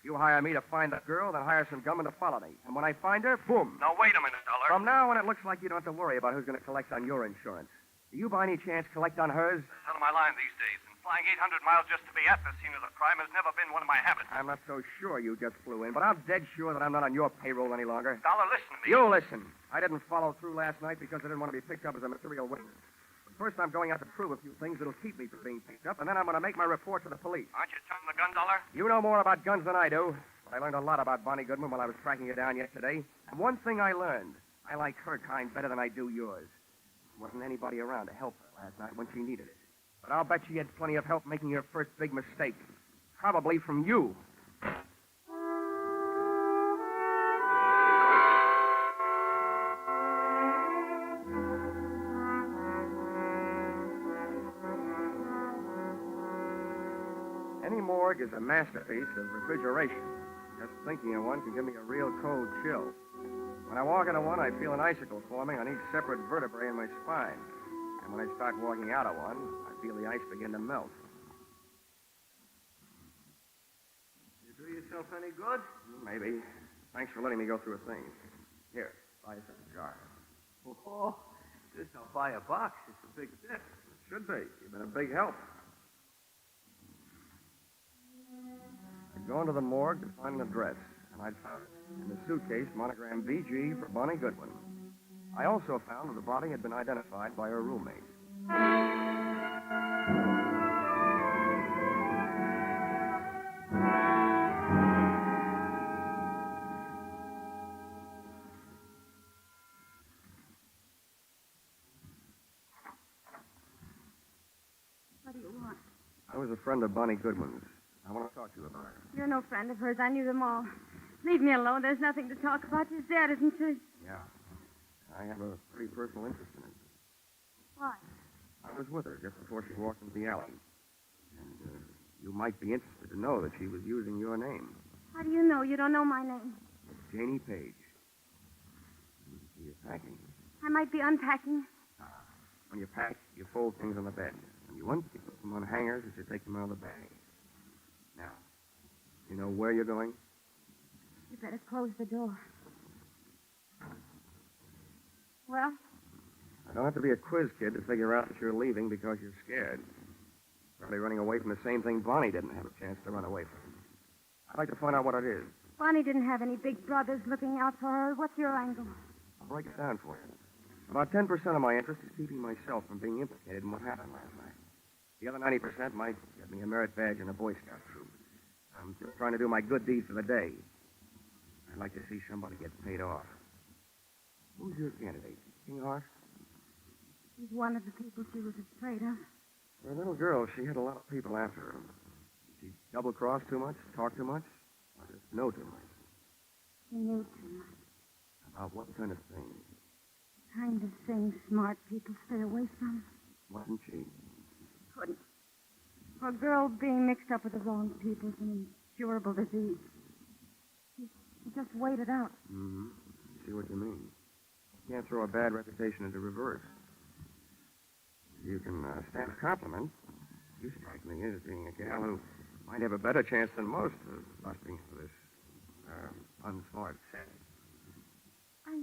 You hire me to find that girl, then hire some gunmen to follow me. And when I find her, boom. Now, wait a minute, Dollar. From now on, it looks like you don't have to worry about who's going to collect on your insurance. Do you, by any chance, collect on hers? It's out of my line these days, and flying 800 miles just to be at the scene of the crime has never been one of my habits. I'm not so sure you just flew in, but I'm dead sure that I'm not on your payroll any longer. Dollar, listen to me. You listen. I didn't follow through last night because I didn't want to be picked up as a material witness. First, I'm going out to prove a few things that'll keep me from being picked up, and then I'm going to make my report to the police. Aren't you turning the gun, Dollar? You know more about guns than I do, but I learned a lot about Bonnie Goodwin while I was tracking her down yesterday. And one thing I learned, I like her kind better than I do yours. There wasn't anybody around to help her last night when she needed it. But I'll bet she had plenty of help making her first big mistake. Probably from you. Any morgue is a masterpiece of refrigeration. Just thinking of one can give me a real cold chill. When I walk into one, I feel an icicle forming on each separate vertebrae in my spine. And when I start walking out of one, I feel the ice begin to melt. You do your yourself any good? Maybe. Thanks for letting me go through a thing. Here, buy us a cigar. Oh, this I'll buy a box. It's a big tip. It should be. You've been a big help. I'd gone to the morgue to find an address, and I'd found it. In the suitcase, monogrammed VG for Bonnie Goodwin. I also found that the body had been identified by her roommate. What do you want? I was a friend of Bonnie Goodwin's. I want to talk to you about her. You're no friend of hers. I knew them all. Leave me alone. There's nothing to talk about. She's dead, isn't she? Yeah. I have a pretty personal interest in it. Why? I was with her just before she walked into the alley. And you might be interested to know that she was using your name. How do you know? You don't know my name. It's Janie Page. You're packing. I might be unpacking. When you pack, you fold things on the bed. When you want, you put them on hangers as you take them out of the bag. Now, you know where you're going? You better close the door. Well? I don't have to be a quiz kid to figure out that you're leaving because you're scared. Probably running away from the same thing Bonnie didn't have a chance to run away from. I'd like to find out what it is. Bonnie didn't have any big brothers looking out for her. What's your angle? I'll break it down for you. About 10% of my interest is keeping myself from being implicated in what happened last night. The other 90% might get me a merit badge in a Boy Scout troop. I'm just trying to do my good deed for the day. I'd like to see somebody get paid off. Who's your candidate? King Hart? He's one of the people she was afraid of. For a little girl, she had a lot of people after her. She double-cross too much, talk too much, or just know too much. She knew too much. About what kind of thing? Kind of thing smart people stay away from. Wasn't she? Couldn't. For a girl being mixed up with the wrong people is an incurable disease. She just waited out. Mm-hmm. I see what you mean. You can't throw a bad reputation into reverse. You can stand a compliment. You strike me as being a gal who might have a better chance than most of busting for this unsmart set. I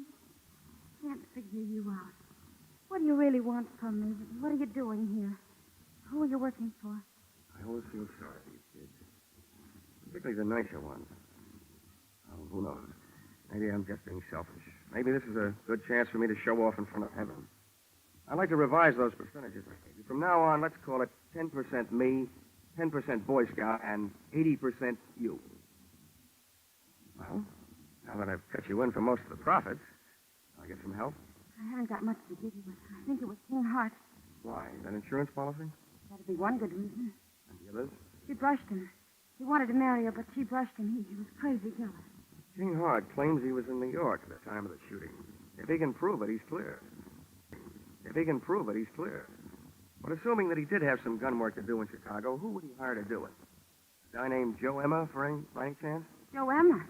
can't figure you out. What do you really want from me? What are you doing here? Who are you working for? I always feel sorry for you kids. Particularly the nicer ones. Oh, who knows? Maybe I'm just being selfish. Maybe this is a good chance for me to show off in front of heaven. I'd like to revise those percentages I gave you. From now on, let's call it 10% me, 10% Boy Scout, and 80% you. Well, now that I've cut you in for most of the profits, I'll get some help. I haven't got much to give you, but I think it was King Hart. Why? That insurance policy? That'd be one good reason. And the others? She brushed him. He wanted to marry her, but she brushed him. He was crazy jealous. King Hart claims he was in New York at the time of the shooting. If he can prove it, he's clear. But assuming that he did have some gun work to do in Chicago, who would he hire to do it? A guy named Joe Emma, by any chance? Joe Emma.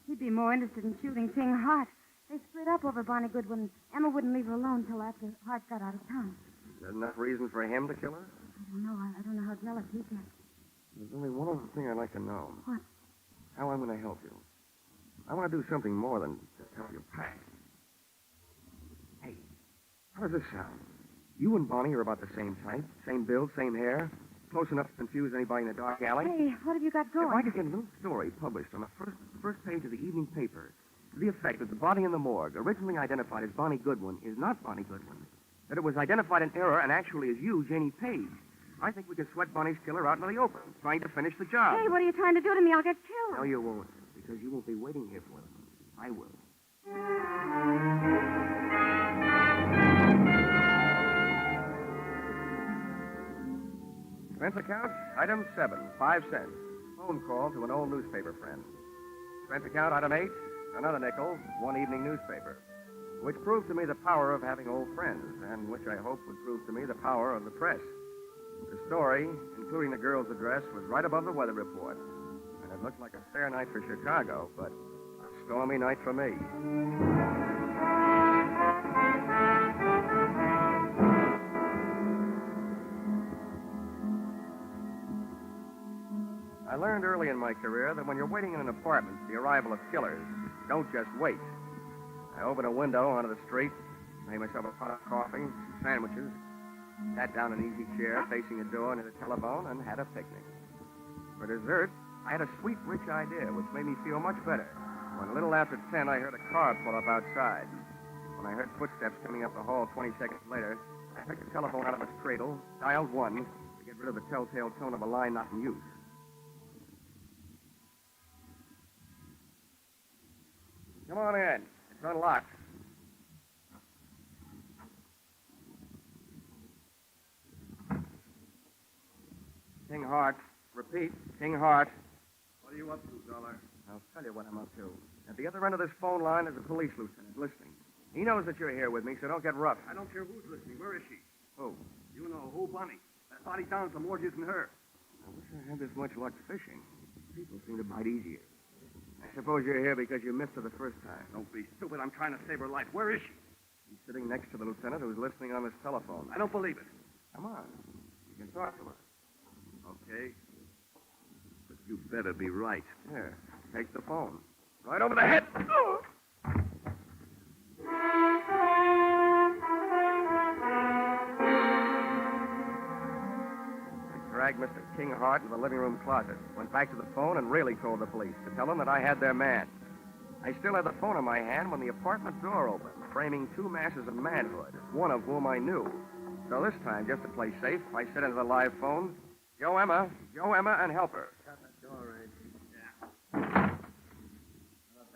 He'd be more interested in shooting King Hart. They split up over Bonnie Goodwin. Emma wouldn't leave her alone till after Hart got out of town. Is that enough reason for him to kill her? I don't know. I don't know how jealous he gets. There's only one other thing I'd like to know. What? How I'm going to help you. I want to do something more than just help you pack. Hey, how does this sound? You and Bonnie are about the same type, same build, same hair, close enough to confuse anybody in a dark alley. Hey, what have you got going? If I could get a little story published on the first page of the evening paper to the effect that the body in the morgue, originally identified as Bonnie Goodwin, is not Bonnie Goodwin, that it was identified in error and actually is you, Janie Page, I think we can sweat Bonnie's killer out into the open, trying to finish the job. Hey, what are you trying to do to me? I'll get killed. No, you won't, because you won't be waiting here for them. I will. Expense account, item 7, 5 cents. Phone call to an old newspaper friend. Expense account, item 8, another nickel, one evening newspaper. Which proved to me the power of having old friends, and which I hope would prove to me the power of the press. The story, including the girl's address, was right above the weather report. And it looked like a fair night for Chicago, but a stormy night for me. I learned early in my career that when you're waiting in an apartment for the arrival of killers, don't just wait. I opened a window onto the street, made myself a pot of coffee, some sandwiches, sat down in an easy chair facing a door near the telephone, and had a picnic. For dessert, I had a sweet, rich idea, which made me feel much better. When a little after 10, I heard a car pull up outside. When I heard footsteps coming up the hall 20 seconds later, I picked the telephone out of its cradle, dialed 1 to get rid of the telltale tone of a line not in use. Come on in. It's unlocked. King Hart. Repeat, King Hart. What are you up to, Dollar? I'll tell you what I'm up to. At the other end of this phone line is a police lieutenant listening. He knows that you're here with me, so don't get rough. I don't care who's listening. Where is she? Who? You know, who, Bonnie? That body down some more using her. I wish I had this much luck fishing. People seem to bite easier. I suppose you're here because you missed her the first time. Don't be stupid. I'm trying to save her life. Where is she? She's sitting next to the lieutenant who's listening on this telephone. I don't believe it. Come on. You can talk to her. Okay. But you better be right. Here, take the phone. Right over the head. Oh! Dragged Mr. King Hart into the living room closet, went back to the phone, and really called the police to tell them that I had their man. I still had the phone in my hand when the apartment door opened, framing two masses of manhood, one of whom I knew. So this time, just to play safe, I said into the live phone, Joe Emma, and help her. Shut the door, Angie. Yeah.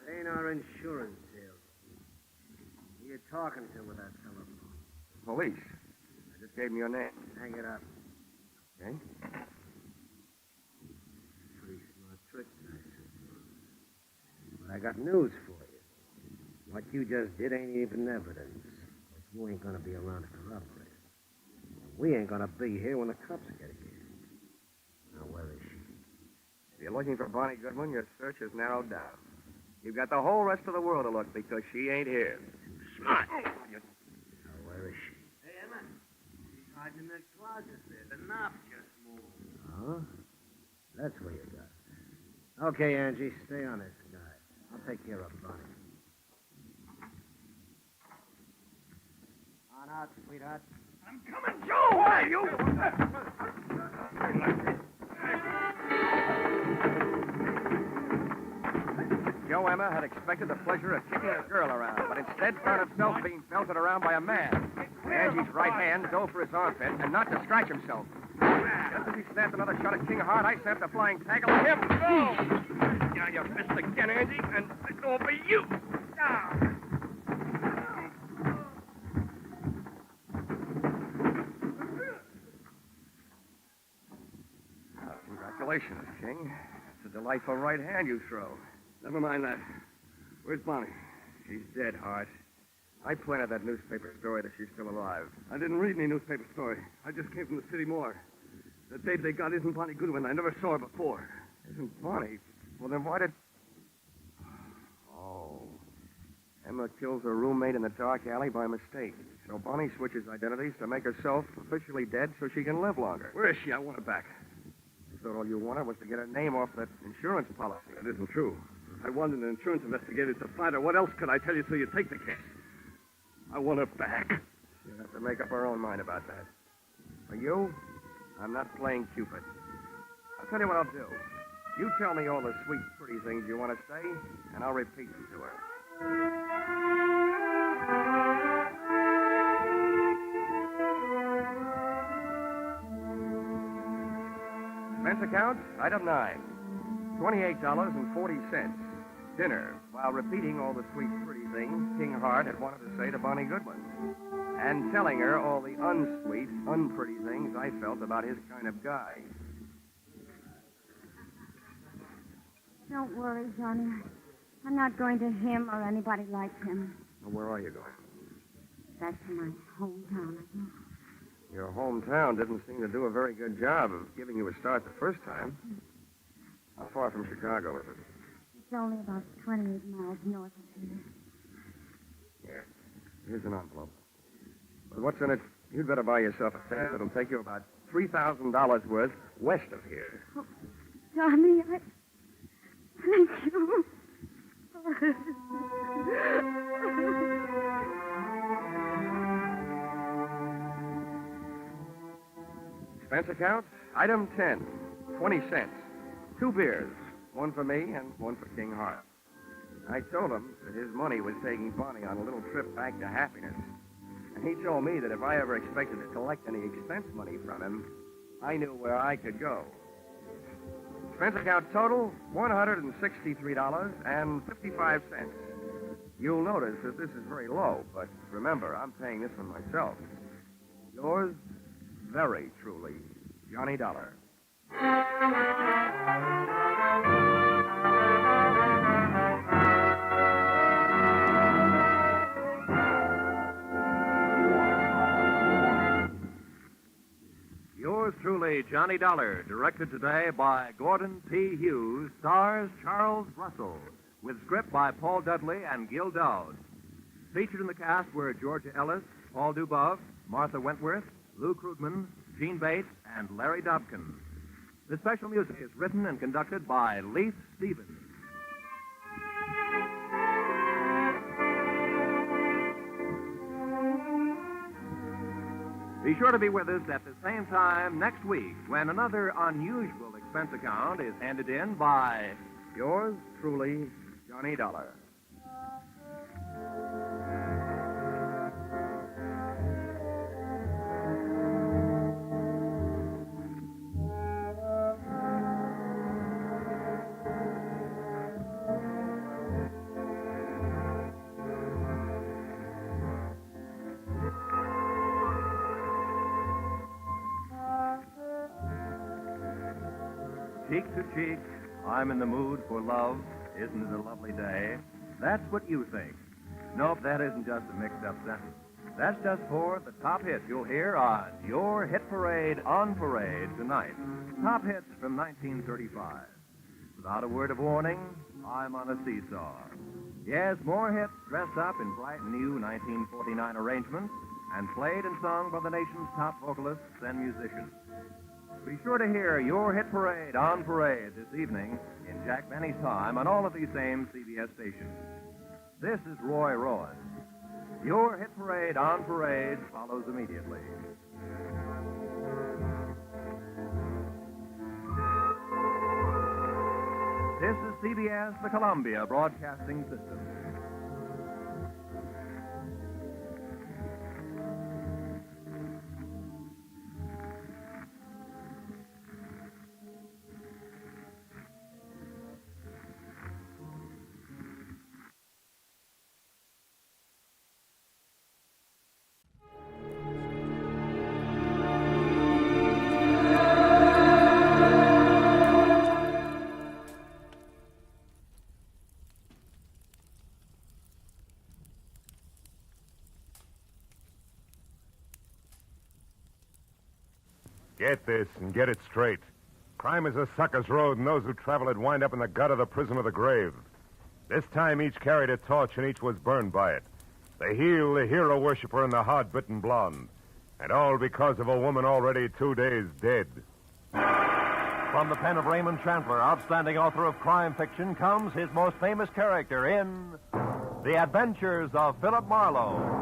It ain't our insurance sale. Who you talking to with that telephone? Police. I just gave them your name. Hang it up. Okay. Pretty smart trick, I suppose. But I got news for you. What you just did ain't even evidence. But you ain't gonna be around to corroborate it. We ain't gonna be here when the cops get here. Now, where is she? If you're looking for Bonnie Goodwin, your search is narrowed down. You've got the whole rest of the world to look because she ain't here. Smart. Now, where is she? Hey, Emma. She's hiding in that closet there. The knob just moved. Huh? That's where you got her. Okay, Angie, stay on this guy. I'll take care of Bonnie. On out, sweetheart. I'm coming, Joe! Where are you? Joe Emma had expected the pleasure of kicking a girl around, but instead found himself being belted around by a man. Angie's right hand dove for his armpit, and not to scratch himself. Just as he snapped another shot at King Hart, I snapped a flying tackle at him. Go! Down your fist again, Angie, and it's all for you. Down. Congratulations, King. It's a delightful right hand you throw. Never mind that. Where's Bonnie? She's dead, Hart. I planted that newspaper story that she's still alive. I didn't read any newspaper story. I just came from the city morgue. The date they got isn't Bonnie Goodwin. I never saw her before. Isn't Bonnie? Well, then why did... Oh. Emma kills her roommate in the dark alley by mistake. So Bonnie switches identities to make herself officially dead so she can live longer. Where is she? I want her back. You thought all you wanted was to get her name off that insurance policy. That isn't true. I wanted an insurance investigator to find her. What else could I tell you so you take the case? I want her back. She'll have to make up her own mind about that. For you, I'm not playing Cupid. I'll tell you what I'll do. You tell me all the sweet, pretty things you want to say, and I'll repeat them to her. Expense account, item 9. $28.40. Dinner, while repeating all the sweet, pretty things King Hart had wanted to say to Bonnie Goodwin. And telling her all the unsweet, unpretty things I felt about his kind of guy. Don't worry, Johnny. I'm not going to him or anybody like him. Well, where are you going? Back to my hometown, I guess. Your hometown didn't seem to do a very good job of giving you a start the first time. How far from Chicago is it? It's only about 28 miles north of here. Here. Here's an envelope. But what's in it? You'd better buy yourself a test. It'll take you about $3,000 worth west of here. Oh, Johnny, I thank you. Expense account, item 10, 20 cents. 2 beers, one for me and one for King Hart. I told him that his money was taking Bonnie on a little trip back to happiness. And he told me that if I ever expected to collect any expense money from him, I knew where I could go. Expense account total, $163.55. You'll notice that this is very low, but remember, I'm paying this one myself. Yours, very truly, Johnny Dollar. Yours truly, Johnny Dollar, directed today by Gordon P. Hughes, stars Charles Russell, with script by Paul Dudley and Gil Dowd. Featured in the cast were Georgia Ellis, Paul Dubov, Martha Wentworth, Lou Krugman, Gene Bates, and Larry Dobkin. The special music is written and conducted by Leith Stevens. Be sure to be with us at the same time next week when another unusual expense account is handed in by Yours truly, Johnny Dollar. Cheek to cheek, I'm in the mood for love. Isn't it a lovely day? That's what you think. Nope, that isn't just a mixed-up sentence. That's just for the top hits you'll hear on your hit parade on parade tonight. Top hits from 1935. Without a word of warning, I'm on a seesaw. Yes, more hits dressed up in bright new 1949 arrangements and played and sung by the nation's top vocalists and musicians. Be sure to hear your hit parade on parade this evening in Jack Benny's time on all of these same CBS stations. This is Roy Rowan. Your hit parade on parade follows immediately. This is CBS, the Columbia Broadcasting System. Get this and get it straight. Crime is a sucker's road, and those who travel it wind up in the gut of the prison of the grave. This time each carried a torch, and each was burned by it. The heel, the hero worshiper, and the hard-bitten blonde. And all because of a woman already 2 days dead. From the pen of Raymond Chandler, outstanding author of crime fiction, comes his most famous character in The Adventures of Philip Marlowe.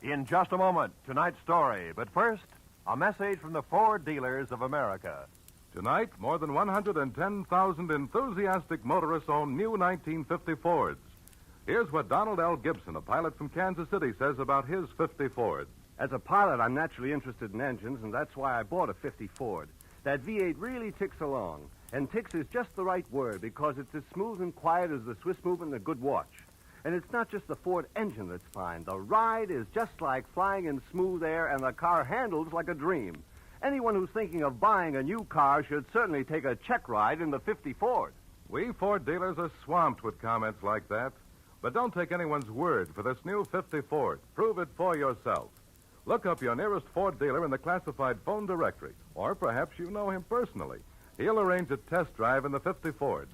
In just a moment, tonight's story. But first, a message from the Ford dealers of America. Tonight, more than 110,000 enthusiastic motorists own new 1950 Fords. Here's what Donald L. Gibson, a pilot from Kansas City, says about his 50 Ford. As a pilot, I'm naturally interested in engines, and that's why I bought a 50 Ford. That V8 really ticks along. And ticks is just the right word, because it's as smooth and quiet as the Swiss movement in a good watch. And it's not just the Ford engine that's fine. The ride is just like flying in smooth air, and the car handles like a dream. Anyone who's thinking of buying a new car should certainly take a check ride in the 50 Ford. We Ford dealers are swamped with comments like that. But don't take anyone's word for this new 50 Ford. Prove it for yourself. Look up your nearest Ford dealer in the classified phone directory. Or perhaps you know him personally. He'll arrange a test drive in the 50 Ford.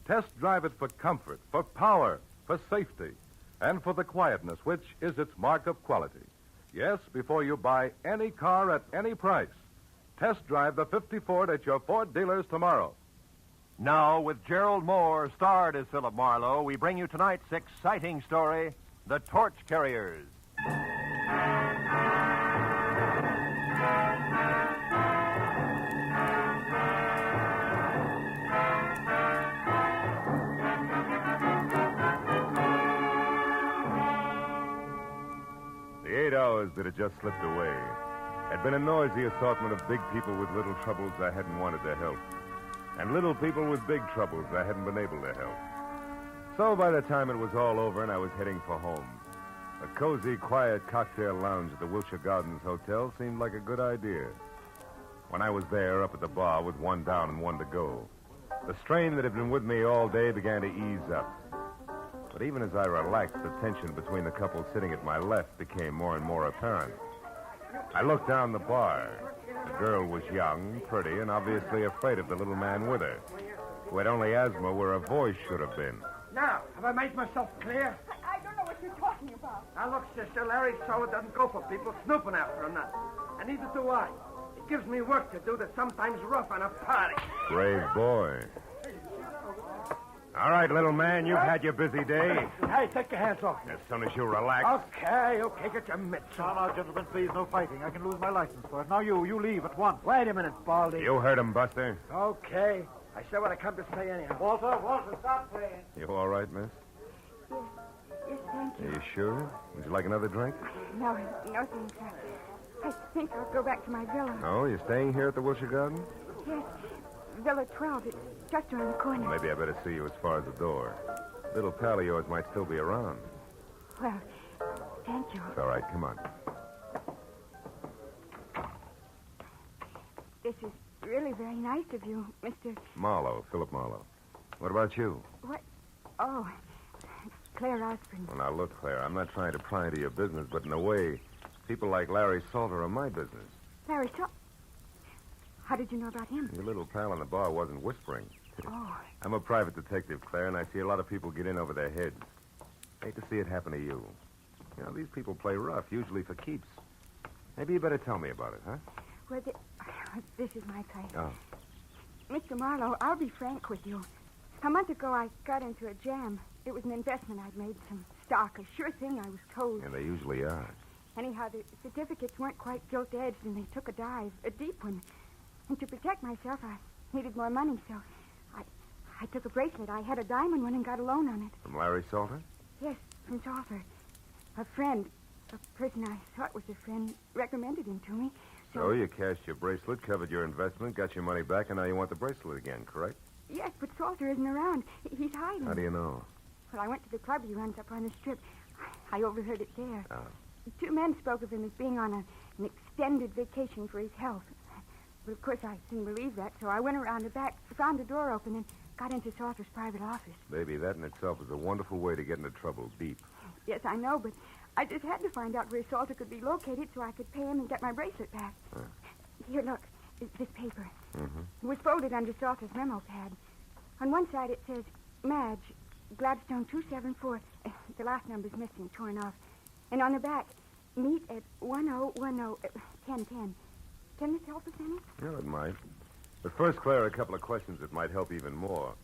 Test drive it for comfort, for power, for safety. and for the quietness which is its mark of quality. Yes, before you buy any car at any price, test drive the 50 Ford at your Ford dealers tomorrow. Now, with Gerald Moore, starred as Philip Marlowe, we bring you tonight's exciting story, The Torch Carriers. The 8 hours that had just slipped away had been a noisy assortment of big people with little troubles I hadn't wanted to help, and little people with big troubles I hadn't been able to help. So by the time it was all over and I was heading for home, a cozy, quiet cocktail lounge at the Wilshire Gardens Hotel seemed like a good idea. When I was there, up at the bar with one down and one to go, the strain that had been with me all day began to ease up. But even as I relaxed, the tension between the couple sitting at my left became more and more apparent. I looked down the bar. The girl was young, pretty, and obviously afraid of the little man with her, who had only asthma where a voice should have been. Now, have I made myself clear? I don't know what you're talking about. Now, look, sister, Larry Sola doesn't go for people snooping after him, nothing. And neither do I. It gives me work to do that's sometimes rough on a party. Brave boy. All right, little man, you've had your busy day. Hey, take your hands off. As soon as you relax. Okay, get your mitts on. Now, gentlemen, please, no fighting. I can lose my license for it. Now, you leave at once. Wait a minute, Baldy. You heard him, Buster. Okay. I said what I come to say anyhow. Walter, stop playing. You all right, miss? Yes, thank you. Are you sure? Would you like another drink? No, thanks. I think I'll go back to my villa. Oh, you're staying here at the Wilshire Garden? Yes, Villa 12. It's just around the corner. Maybe I better see you as far as the door. Little pal of yours might still be around. Well, thank you. It's all right. Come on. This is really very nice of you, Mr. Marlowe, Philip Marlowe. What about you? What? Oh, Claire Osborne. Well, now, look, Claire, I'm not trying to pry into your business, but in a way, people like Larry Salter are my business. Larry Salter? How did you know about him? Your little pal in the bar wasn't whispering. Oh. I'm a private detective, Claire, and I see a lot of people get in over their heads. Hate to see it happen to you. You know, these people play rough, usually for keeps. Maybe you better tell me about it, huh? Well, this is my place. Oh. Mr. Marlowe, I'll be frank with you. A month ago, I got into a jam. It was an investment I'd made, some stock, a sure thing, I was told. And they usually are. Anyhow, the certificates weren't quite gilt-edged, and they took a dive, a deep one. And to protect myself, I needed more money, so I took a bracelet. I had a diamond one and got a loan on it. From Larry Salter? Yes, from Salter. A friend, a person I thought was a friend, recommended him to me. So you cashed your bracelet, covered your investment, got your money back, and now you want the bracelet again, correct? Yes, but Salter isn't around. He's hiding. How do you know? Well, I went to the club he runs up on the strip. I overheard it there. Oh. 2 men spoke of him as being on an extended vacation for his health. But, of course, I didn't believe that, so I went around the back, found the door open, and got into Salter's private office. Baby, that in itself is a wonderful way to get into trouble, deep. Yes, I know, but I just had to find out where Salter could be located so I could pay him and get my bracelet back. Huh. Here, look, this paper. Mm-hmm. It was folded under Salter's memo pad. On one side it says, Madge, Gladstone 274. The last number's missing, torn off. And on the back, meet at 1010. Can this help us any? Yeah, it might. But first, Claire, a couple of questions that might help even more.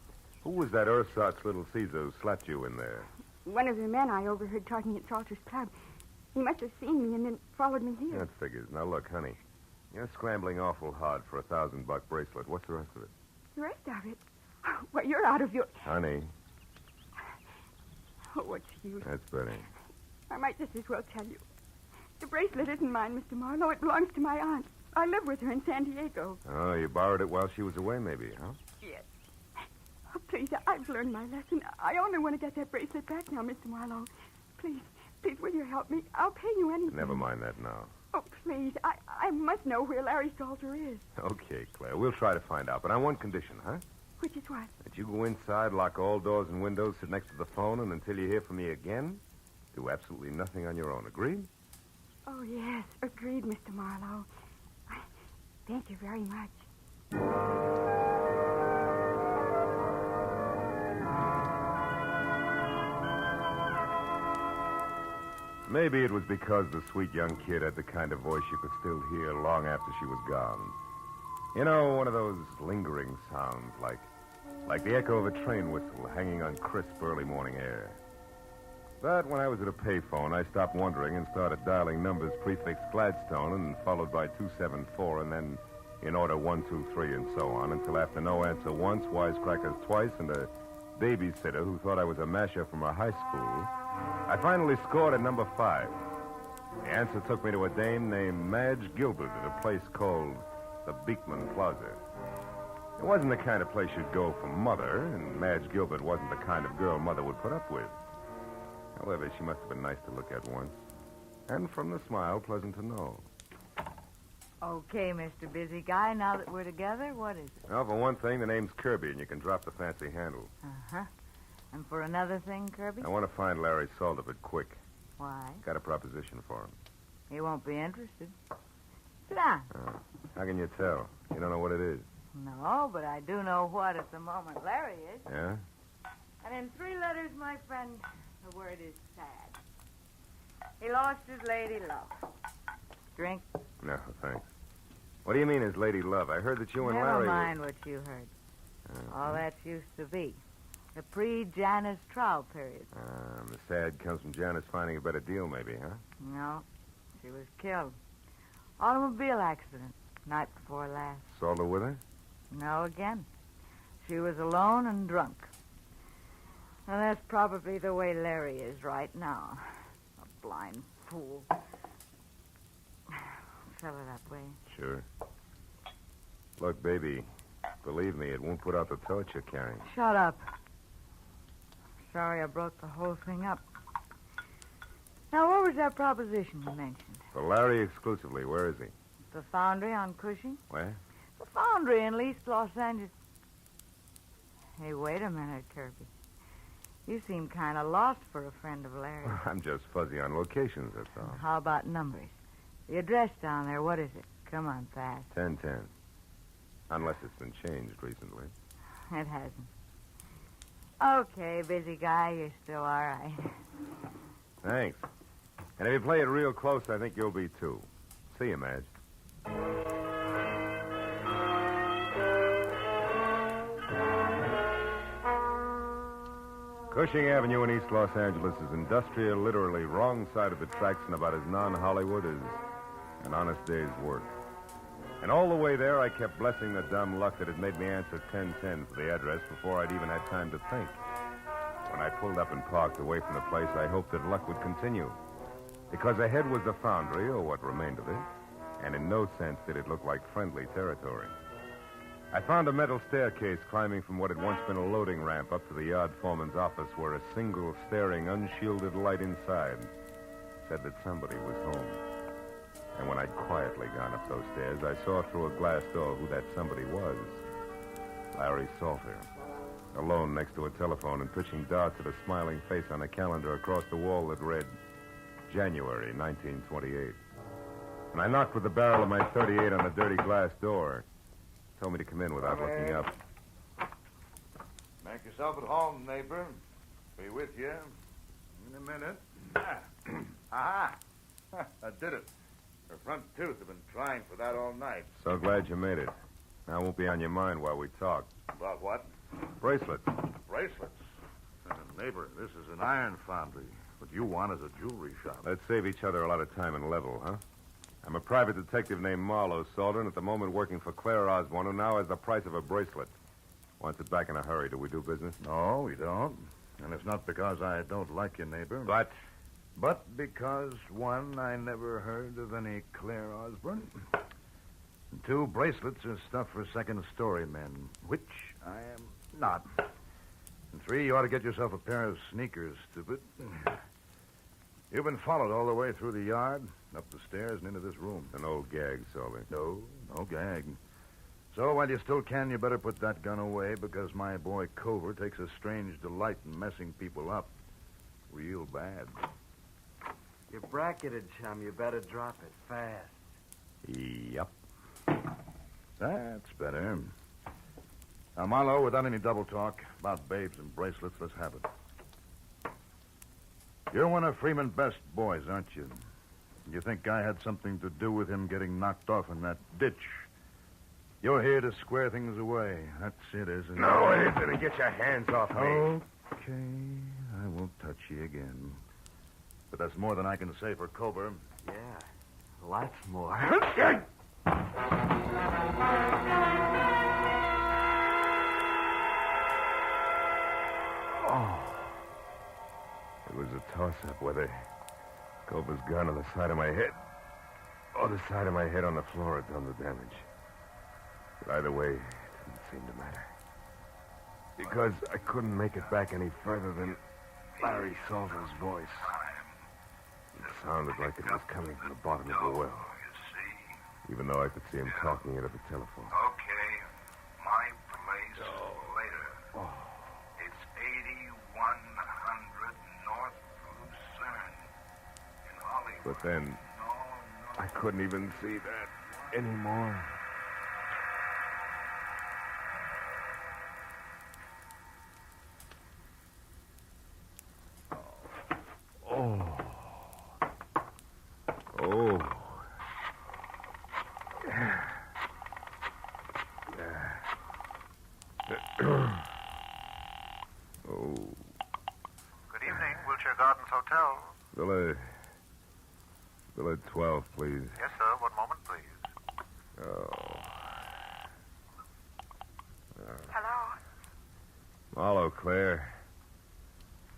Who was that ersatz little Caesar who slapped you in there? One of the men I overheard talking at Salter's club. He must have seen me and then followed me here. That figures. Now, look, honey. You're scrambling awful hard for a $1,000 bracelet. What's the rest of it? The rest of it? Well, you're out of your... Honey. Oh, what's the use? That's better. I might just as well tell you. The bracelet isn't mine, Mr. Marlowe. It belongs to my aunt. I live with her in San Diego. Oh, you borrowed it while she was away, maybe, huh? Yes. Oh, please, I've learned my lesson. I only want to get that bracelet back now, Mr. Marlowe. Please, will you help me? I'll pay you anything. Never mind that now. Oh, please, I must know where Larry Salter is. Okay, Claire, we'll try to find out, but on one condition, huh? Which is what? That you go inside, lock all doors and windows, sit next to the phone, and until you hear from me again, do absolutely nothing on your own. Agreed? Oh, yes, agreed, Mr. Marlowe. Thank you very much. Maybe it was because the sweet young kid had the kind of voice you could still hear long after she was gone. You know, one of those lingering sounds, like the echo of a train whistle hanging on crisp early morning air. But when I was at a payphone, I stopped wondering and started dialing numbers prefixed Gladstone and followed by 274 and then in order 1, 2, 3 and so on until after no answer once, wisecrackers twice, and a babysitter who thought I was a masher from a high school, I finally scored at number 5. The answer took me to a dame named Madge Gilbert at a place called the Beekman Plaza. It wasn't the kind of place you'd go for Mother, and Madge Gilbert wasn't the kind of girl Mother would put up with. However, she must have been nice to look at once. And from the smile, pleasant to know. Okay, Mr. Busy Guy, now that we're together, what is it? Well, for one thing, the name's Kirby, and you can drop the fancy handle. Uh-huh. And for another thing, Kirby? I want to find Larry Salterford quick. Why? Got a proposition for him. He won't be interested. Sit down. How can you tell? You don't know what it is. No, but I do know what at the moment Larry is. Yeah? And in 3 letters, my friend, the word is sad. He lost his lady love. Drink? No, thanks. What do you mean his lady love? I heard that you and Never Larry... mind what you heard. All that's used to be. The pre-Janus trial period. The sad comes from Janice finding a better deal, maybe, huh? No, she was killed. Automobile accident, night before last. Salter with her? No, again. She was alone and drunk. And that's probably the way Larry is right now. A blind fool. Fill it up, will you? Sure. Look, baby, believe me, it won't put out the torch you're carrying. Shut up. Sorry I broke the whole thing up. Now, what was that proposition you mentioned? For Larry exclusively, where is he? The foundry on Cushing? Where? The foundry in East Los Angeles. Hey, wait a minute, Kirby. You seem kind of lost for a friend of Larry's. I'm just fuzzy on locations, that's all. How about numbers? The address down there, what is it? Come on, fast. 1010. Unless it's been changed recently. It hasn't. Okay, busy guy, you're still all right. Thanks. And if you play it real close, I think you'll be, too. See you, Madge. Cushing Avenue in East Los Angeles is industrial, literally wrong side of the tracks and about as non-Hollywood as an honest day's work. And all the way there, I kept blessing the dumb luck that had made me answer 1010 for the address before I'd even had time to think. When I pulled up and parked away from the place, I hoped that luck would continue. Because ahead was the foundry, or what remained of it, and in no sense did it look like friendly territory. I found a metal staircase climbing from what had once been a loading ramp up to the yard foreman's office, where a single staring, unshielded light inside said that somebody was home. And when I'd quietly gone up those stairs, I saw through a glass door who that somebody was. Larry Salter, alone next to a telephone and pitching darts at a smiling face on a calendar across the wall that read January 1928. And I knocked with the barrel of my .38 on the dirty glass door. Told me to come in without looking up. Make yourself at home, neighbor. Be with you in a minute. Aha! I did it. Her front tooth have been trying for that all night. So glad you made it. Now, it won't be on your mind while we talk. About what? Bracelets. Bracelets. Neighbor, this is an iron foundry. What you want is a jewelry shop. Let's save each other a lot of time and level, huh? I'm a private detective named Marlowe Salter, and at the moment working for Claire Osborne, who now has the price of a bracelet. Wants it back in a hurry. Do we do business? No, we don't. And it's not because I don't like you, neighbor. But? But because, 1, I never heard of any Claire Osborne. And 2, bracelets are stuff for second-story men, which I am not. And 3, you ought to get yourself a pair of sneakers, stupid. You've been followed all the way through the yard, up the stairs, and into this room. An old gag, Salter. No gag. So while you still can, you better put that gun away, because my boy Cover takes a strange delight in messing people up. Real bad. You're bracketed, chum. You better drop it fast. Yep. That's better. Now, Marlowe, without any double talk about babes and bracelets, let's have it. You're one of Freeman's best boys, aren't you? You think I had something to do with him getting knocked off in that ditch? You're here to square things away. That's it, isn't it? No, it isn't. Get your hands off me. Okay, I won't touch you again. But that's more than I can say for Culver. Yeah, lots more. Oh. It was a toss-up whether Culver's gun on the side of my head or the side of my head on the floor had done the damage. But either way, it didn't seem to matter. Because I couldn't make it back any further than Larry Salter's voice. It sounded like it was coming from the bottom of the well. Even though I could see him talking into the telephone. Okay, my place later. It's 8100 North Lucerne in Hollywood. But then, I couldn't even see that anymore. Oh. Oh. Oh. Good evening, Wilshire Gardens Hotel. Villa 12, please. Yes, sir. One moment, please. Oh. Hello? Marlowe, Claire.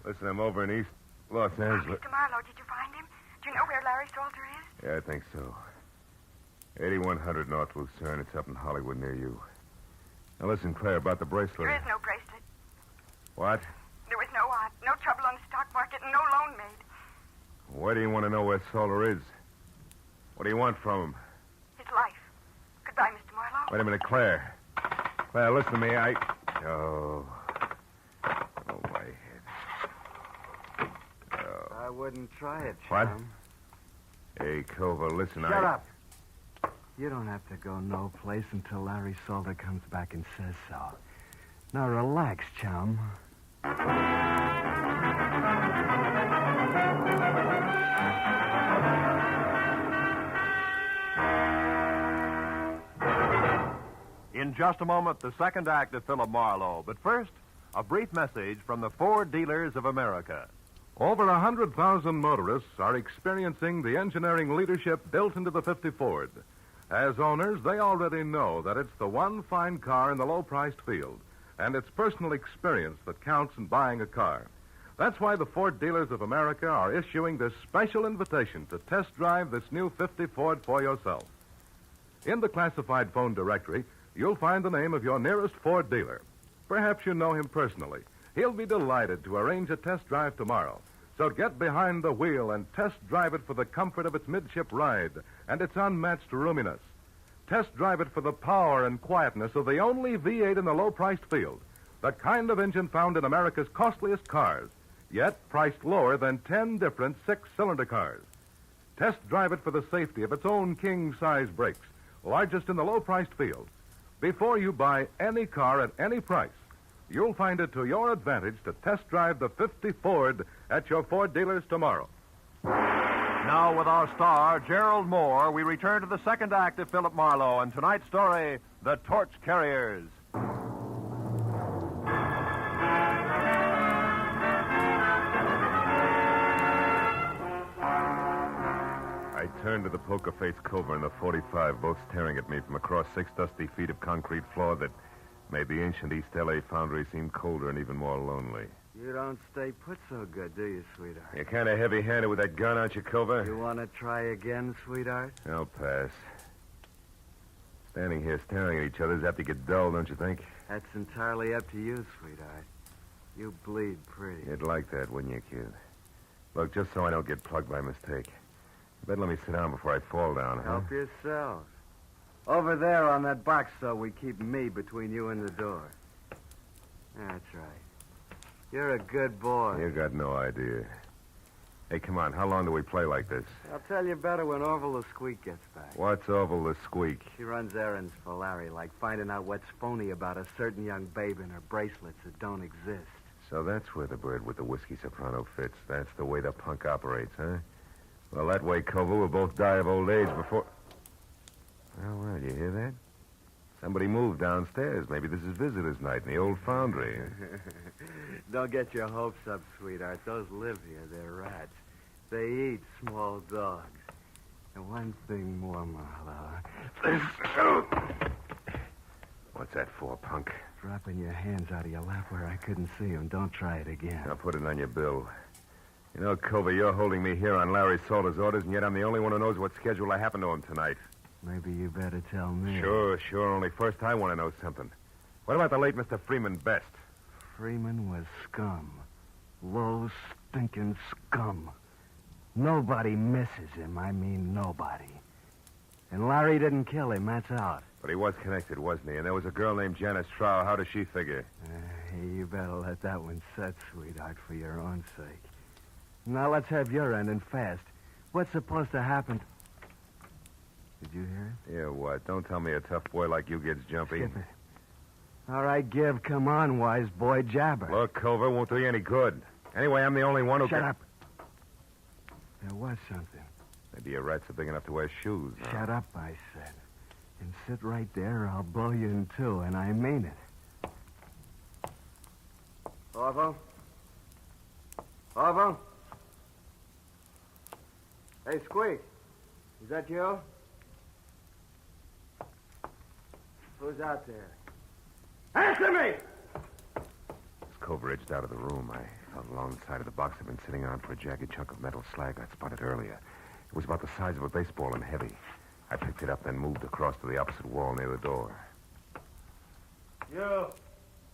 Listen, I'm over in East Los Angeles. Mr. Marlowe, did you find him? Do you know where Larry Salter is? Yeah, I think so. 8100 North Lucerne. It's up in Hollywood near you. Now listen, Claire, about the bracelet. There is no bracelet. What? There was no trouble on the stock market and no loan made. Why do you want to know where Salter is? What do you want from him? His life. Goodbye, Mr. Marlowe. Wait a minute, Claire. Claire, listen to me. Oh, my head. Oh. I wouldn't try it, What? chum. Hey, Culver, listen, Shut up. You don't have to go no place until Larry Salter comes back and says so. Now relax, chum. In just a moment, the second act of Philip Marlowe. But first, a brief message from the Ford Dealers of America. Over 100,000 motorists are experiencing the engineering leadership built into the 50 Ford. As owners, they already know that it's the one fine car in the low-priced field, and it's personal experience that counts in buying a car. That's why the Ford Dealers of America are issuing this special invitation to test drive this new 50 Ford for yourself. In the classified phone directory, you'll find the name of your nearest Ford dealer. Perhaps you know him personally. He'll be delighted to arrange a test drive tomorrow. So get behind the wheel and test drive it for the comfort of its midship ride and its unmatched roominess. Test drive it for the power and quietness of the only V8 in the low-priced field, the kind of engine found in America's costliest cars, yet priced lower than 10 different six-cylinder cars. Test drive it for the safety of its own king-size brakes, largest in the low-priced field. Before you buy any car at any price, you'll find it to your advantage to test drive the 50 Ford at your Ford dealers tomorrow. Now, with our star, Gerald Moore, we return to the second act of Philip Marlowe and tonight's story, The Torch Carriers. I turned to the poker-faced Culver and the 45, both staring at me from across 6 dusty feet of concrete floor that made the ancient East L.A. foundry seem colder and even more lonely. You don't stay put so good, do you, sweetheart? You're kind of heavy-handed with that gun, aren't you, Culver? You want to try again, sweetheart? I'll pass. Standing here staring at each other is apt to get dull, don't you think? That's entirely up to you, sweetheart. You bleed pretty. You'd like that, wouldn't you, kid? Look, just so I don't get plugged by mistake, you better let me sit down before I fall down, huh? Help yourself. Over there on that box, so we keep me between you and the door. That's right. You're a good boy. You got no idea. Hey, come on. How long do we play like this? I'll tell you better when Orville the Squeak gets back. What's Orville the Squeak? She runs errands for Larry, like finding out what's phony about a certain young babe and her bracelets that don't exist. So that's where the bird with the whiskey soprano fits. That's the way the punk operates, huh? Well, that way, Culver, we'll both die of old age before... Well, you hear that? Somebody moved downstairs. Maybe this is visitor's night in the old foundry. Don't get your hopes up, sweetheart. Those live here. They're rats. They eat small dogs. And one thing more, Marlowe. What's that for, punk? Dropping your hands out of your lap where I couldn't see them. Don't try it again. I'll put it on your bill. You know, Culver, you're holding me here on Larry Salter's orders, and yet I'm the only one who knows what schedule happened to him tonight. Maybe you better tell me. Sure. Only first I want to know something. What about the late Mr. Freeman Best? Freeman was scum. Low, stinking scum. Nobody misses him. I mean, nobody. And Larry didn't kill him, that's out. But he was connected, wasn't he? And there was a girl named Janice Trow. How does she figure? You better let that one set, sweetheart, for your own sake. Now, let's have your end and fast. What's supposed to happen? Did you hear it? Yeah, what? Don't tell me a tough boy like you gets jumpy. Skip it. All right, Give. Come on, wise boy. Jabber. Look, Culver, won't do you any good. Anyway, I'm the only one who Shut up. There was something. Maybe your rats are big enough to wear shoes. Huh? Shut up, I said. And sit right there or I'll blow you in two, and I mean it. Orville? Orville? Hey, Squeak. Is that you? Who's out there? Answer me! As Culver edged out of the room, I felt along the side of the box I'd been sitting on for a jagged chunk of metal slag I'd spotted earlier. It was about the size of a baseball and heavy. I picked it up, then moved across to the opposite wall near the door. You,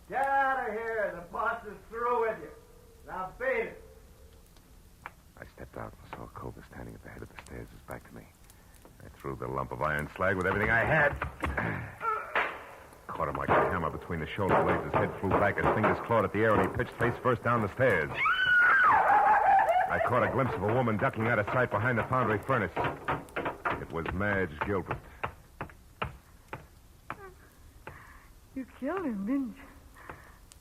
get out of here. The boss is through with you. Now beat it. I stepped out and saw Culver standing at the head of the stairs, his back to me. I threw the lump of iron slag with everything I had. Caught him like a hammer between the shoulder blades. His head flew back, his fingers clawed at the air, and he pitched face first down the stairs. I caught a glimpse of a woman ducking out of sight behind the foundry furnace. It was Madge Gilbert. You killed him, didn't you?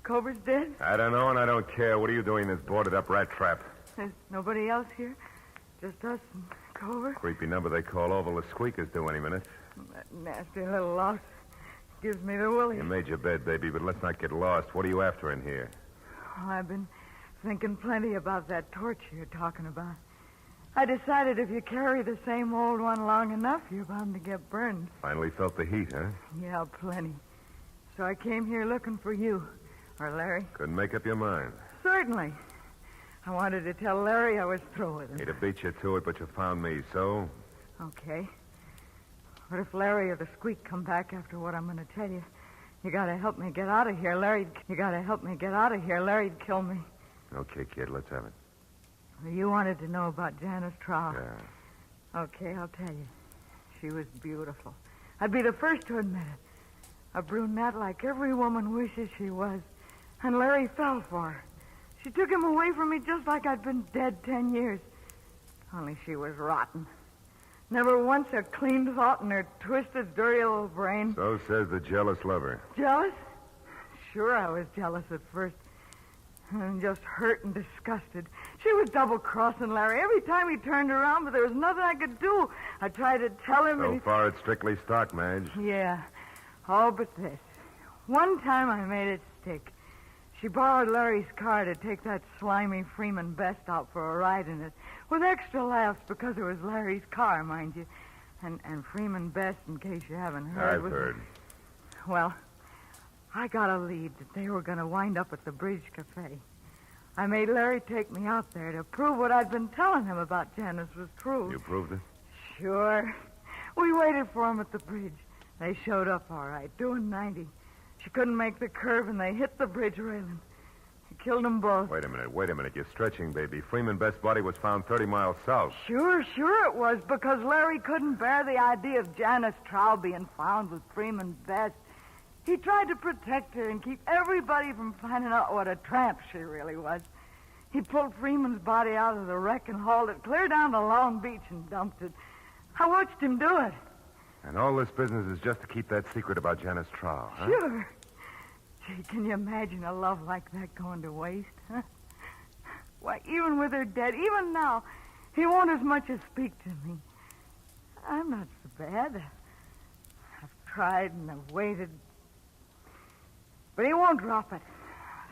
Culver's dead? I don't know, and I don't care. What are you doing in this boarded-up rat trap? There's nobody else here? Just us and Culver? Creepy number they call Oval. The squeaker's due any minute. That nasty little louse gives me the willies. You made your bed, baby, but let's not get lost. What are you after in here? Well, I've been thinking plenty about that torch you're talking about. I decided if you carry the same old one long enough, you're bound to get burned. Finally felt the heat, huh? Yeah, plenty. So I came here looking for you. Or Larry. Couldn't make up your mind. Certainly. I wanted to tell Larry I was through with him. He'd have beat you to it, but you found me, so? Okay. But if Larry or the squeak come back after what I'm going to tell you, you got to help me get out of here. You got to help me get out of here. Larry'd kill me. Okay, kid, let's have it. Well, you wanted to know about Janice Trow. Yeah. Okay, I'll tell you. She was beautiful. I'd be the first to admit it. A brunette like every woman wishes she was. And Larry fell for her. She took him away from me just like I'd been dead 10 years. Only she was rotten. Never once a clean thought in her twisted, dirty little brain. So says the jealous lover. Jealous? Sure, I was jealous at first. And just hurt and disgusted. She was double-crossing Larry every time he turned around, but there was nothing I could do. I tried to tell him... So far, it's strictly stock, Madge. Yeah. All but this. One time I made it stick. She borrowed Larry's car to take that slimy Freeman Best out for a ride in it, with extra laughs because it was Larry's car, mind you. And Freeman Best, in case you haven't heard... I've heard. Well, I got a lead that they were going to wind up at the Bridge Cafe. I made Larry take me out there to prove what I'd been telling him about Janice was true. You proved it? Sure. We waited for him at the bridge. They showed up all right, doing 90. She couldn't make the curve, and they hit the bridge railing. He killed them both. Wait a minute. You're stretching, baby. Freeman Best's body was found 30 miles south. Sure it was, because Larry couldn't bear the idea of Janice Trow being found with Freeman Best. He tried to protect her and keep everybody from finding out what a tramp she really was. He pulled Freeman's body out of the wreck and hauled it clear down to Long Beach and dumped it. I watched him do it. And all this business is just to keep that secret about Janice Trow, huh? Sure. Gee, can you imagine a love like that going to waste, huh? Why, even with her dead, even now, he won't as much as speak to me. I'm not so bad. I've tried and I've waited. But he won't drop it.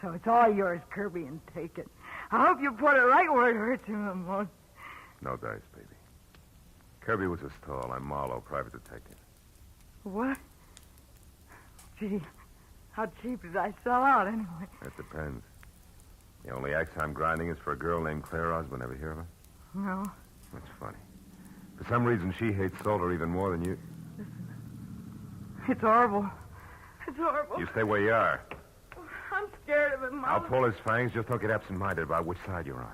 So it's all yours, Kirby, and take it. I hope you put it right where it hurts him the most. No dice, baby. Kirby was a stall. I'm Marlowe, private detective. What? Gee, how cheap did I sell out anyway? That depends. The only axe I'm grinding is for a girl named Claire Osborne. Ever hear of her? No. That's funny. For some reason, she hates Salter even more than you. It's horrible. It's horrible. You stay where you are. I'm scared of him, Mom. I'll pull his fangs. Just don't get absent-minded about which side you're on.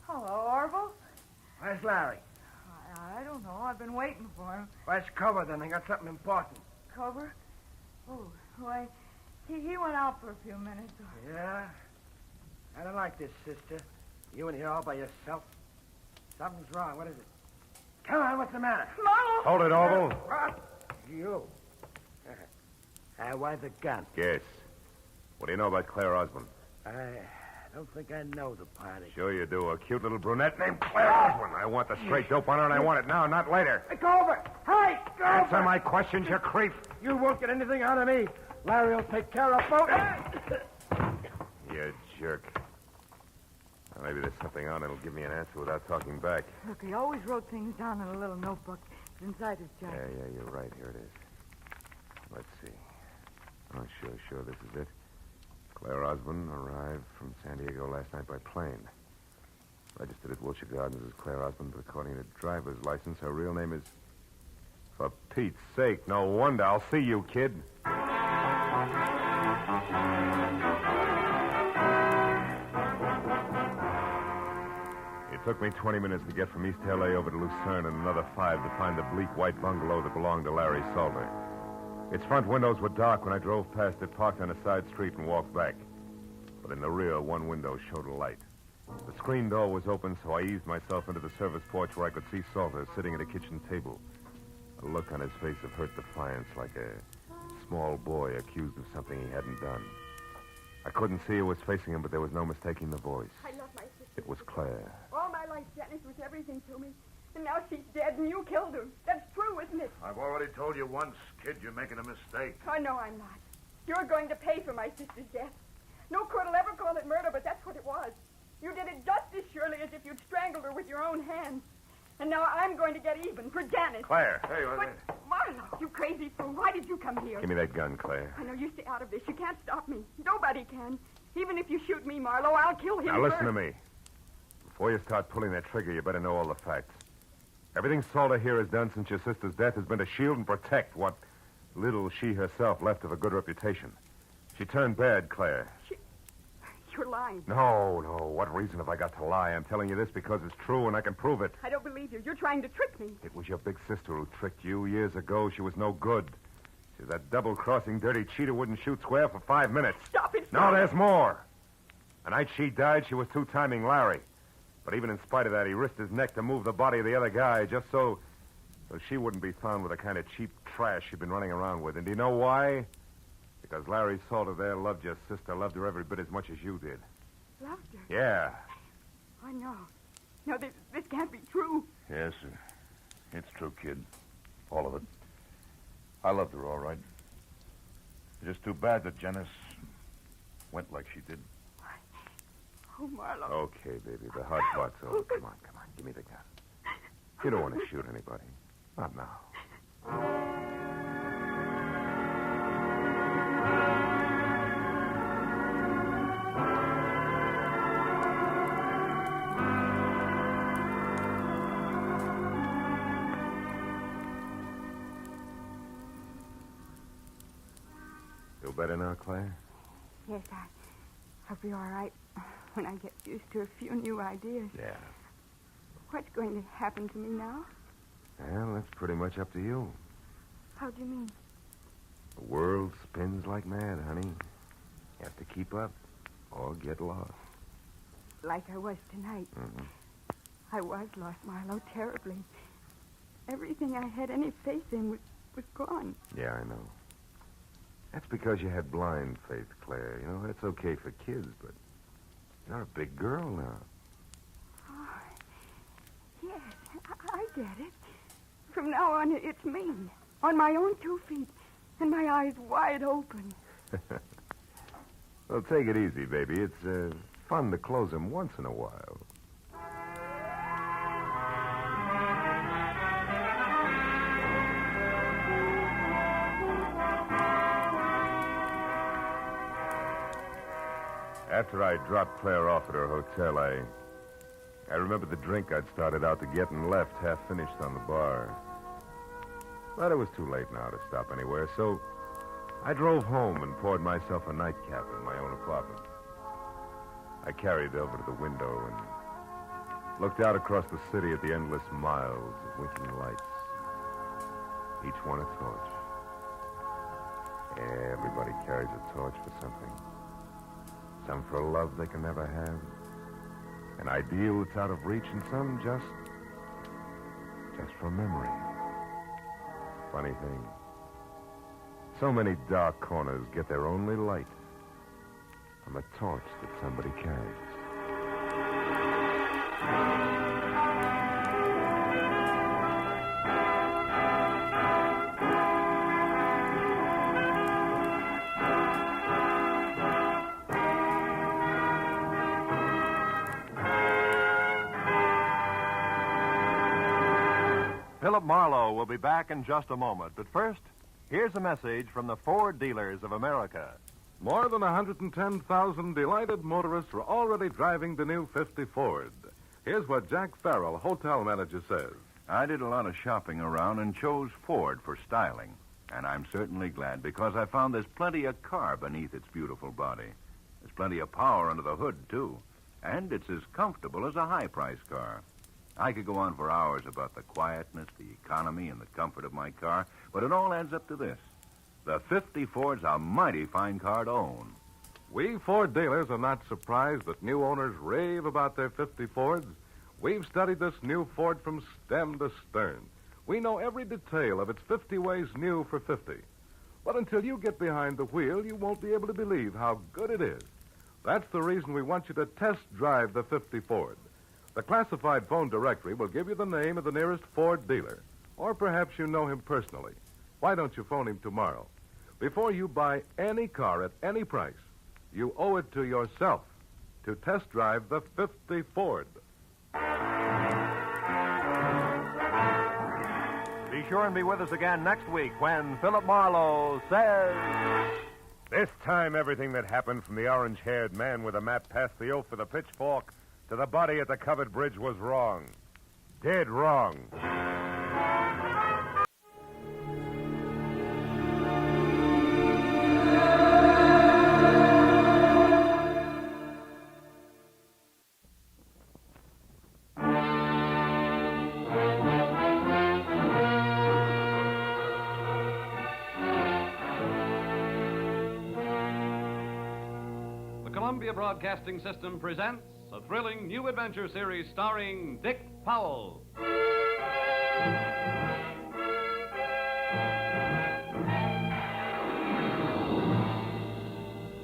Hello, Orville. Where's Larry? I don't know. I've been waiting for him. Where's Cover, then? I got something important. Cover? Oh, why, he went out for a few minutes. Yeah? I don't like this, sister. You in here all by yourself. Something's wrong. What is it? Come on, what's the matter? Marlowe! Hold it, Orville. What? You. Why the gun? Yes. What do you know about Claire Osborne? I don't think I know the party. Sure you do. A cute little brunette named Claire Osborne. I want the straight dope on her, and I want it now, not later. Hey, go over! Hey, go over! Answer my questions, you creep. You won't get anything out of me. Larry will take care of both. You jerk. Well, maybe there's something on it'll give me an answer without talking back. Look, he always wrote things down in a little notebook. It's inside his jacket. Yeah, you're right. Here it is. Let's see. Oh, sure, this is it. Claire Osborne arrived from San Diego last night by plane. Registered at Wilshire Gardens as Claire Osborne, but according to driver's license, her real name is... For Pete's sake, no wonder. I'll see you, kid. It took me 20 minutes to get from East L.A. over to Lucerne and another 5 to find the bleak white bungalow that belonged to Larry Salter. Its front windows were dark when I drove past it, parked on a side street, and walked back. But in the rear, one window showed a light. The screen door was open, so I eased myself into the service porch where I could see Salter sitting at a kitchen table. A look on his face of hurt defiance, like a small boy accused of something he hadn't done. I couldn't see who was facing him, but there was no mistaking the voice. I love my sister. It was Claire. All my life, Janice was everything to me. And now she's dead, and you killed her. That's true, isn't it? I've already told you once, kid, you're making a mistake. Oh, no, I'm not. You're going to pay for my sister's death. No court will ever call it murder, but that's what it was. You did it just as surely as if you'd strangled her with your own hands. And now I'm going to get even for Janice. Claire. Hey, But, Marlowe, you crazy fool, why did you come here? Give me that gun, Claire. I know you stay out of this. You can't stop me. Nobody can. Even if you shoot me, Marlowe, I'll kill him Now, listen first. to me. Before you start pulling that trigger, you better know all the facts. Everything Salter here has done since your sister's death has been to shield and protect what little she herself left of a good reputation. She turned bad, Claire. You're lying. No. What reason have I got to lie? I'm telling you this because it's true and I can prove it. I don't believe you. You're trying to trick me. It was your big sister who tricked you years ago. She was no good. She's that double-crossing dirty cheat who wouldn't shoot square for 5 minutes. Stop it. No, there's more. The night she died, she was two-timing Larry. But even in spite of that, he risked his neck to move the body of the other guy just so she wouldn't be found with the kind of cheap trash she'd been running around with. And do you know why? Because Larry Salter there loved your sister, loved her every bit as much as you did. Loved her? Yeah. I know. No, this can't be true. Yes, it's true, kid. All of it. I loved her, all right. It's just too bad that Janice went like she did. Oh, Marlowe. Okay, baby. The hard part's over. Come on. Give me the gun. You don't want to shoot anybody. Not now. Feel better now, Claire? Yes, I'll be all right when I get used to a few new ideas. Yeah. What's going to happen to me now? Well, that's pretty much up to you. How do you mean? The world spins like mad, honey. You have to keep up or get lost. Like I was tonight. Mm-hmm. I was lost, Marlowe, terribly. everything I had any faith in was gone. Yeah, I know. That's because you had blind faith, Claire. You know, that's okay for kids, but you're a big girl now. Oh, yes, I get it. From now on, it's me, on my own 2 feet, and my eyes wide open. Well, take it easy, baby. It's fun to close them once in a while. After I dropped Claire off at her hotel, I remember the drink I'd started out to get and left half finished on the bar. But it was too late now to stop anywhere, so I drove home and poured myself a nightcap in my own apartment. I carried over to the window and looked out across the city at the endless miles of winking lights, each one a torch. Everybody carries a torch for something. Some for a love they can never have, an ideal that's out of reach, and some just for memory. Funny thing. So many dark corners get their only light from a torch that somebody carries. Philip Marlowe will be back in just a moment. But first, here's a message from the Ford dealers of America. More than 110,000 delighted motorists are already driving the new 50 Ford. Here's what Jack Farrell, hotel manager, says. I did a lot of shopping around and chose Ford for styling. And I'm certainly glad because I found there's plenty of car beneath its beautiful body. There's plenty of power under the hood, too. And it's as comfortable as a high-priced car. I could go on for hours about the quietness, the economy, and the comfort of my car, but it all adds up to this. The 50 Ford's a mighty fine car to own. We Ford dealers are not surprised that new owners rave about their 50 Fords. We've studied this new Ford from stem to stern. We know every detail of its 50 ways new for 50. But until you get behind the wheel, you won't be able to believe how good it is. That's the reason we want you to test drive the 50 Ford. The classified phone directory will give you the name of the nearest Ford dealer. Or perhaps you know him personally. Why don't you phone him tomorrow? Before you buy any car at any price, you owe it to yourself to test drive the 50 Ford. Be sure and be with us again next week when Philip Marlowe says... This time, everything that happened from the orange-haired man with a map past the oaf with a pitchfork to the body at the covered bridge was wrong. Dead wrong. The Columbia Broadcasting System presents a thrilling new adventure series starring Dick Powell.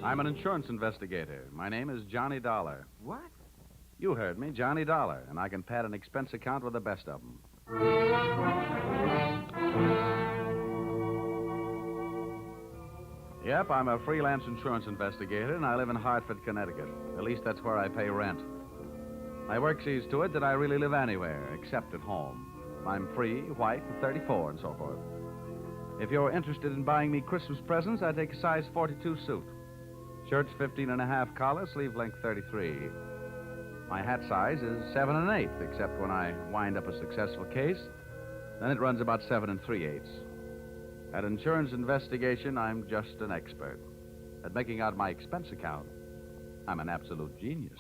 I'm an insurance investigator. My name is Johnny Dollar. What? You heard me, Johnny Dollar, and I can pad an expense account with the best of them. Yep, I'm a freelance insurance investigator, and I live in Hartford, Connecticut. At least that's where I pay rent. My work sees to it that I really live anywhere, except at home. I'm free, white, 34, and so forth. If you're interested in buying me Christmas presents, I take a size 42 suit. Shirt's 15 and a half collar, sleeve length 33. My hat size is 7 1/8, except when I wind up a successful case. Then it runs about 7 3/8. At insurance investigation, I'm just an expert. At making out my expense account, I'm an absolute genius.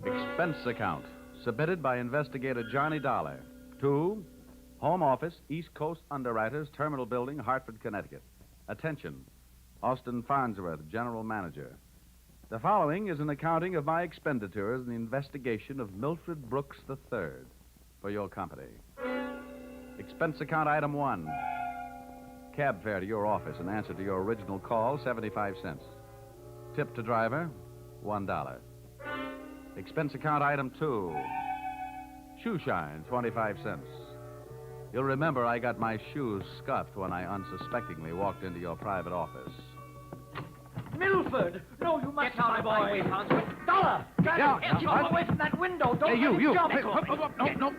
Expense account, submitted by investigator Johnny Dollar to Home Office, East Coast Underwriters, Terminal Building, Hartford, Connecticut. Attention, Austin Farnsworth, General Manager. The following is an accounting of my expenditures in the investigation of Mildred Brooks III for your company. Expense account item 1. Cab fare to your office in answer to your original call, 75 cents. Tip to driver, $1. Expense account item 2. Shoe shine, 25 cents. You'll remember I got my shoes scuffed when I unsuspectingly walked into your private office. Milford! No, you must not, my boy. Dollar! Get you away from that window. Don't Hey, you. jump.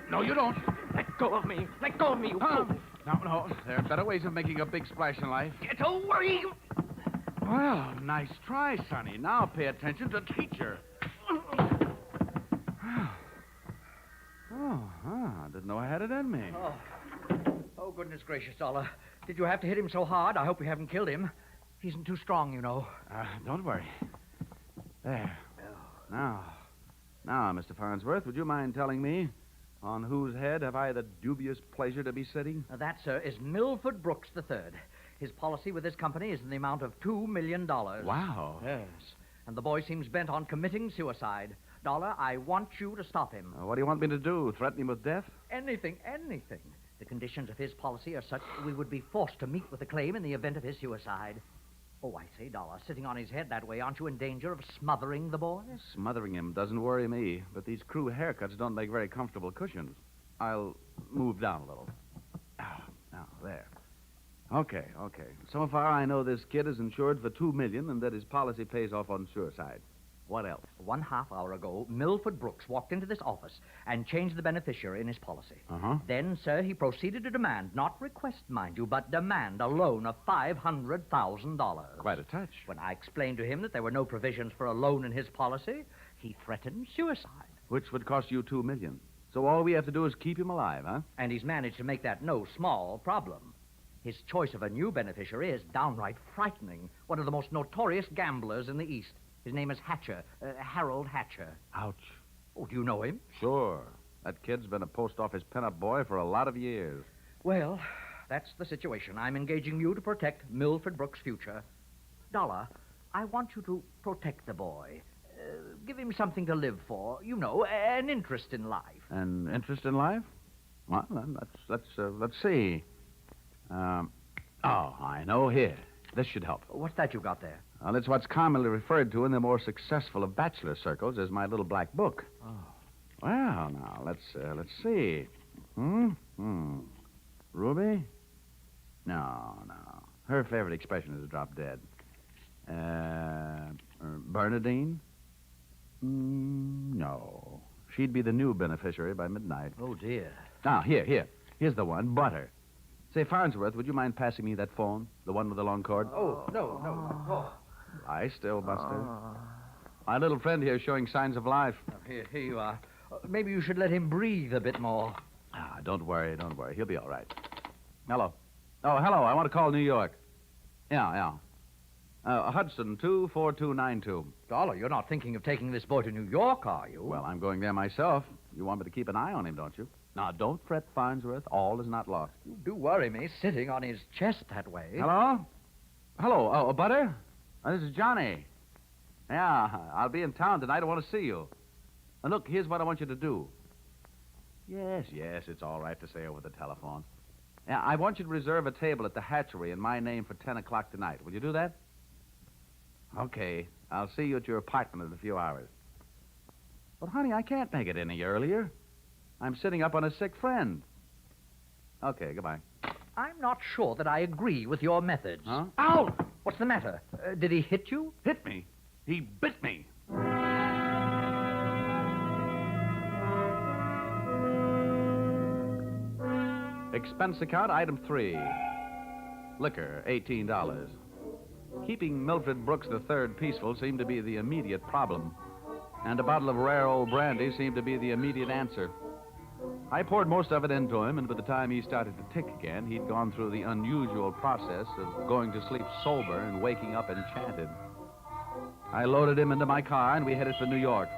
No, you don't. Let go of me. Let go of me, you fool. No. There are better ways of making a big splash in life. Get away. Well, nice try, Sonny. Now pay attention to teacher. Didn't know I had it in me. Oh, goodness gracious, Dollar. Did you have to hit him so hard? I hope you haven't killed him. He isn't too strong, you know. Don't worry. There. Now, Mr. Farnsworth, would you mind telling me on whose head have I the dubious pleasure to be sitting? That, sir, is Milford Brooks III. His policy with this company is in the amount of $2 million. Wow. Yes. And the boy seems bent on committing suicide. Dollar, I want you to stop him. What do you want me to do? Threaten him with death? Anything. The conditions of his policy are such that we would be forced to meet with a claim in the event of his suicide. Oh, I say, Dollar, sitting on his head that way, aren't you in danger of smothering the boy? Smothering him doesn't worry me, but these crew haircuts don't make very comfortable cushions. I'll move down a little. Now, there. Okay. So far, I know this kid is insured for $2 million and that his policy pays off on suicide. What else? 1/2 hour ago, Milford Brooks walked into this office and changed the beneficiary in his policy. Then, sir, he proceeded to demand, not request, mind you, but demand a loan of $500,000. Quite a touch. When I explained to him that there were no provisions for a loan in his policy, he threatened suicide. Which would cost you $2 million. So all we have to do is keep him alive, huh? And he's managed to make that no small problem. His choice of a new beneficiary is downright frightening. One of the most notorious gamblers in the East. His name is Hatcher, Harold Hatcher. Ouch. Oh, do you know him? Sure. That kid's been a post office pinup boy for a lot of years. Well, that's the situation. I'm engaging you to protect Milford Brooks' future. Dollar, I want you to protect the boy. Give him something to live for. You know, an interest in life. An interest in life? Well, then, let's see. I know. Here. This should help. What's that you got there? Well, it's what's commonly referred to in the more successful of bachelor circles as my little black book. Oh. Well, now, let's see. Ruby? No. Her favorite expression is to drop dead. Bernadine? No. She'd be the new beneficiary by midnight. Oh, dear. Now, here's the one, Butter. Say, Farnsworth, would you mind passing me that phone? The one with the long cord? Oh, no. Lie still, Buster. My little friend here is showing signs of life. Here you are. Maybe you should let him breathe a bit more. Don't worry. He'll be all right. Hello. Oh, hello. I want to call New York. Yeah. Hudson 24292. Dollar, you're not thinking of taking this boy to New York, are you? Well, I'm going there myself. You want me to keep an eye on him, don't you? Now, don't fret, Farnsworth. All is not lost. You do worry me, sitting on his chest that way. Hello? Hello, Butter? This is Johnny. Yeah, I'll be in town tonight. I want to see you. And look, here's what I want you to do. Yes, it's all right to say over the telephone. Yeah, I want you to reserve a table at the hatchery in my name for 10 o'clock tonight. Will you do that? Okay. I'll see you at your apartment in a few hours. But, honey, I can't make it any earlier. I'm sitting up on a sick friend. Okay, goodbye. I'm not sure that I agree with your methods. Huh? Ow! What's the matter? Did he hit you? Hit me? He bit me. Expense account, item 3. Liquor, $18. Keeping Mildred Brooks III peaceful seemed to be the immediate problem. And a bottle of rare old brandy seemed to be the immediate answer. I poured most of it into him, and by the time he started to tick again, he'd gone through the unusual process of going to sleep sober and waking up enchanted. I loaded him into my car, and we headed for New York.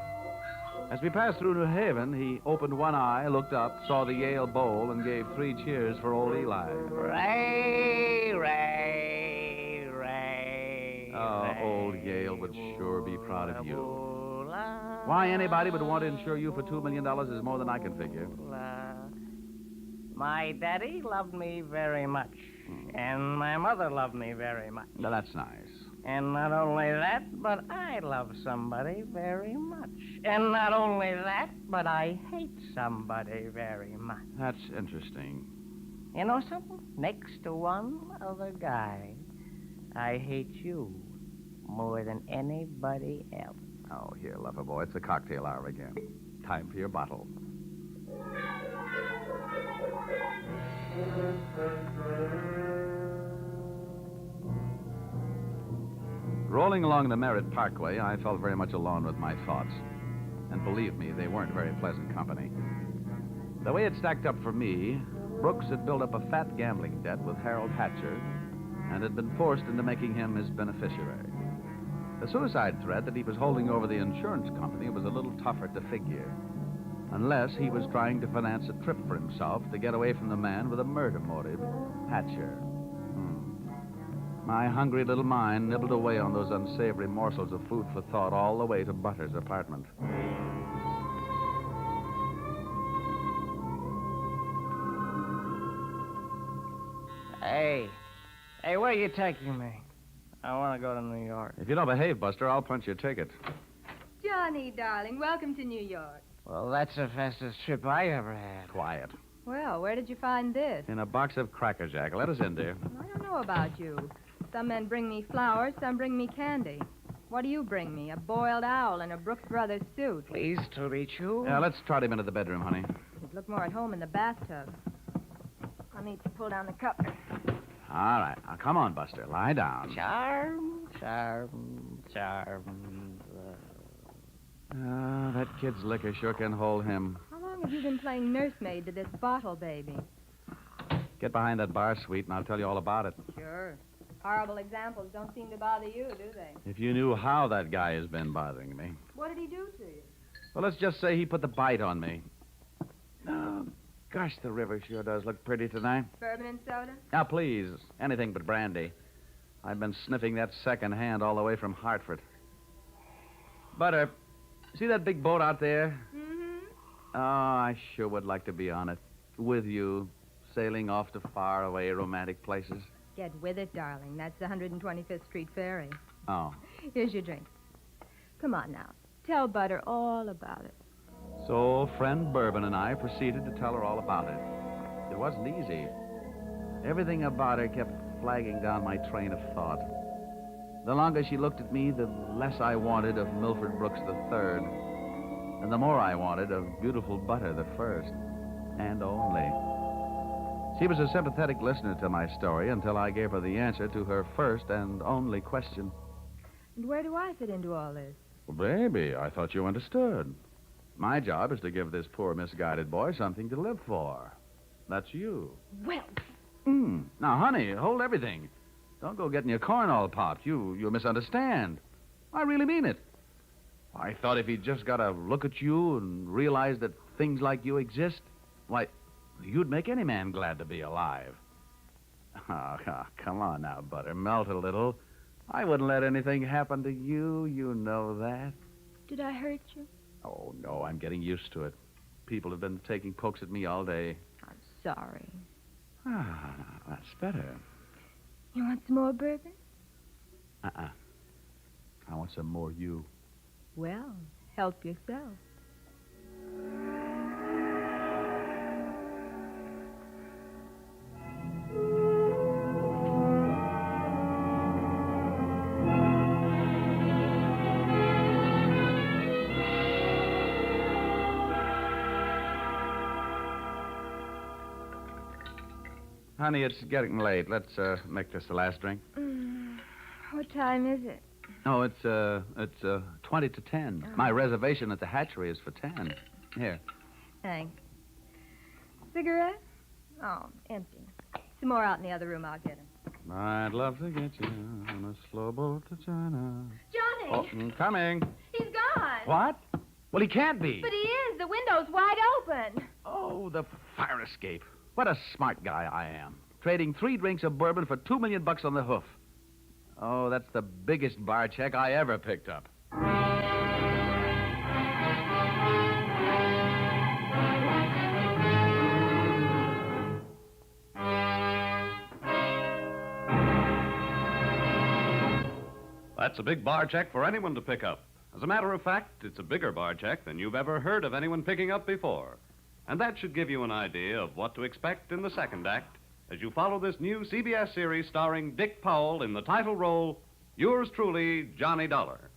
As we passed through New Haven, he opened one eye, looked up, saw the Yale Bowl, and gave 3 cheers for old Eli. Ray. Oh, old Yale would sure be proud of you. Why anybody would want to insure you for $2 million is more than I can figure. My daddy loved me very much, and my mother loved me very much. Now, that's nice. And not only that, but I love somebody very much. And not only that, but I hate somebody very much. That's interesting. You know something? Next to one other guy, I hate you more than anybody else. Oh, here, lover boy, it's the cocktail hour again. Time for your bottle. Rolling along the Merritt Parkway, I felt very much alone with my thoughts. And believe me, they weren't very pleasant company. The way it stacked up for me, Brooks had built up a fat gambling debt with Harold Hatcher and had been forced into making him his beneficiary. The suicide threat that he was holding over the insurance company was a little tougher to figure, unless he was trying to finance a trip for himself to get away from the man with a murder motive, Hatcher. My hungry little mind nibbled away on those unsavory morsels of food for thought all the way to Butter's apartment. Hey, where are you taking me? I want to go to New York. If you don't behave, Buster, I'll punch your ticket. Johnny, darling, welcome to New York. Well, that's the fastest trip I ever had. Quiet. Well, where did you find this? In a box of Cracker Jack. Let us in, dear. I don't know about you. Some men bring me flowers, some bring me candy. What do you bring me? A boiled owl and a Brooks Brothers suit. Pleased to meet you. Yeah, let's trot him into the bedroom, honey. You'd look more at home in the bathtub. I'll need to pull down the covers. All right. Now, come on, Buster. Lie down. Charm. That kid's liquor sure can hold him. How long have you been playing nursemaid to this bottle baby? Get behind that bar, sweet, and I'll tell you all about it. Sure. Horrible examples don't seem to bother you, do they? If you knew how that guy has been bothering me. What did he do to you? Well, let's just say he put the bite on me. Oh, gosh, the river sure does look pretty tonight. Bourbon and soda? Now, please, anything but brandy. I've been sniffing that second hand all the way from Hartford. Butter, see that big boat out there? Mm-hmm. Oh, I sure would like to be on it. With you, sailing off to faraway romantic places. Get with it, darling. That's the 125th Street Ferry. Oh. Here's your drink. Come on now. Tell Butter all about it. So, friend Bourbon and I proceeded to tell her all about it. It wasn't easy. Everything about her kept flagging down my train of thought. The longer she looked at me, the less I wanted of Milford Brooks III, and the more I wanted of beautiful Butter the first, and only. She was a sympathetic listener to my story until I gave her the answer to her first and only question. And where do I fit into all this? Well, baby, I thought you understood. My job is to give this poor misguided boy something to live for. That's you. Well. Now, honey, hold everything. Don't go getting your corn all popped. You misunderstand. I really mean it. I thought if he'd just got to look at you and realize that things like you exist, why, you'd make any man glad to be alive. Oh, come on now, Butter. Melt a little. I wouldn't let anything happen to you. You know that. Did I hurt you? Oh, no, I'm getting used to it. People have been taking pokes at me all day. I'm sorry. Ah, that's better. You want some more bourbon? I want some more you. Well, help yourself. Honey, it's getting late. Let's make this the last drink. What time is it? Oh, it's 20 to 10. My reservation at the hatchery is for 10. Here. Thanks. Cigarette? Oh, empty. Some more out in the other room. I'll get them. I'd love to get you on a slow boat to China. Johnny! Oh, coming. He's gone. What? Well, he can't be. But he is. The window's wide open. Oh, the fire escape. What a smart guy I am. Trading 3 drinks of bourbon for $2 million on the hoof. Oh, that's the biggest bar check I ever picked up. That's a big bar check for anyone to pick up. As a matter of fact, it's a bigger bar check than you've ever heard of anyone picking up before. And that should give you an idea of what to expect in the second act as you follow this new CBS series starring Dick Powell in the title role, yours truly, Johnny Dollar.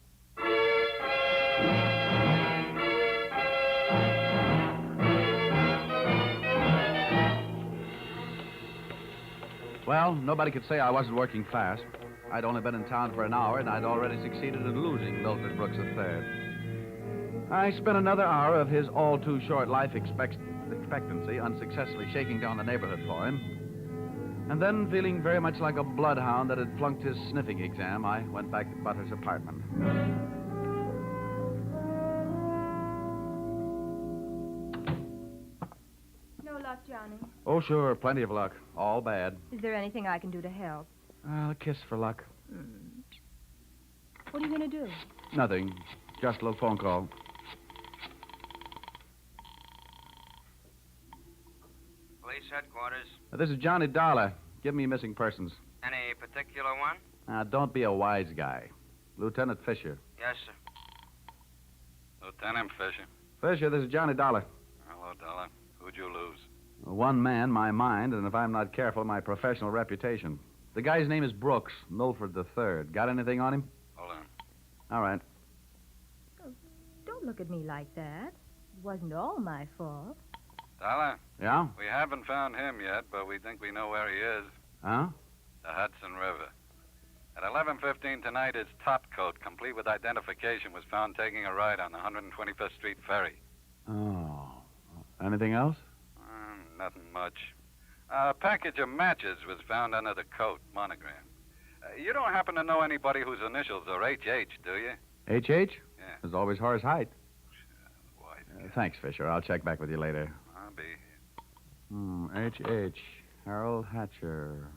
Well, nobody could say I wasn't working fast. I'd only been in town for an hour, and I'd already succeeded in losing Milford Brooks III. I spent another hour of his all-too-short life expectancy unsuccessfully shaking down the neighborhood for him. And then, feeling very much like a bloodhound that had flunked his sniffing exam, I went back to Butler's apartment. No luck, Johnny. Oh, sure, plenty of luck. All bad. Is there anything I can do to help? A kiss for luck. What are you going to do? Nothing. Just a little phone call. Police headquarters. This is Johnny Dollar. Give me missing persons. Any particular one? Don't be a wise guy. Lieutenant Fisher. Yes, sir. Lieutenant Fisher. Fisher, this is Johnny Dollar. Hello, Dollar. Who'd you lose? One man, my mind, and if I'm not careful, my professional reputation. The guy's name is Brooks, Milford III. Got anything on him? Hold on. All right. Oh, don't look at me like that. It wasn't all my fault. Dollar? Yeah? We haven't found him yet, but we think we know where he is. Huh? The Hudson River. At 11:15 tonight, his top coat, complete with identification, was found taking a ride on the 125th Street ferry. Oh. Anything else? Nothing much. A package of matches was found under the coat, monogram. You don't happen to know anybody whose initials are HH, do you? H.H.? Yeah. There's always Horace Height. Wise. Thanks, Fisher. I'll check back with you later. I'll be. H.H. Harold Hatcher.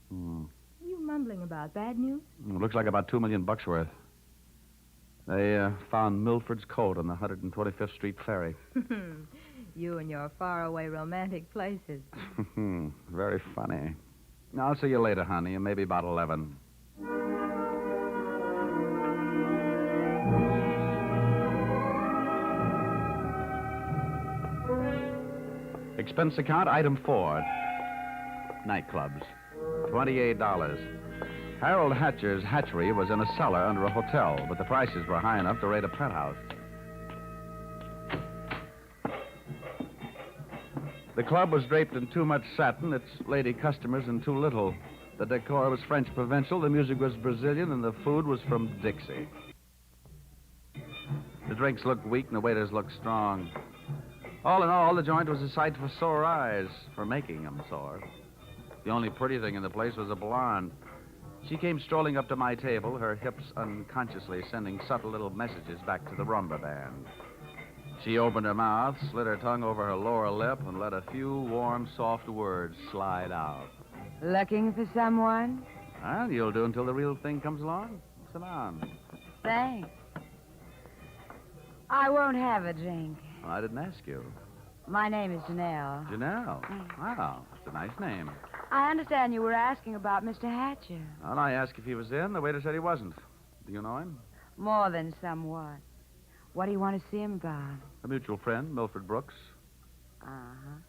What are you mumbling about? Bad news? Looks like about $2 million worth. They found Milford's coat on the 125th Street ferry. You and your faraway romantic places. Very funny. I'll see you later, honey, maybe about 11. Expense account, item 4. Nightclubs. $28. Harold Hatcher's hatchery was in a cellar under a hotel, but the prices were high enough to rate a penthouse. The club was draped in too much satin, its lady customers in too little. The decor was French provincial, the music was Brazilian, and the food was from Dixie. The drinks looked weak and the waiters looked strong. All in all, the joint was a sight for sore eyes, for making them sore. The only pretty thing in the place was a blonde. She came strolling up to my table, her hips unconsciously sending subtle little messages back to the rumba band. She opened her mouth, slid her tongue over her lower lip, and let a few warm, soft words slide out. Looking for someone? Well, you'll do until the real thing comes along. Sit down. Thanks. I won't have a drink. Well, I didn't ask you. My name is Janelle. Janelle? Wow, that's a nice name. I understand you were asking about Mr. Hatcher. Well, I asked if he was in. The waiter said he wasn't. Do you know him? More than somewhat. What do you want to see him about? A mutual friend, Milford Brooks. Uh-huh.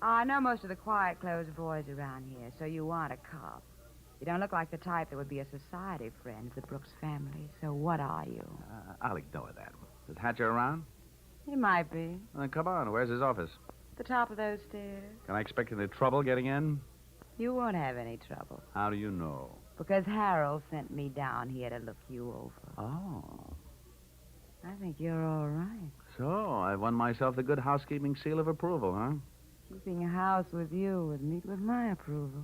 I know most of the quiet-closed boys around here, so you want a cop. You don't look like the type that would be a society friend of the Brooks family, so what are you? I'll ignore that. Is Hatcher around? He might be. Well, then come on. Where's his office? The top of those stairs. Can I expect any trouble getting in? You won't have any trouble. How do you know? Because Harold sent me down here to look you over. Oh. I think you're all right. So, I've won myself the good housekeeping seal of approval, huh? Keeping a house with you would meet with my approval.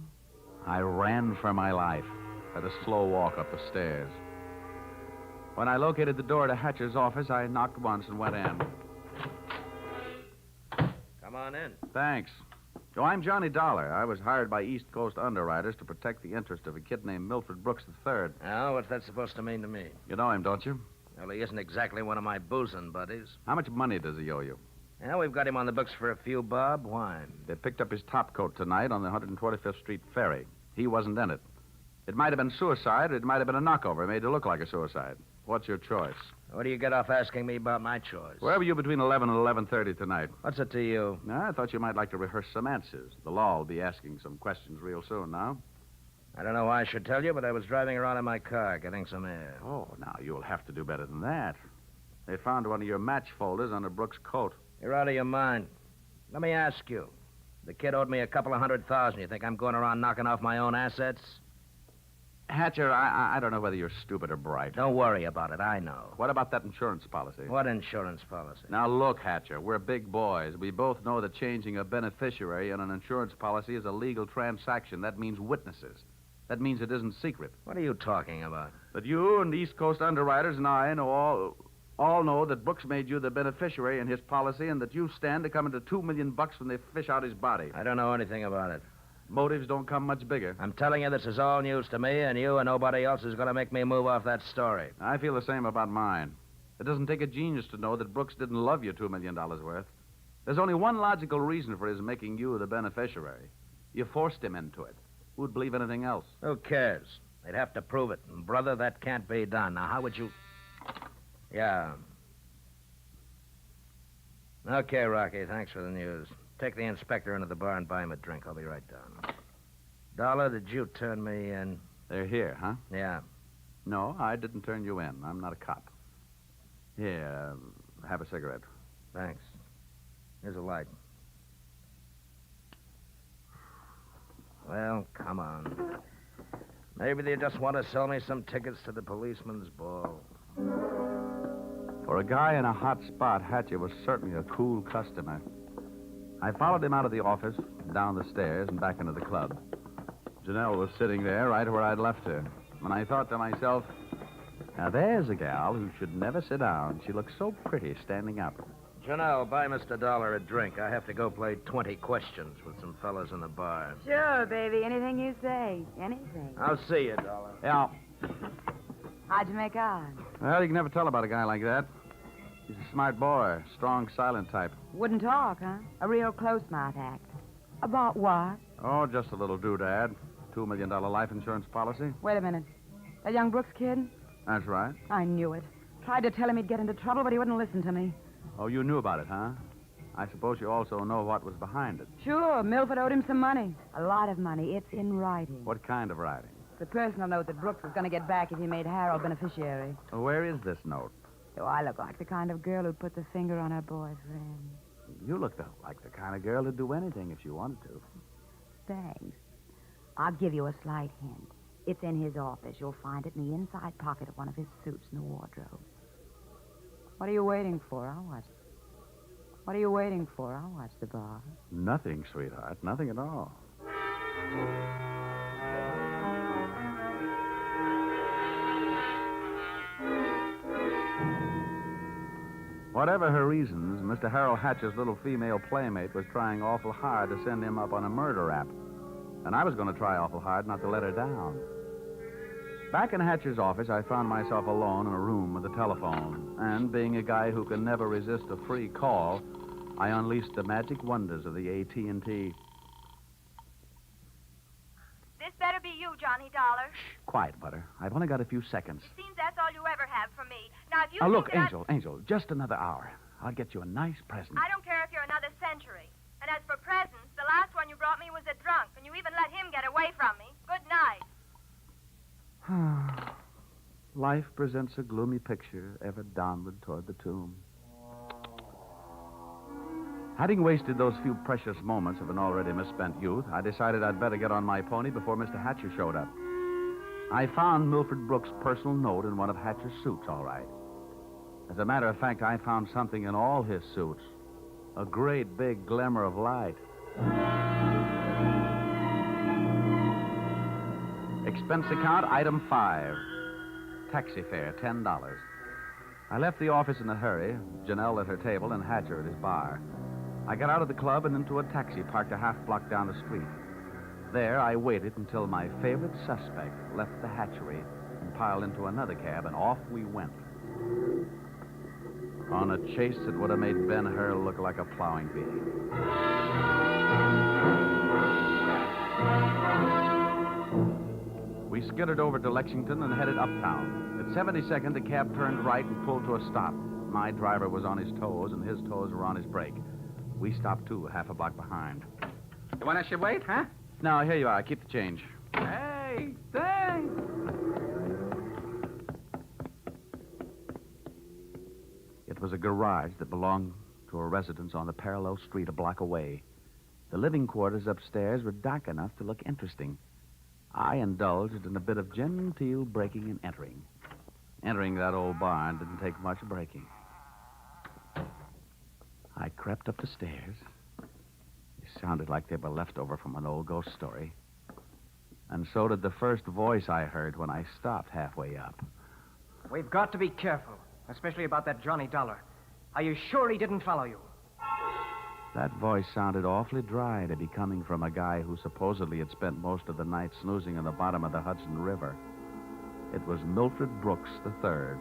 I ran for my life. Had a slow walk up the stairs. When I located the door to Hatcher's office, I knocked once and went in. Come on in. Thanks. Oh, I'm Johnny Dollar. I was hired by East Coast underwriters to protect the interest of a kid named Milford Brooks III. Now, what's that supposed to mean to me? You know him, don't you? Well, he isn't exactly one of my boozing buddies. How much money does he owe you? Yeah, we've got him on the books for a few bob. Why? They picked up his top coat tonight on the 125th Street ferry. He wasn't in it. It might have been suicide, or it might have been a knockover made to look like a suicide. What's your choice? What do you get off asking me about my choice? Where were you between 11 and 11:30 tonight? What's it to you? I thought you might like to rehearse some answers. The law will be asking some questions real soon now. I don't know why I should tell you, but I was driving around in my car getting some air. Oh, now you'll have to do better than that. They found one of your match folders under Brooks' coat. You're out of your mind. Let me ask you. The kid owed me a couple of $100,000. You think I'm going around knocking off my own assets? Hatcher, I don't know whether you're stupid or bright. Don't worry about it. I know. What about that insurance policy? What insurance policy? Now, look, Hatcher, we're big boys. We both know that changing a beneficiary in an insurance policy is a legal transaction. That means witnesses. That means it isn't secret. What are you talking about? But you and East Coast underwriters and I know all know that Brooks made you the beneficiary in his policy and that you stand to come into $2 million when they fish out his body. I don't know anything about it. Motives don't come much bigger. I'm telling you, this is all news to me, and you and nobody else is going to make me move off that story. I feel the same about mine. It doesn't take a genius to know that Brooks didn't love you $2 million worth. There's only one logical reason for his making you the beneficiary. You forced him into it. Who'd believe anything else? Who cares? They'd have to prove it. And, brother, that can't be done. Now, how would you... Yeah. Okay, Rocky, thanks for the news. Take the inspector into the bar and buy him a drink. I'll be right down. Dollar, did you turn me in? They're here, huh? Yeah. No, I didn't turn you in. I'm not a cop. Here, have a cigarette. Thanks. Here's a light. Well, come on. Maybe they just want to sell me some tickets to the policeman's ball. For a guy in a hot spot, Hatcher was certainly a cool customer. I followed him out of the office, down the stairs, and back into the club. Janelle was sitting there right where I'd left her. And I thought to myself, now there's a gal who should never sit down. She looks so pretty standing up. Janelle, buy Mr. Dollar a drink. I have to go play 20 questions with some fellas in the bar. Sure, baby. Anything you say. Anything. I'll see you, Dollar. Yeah. How'd you make out? Well, you can never tell about a guy like that. He's a smart boy, strong, silent type. Wouldn't talk, huh? A real close-mouth act. About what? Oh, just a little doodad. $2 million life insurance policy. Wait a minute. That young Brooks kid? That's right. I knew it. Tried to tell him he'd get into trouble, but he wouldn't listen to me. Oh, you knew about it, huh? I suppose you also know what was behind it. Sure, Milford owed him some money. A lot of money. It's in writing. What kind of writing? The personal note that Brooks was going to get back if he made Harold beneficiary. Well, where is this note? Do I look like the kind of girl who'd put the finger on her boyfriend? You look like the kind of girl who'd do anything if she wanted to. Thanks. I'll give you a slight hint. It's in his office. You'll find it in the inside pocket of one of his suits in the wardrobe. What are you waiting for? I'll watch. What are you waiting for? I'll watch the bar. Nothing, sweetheart. Nothing at all. Whatever her reasons, Mr. Harold Hatcher's little female playmate was trying awful hard to send him up on a murder rap. And I was going to try awful hard not to let her down. Back in Hatcher's office, I found myself alone in a room with a telephone. And being a guy who can never resist a free call, I unleashed the magic wonders of the AT&T. This better be you, Johnny Dollar. Quiet, Butter. I've only got a few seconds. It seems that's all you ever have for me. Now, if you Now, look, think that Angel, just another hour. I'll get you a nice present. I don't care if you're another century. And as for presents, the last one you brought me was a drunk, and you even let him get away from me. Good night. Life presents a gloomy picture ever downward toward the tomb. Having wasted those few precious moments of an already misspent youth, I decided I'd better get on my pony before Mr. Hatcher showed up. I found Milford Brooks' personal note in one of Hatcher's suits, all right. As a matter of fact, I found something in all his suits. A great big glimmer of light. Expense account, item 5. Taxi fare, $10. I left the office in a hurry, Janelle at her table and Hatcher at his bar. I got out of the club and into a taxi parked a half block down the street. There, I waited until my favorite suspect left the hatchery and piled into another cab, and off we went. On a chase that would have made Ben-Hur look like a plowing bee. We skittered over to Lexington and headed uptown. At 72nd, the cab turned right and pulled to a stop. My driver was on his toes, and his toes were on his brake. We stopped, too, half a block behind. You want us to wait, huh? No, here you are. Keep the change. Hey, thanks. It was a garage that belonged to a residence on the parallel street a block away. The living quarters upstairs were dark enough to look interesting. I indulged in a bit of genteel breaking and entering. Entering that old barn didn't take much breaking. I crept up the stairs. They sounded like they were left over from an old ghost story. And so did the first voice I heard when I stopped halfway up. We've got to be careful, especially about that Johnny Dollar. Are you sure he didn't follow you? That voice sounded awfully dry to be coming from a guy who supposedly had spent most of the night snoozing in the bottom of the Hudson River. It was Milford Brooks III.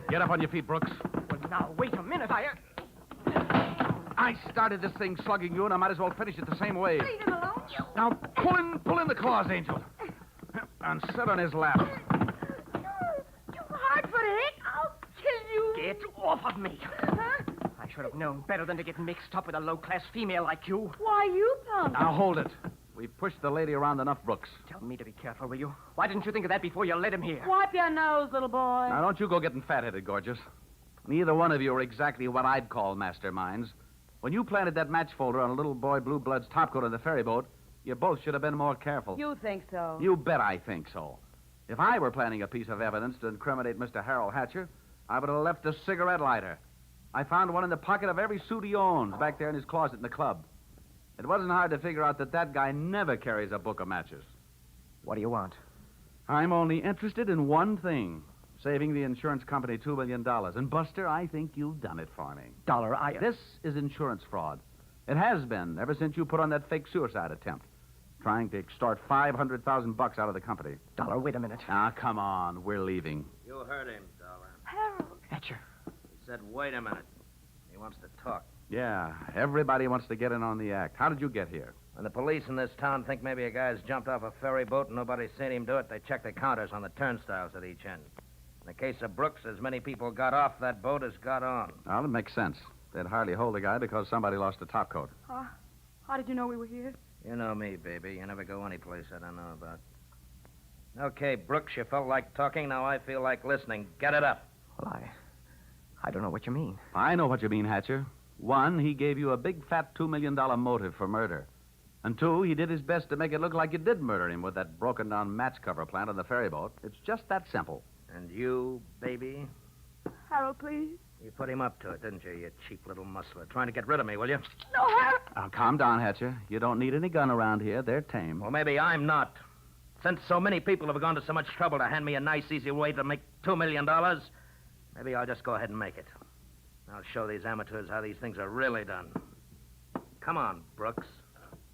Get up on your feet, Brooks. Well, now, wait a minute. I started this thing slugging you, and I might as well finish it the same way. Leave him alone, you. Now, pull in the claws, Angel. And sit on his lap. You hard-footed. I'll kill you. Get off of me. Huh? I should have known better than to get mixed up with a low-class female like you. Why, you punk. Now, hold it. We've pushed the lady around enough, Brooks. Tell me to be careful, will you? Why didn't you think of that before you led him here? Wipe your nose, little boy. Now, don't you go getting fat-headed, gorgeous. Neither one of you are exactly what I'd call masterminds. When you planted that match folder on a little boy Blue Blood's topcoat on the ferry boat, you both should have been more careful. You think so? You bet I think so. If I were planning a piece of evidence to incriminate Mr. Harold Hatcher, I would have left a cigarette lighter. I found one in the pocket of every suit he owns back there in his closet in the club. It wasn't hard to figure out that that guy never carries a book of matches. What do you want? I'm only interested in one thing. Saving the insurance company $2 million. And, Buster, I think you've done it for me. Dollar, This is insurance fraud. It has been ever since you put on that fake suicide attempt. Trying to extort $500,000 out of the company. Dollar, wait a minute. Ah, come on. We're leaving. You heard him, Dollar. Harold. Hatcher. He said, wait a minute. He wants to talk. Yeah, everybody wants to get in on the act. How did you get here? When the police in this town think maybe a guy's jumped off a ferry boat and nobody's seen him do it, they check the counters on the turnstiles at each end. In the case of Brooks, as many people got off that boat as got on. Well, it makes sense. They'd hardly hold the guy because somebody lost a topcoat. How did you know we were here? You know me, baby. You never go any place I don't know about. Okay, Brooks, you felt like talking. Now I feel like listening. Get it up. Well, I don't know what you mean. I know what you mean, Hatcher. One, he gave you a big, fat $2 million motive for murder. And two, he did his best to make it look like you did murder him with that broken-down match cover plant on the ferry boat. It's just that simple. And you, baby? Harold, please. You put him up to it, didn't you, you cheap little muscler? Trying to get rid of me, will you? No, Harold. Now, calm down, Hatcher. You don't need any gun around here. They're tame. Well, maybe I'm not. Since so many people have gone to so much trouble to hand me a nice, easy way to make $2 million, maybe I'll just go ahead and make it. I'll show these amateurs how these things are really done. Come on, Brooks.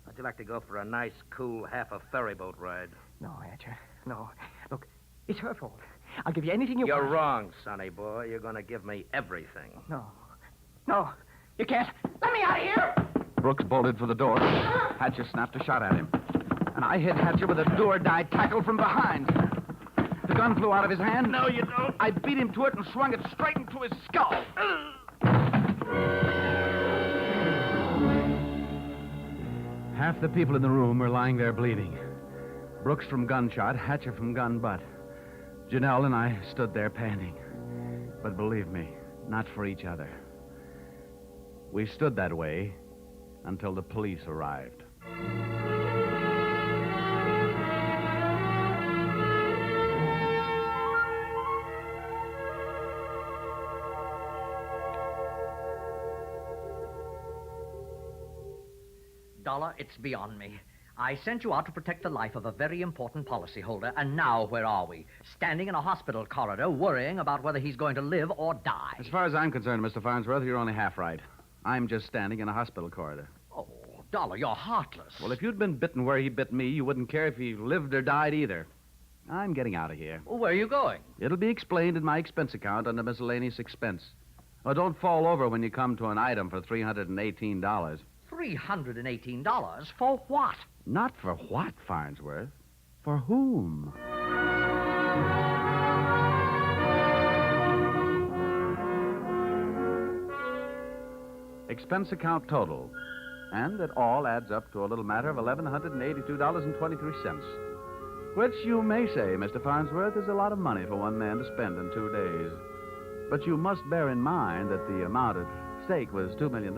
How'd you like to go for a nice, cool, half a ferry boat ride? No, Hatcher. No. Look, it's her fault. I'll give you anything you You're want. wrong, sonny boy. You're going to give me everything. No. No. You can't. Let me out of here! Brooks bolted for the door. Hatcher snapped a shot at him. And I hit Hatcher with a do-or-die tackle from behind. The gun flew out of his hand. No, you don't. I beat him to it and swung it straight into his skull. Half the people in the room were lying there bleeding. Brooks from gunshot, Hatcher from gun butt. Janelle and I stood there panting. But believe me, not for each other. We stood that way until the police arrived. Dollar, it's beyond me. I sent you out to protect the life of a very important policyholder, and now where are we? Standing in a hospital corridor, worrying about whether he's going to live or die. As far as I'm concerned, Mr. Farnsworth, you're only half right. I'm just standing in a hospital corridor. Oh, Dollar, you're heartless. Well, if you'd been bitten where he bit me, you wouldn't care if he lived or died either. I'm getting out of here. Well, where are you going? It'll be explained in my expense account under miscellaneous expense. Oh, don't fall over when you come to an item for $318. $318? For what? Not for what, Farnsworth? For whom? Expense account total. And it all adds up to a little matter of $1,182.23. Which you may say, Mr. Farnsworth, is a lot of money for one man to spend in 2 days. But you must bear in mind that the amount at stake was $2 million.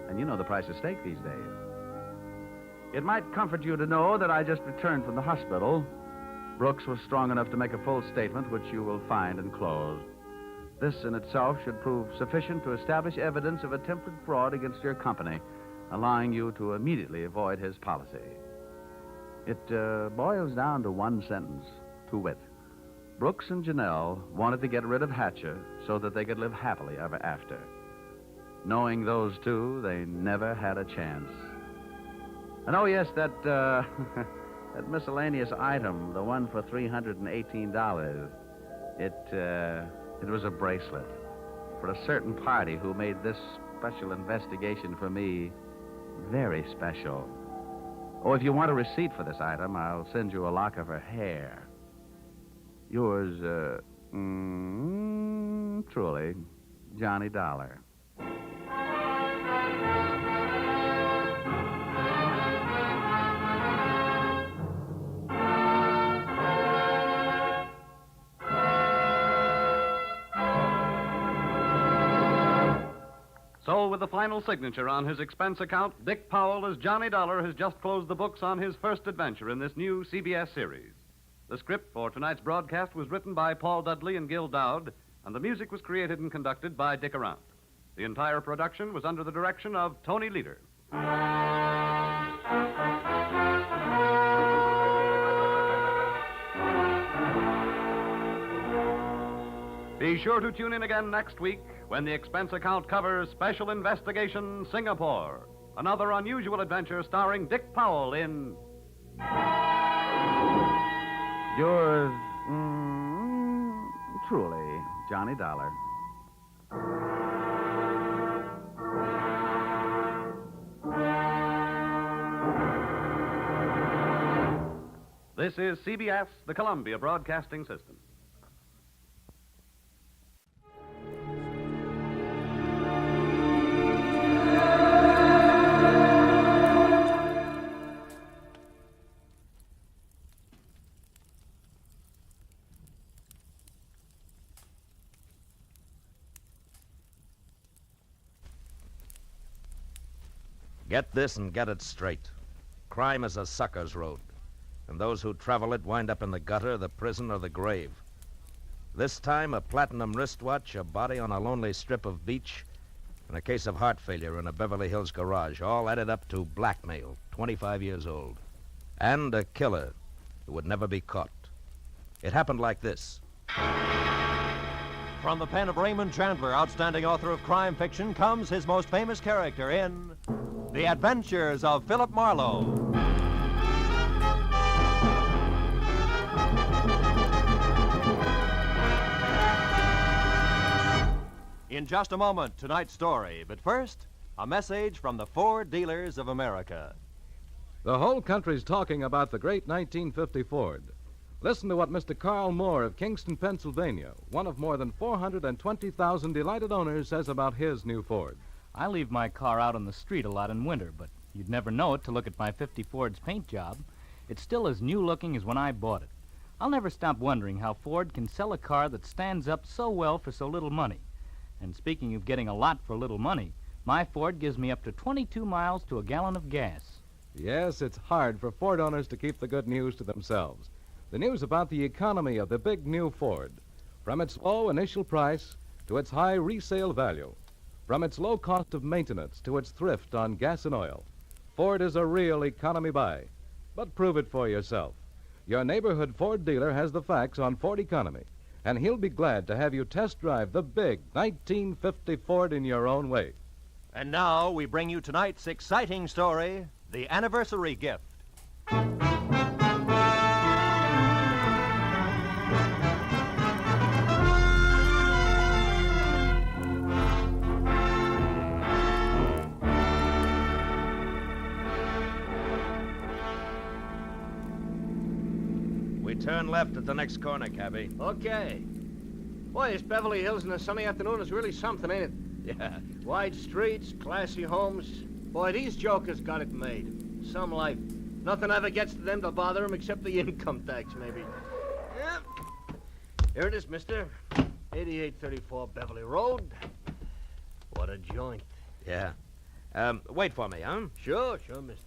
And you know the price of steak these days. It might comfort you to know that I just returned from the hospital. Brooks was strong enough to make a full statement, which you will find enclosed. This in itself should prove sufficient to establish evidence of attempted fraud against your company, allowing you to immediately avoid his policy. It boils down to one sentence, to wit. Brooks and Janelle wanted to get rid of Hatcher so that they could live happily ever after. Knowing those two, they never had a chance. And oh, yes, that that miscellaneous item, the one for $318, it was a bracelet for a certain party who made this special investigation for me very special. Oh, if you want a receipt for this item, I'll send you a lock of her hair. Yours, truly, Johnny Dollar. So, with the final signature on his expense account, Dick Powell as Johnny Dollar has just closed the books on his first adventure in this new CBS series. The script for tonight's broadcast was written by Paul Dudley and Gil Dowd, and the music was created and conducted by Dick Arant. The entire production was under the direction of Tony Leader. Be sure to tune in again next week when the expense account covers Special Investigation Singapore, another unusual adventure starring Dick Powell in... Yours, truly, Johnny Dollar. This is CBS, the Columbia Broadcasting System. Get this and get it straight. Crime is a sucker's road, and those who travel it wind up in the gutter, the prison, or the grave. This time, a platinum wristwatch, a body on a lonely strip of beach, and a case of heart failure in a Beverly Hills garage, all added up to blackmail, 25 years old. And a killer who would never be caught. It happened like this. From the pen of Raymond Chandler, outstanding author of crime fiction, comes his most famous character in The Adventures of Philip Marlowe. In just a moment, tonight's story. But first, a message from the Ford Dealers of America. The whole country's talking about the great 1950 Ford. Listen to what Mr. Carl Moore of Kingston, Pennsylvania, one of more than 420,000 delighted owners, says about his new Ford. I leave my car out on the street a lot in winter, but you'd never know it to look at my 50 Ford's paint job. It's still as new-looking as when I bought it. I'll never stop wondering how Ford can sell a car that stands up so well for so little money. And speaking of getting a lot for little money, my Ford gives me up to 22 miles to a gallon of gas. Yes, it's hard for Ford owners to keep the good news to themselves. The news about the economy of the big new Ford. From its low initial price to its high resale value. From its low cost of maintenance to its thrift on gas and oil. Ford is a real economy buy. But prove it for yourself. Your neighborhood Ford dealer has the facts on Ford economy, and he'll be glad to have you test drive the big 1950 Ford in your own way. And now we bring you tonight's exciting story, The Anniversary Gift. We turn left at the next corner, cabby. Okay. Boy, this Beverly Hills in a sunny afternoon is really something, ain't it? Yeah. Wide streets, classy homes. Boy, these jokers got it made. Some life. Nothing ever gets to them to bother them except the income tax, maybe. Yep. Here it is, mister. 8834 Beverly Road. What a joint. Yeah. Wait for me, huh? Sure, mister.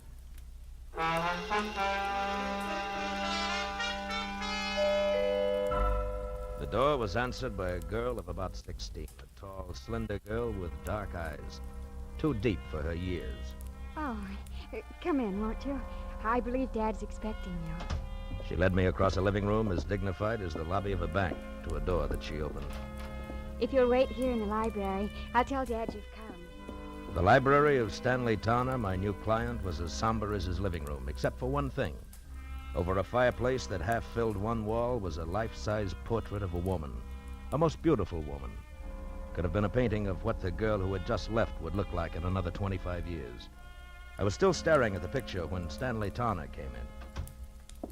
The door was answered by a girl of about 16, a tall, slender girl with dark eyes, too deep for her years. Oh, come in, won't you? I believe Dad's expecting you. She led me across a living room as dignified as the lobby of a bank to a door that she opened. If you'll wait here in the library, I'll tell Dad you've come. The library of Stanley Towner, my new client, was as somber as his living room, except for one thing. Over a fireplace that half filled one wall was a life-size portrait of a woman, a most beautiful woman. Could have been a painting of what the girl who had just left would look like in another 25 years. I was still staring at the picture when Stanley Towner came in.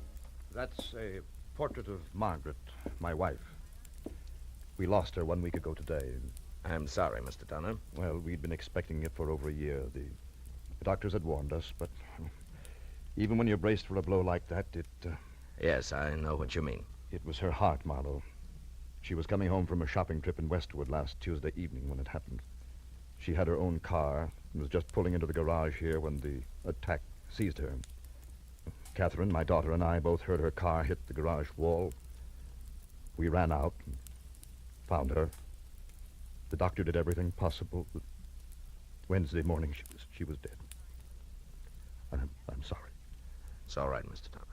That's a portrait of Margaret, my wife. We lost her 1 week ago today. I'm sorry, Mr. Towner. Well, we'd been expecting it for over a year. The doctors had warned us, but even when you're braced for a blow like that, Yes, I know what you mean. It was her heart, Marlowe. She was coming home from a shopping trip in Westwood last Tuesday evening when it happened. She had her own car and was just pulling into the garage here when the attack seized her. Catherine, my daughter, and I both heard her car hit the garage wall. We ran out and found her. The doctor did everything possible. But Wednesday morning, she was dead. I'm sorry. It's all right, Mr. Towner.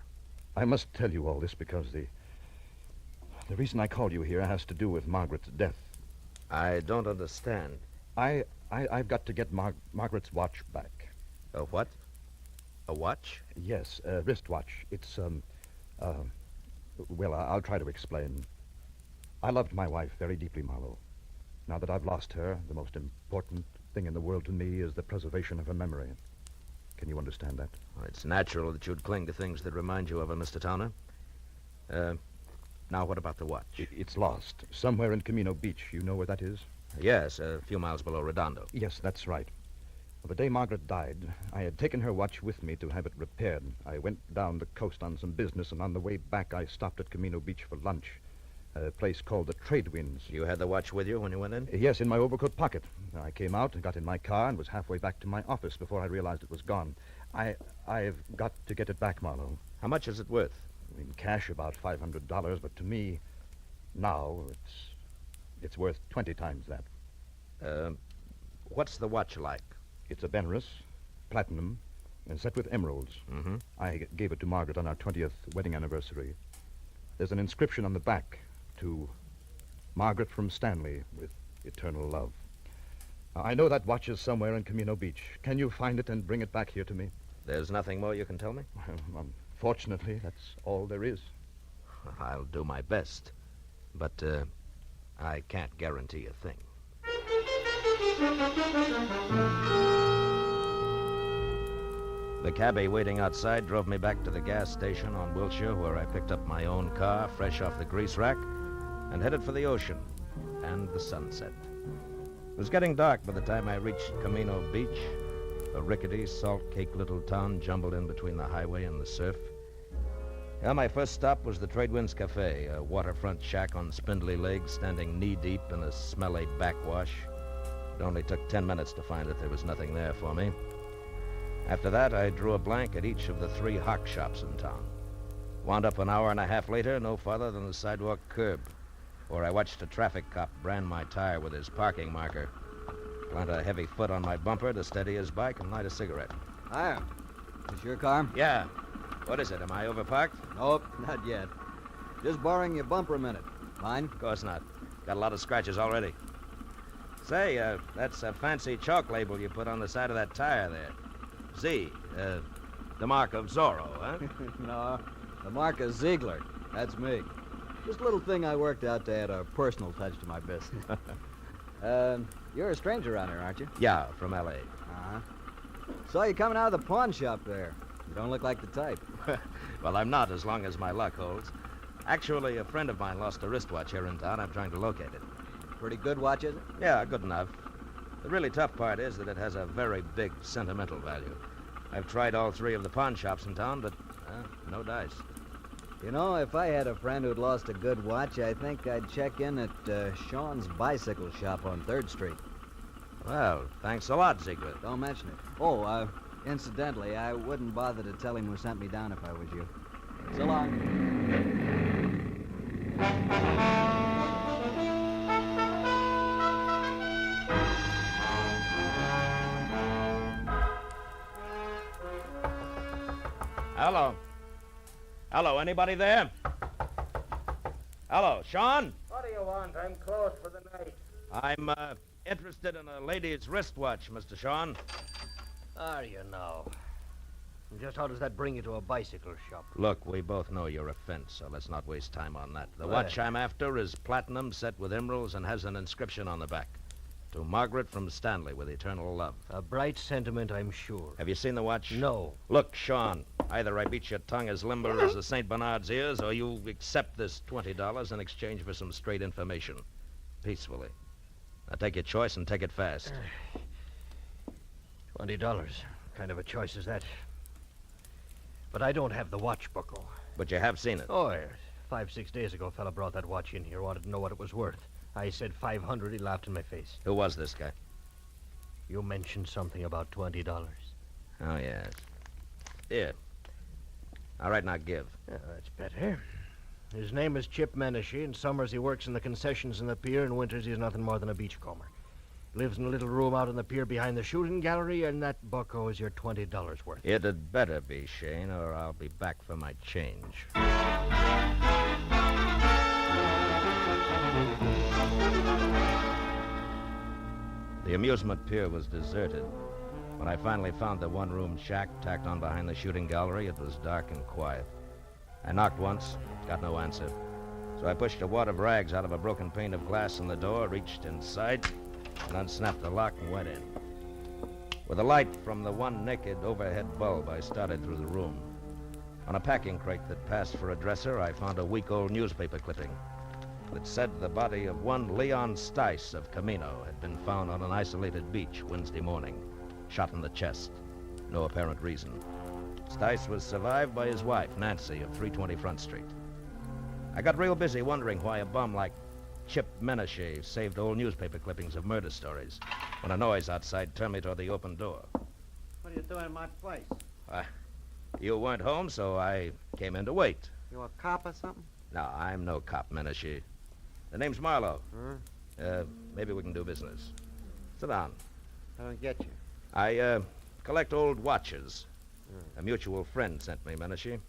I must tell you all this because the reason I called you here has to do with Margaret's death. I don't understand. I've got to get Margaret's watch back. A what? A watch? Yes, a wristwatch. It's, well, I'll try to explain. I loved my wife very deeply, Marlowe. Now that I've lost her, the most important thing in the world to me is the preservation of her memory. Can you understand that? Well, it's natural that you'd cling to things that remind you of her, Mr. Towner. Now, what about the watch? It's lost. Somewhere in Camino Beach. You know where that is? Yes, a few miles below Redondo. Yes, that's right. Well, the day Margaret died, I had taken her watch with me to have it repaired. I went down the coast on some business, and on the way back, I stopped at Camino Beach for lunch. A place called the Trade Winds. You had the watch with you when you went in? Yes, in my overcoat pocket. I came out and got in my car and was halfway back to my office before I realized it was gone. I've got to get it back, Marlowe. How much is it worth? In cash, about $500, but to me, now, it's worth 20 times that. What's the watch like? It's a Benris, platinum, and set with emeralds. Mm-hmm. I gave it to Margaret on our 20th wedding anniversary. There's an inscription on the back to Margaret from Stanley with eternal love. I know that watch is somewhere in Camino Beach. Can you find it and bring it back here to me? There's nothing more you can tell me? Unfortunately, that's all there is. I'll do my best, but I can't guarantee a thing. The cabbie waiting outside drove me back to the gas station on Wilshire, where I picked up my own car, fresh off the grease rack, and headed for the ocean and the sunset. It was getting dark by the time I reached Camino Beach, a rickety, salt-caked little town jumbled in between the highway and the surf. Well, my first stop was the Trade Winds Cafe, a waterfront shack on spindly legs, standing knee-deep in a smelly backwash. It only took 10 minutes to find that there was nothing there for me. After that, I drew a blank at each of the 3 hock shops in town. Wound up an hour and a half later, no farther than the sidewalk curb, where I watched a traffic cop brand my tire with his parking marker, plant a heavy foot on my bumper to steady his bike, and light a cigarette. Hiya. Is your car? Yeah. What is it? Am I overparked? Nope, not yet. Just borrowing your bumper a minute. Mine? Of course not. Got a lot of scratches already. Say, that's a fancy chalk label you put on the side of that tire there. Z, the mark of Zorro, huh? No, the mark of Ziegler. That's me. Just a little thing I worked out to add a personal touch to my business. You're a stranger around here, aren't you? Yeah, from L.A. Uh-huh. Saw you coming out of the pawn shop there. You don't look like the type. Well, I'm not, as long as my luck holds. Actually, a friend of mine lost a wristwatch here in town. I'm trying to locate it. Pretty good watch, is it? Yeah, good enough. The really tough part is that it has a very big sentimental value. I've tried all 3 of the pawn shops in town, but no dice. You know, if I had a friend who'd lost a good watch, I think I'd check in at Sean's bicycle shop on 3rd Street. Well, thanks a lot, Ziegler. Don't mention it. Oh, incidentally, I wouldn't bother to tell him who sent me down if I was you. So long. Hello. Hello, anybody there? Hello, Sean? What do you want? I'm closed for the night. I'm, interested in a lady's wristwatch, Mr. Sean. How do you know? And just how does that bring you to a bicycle shop? Look, we both know your offense, so let's not waste time on that. The Well- watch I'm after is platinum, set with emeralds, and has an inscription on the back. To Margaret from Stanley with eternal love. A bright sentiment, I'm sure. Have you seen the watch? No. Look, Sean, either I beat your tongue as limber as a St. Bernard's ears, or you accept this $20 in exchange for some straight information. Peacefully. Now take your choice and take it fast. $20. Kind of a choice is that? But I don't have the watch buckle. But you have seen it. Oh, yes. 5-6 days ago, a fella brought that watch in here, wanted to know what it was worth. I said 500. He laughed in my face. Who was this guy? You mentioned something about $20. Oh, yes. Here. All right, now give. Yeah, that's better. His name is Chip Menashe. In summers, he works in the concessions in the pier. In winters, he's nothing more than a beachcomber. Lives in a little room out on the pier behind the shooting gallery, and that bucko is your $20 worth. It had better be, Shane, or I'll be back for my change. The amusement pier was deserted. When I finally found the one-room shack tacked on behind the shooting gallery, it was dark and quiet. I knocked once, got no answer. So I pushed a wad of rags out of a broken pane of glass in the door, reached inside, and unsnapped the lock and went in. With a light from the one naked overhead bulb, I started through the room. On a packing crate that passed for a dresser, I found a week-old newspaper clipping that said the body of one Leon Stice of Camino had been found on an isolated beach Wednesday morning, shot in the chest. No apparent reason. Stice was survived by his wife, Nancy, of 320 Front Street. I got real busy wondering why a bum like Chip Menashe saved old newspaper clippings of murder stories when a noise outside turned me toward the open door. What are you doing in my place? You weren't home, so I came in to wait. You a cop or something? No, I'm no cop, Menashe. The name's Marlowe. Maybe we can do business. Sit down. I don't get you. I, collect old watches. A mutual friend sent me, Menashe.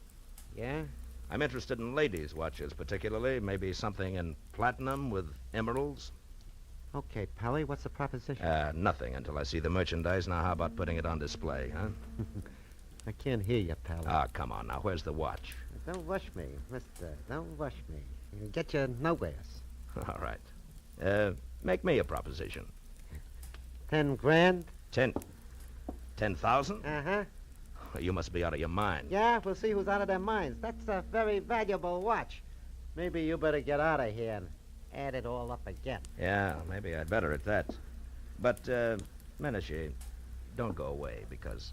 Yeah? I'm interested in ladies' watches, particularly. Maybe something in platinum with emeralds. Okay, Pally, what's the proposition? Nothing until I see the merchandise. Now, how about putting it on display, huh? I can't hear you, Pally. Ah, come on. Now, where's the watch? Don't rush me, mister. Don't rush me. You'll get you nowheres. All right. Make me a proposition. 10 grand? 10,000? Uh-huh. You must be out of your mind. Yeah, we'll see who's out of their minds. That's a very valuable watch. Maybe you better get out of here and add it all up again. Yeah, maybe I'd better at that. But, Menashe, don't go away, because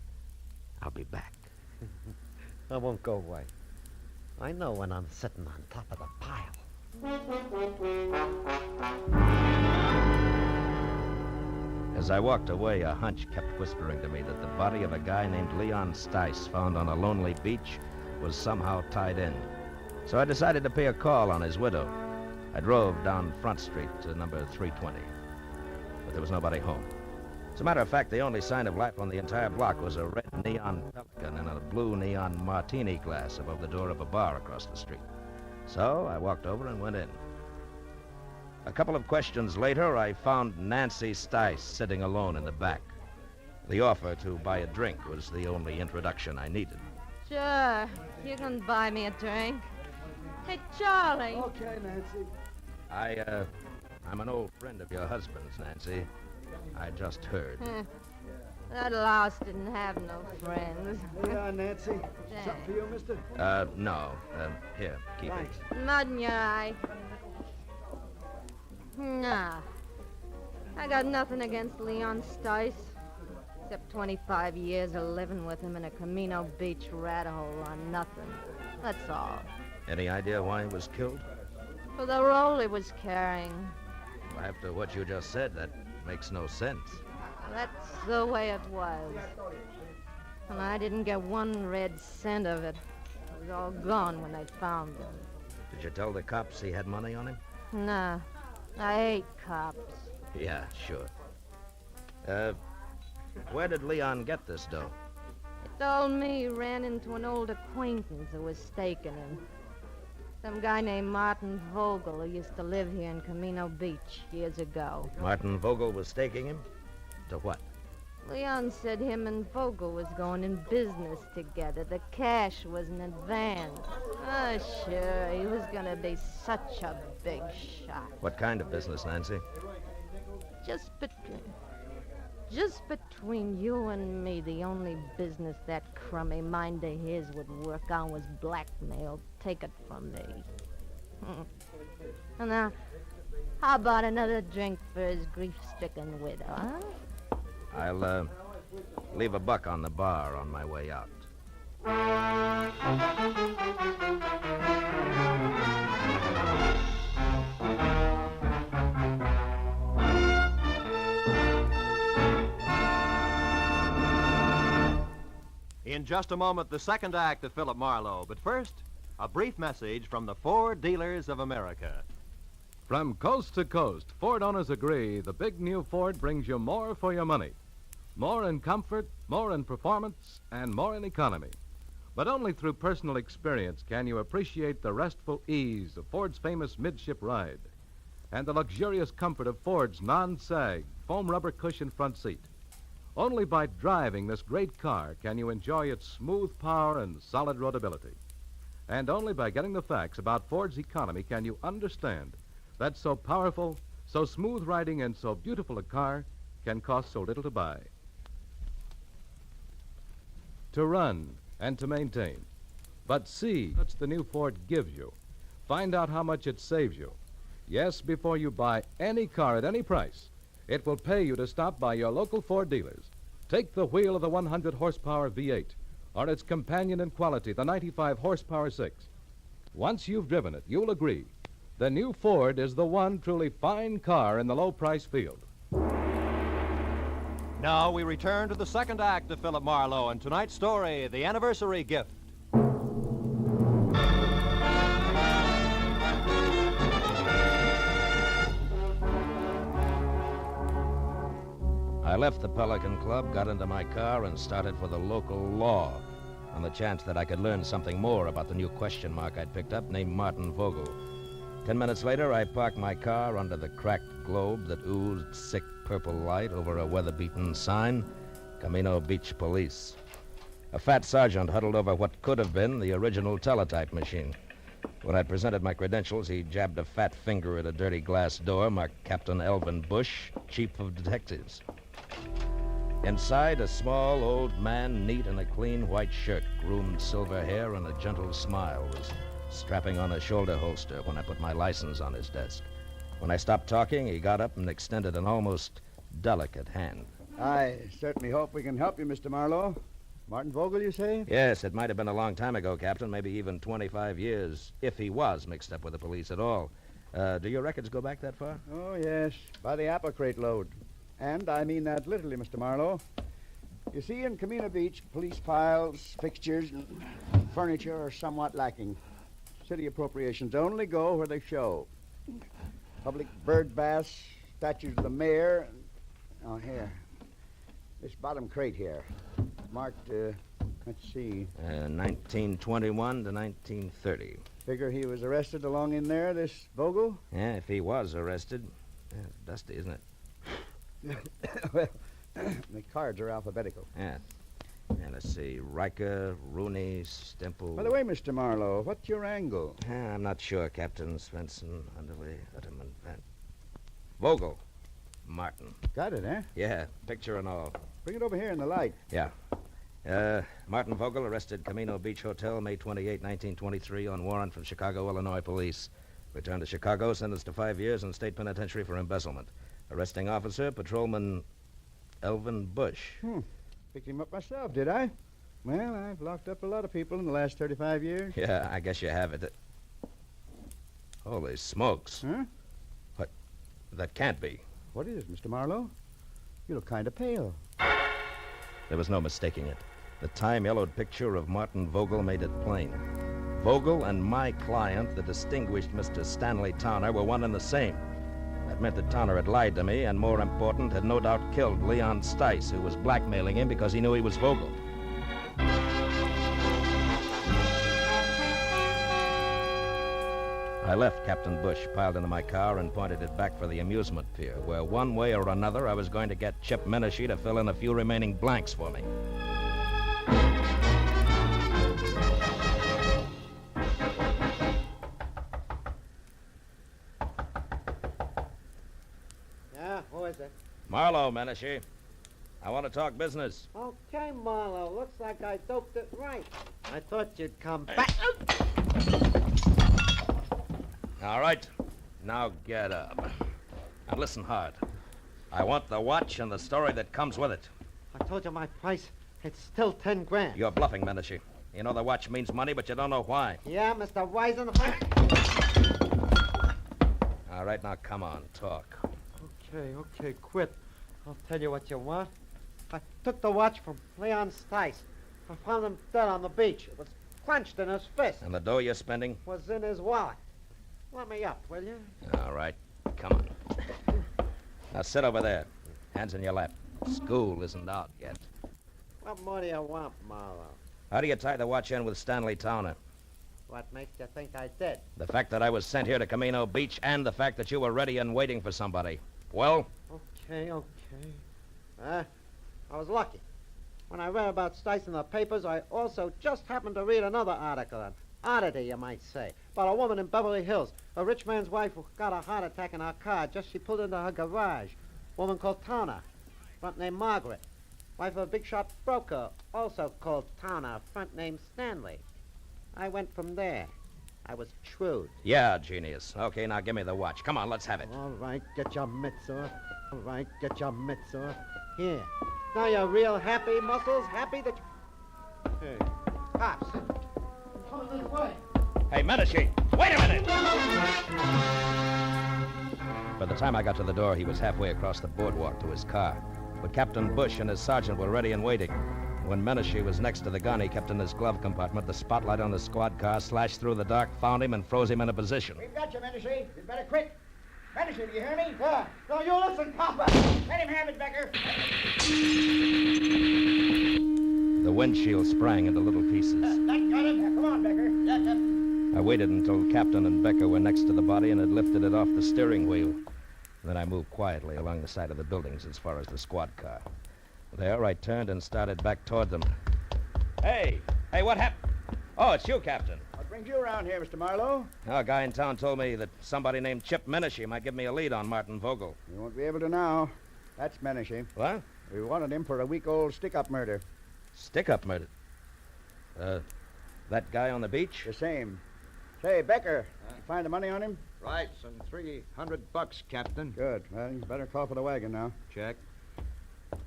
I'll be back. I won't go away. I know when I'm sitting on top of the pile. As I walked away, a hunch kept whispering to me that the body of a guy named Leon Stice, found on a lonely beach, was somehow tied in. So I decided to pay a call on his widow. I drove down Front Street to number 320. But there was nobody home. As a matter of fact, the only sign of life on the entire block was a red a neon Pelican in a blue neon martini glass above the door of a bar across the street. So I walked over and went in. A couple of questions later, I found Nancy Stice sitting alone in the back. The offer to buy a drink was the only introduction I needed. Sure. You can buy me a drink. Hey, Charlie. Okay, Nancy. I'm an old friend of your husband's, Nancy. I just heard. That louse didn't have no friends. Yeah, Nancy. Something for you, mister? No. Here, keep Thanks. Mud in your eye. Nah. I got nothing against Leon Stice. Except 25 years of living with him in a Camino Beach rat hole on nothing. That's all. Any idea why he was killed? For the role he was carrying. After what you just said, that makes no sense. That's the way it was. And I didn't get one red cent of it. It was all gone when they found him. Did you tell the cops he had money on him? Nah. I hate cops. Yeah, sure. Where did Leon get this dough? He told me he ran into an old acquaintance who was staking him. Some guy named Martin Vogel who used to live here in Camino Beach years ago. Martin Vogel was staking him? To what? Leon said him and Vogel was going in business together. The cash was in advance. Oh, sure, he was going to be such a big shot. What kind of business, Nancy? Just between you and me, the only business that crummy mind of his would work on was blackmail. Take it from me. And now, how about another drink for his grief-stricken widow, huh? I'll, leave $1 on the bar on my way out. In just a moment, the second act of Philip Marlowe. But first, a brief message from the Ford Dealers of America. From coast to coast, Ford owners agree the big new Ford brings you more for your money. More in comfort, more in performance, and more in economy. But only through personal experience can you appreciate the restful ease of Ford's famous midship ride and the luxurious comfort of Ford's non-sag foam rubber cushion front seat. Only by driving this great car can you enjoy its smooth power and solid roadability. And only by getting the facts about Ford's economy can you understand that so powerful, so smooth riding, and so beautiful a car can cost so little to buy. To run and to maintain. But see what the new Ford gives you. Find out how much it saves you. Yes, before you buy any car at any price, it will pay you to stop by your local Ford dealers. Take the wheel of the 100-horsepower V8 or its companion in quality, the 95-horsepower 6. Once you've driven it, you'll agree the new Ford is the one truly fine car in the low-price field. Now we return to the second act of Philip Marlowe and tonight's story, The Anniversary Gift. I left the Pelican Club, got into my car, and started for the local law on the chance that I could learn something more about the new question mark I'd picked up named Martin Vogel. 10 minutes later, I parked my car under the cracked globe that oozed sick purple light over a weather-beaten sign, Camino Beach Police. A fat sergeant huddled over what could have been the original teletype machine. When I presented my credentials, he jabbed a fat finger at a dirty glass door marked Captain Elvin Bush, Chief of Detectives. Inside, a small old man, neat in a clean white shirt, groomed silver hair, and a gentle smile, was strapping on a shoulder holster when I put my license on his desk. When I stopped talking, he got up and extended an almost delicate hand. I certainly hope we can help you, Mr. Marlowe. Martin Vogel, you say? Yes, it might have been a long time ago, Captain, maybe even 25 years, if he was mixed up with the police at all. Do your records go back that far? Oh, yes, by the apple crate load. And I mean that literally, Mr. Marlowe. You see, in Camino Beach, police files, fixtures, and furniture are somewhat lacking. City appropriations only go where they show. Public bird baths, statues of the mayor. Oh, here. This bottom crate here. marked, let's see. 1921 to 1930. Figure he was arrested along in there, this Vogel? Yeah, if he was arrested. Yeah, it's dusty, isn't it? Well, the cards are alphabetical. Yeah. Yeah, let's see. Riker, Rooney, Stemple. By the way, Mr. Marlowe, what's your angle? I'm not sure, Captain. Svensson, Underway, Utterman, Van. Vogel. Martin. Got it, eh? Yeah, picture and all. Bring it over here in the light. Yeah. Martin Vogel arrested Camino Beach Hotel, May 28, 1923, on warrant from Chicago, Illinois police. Returned to Chicago, sentenced to 5 years in state penitentiary for embezzlement. Arresting officer, Patrolman Elvin Bush. Picked him up myself, did I? Well, I've locked up a lot of people in the last 35 years. Yeah, I guess you have it. Holy smokes. Huh? What? That can't be. What is it, Mr. Marlowe? You look kind of pale. There was no mistaking it. The time-yellowed picture of Martin Vogel made it plain. Vogel and my client, the distinguished Mr. Stanley Towner, were one and the same. That meant that Towner had lied to me, and more important, had no doubt killed Leon Stice, who was blackmailing him because he knew he was Vogel. I left Captain Bush piled into my car and pointed it back for the amusement pier, where one way or another I was going to get Chip Menashe to fill in a few remaining blanks for me. Yeah, who is it? Marlowe, Menashe. I want to talk business. Okay, Marlowe. Looks like I doped it right. I thought you'd come back. All right. Now get up. And listen hard. I want the watch and the story that comes with it. I told you my price. It's still 10 grand. You're bluffing, Menashe. You know the watch means money, but you don't know why. Yeah, Mr. Wisen. All right, now come on, talk. Okay, quit. I'll tell you what you want. I took the watch from Leon Stice. I found him dead on the beach. It was clenched in his fist. And the dough you're spending? Was in his wallet. Let me up, will you? All right, come on. Now sit over there. Hands in your lap. School isn't out yet. What more do you want, Marlowe? How do you tie the watch in with Stanley Towner? What makes you think I did? The fact that I was sent here to Camino Beach and the fact that you were ready and waiting for somebody. Well? Okay. I was lucky. When I read about Stice in the papers, I also just happened to read another article, an oddity, you might say, about a woman in Beverly Hills, a rich man's wife who got a heart attack in her car just she pulled into her garage. Woman called Towner, front name Margaret. Wife of a big shot broker, also called Towner, front name Stanley. I went from there. I was shrewd. Yeah, genius. Okay, now give me the watch. Come on, let's have it. All right, get your mitts off. Here. Now you're real happy, Muscles? Happy that you... Hey, cops. Come this way. Hey, Menashe, wait a minute! By the time I got to the door, he was halfway across the boardwalk to his car. But Captain Bush and his sergeant were ready and waiting. When Menashe was next to the gun he kept in his glove compartment, the spotlight on the squad car slashed through the dark, found him, and froze him in a position. We've got you, Menashe. You'd better quit. Menashe, do you hear me? Yeah. No, you listen, Papa. Let him have it, Becker. The windshield sprang into little pieces. That got it. Come on, Becker. Yeah, Captain. I waited until Captain and Becker were next to the body and had lifted it off the steering wheel. Then I moved quietly along the side of the buildings as far as the squad car. There, I turned and started back toward them. Hey, what happened? Oh, it's you, Captain. What brings you around here, Mr. Marlowe? A guy in town told me that somebody named Chip Menashe might give me a lead on Martin Vogel. You won't be able to now. That's Menashe. What? We wanted him for a week-old stick-up murder. Stick-up murder? That guy on the beach? The same. Say, Becker, you find the money on him? Right, some $300, Captain. Good. Well, you better call for the wagon now. Check.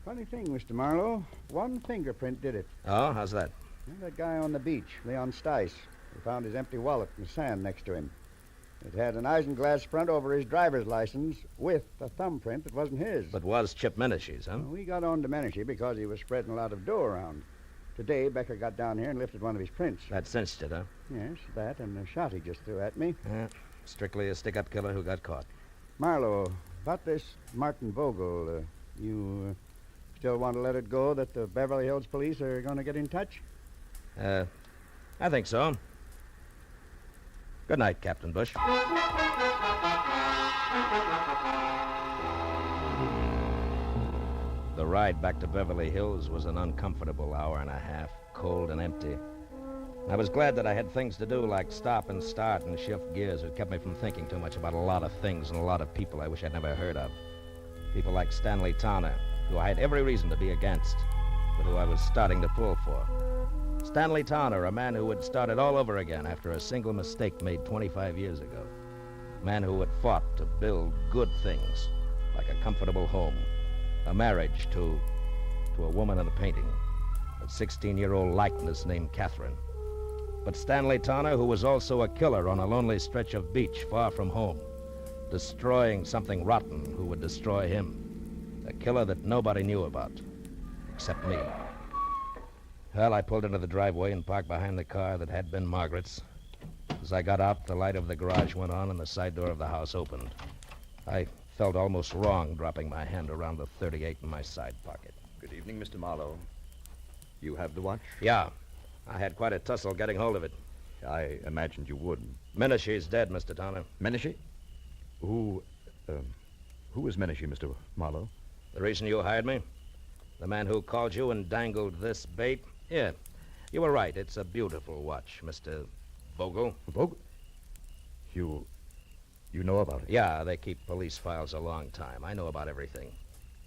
Funny thing, Mr. Marlowe. One fingerprint did it. Oh, how's that? Well, that guy on the beach, Leon Stice. We found his empty wallet in the sand next to him. It had an isinglass front over his driver's license with a thumbprint that wasn't his. But was Chip Menashe's, huh? Well, we got on to Menashe because he was spreading a lot of dough around. Today, Becker got down here and lifted one of his prints. That cinched it, huh? Yes, that and the shot he just threw at me. Yeah, strictly a stick-up killer who got caught. Marlowe, about this Martin Vogel, you Still want to let it go that the Beverly Hills police are going to get in touch? I think so. Good night, Captain Bush. The ride back to Beverly Hills was an uncomfortable hour and a half, cold and empty. I was glad that I had things to do like stop and start and shift gears. It kept me from thinking too much about a lot of things and a lot of people I wish I'd never heard of. People like Stanley Towner, who I had every reason to be against, but who I was starting to pull for. Stanley Towner, a man who had started all over again after a single mistake made 25 years ago. A man who had fought to build good things, like a comfortable home, a marriage to a woman in a painting, a 16-year-old likeness named Catherine. But Stanley Towner, who was also a killer on a lonely stretch of beach far from home, destroying something rotten who would destroy him. A killer that nobody knew about, except me. Well, I pulled into the driveway and parked behind the car that had been Margaret's. As I got out, the light of the garage went on and the side door of the house opened. I felt almost wrong dropping my hand around the .38 in my side pocket. Good evening, Mr. Marlowe. You have the watch? Yeah. I had quite a tussle getting hold of it. I imagined you would. Menashe's dead, Mr. Towner. Menashe? Who is Menashe, Mr. Marlowe? The reason you hired me? The man who called you and dangled this bait? Yeah. You were right. It's a beautiful watch, Mr. Vogel. Vogel? You know about it? Yeah, they keep police files a long time. I know about everything.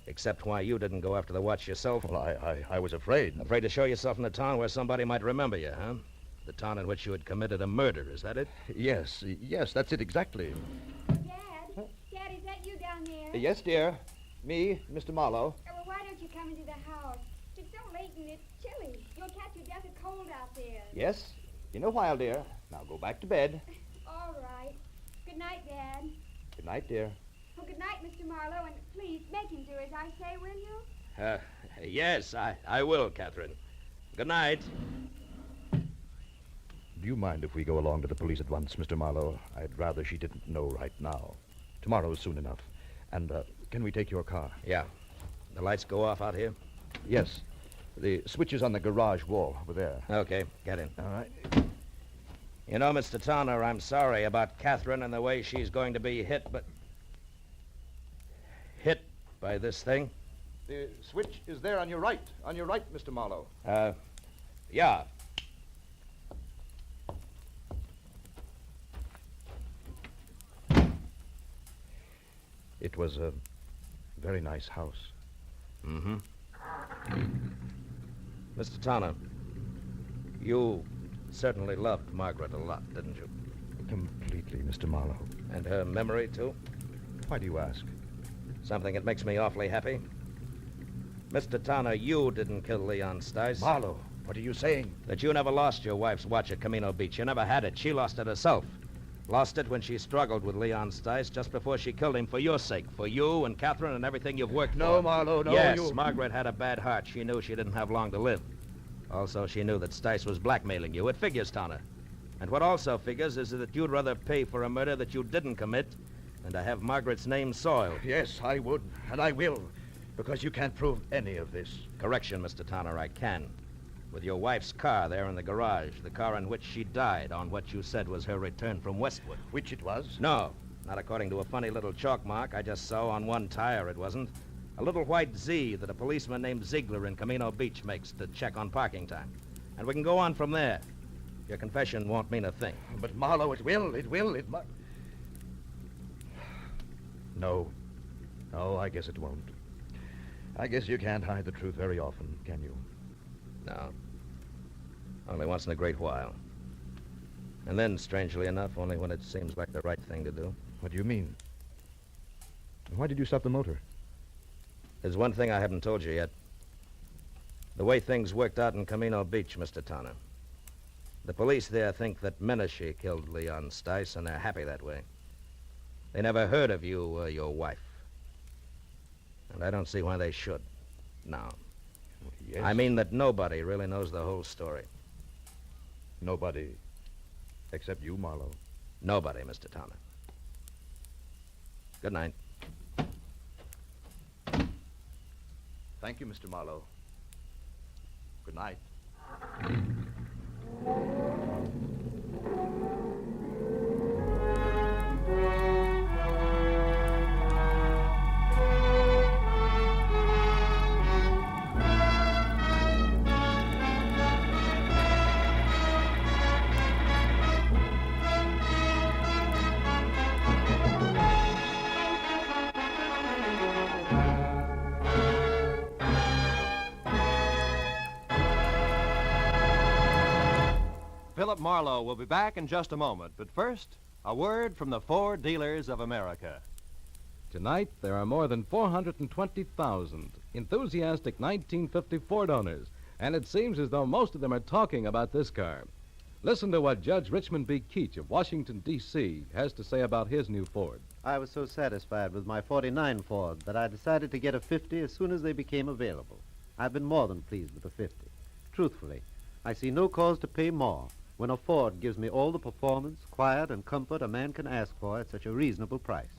Except why you didn't go after the watch yourself. Well, I was afraid. Afraid to show yourself in the town where somebody might remember you, huh? The town in which you had committed a murder, is that it? Yes, that's it exactly. Dad, is that you down there? Yes, dear. Me, Mr. Marlowe. Well, why don't you come into the house? It's so late and it's chilly. You'll catch your death of cold out there. Yes, in a while, dear. Now go back to bed. All right. Good night, Dad. Good night, dear. Well, good night, Mr. Marlowe, and please make him do as I say, will you? Yes, I will, Catherine. Good night. Do you mind if we go along to the police at once, Mr. Marlowe? I'd rather she didn't know right now. Tomorrow's soon enough. And, can we take your car? Yeah. The lights go off out here? Yes. The switch is on the garage wall over there. Okay, get in. All right. You know, Mr. Towner, I'm sorry about Catherine and the way she's going to be hit, but... hit by this thing? The switch is there on your right. On your right, Mr. Marlowe. Yeah. It was a very nice house. Mm-hmm. Mr. Towner, you certainly loved Margaret a lot, didn't you? Completely, Mr. Marlowe. And her memory, too? Why do you ask? Something that makes me awfully happy. Mr. Towner, you didn't kill Leon Stice. Marlowe, what are you saying? That you never lost your wife's watch at Camino Beach. You never had it. She lost it herself. Lost it when she struggled with Leon Stice just before she killed him for your sake. For you and Catherine and everything you've worked for. No, Marlowe, no. Yes, Margaret had a bad heart. She knew she didn't have long to live. Also, she knew that Stice was blackmailing you. It figures, Towner. And what also figures is that you'd rather pay for a murder that you didn't commit than to have Margaret's name soiled. Yes, I would, and I will, because you can't prove any of this. Correction, Mr. Towner, I can. With your wife's car there in the garage, the car in which she died on what you said was her return from Westwood. Which it was? No, not according to a funny little chalk mark I just saw on one tire, it wasn't. A little white Z that a policeman named Ziegler in Camino Beach makes to check on parking time. And we can go on from there. Your confession won't mean a thing. But, Marlowe, it will, it must. No, I guess it won't. I guess you can't hide the truth very often, can you? No. Only once in a great while. And then, strangely enough, only when it seems like the right thing to do. What do you mean? Why did you stop the motor? There's one thing I haven't told you yet. The way things worked out in Camino Beach, Mr. Towner. The police there think that Menashe killed Leon Stice, and they're happy that way. They never heard of you or your wife. And I don't see why they should. No. Yes. I mean that nobody really knows the whole story. Nobody except you, Marlowe. Nobody, Mr. Towner. Good night. Thank you, Mr. Marlowe. Good night. Philip Marlowe will be back in just a moment. But first, a word from the Ford Dealers of America. Tonight, there are more than 420,000 enthusiastic 1950 Ford owners, and it seems as though most of them are talking about this car. Listen to what Judge Richmond B. Keach of Washington, D.C. has to say about his new Ford. I was so satisfied with my 49 Ford that I decided to get a 50 as soon as they became available. I've been more than pleased with the 50. Truthfully, I see no cause to pay more when a Ford gives me all the performance, quiet, and comfort a man can ask for at such a reasonable price.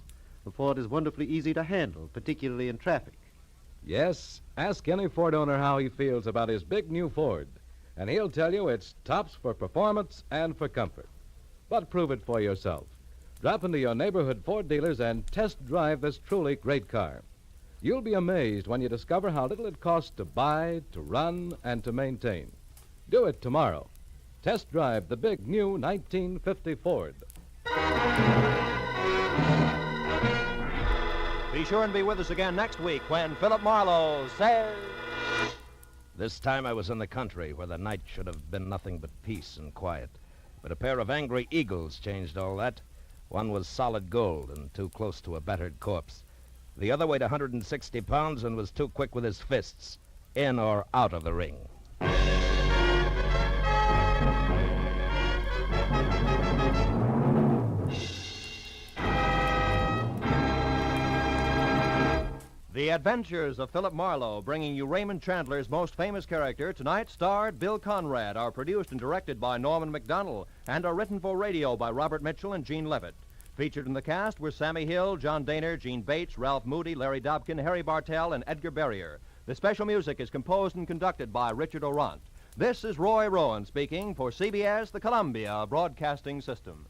The Ford is wonderfully easy to handle, particularly in traffic. Yes, ask any Ford owner how he feels about his big new Ford, and he'll tell you it's tops for performance and for comfort. But prove it for yourself. Drop into your neighborhood Ford dealers and test drive this truly great car. You'll be amazed when you discover how little it costs to buy, to run, and to maintain. Do it tomorrow. Test drive the big new 1950 Ford. Be sure and be with us again next week when Philip Marlowe says... This time I was in the country where the night should have been nothing but peace and quiet. But a pair of angry eagles changed all that. One was solid gold and too close to a battered corpse. The other weighed 160 pounds and was too quick with his fists, in or out of the ring. The Adventures of Philip Marlowe, bringing you Raymond Chandler's most famous character, tonight starred Bill Conrad, are produced and directed by Norman McDonnell, and are written for radio by Robert Mitchell and Gene Levitt. Featured in the cast were Sammy Hill, John Daner, Gene Bates, Ralph Moody, Larry Dobkin, Harry Bartell, and Edgar Barrier. The special music is composed and conducted by Richard Orant. This is Roy Rowan speaking for CBS, the Columbia Broadcasting System.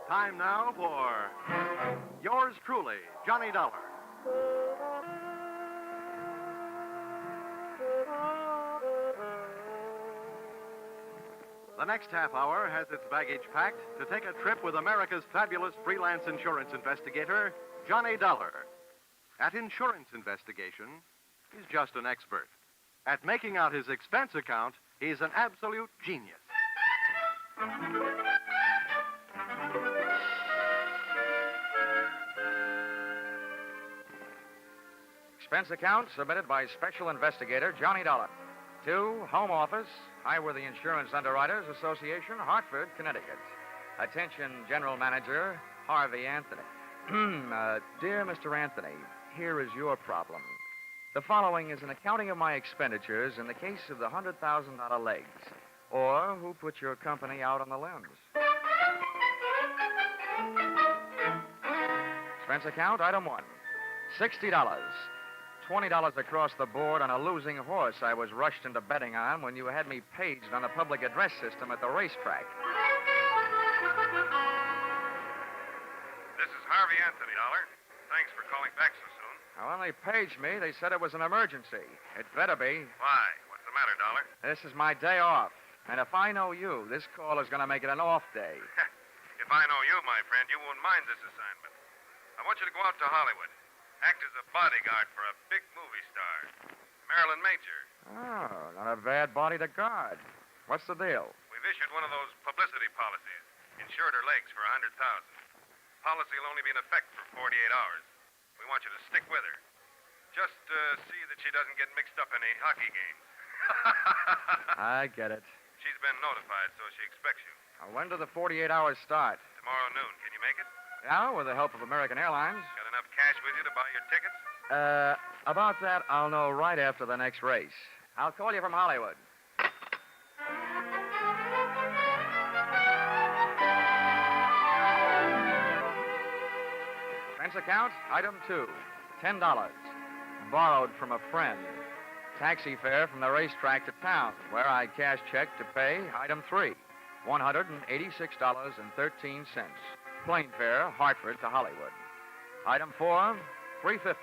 Time now for yours truly, Johnny Dollar. The next half hour has its baggage packed to take a trip with America's fabulous freelance insurance investigator, Johnny Dollar. At insurance investigation, he's just an expert. At making out his expense account, he's an absolute genius. Expense account submitted by Special Investigator Johnny Dollar to Home Office, Highworthy Insurance Underwriters Association, Hartford, Connecticut. Attention, General Manager Harvey Anthony. Dear Mr. Anthony, here is your problem. The following is an accounting of my expenditures in the case of the $100,000 legs, or who put your company out on the limbs. Expense account, item 1, $60. $20 across the board on a losing horse I was rushed into betting on when you had me paged on a public address system at the racetrack. This is Harvey Anthony, Dollar. Thanks for calling back so soon. Now, when they paged me, they said it was an emergency. It better be. Why? What's the matter, Dollar? This is my day off. And if I know you, this call is going to make it an off day. If I know you, my friend, you won't mind this assignment. I want you to go out to Hollywood. Act as a bodyguard for a big movie star. Marilyn Major. Oh, not a bad body to guard. What's the deal? We've issued one of those publicity policies. Insured her legs for $100,000. Policy will only be in effect for 48 hours. We want you to stick with her. Just see that she doesn't get mixed up in any hockey games. I get it. She's been notified, so she expects you. When do the 48 hours start? Tomorrow noon. Can you make it? Yeah, with the help of American Airlines. Got enough cash with you to buy your tickets? About that, I'll know right after the next race. I'll call you from Hollywood. Expense account, item 2, $10. Borrowed from a friend. Taxi fare from the racetrack to town, where I cash check to pay, item 3, $186.13. Plane fare, Hartford to Hollywood. Item 4, $350.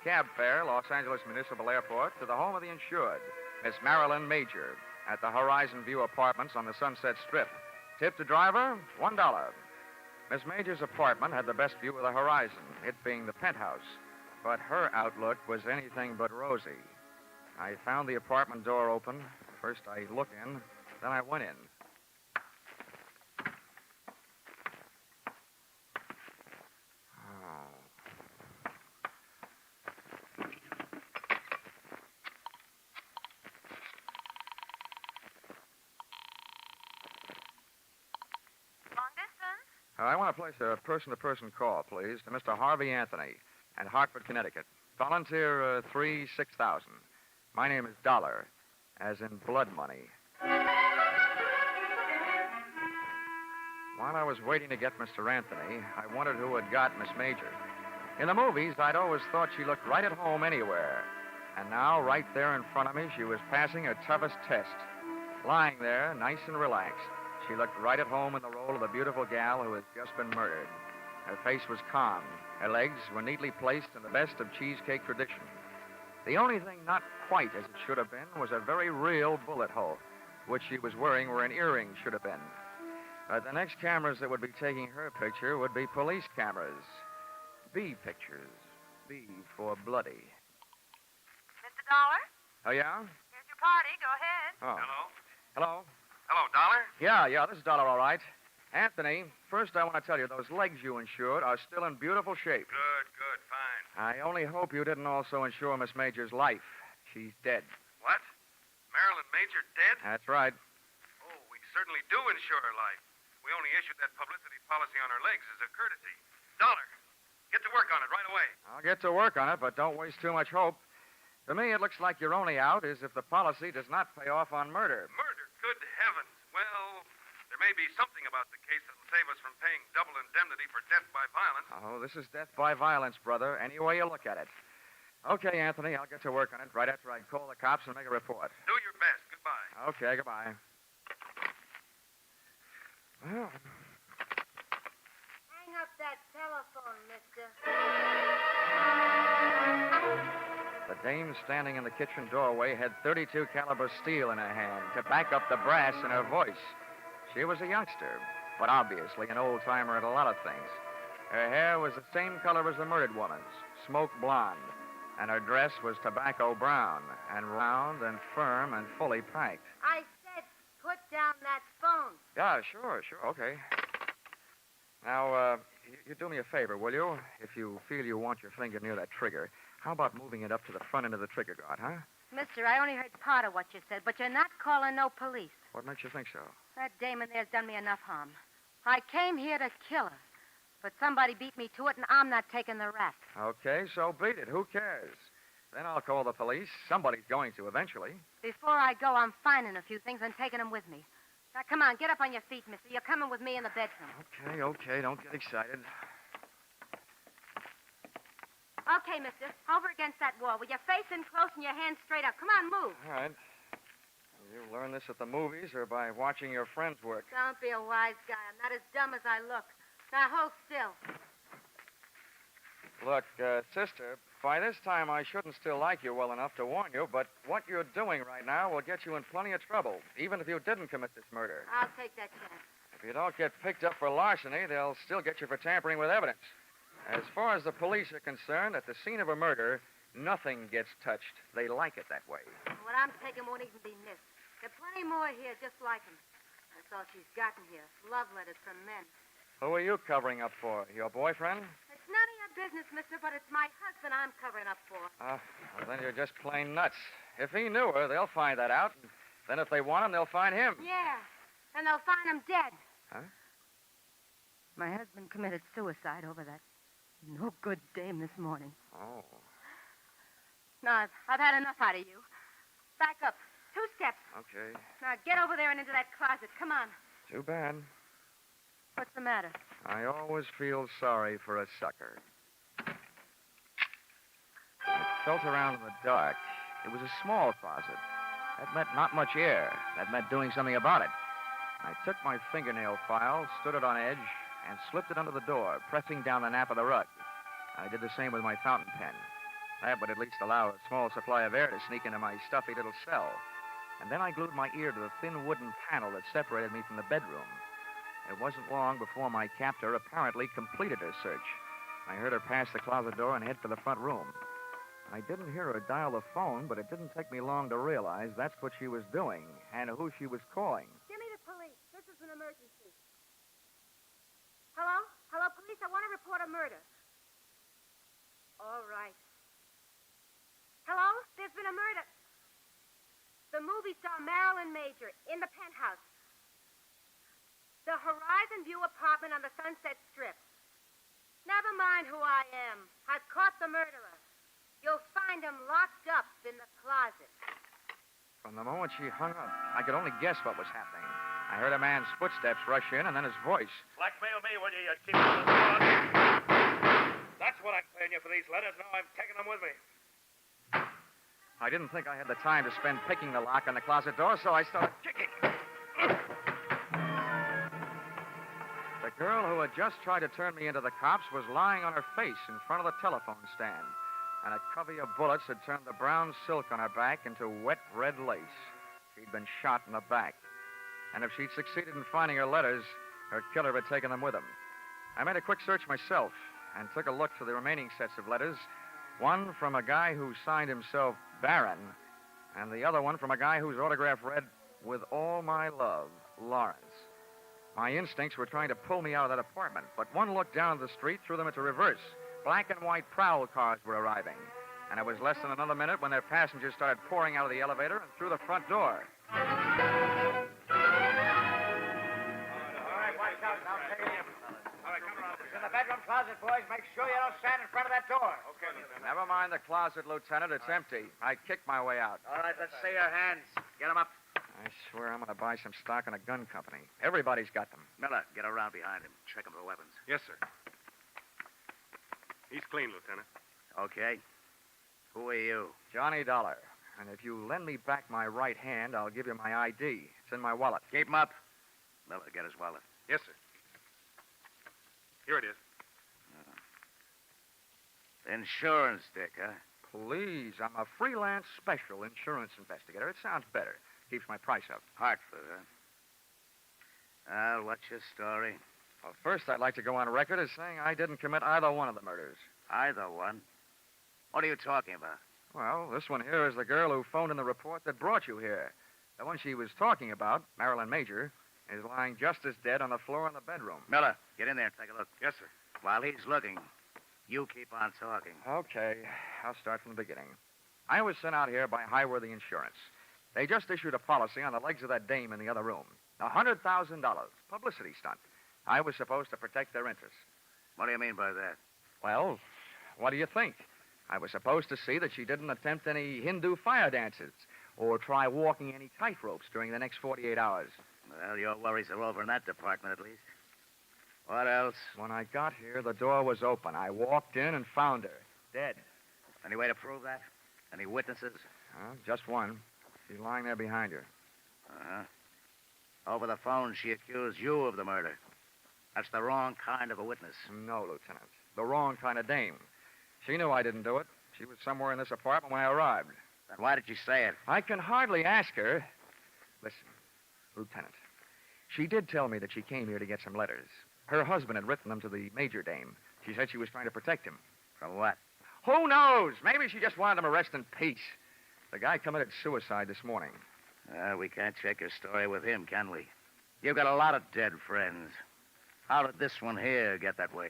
Cab fare, Los Angeles Municipal Airport to the home of the insured, Miss Marilyn Major, at the Horizon View Apartments on the Sunset Strip. Tip to driver, $1. Miss Major's apartment had the best view of the horizon, it being the penthouse. But her outlook was anything but rosy. I found the apartment door open. First I looked in, then I went in. I want to place a person-to-person call, please, to Mr. Harvey Anthony in Hartford, Connecticut. Volunteer 3-6000. My name is Dollar, as in blood money. While I was waiting to get Mr. Anthony, I wondered who had got Miss Major. In the movies, I'd always thought she looked right at home anywhere. And now, right there in front of me, she was passing her toughest test. Lying there, nice and relaxed. She looked right at home in the role of the beautiful gal who had just been murdered. Her face was calm. Her legs were neatly placed in the best of cheesecake tradition. The only thing not quite as it should have been was a very real bullet hole, which she was wearing where an earring should have been. But the next cameras that would be taking her picture would be police cameras. B pictures. B for bloody. Mr. Dollar? Oh, yeah? Here's your party. Go ahead. Oh. Hello? Hello? Hello, Dollar? Yeah, this is Dollar, all right. Anthony, first I want to tell you, those legs you insured are still in beautiful shape. Good, fine. I only hope you didn't also insure Miss Major's life. She's dead. What? Marilyn Major dead? That's right. Oh, we certainly do insure her life. We only issued that publicity policy on her legs as a courtesy. Dollar, get to work on it right away. I'll get to work on it, but don't waste too much hope. To me, it looks like your only out is if the policy does not pay off on murder. Murder? Good heavens. Well, there may be something about the case that'll save us from paying double indemnity for death by violence. Oh, this is death by violence, brother, any way you look at it. Okay, Anthony, I'll get to work on it right after I call the cops and make a report. Do your best. Goodbye. Okay, goodbye. Well, Hang up that telephone, mister. the dame standing in the kitchen doorway had .32 caliber steel in her hand to back up the brass in her voice. She was a youngster, but obviously an old-timer at a lot of things. Her hair was the same color as the murdered woman's, smoke blonde, and her dress was tobacco brown, and round and firm and fully packed. I said, put down that phone. Yeah, sure, okay. Now, you do me a favor, will you? If you feel you want your finger near that trigger, how about moving it up to the front end of the trigger guard, huh? Mister, I only heard part of what you said, but you're not calling no police. What makes you think so? That dame in there's done me enough harm. I came here to kill her, but somebody beat me to it, and I'm not taking the rap. Okay, so beat it. Who cares? Then I'll call the police. Somebody's going to eventually. Before I go, I'm finding a few things and taking them with me. Now, come on, get up on your feet, mister. You're coming with me in the bedroom. Okay, don't get excited. Okay, mister. Over against that wall with your face in close and your hands straight up. Come on, move. All right. You learn this at the movies or by watching your friends work? Don't be a wise guy. I'm not as dumb as I look. Now, hold still. Look, sister, by this time I shouldn't still like you well enough to warn you, but what you're doing right now will get you in plenty of trouble, even if you didn't commit this murder. I'll take that chance. If you don't get picked up for larceny, they'll still get you for tampering with evidence. As far as the police are concerned, at the scene of a murder, Nothing gets touched. They like it that way. What I'm taking won't even be missed. There are plenty more here just like him. That's all she's gotten here. Love letters from men. Who are you covering up for? Your boyfriend? It's none of your business, mister, but it's my husband I'm covering up for. Well, then you're just plain nuts. If he knew her, they'll find that out. Then if they want him, they'll find him. Yeah, and they'll find him dead. Huh? My husband committed suicide over that no-good dame this morning. Oh. No, I've had enough out of you. Back up. 2 steps. Okay. Now get over there and into that closet. Come on. Too bad. What's the matter? I always feel sorry for a sucker. I felt around in the dark. It was a small closet. That meant not much air. That meant doing something about it. I took my fingernail file, stood it on edge, and slipped it under the door, pressing down the nap of the rug. I did the same with my fountain pen. That would at least allow a small supply of air to sneak into my stuffy little cell. And then I glued my ear to the thin wooden panel that separated me from the bedroom. It wasn't long before my captor apparently completed her search. I heard her pass the closet door and head for the front room. I didn't hear her dial the phone, but it didn't take me long to realize that's what she was doing and who she was calling. Give me the police. This is an emergency. Hello? Hello, police. I want to report a murder. All right. Hello? There's been a murder. The movie star Marilyn Major in the penthouse. The Horizon View apartment on the Sunset Strip. Never mind who I am. I've caught the murderer. You'll find him locked up in the closet. From the moment she hung up, I could only guess what was happening. I heard a man's footsteps rush in and then his voice. Blackmail me, will you, you cheap little dog? That's what I'm paying you for these letters. Now I'm taking them with me. I didn't think I had the time to spend picking the lock on the closet door, so I started kicking. The girl who had just tried to turn me into the cops was lying on her face in front of the telephone stand, and a covey of bullets had turned the brown silk on her back into wet red lace. She'd been shot in the back, and if she'd succeeded in finding her letters, her killer had taken them with him. I made a quick search myself and took a look through the remaining sets of letters, one from a guy who signed himself Baron, and the other one from a guy whose autograph read, "With all my love, Lawrence." My instincts were trying to pull me out of that apartment, but one look down the street threw them into reverse. Black and white prowl cars were arriving, and it was less than another minute when their passengers started pouring out of the elevator and through the front door. All right, watch out. I'll take him. All right, come around. It's in the bedroom closet, boys. Make sure you don't stand in front of that door. Okay, Lieutenant. Never mind the closet, Lieutenant. It's empty. I kicked my way out. All right, let's see your hands. Get them up. I swear I'm going to buy some stock in a gun company. Everybody's got them. Miller, get around behind him. Check him for weapons. Yes, sir. He's clean, Lieutenant. Okay. Who are you? Johnny Dollar. And if you lend me back my right hand, I'll give you my ID. It's in my wallet. Keep him up. Miller, get his wallet. Yes, sir. Here it is. Insurance stick, huh? Please, I'm a freelance special insurance investigator. It sounds better. Keeps my price up. Hartford, huh? Well, what's your story? Well, first, I'd like to go on record as saying I didn't commit either one of the murders. Either one? What are you talking about? Well, this one here is the girl who phoned in the report that brought you here. The one she was talking about, Marilyn Major, is lying just as dead on the floor in the bedroom. Miller, get in there and take a look. Yes, sir. While he's looking, you keep on talking. Okay, I'll start from the beginning. I was sent out here by Highworthy Insurance. They just issued a policy on the legs of that dame in the other room. $100,000. Publicity stunt. I was supposed to protect their interests. What do you mean by that? Well, what do you think? I was supposed to see that she didn't attempt any Hindu fire dances or try walking any tightropes during the next 48 hours. Well, your worries are over in that department, at least. What else? When I got here, the door was open. I walked in and found her, dead. Any way to prove that? Any witnesses? Just one. She's lying there behind her. Uh-huh. Over the phone, she accused you of the murder. That's the wrong kind of a witness. No, Lieutenant. The wrong kind of dame. She knew I didn't do it. She was somewhere in this apartment when I arrived. Then why did you say it? I can hardly ask her. Listen, Lieutenant. She did tell me that she came here to get some letters. Her husband had written them to the Major dame. She said she was trying to protect him. From what? Who knows? Maybe she just wanted him arrested in peace. The guy committed suicide this morning. We can't check your story with him, can we? You've got a lot of dead friends. How did this one here get that way?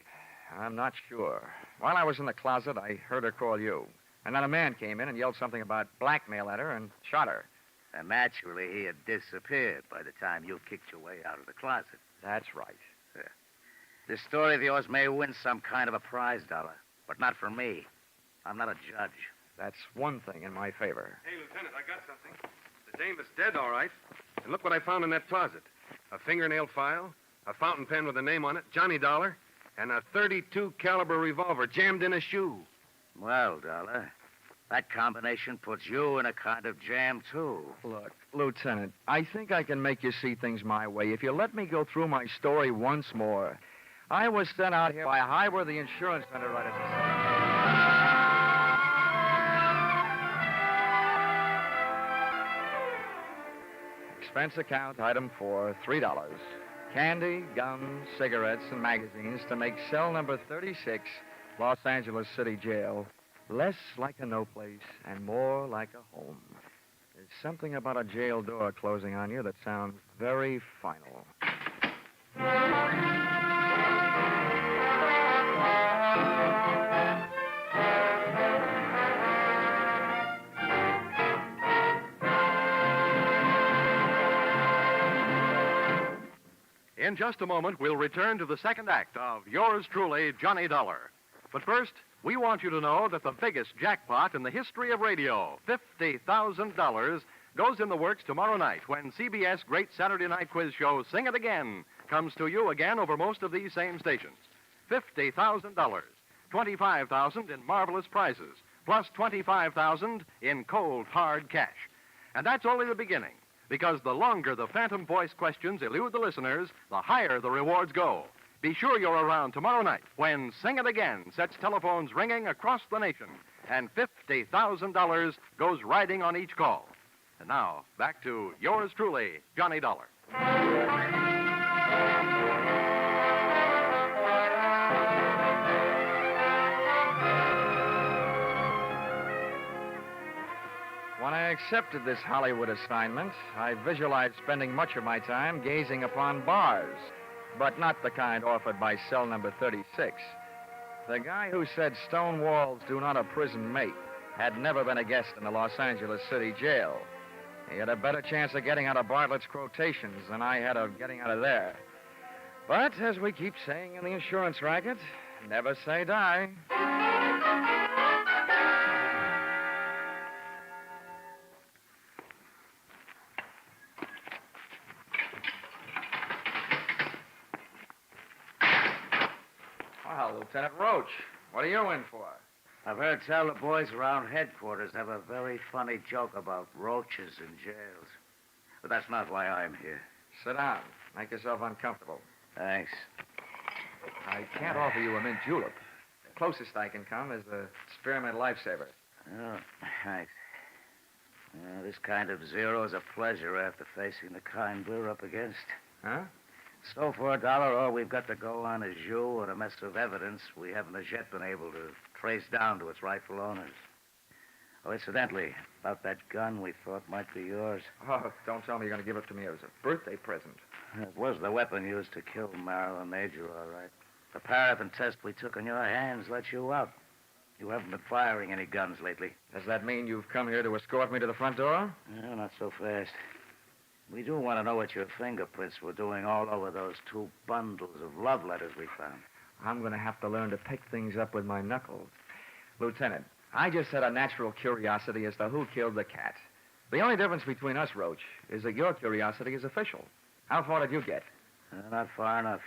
I'm not sure. While I was in the closet, I heard her call you. And then a man came in and yelled something about blackmail at her and shot her. And naturally, he had disappeared by the time you kicked your way out of the closet. That's right. This story of yours may win some kind of a prize, Dollar, but not for me. I'm not a judge. That's one thing in my favor. Hey, Lieutenant, I got something. The dame is dead, all right. And look what I found in that closet. A fingernail file, a fountain pen with a name on it, Johnny Dollar, and a .32 caliber revolver jammed in a shoe. Well, Dollar, that combination puts you in a kind of jam, too. Look, Lieutenant, I think I can make you see things my way if you let me go through my story once more. I was sent out here by a high-worthy insurance underwriter. Expense account, item 4, $3. Candy, gum, cigarettes, and magazines to make cell number 36, Los Angeles City Jail, less like a no place and more like a home. There's something about a jail door closing on you that sounds very final. In just a moment, we'll return to the second act of Yours Truly, Johnny Dollar. But first, we want you to know that the biggest jackpot in the history of radio, $50,000, goes in the works tomorrow night when CBS Great Saturday Night Quiz Show Sing It Again comes to you again over most of these same stations. $50,000, $25,000 in marvelous prizes, plus $25,000 in cold, hard cash. And that's only the beginning. Because the longer the phantom voice questions elude the listeners, the higher the rewards go. Be sure you're around tomorrow night when Sing It Again sets telephones ringing across the nation and $50,000 goes riding on each call. And now, back to yours truly, Johnny Dollar. When I accepted this Hollywood assignment, I visualized spending much of my time gazing upon bars, but not the kind offered by cell number 36. The guy who said stone walls do not a prison make had never been a guest in the Los Angeles City Jail. He had a better chance of getting out of Bartlett's quotations than I had of getting out of there. But, as we keep saying in the insurance racket, never say die. Lieutenant Roach, what are you in for? I've heard tell the boys around headquarters have a very funny joke about roaches in jails. But that's not why I'm here. Sit down. Make yourself uncomfortable. Thanks. I can't offer you a mint julep. The closest I can come is a spearmint lifesaver. Oh, thanks. This kind of zero is a pleasure after facing the kind we're up against. Huh? So for $1, all we've got to go on is you and a mess of evidence we haven't as yet been able to trace down to its rightful owners. Oh, incidentally, about that gun we thought might be yours. Oh, don't tell me you're going to give it to me as a birthday present. It was the weapon used to kill Marilyn Major, all right. The paraffin test we took on your hands let you out. You haven't been firing any guns lately. Does that mean you've come here to escort me to the front door? No, not so fast. We do want to know what your fingerprints were doing all over those 2 bundles of love letters we found. I'm going to have to learn to pick things up with my knuckles. Lieutenant, I just had a natural curiosity as to who killed the cat. The only difference between us, Roach, is that your curiosity is official. How far did you get? Not far enough.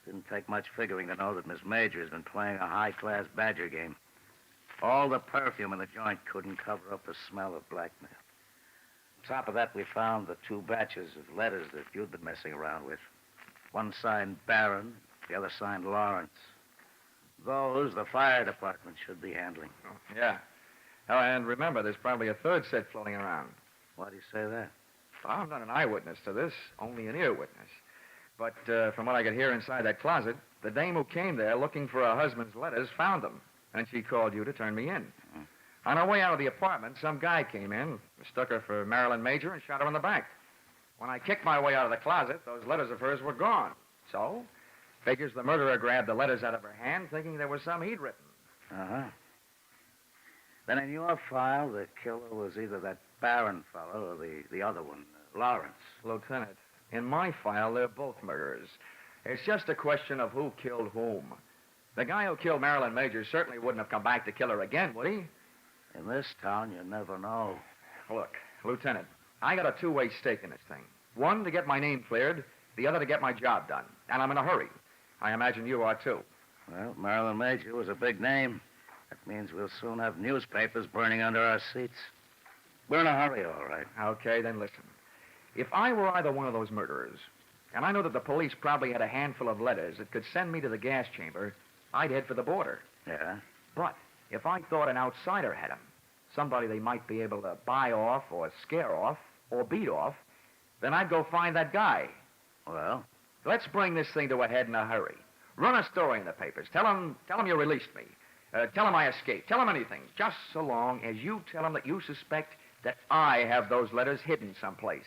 Didn't take much figuring to know that Miss Major has been playing a high-class badger game. All the perfume in the joint couldn't cover up the smell of blackmail. On top of that, we found the 2 batches of letters that you'd been messing around with. One signed Barron, the other signed Lawrence. Those, the fire department should be handling. Oh, yeah. Oh, and remember, there's probably a 3rd set floating around. Why do you say that? Well, I'm not an eyewitness to this, only an ear witness. But from what I could hear inside that closet, the dame who came there looking for her husband's letters found them. and she called you to turn me in. On her way out of the apartment, some guy came in, mistook her for Marilyn Major, and shot her in the back. When I kicked my way out of the closet, those letters of hers were gone. So, figures the murderer grabbed the letters out of her hand, thinking there was some he'd written. Uh-huh. Then in your file, the killer was either that Barron fellow or the other one, Lawrence. Lieutenant, in my file, they're both murderers. It's just a question of who killed whom. The guy who killed Marilyn Major certainly wouldn't have come back to kill her again, would he? In this town, you never know. Look, Lieutenant, I got a two-way stake in this thing. One, to get my name cleared. The other, to get my job done. And I'm in a hurry. I imagine you are, too. Well, Marilyn Major was a big name. That means we'll soon have newspapers burning under our seats. We're in a hurry, all right. Okay, then listen. If I were either one of those murderers, and I know that the police probably had a handful of letters that could send me to the gas chamber, I'd head for the border. Yeah? But if I thought an outsider had them, somebody they might be able to buy off or scare off or beat off, then I'd go find that guy. Well? Let's bring this thing to a head in a hurry. Run a story in the papers. Tell them you released me. Tell them I escaped. Tell them anything, just so long as you tell them that you suspect that I have those letters hidden someplace.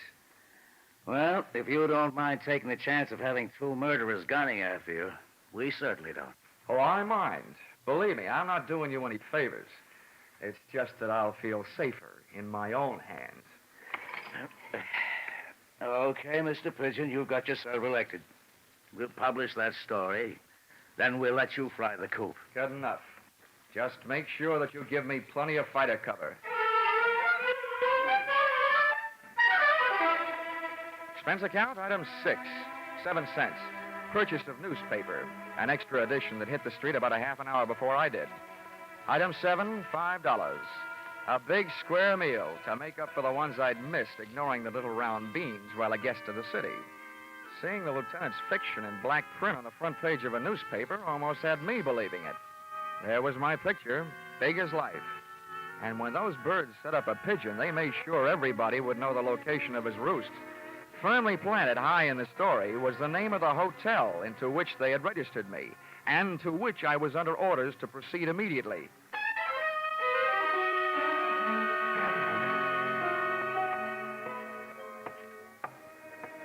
Well, if you don't mind taking the chance of having two murderers gunning after you, we certainly don't. Oh, I mind. Believe me, I'm not doing you any favors. It's just that I'll feel safer in my own hands. Okay, Mr. Pigeon, you've got yourself elected. We'll publish that story. Then we'll let you fly the coop. Good enough. Just make sure that you give me plenty of fighter cover. Expense account, item 6, 7 cents. Purchase of newspaper, an extra edition that hit the street about a half an hour before I did. Item 7, $5. A big square meal to make up for the ones I'd missed ignoring the little round beans while a guest of the city. Seeing the lieutenant's fiction in black print on the front page of a newspaper almost had me believing it. There was my picture, big as life. And when those birds set up a pigeon, they made sure everybody would know the location of his roost. Firmly planted high in the story was the name of the hotel into which they had registered me, and to which I was under orders to proceed immediately.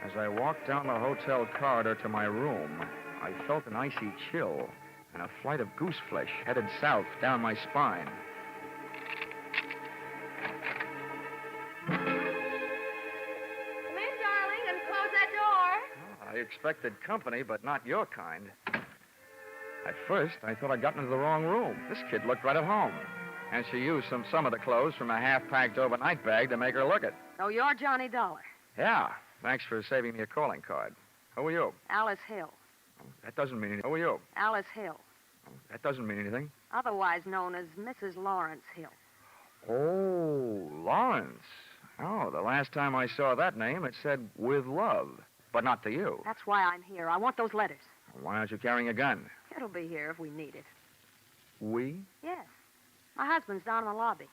As I walked down the hotel corridor to my room, I felt an icy chill and a flight of goose flesh headed south down my spine. Come in, darling, and close that door. I expected company, but not your kind. At first, I thought I'd gotten into the wrong room. This kid looked right at home. And she used some of the clothes from a half-packed overnight bag to make her look it. Oh, you're Johnny Dollar. Yeah. Thanks for saving me a calling card. Who are you? Alice Hill. That doesn't mean anything. Who are you? Alice Hill. That doesn't mean anything. Otherwise known as Mrs. Lawrence Hill. Oh, Lawrence. Oh, the last time I saw that name, it said with love, but not to you. That's why I'm here. I want those letters. Why aren't you carrying a gun? It'll be here if we need it. We? Yes. My husband's down in the lobby.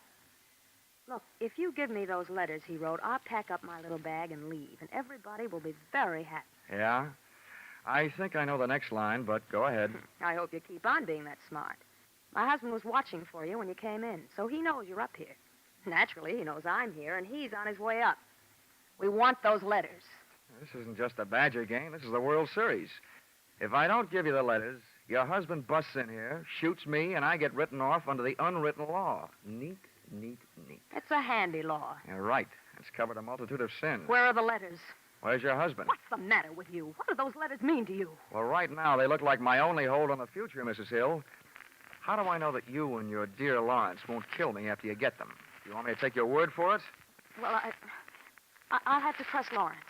Look, if you give me those letters he wrote, I'll pack up my little bag and leave, and everybody will be very happy. Yeah? I think I know the next line, but go ahead. I hope you keep on being that smart. My husband was watching for you when you came in, so he knows you're up here. Naturally, he knows I'm here, and he's on his way up. We want those letters. This isn't just a Badger game. This is the World Series. If I don't give you the letters, your husband busts in here, shoots me, and I get written off under the unwritten law. Neat, neat, neat. It's a handy law. You're right. It's covered a multitude of sins. Where are the letters? Where's your husband? What's the matter with you? What do those letters mean to you? Well, right now, they look like my only hold on the future, Mrs. Hill. How do I know that you and your dear Lawrence won't kill me after you get them? Do you want me to take your word for it? Well, I'll have to trust Lawrence.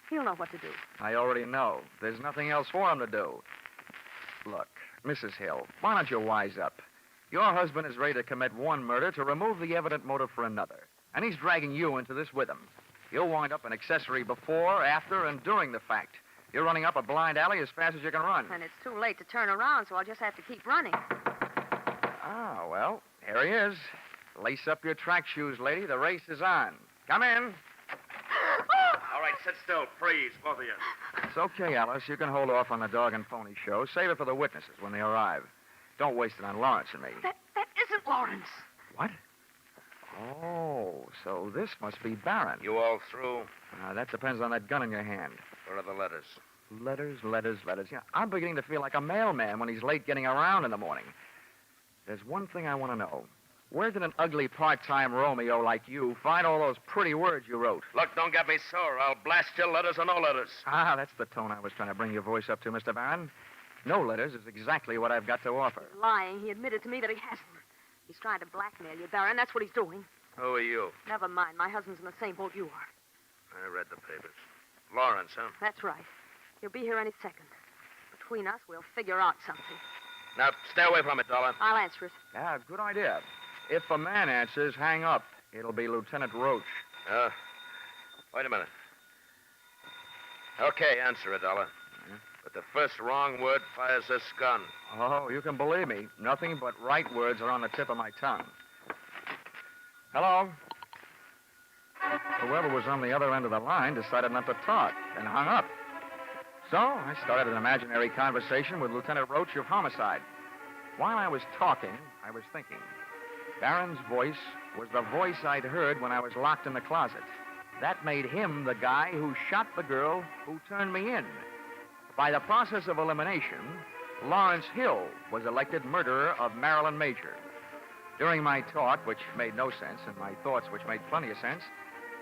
He'll know what to do. I already know. There's nothing else for him to do. Look, Mrs. Hill, why don't you wise up? Your husband is ready to commit one murder to remove the evident motive for another. And he's dragging you into this with him. You'll wind up an accessory before, after, and during the fact. You're running up a blind alley as fast as you can run. And it's too late to turn around, so I'll just have to keep running. Ah, well, here he is. Lace up your track shoes, lady. The race is on. Come in. All right, sit still. Freeze, both of you. It's okay, Alice. You can hold off on the dog and pony show. Save it for the witnesses when they arrive. Don't waste it on Lawrence and me. Lawrence. What? Oh, so this must be Barron. You all through? That depends on that gun in your hand. Where are the letters? Letters. Yeah, I'm beginning to feel like a mailman when he's late getting around in the morning. There's one thing I want to know. Where did an ugly part-time Romeo like you find all those pretty words you wrote? Look, don't get me sore. I'll blast you, letters or no letters. That's the tone I was trying to bring your voice up to, Mr. Barron. No letters is exactly what I've got to offer. He's lying. He admitted to me that he hasn't. He's trying to blackmail you, Barron. That's what he's doing. Who are you? Never mind. My husband's in the same boat you are. I read the papers. Lawrence, huh? That's right. He'll be here any second. Between us, we'll figure out something. Now, stay away from it, Dollar. I'll answer it. Yeah, good idea. If a man answers, hang up. It'll be Lieutenant Roach. Wait a minute. Okay, answer it, Dollar. But the first wrong word fires this gun. Oh, you can believe me. Nothing but right words are on the tip of my tongue. Hello? Whoever was on the other end of the line decided not to talk and hung up. So I started an imaginary conversation with Lieutenant Roach of Homicide. While I was talking, I was thinking. Barron's voice was the voice I'd heard when I was locked in the closet. That made him the guy who shot the girl who turned me in. By the process of elimination, Lawrence Hill was elected murderer of Marilyn Major. During my talk, which made no sense, and my thoughts, which made plenty of sense,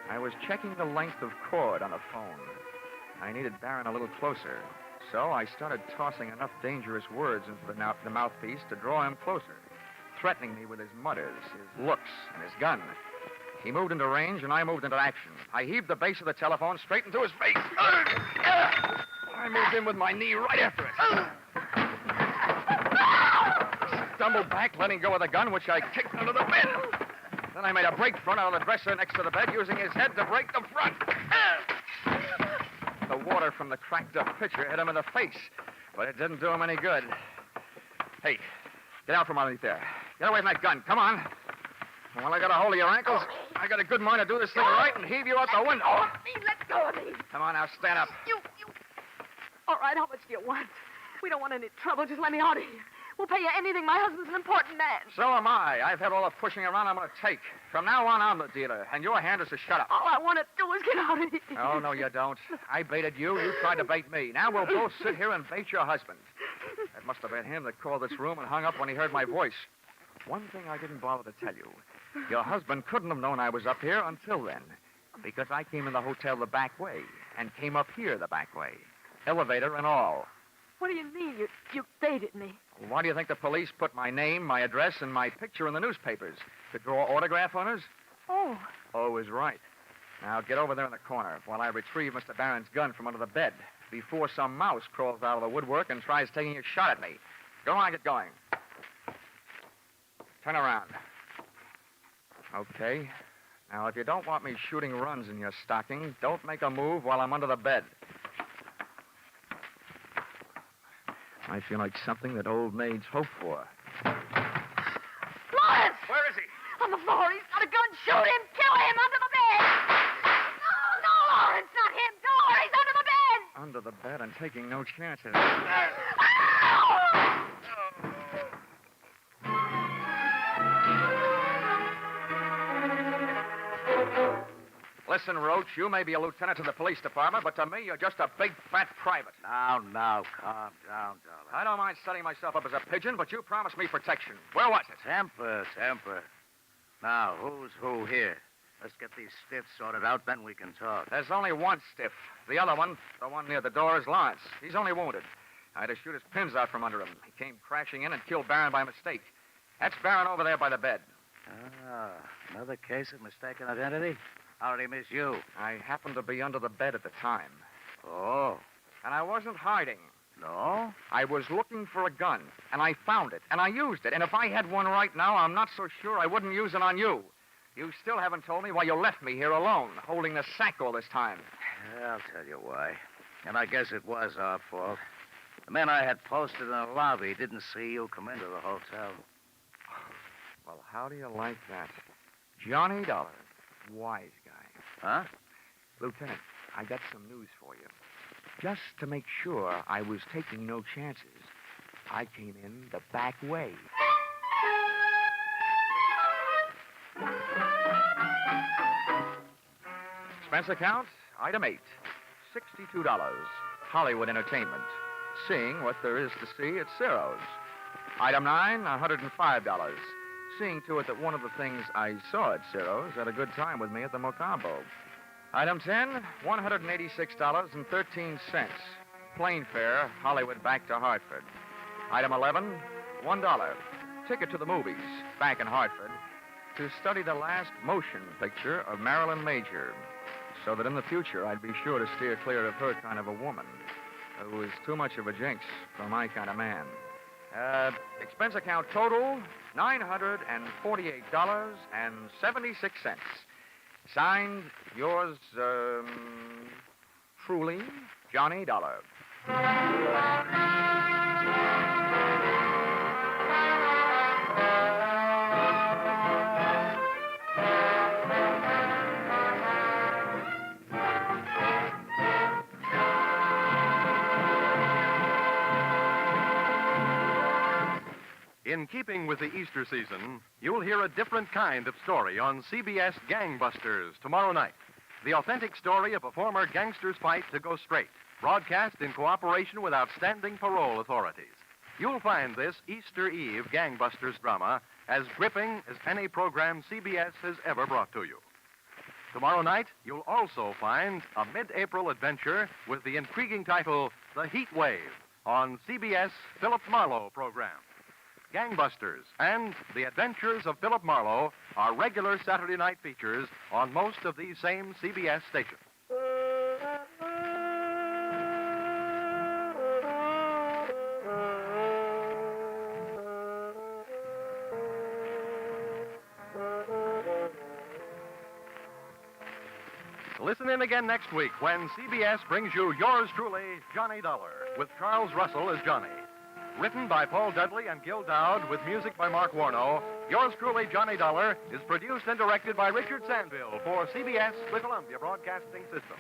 I was checking the length of cord on the phone. I needed Barron a little closer, so I started tossing enough dangerous words into the mouthpiece to draw him closer, threatening me with his mutters, his looks, and his gun. He moved into range, and I moved into action. I heaved the base of the telephone straight into his face. I moved in with my knee right after it. Stumbled back, letting go of the gun, which I kicked under the bed. Then I made a break front out of the dresser next to the bed, using his head to break the front. The water from the cracked-up pitcher hit him in the face, but it didn't do him any good. Hey, get out from underneath there. Get away from that gun. Come on. While I got a hold of your ankles, I got a good mind to do this thing right and heave you out the window. Let go of me. Come on now, stand up. You. All right, how much do you want? We don't want any trouble. Just let me out of here. We'll pay you anything. My husband's an important man. So am I. I've had all the pushing around I'm going to take. From now on, I'm the dealer, and your hand is to shut up. All I want to do is get out of here. Oh, no, you don't. I baited you. You tried to bait me. Now we'll both sit here and bait your husband. That must have been him that called this room and hung up when he heard my voice. One thing I didn't bother to tell you. Your husband couldn't have known I was up here until then, because I came in the hotel the back way and came up here the back way. Elevator and all. What do you mean? You baited me. Why do you think the police put my name, my address, and my picture in the newspapers? To draw autograph owners? Oh. Oh is right. Now get over there in the corner while I retrieve Mr. Barron's gun from under the bed before some mouse crawls out of the woodwork and tries taking a shot at me. Go on, get going. Turn around. Okay. Now, if you don't want me shooting runs in your stocking, don't make a move while I'm under the bed. I feel like something that old maids hope for. Lawrence! Where is he? On the floor. He's got a gun. Shoot him. Kill him under the bed. No, Lawrence, not him. Don't worry. He's under the bed. Under the bed and taking no chances. Listen, Roach, you may be a lieutenant to the police department, but to me, you're just a big, fat private. Now, calm down, darling. I don't mind setting myself up as a pigeon, but you promised me protection. Where was it? Temper. Now, who's who here? Let's get these stiffs sorted out, then we can talk. There's only one stiff. The other one, the one near the door, is Lawrence. He's only wounded. I had to shoot his pins out from under him. He came crashing in and killed Barron by mistake. That's Barron over there by the bed. Ah, another case of mistaken identity? How did he miss you? I happened to be under the bed at the time. Oh. And I wasn't hiding. No? I was looking for a gun, and I found it, and I used it. And if I had one right now, I'm not so sure I wouldn't use it on you. You still haven't told me why you left me here alone, holding the sack all this time. I'll tell you why. And I guess it was our fault. The men I had posted in the lobby didn't see you come into the hotel. Well, how do you like that? Johnny Dollar. Wise guy. Huh? Lieutenant, I got some news for you. Just to make sure I was taking no chances, I came in the back way. Expense account, item 8, $62. Hollywood Entertainment. Seeing what there is to see at Ciro's. Item 9, $105. Seeing to it that one of the things I saw at Ciro's had a good time with me at the Mocambo. Item 10, $186.13. Plane fare, Hollywood back to Hartford. Item 11, $1. Ticket to the movies, back in Hartford, to study the last motion picture of Marilyn Major, so that in the future I'd be sure to steer clear of her kind of a woman, who is too much of a jinx for my kind of man. Expense account total, $948.76. Signed, yours, truly, Johnny Dollar. In keeping with the Easter season, you'll hear a different kind of story on CBS Gangbusters tomorrow night. The authentic story of a former gangster's fight to go straight, broadcast in cooperation with outstanding parole authorities. You'll find this Easter Eve Gangbusters drama as gripping as any program CBS has ever brought to you. Tomorrow night, you'll also find a mid-April adventure with the intriguing title, The Heat Wave, on CBS Philip Marlowe program. Gangbusters and The Adventures of Philip Marlowe are regular Saturday night features on most of these same CBS stations. Listen in again next week when CBS brings you yours truly, Johnny Dollar, with Charles Russell as Johnny. Written by Paul Dudley and Gil Dowd with music by Mark Warno, yours truly, Johnny Dollar, is produced and directed by Richard Sandville for CBS, the Columbia Broadcasting System.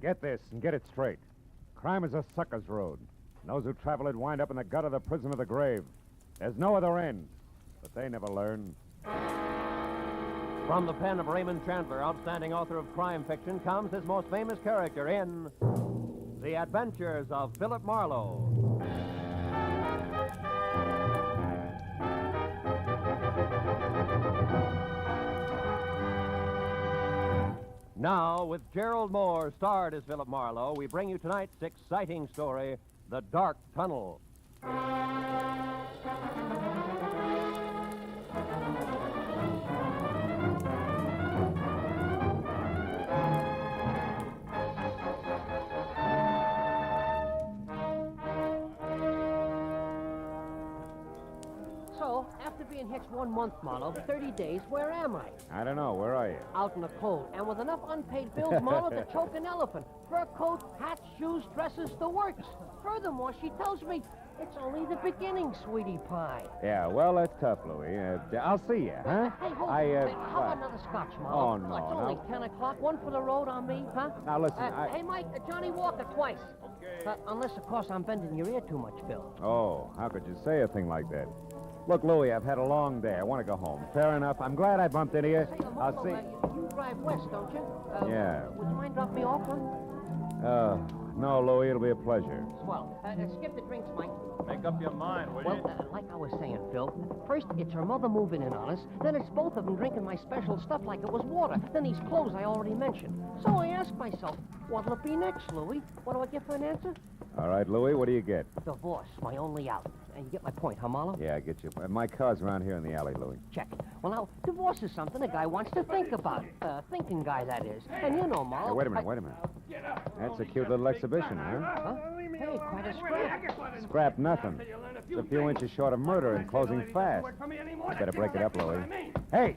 Get this and get it straight. Crime is a sucker's road. And those who travel it wind up in the gut of the prison of the grave. There's no other end. But they never learn. From the pen of Raymond Chandler, outstanding author of crime fiction, comes his most famous character in The Adventures of Philip Marlowe. Now, with Gerald Moore starred as Philip Marlowe, we bring you tonight's exciting story, The Dark Tunnel. So, after being hitched 1 month, Marlowe, 30 days, where am I? I don't know. Where are you? Out in the cold, and with enough unpaid bills, Marlowe, to choke an elephant. Fur coat, hats, shoes, dresses, the works. Furthermore, she tells me it's only the beginning, sweetie pie. Yeah, well, that's tough, Louie. I'll see you, huh? Hey, hold I, on. How about another scotch, Marlowe? Oh, no, It's only 10 o'clock. One for the road on me, huh? Now, listen, Hey, Mike, Johnny Walker twice. Okay. Unless, of course, I'm bending your ear too much, Bill. Oh, how could you say a thing like that? Look, Louie, I've had a long day. I want to go home. Fair enough. I'm glad I bumped into you. I'll see. You drive west, don't you? Yeah. Would you mind dropping me off, huh? No, Louie, it'll be a pleasure. Swell. Skip the drinks, Mike. Make up your mind, will you? Well, like I was saying, Phil, first it's her mother moving in on us, then it's both of them drinking my special stuff like it was water, then these clothes I already mentioned. So I ask myself, what'll it be next, Louie? What do I get for an answer? All right, Louie, what do you get? Divorce, my only out. And you get my point, huh, Marlowe? Yeah, I get you. My car's around here in the alley, Louie. Check. Well, now, divorce is something a guy wants to think about. Thinking guy, that is. And you know, Marlowe... Hey, wait a minute. That's a cute little exhibition, huh? Huh? Hey, quite a scrap. Scrap nothing. It's a few inches short of murder and closing fast. Better break it up, Louie. Hey,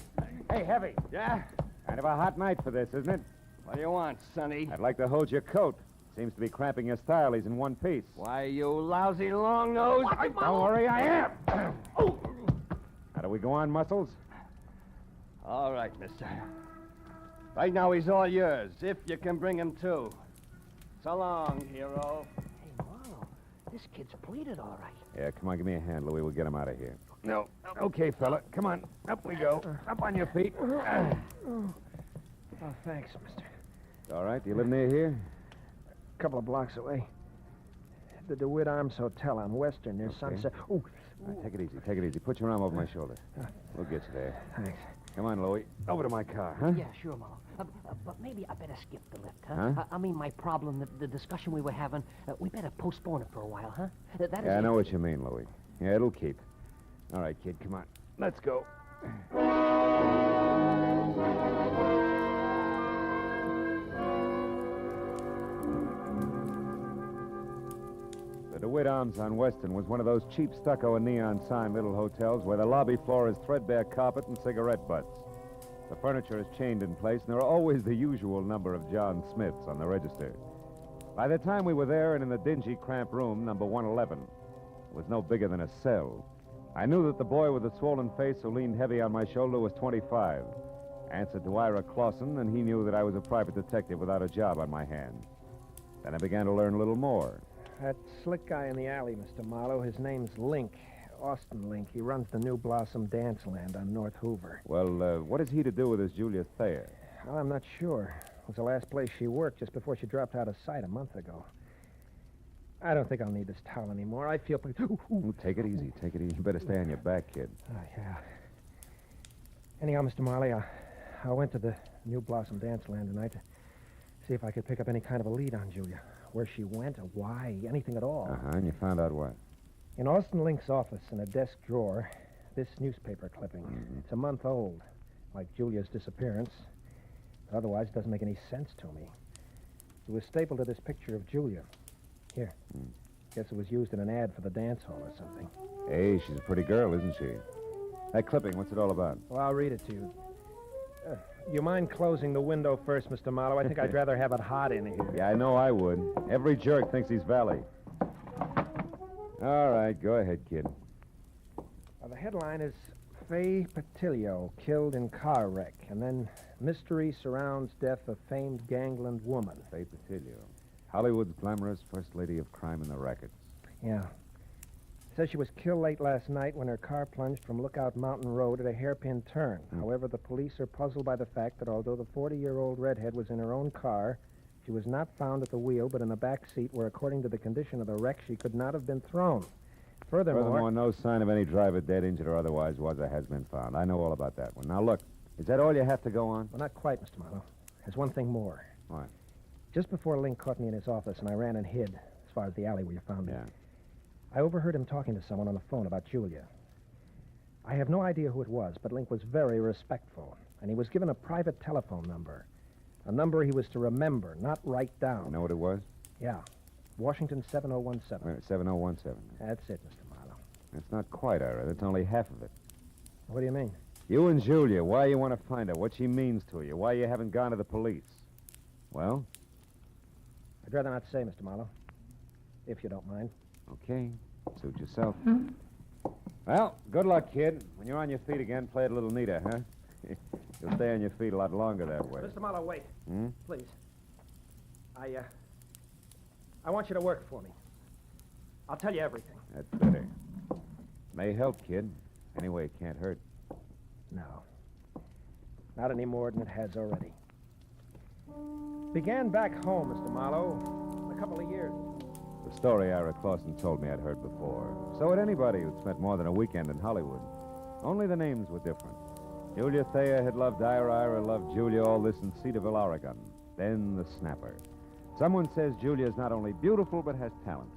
Heavy. Yeah? Kind of a hot night for this, isn't it? What do you want, Sonny? I'd like to hold your coat. Seems to be cramping your style. He's in one piece. Why, you lousy long nose. Don't worry, I am. How do we go on, Muscles? All right, mister. Right now, he's all yours, if you can bring him to. So long, hero. Hey, Marlowe, this kid's pleated all right. Yeah, come on, give me a hand, Louie. We'll get him out of here. No. Okay, fella. Come on. Up we go. Up on your feet. Oh, thanks, mister. All right. Do you live near here? A couple of blocks away. The DeWitt Arms Hotel on Western near Sunset. Ooh. All right, take it easy. Take it easy. Put your arm over my shoulder. We'll get you there. Thanks. Come on, Louie. Over to my car, huh? Yeah, sure, Marlowe. But maybe I better skip the lift, huh? I mean, my problem, the discussion we were having, we better postpone it for a while, huh? That Yeah, I know what you mean, Louie. Yeah, it'll keep. All right, kid, come on. Let's go. The DeWitt Arms on Western was one of those cheap stucco and neon sign little hotels where the lobby floor is threadbare carpet and cigarette butts. The furniture is chained in place, and there are always the usual number of John Smiths on the register. By the time we were there and in the dingy, cramped room, number 111, it was no bigger than a cell. I knew that the boy with the swollen face who leaned heavy on my shoulder was 25. Answered to Ira Clausen, and he knew that I was a private detective without a job on my hands. Then I began to learn a little more. That slick guy in the alley, Mr. Marlowe, his name's Link. Austin Link. He runs the New Blossom Dance Land on North Hoover. Well, what has he to do with this Julia Thayer? Well, I'm not sure. It was the last place she worked just before she dropped out of sight a month ago. I don't think I'll need this towel anymore. I feel pretty... Ooh, take it easy. Take it easy. You better stay on your back, kid. Oh, yeah. Anyhow, Mr. Marley, I went to the New Blossom Dance Land tonight to see if I could pick up any kind of a lead on Julia. Where she went, or why, anything at all. Uh-huh, and you found out what? In Austin Link's office, in a desk drawer, this newspaper clipping. Mm-hmm. It's a month old, like Julia's disappearance. But otherwise, it doesn't make any sense to me. It was stapled to this picture of Julia. Here. Guess it was used in an ad for the dance hall or something. Hey, she's a pretty girl, isn't she? That clipping, what's it all about? Well, I'll read it to you. You mind closing the window first, Mr. Marlowe? I think I'd rather have it hot in here. Yeah, I know I would. Every jerk thinks he's Valley. All right, go ahead, kid. Well, the headline is Faye Patilio killed in car wreck, and then mystery surrounds death of famed gangland woman. Faye Patilio. Hollywood's glamorous first lady of crime in the rackets. Yeah. It says she was killed late last night when her car plunged from Lookout Mountain Road at a hairpin turn. However, the police are puzzled by the fact that although the 40-year-old redhead was in her own car, she was not found at the wheel, but in the back seat where, according to the condition of the wreck, she could not have been thrown. Furthermore, no sign of any driver dead, injured, or otherwise was or has been found. I know all about that one. Now, look, is that all you have to go on? Well, not quite, Mr. Marlowe. There's one thing more. What? Just before Link caught me in his office and I ran and hid, as far as the alley where you found me, Yeah. I overheard him talking to someone on the phone about Julia. I have no idea who it was, but Link was very respectful, and he was given a private telephone number. A number he was to remember, not write down. You know what it was? Yeah. Washington 7017. Wait, 7017. That's it, Mr. Marlowe. That's not quite, Ira. That's only half of it. What do you mean? You and Julia, why you want to find her, what she means to you, why you haven't gone to the police. Well? I'd rather not say, Mr. Marlowe, if you don't mind. Okay. Suit yourself. Well, good luck, kid. When you're on your feet again, play it a little neater, huh? You'll stay on your feet a lot longer that way. Mr. Marlowe, wait. Hmm? Please. I want you to work for me. I'll tell you everything. That's better. May help, kid. Anyway, it can't hurt. No. Not any more than it has already. Began back home, Mr. Marlowe, a couple of years. The story Ira Clausen told me I'd heard before. So had anybody who'd spent more than a weekend in Hollywood. Only the names were different. Julia Thayer had loved Ira loved Julia, all this in Cedarville, Oregon. Then the snapper. Someone says Julia's not only beautiful, but has talent.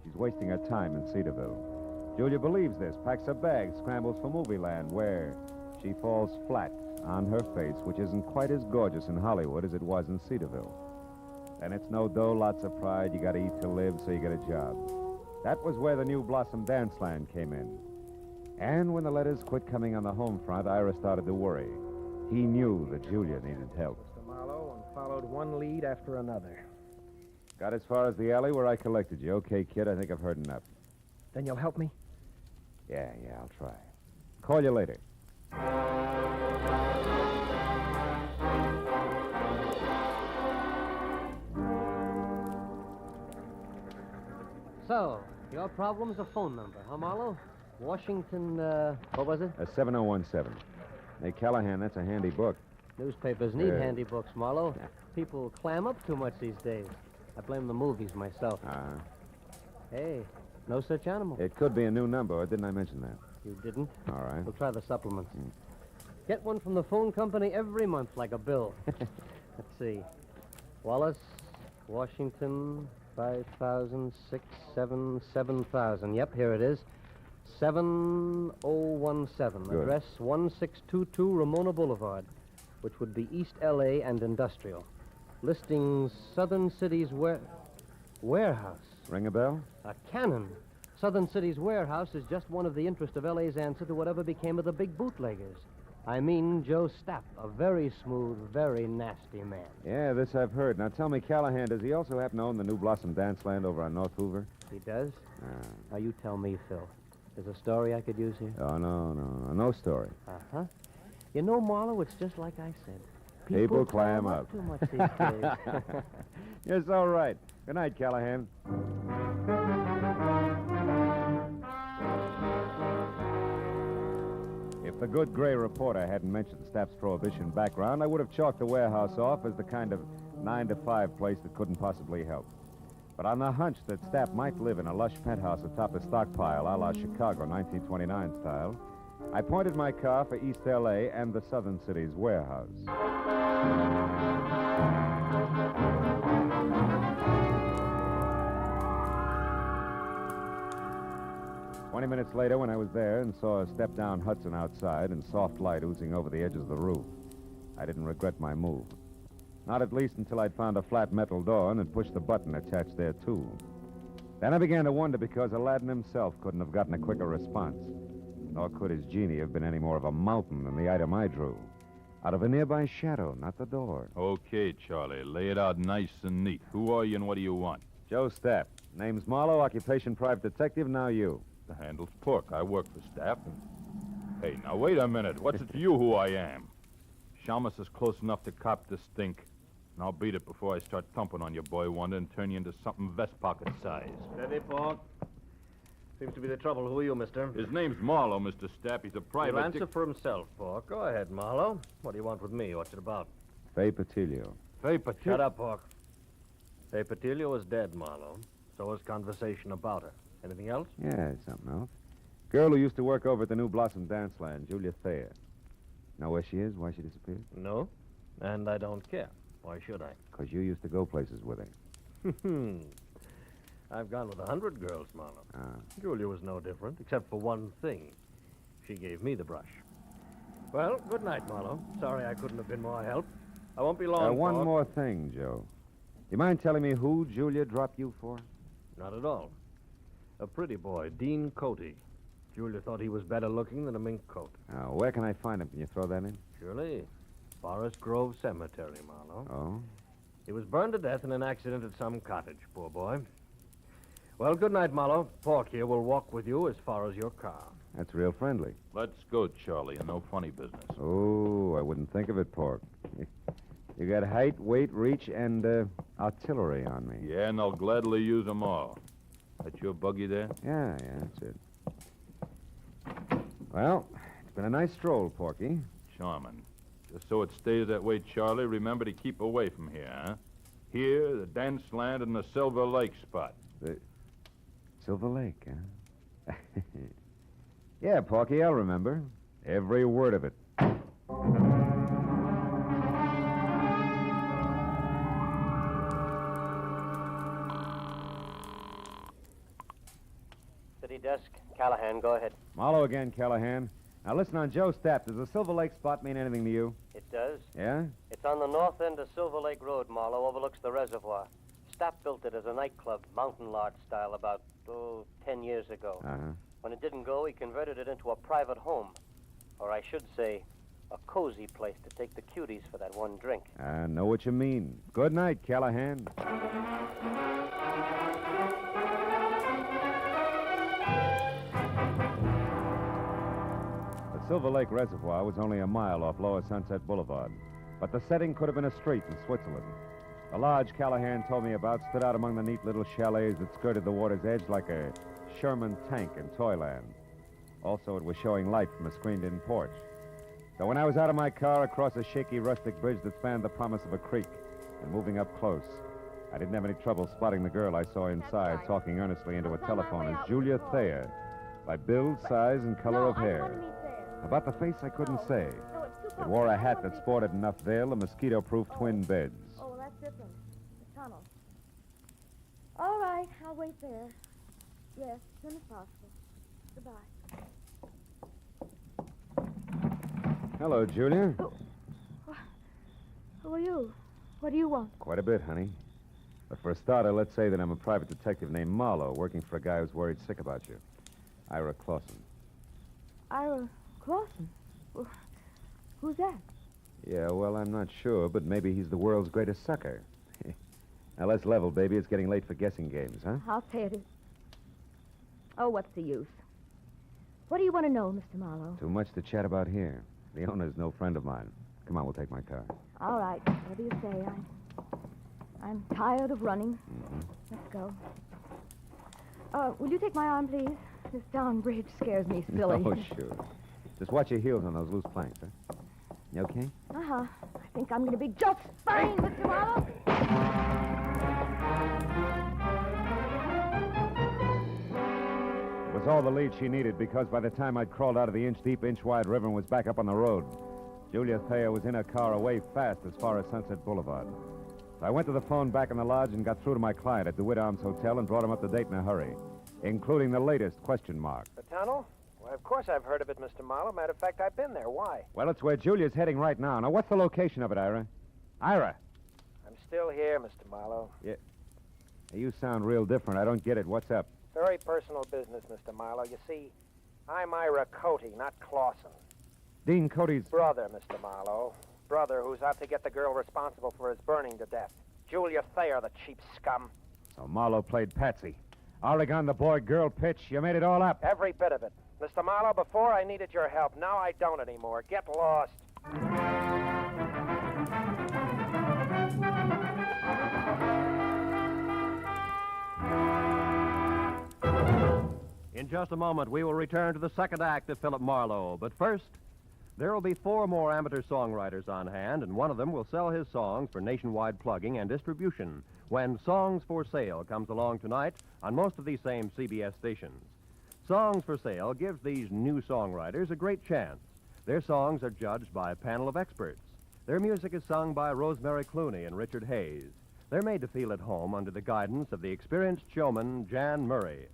She's wasting her time in Cedarville. Julia believes this, packs her bags, scrambles for movie land, where she falls flat on her face, which isn't quite as gorgeous in Hollywood as it was in Cedarville. And it's no dough, lots of pride. You got to eat to live, so you get a job. That was where the New Blossom Dance Land came in. And when the letters quit coming on the home front, Ira started to worry. He knew that Julia needed help. Mr. Marlowe, and followed one lead after another. Got as far as the alley where I collected you. Okay, kid, I think I've heard enough. Then you'll help me? Yeah, I'll try. Call you later. So, your problem's a phone number, huh, Marlowe? Washington, what was it? 7017. Hey, Callahan, that's a handy book. Newspapers need handy books, Marlowe. People clam up too much these days. I blame the movies myself. Hey, no such animal. It could be a new number, or didn't I mention that? You didn't? All right. We'll try the supplements. Get one from the phone company every month, like a bill. Let's see. Wallace, Washington, 5,000, 6, 7, 7,000. Yep, here it is. 7017. Good. Address 1622 Ramona Boulevard, which would be East L.A. and Industrial. Listings Southern City's warehouse. Ring a bell? A cannon. Southern City's warehouse is just one of the interest of L.A.'s answer to whatever became of the big bootleggers. I mean Joe Stapp, a very smooth, very nasty man. Yeah, this I've heard. Now tell me, Callahan, does he also happen to own the New Blossom Dance Land over on North Hoover? He does? Now you tell me, Phil. There's a story I could use here? Oh, no story. Uh-huh. You know, Marlowe, it's just like I said. People clam up. Too much these days. You're so right. Good night, Callahan. If the good gray reporter hadn't mentioned Stapp's prohibition background, I would have chalked the warehouse off as the kind of 9-to-5 place that couldn't possibly help. But on the hunch that Stapp might live in a lush penthouse atop a stockpile a la Chicago 1929 style, I pointed my car for East L.A. and the Southern City's warehouse. 20 minutes later, when I was there and saw a step-down Hudson outside and soft light oozing over the edges of the roof, I didn't regret my move. Not at least until I'd found a flat metal door and had pushed the button attached there, too. Then I began to wonder because Aladdin himself couldn't have gotten a quicker response. Nor could his genie have been any more of a mountain than the item I drew. Out of a nearby shadow, not the door. Okay, Charlie. Lay it out nice and neat. Who are you and what do you want? Joe Stapp. Name's Marlowe, occupation private detective, now you. The handle's Pork. I work for Stapp and... Hey, now wait a minute. What's it to you who I am? Shamus is close enough to cop the stink. And I'll beat it before I start thumping on your boy Wonder and turn you into something vest pocket size. Steady, Pork. Seems to be the trouble. Who are you, mister? His name's Marlowe, Mr. Stapp. He's a private... He'll answer for himself, Pork. Go ahead, Marlowe. What do you want with me? What's it about? Fay Patilio. Fay Patilio? Shut up, Pork. Fay Patilio is dead, Marlowe. So is conversation about her. Anything else? Yeah, something else. Girl who used to work over at the New Blossom Dance Land, Julia Thayer. Know where she is? Why she disappeared? No, and I don't care. Why should I? Because you used to go places with her. I've gone with 100 girls, Marlowe. Julia was no different, except for one thing. She gave me the brush. Well, good night, Marlowe. Sorry I couldn't have been more help. I won't be long, One Pork. more thing, Joe. You mind telling me who Julia dropped you for? Not at all. A pretty boy, Dean Coty. Julia thought he was better looking than a mink coat. Where can I find him? Can you throw that in? Surely. Forest Grove Cemetery, Marlowe. Oh? He was burned to death in an accident at some cottage, poor boy. Well, good night, Marlowe. Pork here will walk with you as far as your car. That's real friendly. Let's go, Charlie, and no funny business. Oh, I wouldn't think of it, Pork. You got height, weight, reach, and artillery on me. Yeah, and I'll gladly use them all. That's your buggy there? Yeah, that's it. Well, it's been a nice stroll, Porky. Charming. Just so it stays that way, Charlie, remember to keep away from here, huh? Here, the dance land, and the Silver Lake spot. The Silver Lake, huh? Yeah, Porky, I'll remember. Every word of it. City desk. Callahan, go ahead. Marlowe again, Callahan. Now listen on Joe Stapp. Does the Silver Lake spot mean anything to you? It does. Yeah? It's on the north end of Silver Lake Road, Marlowe, overlooks the reservoir. Stapp built it as a nightclub, mountain lodge style, about, 10 years ago. Uh-huh. When it didn't go, he converted it into a private home. Or I should say, a cozy place to take the cuties for that one drink. I know what you mean. Good night, Callahan. Silver Lake Reservoir was only a mile off Lower Sunset Boulevard, but the setting could have been a street in Switzerland. The lodge Callahan told me about stood out among the neat little chalets that skirted the water's edge like a Sherman tank in Toyland. Also, it was showing light from a screened-in porch. So when I was out of my car across a shaky rustic bridge that spanned the promise of a creek and moving up close, I didn't have any trouble spotting the girl I saw inside talking earnestly into a telephone as Julia Thayer, by build, size, and color of hair. About the face, I couldn't say. It wore a hat that sported enough veil and mosquito-proof twin beds. Oh, well, that's different. The tunnel. All right, I'll wait there. Yes, as soon as possible. Goodbye. Hello, Julia. Who are you? What do you want? Quite a bit, honey. But for a starter, let's say that I'm a private detective named Marlowe, working for a guy who's worried sick about you. Ira Clausen. Ira Clausen? Who's that? Yeah, well, I'm not sure, but maybe he's the world's greatest sucker. Now, let's level, baby. It's getting late for guessing games, huh? I'll pay it. Oh, what's the use? What do you want to know, Mr. Marlowe? Too much to chat about here. The owner's no friend of mine. Come on, we'll take my car. All right, whatever you say. I'm tired of running. Let's go. Will you take my arm, please? This darn bridge scares me silly. Oh, sure. Just watch your heels on those loose planks, huh? You okay? Uh-huh. I think I'm going to be just fine, Mr. Marlowe. It was all the lead she needed because by the time I'd crawled out of the inch-deep, inch-wide river and was back up on the road, Julia Thayer was in her car away fast as far as Sunset Boulevard. So I went to the phone back in the lodge and got through to my client at the DeWitt Arms Hotel and brought him up to date in a hurry, including the latest question mark. The tunnel? Why, of course I've heard of it, Mr. Marlowe. Matter of fact, I've been there. Why? Well, it's where Julia's heading right now. Now, what's the location of it, Ira? Ira! I'm still here, Mr. Marlowe. Yeah. You sound real different. I don't get it. What's up? Very personal business, Mr. Marlowe. You see, I'm Ira Cody, not Clausen. Dean Cody's... Brother, Mr. Marlowe. Brother who's out to get the girl responsible for his burning to death. Julia Thayer, the cheap scum. So Marlowe played Patsy. Oregon, the boy-girl pitch. You made it all up. Every bit of it. Mr. Marlowe, before I needed your help. Now I don't anymore. Get lost. In just a moment, we will return to the second act of Philip Marlowe. But first, there will be 4 more amateur songwriters on hand, and one of them will sell his songs for nationwide plugging and distribution when Songs for Sale comes along tonight on most of these same CBS stations. Songs for Sale gives these new songwriters a great chance. Their songs are judged by a panel of experts. Their music is sung by Rosemary Clooney and Richard Hayes. They're made to feel at home under the guidance of the experienced showman Jan Murray.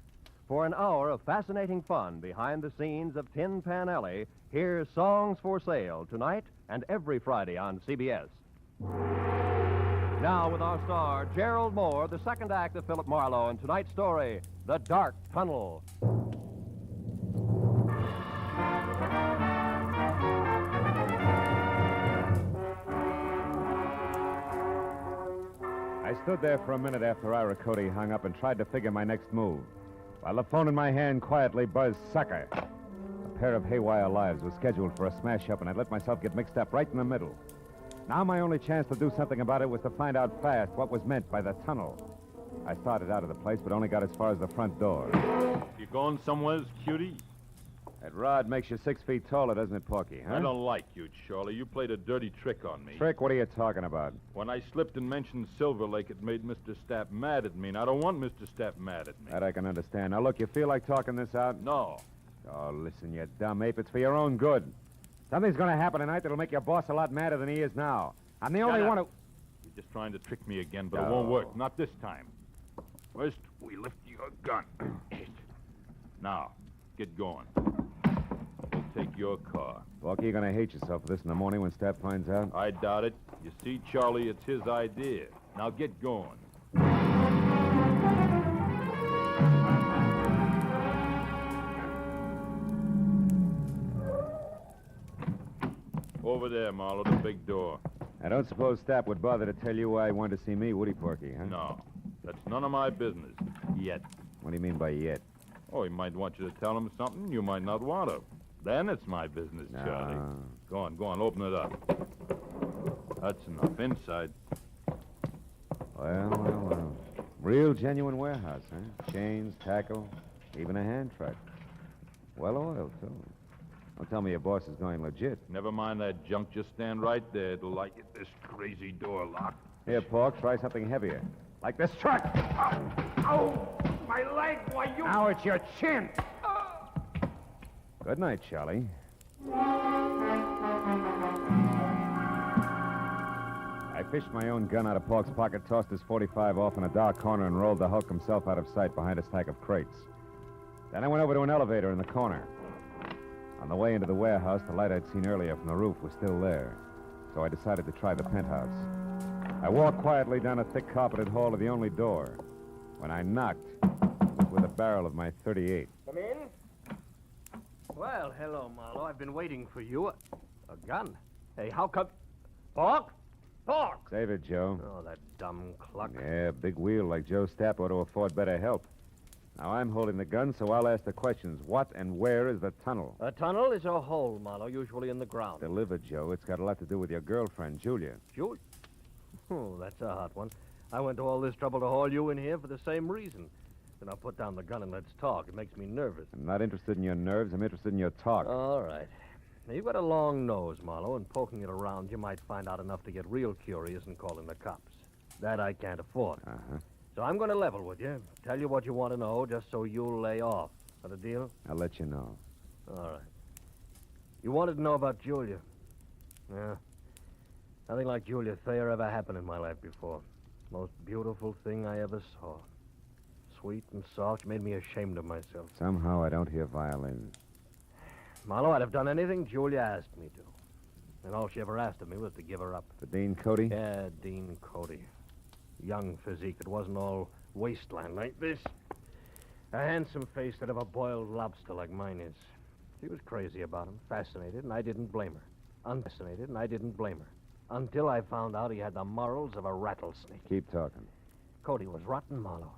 For an hour of fascinating fun behind the scenes of Tin Pan Alley, here's Songs for Sale tonight and every Friday on CBS. Now with our star, Gerald Moore, the second act of Philip Marlowe, and tonight's story, The Dark Tunnel. I stood there for a minute after Ira Cody hung up and tried to figure my next move, while the phone in my hand quietly buzzed sucker. A pair of haywire lives was scheduled for a smash-up, and I'd let myself get mixed up right in the middle. Now my only chance to do something about it was to find out fast what was meant by the tunnel. I started out of the place, but only got as far as the front door. You going somewheres, cutie? That rod makes you 6 feet taller, doesn't it, Porky, huh? I don't like you, Charlie. You played a dirty trick on me. Trick? What are you talking about? When I slipped and mentioned Silver Lake, it made Mr. Stapp mad at me, and I don't want Mr. Stapp mad at me. That I can understand. Now, look, you feel like talking this out? No. Oh, listen, you dumb ape. It's for your own good. Something's going to happen tonight that'll make your boss a lot madder than he is now. I'm the only one who... You're just trying to trick me again, but it won't work. Not this time. First, we lift your gun. Now, get going. We'll take your car. Porky, you're going to hate yourself for this in the morning when Stapp finds out. I doubt it. You see, Charlie, it's his idea. Now get going. Over there, Marlowe, the big door. I don't suppose Stapp would bother to tell you why he wanted to see me, would he, Porky, huh? No. That's none of my business. Yet. What do you mean by yet? Oh, he might want you to tell him something you might not want to. Then it's my business, Charlie. Go on, open it up. That's enough. Inside. Well. Real genuine warehouse, huh? Chains, tackle, even a hand truck. Well oiled, too. Don't tell me your boss is going legit. Never mind that junk. Just stand right there. It'll like get this crazy door locked. Here, Pork, try something heavier. Like this truck. Ow! My leg! Why, you... Now it's your chin. Good night, Charlie. I fished my own gun out of Pork's pocket, tossed his .45 off in a dark corner, and rolled the Hulk himself out of sight behind a stack of crates. Then I went over to an elevator in the corner. On the way into the warehouse, the light I'd seen earlier from the roof was still there, so I decided to try the penthouse. I walked quietly down a thick carpeted hall to the only door. When I knocked, it was with a barrel of my .38. Come in. Well, hello, Marlowe. I've been waiting for you. A gun? Hey, how come... Pork? Pork! Save it, Joe. Oh, that dumb cluck. Yeah, big wheel like Joe Stapp ought to afford better help. Now, I'm holding the gun, so I'll ask the questions. What and where is the tunnel? A tunnel is a hole, Marlowe, usually in the ground. Delivered, Joe. It's got a lot to do with your girlfriend, Julia. Julia? Oh, that's a hot one. I went to all this trouble to haul you in here for the same reason. Then I'll put down the gun and let's talk. It makes me nervous. I'm not interested in your nerves. I'm interested in your talk. All right. Now, you've got a long nose, Marlowe, and poking it around, you might find out enough to get real curious and call in the cops. That I can't afford. Uh-huh. So I'm going to level with you, tell you what you want to know, just so you'll lay off. Got a deal? I'll let you know. All right. You wanted to know about Julia. Yeah. Nothing like Julia Thayer ever happened in my life before. Most beautiful thing I ever saw. Sweet and soft, made me ashamed of myself. Somehow I don't hear violins. Marlowe, I'd have done anything Julia asked me to. And all she ever asked of me was to give her up. For Dean Cody? Yeah, Dean Cody. Young physique that wasn't all wasteland like this. A handsome face that of a boiled lobster like mine is. She was crazy about him, fascinated, and I didn't blame her. Unfascinated, and I didn't blame her. Until I found out he had the morals of a rattlesnake. Keep talking. Cody was rotten, Marlowe.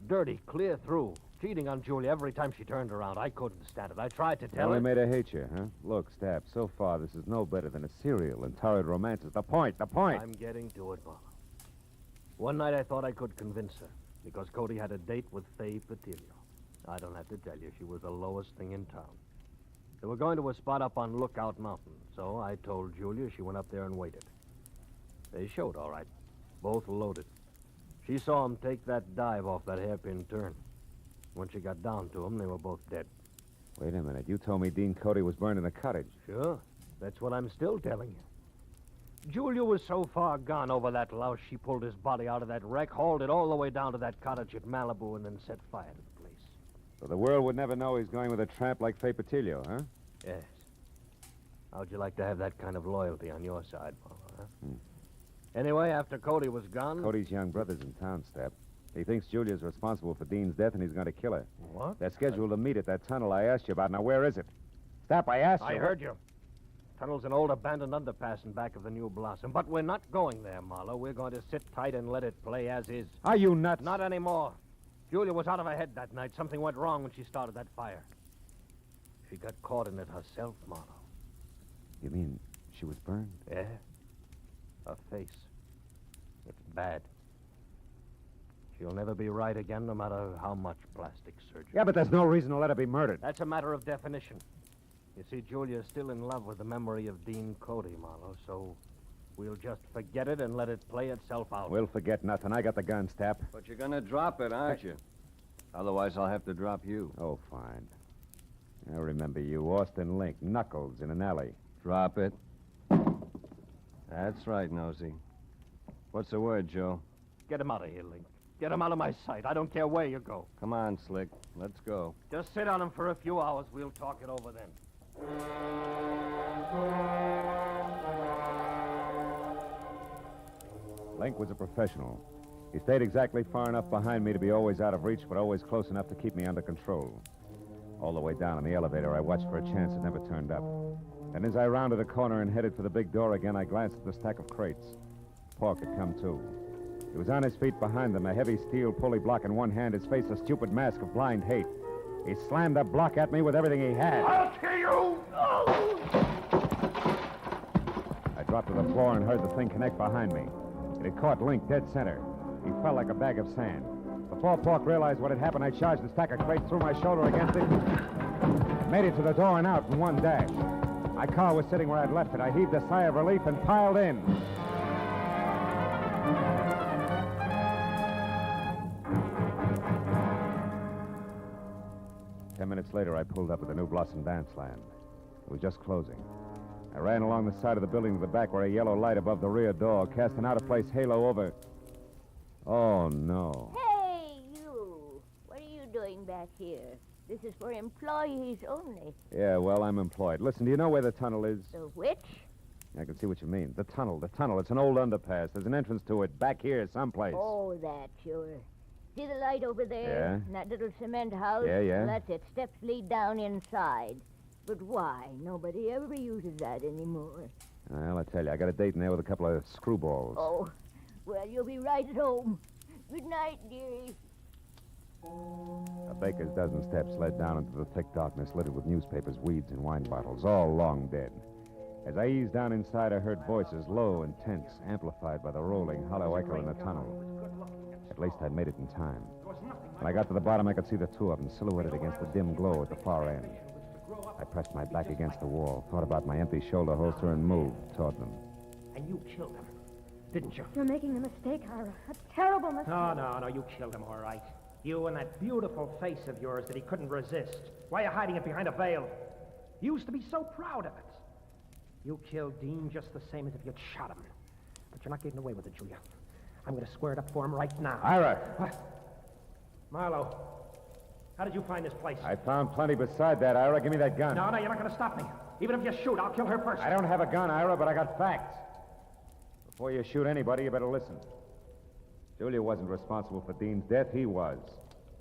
Dirty, clear through. Cheating on Julia every time she turned around. I couldn't stand it. I tried to tell her. Only made her hate you, huh? Look, Stapp, so far this is no better than a serial and torrid romances. The point. I'm getting to it, Marlowe. One night I thought I could convince her, because Cody had a date with Faye Patilio. I don't have to tell you, she was the lowest thing in town. They were going to a spot up on Lookout Mountain, so I told Julia. She went up there and waited. They showed, all right. Both loaded. She saw him take that dive off that hairpin turn. When she got down to him, they were both dead. Wait a minute. You told me Dean Cody was burned in the cottage. Sure. That's what I'm still telling you. Julia was so far gone over that louse, she pulled his body out of that wreck, hauled it all the way down to that cottage at Malibu, and then set fire to the place. So the world would never know he's going with a tramp like Faye Patilio, huh? Yes. How'd you like to have that kind of loyalty on your side, Marlowe, huh? Anyway, after Cody was gone... Cody's young brother's in town, Stapp. He thinks Julia's responsible for Dean's death, and he's going to kill her. What? They're scheduled to meet at that tunnel I asked you about. Now, where is it? Stapp, I asked you. I heard you. Tunnel's an old abandoned underpass in back of the New Blossom. But we're not going there, Marlowe. We're going to sit tight and let it play as is. Are you nuts? Not anymore. Julia was out of her head that night. Something went wrong when she started that fire. She got caught in it herself, Marlowe. You mean she was burned? Yeah. Her face. It's bad. She'll never be right again, no matter how much plastic surgery. Yeah, but there's no reason to let her be murdered. That's a matter of definition. You see, Julia's still in love with the memory of Dean Cody, Marlowe, so we'll just forget it and let it play itself out. We'll forget nothing. I got the gun, Stapp. But you're going to drop it, aren't you? Otherwise, I'll have to drop you. Oh, fine. I remember you, Austin Link, Knuckles in an alley. Drop it. That's right, Nosy. What's the word, Joe? Get him out of here, Link. Get him out of my sight. I don't care where you go. Come on, Slick. Let's go. Just sit on him for a few hours. We'll talk it over then. Link was a professional. He stayed exactly far enough behind me to be always out of reach, but always close enough to keep me under control. All the way down in the elevator, I watched for a chance that never turned up. And as I rounded a corner and headed for the big door again, I glanced at the stack of crates. Pork had come, too. He was on his feet behind them, a heavy steel pulley block in one hand, his face a stupid mask of blind hate. He slammed the block at me with everything he had. I'll kill you you! I dropped to the floor and heard the thing connect behind me. It had caught Link dead center. He fell like a bag of sand. Before Pork realized what had happened, I charged the stack of crates, threw my shoulder against it, made it to the door and out in one dash. My car was sitting where I'd left it. I heaved a sigh of relief and piled in. Ten minutes later, I pulled up at the New Blossom Dance Land. It was just closing. I ran along the side of the building to the back where a yellow light above the rear door cast an out-of-place halo over... Oh, no. Hey, you! What are you doing back here? This is for employees only. Yeah, well, I'm employed. Listen, do you know where the tunnel is? The which? I can see what you mean. The tunnel. It's an old underpass. There's an entrance to it back here someplace. Oh, that, sure. See the light over there? Yeah. And that little cement house? Yeah, yeah. Well, that's it. Steps lead down inside. But why? Nobody ever uses that anymore. Well, I tell you, I got a date in there with a couple of screwballs. Oh, well, you'll be right at home. Good night, dearie. A baker's dozen steps led down into the thick darkness littered with newspapers, weeds, and wine bottles, all long dead. As I eased down inside, I heard voices, low and tense, amplified by the rolling, hollow echo in the tunnel. At least I'd made it in time. When I got to the bottom, I could see the two of them silhouetted against the dim glow at the far end. I pressed my back against the wall, thought about my empty shoulder holster, and moved toward them. And you killed him, didn't you? You're making a mistake, Ira. A terrible mistake. No, you killed him, all right. You and that beautiful face of yours that he couldn't resist. Why are you hiding it behind a veil? You used to be so proud of it. You killed Dean just the same as if you'd shot him. But you're not getting away with it, Julia. I'm going to square it up for him right now. Ira! What? Marlowe, how did you find this place? I found plenty beside that, Ira. Give me that gun. No, you're not going to stop me. Even if you shoot, I'll kill her first. I don't have a gun, Ira, but I got facts. Before you shoot anybody, you better listen. Julia wasn't responsible for Dean's death. He was.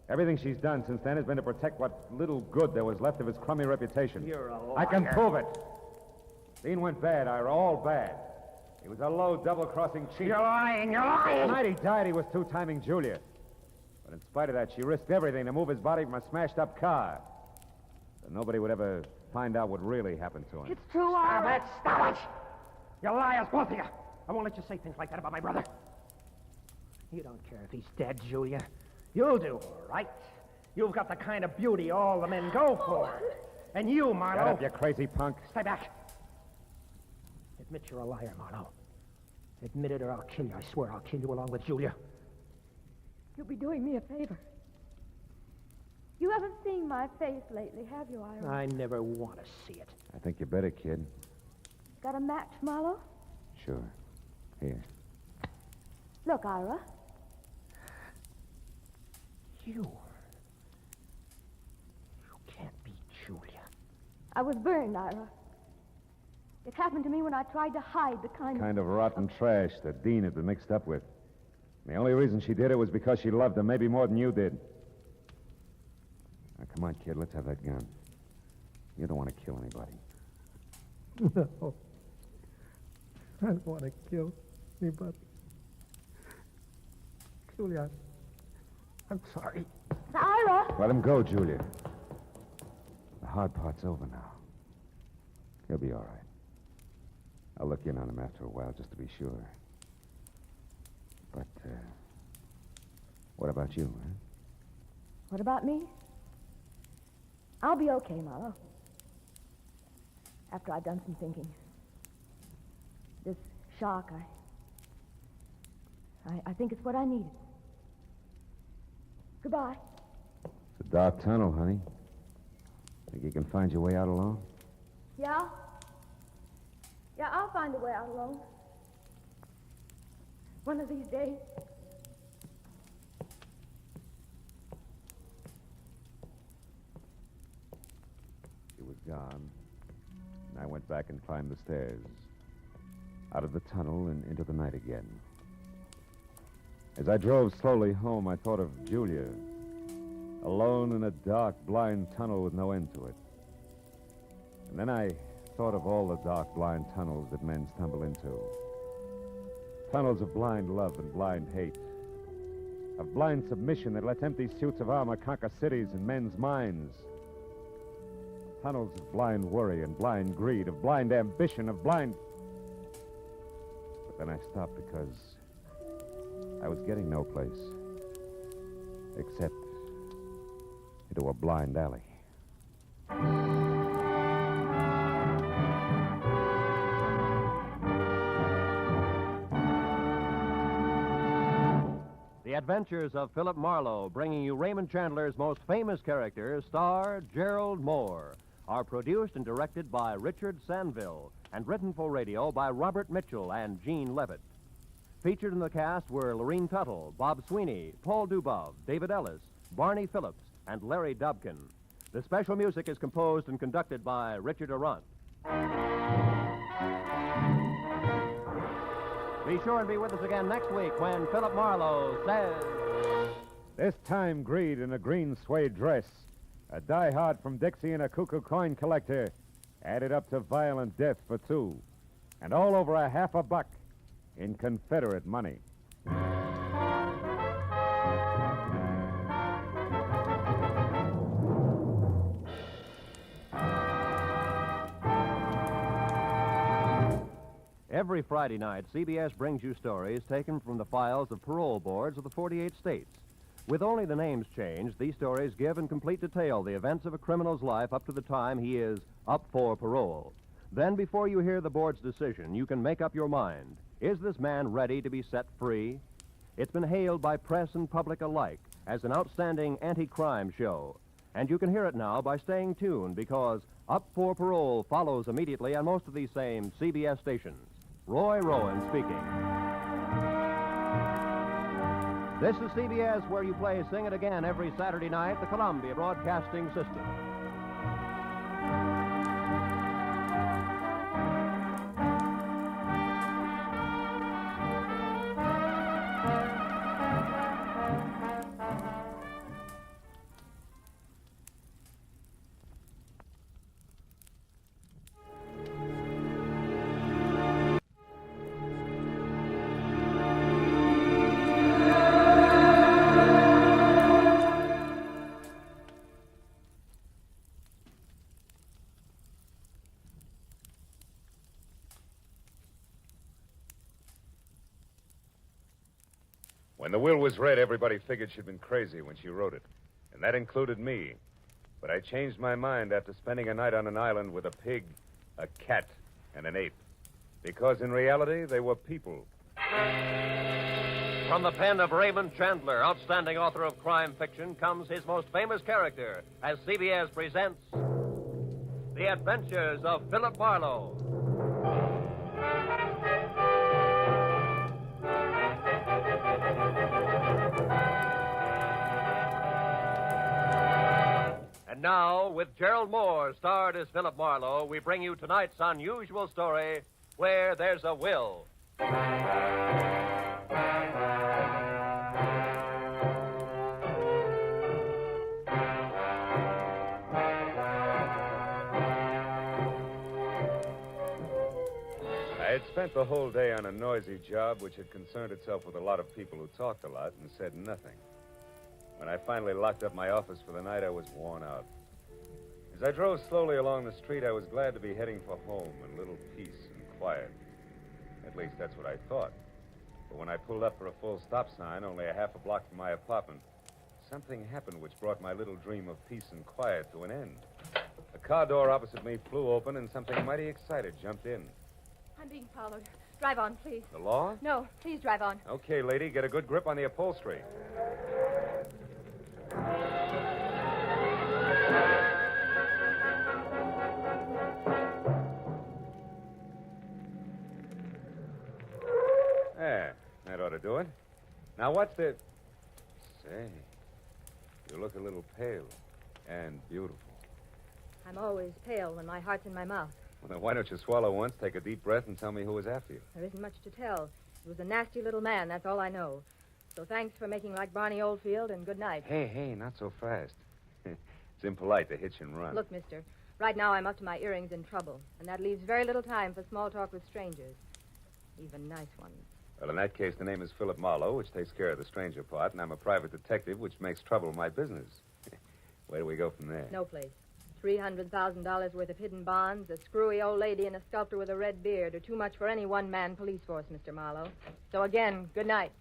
Everything she's done since then has been to protect what little good there was left of his crummy reputation. You're a liar. I can prove it. Dean went bad, Ira, all bad. He was a low, double-crossing cheat. You're lying, you're lying! The night he died, he was two-timing Julia. But in spite of that, she risked everything to move his body from a smashed-up car. So nobody would ever find out what really happened to him. It's true, Ira. Stop it! You liars, both of you! I won't let you say things like that about my brother. You don't care if he's dead, Julia. You'll do all right. You've got the kind of beauty all the men go for. And you, Marlowe... Shut up, you crazy punk. Stay back. Admit you're a liar, Marlowe. Admit it or I'll kill you. I swear I'll kill you along with Julia. You'll be doing me a favor. You haven't seen my face lately, have you, Ira? I never want to see it. I think you better, kid. Got a match, Marlowe? Sure. Here. Look, Ira. You can't be Julia. I was burned, Ira. It happened to me when I tried to hide the kind of rotten trash that Dean had been mixed up with. The only reason she did it was because she loved him, maybe more than you did. Now, come on, kid, let's have that gun. You don't want to kill anybody. No. I don't want to kill anybody. Julia, I'm sorry. Ira! Let him go, Julia. The hard part's over now. He'll be all right. I'll look in on him after a while just to be sure. But, what about you, huh? What about me? I'll be okay, Marlowe. After I've done some thinking. This shock, I think it's what I needed. Goodbye. It's a dark tunnel, honey. Think you can find your way out alone? Yeah? Yeah, I'll find a way out alone. One of these days. She was gone, and I went back and climbed the stairs. Out of the tunnel and into the night again. As I drove slowly home, I thought of Julia, alone in a dark, blind tunnel with no end to it. And then I thought of all the dark, blind tunnels that men stumble into. Tunnels of blind love and blind hate. Of blind submission that lets empty suits of armor conquer cities and men's minds. tunnels of blind worry and blind greed, of blind ambition, of blind... But then I stopped because I was getting no place except into a blind alley. The Adventures of Philip Marlowe, bringing you Raymond Chandler's most famous character, star Gerald Moore, are produced and directed by Richard Sanville and written for radio by Robert Mitchell and Gene Levitt. Featured in the cast were Lorene Tuttle, Bob Sweeney, Paul Dubov, David Ellis, Barney Phillips, and Larry Dobkin. The special music is composed and conducted by Richard Arant. Be sure and be with us again next week when Philip Marlowe says... This time, greed in a green suede dress, a diehard from Dixie and a cuckoo coin collector, added up to violent death for two, and all over $50 in Confederate money. Every Friday night, CBS brings you stories taken from the files of parole boards of the 48 states. With only the names changed, these stories give in complete detail the events of a criminal's life up to the time he is up for parole. Then, before you hear the board's decision, you can make up your mind. Is this man ready to be set free? It's been hailed by press and public alike as an outstanding anti-crime show. And you can hear it now by staying tuned, because Up for Parole follows immediately on most of these same CBS stations. Roy Rowan speaking. This is CBS, where you play Sing It Again every Saturday night, the Columbia Broadcasting System. When the will was read, everybody figured she'd been crazy when she wrote it. And that included me. But I changed my mind after spending a night on an island with a pig, a cat, and an ape. Because in reality, they were people. From the pen of Raymond Chandler, outstanding author of crime fiction, comes his most famous character as CBS presents The Adventures of Philip Marlowe. And now, with Gerald Moore, starred as Philip Marlowe, we bring you tonight's unusual story, Where There's a Will. I had spent the whole day on a noisy job which had concerned itself with a lot of people who talked a lot and said nothing. When I finally locked up my office for the night, I was worn out. As I drove slowly along the street, I was glad to be heading for home and a little peace and quiet. At least that's what I thought. But when I pulled up for a full stop sign, only a half a block from my apartment, something happened which brought my little dream of peace and quiet to an end. The car door opposite me flew open, and something mighty excited jumped in. I'm being followed. Drive on, please. The law? No, please drive on. Okay, lady, get a good grip on the upholstery. There, that ought to do it. Now, what's the... Say, you look a little pale and beautiful. I'm always pale when my heart's in my mouth. Well, then why don't you swallow once, take a deep breath, and tell me who was after you? There isn't much to tell. He was a nasty little man, that's all I know. So thanks for making like Barney Oldfield, and good night. Hey, not so fast. It's impolite to hitch and run. Look, mister, right now I'm up to my earrings in trouble, and that leaves very little time for small talk with strangers, even nice ones. Well, in that case, the name is Philip Marlowe, which takes care of the stranger part, and I'm a private detective, which makes trouble my business. Where do we go from there? No place. $300,000 worth of hidden bonds, a screwy old lady, and a sculptor with a red beard are too much for any one-man police force, Mr. Marlowe. So again, good night.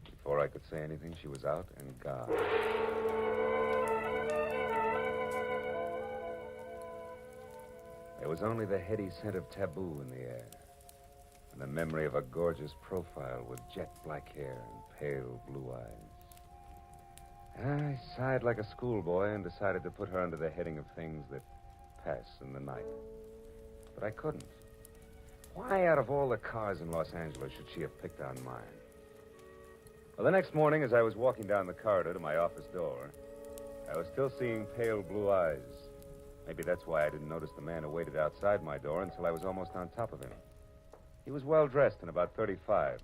Before I could say anything, she was out and gone. There was only the heady scent of taboo in the air, and the memory of a gorgeous profile with jet black hair and pale blue eyes. I sighed like a schoolboy and decided to put her under the heading of things that pass in the night. But I couldn't. Why, out of all the cars in Los Angeles, should she have picked on mine? Well, the next morning, as I was walking down the corridor to my office door, I was still seeing pale blue eyes. Maybe that's why I didn't notice the man who waited outside my door until I was almost on top of him. He was well-dressed and about 35.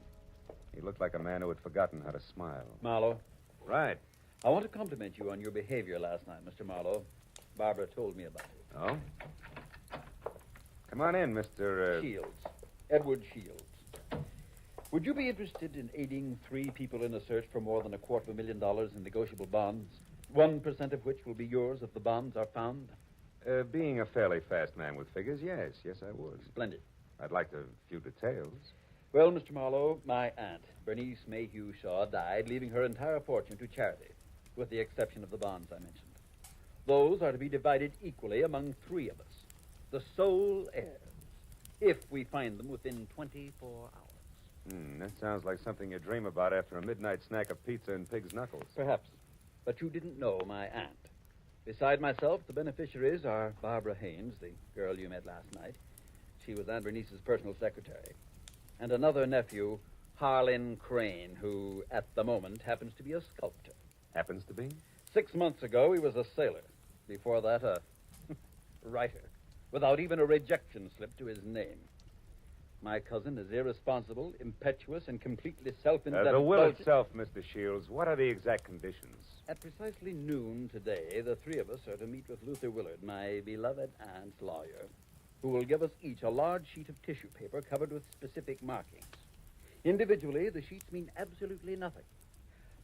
He looked like a man who had forgotten how to smile. Marlowe. Right. I want to compliment you on your behavior last night, Mr. Marlowe. Barbara told me about it. Oh? Come on in, Mr. Shields. Edward Shields. Would you be interested in aiding 3 people in a search for more than $250,000 in negotiable bonds? 1% of which will be yours if the bonds are found? Being a fairly fast man with figures, yes. Yes, I would. Splendid. I'd like a few details. Well, Mr. Marlowe, my aunt, Bernice Mayhew Shaw, died, leaving her entire fortune to charity, with the exception of the bonds I mentioned. Those are to be divided equally among 3 of us, the sole heirs, if we find them within 24 hours. That sounds like something you dream about after a midnight snack of pizza and pig's knuckles. Perhaps. But you didn't know my aunt. Beside myself, the beneficiaries are Barbara Haynes, the girl you met last night. She was Aunt Bernice's personal secretary. And another nephew, Harlan Crane, who, at the moment, happens to be a sculptor. Happens to be? 6 months ago, he was a sailor. Before that, a writer, without even a rejection slip to his name. My cousin is irresponsible, impetuous, and completely self-indulgent. The will itself, Mr. Shields. What are the exact conditions? At precisely noon today, the 3 of us are to meet with Luther Willard, my beloved aunt's lawyer, who will give us each a large sheet of tissue paper covered with specific markings. Individually, the sheets mean absolutely nothing.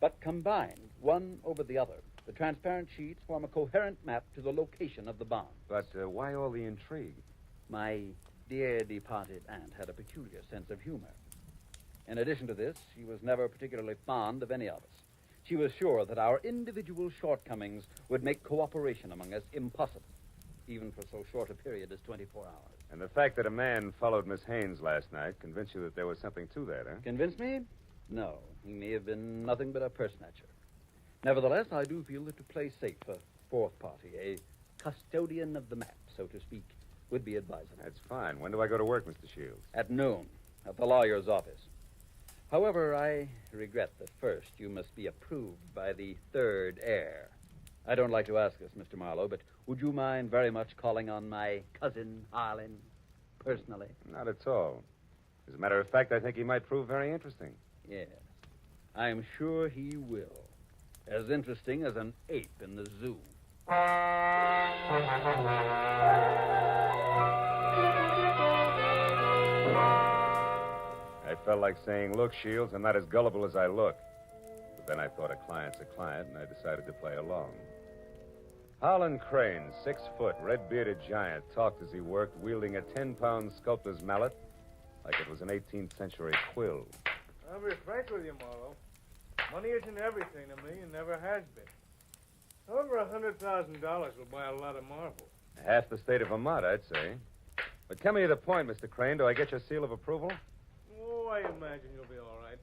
But combined, one over the other, the transparent sheets form a coherent map to the location of the bond. But why all the intrigue? My dear departed aunt had a peculiar sense of humor. In addition to this, she was never particularly fond of any of us. She was sure that our individual shortcomings would make cooperation among us impossible, even for so short a period as 24 hours. And the fact that a man followed Miss Haynes last night convinced you that there was something to that, huh? Convinced me? No. He may have been nothing but a purse snatcher. Nevertheless, I do feel that to play safe, a 4th party, a custodian of the map, so to speak, would be advisable. That's fine. When do I go to work, Mr. Shields? At noon, at the lawyer's office. However, I regret that first you must be approved by the 3rd heir. I don't like to ask this, Mr. Marlowe, but would you mind very much calling on my cousin, Harlan, personally? Not at all. As a matter of fact, I think he might prove very interesting. Yes. I'm sure he will. As interesting as an ape in the zoo. I felt like saying, look, Shields, I'm not as gullible as I look. But then I thought a client's a client, and I decided to play along. Harlan Crane, 6 foot, red-bearded giant, talked as he worked, wielding a 10-pound sculptor's mallet like it was an 18th century quill. I'll be frank with you, Marlowe. Money isn't everything to me and never has been. Over $100,000 will buy a lot of marble. Half the state of Vermont, I'd say. But coming to the point, Mr. Crane, do I get your seal of approval? Oh, I imagine you'll be all right.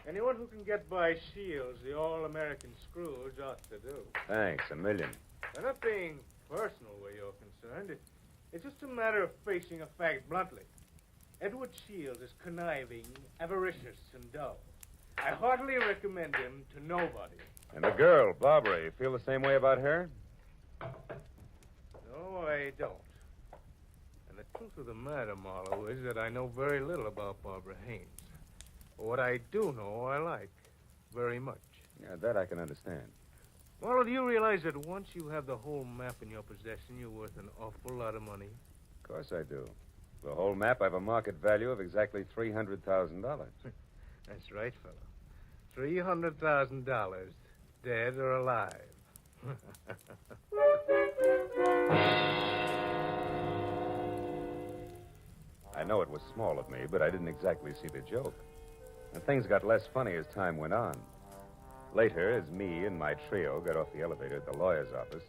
Anyone who can get by Shields, the all-American Scrooge, ought to do. Thanks, a million. I'm not being personal where you're concerned. It's just a matter of facing a fact bluntly. Edward Shields is conniving, avaricious, and dull. I heartily recommend him to nobody. And the girl, Barbara, you feel the same way about her? No, I don't. And the truth of the matter, Marlowe, is that I know very little about Barbara Haynes. But what I do know, I like very much. Yeah, that I can understand. Marlowe, do you realize that once you have the whole map in your possession, you're worth an awful lot of money? Of course I do. The whole map, I have a market value of exactly $300,000. That's right, fellow. $300,000, dead or alive. I know it was small of me, but I didn't exactly see the joke. And things got less funny as time went on. Later, as me and my trio got off the elevator at the lawyer's office,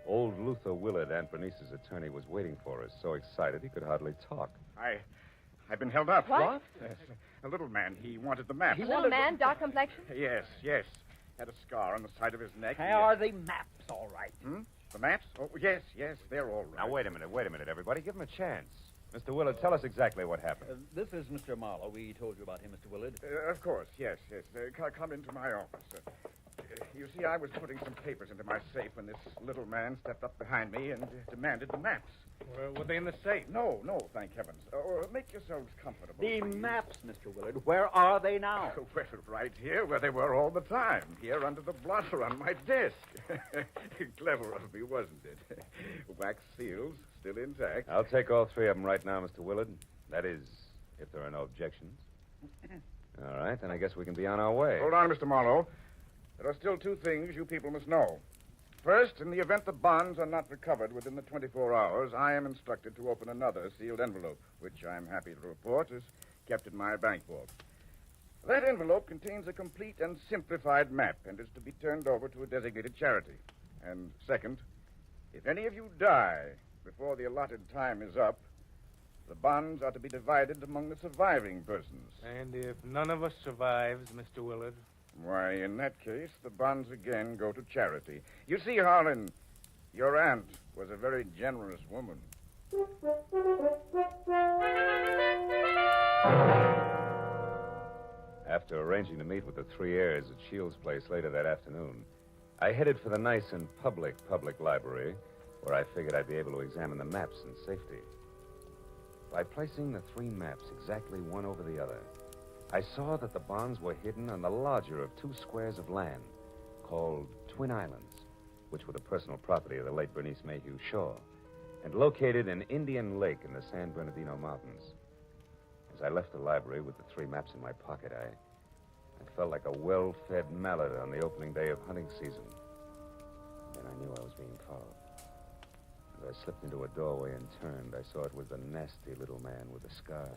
old Luther Willard, Aunt Bernice's attorney, was waiting for us, so excited he could hardly talk. I've been held up. What? Yes, a little man. He wanted the map. Little man, dark complexion? Yes. Had a scar on the side of his neck. Are the maps all right? The maps? Oh, yes, they're all right. Now, wait a minute, everybody. Give him a chance. Mr. Willard, tell us exactly what happened. This is Mr. Marlowe. We told you about him, Mr. Willard. Of course, yes. Come into my office. You see, I was putting some papers into my safe when this little man stepped up behind me and demanded the maps. Were they in the safe? No, thank heavens. Make yourselves comfortable. The please. maps, Mr. Willard. Where are they now? Well, right here, where they were all the time. Here under the blotter on my desk. Clever of me, wasn't it? Wax seals, still intact. I'll take all three of them right now, Mr. Willard. That is, if there are no objections. All right, then I guess we can be on our way. Hold on, Mr. Marlowe. There are still two things you people must know. First, in the event the bonds are not recovered within the 24 hours, I am instructed to open another sealed envelope, which I'm happy to report is kept in my bank vault. That envelope contains a complete and simplified map and is to be turned over to a designated charity. And second, if any of you die before the allotted time is up, the bonds are to be divided among the surviving persons. And if none of us survives, Mr. Willard? Why, in that case, the bonds again go to charity. You see, Harlan, your aunt was a very generous woman. After arranging to meet with the three heirs at Shields' place later that afternoon, I headed for the nice and public library, where I figured I'd be able to examine the maps in safety. By placing the three maps exactly one over the other, I saw that the bonds were hidden on the larger of two squares of land called Twin Islands, which were the personal property of the late Bernice Mayhew Shaw, and located in Indian Lake in the San Bernardino Mountains. As I left the library with the three maps in my pocket, I felt like a well-fed mallard on the opening day of hunting season. Then I knew I was being followed. As I slipped into a doorway and turned, I saw it was the nasty little man with the scar.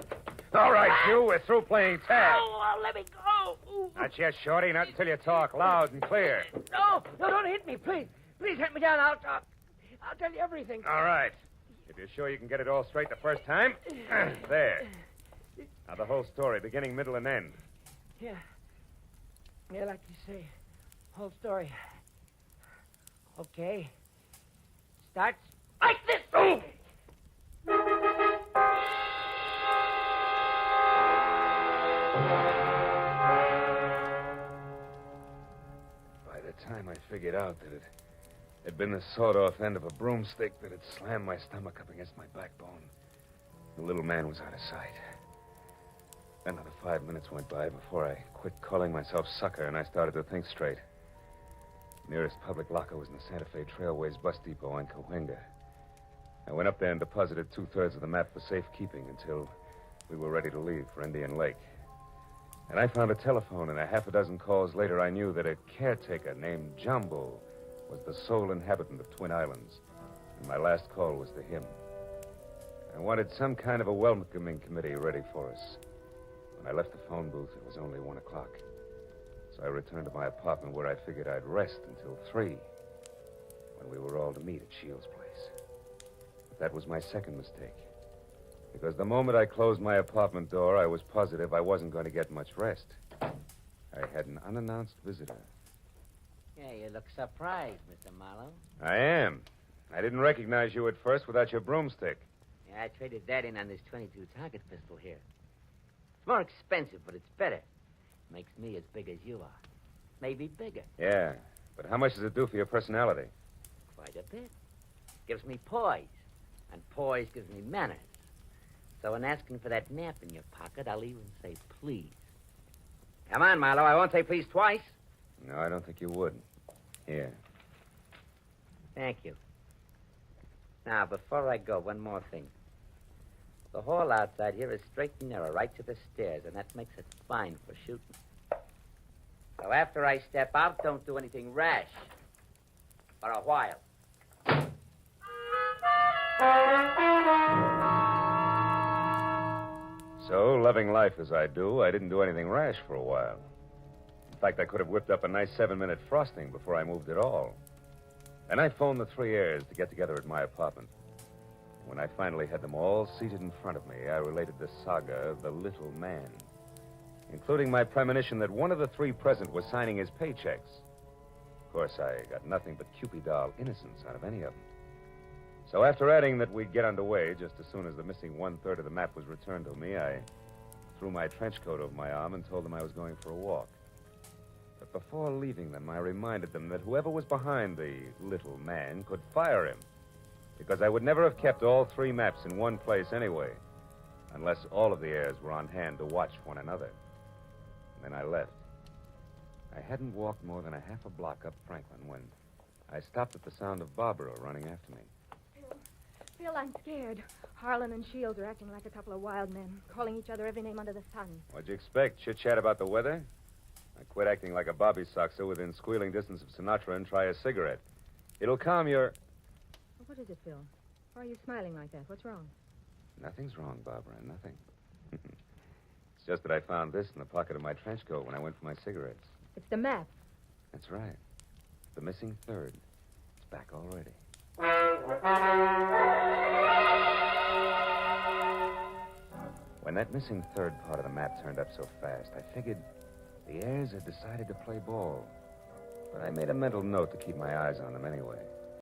All right, you, we're through playing tag. Oh, let me go. Ooh. Not yet, Shorty, not until you talk loud and clear. No, don't hit me, please. Please hit me down. I'll tell you everything. All right. If you're sure you can get it all straight the first time, there. Now, the whole story, beginning, middle, and end. Yeah, like you say, whole story. Okay. Starts like this. Oh! By the time I figured out that it had been the sawed-off end of a broomstick that had slammed my stomach up against my backbone, the little man was out of sight. Another 5 minutes went by before I quit calling myself sucker and I started to think straight. The nearest public locker was in the Santa Fe Trailways bus depot on Cahuenga. I went up there and deposited 2/3 of the map for safekeeping until we were ready to leave for Indian Lake. And I found a telephone, and a half a dozen calls later, I knew that a caretaker named Jumbo was the sole inhabitant of Twin Islands. And my last call was to him. I wanted some kind of a welcoming committee ready for us. When I left the phone booth, it was only 1 o'clock. So I returned to my apartment where I figured I'd rest until 3, when we were all to meet at Shields' place. But that was my second mistake. Because the moment I closed my apartment door, I was positive I wasn't going to get much rest. I had an unannounced visitor. Yeah, you look surprised, Mr. Marlowe. I am. I didn't recognize you at first without your broomstick. Yeah, I traded that in on this 22 target pistol here. It's more expensive, but it's better. Makes me as big as you are. Maybe bigger. Yeah, but how much does it do for your personality? Quite a bit. Gives me poise. And poise gives me manners. So in asking for that map in your pocket, I'll even say please. Come on, Marlowe. I won't say please twice. No, I don't think you would. Here. Thank you. Now, before I go, one more thing. The hall outside here is straight and narrow, right to the stairs, and that makes it fine for shooting. So after I step out, don't do anything rash. For a while. So, loving life as I do, I didn't do anything rash for a while. In fact, I could have whipped up a nice 7-minute frosting before I moved at all. Then I phoned the three heirs to get together at my apartment. When I finally had them all seated in front of me, I related the saga of the little man, including my premonition that one of the three present was signing his paychecks. Of course, I got nothing but Cupid-doll innocence out of any of them. So after adding that we'd get underway just as soon as the missing 1/3 of the map was returned to me, I threw my trench coat over my arm and told them I was going for a walk. But before leaving them, I reminded them that whoever was behind the little man could fire him, because I would never have kept all three maps in one place anyway, unless all of the heirs were on hand to watch one another. And then I left. I hadn't walked more than a half a block up Franklin when I stopped at the sound of Barbara running after me. Phil, I'm scared. Harlan and Shields are acting like a couple of wild men, calling each other every name under the sun. What'd you expect? Chit-chat about the weather? I quit acting like a bobby soxer within squealing distance of Sinatra and try a cigarette. It'll calm your... What is it, Phil? Why are you smiling like that? What's wrong? Nothing's wrong, Barbara, nothing. It's just that I found this in the pocket of my trench coat when I went for my cigarettes. It's the map. That's right. The missing third. It's back already. When that missing third part of the map turned up so fast, I figured the heirs had decided to play ball. But I made a mental note to keep my eyes on them anyway.